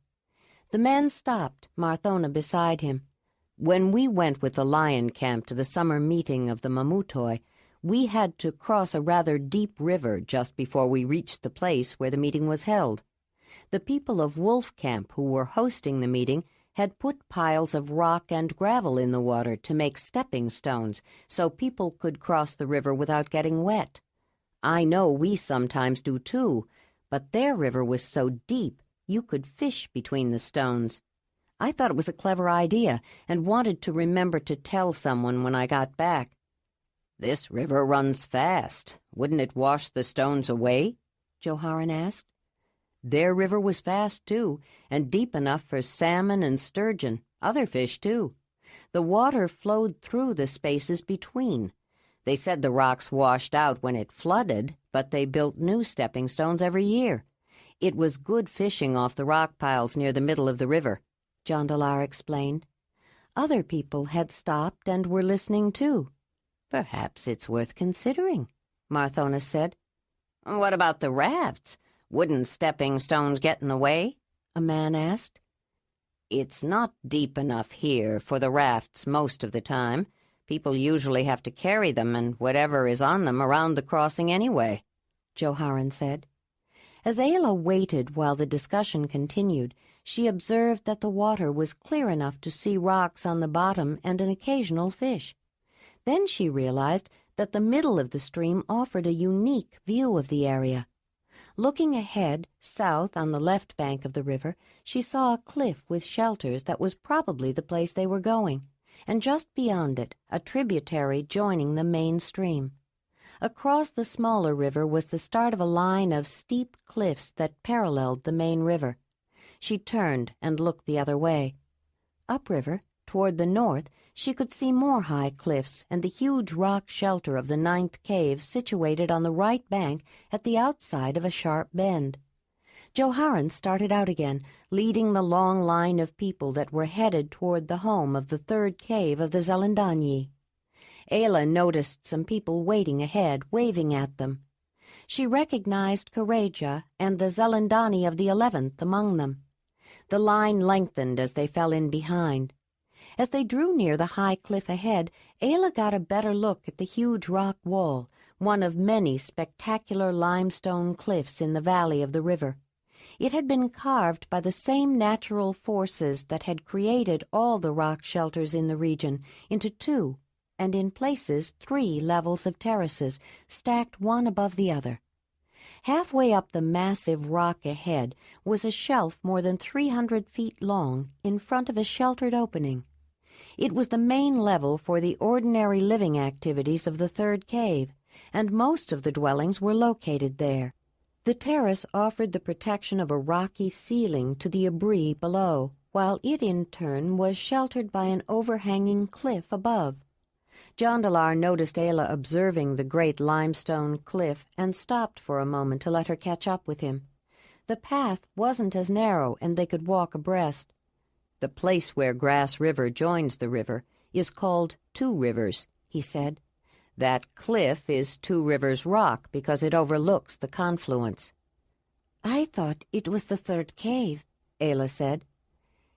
The man stopped, Marthona beside him. "When we went with the lion camp to the summer meeting of the Mamutoi, we had to cross a rather deep river just before we reached the place where the meeting was held. The people of Wolf Camp who were hosting the meeting had put piles of rock and gravel in the water to make stepping stones so people could cross the river without getting wet. I know we sometimes do too, but their river was so deep you could fish between the stones. I thought it was a clever idea and wanted to remember to tell someone when I got back." "This river runs fast. Wouldn't it wash the stones away?" Joharan asked. Their river was fast, too, and deep enough for salmon and sturgeon, other fish, too. The water flowed through the spaces between. They said the rocks washed out when it flooded, but they built new stepping stones every year. It was good fishing off the rock piles near the middle of the river, Jondalar explained. Other people had stopped and were listening, too. "Perhaps it's worth considering," Marthona said. "What about the rafts? Wouldn't stepping stones get in the way?" a man asked. "It's not deep enough here for the rafts most of the time. People usually have to carry them and whatever is on them around the crossing anyway," Joharan said. As Ayla waited while the discussion continued, she observed that the water was clear enough to see rocks on the bottom and an occasional fish. Then she realized that the middle of the stream offered a unique view of the area. Looking ahead, south on the left bank of the river, she saw a cliff with shelters that was probably the place they were going, and just beyond it, a tributary joining the main stream. Across the smaller river was the start of a line of steep cliffs that paralleled the main river. She turned and looked the other way. Upriver, toward the north, she could see more high cliffs and the huge rock shelter of the 9th cave situated on the right bank at the outside of a sharp bend. Joharan started out again, leading the long line of people that were headed toward the home of the 3rd cave of the Zelandonii. Ayla noticed some people waiting ahead, waving at them. She recognized Kareja and the Zelandonii of the 11th among them. The line lengthened as they fell in behind. As they drew near the high cliff ahead, Ayla got a better look at the huge rock wall, one of many spectacular limestone cliffs in the valley of the river. It had been carved by the same natural forces that had created all the rock shelters in the region into 2, and in places 3 levels of terraces, stacked one above the other. Halfway up the massive rock ahead was a shelf more than 300 feet long in front of a sheltered opening. It was the main level for the ordinary living activities of the 3rd cave, and most of the dwellings were located there. The terrace offered the protection of a rocky ceiling to the abri below, while it in turn was sheltered by an overhanging cliff above. Jondalar noticed Ayla observing the great limestone cliff and stopped for a moment to let her catch up with him. The path wasn't as narrow and they could walk abreast. "The place where Grass River joins the river is called 2 Rivers, he said. "That cliff is 2 Rivers Rock because it overlooks the confluence." "I thought it was the 3rd cave," Ayla said.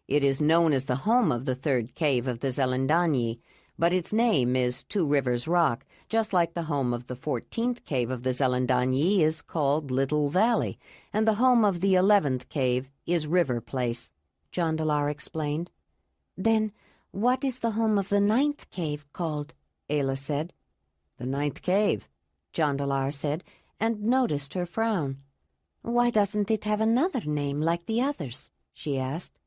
"It is known as the home of the 3rd cave of the Zelandonii, but its name is 2 Rivers Rock, just like the home of the 14th cave of the Zelandonii is called Little Valley, and the home of the 11th cave is River Place," Jondalar explained. "Then what is the home of the 9th cave called?" Ayla said. "The 9th cave," Jondalar said, and noticed her frown. "Why doesn't it have another name like the others?" she asked.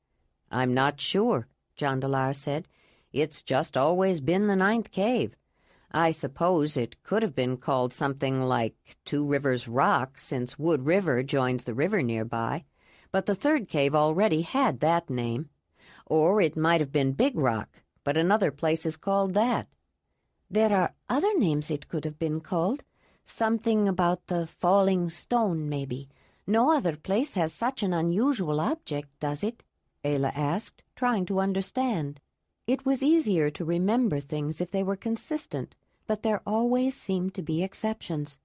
"I'm not sure," Jondalar said. "It's just always been the 9th cave. I suppose it could have been called something like Two Rivers Rock, since Wood River joins the river nearby, but the 3rd cave already had that name. Or it might have been Big Rock, but another place is called that." "There are other names it could have been called. Something about the falling stone, maybe. No other place has such an unusual object, does it?" Ayla asked, trying to understand. It was easier to remember things if they were consistent, but there always seemed to be exceptions.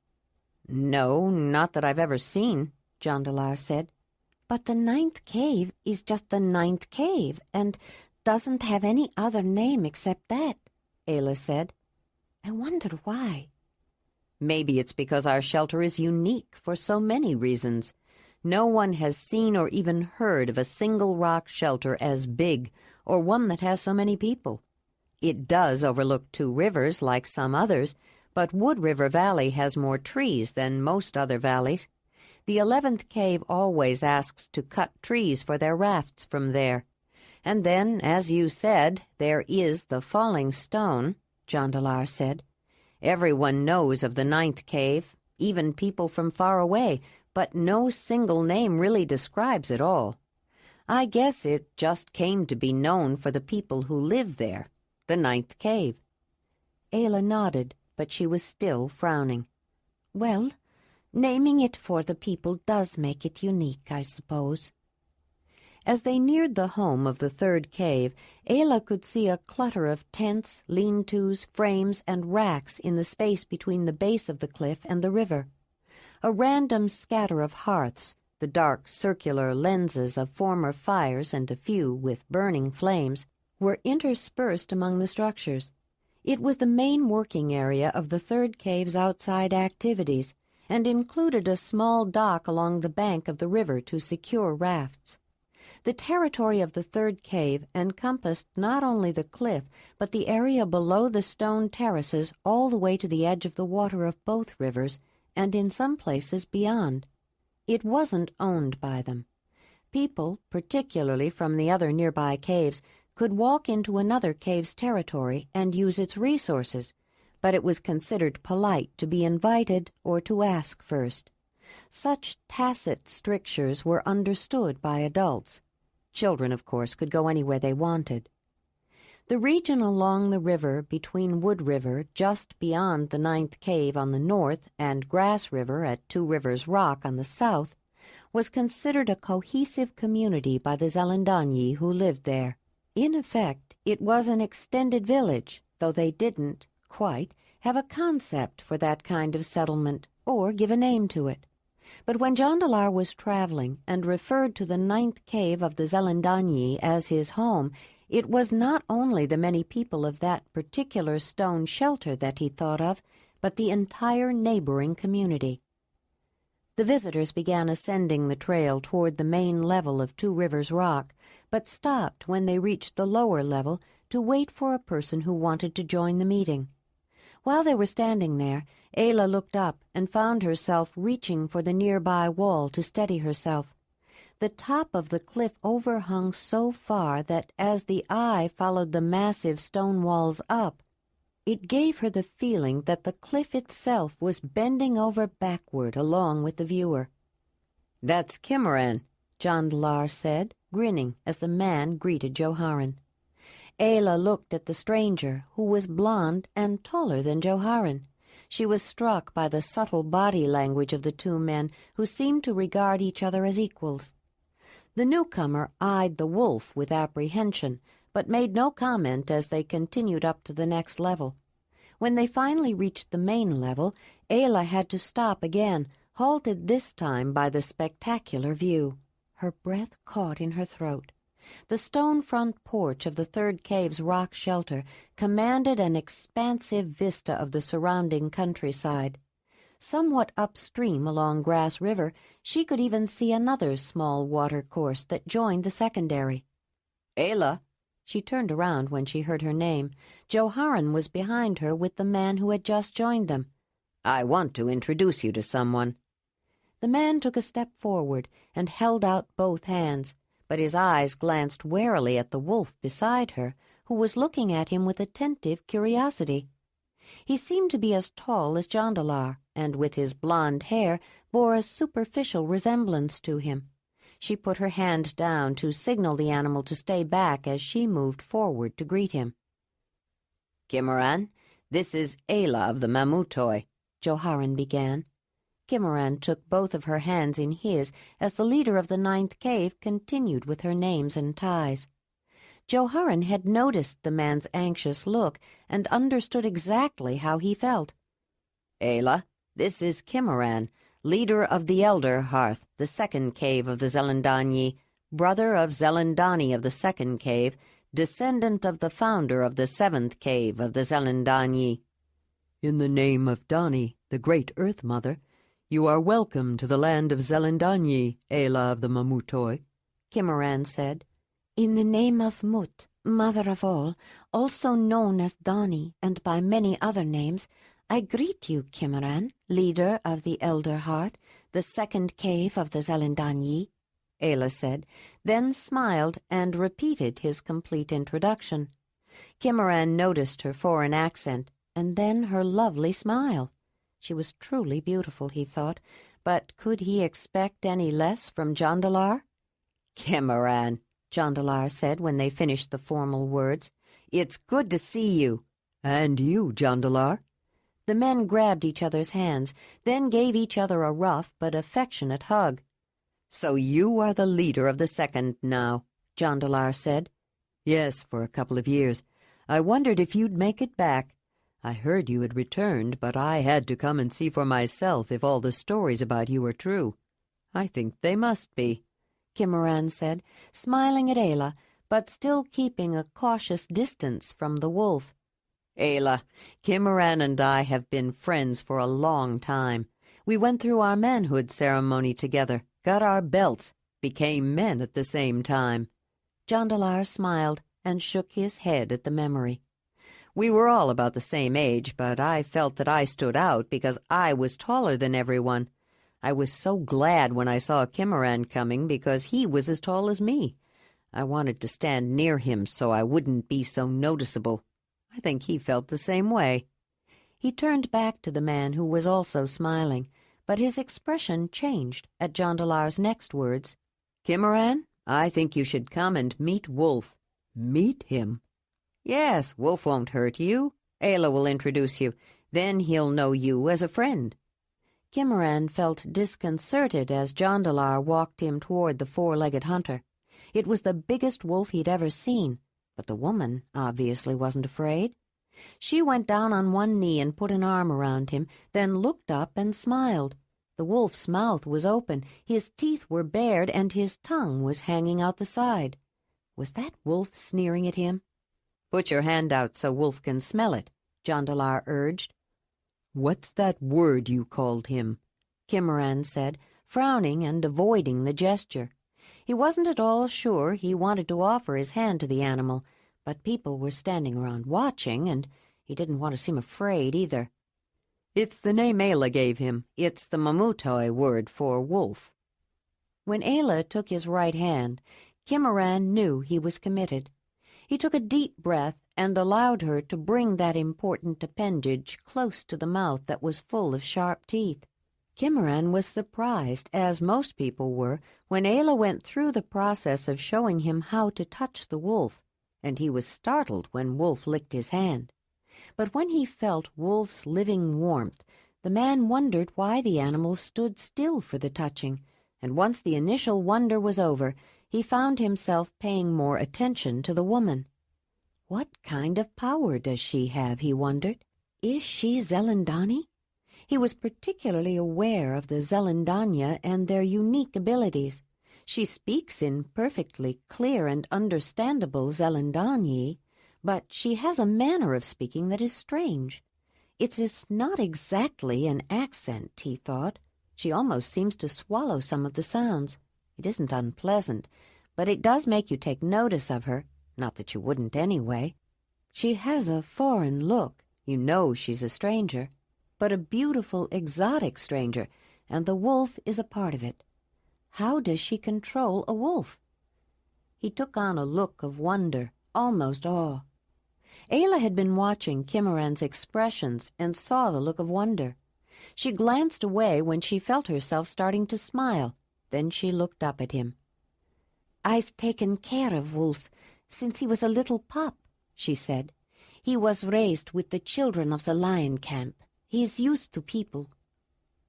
"No, not that I've ever seen," Jondalar said. "But the 9th cave is just the 9th cave, and doesn't have any other name except that," Ayla said. "I wonder why." "Maybe it's because our shelter is unique for so many reasons. No one has seen or even heard of a single rock shelter as big, or one that has so many people. It does overlook 2 rivers like some others, but Wood River Valley has more trees than most other valleys. The 11th cave always asks to cut trees for their rafts from there. And then, as you said, there is the falling stone," Jondalar said. "Everyone knows of the 9th cave, even people from far away, but no single name really describes it all. I guess it just came to be known for the people who live there, the 9th cave." Ayla nodded, but she was still frowning. "Well, naming it for the people does make it unique, I suppose." As they neared the home of the 3rd cave, Ayla could see a clutter of tents, lean-tos, frames, and racks in the space between the base of the cliff and the river. A random scatter of hearths, the dark circular lenses of former fires and a few with burning flames, were interspersed among the structures. It was the main working area of the 3rd cave's outside activities, and included a small dock along the bank of the river to secure rafts. The territory of the 3rd cave encompassed not only the cliff, but the area below the stone terraces all the way to the edge of the water of both rivers, and in some places beyond. It wasn't owned by them. People, particularly from the other nearby caves, could walk into another cave's territory and use its resources, but it was considered polite to be invited or to ask first. Such tacit strictures were understood by adults. Children, of course, could go anywhere they wanted. The region along the river between Wood River, just beyond the 9th cave on the north, and Grass River at Two Rivers Rock on the south, was considered a cohesive community by the Zelandonii who lived there. In effect, it was an extended village, though they didn't, quite, have a concept for that kind of settlement or give a name to it. But when Jondalar was traveling and referred to the 9th cave of the Zelandonii as his home, it was not only the many people of that particular stone shelter that he thought of, but the entire neighboring community. The visitors began ascending the trail toward the main level of Two Rivers Rock, but stopped when they reached the lower level to wait for a person who wanted to join the meeting. While they were standing there, Ayla looked up and found herself reaching for the nearby wall to steady herself. The top of the cliff overhung so far that as the eye followed the massive stone walls up, it gave her the feeling that the cliff itself was bending over backward along with the viewer. "That's Kimmeran," Jondalar said, grinning as the man greeted Joharan. Ayla looked at the stranger, who was blond and taller than Joharan. She was struck by the subtle body language of the two men, who seemed to regard each other as equals. The newcomer eyed the wolf with apprehension, but made no comment as they continued up to the next level. When they finally reached the main level, Ayla had to stop again, halted this time by the spectacular view. Her breath caught in her throat. The stone front porch of the 3rd cave's rock shelter commanded an expansive vista of the surrounding countryside. Somewhat upstream along Grass River, she could even see another small watercourse that joined the secondary. Ayla! She turned around when she heard her name. Joharan was behind her with the man who had just joined them. I want to introduce you to someone. The man took a step forward and held out both hands, but his eyes glanced warily at the wolf beside her, who was looking at him with attentive curiosity. He seemed to be as tall as Jondalar, and with his blonde hair bore a superficial resemblance to him. She put her hand down to signal the animal to stay back as she moved forward to greet him. Kimaran, this is Ayla of the Mamutoi, Joharan began. Kimaran took both of her hands in his as the leader of the 9th cave continued with her names and ties. Joharan had noticed the man's anxious look and understood exactly how he felt. Ayla, this is Kimaran, leader of the Elder Hearth, the 2nd cave of the Zelandonii, brother of Zelandonii of the 2nd cave, descendant of the founder of the 7th cave of the Zelandonii. In the name of Dani, the great Earth Mother, you are welcome to the land of Zelandonii, Ayla of the Mamutoi, Kimaran said. In the name of Mut, Mother of all, also known as Dani and by many other names, I greet you, Kimaran, leader of the Elder Hearth, the 2nd cave of the Zelandonii, Ayla said, then smiled and repeated his complete introduction. Kimaran noticed her foreign accent, and then her lovely smile. She was truly beautiful, he thought, but could he expect any less from Jondalar? Kimaran, Jondalar said when they finished the formal words. It's good to see you. And you, Jondalar. The men grabbed each other's hands, then gave each other a rough but affectionate hug. So you are the leader of the 2nd now, Jondalar said. Yes, for a couple of years. I wondered if you'd make it back. I heard you had returned, but I had to come and see for myself if all the stories about you are true. I think they must be, Kimaran said, smiling at Ayla, but still keeping a cautious distance from the wolf. Ayla, Kimaran and I have been friends for a long time. We went through our manhood ceremony together, got our belts, became men at the same time. Jondalar smiled and shook his head at the memory. We were all about the same age, but I felt that I stood out because I was taller than everyone. I was so glad when I saw Kimaran coming because he was as tall as me. I wanted to stand near him so I wouldn't be so noticeable. I think he felt the same way. He turned back to the man who was also smiling, but his expression changed at Jondalar's next words. Kimaran, I think you should come and meet Wolf. Meet him? Yes, Wolf won't hurt you. Ayla will introduce you. Then he'll know you as a friend. Kimaran felt disconcerted as Jondalar walked him toward the 4-legged hunter. It was the biggest wolf he'd ever seen, but the woman obviously wasn't afraid. She went down on one knee and put an arm around him, then looked up and smiled. The wolf's mouth was open, his teeth were bared, and his tongue was hanging out the side. Was that wolf sneering at him? Put your hand out so Wolf can smell it, Jondalar urged. What's that word you called him? Kimaran said, frowning and avoiding the gesture. He wasn't at all sure he wanted to offer his hand to the animal, but people were standing around watching, and he didn't want to seem afraid either. It's the name Ayla gave him. It's the Mamutoi word for wolf. When Ayla took his right hand, Kimaran knew he was committed. He took a deep breath and allowed her to bring that important appendage close to the mouth that was full of sharp teeth. Kimaran was surprised, as most people were, when Ayla went through the process of showing him how to touch the wolf, and he was startled when Wolf licked his hand. But when he felt Wolf's living warmth, the man wondered why the animal stood still for the touching, and once the initial wonder was over, he found himself paying more attention to the woman. What kind of power does she have, he wondered? Is she Zelandonii? He was particularly aware of the Zelandania and their unique abilities. She speaks in perfectly clear and understandable Zelandonii, but she has a manner of speaking that is strange. It is not exactly an accent, he thought. She almost seems to swallow some of the sounds. It isn't unpleasant, but it does make you take notice of her. Not that you wouldn't anyway. She has a foreign look. You know she's a stranger, but a beautiful, exotic stranger, and the wolf is a part of it. How does she control a wolf? He took on a look of wonder, almost awe. Ayla had been watching Kimmeran's expressions and saw the look of wonder. She glanced away when she felt herself starting to smile. Then she looked up at him. "I've taken care of Wolf since he was a little pup," she said. "He was raised with the children of the lion camp. He's used to people."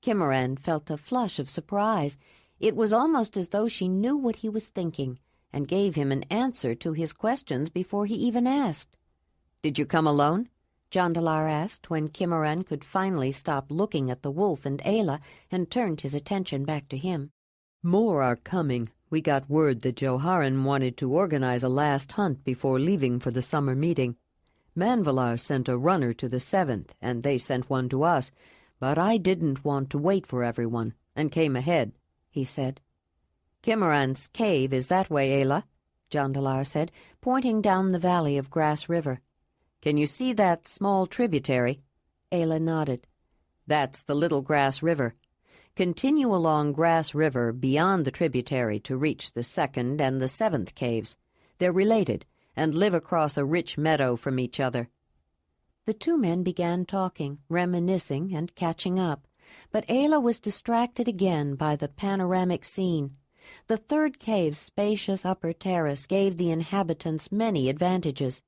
Kimmeran felt a flush of surprise. It was almost as though she knew what he was thinking and gave him an answer to his questions before he even asked. "Did you come alone?" Jondalar asked when Kimmeran could finally stop looking at the wolf and Ayla and turned his attention back to him. "More are coming. We got word that Joharan wanted to organize a last hunt before leaving for the summer meeting. Manvalar sent a runner to the 7th, and they sent one to us, but I didn't want to wait for everyone, and came ahead," he said. "Kimmeran's cave is that way, Ayla," Jondalar said, pointing down the valley of Grass River. "Can you see that small tributary?" Ayla nodded. "That's the Little Grass River. Continue along Grass River beyond the tributary to reach the 2nd and the 7th caves. They're related and live across a rich meadow from each other." The two men began talking, reminiscing, and catching up, but Ayla was distracted again by the panoramic scene. The 3rd cave's spacious upper terrace gave the inhabitants many advantages.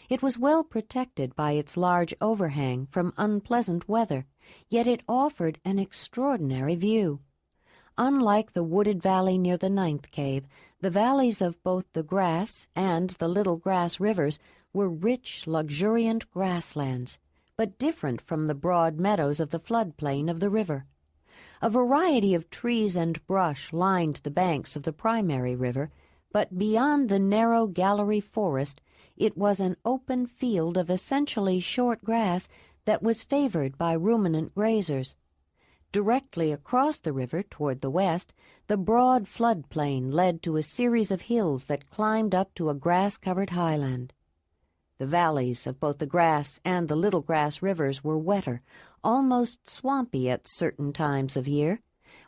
It was well protected by its large overhang from unpleasant weather, yet it offered an extraordinary view. Unlike the wooded valley near the 9th cave, the valleys of both the Grass and the Little Grass Rivers were rich, luxuriant grasslands, but different from the broad meadows of the floodplain of the river. A variety of trees and brush lined the banks of the primary river, but beyond the narrow gallery forest it was an open field of essentially short grass that was favored by ruminant grazers. Directly across the river toward the west, the broad floodplain led to a series of hills that climbed up to a grass-covered highland. The valleys of both the Grass and the Little Grass Rivers were wetter, almost swampy at certain times of year,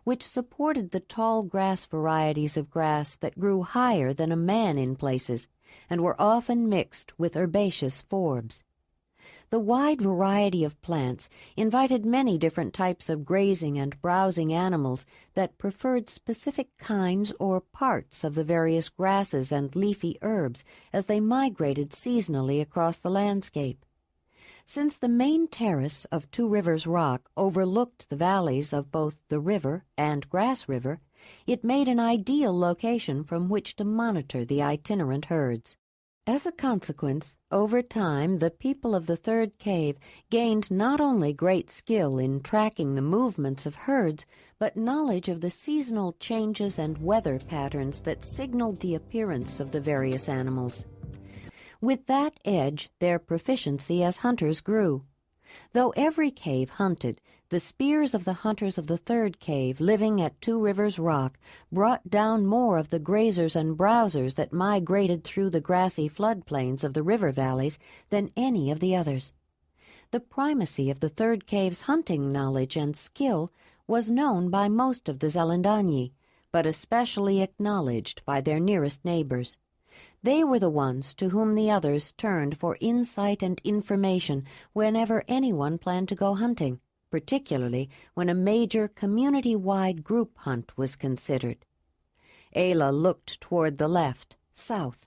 which supported the tall grass varieties of grass that grew higher than a man in places and were often mixed with herbaceous forbs. The wide variety of plants invited many different types of grazing and browsing animals that preferred specific kinds or parts of the various grasses and leafy herbs as they migrated seasonally across the landscape. Since the main terrace of Two Rivers Rock overlooked the valleys of both the river and Grass River, it made an ideal location from which to monitor the itinerant herds. As a consequence, over time, the people of the 3rd cave gained not only great skill in tracking the movements of herds, but knowledge of the seasonal changes and weather patterns that signaled the appearance of the various animals. With that edge, their proficiency as hunters grew. Though every cave hunted, the spears of the hunters of the 3rd cave living at Two Rivers Rock brought down more of the grazers and browsers that migrated through the grassy floodplains of the river valleys than any of the others. The primacy of the 3rd cave's hunting knowledge and skill was known by most of the Zelandonii, but especially acknowledged by their nearest neighbors. They were the ones to whom the others turned for insight and information whenever anyone planned to go hunting, particularly when a major community-wide group hunt was considered. Ayla looked toward the left, south.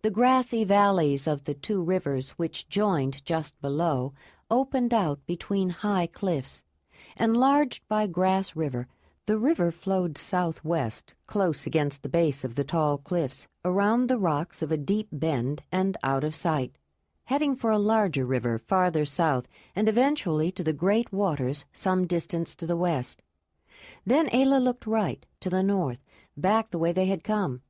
The grassy valleys of the two rivers which joined just below opened out between high cliffs. Enlarged by Grass River, the river flowed southwest, close against the base of the tall cliffs, around the rocks of a deep bend and out of sight, heading for a larger river farther south and eventually to the great waters some distance to the west. Then Ayla looked right, to the north, back the way they had come.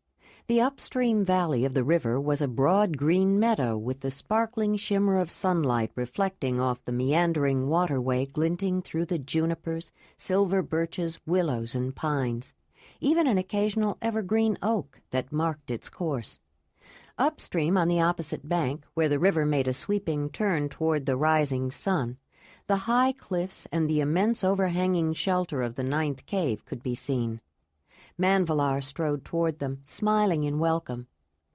The upstream valley of the river was a broad green meadow with the sparkling shimmer of sunlight reflecting off the meandering waterway glinting through the junipers, silver birches, willows, and pines, even an occasional evergreen oak that marked its course. Upstream on the opposite bank, where the river made a sweeping turn toward the rising sun, the high cliffs and the immense overhanging shelter of the 9th cave could be seen. Manvalar strode toward them, smiling in welcome.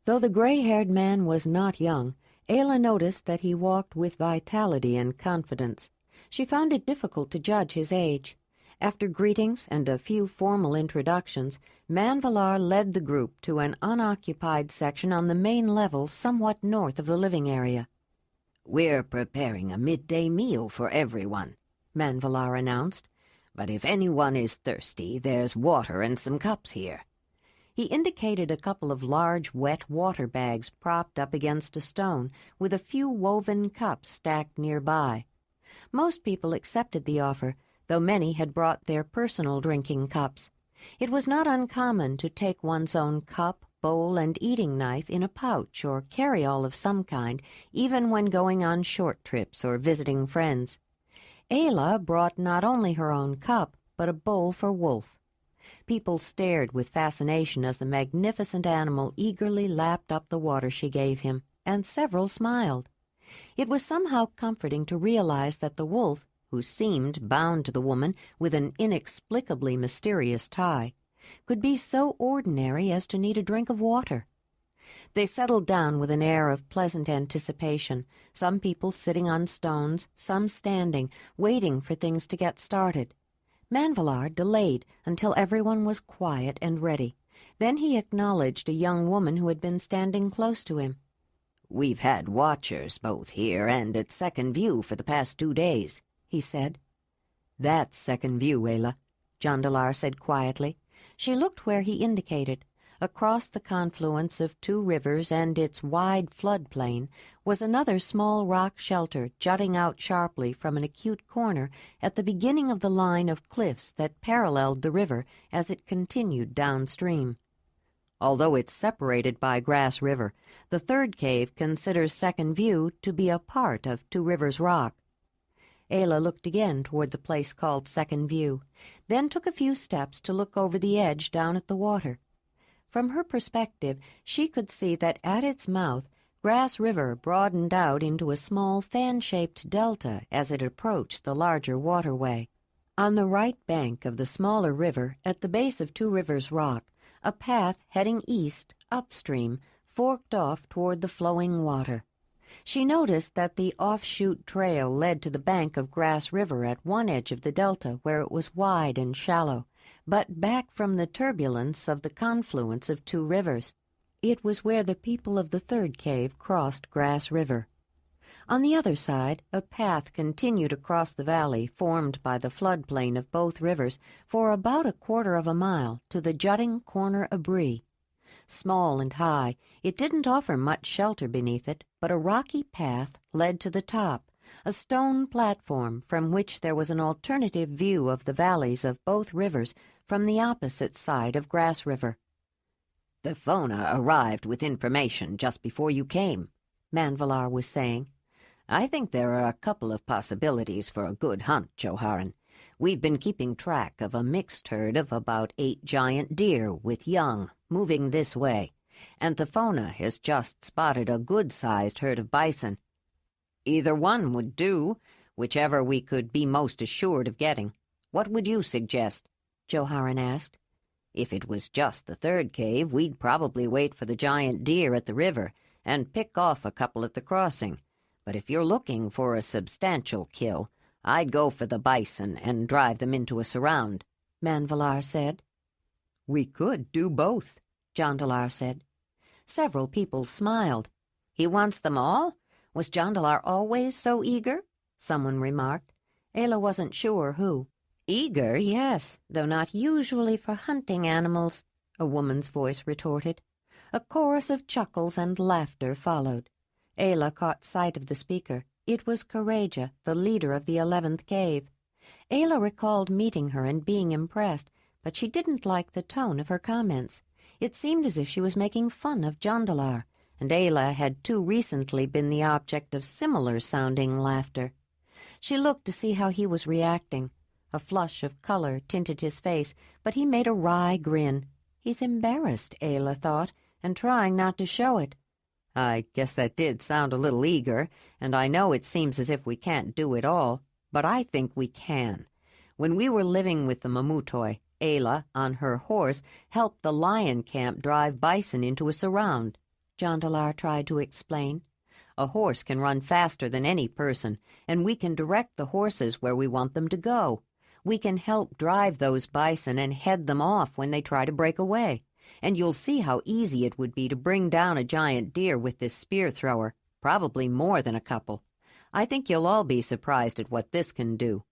Though the gray-haired man was not young, Ayla noticed that he walked with vitality and confidence. She found it difficult to judge his age. After greetings and a few formal introductions, Manvalar led the group to an unoccupied section on the main level somewhat north of the living area. "We're preparing a midday meal for everyone," Manvalar announced. "But if anyone is thirsty, there's water and some cups here." He indicated a couple of large, wet water bags propped up against a stone, with a few woven cups stacked nearby. Most people accepted the offer, though many had brought their personal drinking cups. It was not uncommon to take one's own cup, bowl, and eating knife in a pouch or carry-all of some kind, even when going on short trips or visiting friends. Ayla brought not only her own cup, but a bowl for Wolf. People stared with fascination as the magnificent animal eagerly lapped up the water she gave him, and several smiled. It was somehow comforting to realize that the wolf, who seemed bound to the woman with an inexplicably mysterious tie, could be so ordinary as to need a drink of water. They settled down with an air of pleasant anticipation, some people sitting on stones, some standing, waiting for things to get started. Manvalar delayed until everyone was quiet and ready. Then he acknowledged a young woman who had been standing close to him. "We've had watchers both here and at Second View for the past 2 days," he said. "That's Second View, Ayla," Jondalar said quietly. She looked where he indicated. Across the confluence of 2 rivers and its wide floodplain was another small rock shelter jutting out sharply from an acute corner at the beginning of the line of cliffs that paralleled the river as it continued downstream. Although it's separated by Grass River, the 3rd cave considers Second View to be a part of Two Rivers Rock. Ayla looked again toward the place called Second View, then took a few steps to look over the edge down at the water. From her perspective, she could see that at its mouth, Grass River broadened out into a small fan-shaped delta as it approached the larger waterway. On the right bank of the smaller river, at the base of Two Rivers Rock, a path heading east, upstream, forked off toward the flowing water. She noticed that the offshoot trail led to the bank of Grass River at one edge of the delta where it was wide and shallow, but back from the turbulence of the confluence of 2 rivers. It was where the people of the 3rd cave crossed Grass River. On the other side, a path continued across the valley formed by the floodplain of both rivers for about 1/4 of a mile to the jutting corner abri. Small and high, it didn't offer much shelter beneath it, but a rocky path led to the top, a stone platform from which there was an alternative view of the valleys of both rivers from the opposite side of Grass River. "The Fona arrived with information just before you came," Manvalar was saying. "I think there are a couple of possibilities for a good hunt, Joharan. We've been keeping track of a mixed herd of about 8 giant deer with young moving this way, and the Fona has just spotted a good-sized herd of bison. Either one would do, whichever we could be most assured of getting. What would you suggest?" Joharan asked. "If it was just the 3rd cave, we'd probably wait for the giant deer at the river and pick off a couple at the crossing. But if you're looking for a substantial kill, I'd go for the bison and drive them into a surround," Manvalar said. "We could do both," Jondalar said. Several people smiled. "He wants them all? Was Jondalar always so eager?" someone remarked. Ayla wasn't sure who. "Eager, yes, though not usually for hunting animals," a woman's voice retorted. A chorus of chuckles and laughter followed. Ayla caught sight of the speaker. It was Courageous, the leader of the 11th cave. Ayla recalled meeting her and being impressed, but she didn't like the tone of her comments. It seemed as if she was making fun of Jondalar, and Ayla had too recently been the object of similar-sounding laughter. She looked to see how he was reacting. A flush of color tinted his face, but he made a wry grin. He's embarrassed, Ayla thought, and trying not to show it. I guess that did sound a little eager, and I know it seems as if we can't do it all, but I think we can. When we were living with the Mamutoi, Ayla, on her horse, helped the lion camp drive bison into a surround. Jondalar tried to explain. A horse can run faster than any person, and we can direct the horses where we want them to go. We can help drive those bison and head them off when they try to break away. And you'll see how easy it would be to bring down a giant deer with this spear thrower, probably more than a couple. I think you'll all be surprised at what this can do.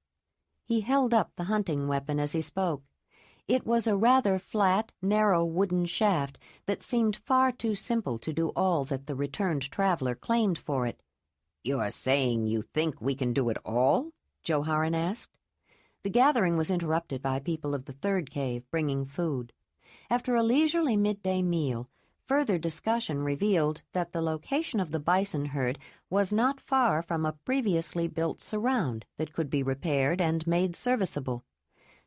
He held up the hunting weapon as he spoke. It was a rather flat, narrow wooden shaft that seemed far too simple to do all that the returned traveler claimed for it. "You're saying you think we can do it all?" Joharen asked. The gathering was interrupted by people of the third cave bringing food. After a leisurely midday meal, further discussion revealed that the location of the bison herd was not far from a previously built surround that could be repaired and made serviceable.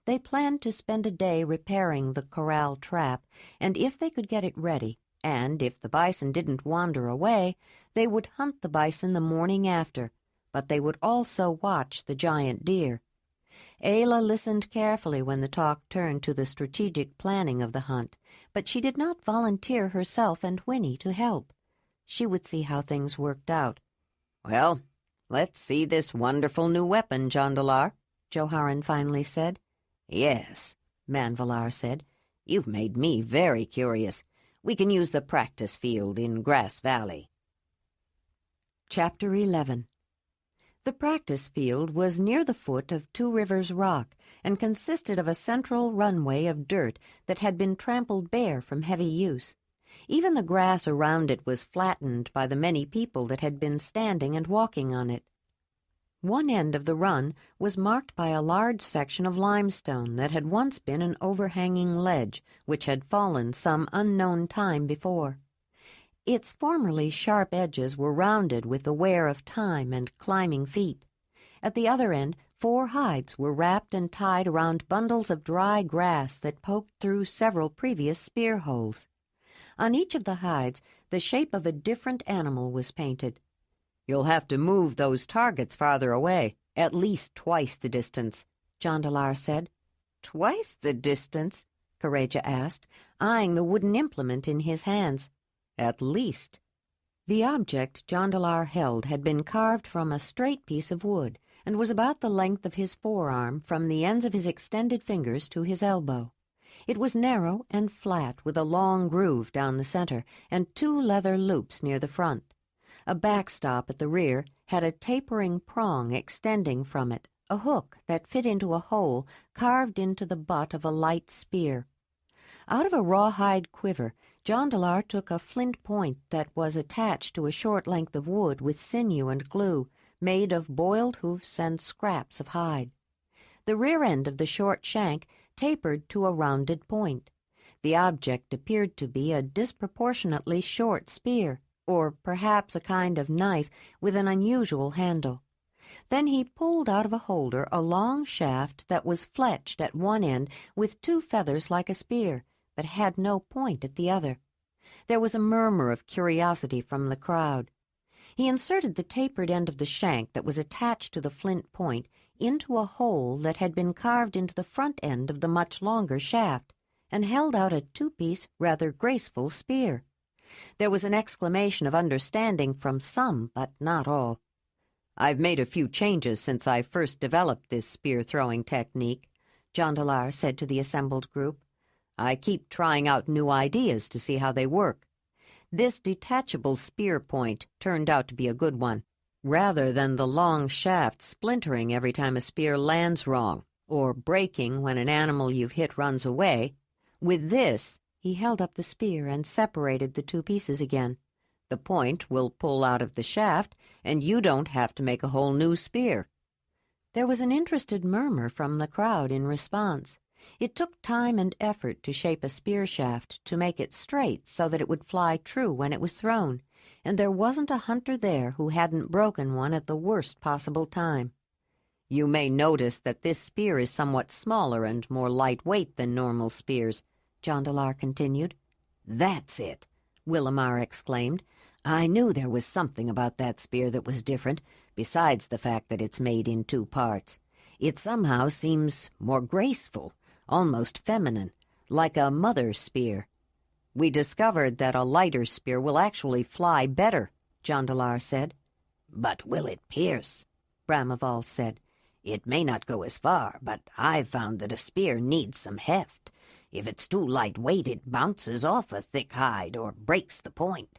They planned to spend a day repairing the corral trap, and if they could get it ready, and if the bison didn't wander away, they would hunt the bison the morning after, but they would also watch the giant deer. Ayla listened carefully when the talk turned to the strategic planning of the hunt, but she did not volunteer herself and Winnie to help. She would see how things worked out. "Well, let's see this wonderful new weapon, Jondalar," Joharen finally said. "Yes," Manvalar said. "You've made me very curious. We can use the practice field in Grass Valley." Chapter 11. The practice field was near the foot of Two Rivers Rock and consisted of a central runway of dirt that had been trampled bare from heavy use. Even the grass around it was flattened by the many people that had been standing and walking on it. One end of the run was marked by a large section of limestone that had once been an overhanging ledge which had fallen some unknown time before. Its formerly sharp edges were rounded with the wear of time and climbing feet. At the other end, 4 hides were wrapped and tied around bundles of dry grass that poked through several previous spear holes. On each of the hides, the shape of a different animal was painted. "You'll have to move those targets farther away, at least twice the distance," Jondalar said. "Twice the distance?" Kareja asked, eyeing the wooden implement in his hands. "At least." The object Jondalar held had been carved from a straight piece of wood and was about the length of his forearm from the ends of his extended fingers to his elbow. It was narrow and flat with a long groove down the center and 2 leather loops near the front. A backstop at the rear had a tapering prong extending from it, a hook that fit into a hole carved into the butt of a light spear. Out of a rawhide quiver, Jondalar took a flint point that was attached to a short length of wood with sinew and glue, made of boiled hoofs and scraps of hide. The rear end of the short shank tapered to a rounded point. The object appeared to be a disproportionately short spear, or perhaps a kind of knife with an unusual handle. Then he pulled out of a holder a long shaft that was fletched at one end with 2 feathers like a spear, but had no point at the other. There was a murmur of curiosity from the crowd. He inserted the tapered end of the shank that was attached to the flint point into a hole that had been carved into the front end of the much longer shaft, and held out a 2-piece, rather graceful spear. There was an exclamation of understanding from some, but not all. "I've made a few changes since I first developed this spear-throwing technique," Jondalar said to the assembled group. "I keep trying out new ideas to see how they work. This detachable spear point turned out to be a good one, rather than the long shaft splintering every time a spear lands wrong, or breaking when an animal you've hit runs away. With this," he held up the spear and separated the 2 pieces again, "the point will pull out of the shaft, and you don't have to make a whole new spear." There was an interested murmur from the crowd in response. It took time and effort to shape a spear shaft to make it straight so that it would fly true when it was thrown, and there wasn't a hunter there who hadn't broken one at the worst possible time. You may notice that this spear is somewhat smaller and more lightweight than normal spears, Jondalar continued. That's it, Willamar exclaimed. I knew there was something about that spear that was different, besides the fact that it's made in 2 parts. It somehow seems more graceful, almost feminine, like a mother's spear. We discovered that a lighter spear will actually fly better, Jondalar said. But will it pierce? Brahmaval said. It may not go as far, but I've found that a spear needs some heft. If it's too lightweight, it bounces off a thick hide or breaks the point.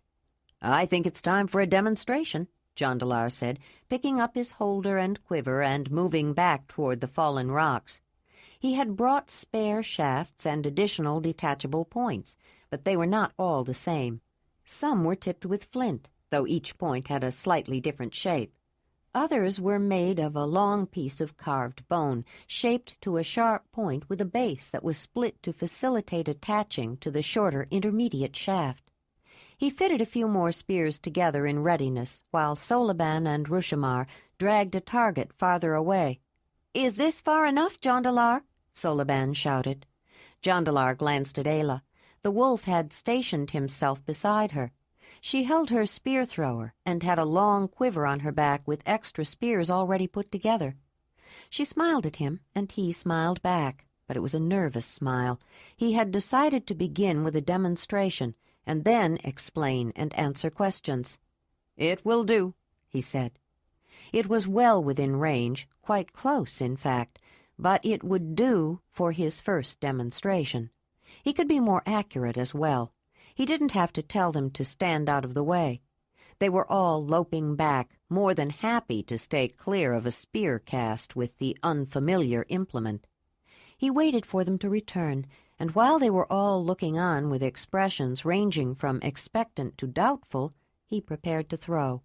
I think it's time for a demonstration, Jondalar said, picking up his holder and quiver and moving back toward the fallen rocks. He had brought spare shafts and additional detachable points, but they were not all the same. Some were tipped with flint, though each point had a slightly different shape. Others were made of a long piece of carved bone, shaped to a sharp point with a base that was split to facilitate attaching to the shorter intermediate shaft. He fitted a few more spears together in readiness, while Soliban and Rushamar dragged a target farther away. "Is this far enough, Jondalar?" Soliban shouted. Jondalar glanced at Ayla. The wolf had stationed himself beside her. She held her spear-thrower and had a long quiver on her back with extra spears already put together. She smiled at him, and he smiled back, but it was a nervous smile. He had decided to begin with a demonstration and then explain and answer questions. "It will do," he said. It was well within range, quite close, in fact, but it would do for his first demonstration. He could be more accurate as well. He didn't have to tell them to stand out of the way. They were all loping back, more than happy to stay clear of a spear cast with the unfamiliar implement. He waited for them to return, and while they were all looking on with expressions ranging from expectant to doubtful, he prepared to throw.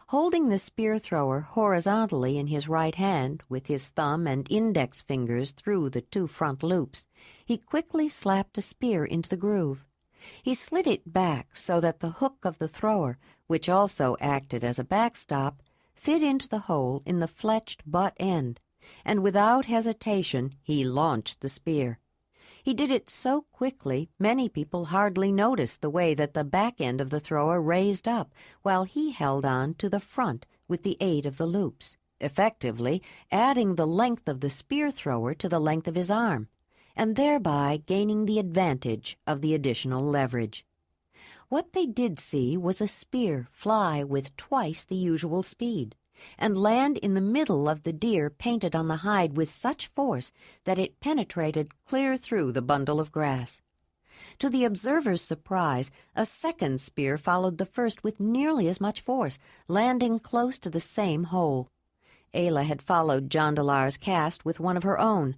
Holding the spear-thrower horizontally in his right hand, with his thumb and index fingers through the 2 front loops, he quickly slapped a spear into the groove. He slid it back so that the hook of the thrower, which also acted as a backstop, fit into the hole in the fletched butt end, and without hesitation he launched the spear. He did it so quickly many people hardly noticed the way that the back end of the thrower raised up while he held on to the front with the aid of the loops, effectively adding the length of the spear-thrower to the length of his arm, and thereby gaining the advantage of the additional leverage. What they did see was a spear fly with twice the usual speed, and land in the middle of the deer painted on the hide with such force that it penetrated clear through the bundle of grass. To the observer's surprise, a second spear followed the first with nearly as much force, landing close to the same hole. Ayla had followed Jondalar's cast with one of her own.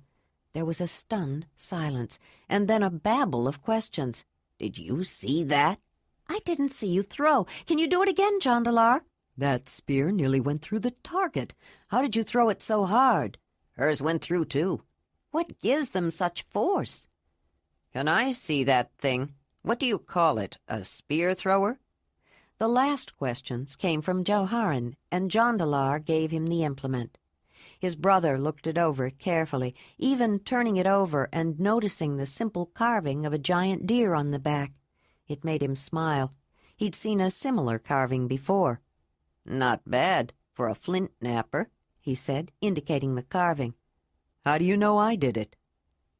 There was a stunned silence, and then a babble of questions. "Did you see that?" "I didn't see you throw. Can you do it again, Jondalar?" "That spear nearly went through the target. How did you throw it so hard?" "Hers went through, too." "What gives them such force?" "Can I see that thing? What do you call it, a spear-thrower?" The last questions came from Jawharan, and Jondalar gave him the implement. His brother looked it over carefully, even turning it over and noticing the simple carving of a giant deer on the back. It made him smile. He'd seen a similar carving before. "Not bad for a flint knapper," he said, indicating the carving. "How do you know I did it?"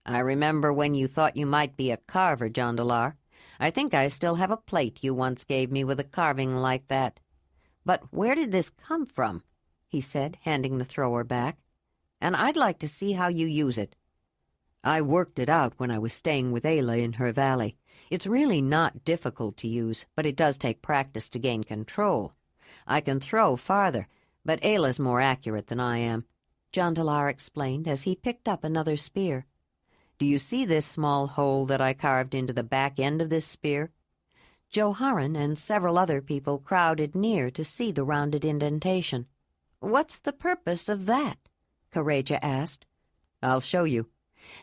"I remember when you thought you might be a carver, Jondalar. I think I still have a plate you once gave me with a carving like that. But where did this come from?" he said, handing the thrower back. "And I'd like to see how you use it." "I worked it out when I was staying with Ayla in her valley. It's really not difficult to use, but it does take practice to gain control. I can throw farther, but Ayla's more accurate than I am," Jondalar explained as he picked up another spear. "Do you see this small hole that I carved into the back end of this spear?" Jawharan and several other people crowded near to see the rounded indentation. "What's the purpose of that?" Kareja asked. "I'll show you.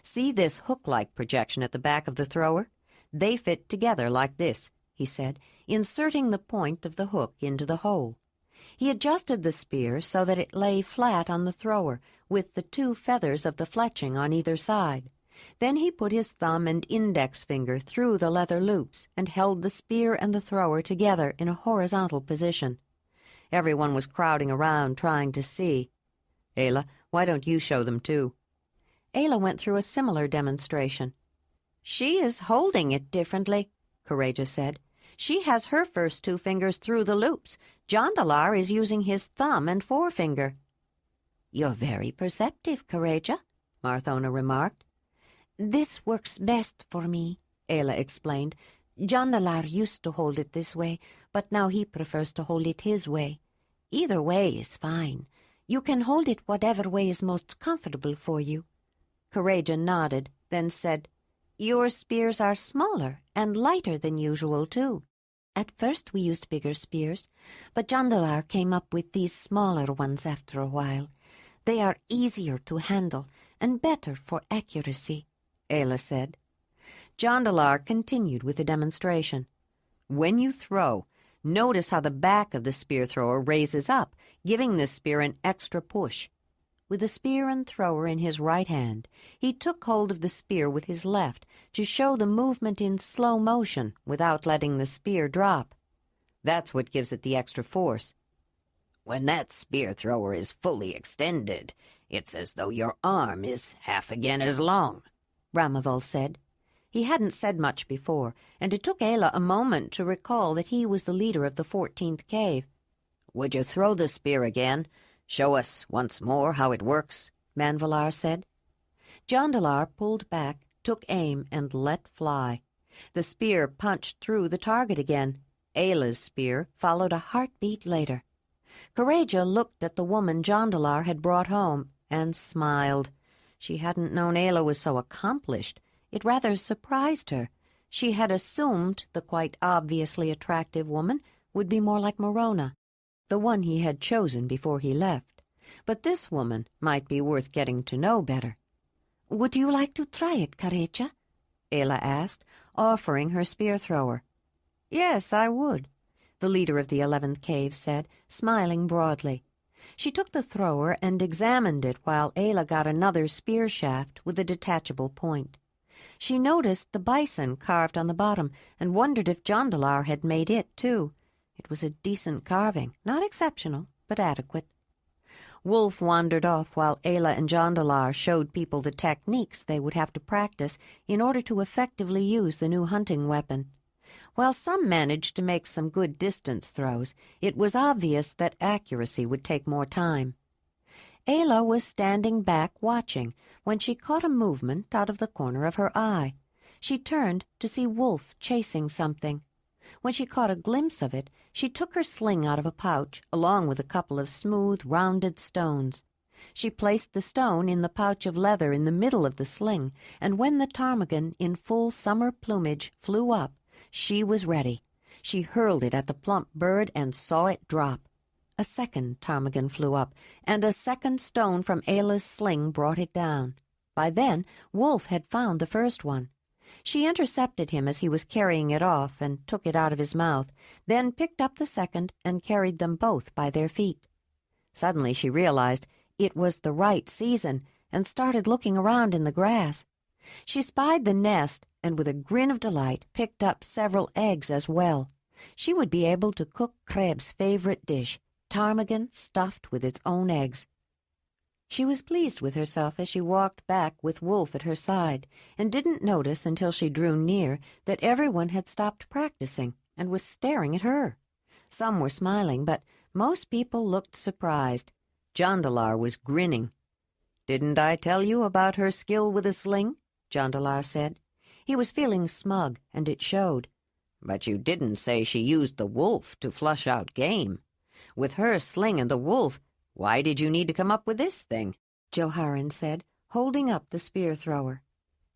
"See this hook-like projection at the back of the thrower? They fit together like this," he said, inserting the point of the hook into the hole. He adjusted the spear so that it lay flat on the thrower, with the 2 feathers of the fletching on either side. Then he put his thumb and index finger through the leather loops and held the spear and the thrower together in a horizontal position. Everyone was crowding around trying to see. "Ayla, why don't you show them too?" Ayla went through a similar demonstration. "She is holding it differently," Courageous said. "She has her first 2 fingers through the loops. Jondalar is using his thumb and forefinger." "You're very perceptive, Courageous," Marthona remarked. "This works best for me," Ayla explained. "Jondalar used to hold it this way, but now he prefers to hold it his way. Either way is fine. You can hold it whatever way is most comfortable for you." Courageous nodded, then said, "Your spears are smaller and lighter than usual, too. At first we used bigger spears, but Jondalar came up with these smaller ones after a while. They are easier to handle and better for accuracy," Ayla said. Jondalar continued with the demonstration. "When you throw, notice how the back of the spear thrower raises up, giving the spear an extra push." With the spear and thrower in his right hand, he took hold of the spear with his left to show the movement in slow motion without letting the spear drop. That's what gives it the extra force. "When that spear thrower is fully extended, it's as though your arm is half again as long," Ramaval said. He hadn't said much before, and it took Ayla a moment to recall that he was the leader of the 14th cave. "Would you throw the spear again? Show us once more how it works," Manvalar said. Jondalar pulled back, took aim, and let fly. The spear punched through the target again. Ayla's spear followed a heartbeat later. Courageous looked at the woman Jondalar had brought home and smiled. She hadn't known Ayla was so accomplished. It rather surprised her. She had assumed the quite obviously attractive woman would be more like Morona, the one he had chosen before he left. But this woman might be worth getting to know better. "Would you like to try it, Courageous?" Ayla asked, offering her spear thrower. "Yes, I would," the leader of the 11th cave said, smiling broadly. She took the thrower and examined it while Ayla got another spear shaft with a detachable point. She noticed the bison carved on the bottom and wondered if Jondalar had made it, too. It was a decent carving, not exceptional, but adequate. Wolf wandered off while Ayla and Jondalar showed people the techniques they would have to practice in order to effectively use the new hunting weapon. While some managed to make some good distance throws, it was obvious that accuracy would take more time. Ayla was standing back watching when she caught a movement out of the corner of her eye. She turned to see Wolf chasing something. When she caught a glimpse of it, she took her sling out of a pouch, along with a couple of smooth, rounded stones. She placed the stone in the pouch of leather in the middle of the sling, and when the ptarmigan in full summer plumage flew up, she was ready. She hurled it at the plump bird and saw it drop. A second ptarmigan flew up, and a second stone from Ayla's sling brought it down. By then, Wolf had found the first one. She intercepted him as he was carrying it off and took it out of his mouth, then picked up the second and carried them both by their feet. Suddenly she realized it was the right season and started looking around in the grass. She spied the nest and with a grin of delight picked up several eggs as well. She would be able to cook Kreb's favorite dish, ptarmigan stuffed with its own eggs. She was pleased with herself as she walked back with Wolf at her side, and didn't notice until she drew near that everyone had stopped practicing and was staring at her. Some were smiling, but most people looked surprised. Jondalar was grinning. "Didn't I tell you about her skill with a sling?" Jondalar said. He was feeling smug, and it showed. "But you didn't say she used the wolf to flush out game. With her sling and the wolf, why did you need to come up with this thing?" Joharen said, holding up the spear thrower.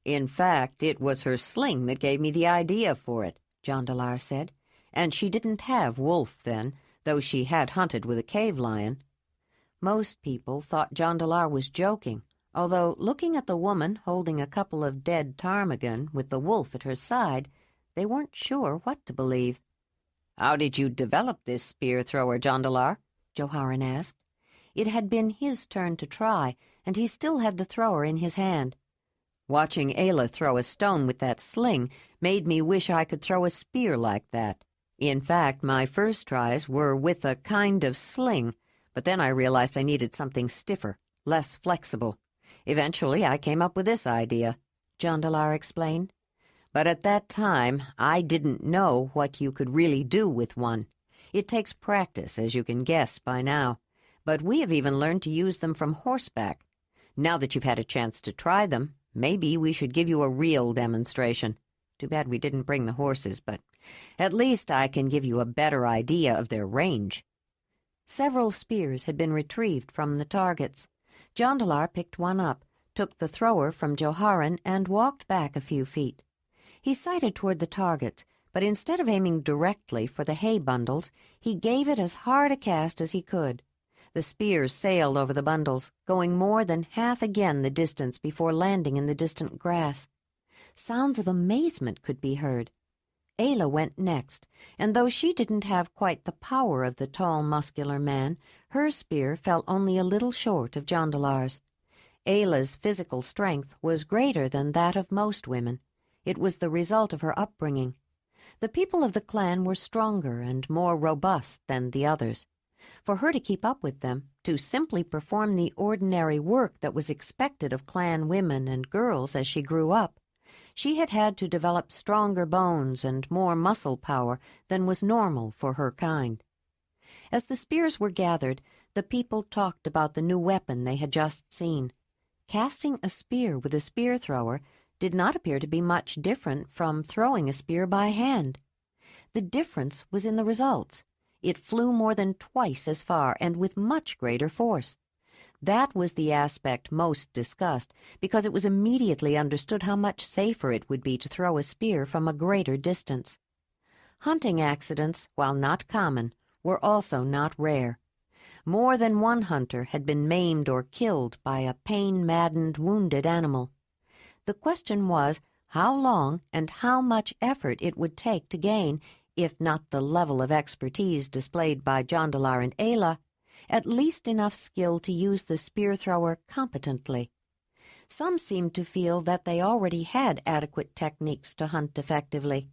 "In fact, it was her sling that gave me the idea for it," Jondalar said. "And she didn't have wolf then, though she had hunted with a cave lion." Most people thought Jondalar was joking. although looking at the woman holding a couple of dead ptarmigan with the wolf at her side, they weren't sure what to believe. "How did you develop this spear-thrower, Jondalar?" Joharan asked. It had been his turn to try, and he still had the thrower in his hand. "Watching Ayla throw a stone with that sling made me wish I could throw a spear like that. In fact, my first tries were with a kind of sling, but then I realized I needed something stiffer, less flexible. Eventually, I came up with this idea," Jondalar explained. "But at that time, I didn't know what you could really do with one. It takes practice, as you can guess by now. But we have even learned to use them from horseback. Now that you've had a chance to try them, maybe we should give you a real demonstration. Too bad we didn't bring the horses, but at least I can give you a better idea of their range." Several spears had been retrieved from the targets. Jondalar picked one up, took the thrower from Joharan, and walked back a few feet. He sighted toward the targets, but instead of aiming directly for the hay bundles, he gave it as hard a cast as he could. The spears sailed over the bundles, going more than half again the distance before landing in the distant grass. Sounds of amazement could be heard. Ayla went next, and though she didn't have quite the power of the tall, muscular man, her spear fell only a little short of Jondalar's. Ayla's physical strength was greater than that of most women. It was the result of her upbringing. The people of the clan were stronger and more robust than the others. For her to keep up with them, to simply perform the ordinary work that was expected of clan women and girls as she grew up, she had had to develop stronger bones and more muscle power than was normal for her kind. As the spears were gathered, the people talked about the new weapon they had just seen. Casting a spear with a spear thrower did not appear to be much different from throwing a spear by hand. The difference was in the results. It flew more than twice as far and with much greater force. That was the aspect most discussed, because it was immediately understood how much safer it would be to throw a spear from a greater distance. Hunting accidents, while not common, were also not rare. More than one hunter had been maimed or killed by a pain-maddened, wounded animal. The question was how long and how much effort it would take to gain, if not the level of expertise displayed by Jondalar and Ayla, at least enough skill to use the spear-thrower competently. Some seemed to feel that they already had adequate techniques to hunt effectively,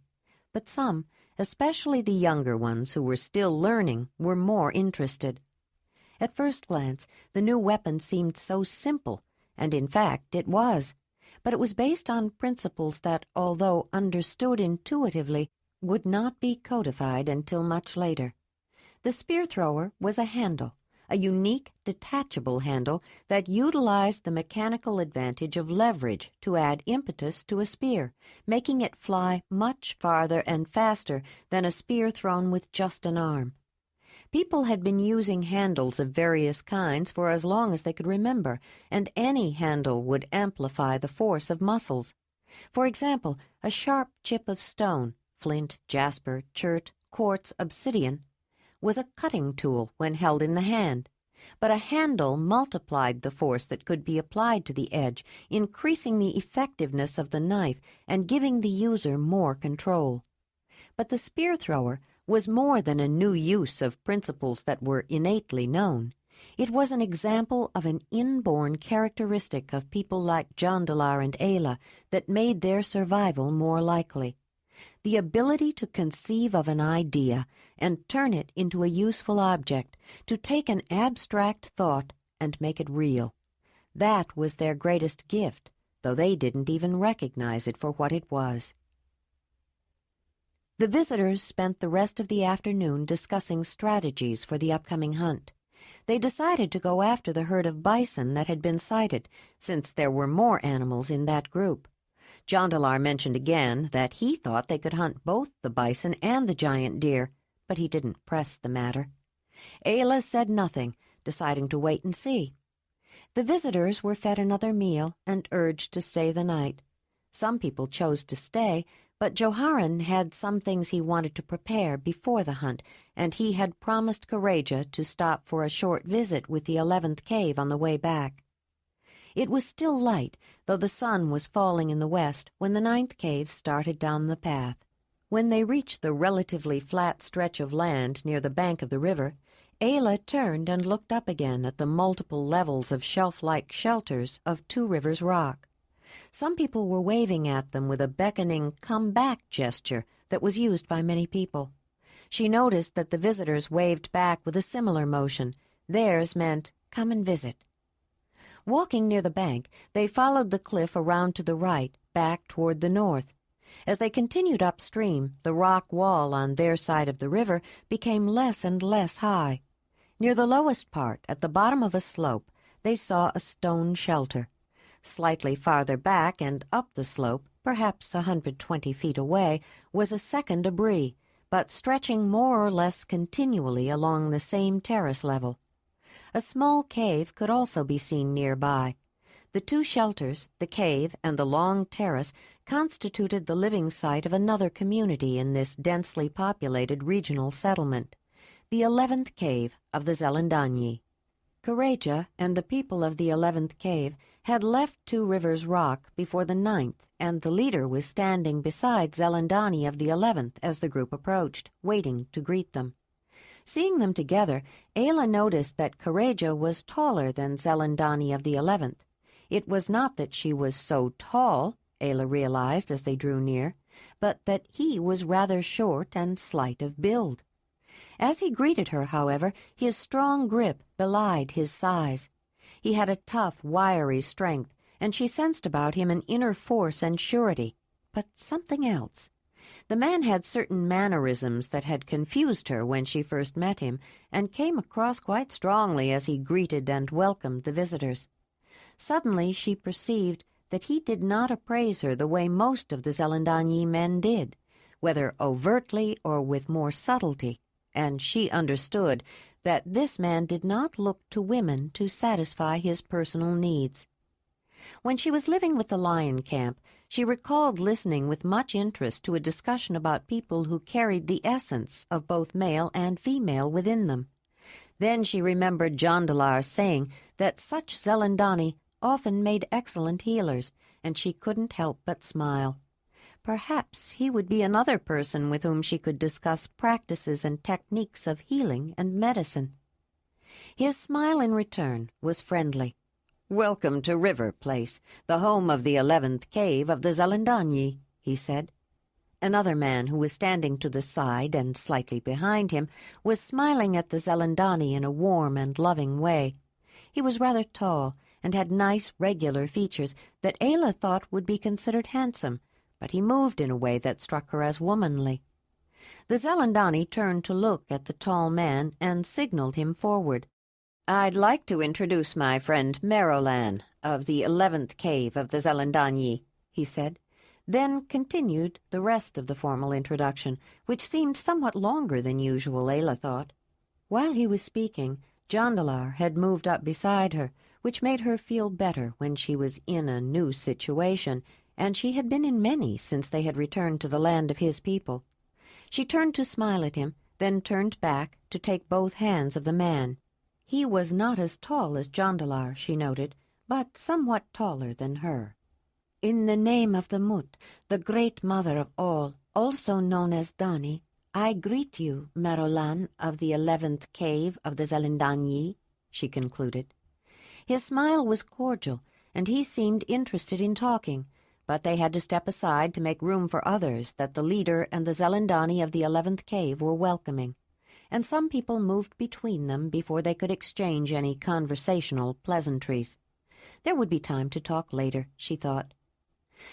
but some, especially the younger ones who were still learning, were more interested. At first glance, the new weapon seemed so simple, and in fact it was, but it was based on principles that, although understood intuitively, would not be codified until much later. The spear-thrower was a handle, a unique, detachable handle that utilized the mechanical advantage of leverage to add impetus to a spear, making it fly much farther and faster than a spear thrown with just an arm. People had been using handles of various kinds for as long as they could remember, and any handle would amplify the force of muscles. For example, a sharp chip of stone, flint, jasper, chert, quartz, obsidian, was a cutting tool when held in the hand, but a handle multiplied the force that could be applied to the edge, increasing the effectiveness of the knife and giving the user more control. But the spear-thrower was more than a new use of principles that were innately known. It was an example of an inborn characteristic of people like Jondalar and Ayla that made their survival more likely. The ability to conceive of an idea and turn it into a useful object, to take an abstract thought and make it real. That was their greatest gift, though they didn't even recognize it for what it was. The visitors spent the rest of the afternoon discussing strategies for the upcoming hunt. They decided to go after the herd of bison that had been sighted, since there were more animals in that group. Jondalar mentioned again that he thought they could hunt both the bison and the giant deer, but he didn't press the matter. Ayla said nothing, deciding to wait and see. The visitors were fed another meal and urged to stay the night. Some people chose to stay, but Joharan had some things he wanted to prepare before the hunt, and he had promised Courageous to stop for a short visit with the 11th cave on the way back. It was still light, though the sun was falling in the west when the 9th cave started down the path. When they reached the relatively flat stretch of land near the bank of the river, Ayla turned and looked up again at the multiple levels of shelf-like shelters of Two Rivers Rock. Some people were waving at them with a beckoning come-back gesture that was used by many people. She noticed that the visitors waved back with a similar motion. Theirs meant, "Come and visit." Walking near the bank, they followed the cliff around to the right, back toward the north. As they continued upstream, the rock wall on their side of the river became less and less high. Near the lowest part, at the bottom of a slope, they saw a stone shelter. Slightly farther back and up the slope, perhaps 120 feet away, was a second debris, but stretching more or less continually along the same terrace level. A small cave could also be seen nearby. The two shelters, the cave and the long terrace, constituted the living site of another community in this densely populated regional settlement, the 11th cave of the Zelandonii. Kareja and the people of the 11th cave had left Two Rivers Rock before the 9th, and the leader was standing beside Zelandonii of the 11th as the group approached, waiting to greet them. Seeing them together, Ayla noticed that Kareja was taller than Zelandonii of the 11th. It was not that she was so tall, Ayla realized as they drew near, but that he was rather short and slight of build. As he greeted her, however, his strong grip belied his size. He had a tough, wiry strength, and she sensed about him an inner force and surety, but something else. The man had certain mannerisms that had confused her when she first met him, and came across quite strongly as he greeted and welcomed the visitors. Suddenly she perceived that he did not appraise her the way most of the Zelandonii men did, whether overtly or with more subtlety, and she understood that this man did not look to women to satisfy his personal needs. When she was living with the lion camp, she recalled listening with much interest to a discussion about people who carried the essence of both male and female within them. Then she remembered Jondalar saying that such Zelandonii often made excellent healers, and she couldn't help but smile. Perhaps he would be another person with whom she could discuss practices and techniques of healing and medicine. His smile in return was friendly. "Welcome to River Place, the home of the 11th cave of the Zelandonii," he said. Another man who was standing to the side and slightly behind him was smiling at the Zelandonii in a warm and loving way. He was rather tall and had nice, regular features that Ayla thought would be considered handsome, but he moved in a way that struck her as womanly. The Zelandonii turned to look at the tall man and signaled him forward. "I'd like to introduce my friend Merolan of the 11th cave of the Zelandonii," he said, then continued the rest of the formal introduction, which seemed somewhat longer than usual, Ayla thought. While he was speaking, Jondalar had moved up beside her, which made her feel better when she was in a new situation, and she had been in many since they had returned to the land of his people. She turned to smile at him, then turned back to take both hands of the man. He was not as tall as Jondalar, she noted, but somewhat taller than her. "In the name of the Mut, the great mother of all, also known as Dani, I greet you, Merolan of the 11th cave of the Zelandonii," she concluded. His smile was cordial, and he seemed interested in talking, but they had to step aside to make room for others that the leader and the Zelandonii of the 11th cave were welcoming, and some people moved between them before they could exchange any conversational pleasantries. There would be time to talk later, she thought.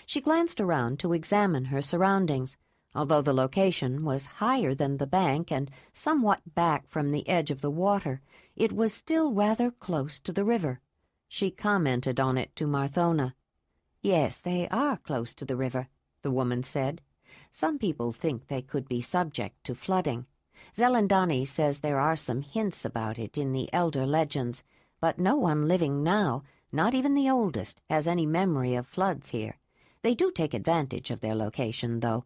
She glanced around to examine her surroundings. Although the location was higher than the bank and somewhat back from the edge of the water, it was still rather close to the river. She commented on it to Marthona. "Yes, they are close to the river," the woman said. "Some people think they could be subject to flooding. Zelandonii says there are some hints about it in the elder legends, but no one living now, not even the oldest, has any memory of floods here. They do take advantage of their location, though."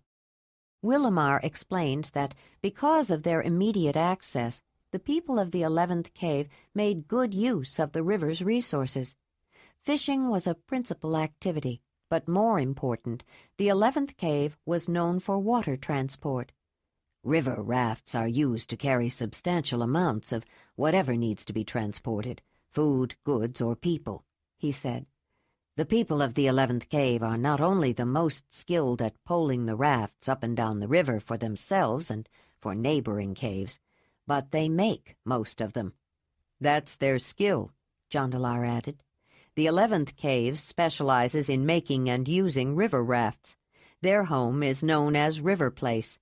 Willamar explained that because of their immediate access, the people of the 11th cave made good use of the river's resources. Fishing was a principal activity, but more important, the 11th cave was known for water transport. River rafts are used to carry substantial amounts of whatever needs to be transported, food, goods, or people, he said. The people of the 11th cave are not only the most skilled at poling the rafts up and down the river for themselves and for neighboring caves, but they make most of them. That's their skill, Jondalar added. The 11th cave specializes in making and using river rafts. Their home is known as River Place.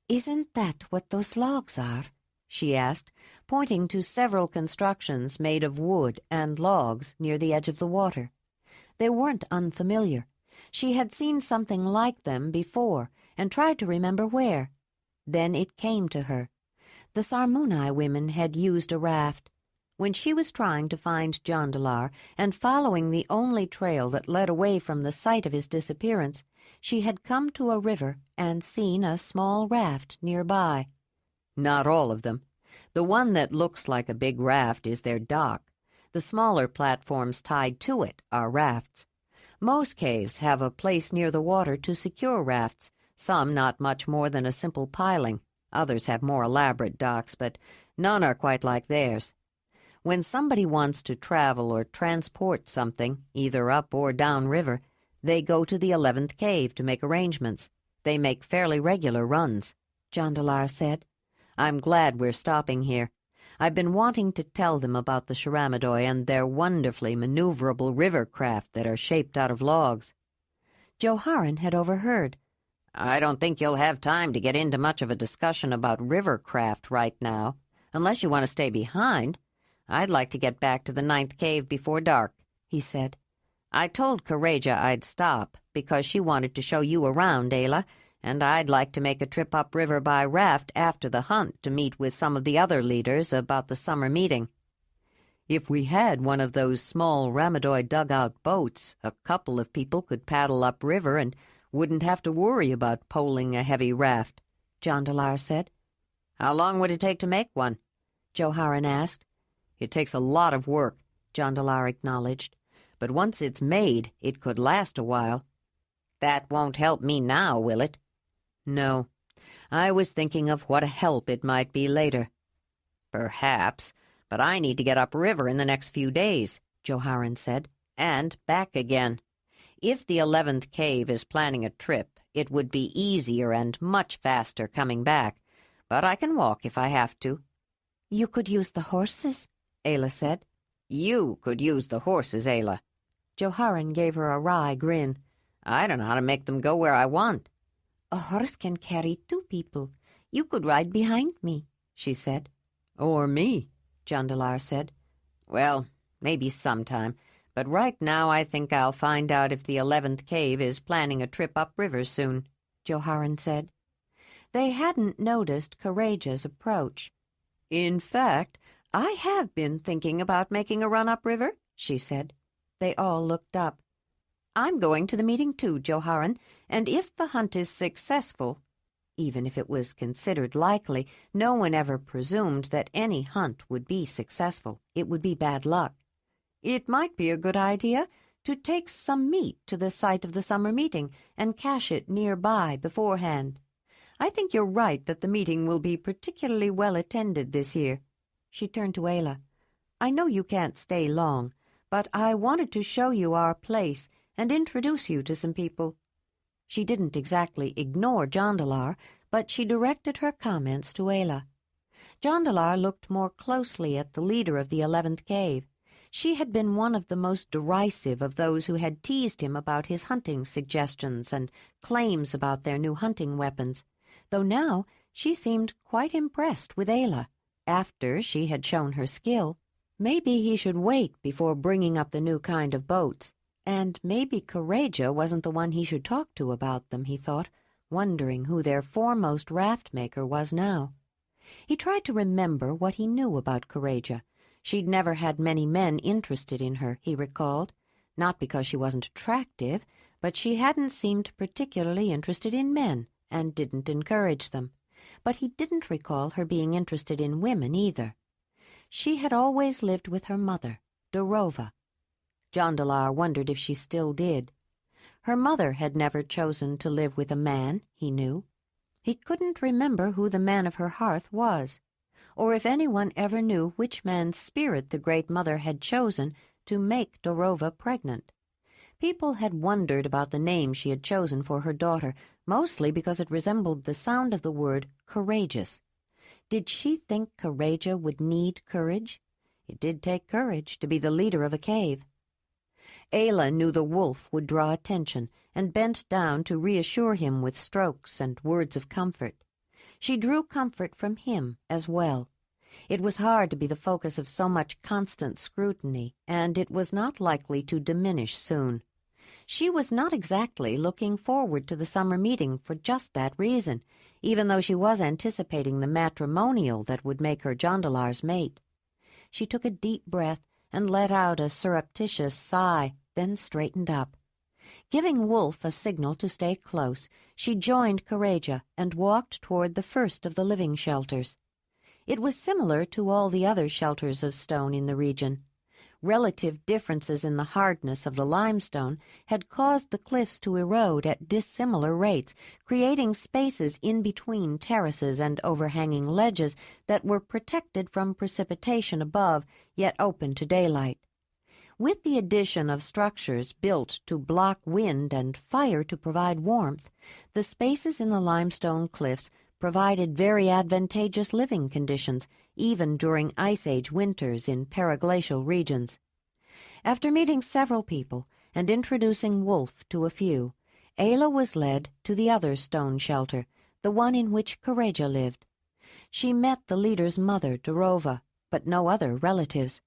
"Isn't that what those logs are?" she asked, pointing to several constructions made of wood and logs near the edge of the water. They weren't unfamiliar. She had seen something like them before and tried to remember where. Then it came to her. The Sarmunai women had used a raft. When she was trying to find Jondalar and following the only trail that led away from the site of his disappearance, she had come to a river and seen a small raft nearby. Not all of them. The one that looks like a big raft is their dock. The smaller platforms tied to it are rafts. Most caves have a place near the water to secure rafts, some not much more than a simple piling. Others have more elaborate docks, but none are quite like theirs. When somebody wants to travel or transport something, either up or down river, they go to the 11th cave to make arrangements. They make fairly regular runs, Jondalar said. I'm glad we're stopping here. I've been wanting to tell them about the Shiramadoi and their wonderfully maneuverable river craft that are shaped out of logs. Joharan had overheard. I don't think you'll have time to get into much of a discussion about river craft right now, unless you want to stay behind. I'd like to get back to the 9th cave before dark, he said. I told Courageous I'd stop because she wanted to show you around, Ayla, and I'd like to make a trip upriver by raft after the hunt to meet with some of the other leaders about the summer meeting. If we had one of those small Ramadoi dugout boats, a couple of people could paddle upriver and wouldn't have to worry about poling a heavy raft, Jondalar said. How long would it take to make one? Joharan asked. It takes a lot of work, Jondalar acknowledged, but once it's made, it could last a while. That won't help me now, will it? No. I was thinking of what a help it might be later. Perhaps, but I need to get upriver in the next few days, Joharan said, and back again. If the 11th cave is planning a trip, it would be easier and much faster coming back, but I can walk if I have to. You could use the horses, Ayla said. You could use the horses, Ayla. Joharan gave her a wry grin. I don't know how to make them go where I want. A horse can carry 2 people. You could ride behind me, she said. Or me, Jondalar said. Well, maybe sometime, but right now I think I'll find out if the 11th cave is planning a trip upriver soon, Joharan said. They hadn't noticed Courageous' approach. In fact, I have been thinking about making a run upriver, she said. They all looked up. I'm going to the meeting too, Joharan, and if the hunt is successful, even if it was considered likely, no one ever presumed that any hunt would be successful. It would be bad luck. It might be a good idea to take some meat to the site of the summer meeting and cache it nearby beforehand. I think you're right that the meeting will be particularly well attended this year. She turned to Ayla. I know you can't stay long, but I wanted to show you our place and introduce you to some people. She didn't exactly ignore Jondalar, but she directed her comments to Ayla. Jondalar looked more closely at the leader of the 11th cave. She had been one of the most derisive of those who had teased him about his hunting suggestions and claims about their new hunting weapons, though now she seemed quite impressed with Ayla, after she had shown her skill. Maybe he should wait before bringing up the new kind of boats, and maybe Courageous wasn't the one he should talk to about them, he thought, wondering who their foremost raft-maker was now. He tried to remember what he knew about Courageous. She'd never had many men interested in her, he recalled, not because she wasn't attractive, but she hadn't seemed particularly interested in men and didn't encourage them. But he didn't recall her being interested in women either. She had always lived with her mother, Dorova. Jondalar wondered if she still did. Her mother had never chosen to live with a man, he knew. He couldn't remember who the man of her hearth was, or if anyone ever knew which man's spirit the Great Mother had chosen to make Dorova pregnant. People had wondered about the name she had chosen for her daughter, mostly because it resembled the sound of the word courageous. Did she think Courageous would need courage? It did take courage to be the leader of a cave. Ayla knew the wolf would draw attention and bent down to reassure him with strokes and words of comfort. She drew comfort from him as well. It was hard to be the focus of so much constant scrutiny, and it was not likely to diminish soon. She was not exactly looking forward to the summer meeting for just that reason, even though she was anticipating the matrimonial that would make her Jondalar's mate. She took a deep breath and let out a surreptitious sigh, then straightened up. Giving Wolf a signal to stay close, she joined Courageous and walked toward the first of the living shelters. It was similar to all the other shelters of stone in the region. Relative differences in the hardness of the limestone had caused the cliffs to erode at dissimilar rates, creating spaces in between terraces and overhanging ledges that were protected from precipitation above, yet open to daylight. With the addition of structures built to block wind and fire to provide warmth, the spaces in the limestone cliffs provided very advantageous living conditions, even during Ice Age winters in periglacial regions. After meeting several people and introducing Wolf to a few, Ayla was led to the other stone shelter, the one in which Courageous lived. She met the leader's mother, Dorova, but no other relatives.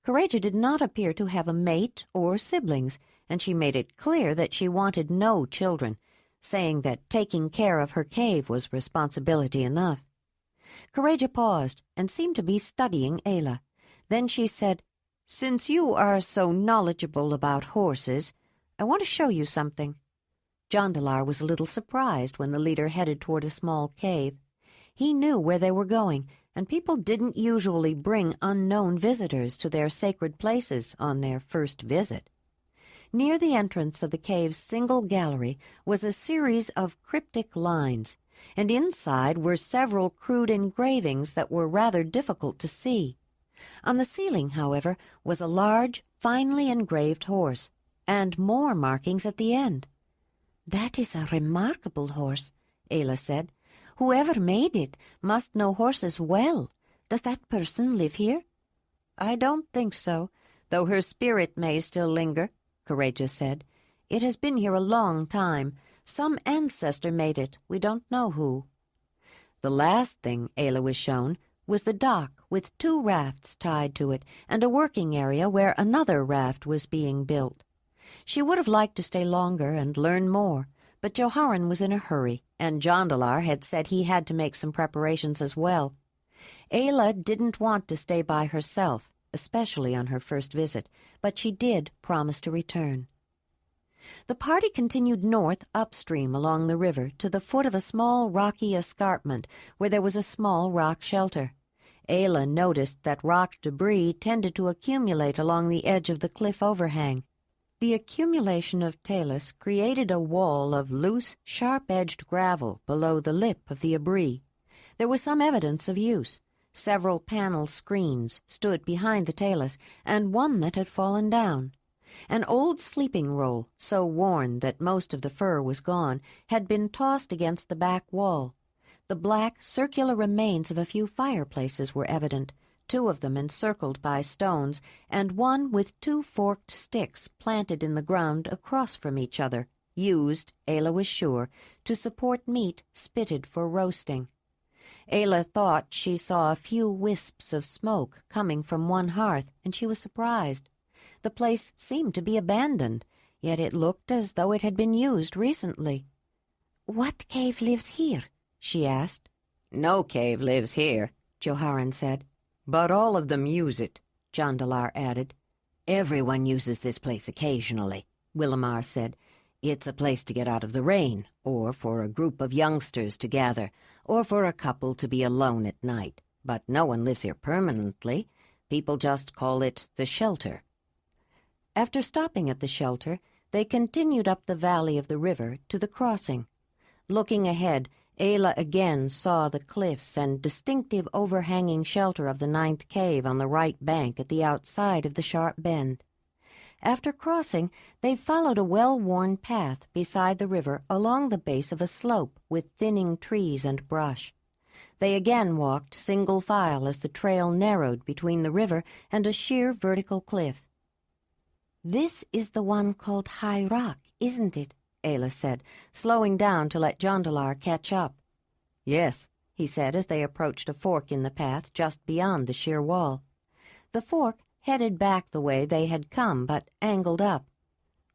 Courageous did not appear to have a mate or siblings, and she made it clear that she wanted no children, saying that taking care of her cave was responsibility enough. Courageous paused and seemed to be studying Ayla. Then she said, "Since you are so knowledgeable about horses, I want to show you something." Jondalar was a little surprised when the leader headed toward a small cave. He knew where they were going, and people didn't usually bring unknown visitors to their sacred places on their first visit. Near the entrance of the cave's single gallery was a series of cryptic lines, and inside were several crude engravings that were rather difficult to see. On the ceiling, however, was a large, finely engraved horse, and more markings at the end. "That is a remarkable horse," Ayla said. "Whoever made it must know horses well. Does that person live here?" "I don't think so, though her spirit may still linger," Courageous said. "It has been here a long time. Some ancestor made it. We don't know who." The last thing Ayla was shown was the dock with 2 rafts tied to it and a working area where another raft was being built. She would have liked to stay longer and learn more, but Joharan was in a hurry, and Jondalar had said he had to make some preparations as well. Ayla didn't want to stay by herself, especially on her first visit, but she did promise to return. The party continued north upstream along the river to the foot of a small rocky escarpment where there was a small rock shelter. Ayla noticed that rock debris tended to accumulate along the edge of the cliff overhang. The accumulation of talus created a wall of loose, sharp-edged gravel below the lip of the abri. There was some evidence of use. Several panel screens stood behind the talus, and one that had fallen down. An old sleeping roll, so worn that most of the fur was gone, had been tossed against the back wall. The black, circular remains of a few fireplaces were evident, 2 of them encircled by stones, and one with 2 forked sticks planted in the ground across from each other, used, Ayla was sure, to support meat spitted for roasting. Ayla thought she saw a few wisps of smoke coming from one hearth, and she was surprised. The place seemed to be abandoned, yet it looked as though it had been used recently. "What cave lives here?" she asked. "No cave lives here," Joharan said. "But all of them use it," Jondalar added. "Everyone uses this place occasionally," Willamar said. "It's a place to get out of the rain, or for a group of youngsters to gather, or for a couple to be alone at night. But no one lives here permanently. People just call it the shelter." After stopping at the shelter, they continued up the valley of the river to the crossing. Looking ahead, Ayla again saw the cliffs and distinctive overhanging shelter of the 9th cave on the right bank at the outside of the sharp bend. After crossing, they followed a well-worn path beside the river along the base of a slope with thinning trees and brush. They again walked single file as the trail narrowed between the river and a sheer vertical cliff. "This is the one called High Rock, isn't it?" Ayla said, slowing down to let Jondalar catch up. "Yes," he said as they approached a fork in the path just beyond the sheer wall. The fork headed back the way they had come, but angled up.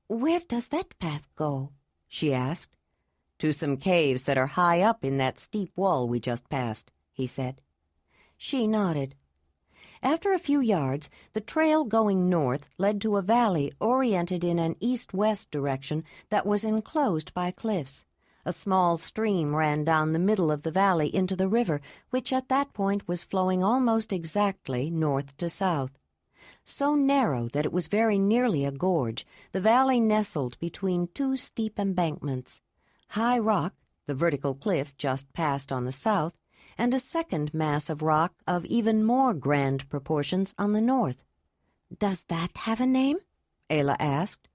"Where does that path go?" she asked. "To some caves that are high up in that steep wall we just passed," he said. She nodded. After a few yards, the trail going north led to a valley oriented in an east-west direction that was enclosed by cliffs. A small stream ran down the middle of the valley into the river, which at that point was flowing almost exactly north to south. So narrow that it was very nearly a gorge, the valley nestled between two steep embankments. High Rock, the vertical cliff just passed on the south, and a second mass of rock of even more grand proportions on the north. "Does that have a name?" Ayla asked.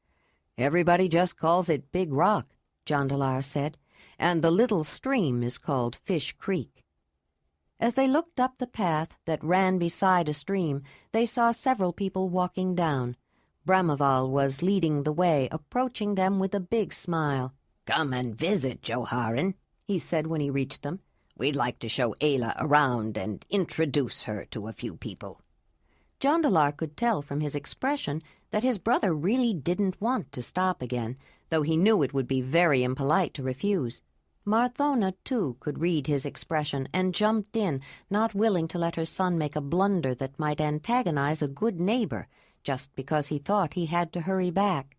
"Everybody just calls it Big Rock," Jondalar said, "and the little stream is called Fish Creek." As they looked up the path that ran beside a stream, they saw several people walking down. Bramaval was leading the way, approaching them with a big smile. "Come and visit, Joharan," he said when he reached them. "We'd like to show Ayla around and introduce her to a few people." Jondalar could tell from his expression that his brother really didn't want to stop again, though he knew it would be very impolite to refuse. Marthona, too, could read his expression and jumped in, not willing to let her son make a blunder that might antagonize a good neighbor, just because he thought he had to hurry back.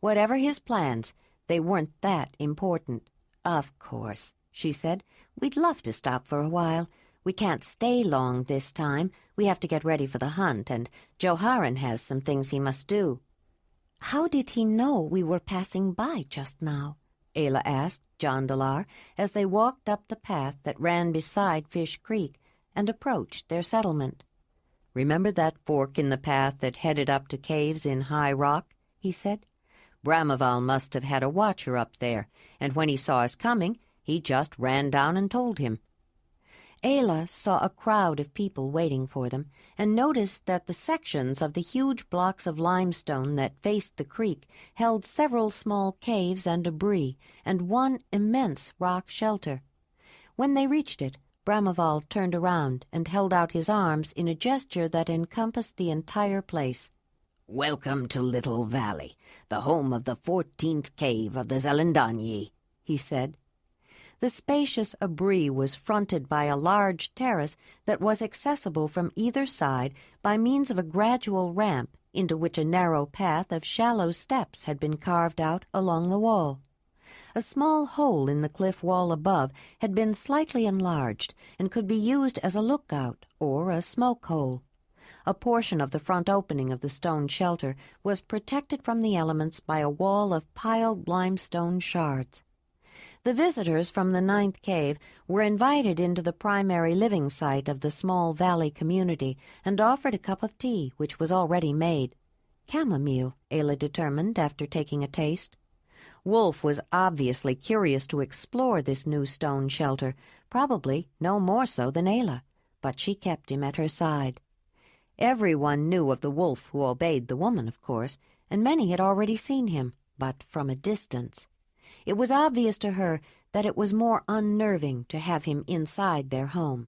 Whatever his plans, they weren't that important. "Of course," she said. "We'd love to stop for a while. We can't stay long this time. We have to get ready for the hunt, and Joharan has some things he must do." "How did he know we were passing by just now?" Ayla asked Jondalar as they walked up the path that ran beside Fish Creek and approached their settlement. "Remember that fork in the path that headed up to caves in High Rock?" he said. "Bramaval must have had a watcher up there, and when he saw us coming, he just ran down and told him." Ayla saw a crowd of people waiting for them and noticed that the sections of the huge blocks of limestone that faced the creek held several small caves and debris and one immense rock shelter. When they reached it, Bramaval turned around and held out his arms in a gesture that encompassed the entire place. "Welcome to Little Valley, the home of the 14th cave of the Zelandonii," he said. The spacious abri was fronted by a large terrace that was accessible from either side by means of a gradual ramp into which a narrow path of shallow steps had been carved out along the wall. A small hole in the cliff wall above had been slightly enlarged and could be used as a lookout or a smoke hole. A portion of the front opening of the stone shelter was protected from the elements by a wall of piled limestone shards. The visitors from the 9th cave were invited into the primary living site of the small valley community and offered a cup of tea, which was already made. Chamomile, Ayla determined after taking a taste. Wolf was obviously curious to explore this new stone shelter, probably no more so than Ayla, but she kept him at her side. Everyone knew of the wolf who obeyed the woman, of course, and many had already seen him, but from a distance. It was obvious to her that it was more unnerving to have him inside their home.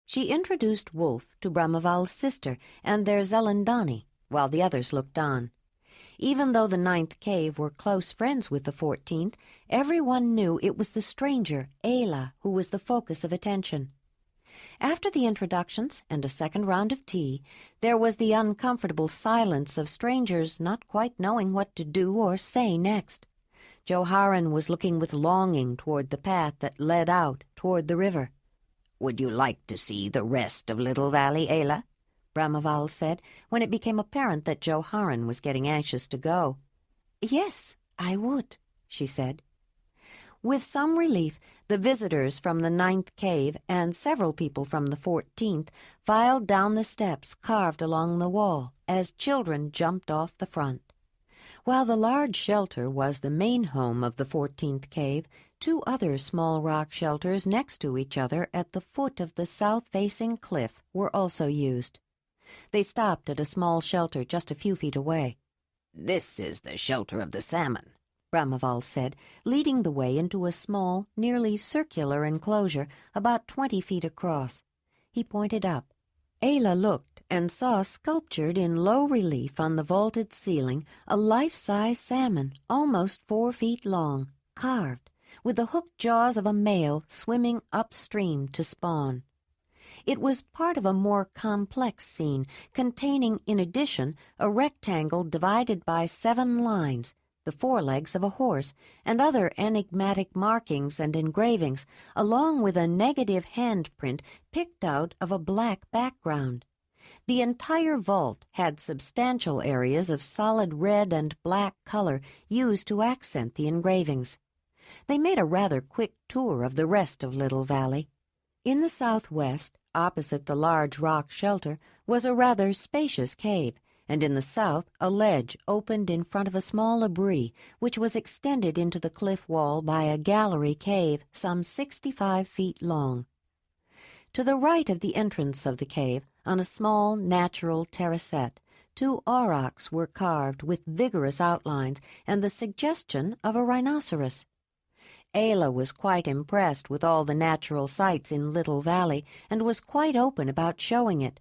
She introduced Wolf to Bramaval's sister and their Zelandonii, while the others looked on. Even though the 9th cave were close friends with the 14th, everyone knew it was the stranger, Ayla, who was the focus of attention. After the introductions and a second round of tea, there was the uncomfortable silence of strangers not quite knowing what to do or say next. Joharan was looking with longing toward the path that led out toward the river. "Would you like to see the rest of Little Valley, Ayla?" Brahmaval said, when it became apparent that Joharan was getting anxious to go. "Yes, I would," she said. With some relief, the visitors from the 9th cave and several people from the 14th filed down the steps carved along the wall as children jumped off the front. While the large shelter was the main home of the 14th cave, 2 other small rock shelters next to each other at the foot of the south-facing cliff were also used. They stopped at a small shelter just a few feet away. "This is the shelter of the salmon," Brahmaval said, leading the way into a small, nearly circular enclosure about 20 feet across. He pointed up. Ayla looked and saw sculptured in low relief on the vaulted ceiling a life-size salmon almost 4 feet long, carved, with the hooked jaws of a male swimming upstream to spawn. It was part of a more complex scene, containing, in addition, a rectangle divided by 7 lines, the forelegs of a horse, and other enigmatic markings and engravings, along with a negative handprint picked out of a black background. The entire vault had substantial areas of solid red and black color used to accent the engravings. They made a rather quick tour of the rest of Little Valley. In the southwest, opposite the large rock shelter, was a rather spacious cave, and in the south a ledge opened in front of a small abri, which was extended into the cliff wall by a gallery cave some 65 feet long. To the right of the entrance of the cave, on a small natural terracette, 2 aurochs were carved with vigorous outlines and the suggestion of a rhinoceros. Ayla was quite impressed with all the natural sights in Little Valley and was quite open about showing it.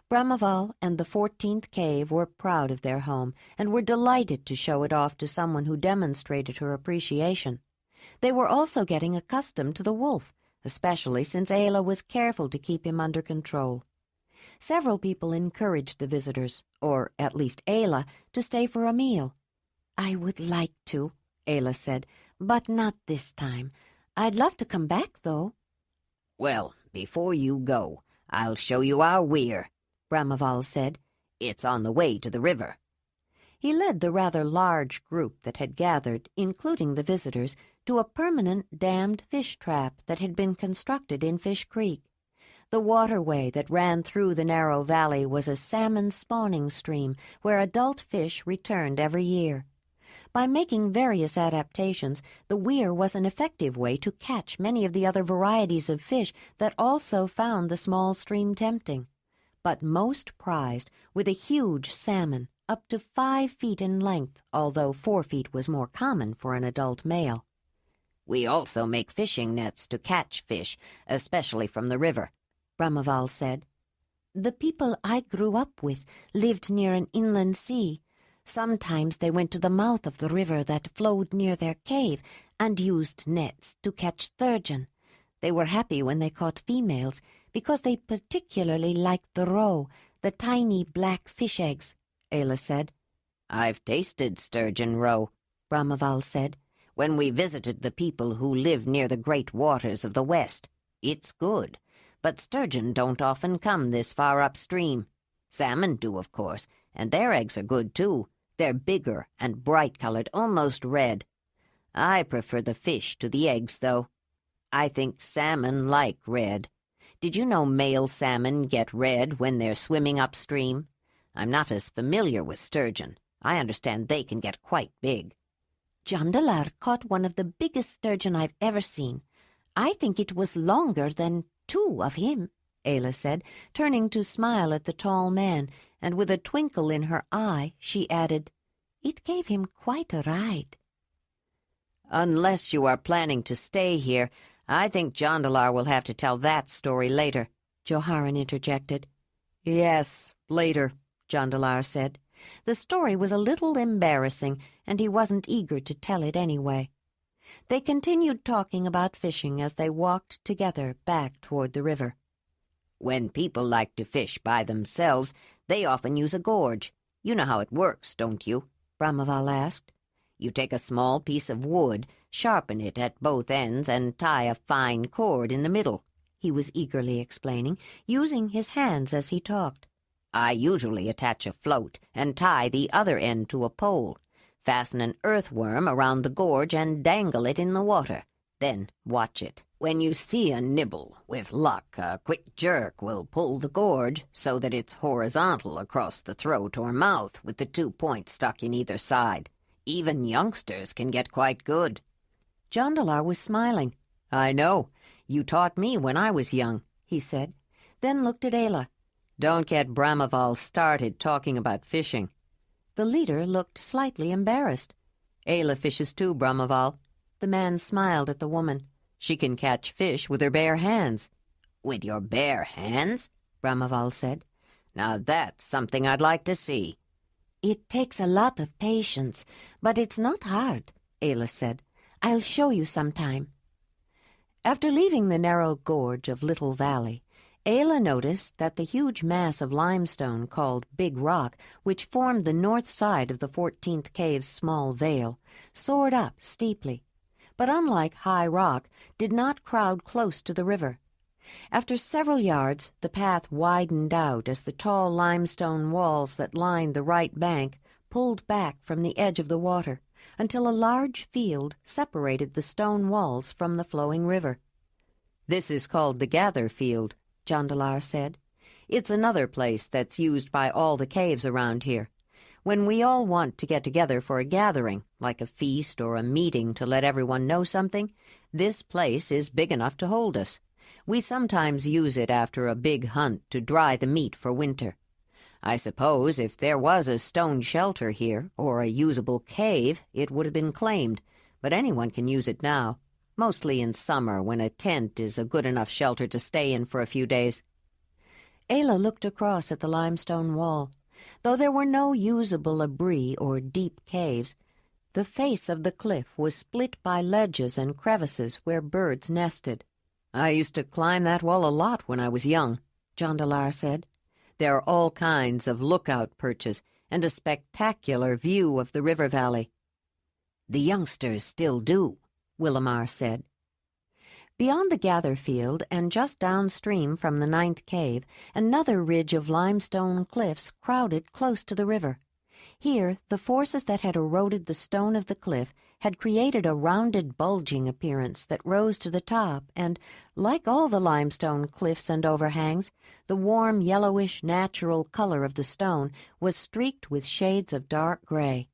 Brahmaval and the 14th cave were proud of their home and were delighted to show it off to someone who demonstrated her appreciation. They were also getting accustomed to the wolf, especially since Ayla was careful to keep him under control. Several people encouraged the visitors, or at least Ayla, to stay for a meal. "I would like to," Ayla said, "but not this time. I'd love to come back, though." "Well, before you go, I'll show you our weir," Brahmaval said. "It's on the way to the river." He led the rather large group that had gathered, including the visitors, to a permanent dammed fish trap that had been constructed in Fish Creek. The waterway that ran through the narrow valley was a salmon spawning stream where adult fish returned every year. By making various adaptations, the weir was an effective way to catch many of the other varieties of fish that also found the small stream tempting. But most prized were the huge salmon, up to 5 feet in length, although 4 feet was more common for an adult male. "We also make fishing nets to catch fish, especially from the river," Brahmaval said. "The people I grew up with lived near an inland sea. Sometimes they went to the mouth of the river that flowed near their cave and used nets to catch sturgeon. They were happy when they caught females because they particularly liked the roe, the tiny black fish eggs," Ayla said. "I've tasted sturgeon roe," Brahmaval said, "when we visited the people who live near the great waters of the west. It's good, but sturgeon don't often come this far upstream. Salmon do, of course, and their eggs are good, too. They're bigger and bright-colored, almost red. I prefer the fish to the eggs, though. I think salmon like red. Did you know male salmon get red when they're swimming upstream? I'm not as familiar with sturgeon. I understand they can get quite big." "Jondalar caught one of the biggest sturgeon I've ever seen. I think it was longer than 2 of him," Ayla said, turning to smile at the tall man, and with a twinkle in her eye she added, "It gave him quite a ride." "Unless you are planning to stay here, I think Jondalar will have to tell that story later," Joharan interjected. "Yes, later," Jondalar said. The story was a little embarrassing, and he wasn't eager to tell it anyway. They continued talking about fishing as they walked together back toward the river. "When people like to fish by themselves, they often use a gorge. You know how it works, don't you?" Brahmaval asked. "You take a small piece of wood, sharpen it at both ends, and tie a fine cord in the middle," he was eagerly explaining, using his hands as he talked. I usually attach a float and tie the other end to a pole. Fasten an earthworm around the gorge and dangle it in the water. Then watch it. When you see a nibble, with luck, a quick jerk will pull the gorge so that it's horizontal across the throat or mouth with the 2 points stuck in either side. Even youngsters can get quite good. Jondalar was smiling. I know. You taught me when I was young, he said, then looked at Ayla. Don't get Bramaval started talking about fishing. The leader looked slightly embarrassed. Ayla fishes too, Bramaval. The man smiled at the woman. She can catch fish with her bare hands. With your bare hands? Bramaval said. Now that's something I'd like to see. It takes a lot of patience, but it's not hard, Ayla said. I'll show you sometime. After leaving the narrow gorge of Little Valley, Ayla noticed that the huge mass of limestone called Big Rock, which formed the north side of the 14th Cave's small vale, soared up steeply, but unlike High Rock, did not crowd close to the river. After several yards, the path widened out as the tall limestone walls that lined the right bank pulled back from the edge of the water, until a large field separated the stone walls from the flowing river. This is called the Gather Field, Jondalar said. It's another place that's used by all the caves around here. When we all want to get together for a gathering, like a feast or a meeting to let everyone know something, this place is big enough to hold us. We sometimes use it after a big hunt to dry the meat for winter. I suppose if there was a stone shelter here, or a usable cave, it would have been claimed, but anyone can use it now, mostly in summer when a tent is a good enough shelter to stay in for a few days. Ayla looked across at the limestone wall. Though there were no usable abris or deep caves, the face of the cliff was split by ledges and crevices where birds nested. I used to climb that wall a lot when I was young, Jondalar said. There are all kinds of lookout perches and a spectacular view of the river valley. The youngsters still do, Willamar said. Beyond the gather field and just downstream from the 9th cave, another ridge of limestone cliffs crowded close to the river. Here, the forces that had eroded the stone of the cliff had created a rounded, bulging appearance that rose to the top, and, like all the limestone cliffs and overhangs, the warm, yellowish, natural color of the stone was streaked with shades of dark gray.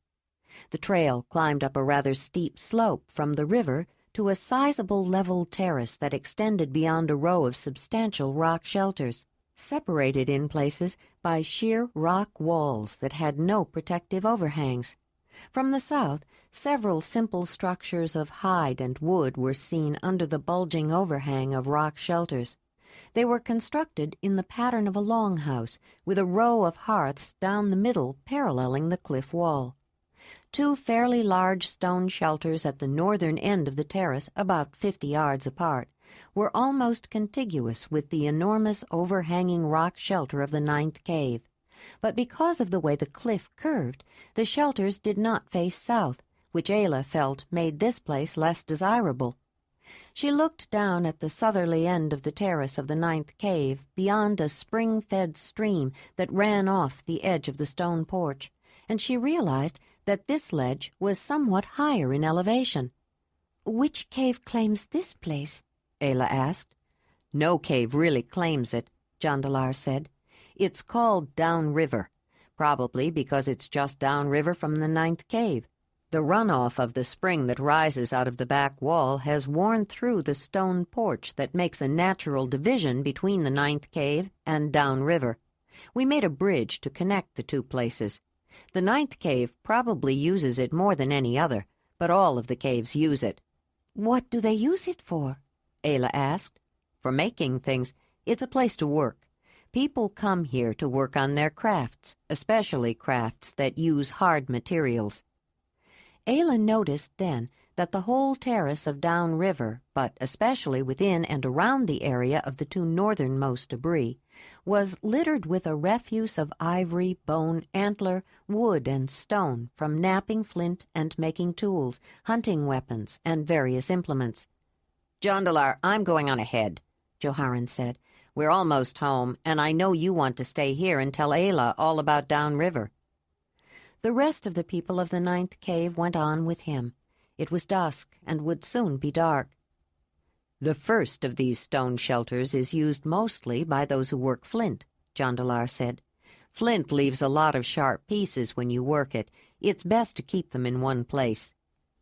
The trail climbed up a rather steep slope from the river to a sizable level terrace that extended beyond a row of substantial rock shelters, separated in places by sheer rock walls that had no protective overhangs. From the south, several simple structures of hide and wood were seen under the bulging overhang of rock shelters. They were constructed in the pattern of a longhouse, with a row of hearths down the middle paralleling the cliff wall. Two fairly large stone shelters at the northern end of the terrace, about 50 yards apart, were almost contiguous with the enormous overhanging rock shelter of the 9th cave. But because of the way the cliff curved, the shelters did not face south, which Ayla felt made this place less desirable. She looked down at the southerly end of the terrace of the 9th cave beyond a spring-fed stream that ran off the edge of the stone porch, and she realized that this ledge was somewhat higher in elevation. "Which cave claims this place?" Ayla asked. No cave really claims it, Jondalar said. It's called Downriver, probably because it's just downriver from the 9th cave. The runoff of the spring that rises out of the back wall has worn through the stone porch that makes a natural division between the 9th cave and Downriver. We made a bridge to connect the two places. The 9th cave probably uses it more than any other, but all of the caves use it. "What do they use it for?" Ayla asked. For making things. It's a place to work. People come here to work on their crafts, especially crafts that use hard materials. Ayla noticed then that the whole terrace of Downriver, but especially within and around the area of the two northernmost debris, was littered with a refuse of ivory, bone, antler, wood, and stone from knapping flint and making tools, hunting weapons, and various implements. "Jondalar, I'm going on ahead," Joharan said. We're almost home, and I know you want to stay here and tell Ayla all about downriver." The rest of the people of the 9th cave went on with him. It was dusk and would soon be dark. "The first of these stone shelters is used mostly by those who work flint," Jondalar said. "Flint leaves a lot of sharp pieces when you work it. It's best to keep them in one place."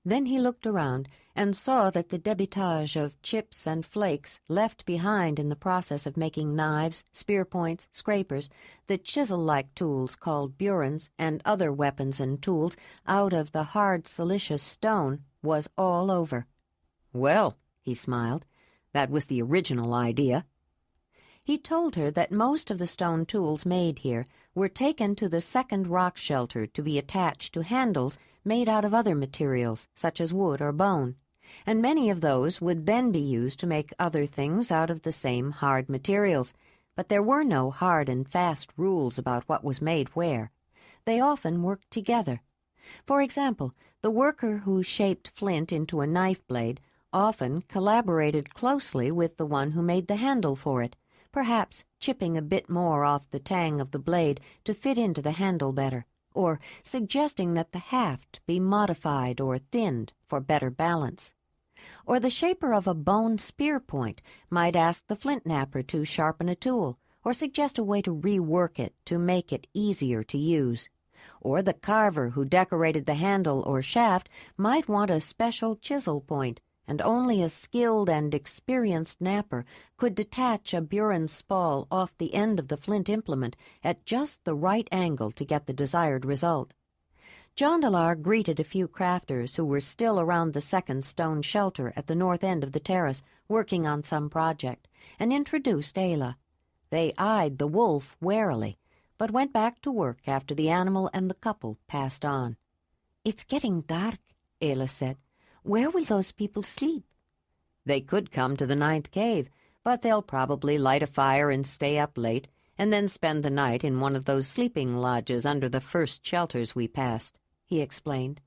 Then he looked around and saw that the debitage of chips and flakes left behind in the process of making knives, spear points, scrapers, the chisel-like tools called burins, and other weapons and tools out of the hard silicious stone was all over. "Well," he smiled, "that was the original idea." He told her that most of the stone tools made here were taken to the second rock shelter to be attached to handles made out of other materials, such as wood or bone, and many of those would then be used to make other things out of the same hard materials. But there were no hard and fast rules about what was made where. They often worked together. For example, the worker who shaped flint into a knife blade often collaborated closely with the one who made the handle for it, perhaps chipping a bit more off the tang of the blade to fit into the handle better, or suggesting that the haft be modified or thinned for better balance. Or the shaper of a bone spear point might ask the flint knapper to sharpen a tool, or suggest a way to rework it to make it easier to use. Or the carver who decorated the handle or shaft might want a special chisel point, and only a skilled and experienced knapper could detach a burin spall off the end of the flint implement at just the right angle to get the desired result. Jondalar greeted a few crafters who were still around the second stone shelter at the north end of the terrace, working on some project, and introduced Ayla. They eyed the wolf warily, but went back to work after the animal and the couple passed on. "It's getting dark," Ayla said. "Where will those people sleep?" "They could come to the 9th cave, but they'll probably light a fire and stay up late, and then spend the night in one of those sleeping lodges under the first shelters we passed," he explained.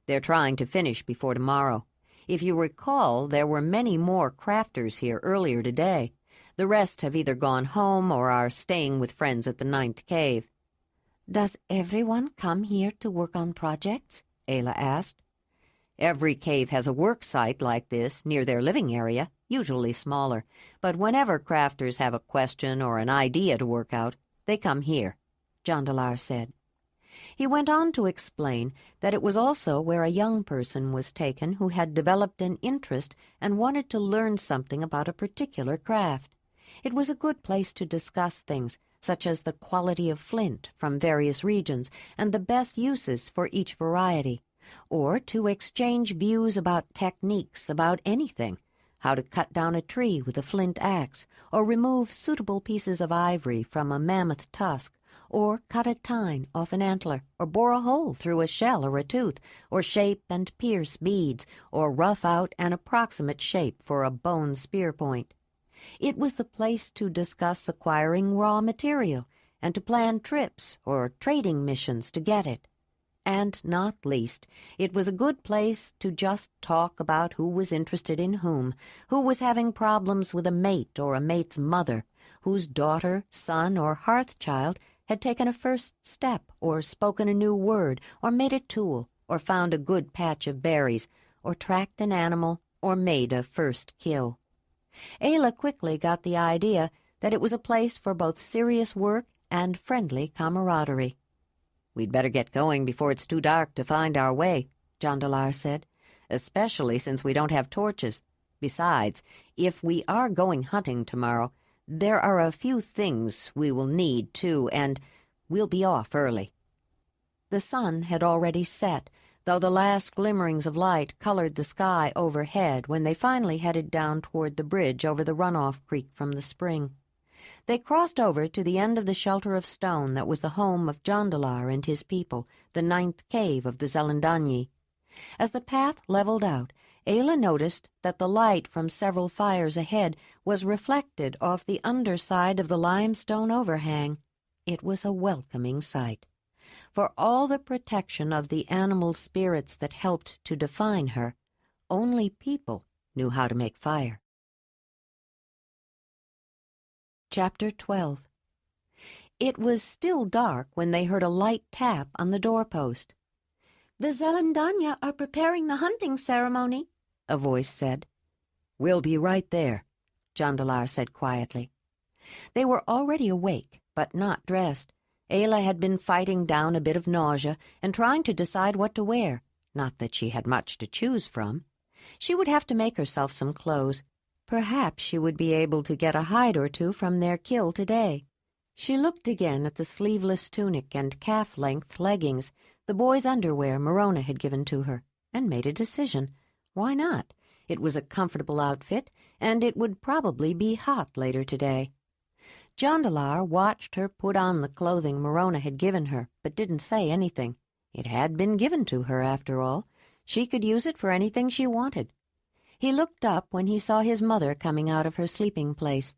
"They're trying to finish before tomorrow. If you recall, there were many more crafters here earlier today. The rest have either gone home or are staying with friends at the 9th cave." "Does everyone come here to work on projects?" Ayla asked. "Every cave has a work site like this near their living area, usually smaller, but whenever crafters have a question or an idea to work out, they come here," Jondalar said. He went on to explain that it was also where a young person was taken who had developed an interest and wanted to learn something about a particular craft. It was a good place to discuss things, such as the quality of flint from various regions and the best uses for each variety, or to exchange views about techniques about anything, how to cut down a tree with a flint axe, or remove suitable pieces of ivory from a mammoth tusk, or cut a tine off an antler, or bore a hole through a shell or a tooth, or shape and pierce beads, or rough out an approximate shape for a bone spear point. It was the place to discuss acquiring raw material and to plan trips or trading missions to get it. And not least, it was a good place to just talk about who was interested in whom, who was having problems with a mate or a mate's mother, whose daughter, son, or hearth-child had taken a first step, or spoken a new word, or made a tool, or found a good patch of berries, or tracked an animal, or made a first kill. Ayla quickly got the idea that it was a place for both serious work and friendly camaraderie. "We'd better get going before it's too dark to find our way," Jondalar said, "especially since we don't have torches. Besides, if we are going hunting tomorrow, there are a few things we will need, too, and we'll be off early." The sun had already set, though the last glimmerings of light colored the sky overhead when they finally headed down toward the bridge over the runoff creek from the spring. They crossed over to the end of the shelter of stone that was the home of Jondalar and his people, the 9th cave of the Zelandonii. As the path leveled out, Ayla noticed that the light from several fires ahead was reflected off the underside of the limestone overhang. It was a welcoming sight. For all the protection of the animal spirits that helped to define her, only people knew how to make fire. Chapter 12. It was still dark when they heard a light tap on the doorpost. "The Zelandonii are preparing the hunting ceremony," a voice said. "We'll be right there," Jondalar said quietly. They were already awake, but not dressed. Ayla had been fighting down a bit of nausea and trying to decide what to wear. Not that she had much to choose from. She would have to make herself some clothes. Perhaps she would be able to get a hide or two from their kill today. She looked again at the sleeveless tunic and calf-length leggings, the boy's underwear Morona had given to her, and made a decision. Why not? It was a comfortable outfit, and it would probably be hot later today. Jondalar watched her put on the clothing Morona had given her, but didn't say anything. It had been given to her, after all. She could use it for anything she wanted. He looked up when he saw his mother coming out of her sleeping place.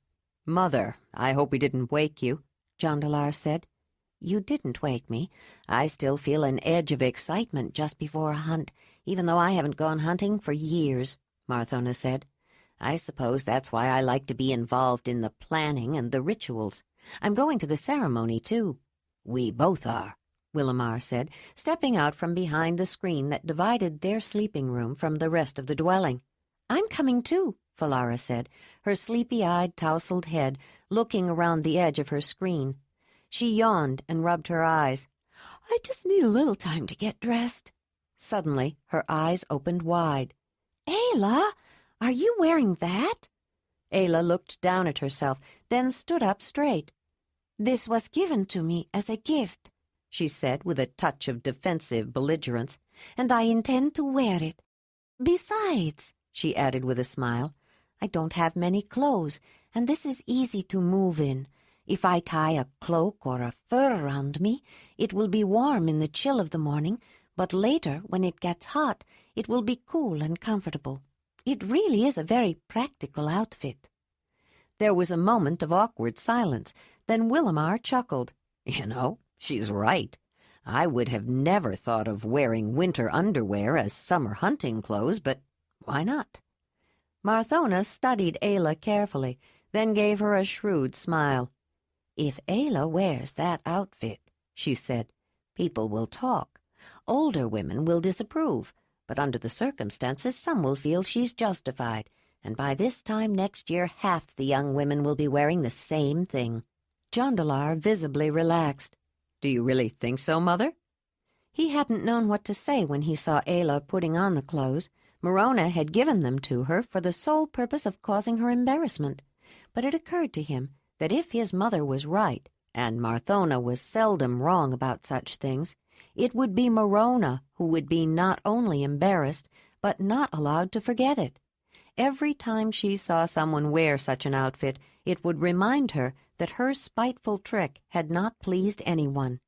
"Mother, I hope we didn't wake you," Jondalar said. "You didn't wake me. I still feel an edge of excitement just before a hunt, even though I haven't gone hunting for years," Marthona said. "I suppose that's why I like to be involved in the planning and the rituals. I'm going to the ceremony, too." "We both are," Willamar said, stepping out from behind the screen that divided their sleeping room from the rest of the dwelling. "I'm coming too," Falara said, her sleepy-eyed, tousled head looking around the edge of her screen. She yawned and rubbed her eyes. "I just need a little time to get dressed." Suddenly, her eyes opened wide. "Ayla, are you wearing that?" Ayla looked down at herself, then stood up straight. "This was given to me as a gift," she said with a touch of defensive belligerence. "and I intend to wear it. Besides," she added with a smile, "I don't have many clothes, and this is easy to move in. If I tie a cloak or a fur around me, it will be warm in the chill of the morning, but later, when it gets hot, it will be cool and comfortable. It really is a very practical outfit." There was a moment of awkward silence. Then Willamar chuckled. "You know, she's right. I would have never thought of wearing winter underwear as summer hunting clothes, but why not?" Marthona studied Ayla carefully, then gave her a shrewd smile. "If Ayla wears that outfit," she said, "people will talk. Older women will disapprove, but under the circumstances some will feel she's justified, and by this time next year half the young women will be wearing the same thing." Jondalar visibly relaxed. "Do you really think so, Mother?" He hadn't known what to say when he saw Ayla putting on the clothes. Morona had given them to her for the sole purpose of causing her embarrassment. But it occurred to him that if his mother was right, and Marthona was seldom wrong about such things, it would be Morona who would be not only embarrassed, but not allowed to forget it. Every time she saw someone wear such an outfit, it would remind her that her spiteful trick had not pleased anyone.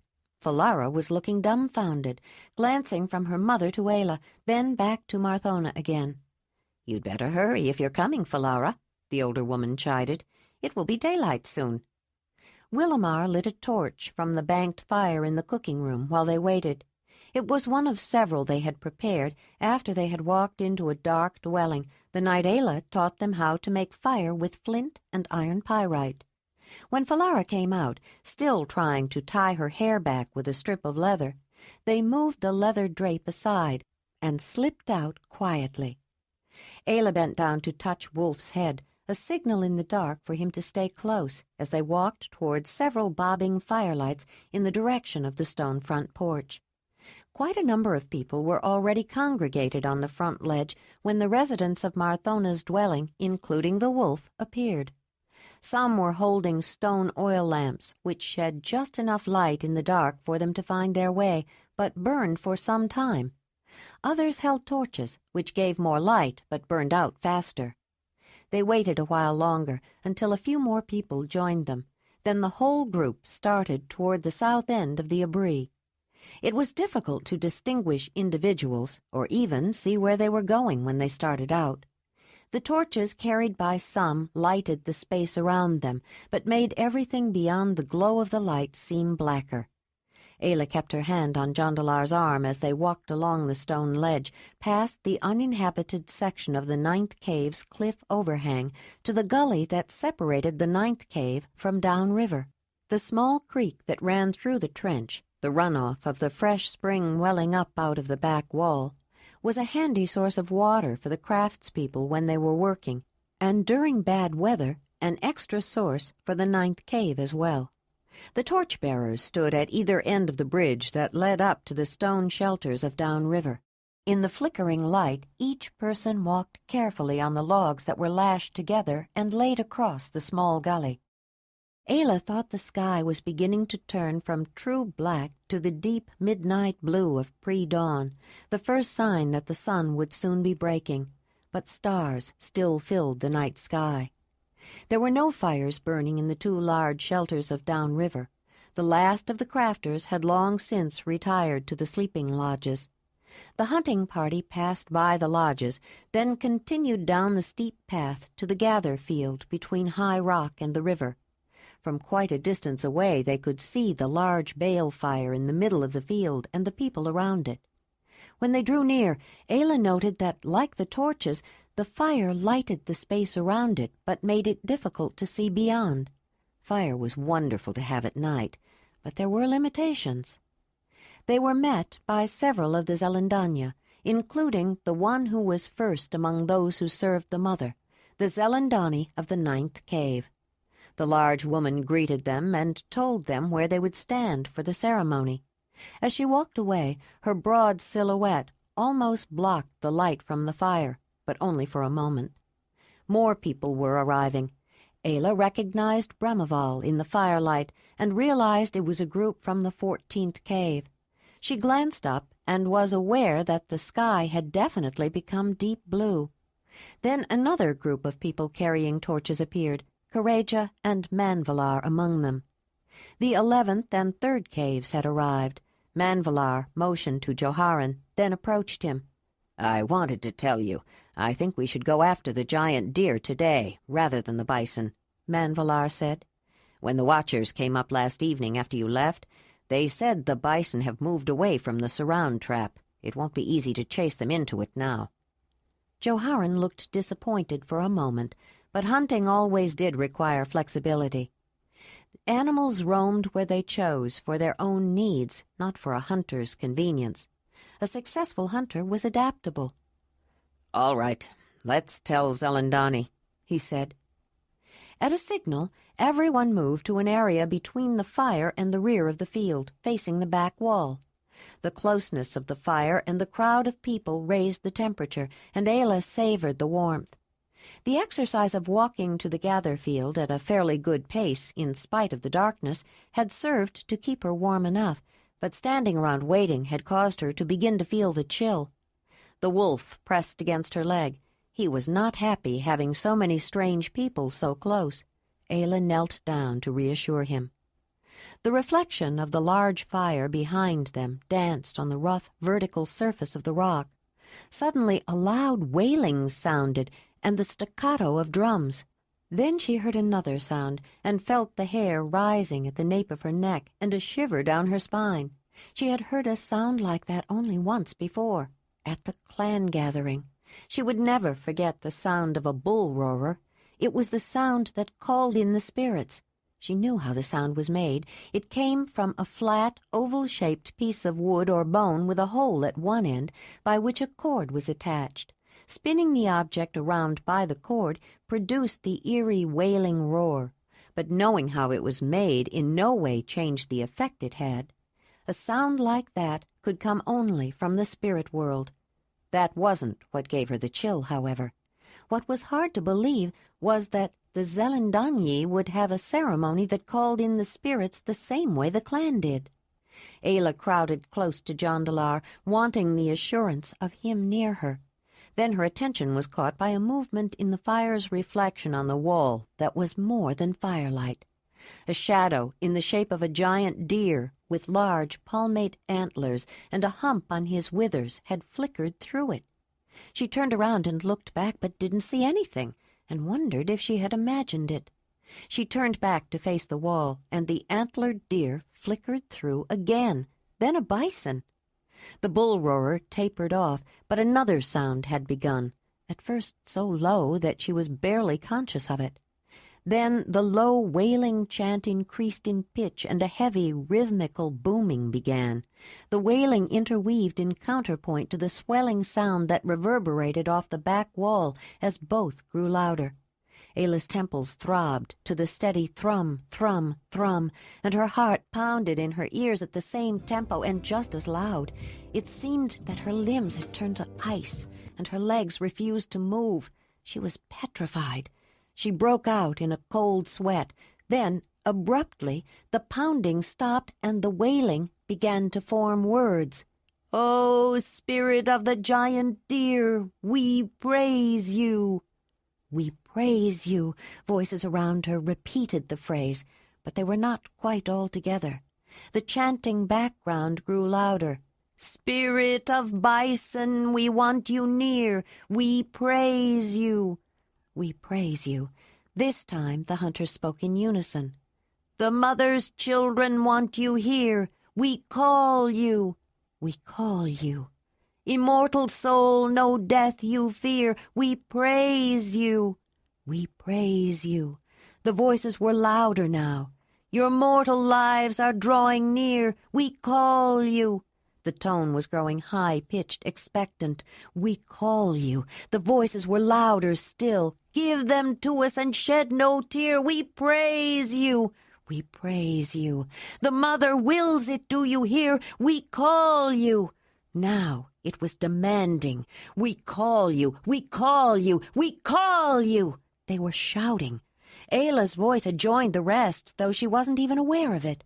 Falara was looking dumbfounded, glancing from her mother to Ayla, then back to Marthona again. "You'd better hurry if you're coming, Falara," the older woman chided. "It will be daylight soon." Willamar lit a torch from the banked fire in the cooking room while they waited. It was one of several they had prepared after they had walked into a dark dwelling the night Ayla taught them how to make fire with flint and iron pyrite. When Falara came out, still trying to tie her hair back with a strip of leather, they moved the leather drape aside and slipped out quietly. Ayla bent down to touch Wolf's head, a signal in the dark for him to stay close as they walked toward several bobbing firelights in the direction of the stone front porch. Quite a number of people were already congregated on the front ledge when the residents of Marthona's dwelling, including the wolf, appeared. Some were holding stone oil lamps, which shed just enough light in the dark for them to find their way, but burned for some time. Others held torches, which gave more light but burned out faster. They waited a while longer until a few more people joined them. Then the whole group started toward the south end of the Abri. It was difficult to distinguish individuals or even see where they were going when they started out. The torches carried by some lighted the space around them, but made everything beyond the glow of the light seem blacker. Ayla kept her hand on Jondalar's arm as they walked along the stone ledge, past the uninhabited section of the ninth cave's cliff overhang to the gully that separated the ninth cave from downriver. The small creek that ran through the trench, the runoff of the fresh spring welling up out of the back wall, was a handy source of water for the craftspeople when they were working, and during bad weather, an extra source for the ninth cave as well. The torch-bearers stood at either end of the bridge that led up to the stone shelters of downriver. In the flickering light, each person walked carefully on the logs that were lashed together and laid across the small gully. Ayla thought the sky was beginning to turn from true black to the deep midnight blue of pre-dawn, the first sign that the sun would soon be breaking, but stars still filled the night sky. There were no fires burning in the two large shelters of downriver. The last of the crafters had long since retired to the sleeping lodges. The hunting party passed by the lodges, then continued down the steep path to the gather field between High Rock and the river. From quite a distance away they could see the large bale fire in the middle of the field and the people around it. When they drew near, Ayla noted that, like the torches, the fire lighted the space around it, but made it difficult to see beyond. Fire was wonderful to have at night, but there were limitations. They were met by several of the Zelandonii, including the one who was first among those who served the mother, the Zelandonii of the ninth cave. The large woman greeted them and told them where they would stand for the ceremony. As she walked away, her broad silhouette almost blocked the light from the fire, but only for a moment. More people were arriving. Ayla recognized Brahmaval in the firelight and realized it was a group from the 14th cave. She glanced up and was aware that the sky had definitely become deep blue. Then another group of people carrying torches appeared, Kareja and Manvalar among them. The 11th and 3rd caves had arrived. Manvalar motioned to Joharan, then approached him. "I wanted to tell you, I think we should go after the giant deer today, rather than the bison," Manvalar said. "When the watchers came up last evening after you left, they said the bison have moved away from the surround trap. It won't be easy to chase them into it now." Joharan looked disappointed for a moment, but hunting always did require flexibility. Animals roamed where they chose for their own needs, not for a hunter's convenience. A successful hunter was adaptable. "All right, let's tell Zelandonii," he said. At a signal, everyone moved to an area between the fire and the rear of the field, facing the back wall. The closeness of the fire and the crowd of people raised the temperature, and Ayla savored the warmth. The exercise of walking to the gather field at a fairly good pace, in spite of the darkness, had served to keep her warm enough, but standing around waiting had caused her to begin to feel the chill. The wolf pressed against her leg. He was not happy having so many strange people so close. Ayla knelt down to reassure him. The reflection of the large fire behind them danced on the rough, vertical surface of the rock. Suddenly a loud wailing sounded, and the staccato of drums. Then she heard another sound, and felt the hair rising at the nape of her neck and a shiver down her spine. She had heard a sound like that only once before, at the clan gathering. She would never forget the sound of a bull roarer. It was the sound that called in the spirits. She knew how the sound was made. It came from a flat, oval-shaped piece of wood or bone with a hole at one end by which a cord was attached. Spinning the object around by the cord produced the eerie wailing roar, but knowing how it was made in no way changed the effect it had. A sound like that could come only from the spirit world. That wasn't what gave her the chill, however. What was hard to believe was that the Zelandonii would have a ceremony that called in the spirits the same way the clan did. Ayla crowded close to Jondalar, wanting the assurance of him near her. Then her attention was caught by a movement in the fire's reflection on the wall that was more than firelight. A shadow in the shape of a giant deer with large palmate antlers and a hump on his withers had flickered through it. She turned around and looked back but didn't see anything, and wondered if she had imagined it. She turned back to face the wall, and the antlered deer flickered through again, then a bison. The bull-roarer tapered off, but another sound had begun, at first so low that she was barely conscious of it. Then the low wailing chant increased in pitch, and a heavy, rhythmical booming began. The wailing interweaved in counterpoint to the swelling sound that reverberated off the back wall as both grew louder. Ayla's temples throbbed to the steady thrum, thrum, thrum, and her heart pounded in her ears at the same tempo and just as loud. It seemed that her limbs had turned to ice, and her legs refused to move. She was petrified. She broke out in a cold sweat. Then, abruptly, the pounding stopped and the wailing began to form words. "O spirit of the giant deer, we praise you." "We praise you," voices around her repeated the phrase, but they were not quite all together. The chanting background grew louder. "Spirit of bison, we want you near. We praise you." "We praise you." This time the hunters spoke in unison. "The mother's children want you here. We call you." "We call you." "Immortal soul, no death you fear. We praise you." "We praise you." The voices were louder now. "Your mortal lives are drawing near. We call you." The tone was growing high-pitched, expectant. "We call you." The voices were louder still. "Give them to us and shed no tear. We praise you." "We praise you." "The mother wills it, do you hear? We call you." Now it was demanding. "We call you. We call you. We call you." They were shouting. Ayla's voice had joined the rest, though she wasn't even aware of it.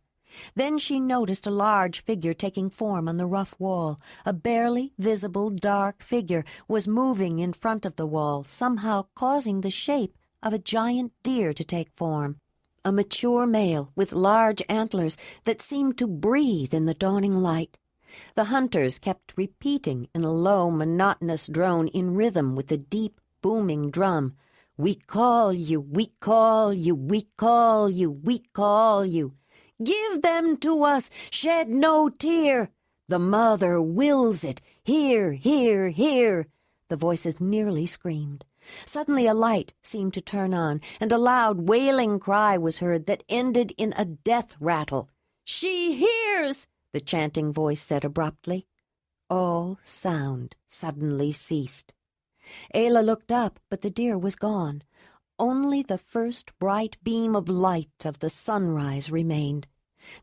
Then she noticed a large figure taking form on the rough wall. A barely visible dark figure was moving in front of the wall, somehow causing the shape of a giant deer to take form. A mature male with large antlers that seemed to breathe in the dawning light. The hunters kept repeating in a low, monotonous drone in rhythm with the deep, booming drum. "We call you, we call you, we call you, we call you." "Give them to us, shed no tear." "The mother wills it, here, here, here." The voices nearly screamed. Suddenly a light seemed to turn on, and a loud wailing cry was heard that ended in a death rattle. "She hears!" the chanting voice said abruptly. All sound suddenly ceased. Ayla looked up, but the deer was gone. Only the first bright beam of light of the sunrise remained.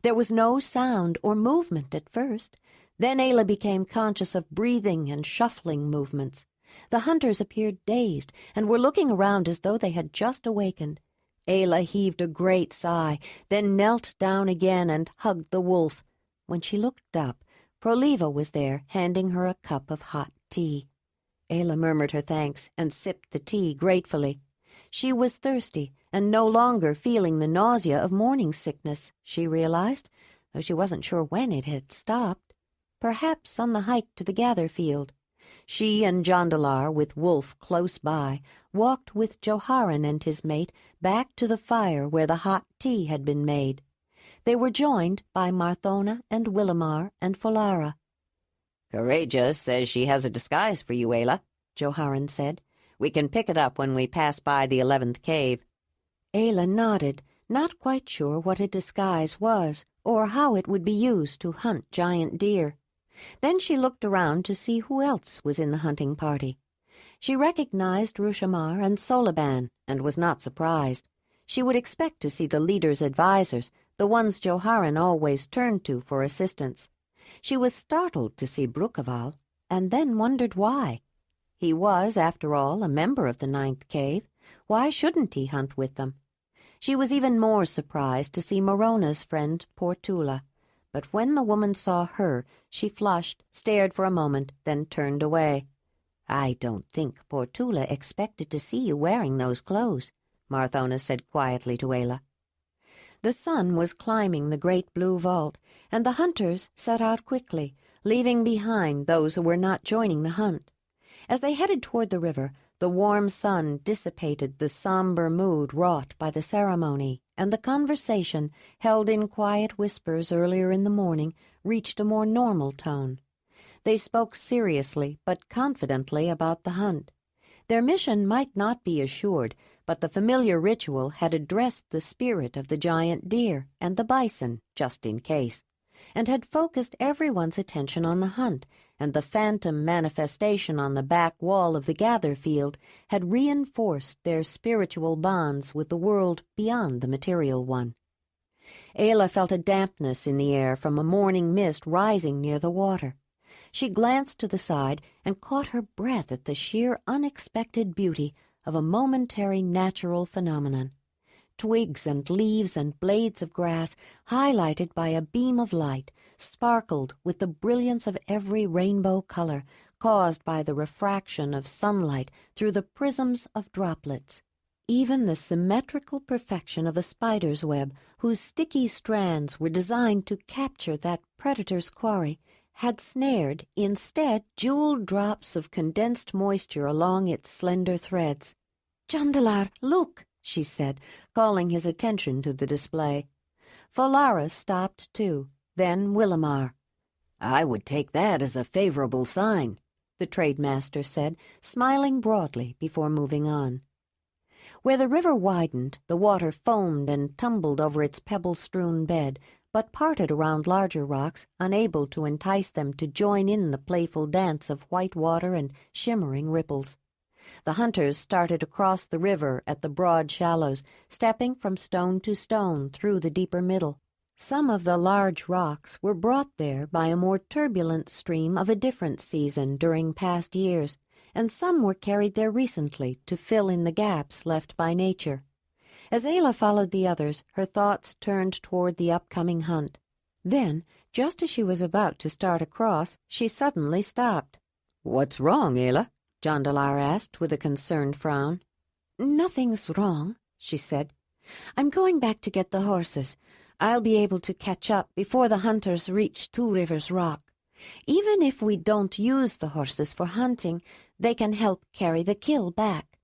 There was no sound or movement at first. Then Ayla became conscious of breathing and shuffling movements. The hunters appeared dazed and were looking around as though they had just awakened. Ayla heaved a great sigh, then knelt down again and hugged the wolf. When she looked up, Proliva was there, handing her a cup of hot tea. Ayla murmured her thanks and sipped the tea gratefully. She was thirsty and no longer feeling the nausea of morning sickness, she realized, though she wasn't sure when it had stopped. Perhaps on the hike to the gather field. She and Jondalar, with Wolf close by, walked with Joharan and his mate back to the fire where the hot tea had been made. They were joined by Marthona and Willamar and Folara. "Courageous says she has a disguise for you, Ayla," Joharan said. "We can pick it up when we pass by the 11th cave." Ayla nodded, not quite sure what a disguise was or how it would be used to hunt giant deer. Then she looked around to see who else was in the hunting party. She recognized Rushamar and Soliban and was not surprised. She would expect to see the leader's advisers, the ones Joharan always turned to for assistance. She was startled to see Brukaval, and then wondered why. He was, after all, a member of the 9th cave. Why shouldn't he hunt with them? She was even more surprised to see Morona's friend Portula. But when the woman saw her, she flushed, stared for a moment, then turned away. "I don't think Portula expected to see you wearing those clothes," Marthona said quietly to Ayla. The sun was climbing the great blue vault, and the hunters set out quickly, leaving behind those who were not joining the hunt. As they headed toward the river, The warm sun dissipated the somber mood wrought by the ceremony, and the conversation, held in quiet whispers earlier in the morning, reached a more normal tone. They spoke seriously but confidently about the hunt. Their mission might not be assured, but the familiar ritual had addressed the spirit of the giant deer and the bison, just in case, and had focused everyone's attention on the hunt, and the phantom manifestation on the back wall of the gather field had reinforced their spiritual bonds with the world beyond the material one. Ayla felt a dampness in the air from a morning mist rising near the water. She glanced to the side and caught her breath at the sheer unexpected beauty of a momentary natural phenomenon. Twigs and leaves and blades of grass, highlighted by a beam of light, sparkled with the brilliance of every rainbow color caused by the refraction of sunlight through the prisms of droplets. Even the symmetrical perfection of a spider's web, whose sticky strands were designed to capture that predator's quarry, had snared, instead, jeweled drops of condensed moisture along its slender threads. "Jondalar, look!" she said, calling his attention to the display. Folara stopped too, then Willamar. "I would take that as a favorable sign," the trademaster said, smiling broadly before moving on. Where the river widened, the water foamed and tumbled over its pebble-strewn bed, but parted around larger rocks, unable to entice them to join in the playful dance of white water and shimmering ripples. The hunters started across the river at the broad shallows, stepping from stone to stone through the deeper middle. Some of the large rocks were brought there by a more turbulent stream of a different season during past years, and some were carried there recently to fill in the gaps left by nature. As Ayla followed the others, her thoughts turned toward the upcoming hunt. Then, just as she was about to start across, she suddenly stopped. "What's wrong, Ayla?" Jondalar asked with a concerned frown. "Nothing's wrong," she said. "I'm going back to get the horses. I'll be able to catch up before the hunters reach Two Rivers Rock. Even if we don't use the horses for hunting, they can help carry the kill back."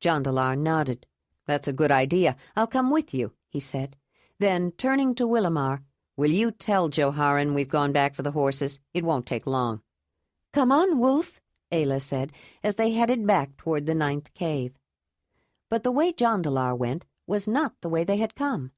Jondalar nodded. "That's a good idea. I'll come with you," he said. Then, turning to Willamar, "Will you tell Joharan we've gone back for the horses? It won't take long." "Come on, Wolf," Ayla said, as they headed back toward the 9th cave. But the way Jondalar went was not the way they had come.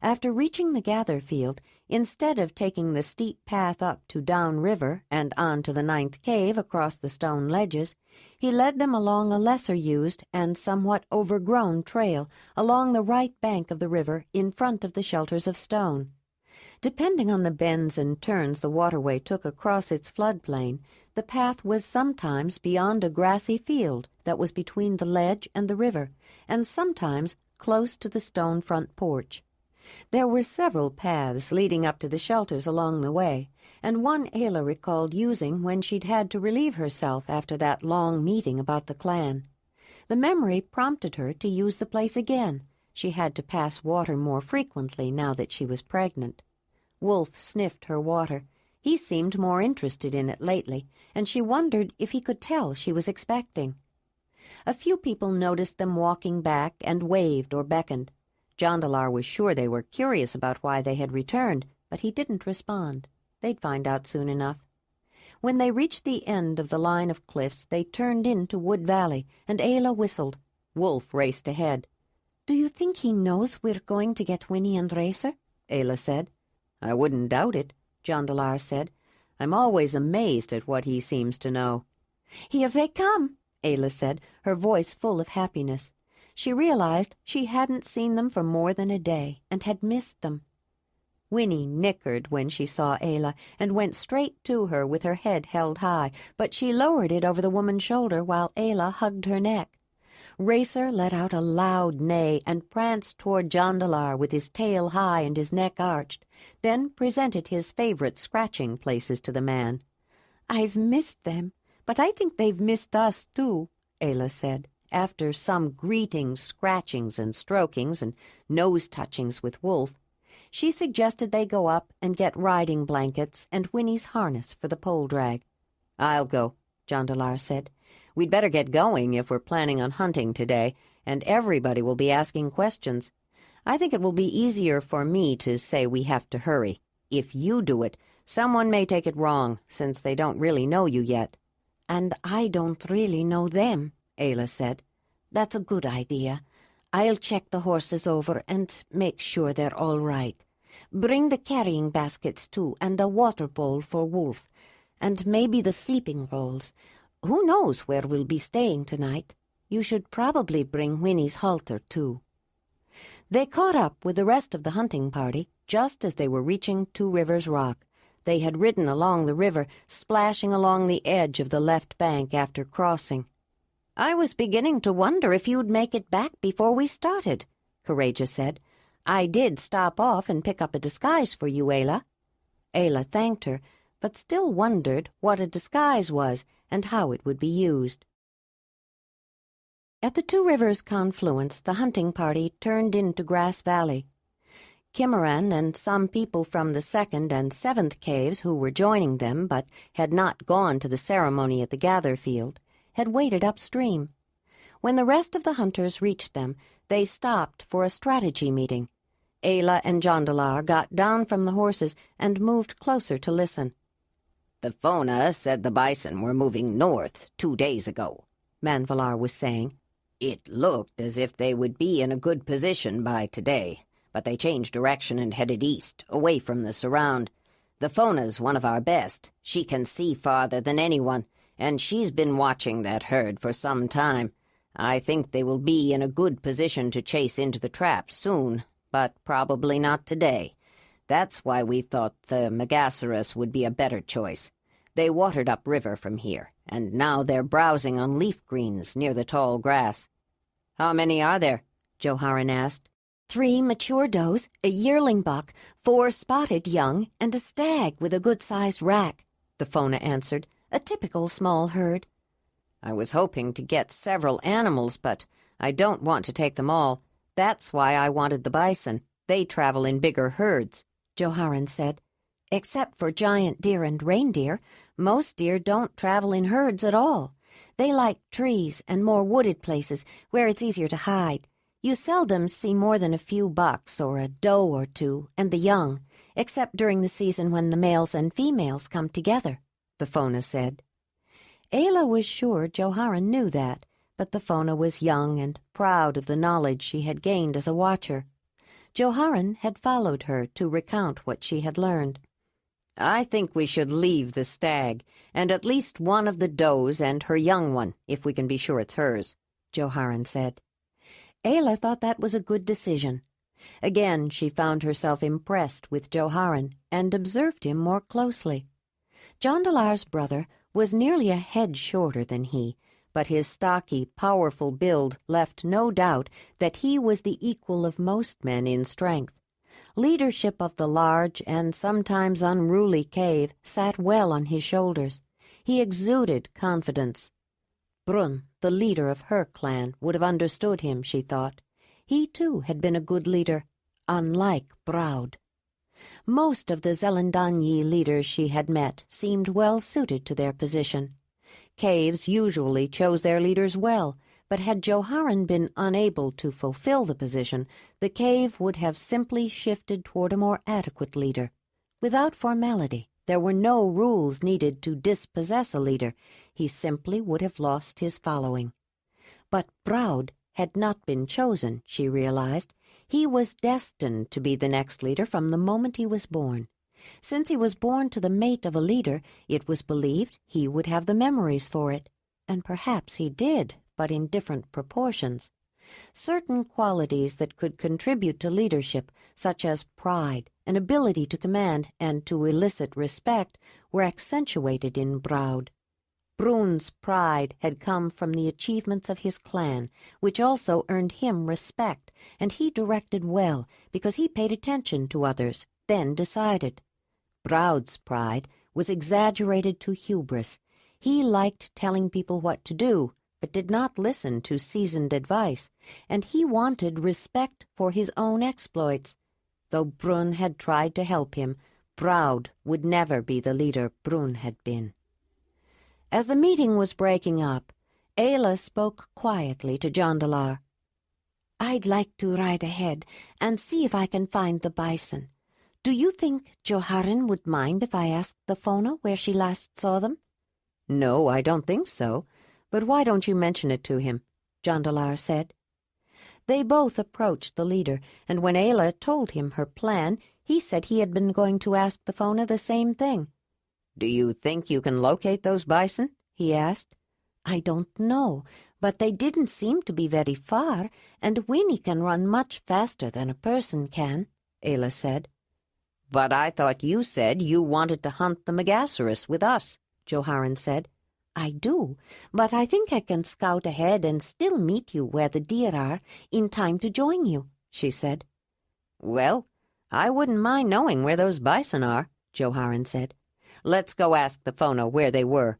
After reaching the gather field, instead of taking the steep path up to Down River and on to the 9th cave across the stone ledges, he led them along a lesser-used and somewhat overgrown trail along the right bank of the river in front of the shelters of stone. Depending on the bends and turns the waterway took across its floodplain, the path was sometimes beyond a grassy field that was between the ledge and the river, and sometimes close to the stone front porch. There were several paths leading up to the shelters along the way, and one Ayla recalled using when she'd had to relieve herself after that long meeting about the clan. The memory prompted her to use the place again. She had to pass water more frequently now that she was pregnant. Wolf sniffed her water. He seemed more interested in it lately, and she wondered if he could tell she was expecting. A few people noticed them walking back and waved or beckoned. Jondalar was sure they were curious about why they had returned, but he didn't respond. They'd find out soon enough. When they reached the end of the line of cliffs, they turned into Wood Valley, and Ayla whistled. Wolf raced ahead. "Do you think he knows we're going to get Winnie and Racer?" Ayla said. "I wouldn't doubt it," Jondalar said. "I'm always amazed at what he seems to know." "Here they come," Ayla said, her voice full of happiness. She realized she hadn't seen them for more than a day and had missed them. Winnie nickered when she saw Ayla and went straight to her with her head held high, but she lowered it over the woman's shoulder while Ayla hugged her neck. Racer let out a loud neigh and pranced toward Jondalar with his tail high and his neck arched, then presented his favorite scratching places to the man. "I've missed them, but I think they've missed us too," Ayla said, after some greetings, scratchings, and strokings, and nose-touchings with Wolf. She suggested they go up and get riding blankets and Winnie's harness for the pole drag. "I'll go," Jondalar said. We'd better get going if we're planning on hunting today, and everybody will be asking questions. I think it will be easier for me to say we have to hurry. If you do it, someone may take it wrong, since they don't really know you yet." "And I don't really know them," Ayla said. "That's a good idea. I'll check the horses over and make sure they're all right. Bring the carrying baskets, too, and a water bowl for Wolf, and maybe the sleeping rolls. Who knows where we'll be staying tonight? You should probably bring Winnie's halter, too." They caught up with the rest of the hunting party just as they were reaching Two Rivers Rock. They had ridden along the river, splashing along the edge of the left bank after crossing. "I was beginning to wonder if you'd make it back before we started," Courageous said. "I did stop off and pick up a disguise for you, Ayla." Ayla thanked her, but still wondered what a disguise was and how it would be used. At the Two Rivers confluence, the hunting party turned into Grass Valley. Kimmeran and some people from the 2nd and 7th caves who were joining them but had not gone to the ceremony at the gather field had waited upstream. When the rest of the hunters reached them, they stopped for a strategy meeting. Ayla and Jondalar got down from the horses and moved closer to listen. "The Fona said the bison were moving north 2 days ago," Manvalar was saying. "It looked as if they would be in a good position by today, but they changed direction and headed east, away from the surround. The Fona's one of our best. She can see farther than anyone, and she's been watching that herd for some time. I think they will be in a good position to chase into the traps soon, but probably not today. That's why we thought the Megasaurus would be a better choice. They watered upriver from here, and now they're browsing on leaf greens near the tall grass." "How many are there?" Joharen asked. 3 mature does, a yearling buck, 4 spotted young, and a stag with a good-sized rack," the Fona answered. "A typical small herd." "I was hoping to get several animals, but I don't want to take them all. That's why I wanted the bison. They travel in bigger herds," Joharen said. "Except for giant deer and reindeer, most deer don't travel in herds at all. They like trees and more wooded places where it's easier to hide. You seldom see more than a few bucks or a doe or two and the young, except during the season when the males and females come together," the Fona said. Ayla was sure Joharen knew that, but the Fona was young and proud of the knowledge she had gained as a watcher. Joharen had followed her to recount what she had learned. "I think we should leave the stag, and at least one of the does and her young one, if we can be sure it's hers," Joharen said. Ayla thought that was a good decision. Again she found herself impressed with Joharen and observed him more closely. Jondalar's brother was nearly a head shorter than he, but his stocky, powerful build left no doubt that he was the equal of most men in strength. Leadership of the large and sometimes unruly cave sat well on his shoulders. He exuded confidence. Brun, the leader of her clan, would have understood him, she thought. He, too, had been a good leader, unlike Braud. Most of the Zelandonii leaders she had met seemed well suited to their position. Caves usually chose their leaders well, but had Joharen been unable to fulfill the position, the cave would have simply shifted toward a more adequate leader. Without formality, there were no rules needed to dispossess a leader. He simply would have lost his following. But Braud had not been chosen, she realized. He was destined to be the next leader from the moment he was born. Since he was born to the mate of a leader, it was believed he would have the memories for it. And perhaps he did, but in different proportions. Certain qualities that could contribute to leadership, such as pride, an ability to command and to elicit respect, were accentuated in Braud. Brun's pride had come from the achievements of his clan, which also earned him respect, and he directed well because he paid attention to others, then decided. Braud's pride was exaggerated to hubris. He liked telling people what to do, but did not listen to seasoned advice, and he wanted respect for his own exploits. Though Brun had tried to help him, Braud would never be the leader Brun had been. As the meeting was breaking up, Ayla spoke quietly to Jondalar. "I'd like to ride ahead and see if I can find the bison. Do you think Joharan would mind if I asked the Fona where she last saw them?" "No, I don't think so. But why don't you mention it to him?" Jondalar said. They both approached the leader, and when Ayla told him her plan, he said he had been going to ask the Fona the same thing. "Do you think you can locate those bison?" he asked. "I don't know, but they didn't seem to be very far, and Winnie can run much faster than a person can," Ayla said. "But I thought you said you wanted to hunt the Megasaurus with us," Joharan said. "I do, but I think I can scout ahead and still meet you where the deer are in time to join you," she said. "Well, I wouldn't mind knowing where those bison are," Joharan said. "Let's go ask the Fona where they were."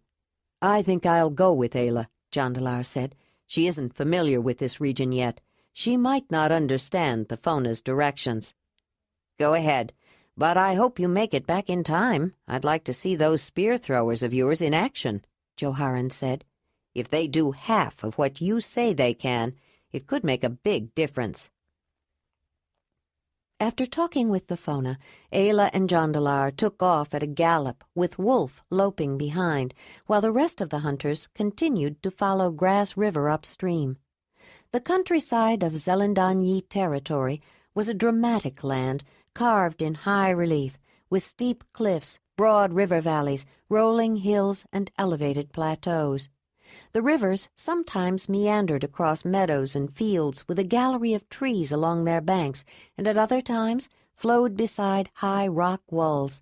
"I think I'll go with Ayla," Jondalar said. "She isn't familiar with this region yet. She might not understand the Fona's directions." "Go ahead, but I hope you make it back in time. I'd like to see those spear throwers of yours in action," Joharan said. "If they do half of what you say they can, it could make a big difference." After talking with the Fona, Ayla and Jondalar took off at a gallop, with Wolf loping behind, while the rest of the hunters continued to follow Grass River upstream. The countryside of Zelandonii territory was a dramatic land, carved in high relief, with steep cliffs, broad river valleys, rolling hills, and elevated plateaus. The rivers sometimes meandered across meadows and fields with a gallery of trees along their banks, and at other times flowed beside high rock walls.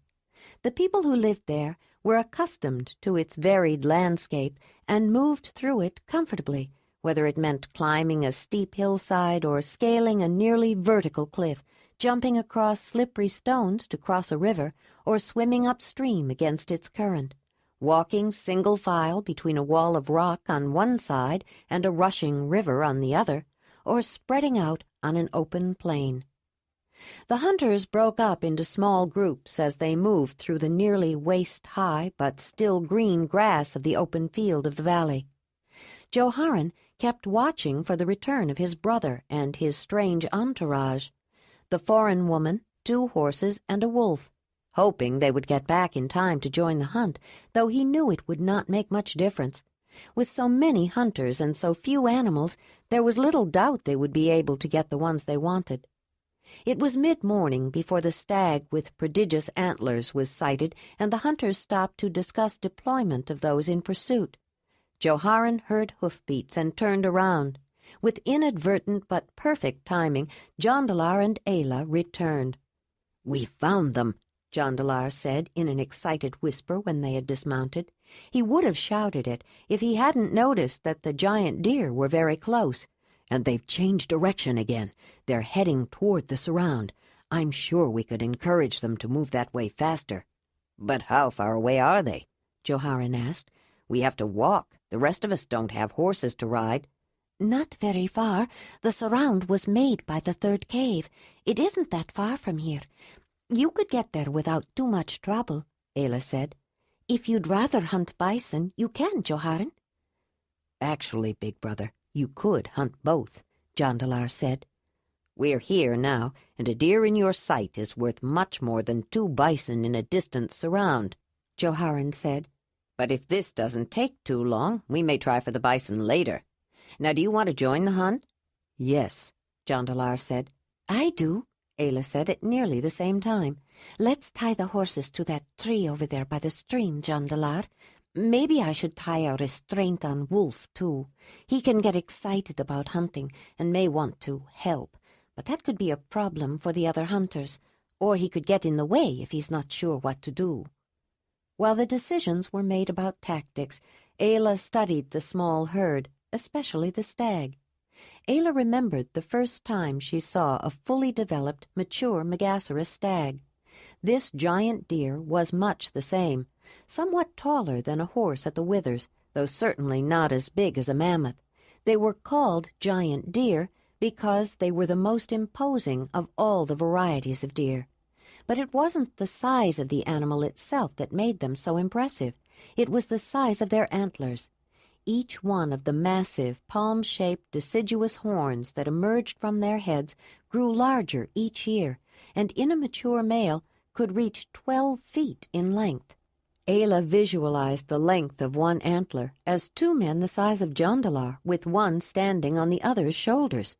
The people who lived there were accustomed to its varied landscape and moved through it comfortably, whether it meant climbing a steep hillside or scaling a nearly vertical cliff, jumping across slippery stones to cross a river, or swimming upstream against its current, walking single file between a wall of rock on one side and a rushing river on the other, or spreading out on an open plain. The hunters broke up into small groups as they moved through the nearly waist-high but still green grass of the open field of the valley. Joharan kept watching for the return of his brother and his strange entourage, the foreign woman, 2 horses, and a wolf, hoping they would get back in time to join the hunt, though he knew it would not make much difference. With so many hunters and so few animals, there was little doubt they would be able to get the ones they wanted. It was mid-morning before the stag with prodigious antlers was sighted, and the hunters stopped to discuss deployment of those in pursuit. Joharan heard hoofbeats and turned around. With inadvertent but perfect timing, Jondalar and Ayla returned. "We found them," Jondalar said in an excited whisper when they had dismounted. He would have shouted it if he hadn't noticed that the giant deer were very close. "And they've changed direction again. They're heading toward the surround. I'm sure we could encourage them to move that way faster." "But how far away are they?" Joharan asked. "We have to walk. The rest of us don't have horses to ride." "Not very far. The surround was made by the 3rd cave. It isn't that far from here. You could get there without too much trouble," Ayla said. "If you'd rather hunt bison, you can, Joharan." "Actually, Big Brother, you could hunt both," Jondalar said. "We're here now, and a deer in your sight is worth much more than 2 bison in a distant surround," Joharan said. "But if this doesn't take too long, we may try for the bison later. Now, do you want to join the hunt?" "Yes," Jondalar said. "I do," Ayla said at nearly the same time. "Let's tie the horses to that tree over there by the stream, Jondalar. Maybe I should tie our restraint on Wolf, too. He can get excited about hunting and may want to help, but that could be a problem for the other hunters, or he could get in the way if he's not sure what to do." While the decisions were made about tactics, Ayla studied the small herd, especially the stag. Ayla remembered the first time she saw a fully developed, mature Megasaurus stag. This giant deer was much the same, somewhat taller than a horse at the withers, though certainly not as big as a mammoth. They were called giant deer because they were the most imposing of all the varieties of deer. But it wasn't the size of the animal itself that made them so impressive. It was the size of their antlers. each one of the massive, palm-shaped, deciduous horns that emerged from their heads grew larger each year, and in a mature male could reach 12 feet in length. Ayla visualized the length of one antler as 2 men the size of Jondalar, with one standing on the other's shoulders.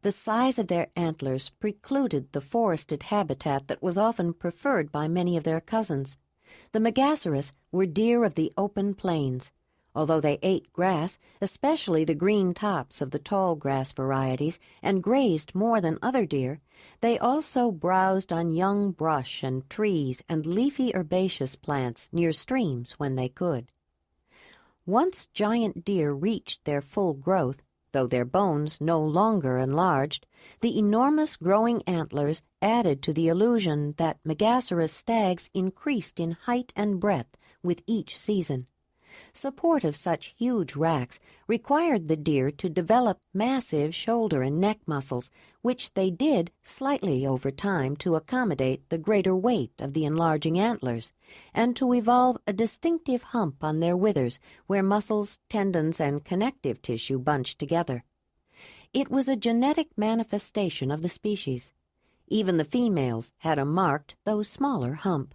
The size of their antlers precluded the forested habitat that was often preferred by many of their cousins. The Megaceras were deer of the open plains. Although they ate grass, especially the green tops of the tall grass varieties, and grazed more than other deer, they also browsed on young brush and trees and leafy herbaceous plants near streams when they could. Once giant deer reached their full growth, though their bones no longer enlarged, the enormous growing antlers added to the illusion that Megaceras stags increased in height and breadth with each season. Support of such huge racks required the deer to develop massive shoulder and neck muscles, which they did slightly over time to accommodate the greater weight of the enlarging antlers, and to evolve a distinctive hump on their withers where muscles, tendons, and connective tissue bunched together. It was a genetic manifestation of the species. Even the females had a marked, though smaller, hump.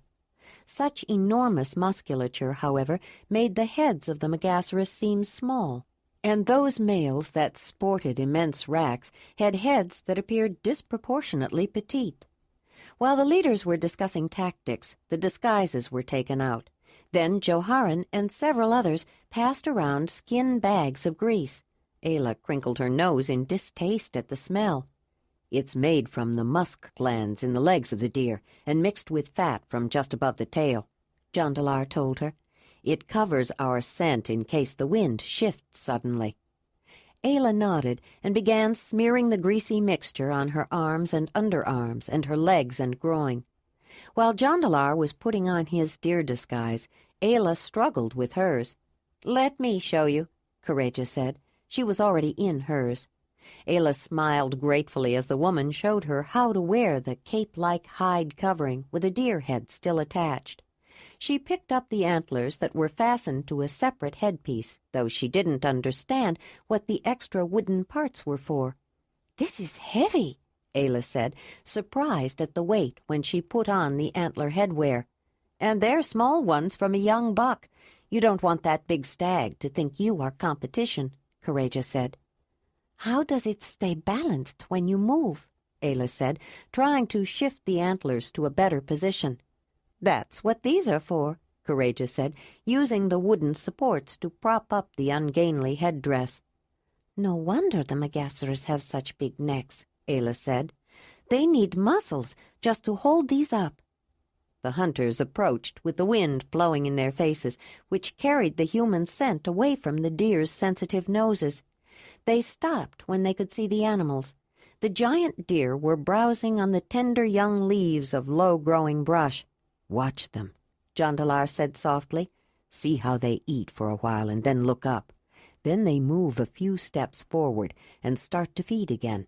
Such enormous musculature, however, made the heads of the Megaceras seem small, and those males that sported immense racks had heads that appeared disproportionately petite. While the leaders were discussing tactics, the disguises were taken out. Then Joharan and several others passed around skin bags of grease. Ayla crinkled her nose in distaste at the smell. It's made from the musk glands in the legs of the deer and mixed with fat from just above the tail, Jondalar told her. It covers our scent in case the wind shifts suddenly. Ayla nodded and began smearing the greasy mixture on her arms and underarms and her legs and groin. While Jondalar was putting on his deer disguise, Ayla struggled with hers. "Let me show you," Courageous said. She was already in hers. Ayla smiled gratefully as the woman showed her how to wear the cape-like hide covering with a deer head still attached. She picked up the antlers that were fastened to a separate headpiece, though she didn't understand what the extra wooden parts were for. "This is heavy," Ayla said, surprised at the weight when she put on the antler headwear. "And they're small ones from a young buck. You don't want that big stag to think you are competition," Courageous said. "How does it stay balanced when you move?" Ayla said, trying to shift the antlers to a better position. "That's what these are for," Courageous said, using the wooden supports to prop up the ungainly headdress. "No wonder the Megaceras have such big necks," Ayla said. "They need muscles just to hold these up." The hunters approached with the wind blowing in their faces, which carried the human scent away from the deer's sensitive noses. They stopped when they could see the animals. The giant deer were browsing on the tender young leaves of low-growing brush. "Watch them," Jondalar said softly. "See how they eat for a while and then look up. Then they move a few steps forward and start to feed again.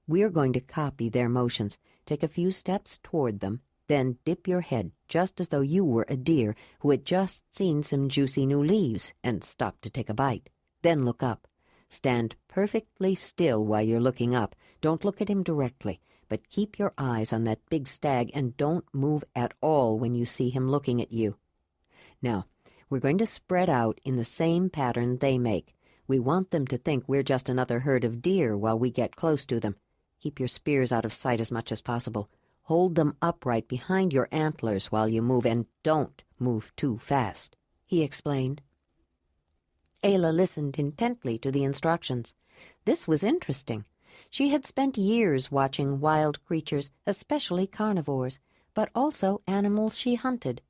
We're going to copy their motions. Take a few steps toward them, then dip your head just as though you were a deer who had just seen some juicy new leaves and stopped to take a bite. Then look up. Stand perfectly still while you're looking up. Don't look at him directly, but keep your eyes on that big stag and don't move at all when you see him looking at you. Now, we're going to spread out in the same pattern they make. We want them to think we're just another herd of deer while we get close to them. Keep your spears out of sight as much as possible. Hold them upright behind your antlers while you move, and don't move too fast," he explained. Ayla listened intently to the instructions. This was interesting. She had spent years watching wild creatures, especially carnivores, but also animals she hunted.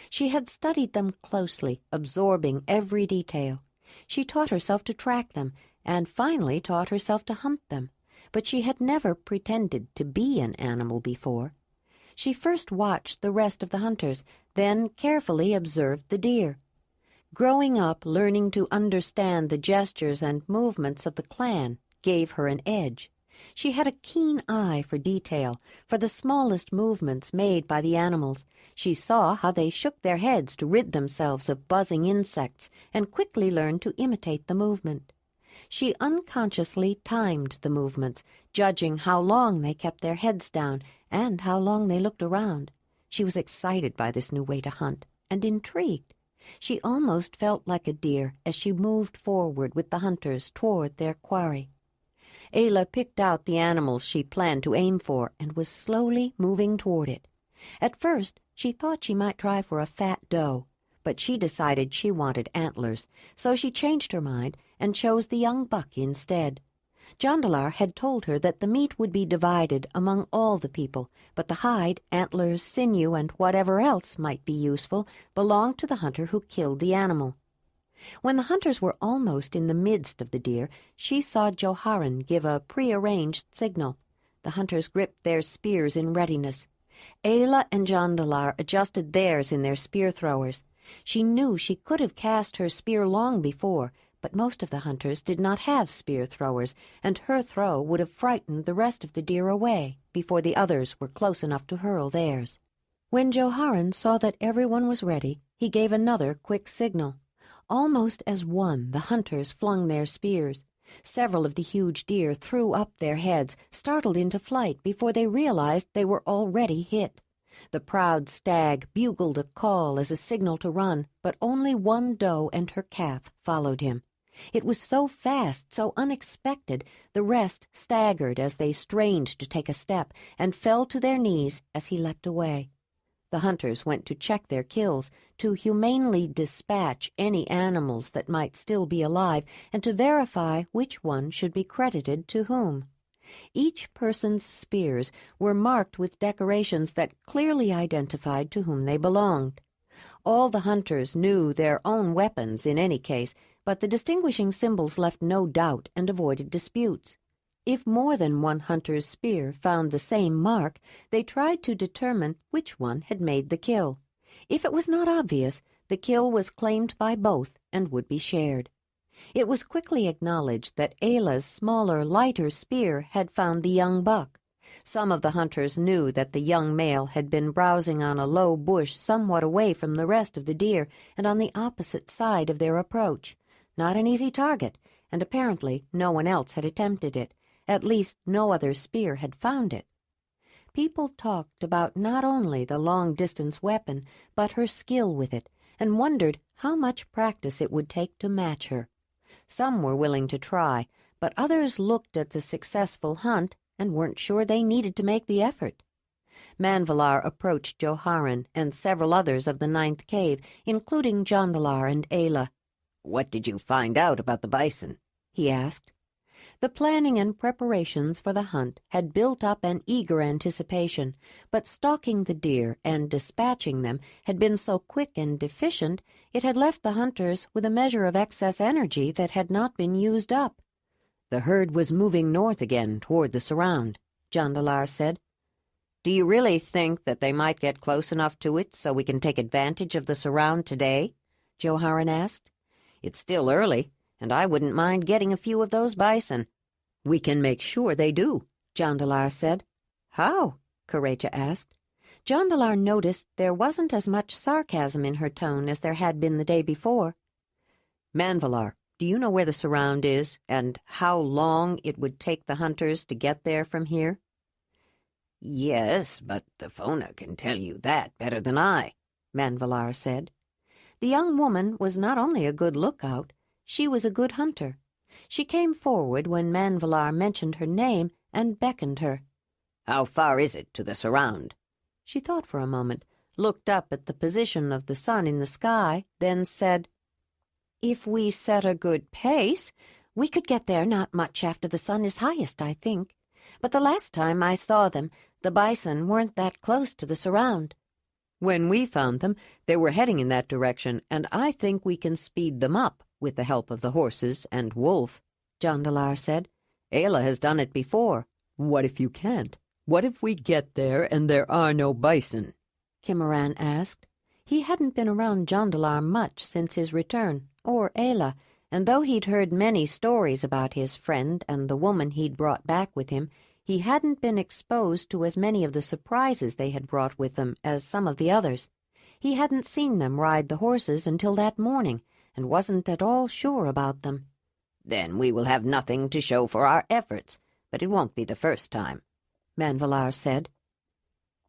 She had studied them closely, absorbing every detail. She taught herself to track them, and finally taught herself to hunt them, but she had never pretended to be an animal before. She first watched the rest of the hunters, then carefully observed the deer. Growing up learning to understand the gestures and movements of the clan gave her an edge. She had a keen eye for detail, for the smallest movements made by the animals. She saw how they shook their heads to rid themselves of buzzing insects and quickly learned to imitate the movement. She unconsciously timed the movements, judging how long they kept their heads down and how long they looked around. She was excited by this new way to hunt and intrigued. She almost felt like a deer as she moved forward with the hunters toward their quarry. Ayla picked out the animals she planned to aim for and was slowly moving toward it. At first, she thought she might try for a fat doe, but she decided she wanted antlers, so she changed her mind and chose the young buck instead. Jondalar had told her that the meat would be divided among all the people, but the hide, antlers, sinew, and whatever else might be useful belonged to the hunter who killed the animal. When the hunters were almost in the midst of the deer, she saw Joharan give a prearranged signal. The hunters gripped their spears in readiness. Ayla and Jondalar adjusted theirs in their spear throwers. She knew she could have cast her spear long before, but most of the hunters did not have spear throwers, and her throw would have frightened the rest of the deer away before the others were close enough to hurl theirs. When Joharan saw that everyone was ready, he gave another quick signal. Almost as one, the hunters flung their spears. Several of the huge deer threw up their heads, startled into flight before they realized they were already hit. The proud stag bugled a call as a signal to run, but only one doe and her calf followed him. It was so fast, so unexpected, the rest staggered as they strained to take a step and fell to their knees as he leapt away. The hunters went to check their kills, to humanely dispatch any animals that might still be alive, and to verify which one should be credited to whom. Each person's spears were marked with decorations that clearly identified to whom they belonged. All the hunters knew their own weapons in any case, but the distinguishing symbols left no doubt and avoided disputes. If more than one hunter's spear found the same mark, they tried to determine which one had made the kill. If it was not obvious, the kill was claimed by both and would be shared. It was quickly acknowledged that Ayla's smaller, lighter spear had found the young buck. Some of the hunters knew that the young male had been browsing on a low bush somewhat away from the rest of the deer and on the opposite side of their approach. Not an easy target, and apparently no one else had attempted it. At least no other spear had found it. People talked about not only the long-distance weapon, but her skill with it, and wondered how much practice it would take to match her. Some were willing to try, but others looked at the successful hunt and weren't sure they needed to make the effort. Manvalar approached Joharan and several others of the 9th cave, including Jondalar and Ayla. "What did you find out about the bison?" he asked. The planning and preparations for the hunt had built up an eager anticipation, but stalking the deer and dispatching them had been so quick and efficient it had left the hunters with a measure of excess energy that had not been used up. "The herd was moving north again toward the surround," Jondalar said. "Do you really think that they might get close enough to it so we can take advantage of the surround today?" Joharan asked. "It's still early, and I wouldn't mind getting a few of those bison." "We can make sure they do," Jondalar said. "How?" Kareja asked. Jondalar noticed there wasn't as much sarcasm in her tone as there had been the day before. "Manvalar, do you know where the surround is, and how long it would take the hunters to get there from here?" "Yes, but the Fona can tell you that better than I," Manvalar said. The young woman was not only a good lookout, she was a good hunter. She came forward when Manvalar mentioned her name and beckoned her. "How far is it to the surround?" She thought for a moment, looked up at the position of the sun in the sky, then said, "If we set a good pace, we could get there not much after the sun is highest, I think. But the last time I saw them, the bison weren't that close to the surround." "When we found them, they were heading in that direction, and I think we can speed them up with the help of the horses and Wolf," Jondalar said. "Ayla has done it before." "What if you can't? What if we get there and there are no bison?" Kimaran asked. He hadn't been around Jondalar much since his return, or Ayla, and though he'd heard many stories about his friend and the woman he'd brought back with him, he hadn't been exposed to as many of the surprises they had brought with them as some of the others. He hadn't seen them ride the horses until that morning, and wasn't at all sure about them. "Then we will have nothing to show for our efforts, but it won't be the first time," Manvalar said.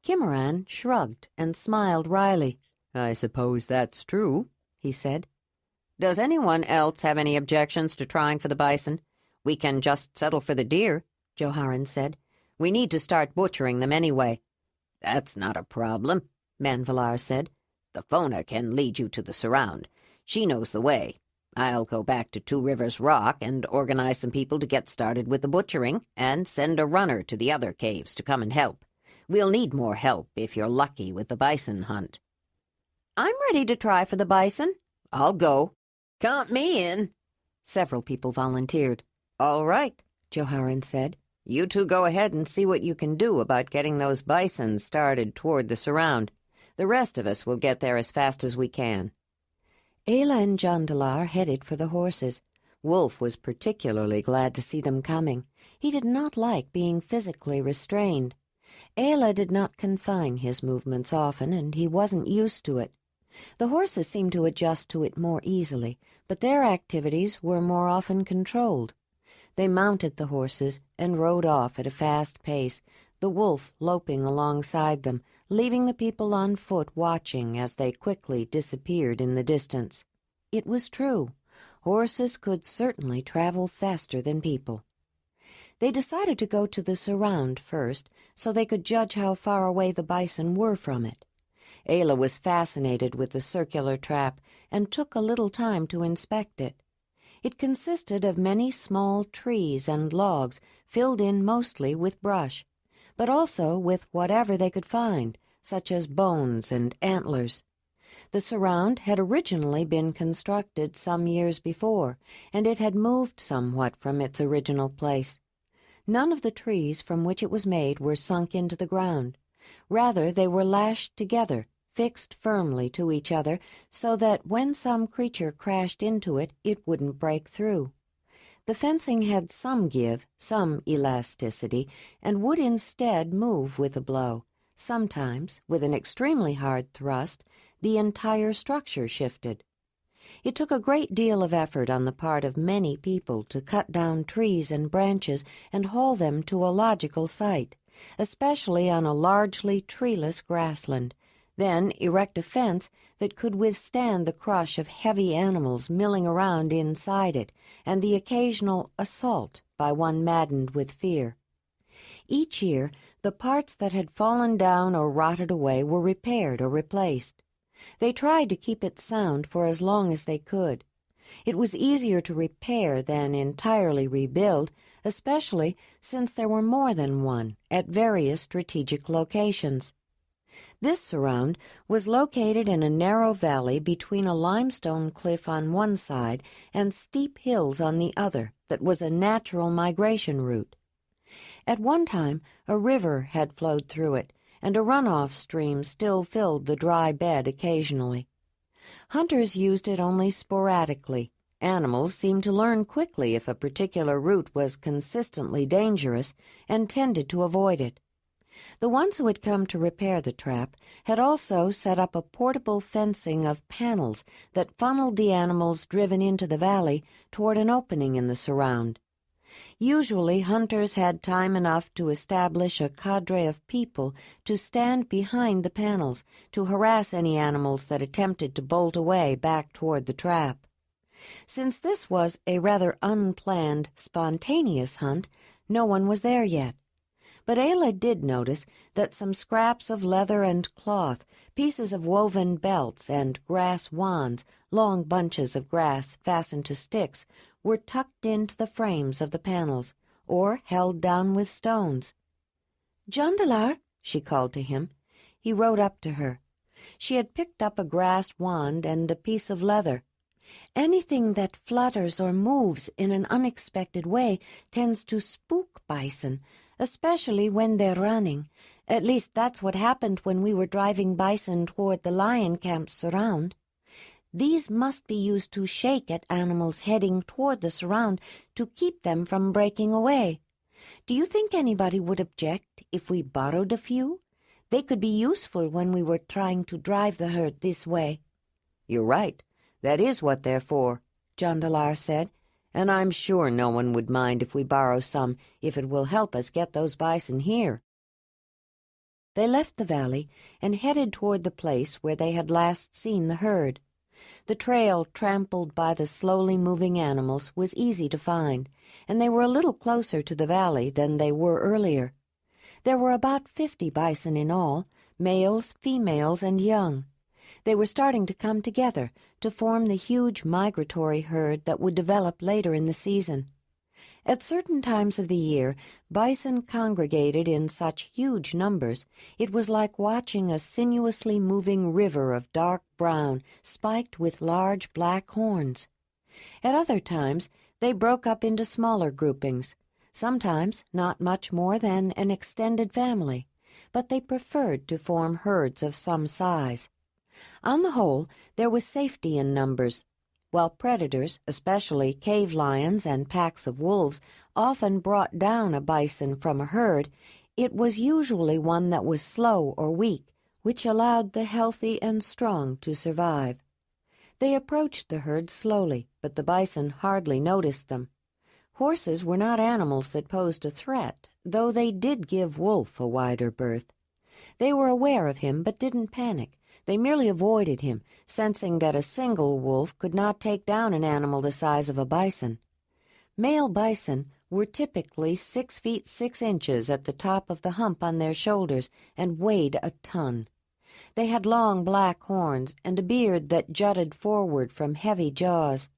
Kimaran shrugged and smiled wryly. "I suppose that's true," he said. "Does anyone else have any objections to trying for the bison? We can just settle for the deer," Joharan said. "We need to start butchering them anyway." "That's not a problem," Manvalar said. "The Fona can lead you to the surround. She knows the way. I'll go back to Two Rivers Rock and organize some people to get started with the butchering, and send a runner to the other caves to come and help. We'll need more help if you're lucky with the bison hunt." "I'm ready to try for the bison. I'll go." "Count me in," several people volunteered. "All right," Joharan said. "You two go ahead and see what you can do about getting those bison started toward the surround. The rest of us will get there as fast as we can." Ayla and Jondalar headed for the horses. Wolf was particularly glad to see them coming. He did not like being physically restrained. Ayla did not confine his movements often, and he wasn't used to it. The horses seemed to adjust to it more easily, but their activities were more often controlled. They mounted the horses and rode off at a fast pace, the wolf loping alongside them, leaving the people on foot watching as they quickly disappeared in the distance. It was true. Horses could certainly travel faster than people. They decided to go to the surround first, so they could judge how far away the bison were from it. Ayla was fascinated with the circular trap and took a little time to inspect it. It consisted of many small trees and logs filled in mostly with brush, but also with whatever they could find, such as bones and antlers. The surround had originally been constructed some years before, and it had moved somewhat from its original place. None of the trees from which it was made were sunk into the ground. Rather, they were lashed together, fixed firmly to each other, so that when some creature crashed into it, it wouldn't break through. The fencing had some give, some elasticity, and would instead move with a blow. Sometimes, with an extremely hard thrust, the entire structure shifted. It took a great deal of effort on the part of many people to cut down trees and branches and haul them to a logical site, especially on a largely treeless grassland, then erect a fence that could withstand the crush of heavy animals milling around inside it and the occasional assault by one maddened with fear. Each year, the parts that had fallen down or rotted away were repaired or replaced. They tried to keep it sound for as long as they could. It was easier to repair than entirely rebuild, especially since there were more than one at various strategic locations. This surround was located in a narrow valley between a limestone cliff on one side and steep hills on the other that was a natural migration route. At one time, a river had flowed through it, and a runoff stream still filled the dry bed occasionally. Hunters used it only sporadically. Animals seemed to learn quickly if a particular route was consistently dangerous and tended to avoid it. The ones who had come to repair the trap had also set up a portable fencing of panels that funneled the animals driven into the valley toward an opening in the surround. Usually hunters had time enough to establish a cadre of people to stand behind the panels to harass any animals that attempted to bolt away back toward the trap. Since this was a rather unplanned, spontaneous hunt, no one was there yet. But Ayla did notice that some scraps of leather and cloth, pieces of woven belts and grass wands, long bunches of grass fastened to sticks, were tucked into the frames of the panels, or held down with stones. "Jondalar," she called to him. He rode up to her. She had picked up a grass wand and a piece of leather. "Anything that flutters or moves in an unexpected way tends to spook bison, especially when they're running. At least that's what happened when we were driving bison toward the lion camps around. These must be used to shake at animals heading toward the surround to keep them from breaking away. Do you think anybody would object if we borrowed a few? They could be useful when we were trying to drive the herd this way." "You're right. That is what they're for," Jondalar said, "and I'm sure no one would mind if we borrow some if it will help us get those bison here." They left the valley and headed toward the place where they had last seen the herd. The trail trampled by the slowly moving animals was easy to find, and they were a little closer to the valley than they were earlier. There were about 50 bison in all, males, females, and young. They were starting to come together to form the huge migratory herd that would develop later in the season. At certain times of the year, bison congregated in such huge numbers it was like watching a sinuously moving river of dark brown spiked with large black horns. At other times, they broke up into smaller groupings, sometimes not much more than an extended family, but they preferred to form herds of some size. On the whole, there was safety in numbers. While predators, especially cave lions and packs of wolves, often brought down a bison from a herd, it was usually one that was slow or weak, which allowed the healthy and strong to survive. They approached the herd slowly, but the bison hardly noticed them. Horses were not animals that posed a threat, though they did give Wolf a wider berth. They were aware of him but didn't panic. They merely avoided him, sensing that a single wolf could not take down an animal the size of a bison. Male bison were typically 6 feet 6 inches at the top of the hump on their shoulders and weighed a ton. They had long black horns and a beard that jutted forward from heavy jaws.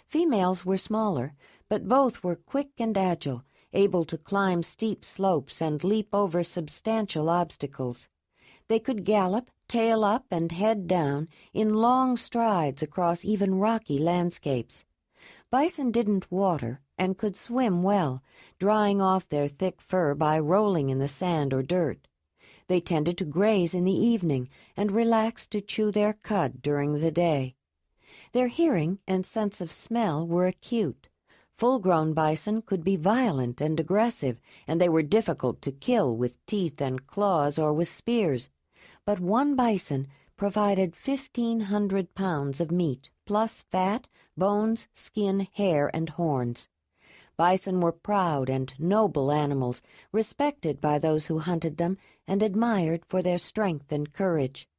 Females were smaller, but both were quick and agile, able to climb steep slopes and leap over substantial obstacles. They could gallop, tail up and head down, in long strides across even rocky landscapes. Bison didn't water and could swim well, drying off their thick fur by rolling in the sand or dirt. They tended to graze in the evening and relaxed to chew their cud during the day. Their hearing and sense of smell were acute. Full-grown bison could be violent and aggressive, and they were difficult to kill with teeth and claws or with spears. But one bison provided 1,500 pounds of meat, plus fat, bones, skin, hair, and horns. Bison were proud and noble animals, respected by those who hunted them and admired for their strength and courage.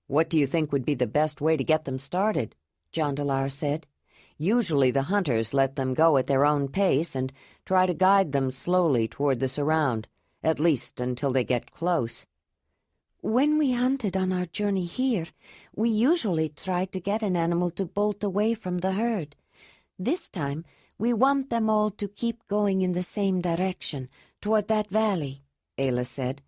"What do you think would be the best way to get them started?" Jondalar said. "Usually the hunters let them go at their own pace and try to guide them slowly toward the surround, at least until they get close." When we hunted on our journey here, we usually tried to get an animal to bolt away from the herd. This time, we want them all to keep going in the same direction, toward that valley," Ayla said.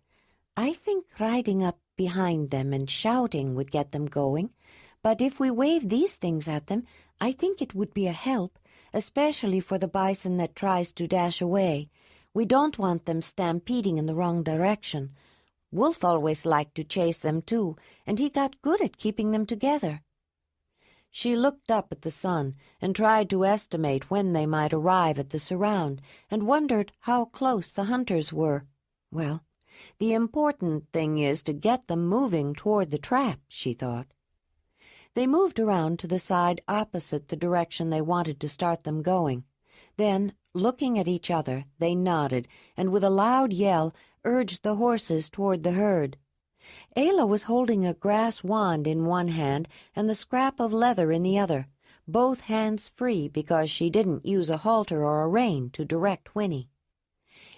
"I think riding up behind them and shouting would get them going, but if we wave these things at them, I think it would be a help, especially for the bison that tries to dash away. We don't want them stampeding in the wrong direction. Wolf always liked to chase them, too, and he got good at keeping them together." She looked up at the sun and tried to estimate when they might arrive at the surround and wondered how close the hunters were. Well, the important thing is to get them moving toward the trap, she thought. They moved around to the side opposite the direction they wanted to start them going. Then, looking at each other, they nodded and with a loud yell urged the horses toward the herd. Ayla was holding a grass wand in one hand and the scrap of leather in the other, both hands free because she didn't use a halter or a rein to direct Winnie.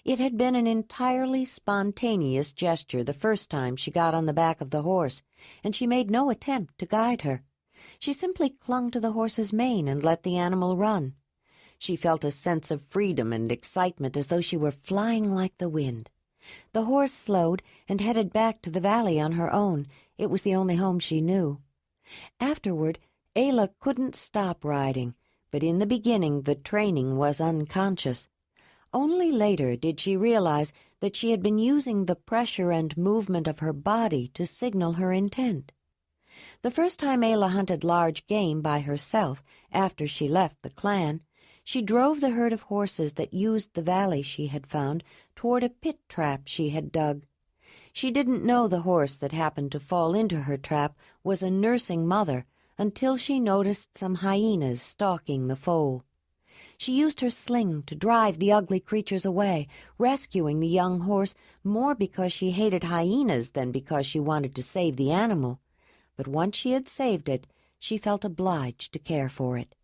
It had been an entirely spontaneous gesture the first time she got on the back of the horse, and she made no attempt to guide her. She simply clung to the horse's mane and let the animal run. She felt a sense of freedom and excitement as though she were flying like the wind. The horse slowed and headed back to the valley on her own. It was the only home she knew. Afterward, Ayla couldn't stop riding, but in the beginning the training was unconscious. Only later did she realize that she had been using the pressure and movement of her body to signal her intent. The first time Ayla hunted large game by herself after she left the clan, she drove the herd of horses that used the valley she had found toward a pit trap she had dug. She didn't know the horse that happened to fall into her trap was a nursing mother until she noticed some hyenas stalking the foal. She used her sling to drive the ugly creatures away, rescuing the young horse more because she hated hyenas than because she wanted to save the animal. But once she had saved it, she felt obliged to care for it.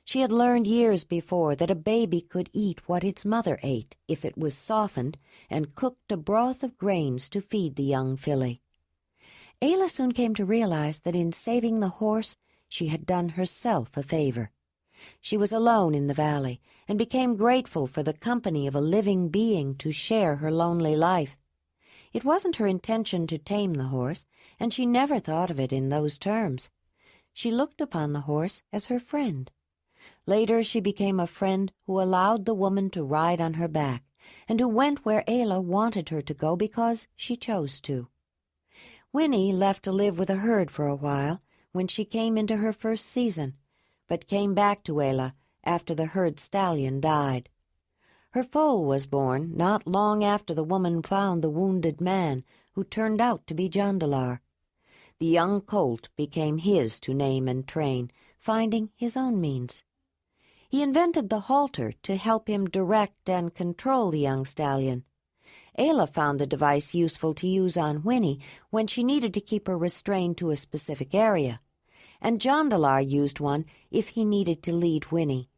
She had learned years before that a baby could eat what its mother ate if it was softened and cooked a broth of grains to feed the young filly. Ayla soon came to realize that in saving the horse, she had done herself a favor. She was alone in the valley and became grateful for the company of a living being to share her lonely life. It wasn't her intention to tame the horse, and she never thought of it in those terms. She looked upon the horse as her friend. Later she became a friend who allowed the woman to ride on her back, and who went where Ayla wanted her to go because she chose to. Winnie left to live with a herd for a while when she came into her first season, but came back to Ayla after the herd stallion died. Her foal was born not long after the woman found the wounded man, who turned out to be Jondalar. The young colt became his to name and train, finding his own means. He invented the halter to help him direct and control the young stallion. Ayla found the device useful to use on Winnie when she needed to keep her restrained to a specific area, and Jondalar used one if he needed to lead Winnie.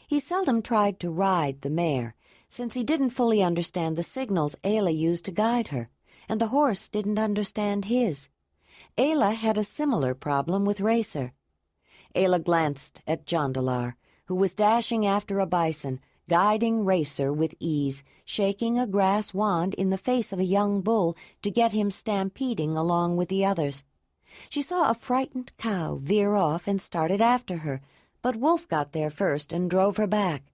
He seldom tried to ride the mare, since he didn't fully understand the signals Ayla used to guide her, and the horse didn't understand his. Ayla had a similar problem with Racer. Ayla glanced at Jondalar, who was dashing after a bison, guiding Racer with ease, shaking a grass wand in the face of a young bull to get him stampeding along with the others. She saw a frightened cow veer off and started after her, but Wolf got there first and drove her back.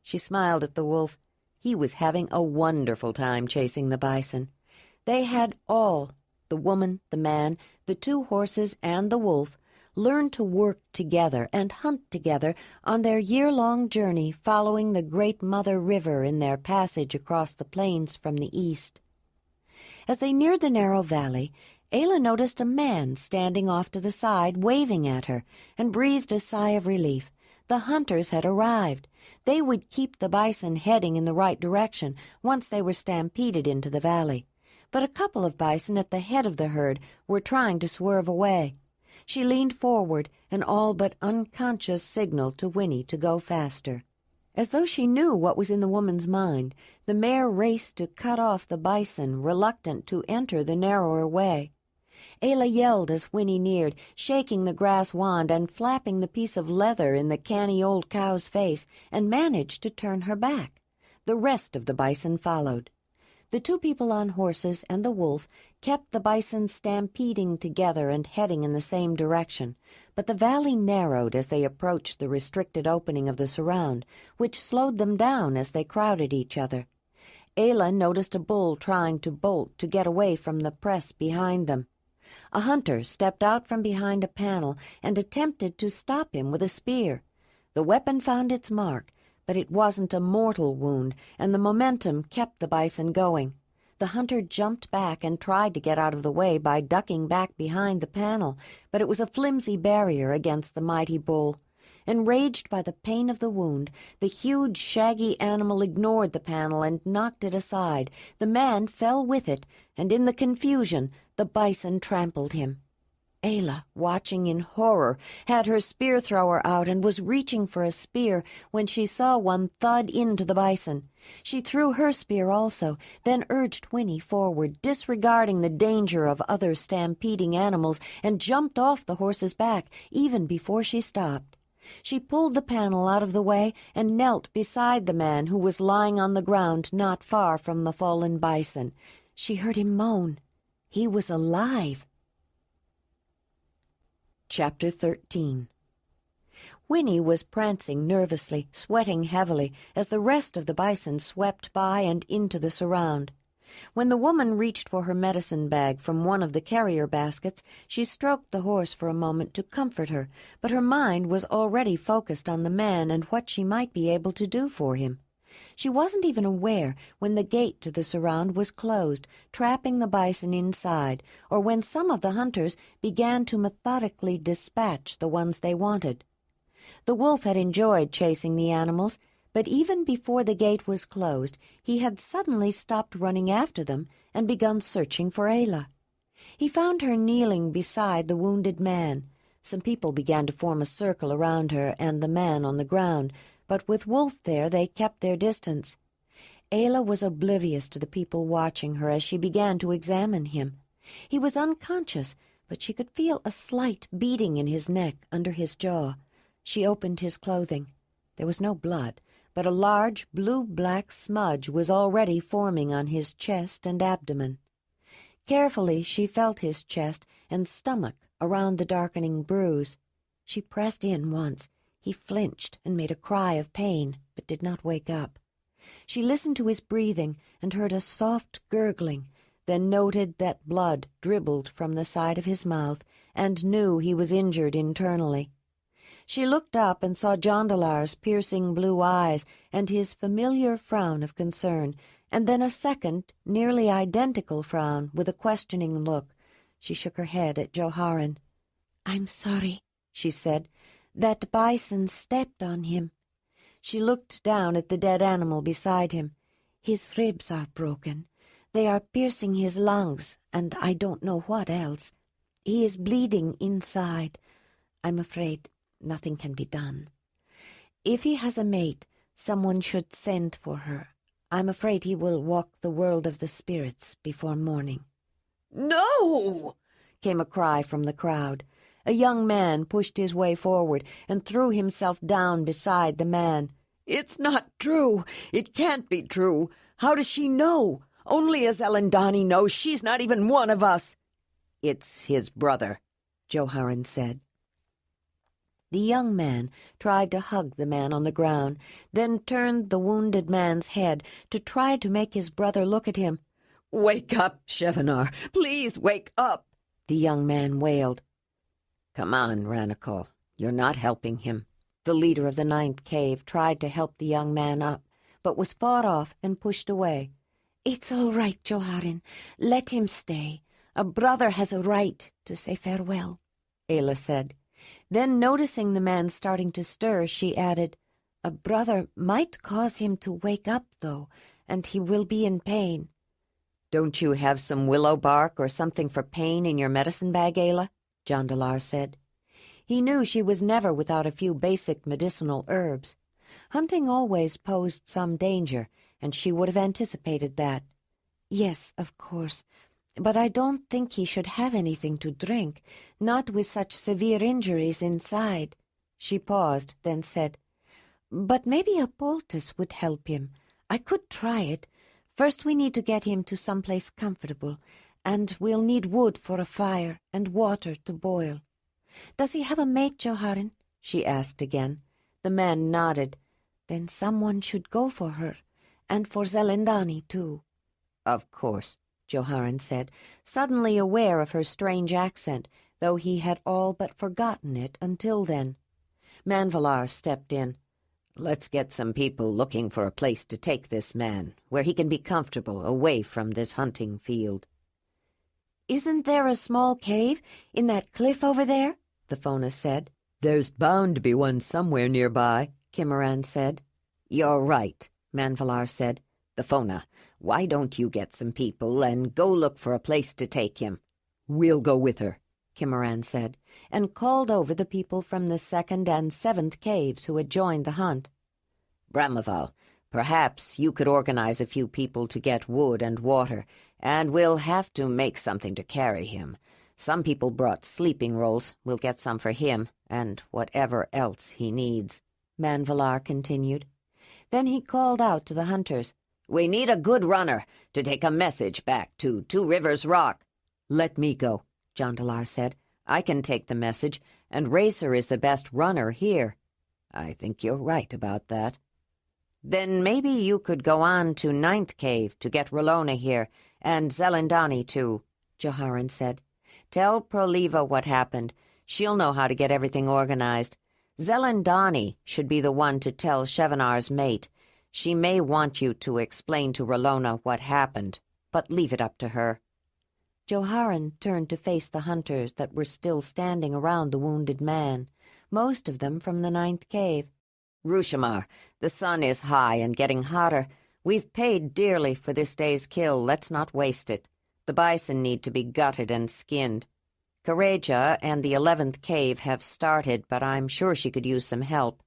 She smiled at the wolf. He was having a wonderful time chasing the bison. They had all, the woman, the man, the two horses, and the wolf, learned to work together and hunt together on their year-long journey following the Great Mother River in their passage across the plains from the east. As they neared the narrow valley, Ayla noticed a man standing off to the side waving at her and breathed a sigh of relief. The hunters had arrived. They would keep the bison heading in the right direction once they were stampeded into the valley. But a couple of bison at the head of the herd were trying to swerve away. She leaned forward and all but unconscious signaled to Winnie to go faster. As though she knew what was in the woman's mind, the mare raced to cut off the bison, reluctant to enter the narrower way. Ayla yelled as Winnie neared, shaking the grass wand and flapping the piece of leather in the canny old cow's face, and managed to turn her back. The rest of the bison followed. The two people on horses and the wolf kept the bison stampeding together and heading in the same direction, but the valley narrowed as they approached the restricted opening of the surround, which slowed them down as they crowded each other. Ayla noticed a bull trying to bolt to get away from the press behind them. A hunter stepped out from behind a panel and attempted to stop him with a spear. The weapon found its mark, but it wasn't a mortal wound, and the momentum kept the bison going. The hunter jumped back and tried to get out of the way by ducking back behind the panel, but it was a flimsy barrier against the mighty bull. Enraged by the pain of the wound, the huge, shaggy animal ignored the panel and knocked it aside. The man fell with it, and in the confusion, the bison trampled him. Ayla, watching in horror, had her spear-thrower out and was reaching for a spear when she saw one thud into the bison. She threw her spear also, then urged Winnie forward, disregarding the danger of other stampeding animals, and jumped off the horse's back even before she stopped. She pulled the panel out of the way and knelt beside the man who was lying on the ground not far from the fallen bison. She heard him moan. He was alive. Chapter 13. Winnie was prancing nervously, sweating heavily, as the rest of the bison swept by and into the surround. When the woman reached for her medicine bag from one of the carrier baskets, she stroked the horse for a moment to comfort her, but her mind was already focused on the man and what she might be able to do for him. She wasn't even aware when the gate to the surround was closed, trapping the bison inside, or when some of the hunters began to methodically dispatch the ones they wanted. The wolf had enjoyed chasing the animals, but even before the gate was closed, he had suddenly stopped running after them and begun searching for Ayla. He found her kneeling beside the wounded man. Some people began to form a circle around her and the man on the ground, but with Wolf there they kept their distance. Ayla was oblivious to the people watching her as she began to examine him. He was unconscious, but she could feel a slight beating in his neck under his jaw. She opened his clothing. There was no blood, but a large blue-black smudge was already forming on his chest and abdomen. Carefully she felt his chest and stomach around the darkening bruise. She pressed in once. He flinched and made a cry of pain, but did not wake up. She listened to his breathing and heard a soft gurgling, then noted that blood dribbled from the side of his mouth and knew he was injured internally. She looked up and saw Jondalar's piercing blue eyes and his familiar frown of concern, and then a second, nearly identical frown with a questioning look. She shook her head at Joharan. "I'm sorry," she said. "That bison stepped on him." She looked down at the dead animal beside him. "His ribs are broken. They are piercing his lungs, and I don't know what else. He is bleeding inside. I'm afraid nothing can be done. If he has a mate, someone should send for her. I'm afraid he will walk the world of the spirits before morning." "No!" came a cry from the crowd. A young man pushed his way forward and threw himself down beside the man. "It's not true. It can't be true. How does she know? Only a Zelandonii knows. She's not even one of us." "It's his brother," Joharan said. The young man tried to hug the man on the ground, then turned the wounded man's head to try to make his brother look at him. "Wake up, Shevanar! Please wake up!" the young man wailed. "Come on, Ranakal. You're not helping him." The leader of the 9th cave tried to help the young man up, but was fought off and pushed away. "It's all right, Joharan. Let him stay. A brother has a right to say farewell," Ayla said. Then, noticing the man starting to stir, she added, "A brother might cause him to wake up, though, and he will be in pain." "Don't you have some willow bark or something for pain in your medicine bag, Ayla?" Jondalar said. He knew she was never without a few basic medicinal herbs. Hunting always posed some danger, and she would have anticipated that. "Yes, of course. But I don't think he should have anything to drink, not with such severe injuries inside." She paused, then said, "But maybe a poultice would help him. I could try it. First we need to get him to someplace comfortable, and we'll need wood for a fire and water to boil. Does he have a mate, Joharan?" she asked again. The man nodded. "Then someone should go for her, and for Zelandonii, too." "Of course," Joharan said, suddenly aware of her strange accent, though he had all but forgotten it until then. Manvalar stepped in. "Let's get some people looking for a place to take this man, where he can be comfortable away from this hunting field." "Isn't there a small cave in that cliff over there?" the Fona said. "There's bound to be one somewhere nearby," Kimaran said. "You're right," Manvalar said. "The Fona, why don't you get some people and go look for a place to take him?" "We'll go with her," Kimaran said, and called over the people from the 2nd and 7th caves who had joined the hunt. "Brahmaval, perhaps you could organize a few people to get wood and water, and we'll have to make something to carry him. Some people brought sleeping rolls. We'll get some for him, and whatever else he needs," Manvalar continued. Then he called out to the hunters. "We need a good runner to take a message back to Two Rivers Rock." "Let me go," Jondalar said. "I can take the message, and Racer is the best runner here." "I think you're right about that." Then maybe you could go on to Ninth Cave to get Rolona here, and Zelandonii too, Joharan said. Tell Proliva what happened. She'll know how to get everything organized. Zelandonii should be the one to tell Chevanar's mate. She may want you to explain to Rolona what happened, but leave it up to her. Joharan turned to face the hunters that were still standing around the wounded man, most of them from the Ninth Cave. Rushamar, the sun is high and getting hotter. We've paid dearly for this day's kill. Let's not waste it. The bison need to be gutted and skinned. Kareja and the 11th Cave have started, but I'm sure she could use some help.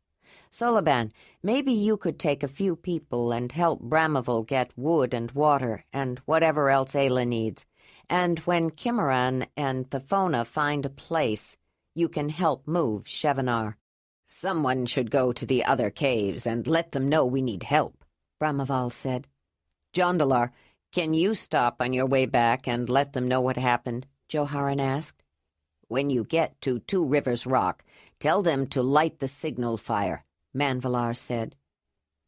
Solaban, maybe you could take a few people and help Bramaville get wood and water and whatever else Ayla needs. And when Kimaran and Thafona find a place, you can help move Chevanar. Someone should go to the other caves and let them know we need help, Bramaval said. Jondalar, can you stop on your way back and let them know what happened? Joharan asked. When you get to Two Rivers Rock, tell them to light the signal fire, Manvalar said.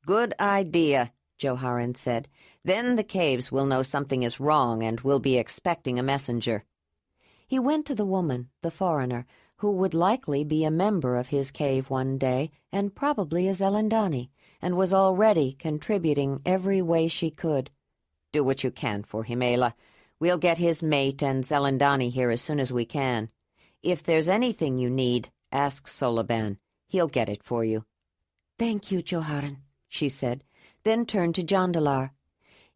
Good idea, Joharan said. Then the caves will know something is wrong and will be expecting a messenger. He went to the woman, the foreigner, who would likely be a member of his cave one day, and probably a Zelandonii, and was already contributing every way she could. Do what you can for him, Ayla. We'll get his mate and Zelandonii here as soon as we can. If there's anything you need, ask Solaban. He'll get it for you. Thank you, Joharan, she said, then turned to Jondalar.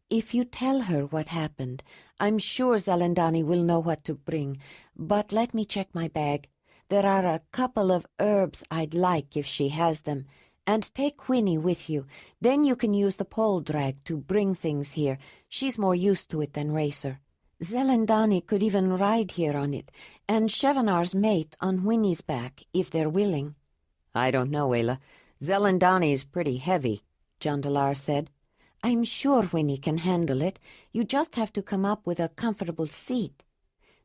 If you tell her what happened, I'm sure Zelandonii will know what to bring, but let me check my bag. There are a couple of herbs I'd like if she has them, and take Winnie with you. Then you can use the pole drag to bring things here. She's more used to it than Racer. Zelandonii could even ride here on it, and Chevanar's mate on Winnie's back, if they're willing. I don't know, Ayla. Zelandonii's pretty heavy, Jondalar said. I'm sure Winnie can handle it. You just have to come up with a comfortable seat.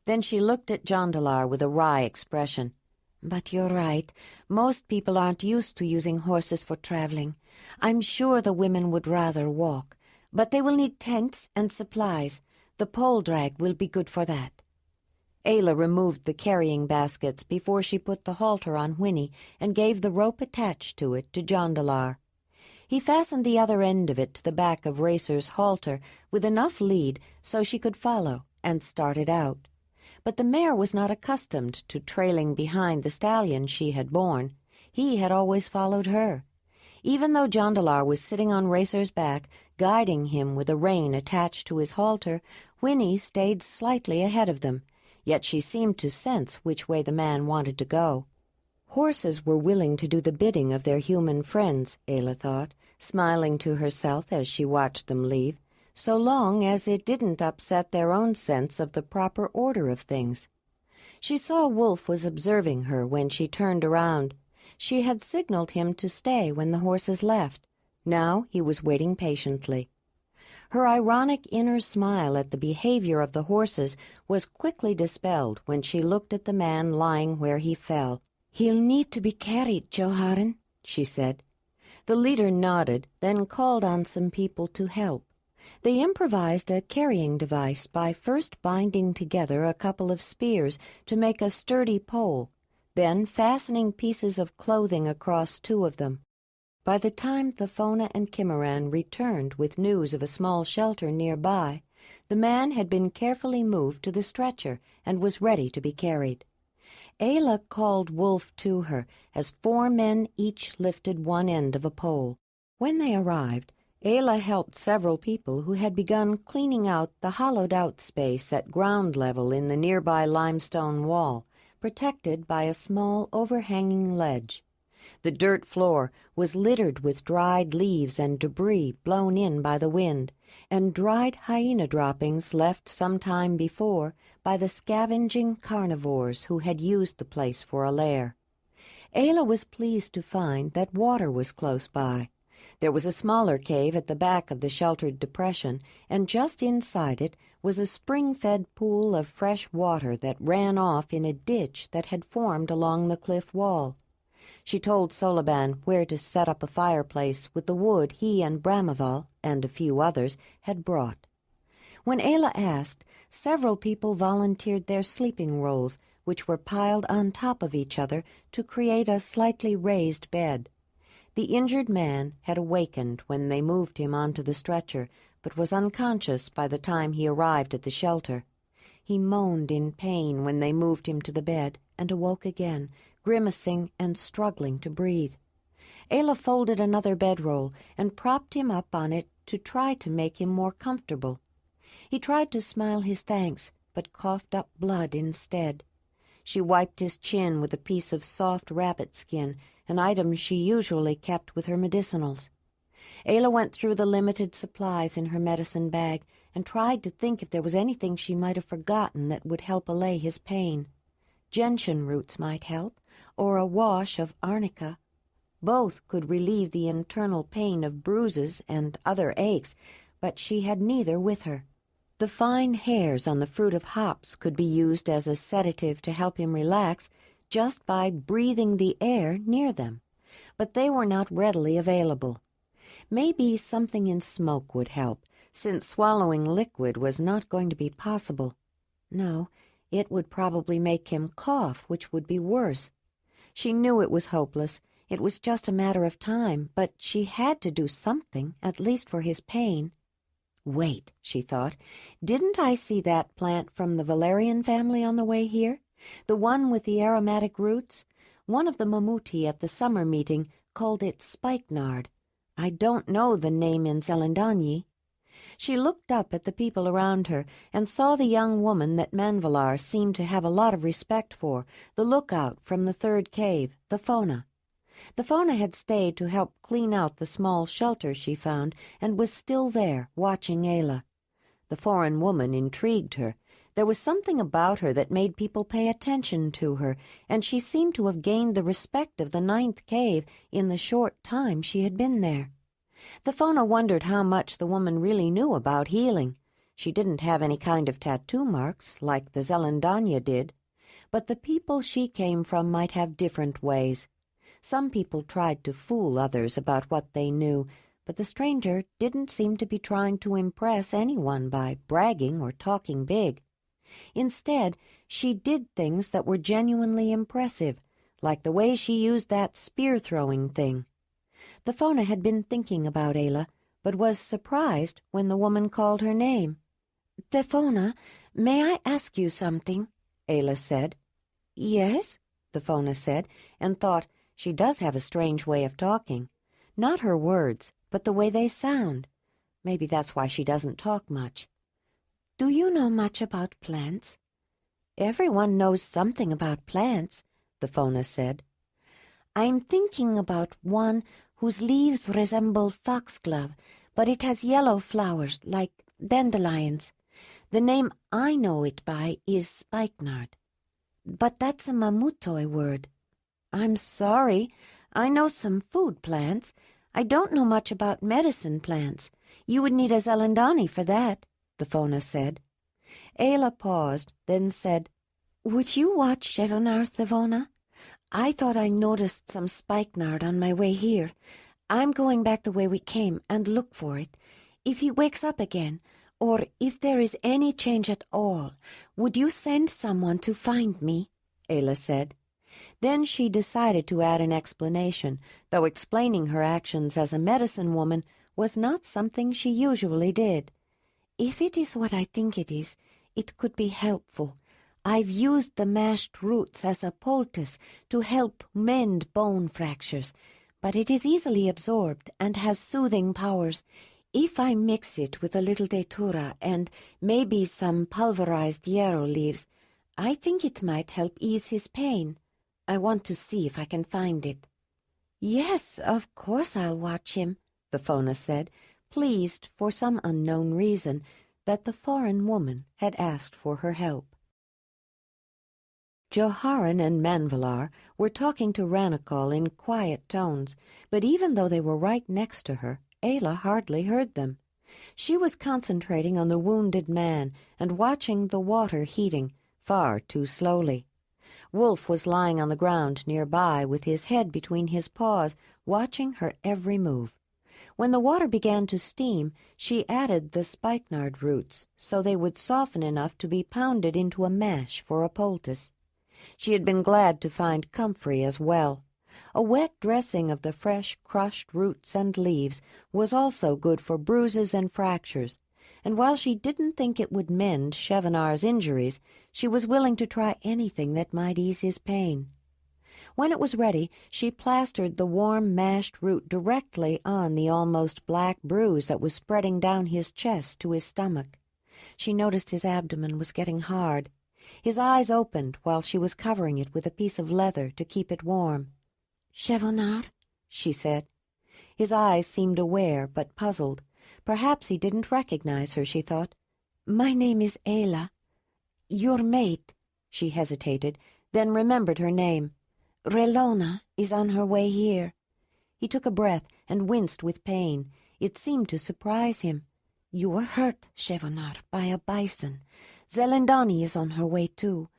Then she looked at Jondalar with a wry expression. But you're right. Most people aren't used to using horses for traveling. I'm sure the women would rather walk, but they will need tents and supplies. The pole drag will be good for that. Ayla removed the carrying baskets before she put the halter on Winnie and gave the rope attached to it to Jondalar. He fastened the other end of it to the back of Racer's halter with enough lead so she could follow, and started out. But the mare was not accustomed to trailing behind the stallion she had borne. He had always followed her. Even though Jondalar was sitting on Racer's back, guiding him with a rein attached to his halter, Winnie stayed slightly ahead of them, yet she seemed to sense which way the man wanted to go. Horses were willing to do the bidding of their human friends, Ayla thought, smiling to herself as she watched them leave, so long as it didn't upset their own sense of the proper order of things. She saw Wolf was observing her when she turned around. She had signaled him to stay when the horses left. Now he was waiting patiently. Her ironic inner smile at the behavior of the horses was quickly dispelled when she looked at the man lying where he fell. "He'll need to be carried, Joharan," she said. The leader nodded, then called on some people to help. They improvised a carrying device by first binding together a couple of spears to make a sturdy pole, then fastening pieces of clothing across two of them. By the time Thafona and Kimaran returned with news of a small shelter nearby, the man had been carefully moved to the stretcher and was ready to be carried. Ayla called Wolf to her as 4 men each lifted one end of a pole. When they arrived, Ayla helped several people who had begun cleaning out the hollowed-out space at ground level in the nearby limestone wall, protected by a small overhanging ledge. The dirt floor was littered with dried leaves and debris blown in by the wind, and dried hyena droppings left some time before by the scavenging carnivores who had used the place for a lair. Ayla was pleased to find that water was close by. There was a smaller cave at the back of the sheltered depression, and just inside it was a spring-fed pool of fresh water that ran off in a ditch that had formed along the cliff wall. She told Soliban where to set up a fireplace with the wood he and Bramival, and a few others, had brought. When Ayla asked, several people volunteered their sleeping rolls, which were piled on top of each other to create a slightly raised bed. The injured man had awakened when they moved him onto the stretcher, but was unconscious by the time he arrived at the shelter. He moaned in pain when they moved him to the bed, and awoke again, grimacing and struggling to breathe. Ayla folded another bedroll and propped him up on it to try to make him more comfortable. He tried to smile his thanks, but coughed up blood instead. She wiped his chin with a piece of soft rabbit skin, an item she usually kept with her medicinals. Ayla went through the limited supplies in her medicine bag and tried to think if there was anything she might have forgotten that would help allay his pain. Gentian roots might help, or a wash of arnica. Both could relieve the internal pain of bruises and other aches, but she had neither with her. The fine hairs on the fruit of hops could be used as a sedative to help him relax just by breathing the air near them, but they were not readily available. Maybe something in smoke would help, since swallowing liquid was not going to be possible. No, it would probably make him cough, which would be worse. She knew it was hopeless. It was just a matter of time, but she had to do something, at least for his pain. Wait, she thought, didn't I see that plant from the valerian family on the way here? The one with the aromatic roots? One of the mamuti at the summer meeting called it spikenard. I don't know the name in Zelandonii. She looked up at the people around her and saw the young woman that Manvalar seemed to have a lot of respect for, the lookout from the third cave, the Fona. The Fona had stayed to help clean out the small shelter she found and was still there, watching Ayla. The foreign woman intrigued her. There was something about her that made people pay attention to her, and she seemed to have gained the respect of the ninth cave in the short time she had been there. The Fona wondered how much the woman really knew about healing. She didn't have any kind of tattoo marks, like the Zelandonii did, but the people she came from might have different ways. Some people tried to fool others about what they knew, but the stranger didn't seem to be trying to impress anyone by bragging or talking big. Instead, she did things that were genuinely impressive, like the way she used that spear-throwing thing. The Fona had been thinking about Ayla, but was surprised when the woman called her name. "Thefona, may I ask you something?" Ayla said. "Yes," the Fona said, and thought, she does have a strange way of talking. Not her words, but the way they sound. Maybe that's why she doesn't talk much. "Do you know much about plants?" "Everyone knows something about plants," the Fona said. "I'm thinking about one whose leaves resemble foxglove, but it has yellow flowers like dandelions. The name I know it by is spikenard. But that's a Mamutoi word." "I'm sorry. I know some food plants. I don't know much about medicine plants. You would need a Zelandonii for that," the Fona said. Ayla paused, then said, "Would you watch Chevonar, Thevona? I thought I noticed some spikenard on my way here. I'm going back the way we came and look for it. If he wakes up again, or if there is any change at all, would you send someone to find me?" Ayla said. Then she decided to add an explanation, though explaining her actions as a medicine woman was not something she usually did. "If it is what I think it is, it could be helpful. I've used the mashed roots as a poultice to help mend bone fractures, but it is easily absorbed and has soothing powers. If I mix it with a little datura and maybe some pulverized yarrow leaves, I think it might help ease his pain. I want to see if I can find it." "Yes, of course I'll watch him," the Fona said, pleased for some unknown reason that the foreign woman had asked for her help. Joharan and Manvalar were talking to Ranachal in quiet tones, but even though they were right next to her, Ayla hardly heard them. She was concentrating on the wounded man and watching the water heating, far too slowly. Wolf was lying on the ground nearby with his head between his paws, watching her every move. When the water began to steam, she added the spikenard roots so they would soften enough to be pounded into a mash for a poultice. She had been glad to find comfrey as well. A wet dressing of the fresh, crushed roots and leaves was also good for bruises and fractures, and while she didn't think it would mend Chevenar's injuries, she was willing to try anything that might ease his pain. When it was ready, she plastered the warm mashed root directly on the almost black bruise that was spreading down his chest to his stomach. She noticed his abdomen was getting hard. His eyes opened while she was covering it with a piece of leather to keep it warm. "Chevenar," she said. His eyes seemed aware but puzzled. Perhaps he didn't recognize her, she thought. "My name is Ayla. Your mate." She hesitated, then remembered her name. "Relona is on her way here." He took a breath and winced with pain. It seemed to surprise him. "You were hurt, Chevenar, by a bison. Zelandonii is on her way too.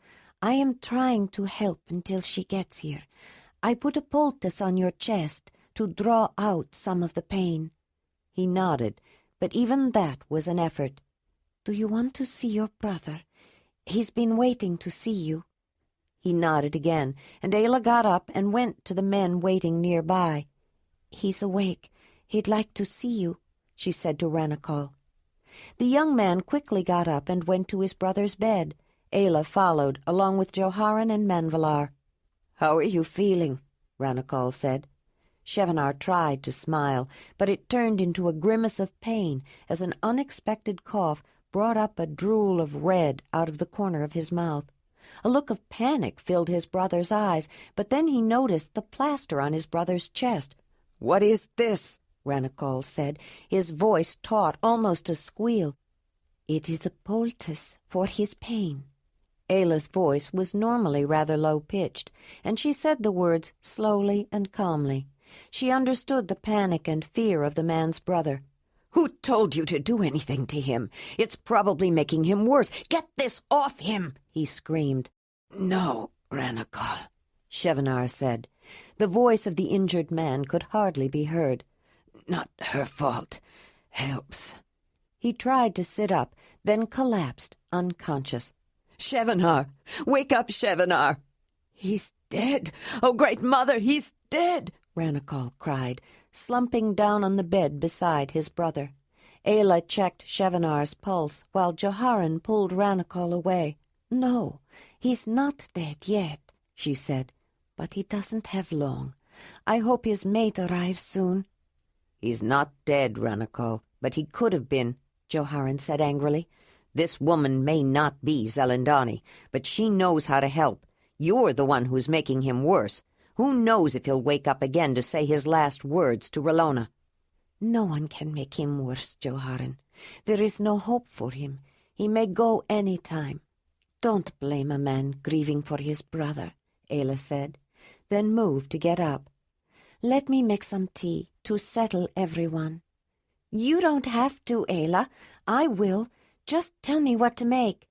I am trying to help until she gets here. I put a poultice on your chest to draw out some of the pain." He nodded, but even that was an effort. "Do you want to see your brother? He's been waiting to see you." He nodded again, and Ayla got up and went to the men waiting nearby. "He's awake. He'd like to see you," she said to Ranachal. The young man quickly got up and went to his brother's bed. Ayla followed, along with Joharan and Manvalar. "How are you feeling?" Ranachal said. Chevenar tried to smile, but it turned into a grimace of pain as an unexpected cough brought up a drool of red out of the corner of his mouth. A look of panic filled his brother's eyes, but then he noticed the plaster on his brother's chest. "What is this?" Ranachal said, his voice taut, almost a squeal. "It is a poultice for his pain." Ayla's voice was normally rather low-pitched, and she said the words slowly and calmly. She understood the panic and fear of the man's brother. "Who told you to do anything to him? It's probably making him worse. Get this off him!" he screamed. "No, Ranachal," Chevenar said. The voice of the injured man could hardly be heard. "Not her fault. Helps." He tried to sit up, then collapsed, unconscious. "Chevenar! Wake up, Chevenar!" "He's dead! Oh, Great Mother, he's dead!" Ranachal cried, slumping down on the bed beside his brother. Ayla checked Chevenar's pulse, while Joharan pulled Ranachal away. "No, he's not dead yet," she said, "but he doesn't have long. I hope his mate arrives soon." "He's not dead, Ranachal, but he could have been," Joharan said angrily. "This woman may not be Zelandonii, but she knows how to help. You're the one who's making him worse. Who knows if he'll wake up again to say his last words to Relona?" "No one can make him worse, Joharan. There is no hope for him. He may go any time. Don't blame a man grieving for his brother," Ayla said, then moved to get up. "Let me make some tea to settle everyone." "You don't have to, Ayla. I will. Just tell me what to make."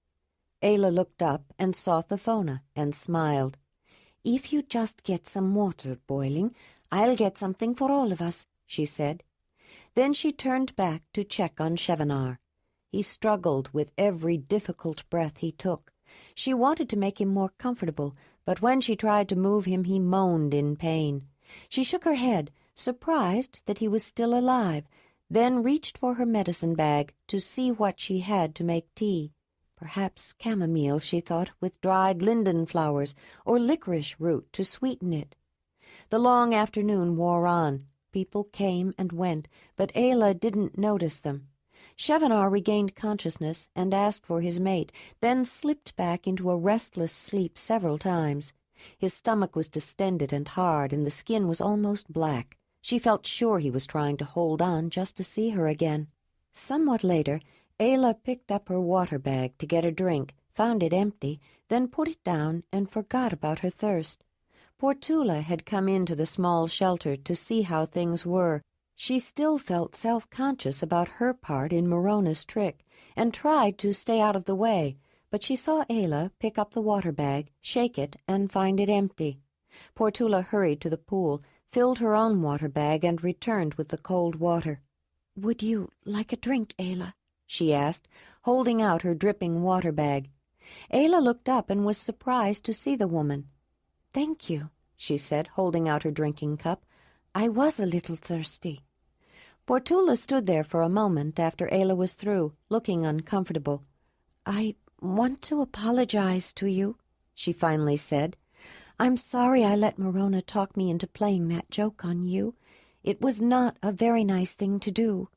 Ayla looked up and saw Thafona and smiled. "If you just get some water boiling, I'll get something for all of us," she said. Then she turned back to check on Chevenar. He struggled with every difficult breath he took. She wanted to make him more comfortable, but when she tried to move him, he moaned in pain. She shook her head, surprised that he was still alive, then reached for her medicine bag to see what she had to make tea. Perhaps chamomile, she thought, with dried linden flowers, or licorice root to sweeten it. The long afternoon wore on. People came and went, but Ayla didn't notice them. Chevenar regained consciousness and asked for his mate, then slipped back into a restless sleep several times. His stomach was distended and hard, and the skin was almost black. She felt sure he was trying to hold on just to see her again. Somewhat later, Ayla picked up her water bag to get a drink, found it empty, then put it down and forgot about her thirst. Portula had come into the small shelter to see how things were. She still felt self-conscious about her part in Morona's trick, and tried to stay out of the way, but she saw Ayla pick up the water bag, shake it, and find it empty. Portula hurried to the pool, filled her own water bag, and returned with the cold water. "Would you like a drink, Ayla?" she asked, holding out her dripping water bag. Ayla looked up and was surprised to see the woman. "Thank you," she said, holding out her drinking cup. "I was a little thirsty." Portula stood there for a moment after Ayla was through, looking uncomfortable. "I want to apologize to you," she finally said. "I'm sorry I let Morona talk me into playing that joke on you. It was not a very nice thing to do.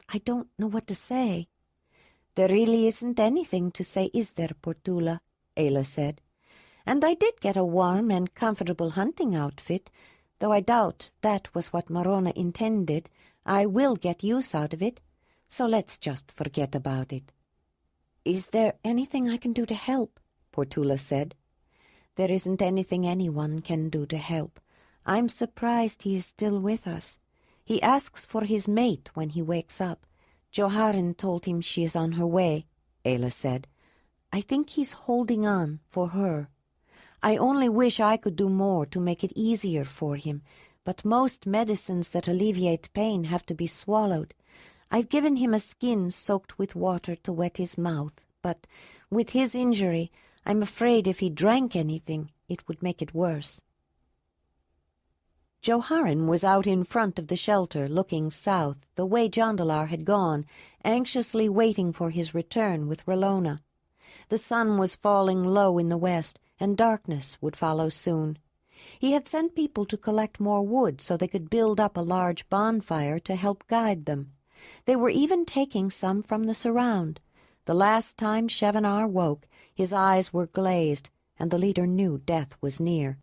I don't know what to say." "There really isn't anything to say, is there, Portula?" Ayla said. "And I did get a warm and comfortable hunting outfit, though I doubt that was what Morona intended. I will get use out of it, so let's just forget about it." "Is there anything I can do to help?" Portula said. "There isn't anything anyone can do to help. I'm surprised he is still with us. He asks for his mate when he wakes up. Joharin told him she is on her way," Ayla said. "I think he's holding on for her. I only wish I could do more to make it easier for him, but most medicines that alleviate pain have to be swallowed. I've given him a skin soaked with water to wet his mouth, but with his injury, I'm afraid if he drank anything, it would make it worse." Joharin was out in front of the shelter, looking south, the way Jondalar had gone, anxiously waiting for his return with Relona. The sun was falling low in the west, and darkness would follow soon. He had sent people to collect more wood so they could build up a large bonfire to help guide them. They were even taking some from the surround. The last time Chevanar woke, his eyes were glazed, and the leader knew death was near.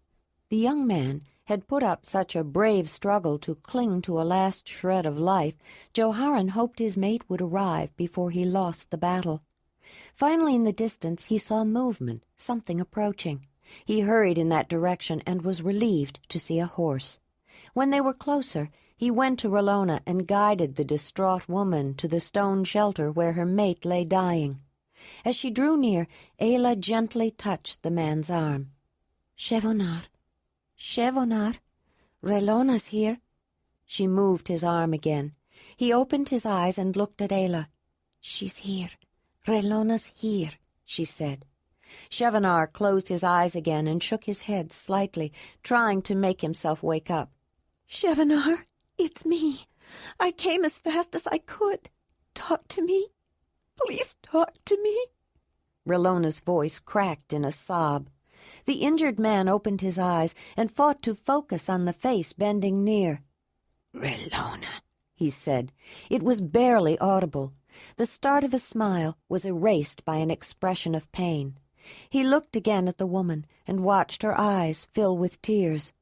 The young man had put up such a brave struggle to cling to a last shred of life, Joharin hoped his mate would arrive before he lost the battle. Finally, in the distance, he saw movement, something approaching. He hurried in that direction and was relieved to see a horse. When they were closer, he went to Relona and guided the distraught woman to the stone shelter where her mate lay dying. As she drew near, Ayla gently touched the man's arm. Chevanar, Relona's here." She moved his arm again. He opened his eyes and looked at Ayla. "She's here. Relona's here," she said. Chevanar closed his eyes again and shook his head slightly, trying to make himself wake up. "Chevanar, it's me. I came as fast as I could. Talk to me. Please talk to me." Relona's voice cracked in a sob. The injured man opened his eyes and fought to focus on the face bending near. "Relona," he said. It was barely audible. The start of a smile was erased by an expression of pain. He looked again at the woman and watched her eyes fill with tears.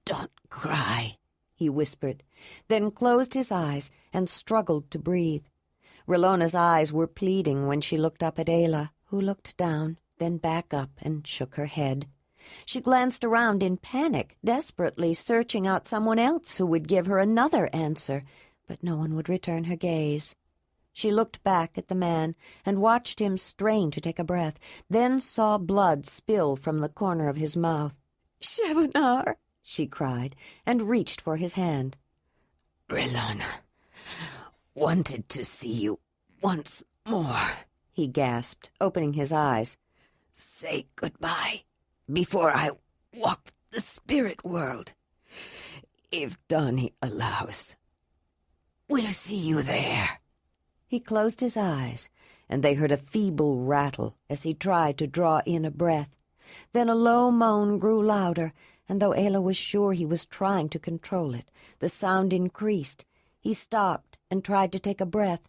"Don't cry," he whispered, then closed his eyes and struggled to breathe. Relona's eyes were pleading when she looked up at Ayla, who looked down, then back up and shook her head. She glanced around in panic, desperately searching out someone else who would give her another answer, but no one would return her gaze. She looked back at the man and watched him strain to take a breath, then saw blood spill from the corner of his mouth. "Chevanar," she cried, and reached for his hand. "Relona, wanted to see you once more," he gasped, opening his eyes. "Say goodbye before I walk the spirit world. If Donnie allows, we'll see you there." He closed his eyes, and they heard a feeble rattle as he tried to draw in a breath. Then a low moan grew louder, and though Ayla was sure he was trying to control it, the sound increased. He stopped and tried to take a breath.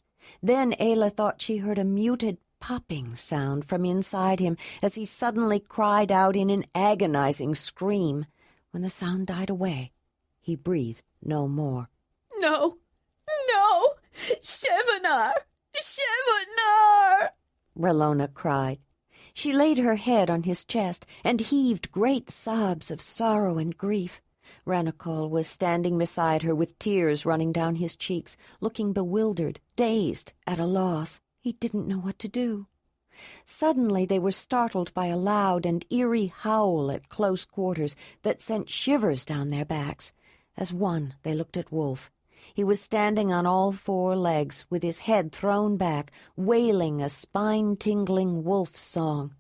Then Ayla thought she heard a muted popping sound from inside him as he suddenly cried out in an agonizing scream. When the sound died away, he breathed no more. "No! No! Chevanar! Chevanar!" Relona cried. She laid her head on his chest and heaved great sobs of sorrow and grief. Ranakol was standing beside her with tears running down his cheeks, looking bewildered, dazed, at a loss. He didn't know what to do. Suddenly they were startled by a loud and eerie howl at close quarters that sent shivers down their backs. As one, they looked at Wolf. He was standing on all four legs, with his head thrown back, wailing a spine-tingling wolf song.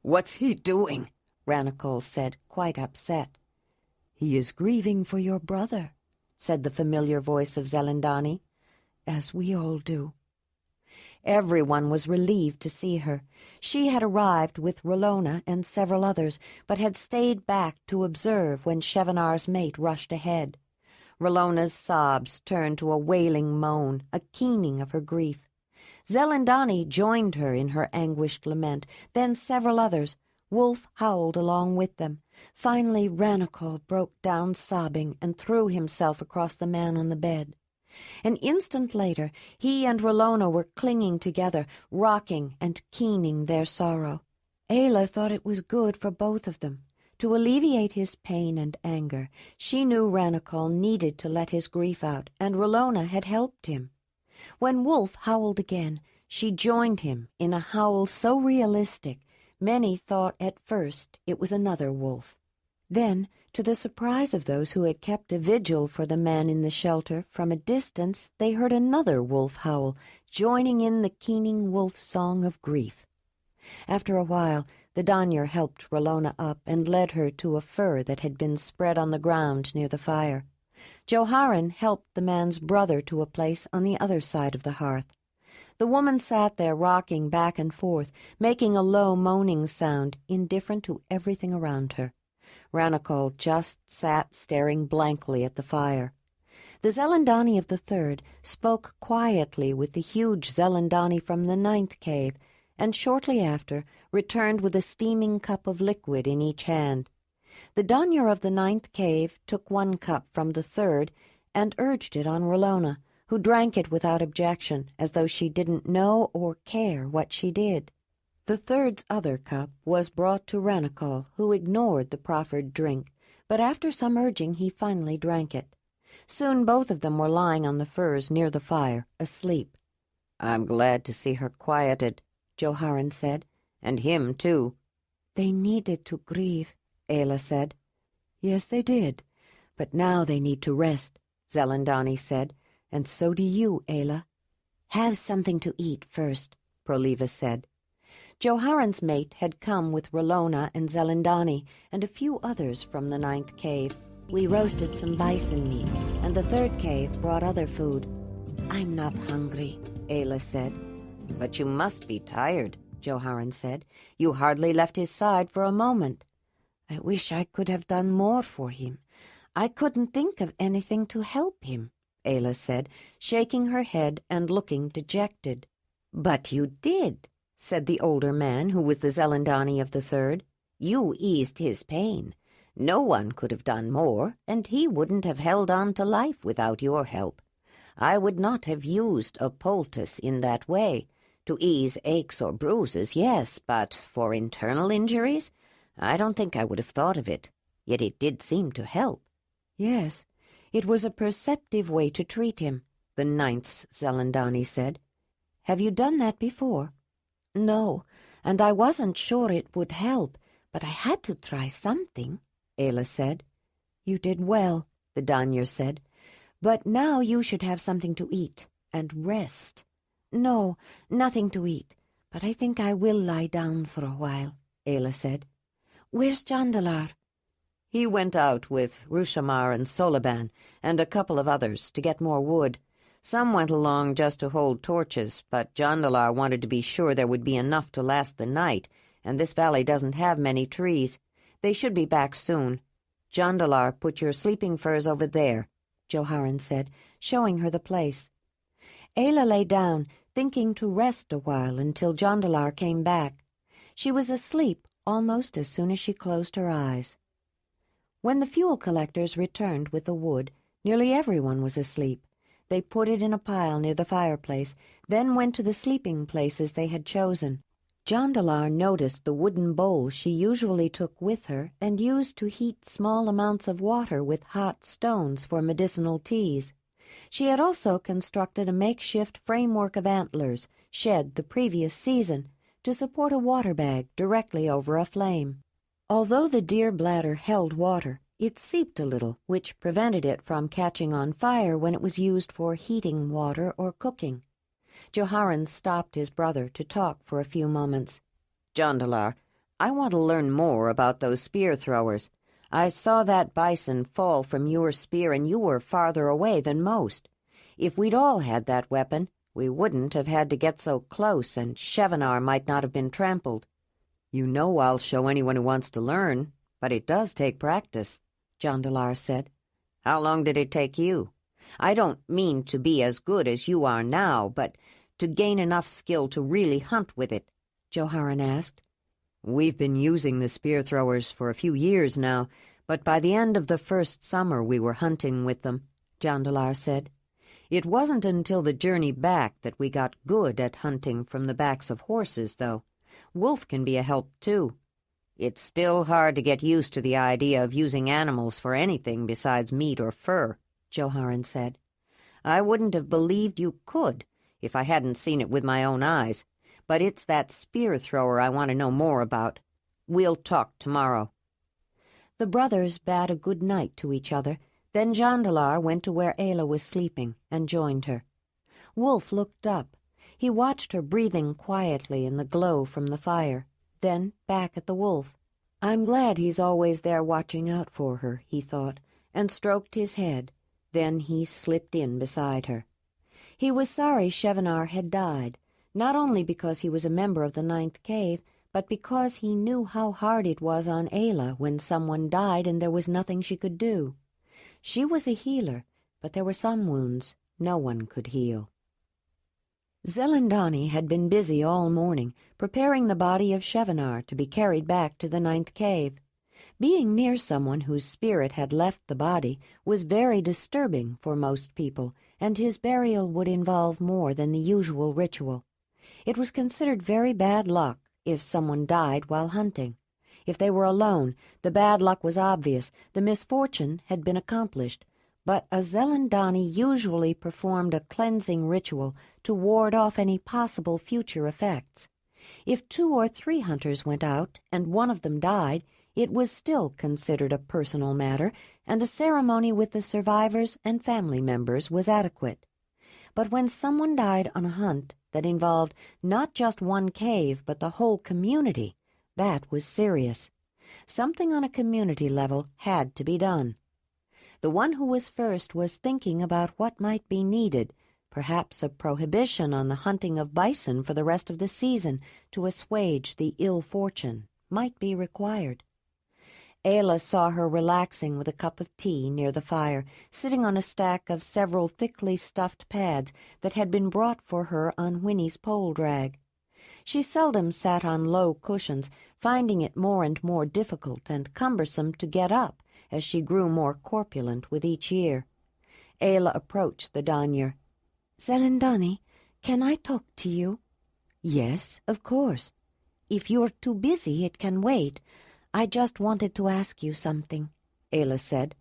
"What's he doing?" Ranachol said, quite upset. "He is grieving for your brother," said the familiar voice of Zelandonii. "as we all do." Everyone was relieved to see her. She had arrived with Rolona and several others, but had stayed back to observe when Chevenar's mate rushed ahead. Rollona's sobs turned to a wailing moan, a keening of her grief. Zelandonii joined her in her anguished lament, then several others. Wolf howled along with them. Finally Ranachol broke down sobbing and threw himself across the man on the bed. An instant later, he and Rolona were clinging together, rocking and keening their sorrow. Ayla thought it was good for both of them. To alleviate his pain and anger, she knew Ranachol needed to let his grief out, and Rolona had helped him. When Wolf howled again, she joined him in a howl so realistic, many thought at first it was another wolf. Then, to the surprise of those who had kept a vigil for the man in the shelter, from a distance they heard another wolf howl, joining in the keening wolf song of grief. After a while, the Danyer helped Rolona up and led her to a fur that had been spread on the ground near the fire. Joharan helped the man's brother to a place on the other side of the hearth. The woman sat there rocking back and forth, making a low moaning sound, indifferent to everything around her. Ranachol just sat staring blankly at the fire. The Zelandonii of the third spoke quietly with the huge Zelandonii from the 9th cave, and shortly after returned with a steaming cup of liquid in each hand. The Danyer of the 9th cave took one cup from the third and urged it on Rolona, who drank it without objection, as though she didn't know or care what she did. The third's other cup was brought to Ranachol, who ignored the proffered drink, but after some urging he finally drank it. Soon both of them were lying on the furs near the fire, asleep. "I'm glad to see her quieted," Joharan said. "And him, too." "They needed to grieve," Ayla said. "Yes, they did. But now they need to rest," Zelandonii said. "And so do you, Ayla." "Have something to eat first," Proliva said. Joharan's mate had come with Rolona and Zelandonii and a few others from the 9th cave. "We roasted some bison meat, and the 3rd cave brought other food." "I'm not hungry," Ayla said. "But you must be tired," Joharan said. "You hardly left his side for a moment." "I wish I could have done more for him. I couldn't think of anything to help him," Ayla said, shaking her head and looking dejected. "But you did," said the older man, who was the Zelandonii of the third. "You eased his pain. No one could have done more, and he wouldn't have held on to life without your help. I would not have used a poultice in that way. To ease aches or bruises, yes, but for internal injuries, I don't think I would have thought of it. Yet it did seem to help." "Yes, it was a perceptive way to treat him," the 9th Zelandonii said. "Have you done that before?" "No, and I wasn't sure it would help, but I had to try something," Ayla said. "You did well," the Danyer said. "But now you should have something to eat and rest." "No, nothing to eat, but I think I will lie down for a while," Ayla said. "Where's Jondalar?" "He went out with Rushamar and Solaban and a couple of others to get more wood. Some went along just to hold torches, but Jondalar wanted to be sure there would be enough to last the night, and this valley doesn't have many trees. They should be back soon. Jondalar, put your sleeping furs over there," Joharan said, showing her the place. Ayla lay down, thinking to rest a while until Jondalar came back. She was asleep almost as soon as she closed her eyes. When the fuel collectors returned with the wood, nearly everyone was asleep. They put it in a pile near the fireplace, then went to the sleeping places they had chosen. Jondalar noticed the wooden bowl she usually took with her and used to heat small amounts of water with hot stones for medicinal teas. She had also constructed a makeshift framework of antlers, shed the previous season, to support a water bag directly over a flame. Although the deer bladder held water, it seeped a little, which prevented it from catching on fire when it was used for heating water or cooking. Joharan stopped his brother to talk for a few moments. Jondalar, I want to learn more about those spear throwers. I saw that bison fall from your spear, and you were farther away than most. If we'd all had that weapon, we wouldn't have had to get so close, and Shevanar might not have been trampled. You know I'll show anyone who wants to learn, but it does take practice, Jondalar said. How long did it take you? I don't mean to be as good as you are now, but to gain enough skill to really hunt with it, Joharan asked. We've been using the spear throwers for a few years now, but by the end of the first summer we were hunting with them, Jondalar said. It wasn't until the journey back that we got good at hunting from the backs of horses, though. Wolf can be a help, too. It's still hard to get used to the idea of using animals for anything besides meat or fur, Joharan said. I wouldn't have believed you could if I hadn't seen it with my own eyes, but it's that spear thrower I want to know more about. We'll talk tomorrow. The brothers bade a good night to each other. Then Jondalar went to where Ayla was sleeping and joined her. Wolf looked up. He watched her breathing quietly in the glow from the fire, then back at the wolf. I'm glad he's always there watching out for her, he thought, and stroked his head. Then he slipped in beside her. He was sorry Shevanar had died, not only because he was a member of the Ninth Cave, but because he knew how hard it was on Ayla when someone died and there was nothing she could do. She was a healer, but there were some wounds no one could heal. Zelandonii had been busy all morning, preparing the body of Shevanar to be carried back to the Ninth Cave. Being near someone whose spirit had left the body was very disturbing for most people, and his burial would involve more than the usual ritual. It was considered very bad luck if someone died while hunting. If they were alone, the bad luck was obvious, the misfortune had been accomplished. But a Zelandonii usually performed a cleansing ritual to ward off any possible future effects. If 2 or 3 hunters went out and one of them died, it was still considered a personal matter, and a ceremony with the survivors and family members was adequate. But when someone died on a hunt that involved not just one cave but the whole community, that was serious. Something on a community level had to be done. The one who was first was thinking about what might be needed. Perhaps a prohibition on the hunting of bison for the rest of the season to assuage the ill fortune might be required. Ayla saw her relaxing with a cup of tea near the fire, sitting on a stack of several thickly stuffed pads that had been brought for her on Winnie's pole drag. She seldom sat on low cushions, finding it more and more difficult and cumbersome to get up as she grew more corpulent with each year. Ayla approached the danyar. "Zelandonii, can I talk to you?" "Yes, of course." "If you're too busy, it can wait. I just wanted to ask you something," Ayla said.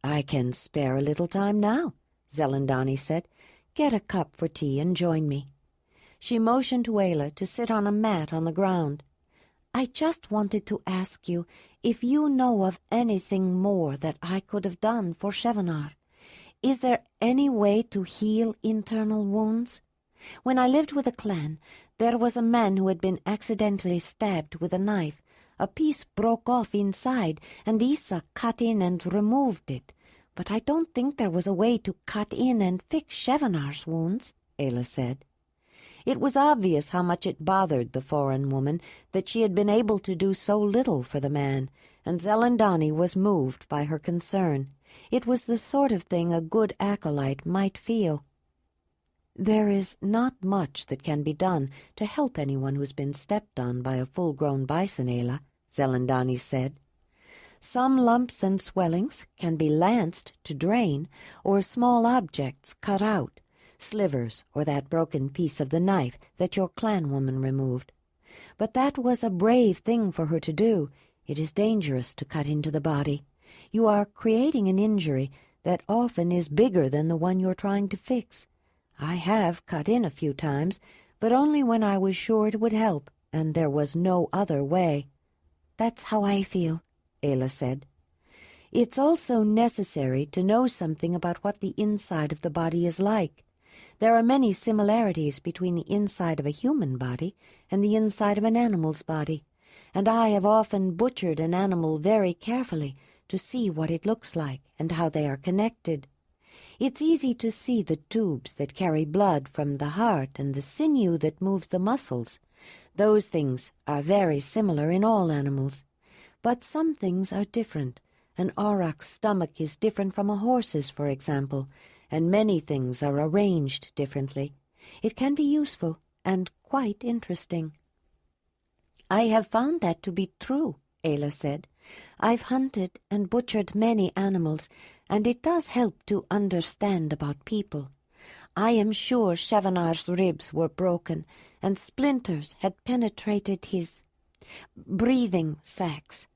"I can spare a little time now," Zelandonii said. "Get a cup for tea and join me." She motioned to Ayla to sit on a mat on the ground. "I just wanted to ask you if you know of anything more that I could have done for Shevanar. Is there any way to heal internal wounds? When I lived with a clan, there was a man who had been accidentally stabbed with a knife. A piece broke off inside, and Isa cut in and removed it. But I don't think there was a way to cut in and fix Shevanar's wounds," Ayla said. It was obvious how much it bothered the foreign woman that she had been able to do so little for the man, and Zelandonii was moved by her concern. It was the sort of thing a good acolyte might feel. "There is not much that can be done to help anyone who's been stepped on by a full-grown bison, Ayla," Zelandonii said. "Some lumps and swellings can be lanced to drain, or small objects cut out, slivers or that broken piece of the knife that your clan woman removed. But that was a brave thing for her to do. It is dangerous to cut into the body. You are creating an injury that often is bigger than the one you're trying to fix. I have cut in a few times, but only when I was sure it would help. and there was no other way. That's how I feel, Ayla said. It's also necessary to know something about what the inside of the body is like. There are many similarities between the inside of a human body and the inside of an animal's body, and I have often butchered an animal very carefully to see what it looks like and how they are connected. It's easy to see the tubes that carry blood from the heart and the sinew that moves the muscles. Those things are very similar in all animals. But some things are different. An auroch's stomach is different from a horse's, for example, and many things are arranged differently. It can be useful and quite interesting. I have found that to be true, Ayla said. I've hunted and butchered many animals, and it does help to understand about people. I am sure Chevanar's ribs were broken, and splinters had penetrated his breathing sacs,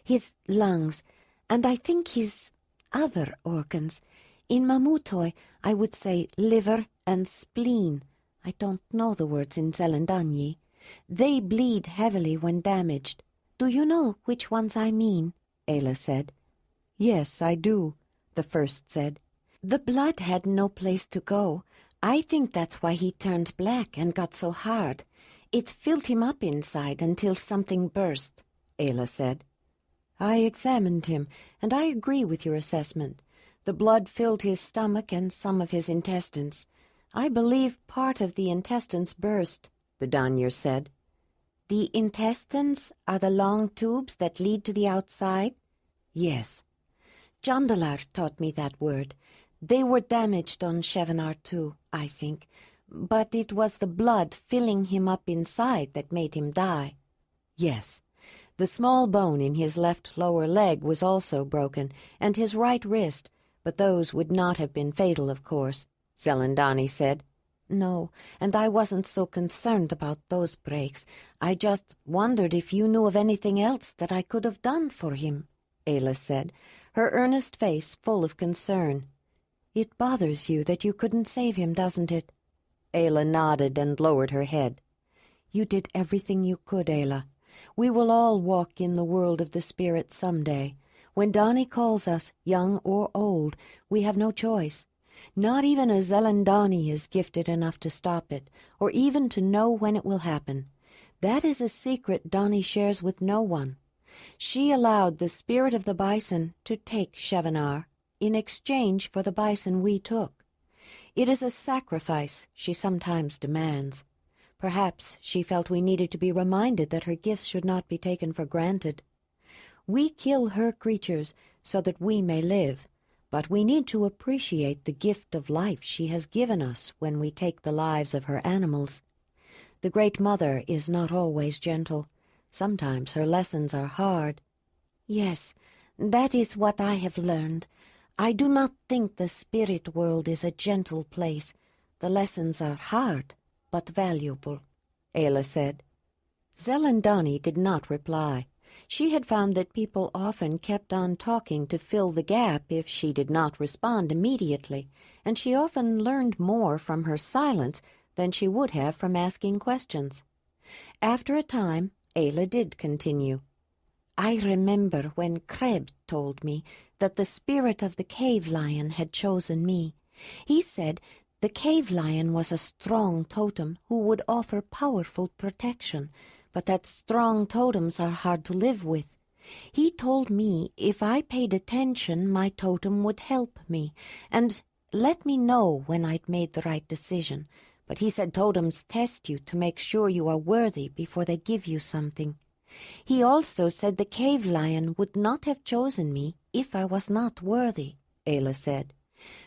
his lungs, and I think his other organs. In Mamutoi, I would say liver and spleen. I don't know the words in Zelandonii. They bleed heavily when damaged. Do you know which ones I mean? Ayla said. Yes, I do, the first said. The blood had no place to go. I think that's why he turned black and got so hard. It filled him up inside until something burst, Ayla said. I examined him, and I agree with your assessment. The blood filled his stomach and some of his intestines. I believe part of the intestines burst, the Danyer said. The intestines are the long tubes that lead to the outside? Yes. Jondalar taught me that word. They were damaged on Chevanar too, I think, but it was the blood filling him up inside that made him die. Yes. The small bone in his left lower leg was also broken, and his right wrist, but those would not have been fatal, of course, Zelandonii said. No, and I wasn't so concerned about those breaks. I just wondered if you knew of anything else that I could have done for him, Ayla said, her earnest face full of concern. It bothers you that you couldn't save him, doesn't it? Ayla nodded and lowered her head. You did everything you could, Ayla. We will all walk in the world of the spirit some day. When Dani calls us, young or old, we have no choice. Not even a Zelandonii is gifted enough to stop it, or even to know when it will happen. That is a secret Dani shares with no one. She allowed the spirit of the bison to take Chevanar in exchange for the bison we took. It is a sacrifice she sometimes demands. Perhaps she felt we needed to be reminded that her gifts should not be taken for granted. We kill her creatures so that we may live, but we need to appreciate the gift of life she has given us when we take the lives of her animals. The Great Mother is not always gentle. Sometimes her lessons are hard. Yes, that is what I have learned. I do not think the spirit world is a gentle place. The lessons are hard, but valuable, Ayla said. Zelandonii did not reply. She had found that people often kept on talking to fill the gap if she did not respond immediately, and she often learned more from her silence than she would have from asking questions. After a time, Ayla did continue. I remember when Kreb told me that the spirit of the cave lion had chosen me. He said the cave lion was a strong totem who would offer powerful protection, but that strong totems are hard to live with. He told me if I paid attention, my totem would help me and let me know when I'd made the right decision. But he said totems test you to make sure you are worthy before they give you something. He also said the cave lion would not have chosen me if I was not worthy, Ayla said.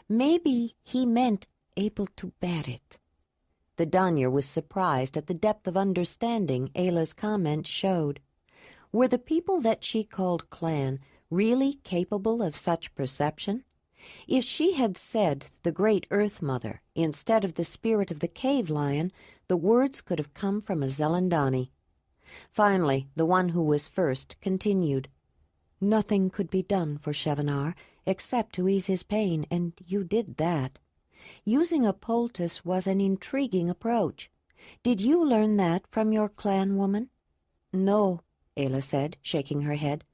Maybe he meant able to bear it. The Danyer was surprised at the depth of understanding Ayla's comment showed. Were the people that she called clan really capable of such perception? If she had said the Great Earth Mother instead of the spirit of the cave lion, the words could have come from a Zelandonii. Finally, the one who was first continued. Nothing could be done for Chevanar except to ease his pain, and you did that. Using a poultice was an intriguing approach. Did you learn that from your clan woman?" "No," Ayla said, shaking her head.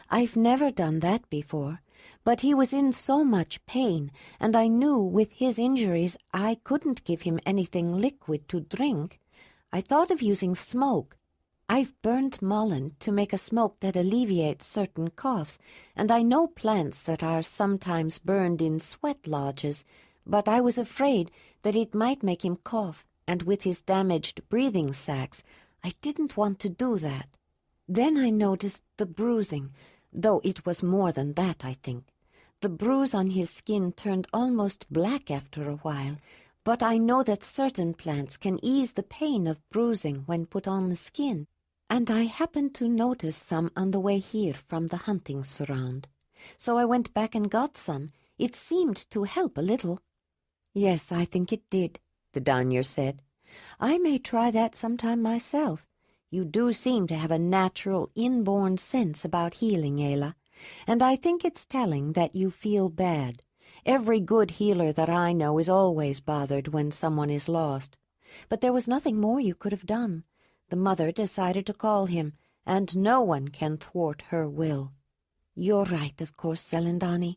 "I've never done that before, but he was in so much pain, and I knew with his injuries I couldn't give him anything liquid to drink. I thought of using smoke. I've burnt mullein to make a smoke that alleviates certain coughs, and I know plants that are sometimes burned in sweat lodges, but I was afraid that it might make him cough, and with his damaged breathing sacs, I didn't want to do that. Then I noticed the bruising, though it was more than that, I think. The bruise on his skin turned almost black after a while, but I know that certain plants can ease the pain of bruising when put on the skin, and I happened to notice some on the way here from the hunting surround. So I went back and got some. It seemed to help a little." "Yes, I think it did," the Danyer said. "I may try that sometime myself. You do seem to have a natural, inborn sense about healing, Ayla, and I think it's telling that you feel bad. Every good healer that I know is always bothered when someone is lost. But there was nothing more you could have done. The mother decided to call him, and no one can thwart her will." "You're right, of course, Zelandonii.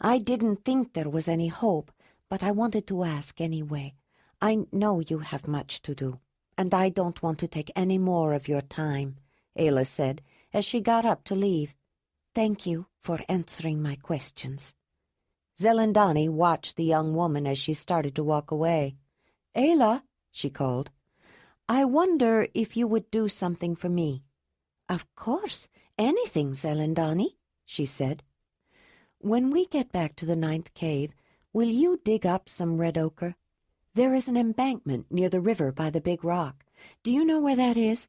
I didn't think there was any hope, but I wanted to ask anyway. I know you have much to do, and I don't want to take any more of your time," Ayla said as she got up to leave. "Thank you for answering my questions." Zelandonii watched the young woman as she started to walk away. "Ayla," she called, "I wonder if you would do something for me." "Of course, anything, Zelandonii," she said. "When we get back to the 9th cave, will you dig up some red ochre? There is an embankment near the river by the big rock. Do you know where that is?"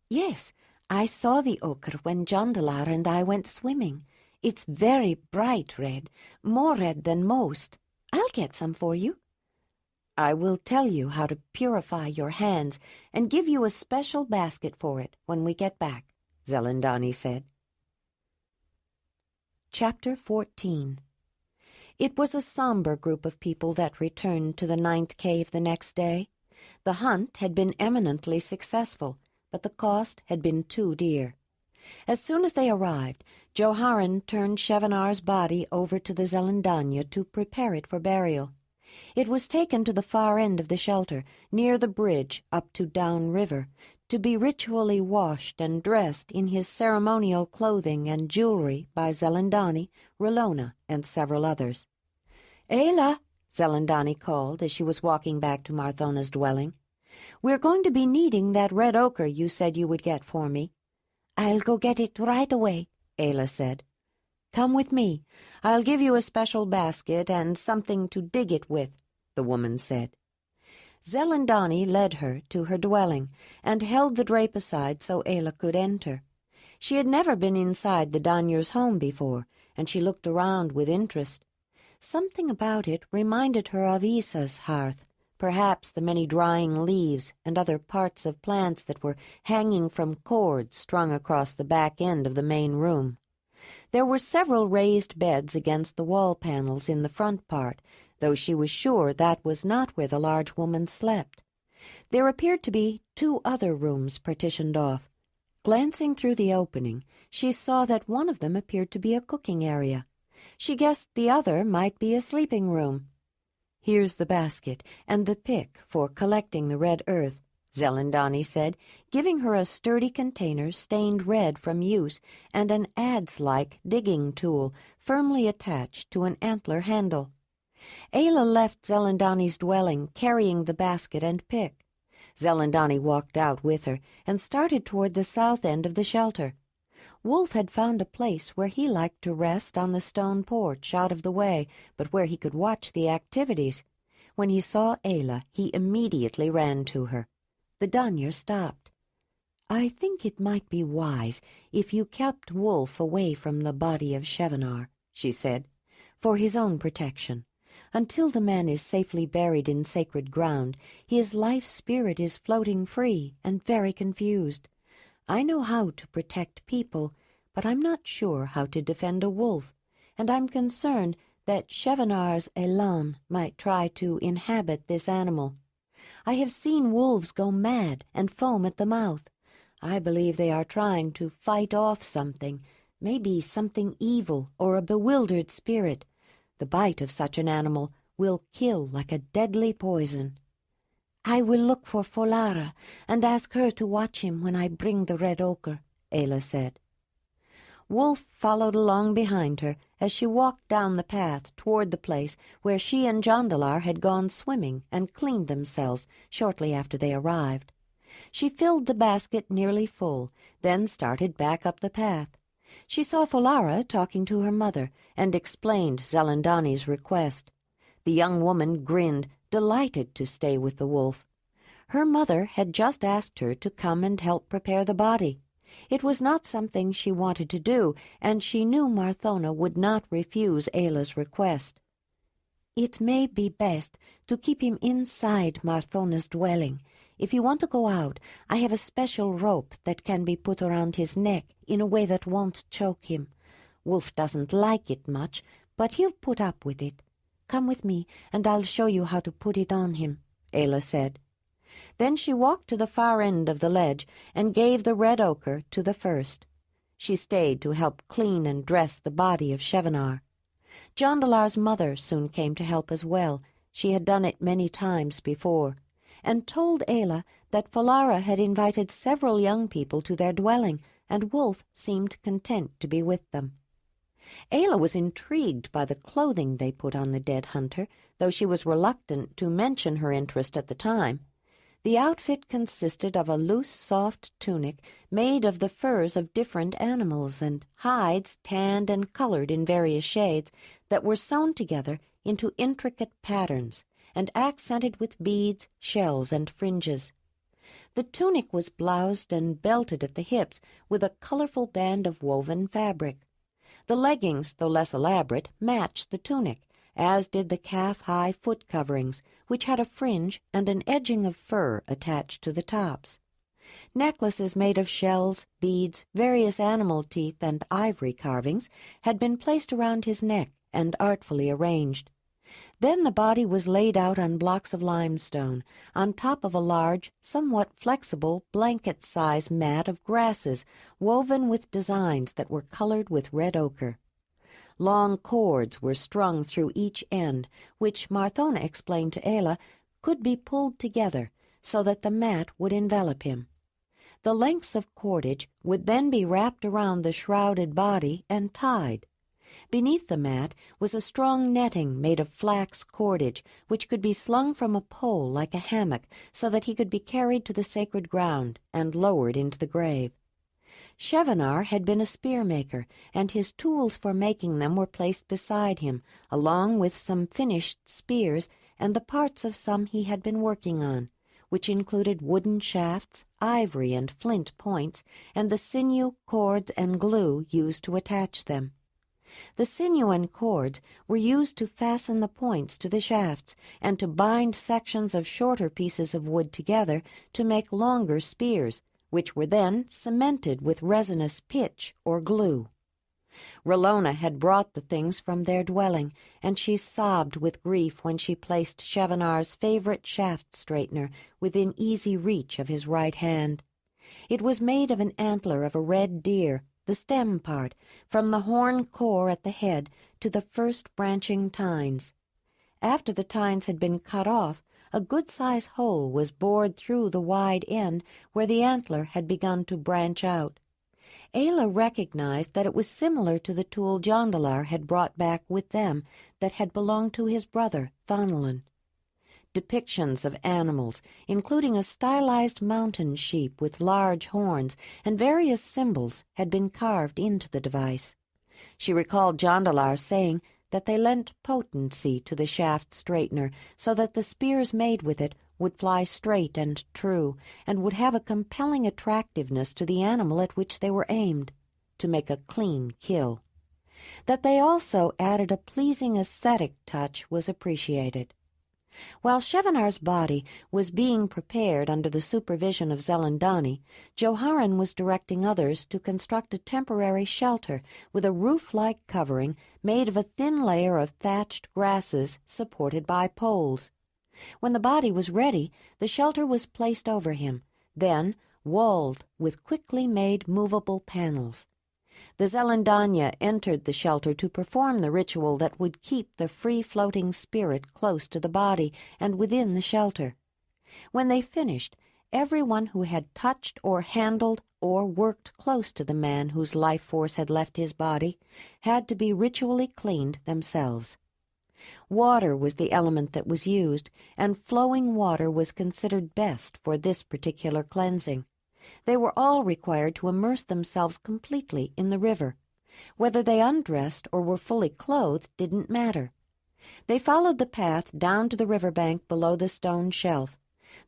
"Yes, I saw the ochre when Jondalar and I went swimming. It's very bright red, more red than most. I'll get some for you." "I will tell you how to purify your hands and give you a special basket for it when we get back," Zelandonii said. Chapter 14. It was a somber group of people that returned to the 9th cave the next day. The hunt had been eminently successful, but the cost had been too dear. As soon as they arrived, Joharan turned Chevenar's body over to the Zelandonii to prepare it for burial. It was taken to the far end of the shelter, near the bridge up to Down River, to be ritually washed and dressed in his ceremonial clothing and jewelry by Zelandonii, Rillona, and several others. "Ayla," Zelandonii called as she was walking back to Marthona's dwelling, "we're going to be needing that red ochre you said you would get for me." "I'll go get it right away," Ayla said. "Come with me. I'll give you a special basket and something to dig it with," the woman said. Zelandonii led her to her dwelling and held the drape aside so Ayla could enter. She had never been inside the Danyer's home before, and she looked around with interest. Something about it reminded her of Isa's hearth, perhaps the many drying leaves and other parts of plants that were hanging from cords strung across the back end of the main room. There were several raised beds against the wall panels in the front part, though she was sure that was not where the large woman slept. There appeared to be 2 other rooms partitioned off. Glancing through the opening, she saw that one of them appeared to be a cooking area. She guessed the other might be a sleeping room. "Here's the basket and the pick for collecting the red earth," Zelandonii said, giving her a sturdy container stained red from use and an adze-like digging tool firmly attached to an antler handle. Ayla left Zelandonii's dwelling carrying the basket and pick. Zelandonii walked out with her and started toward the south end of the shelter. Wolf had found a place where he liked to rest on the stone porch out of the way, but where he could watch the activities. When he saw Ayla, he immediately ran to her. The Danyer stopped. "I think it might be wise if you kept Wolf away from the body of Chevenar," she said, "for his own protection. Until the man is safely buried in sacred ground, his life spirit is floating free and very confused. I know how to protect people, but I'm not sure how to defend a wolf, and I'm concerned that Chevenar's elan might try to inhabit this animal. I have seen wolves go mad and foam at the mouth. I believe they are trying to fight off something, maybe something evil or a bewildered spirit. The bite of such an animal will kill like a deadly poison. I will look for Folara and ask her to watch him when I bring the red ochre, Ayla said. Wolf followed along behind her as she walked down the path toward the place where she and Jondalar had gone swimming and cleaned themselves shortly after they arrived. She filled the basket nearly full, then started back up the path. She saw Folara talking to her mother and explained Zelandonii's request. The young woman grinned, delighted to stay with the wolf. Her mother had just asked her to come and help prepare the body. It was not something she wanted to do, and she knew Marthona would not refuse Ayla's request. It may be best to keep him inside Marthona's dwelling. If you want to go out, I have a special rope that can be put around his neck in a way that won't choke him. Wolf doesn't like it much, but he'll put up with it. Come with me, and I'll show you how to put it on him, Ayla said. Then she walked to the far end of the ledge and gave the red ochre to the first. She stayed to help clean and dress the body of Shevanar. Jondalar's mother soon came to help as well. She had done it many times before, and told Ayla that Folara had invited several young people to their dwelling, and Wolf seemed content to be with them. Ayla was intrigued by the clothing they put on the dead hunter, though she was reluctant to mention her interest at the time. The outfit consisted of a loose, soft tunic made of the furs of different animals and hides tanned and colored in various shades that were sewn together into intricate patterns and accented with beads, shells, and fringes. The tunic was bloused and belted at the hips with a colorful band of woven fabric. The leggings, though less elaborate, matched the tunic, as did the calf-high foot coverings, which had a fringe and an edging of fur attached to the tops. Necklaces made of shells, beads, various animal teeth, and ivory carvings had been placed around his neck and artfully arranged. Then the body was laid out on blocks of limestone, on top of a large, somewhat flexible, blanket-size mat of grasses woven with designs that were colored with red ochre. Long cords were strung through each end, which Marthona explained to Ayla could be pulled together so that the mat would envelop him. The lengths of cordage would then be wrapped around the shrouded body and tied. Beneath the mat was a strong netting made of flax cordage, which could be slung from a pole like a hammock so that he could be carried to the sacred ground and lowered into the grave. Shevanar had been a spear-maker, and his tools for making them were placed beside him, along with some finished spears and the parts of some he had been working on, which included wooden shafts, ivory and flint points, and the sinew, cords, and glue used to attach them. The sinew and cords were used to fasten the points to the shafts and to bind sections of shorter pieces of wood together to make longer spears, which were then cemented with resinous pitch or glue. Rallona had brought the things from their dwelling, and she sobbed with grief when she placed Shevanar's favorite shaft-straightener within easy reach of his right hand. It was made of an antler of a red deer, the stem part, from the horn core at the head to the first branching tines. After the tines had been cut off, a good-sized hole was bored through the wide end where the antler had begun to branch out. Ayla recognized that it was similar to the tool Jondalar had brought back with them that had belonged to his brother, Thonolin. Depictions of animals, including a stylized mountain sheep with large horns and various symbols, had been carved into the device. She recalled Jondalar saying that they lent potency to the shaft-straightener so that the spears made with it would fly straight and true, and would have a compelling attractiveness to the animal at which they were aimed, to make a clean kill. That they also added a pleasing aesthetic touch was appreciated. While Shevanar's body was being prepared under the supervision of Zelandonii, Joharan was directing others to construct a temporary shelter with a roof-like covering made of a thin layer of thatched grasses supported by poles. When the body was ready, the shelter was placed over him, then walled with quickly made movable panels. The Zelandonii entered the shelter to perform the ritual that would keep the free-floating spirit close to the body and within the shelter. When they finished, everyone who had touched or handled or worked close to the man whose life force had left his body had to be ritually cleaned themselves. Water was the element that was used, and flowing water was considered best for this particular cleansing. They were all required to immerse themselves completely in the river. Whether they undressed or were fully clothed didn't matter. They followed the path down to the riverbank below the stone shelf.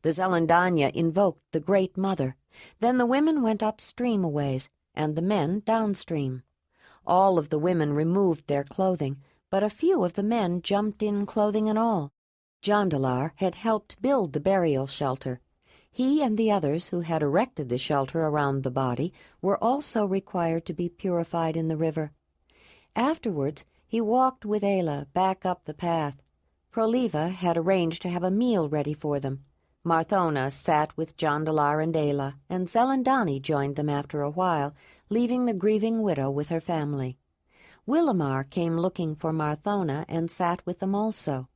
The Zelandonii invoked the Great Mother. Then the women went upstream a ways, and the men downstream. All of the women removed their clothing, but a few of the men jumped in clothing and all. Jondalar had helped build the burial shelter. He and the others who had erected the shelter around the body were also required to be purified in the river. Afterwards, he walked with Ayla back up the path. Proliva had arranged to have a meal ready for them. Marthona sat with Jondalar and Ayla, and Zelandonii joined them after a while, leaving the grieving widow with her family. Willamar came looking for Marthona and sat with them also.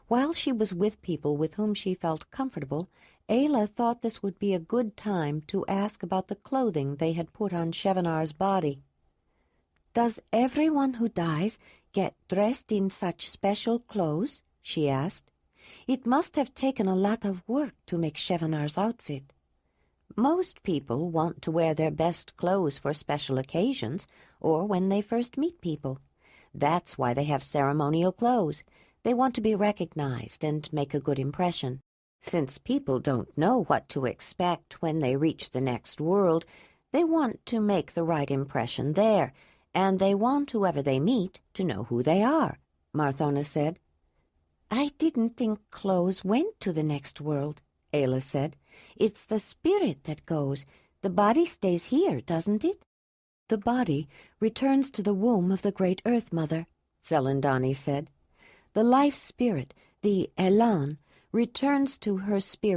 While she was with people with whom she felt comfortable, Ayla thought this would be a good time to ask about the clothing they had put on Chevenar's body. "Does everyone who dies get dressed in such special clothes?" she asked. "It must have taken a lot of work to make Chevenar's outfit." Most people want to wear their best clothes for special occasions or when they first meet people. That's why they have ceremonial clothes. They want to be recognized and make a good impression. Since people don't know what to expect when they reach the next world, they want to make the right impression there, and they want whoever they meet to know who they are, Marthona said. "I didn't think clothes went to the next world," Ayla said. "It's the spirit that goes. The body stays here, doesn't it?" "The body returns to the womb of the great Earth Mother," Zelandonii said. "The life spirit, the Elan, returns to her spirit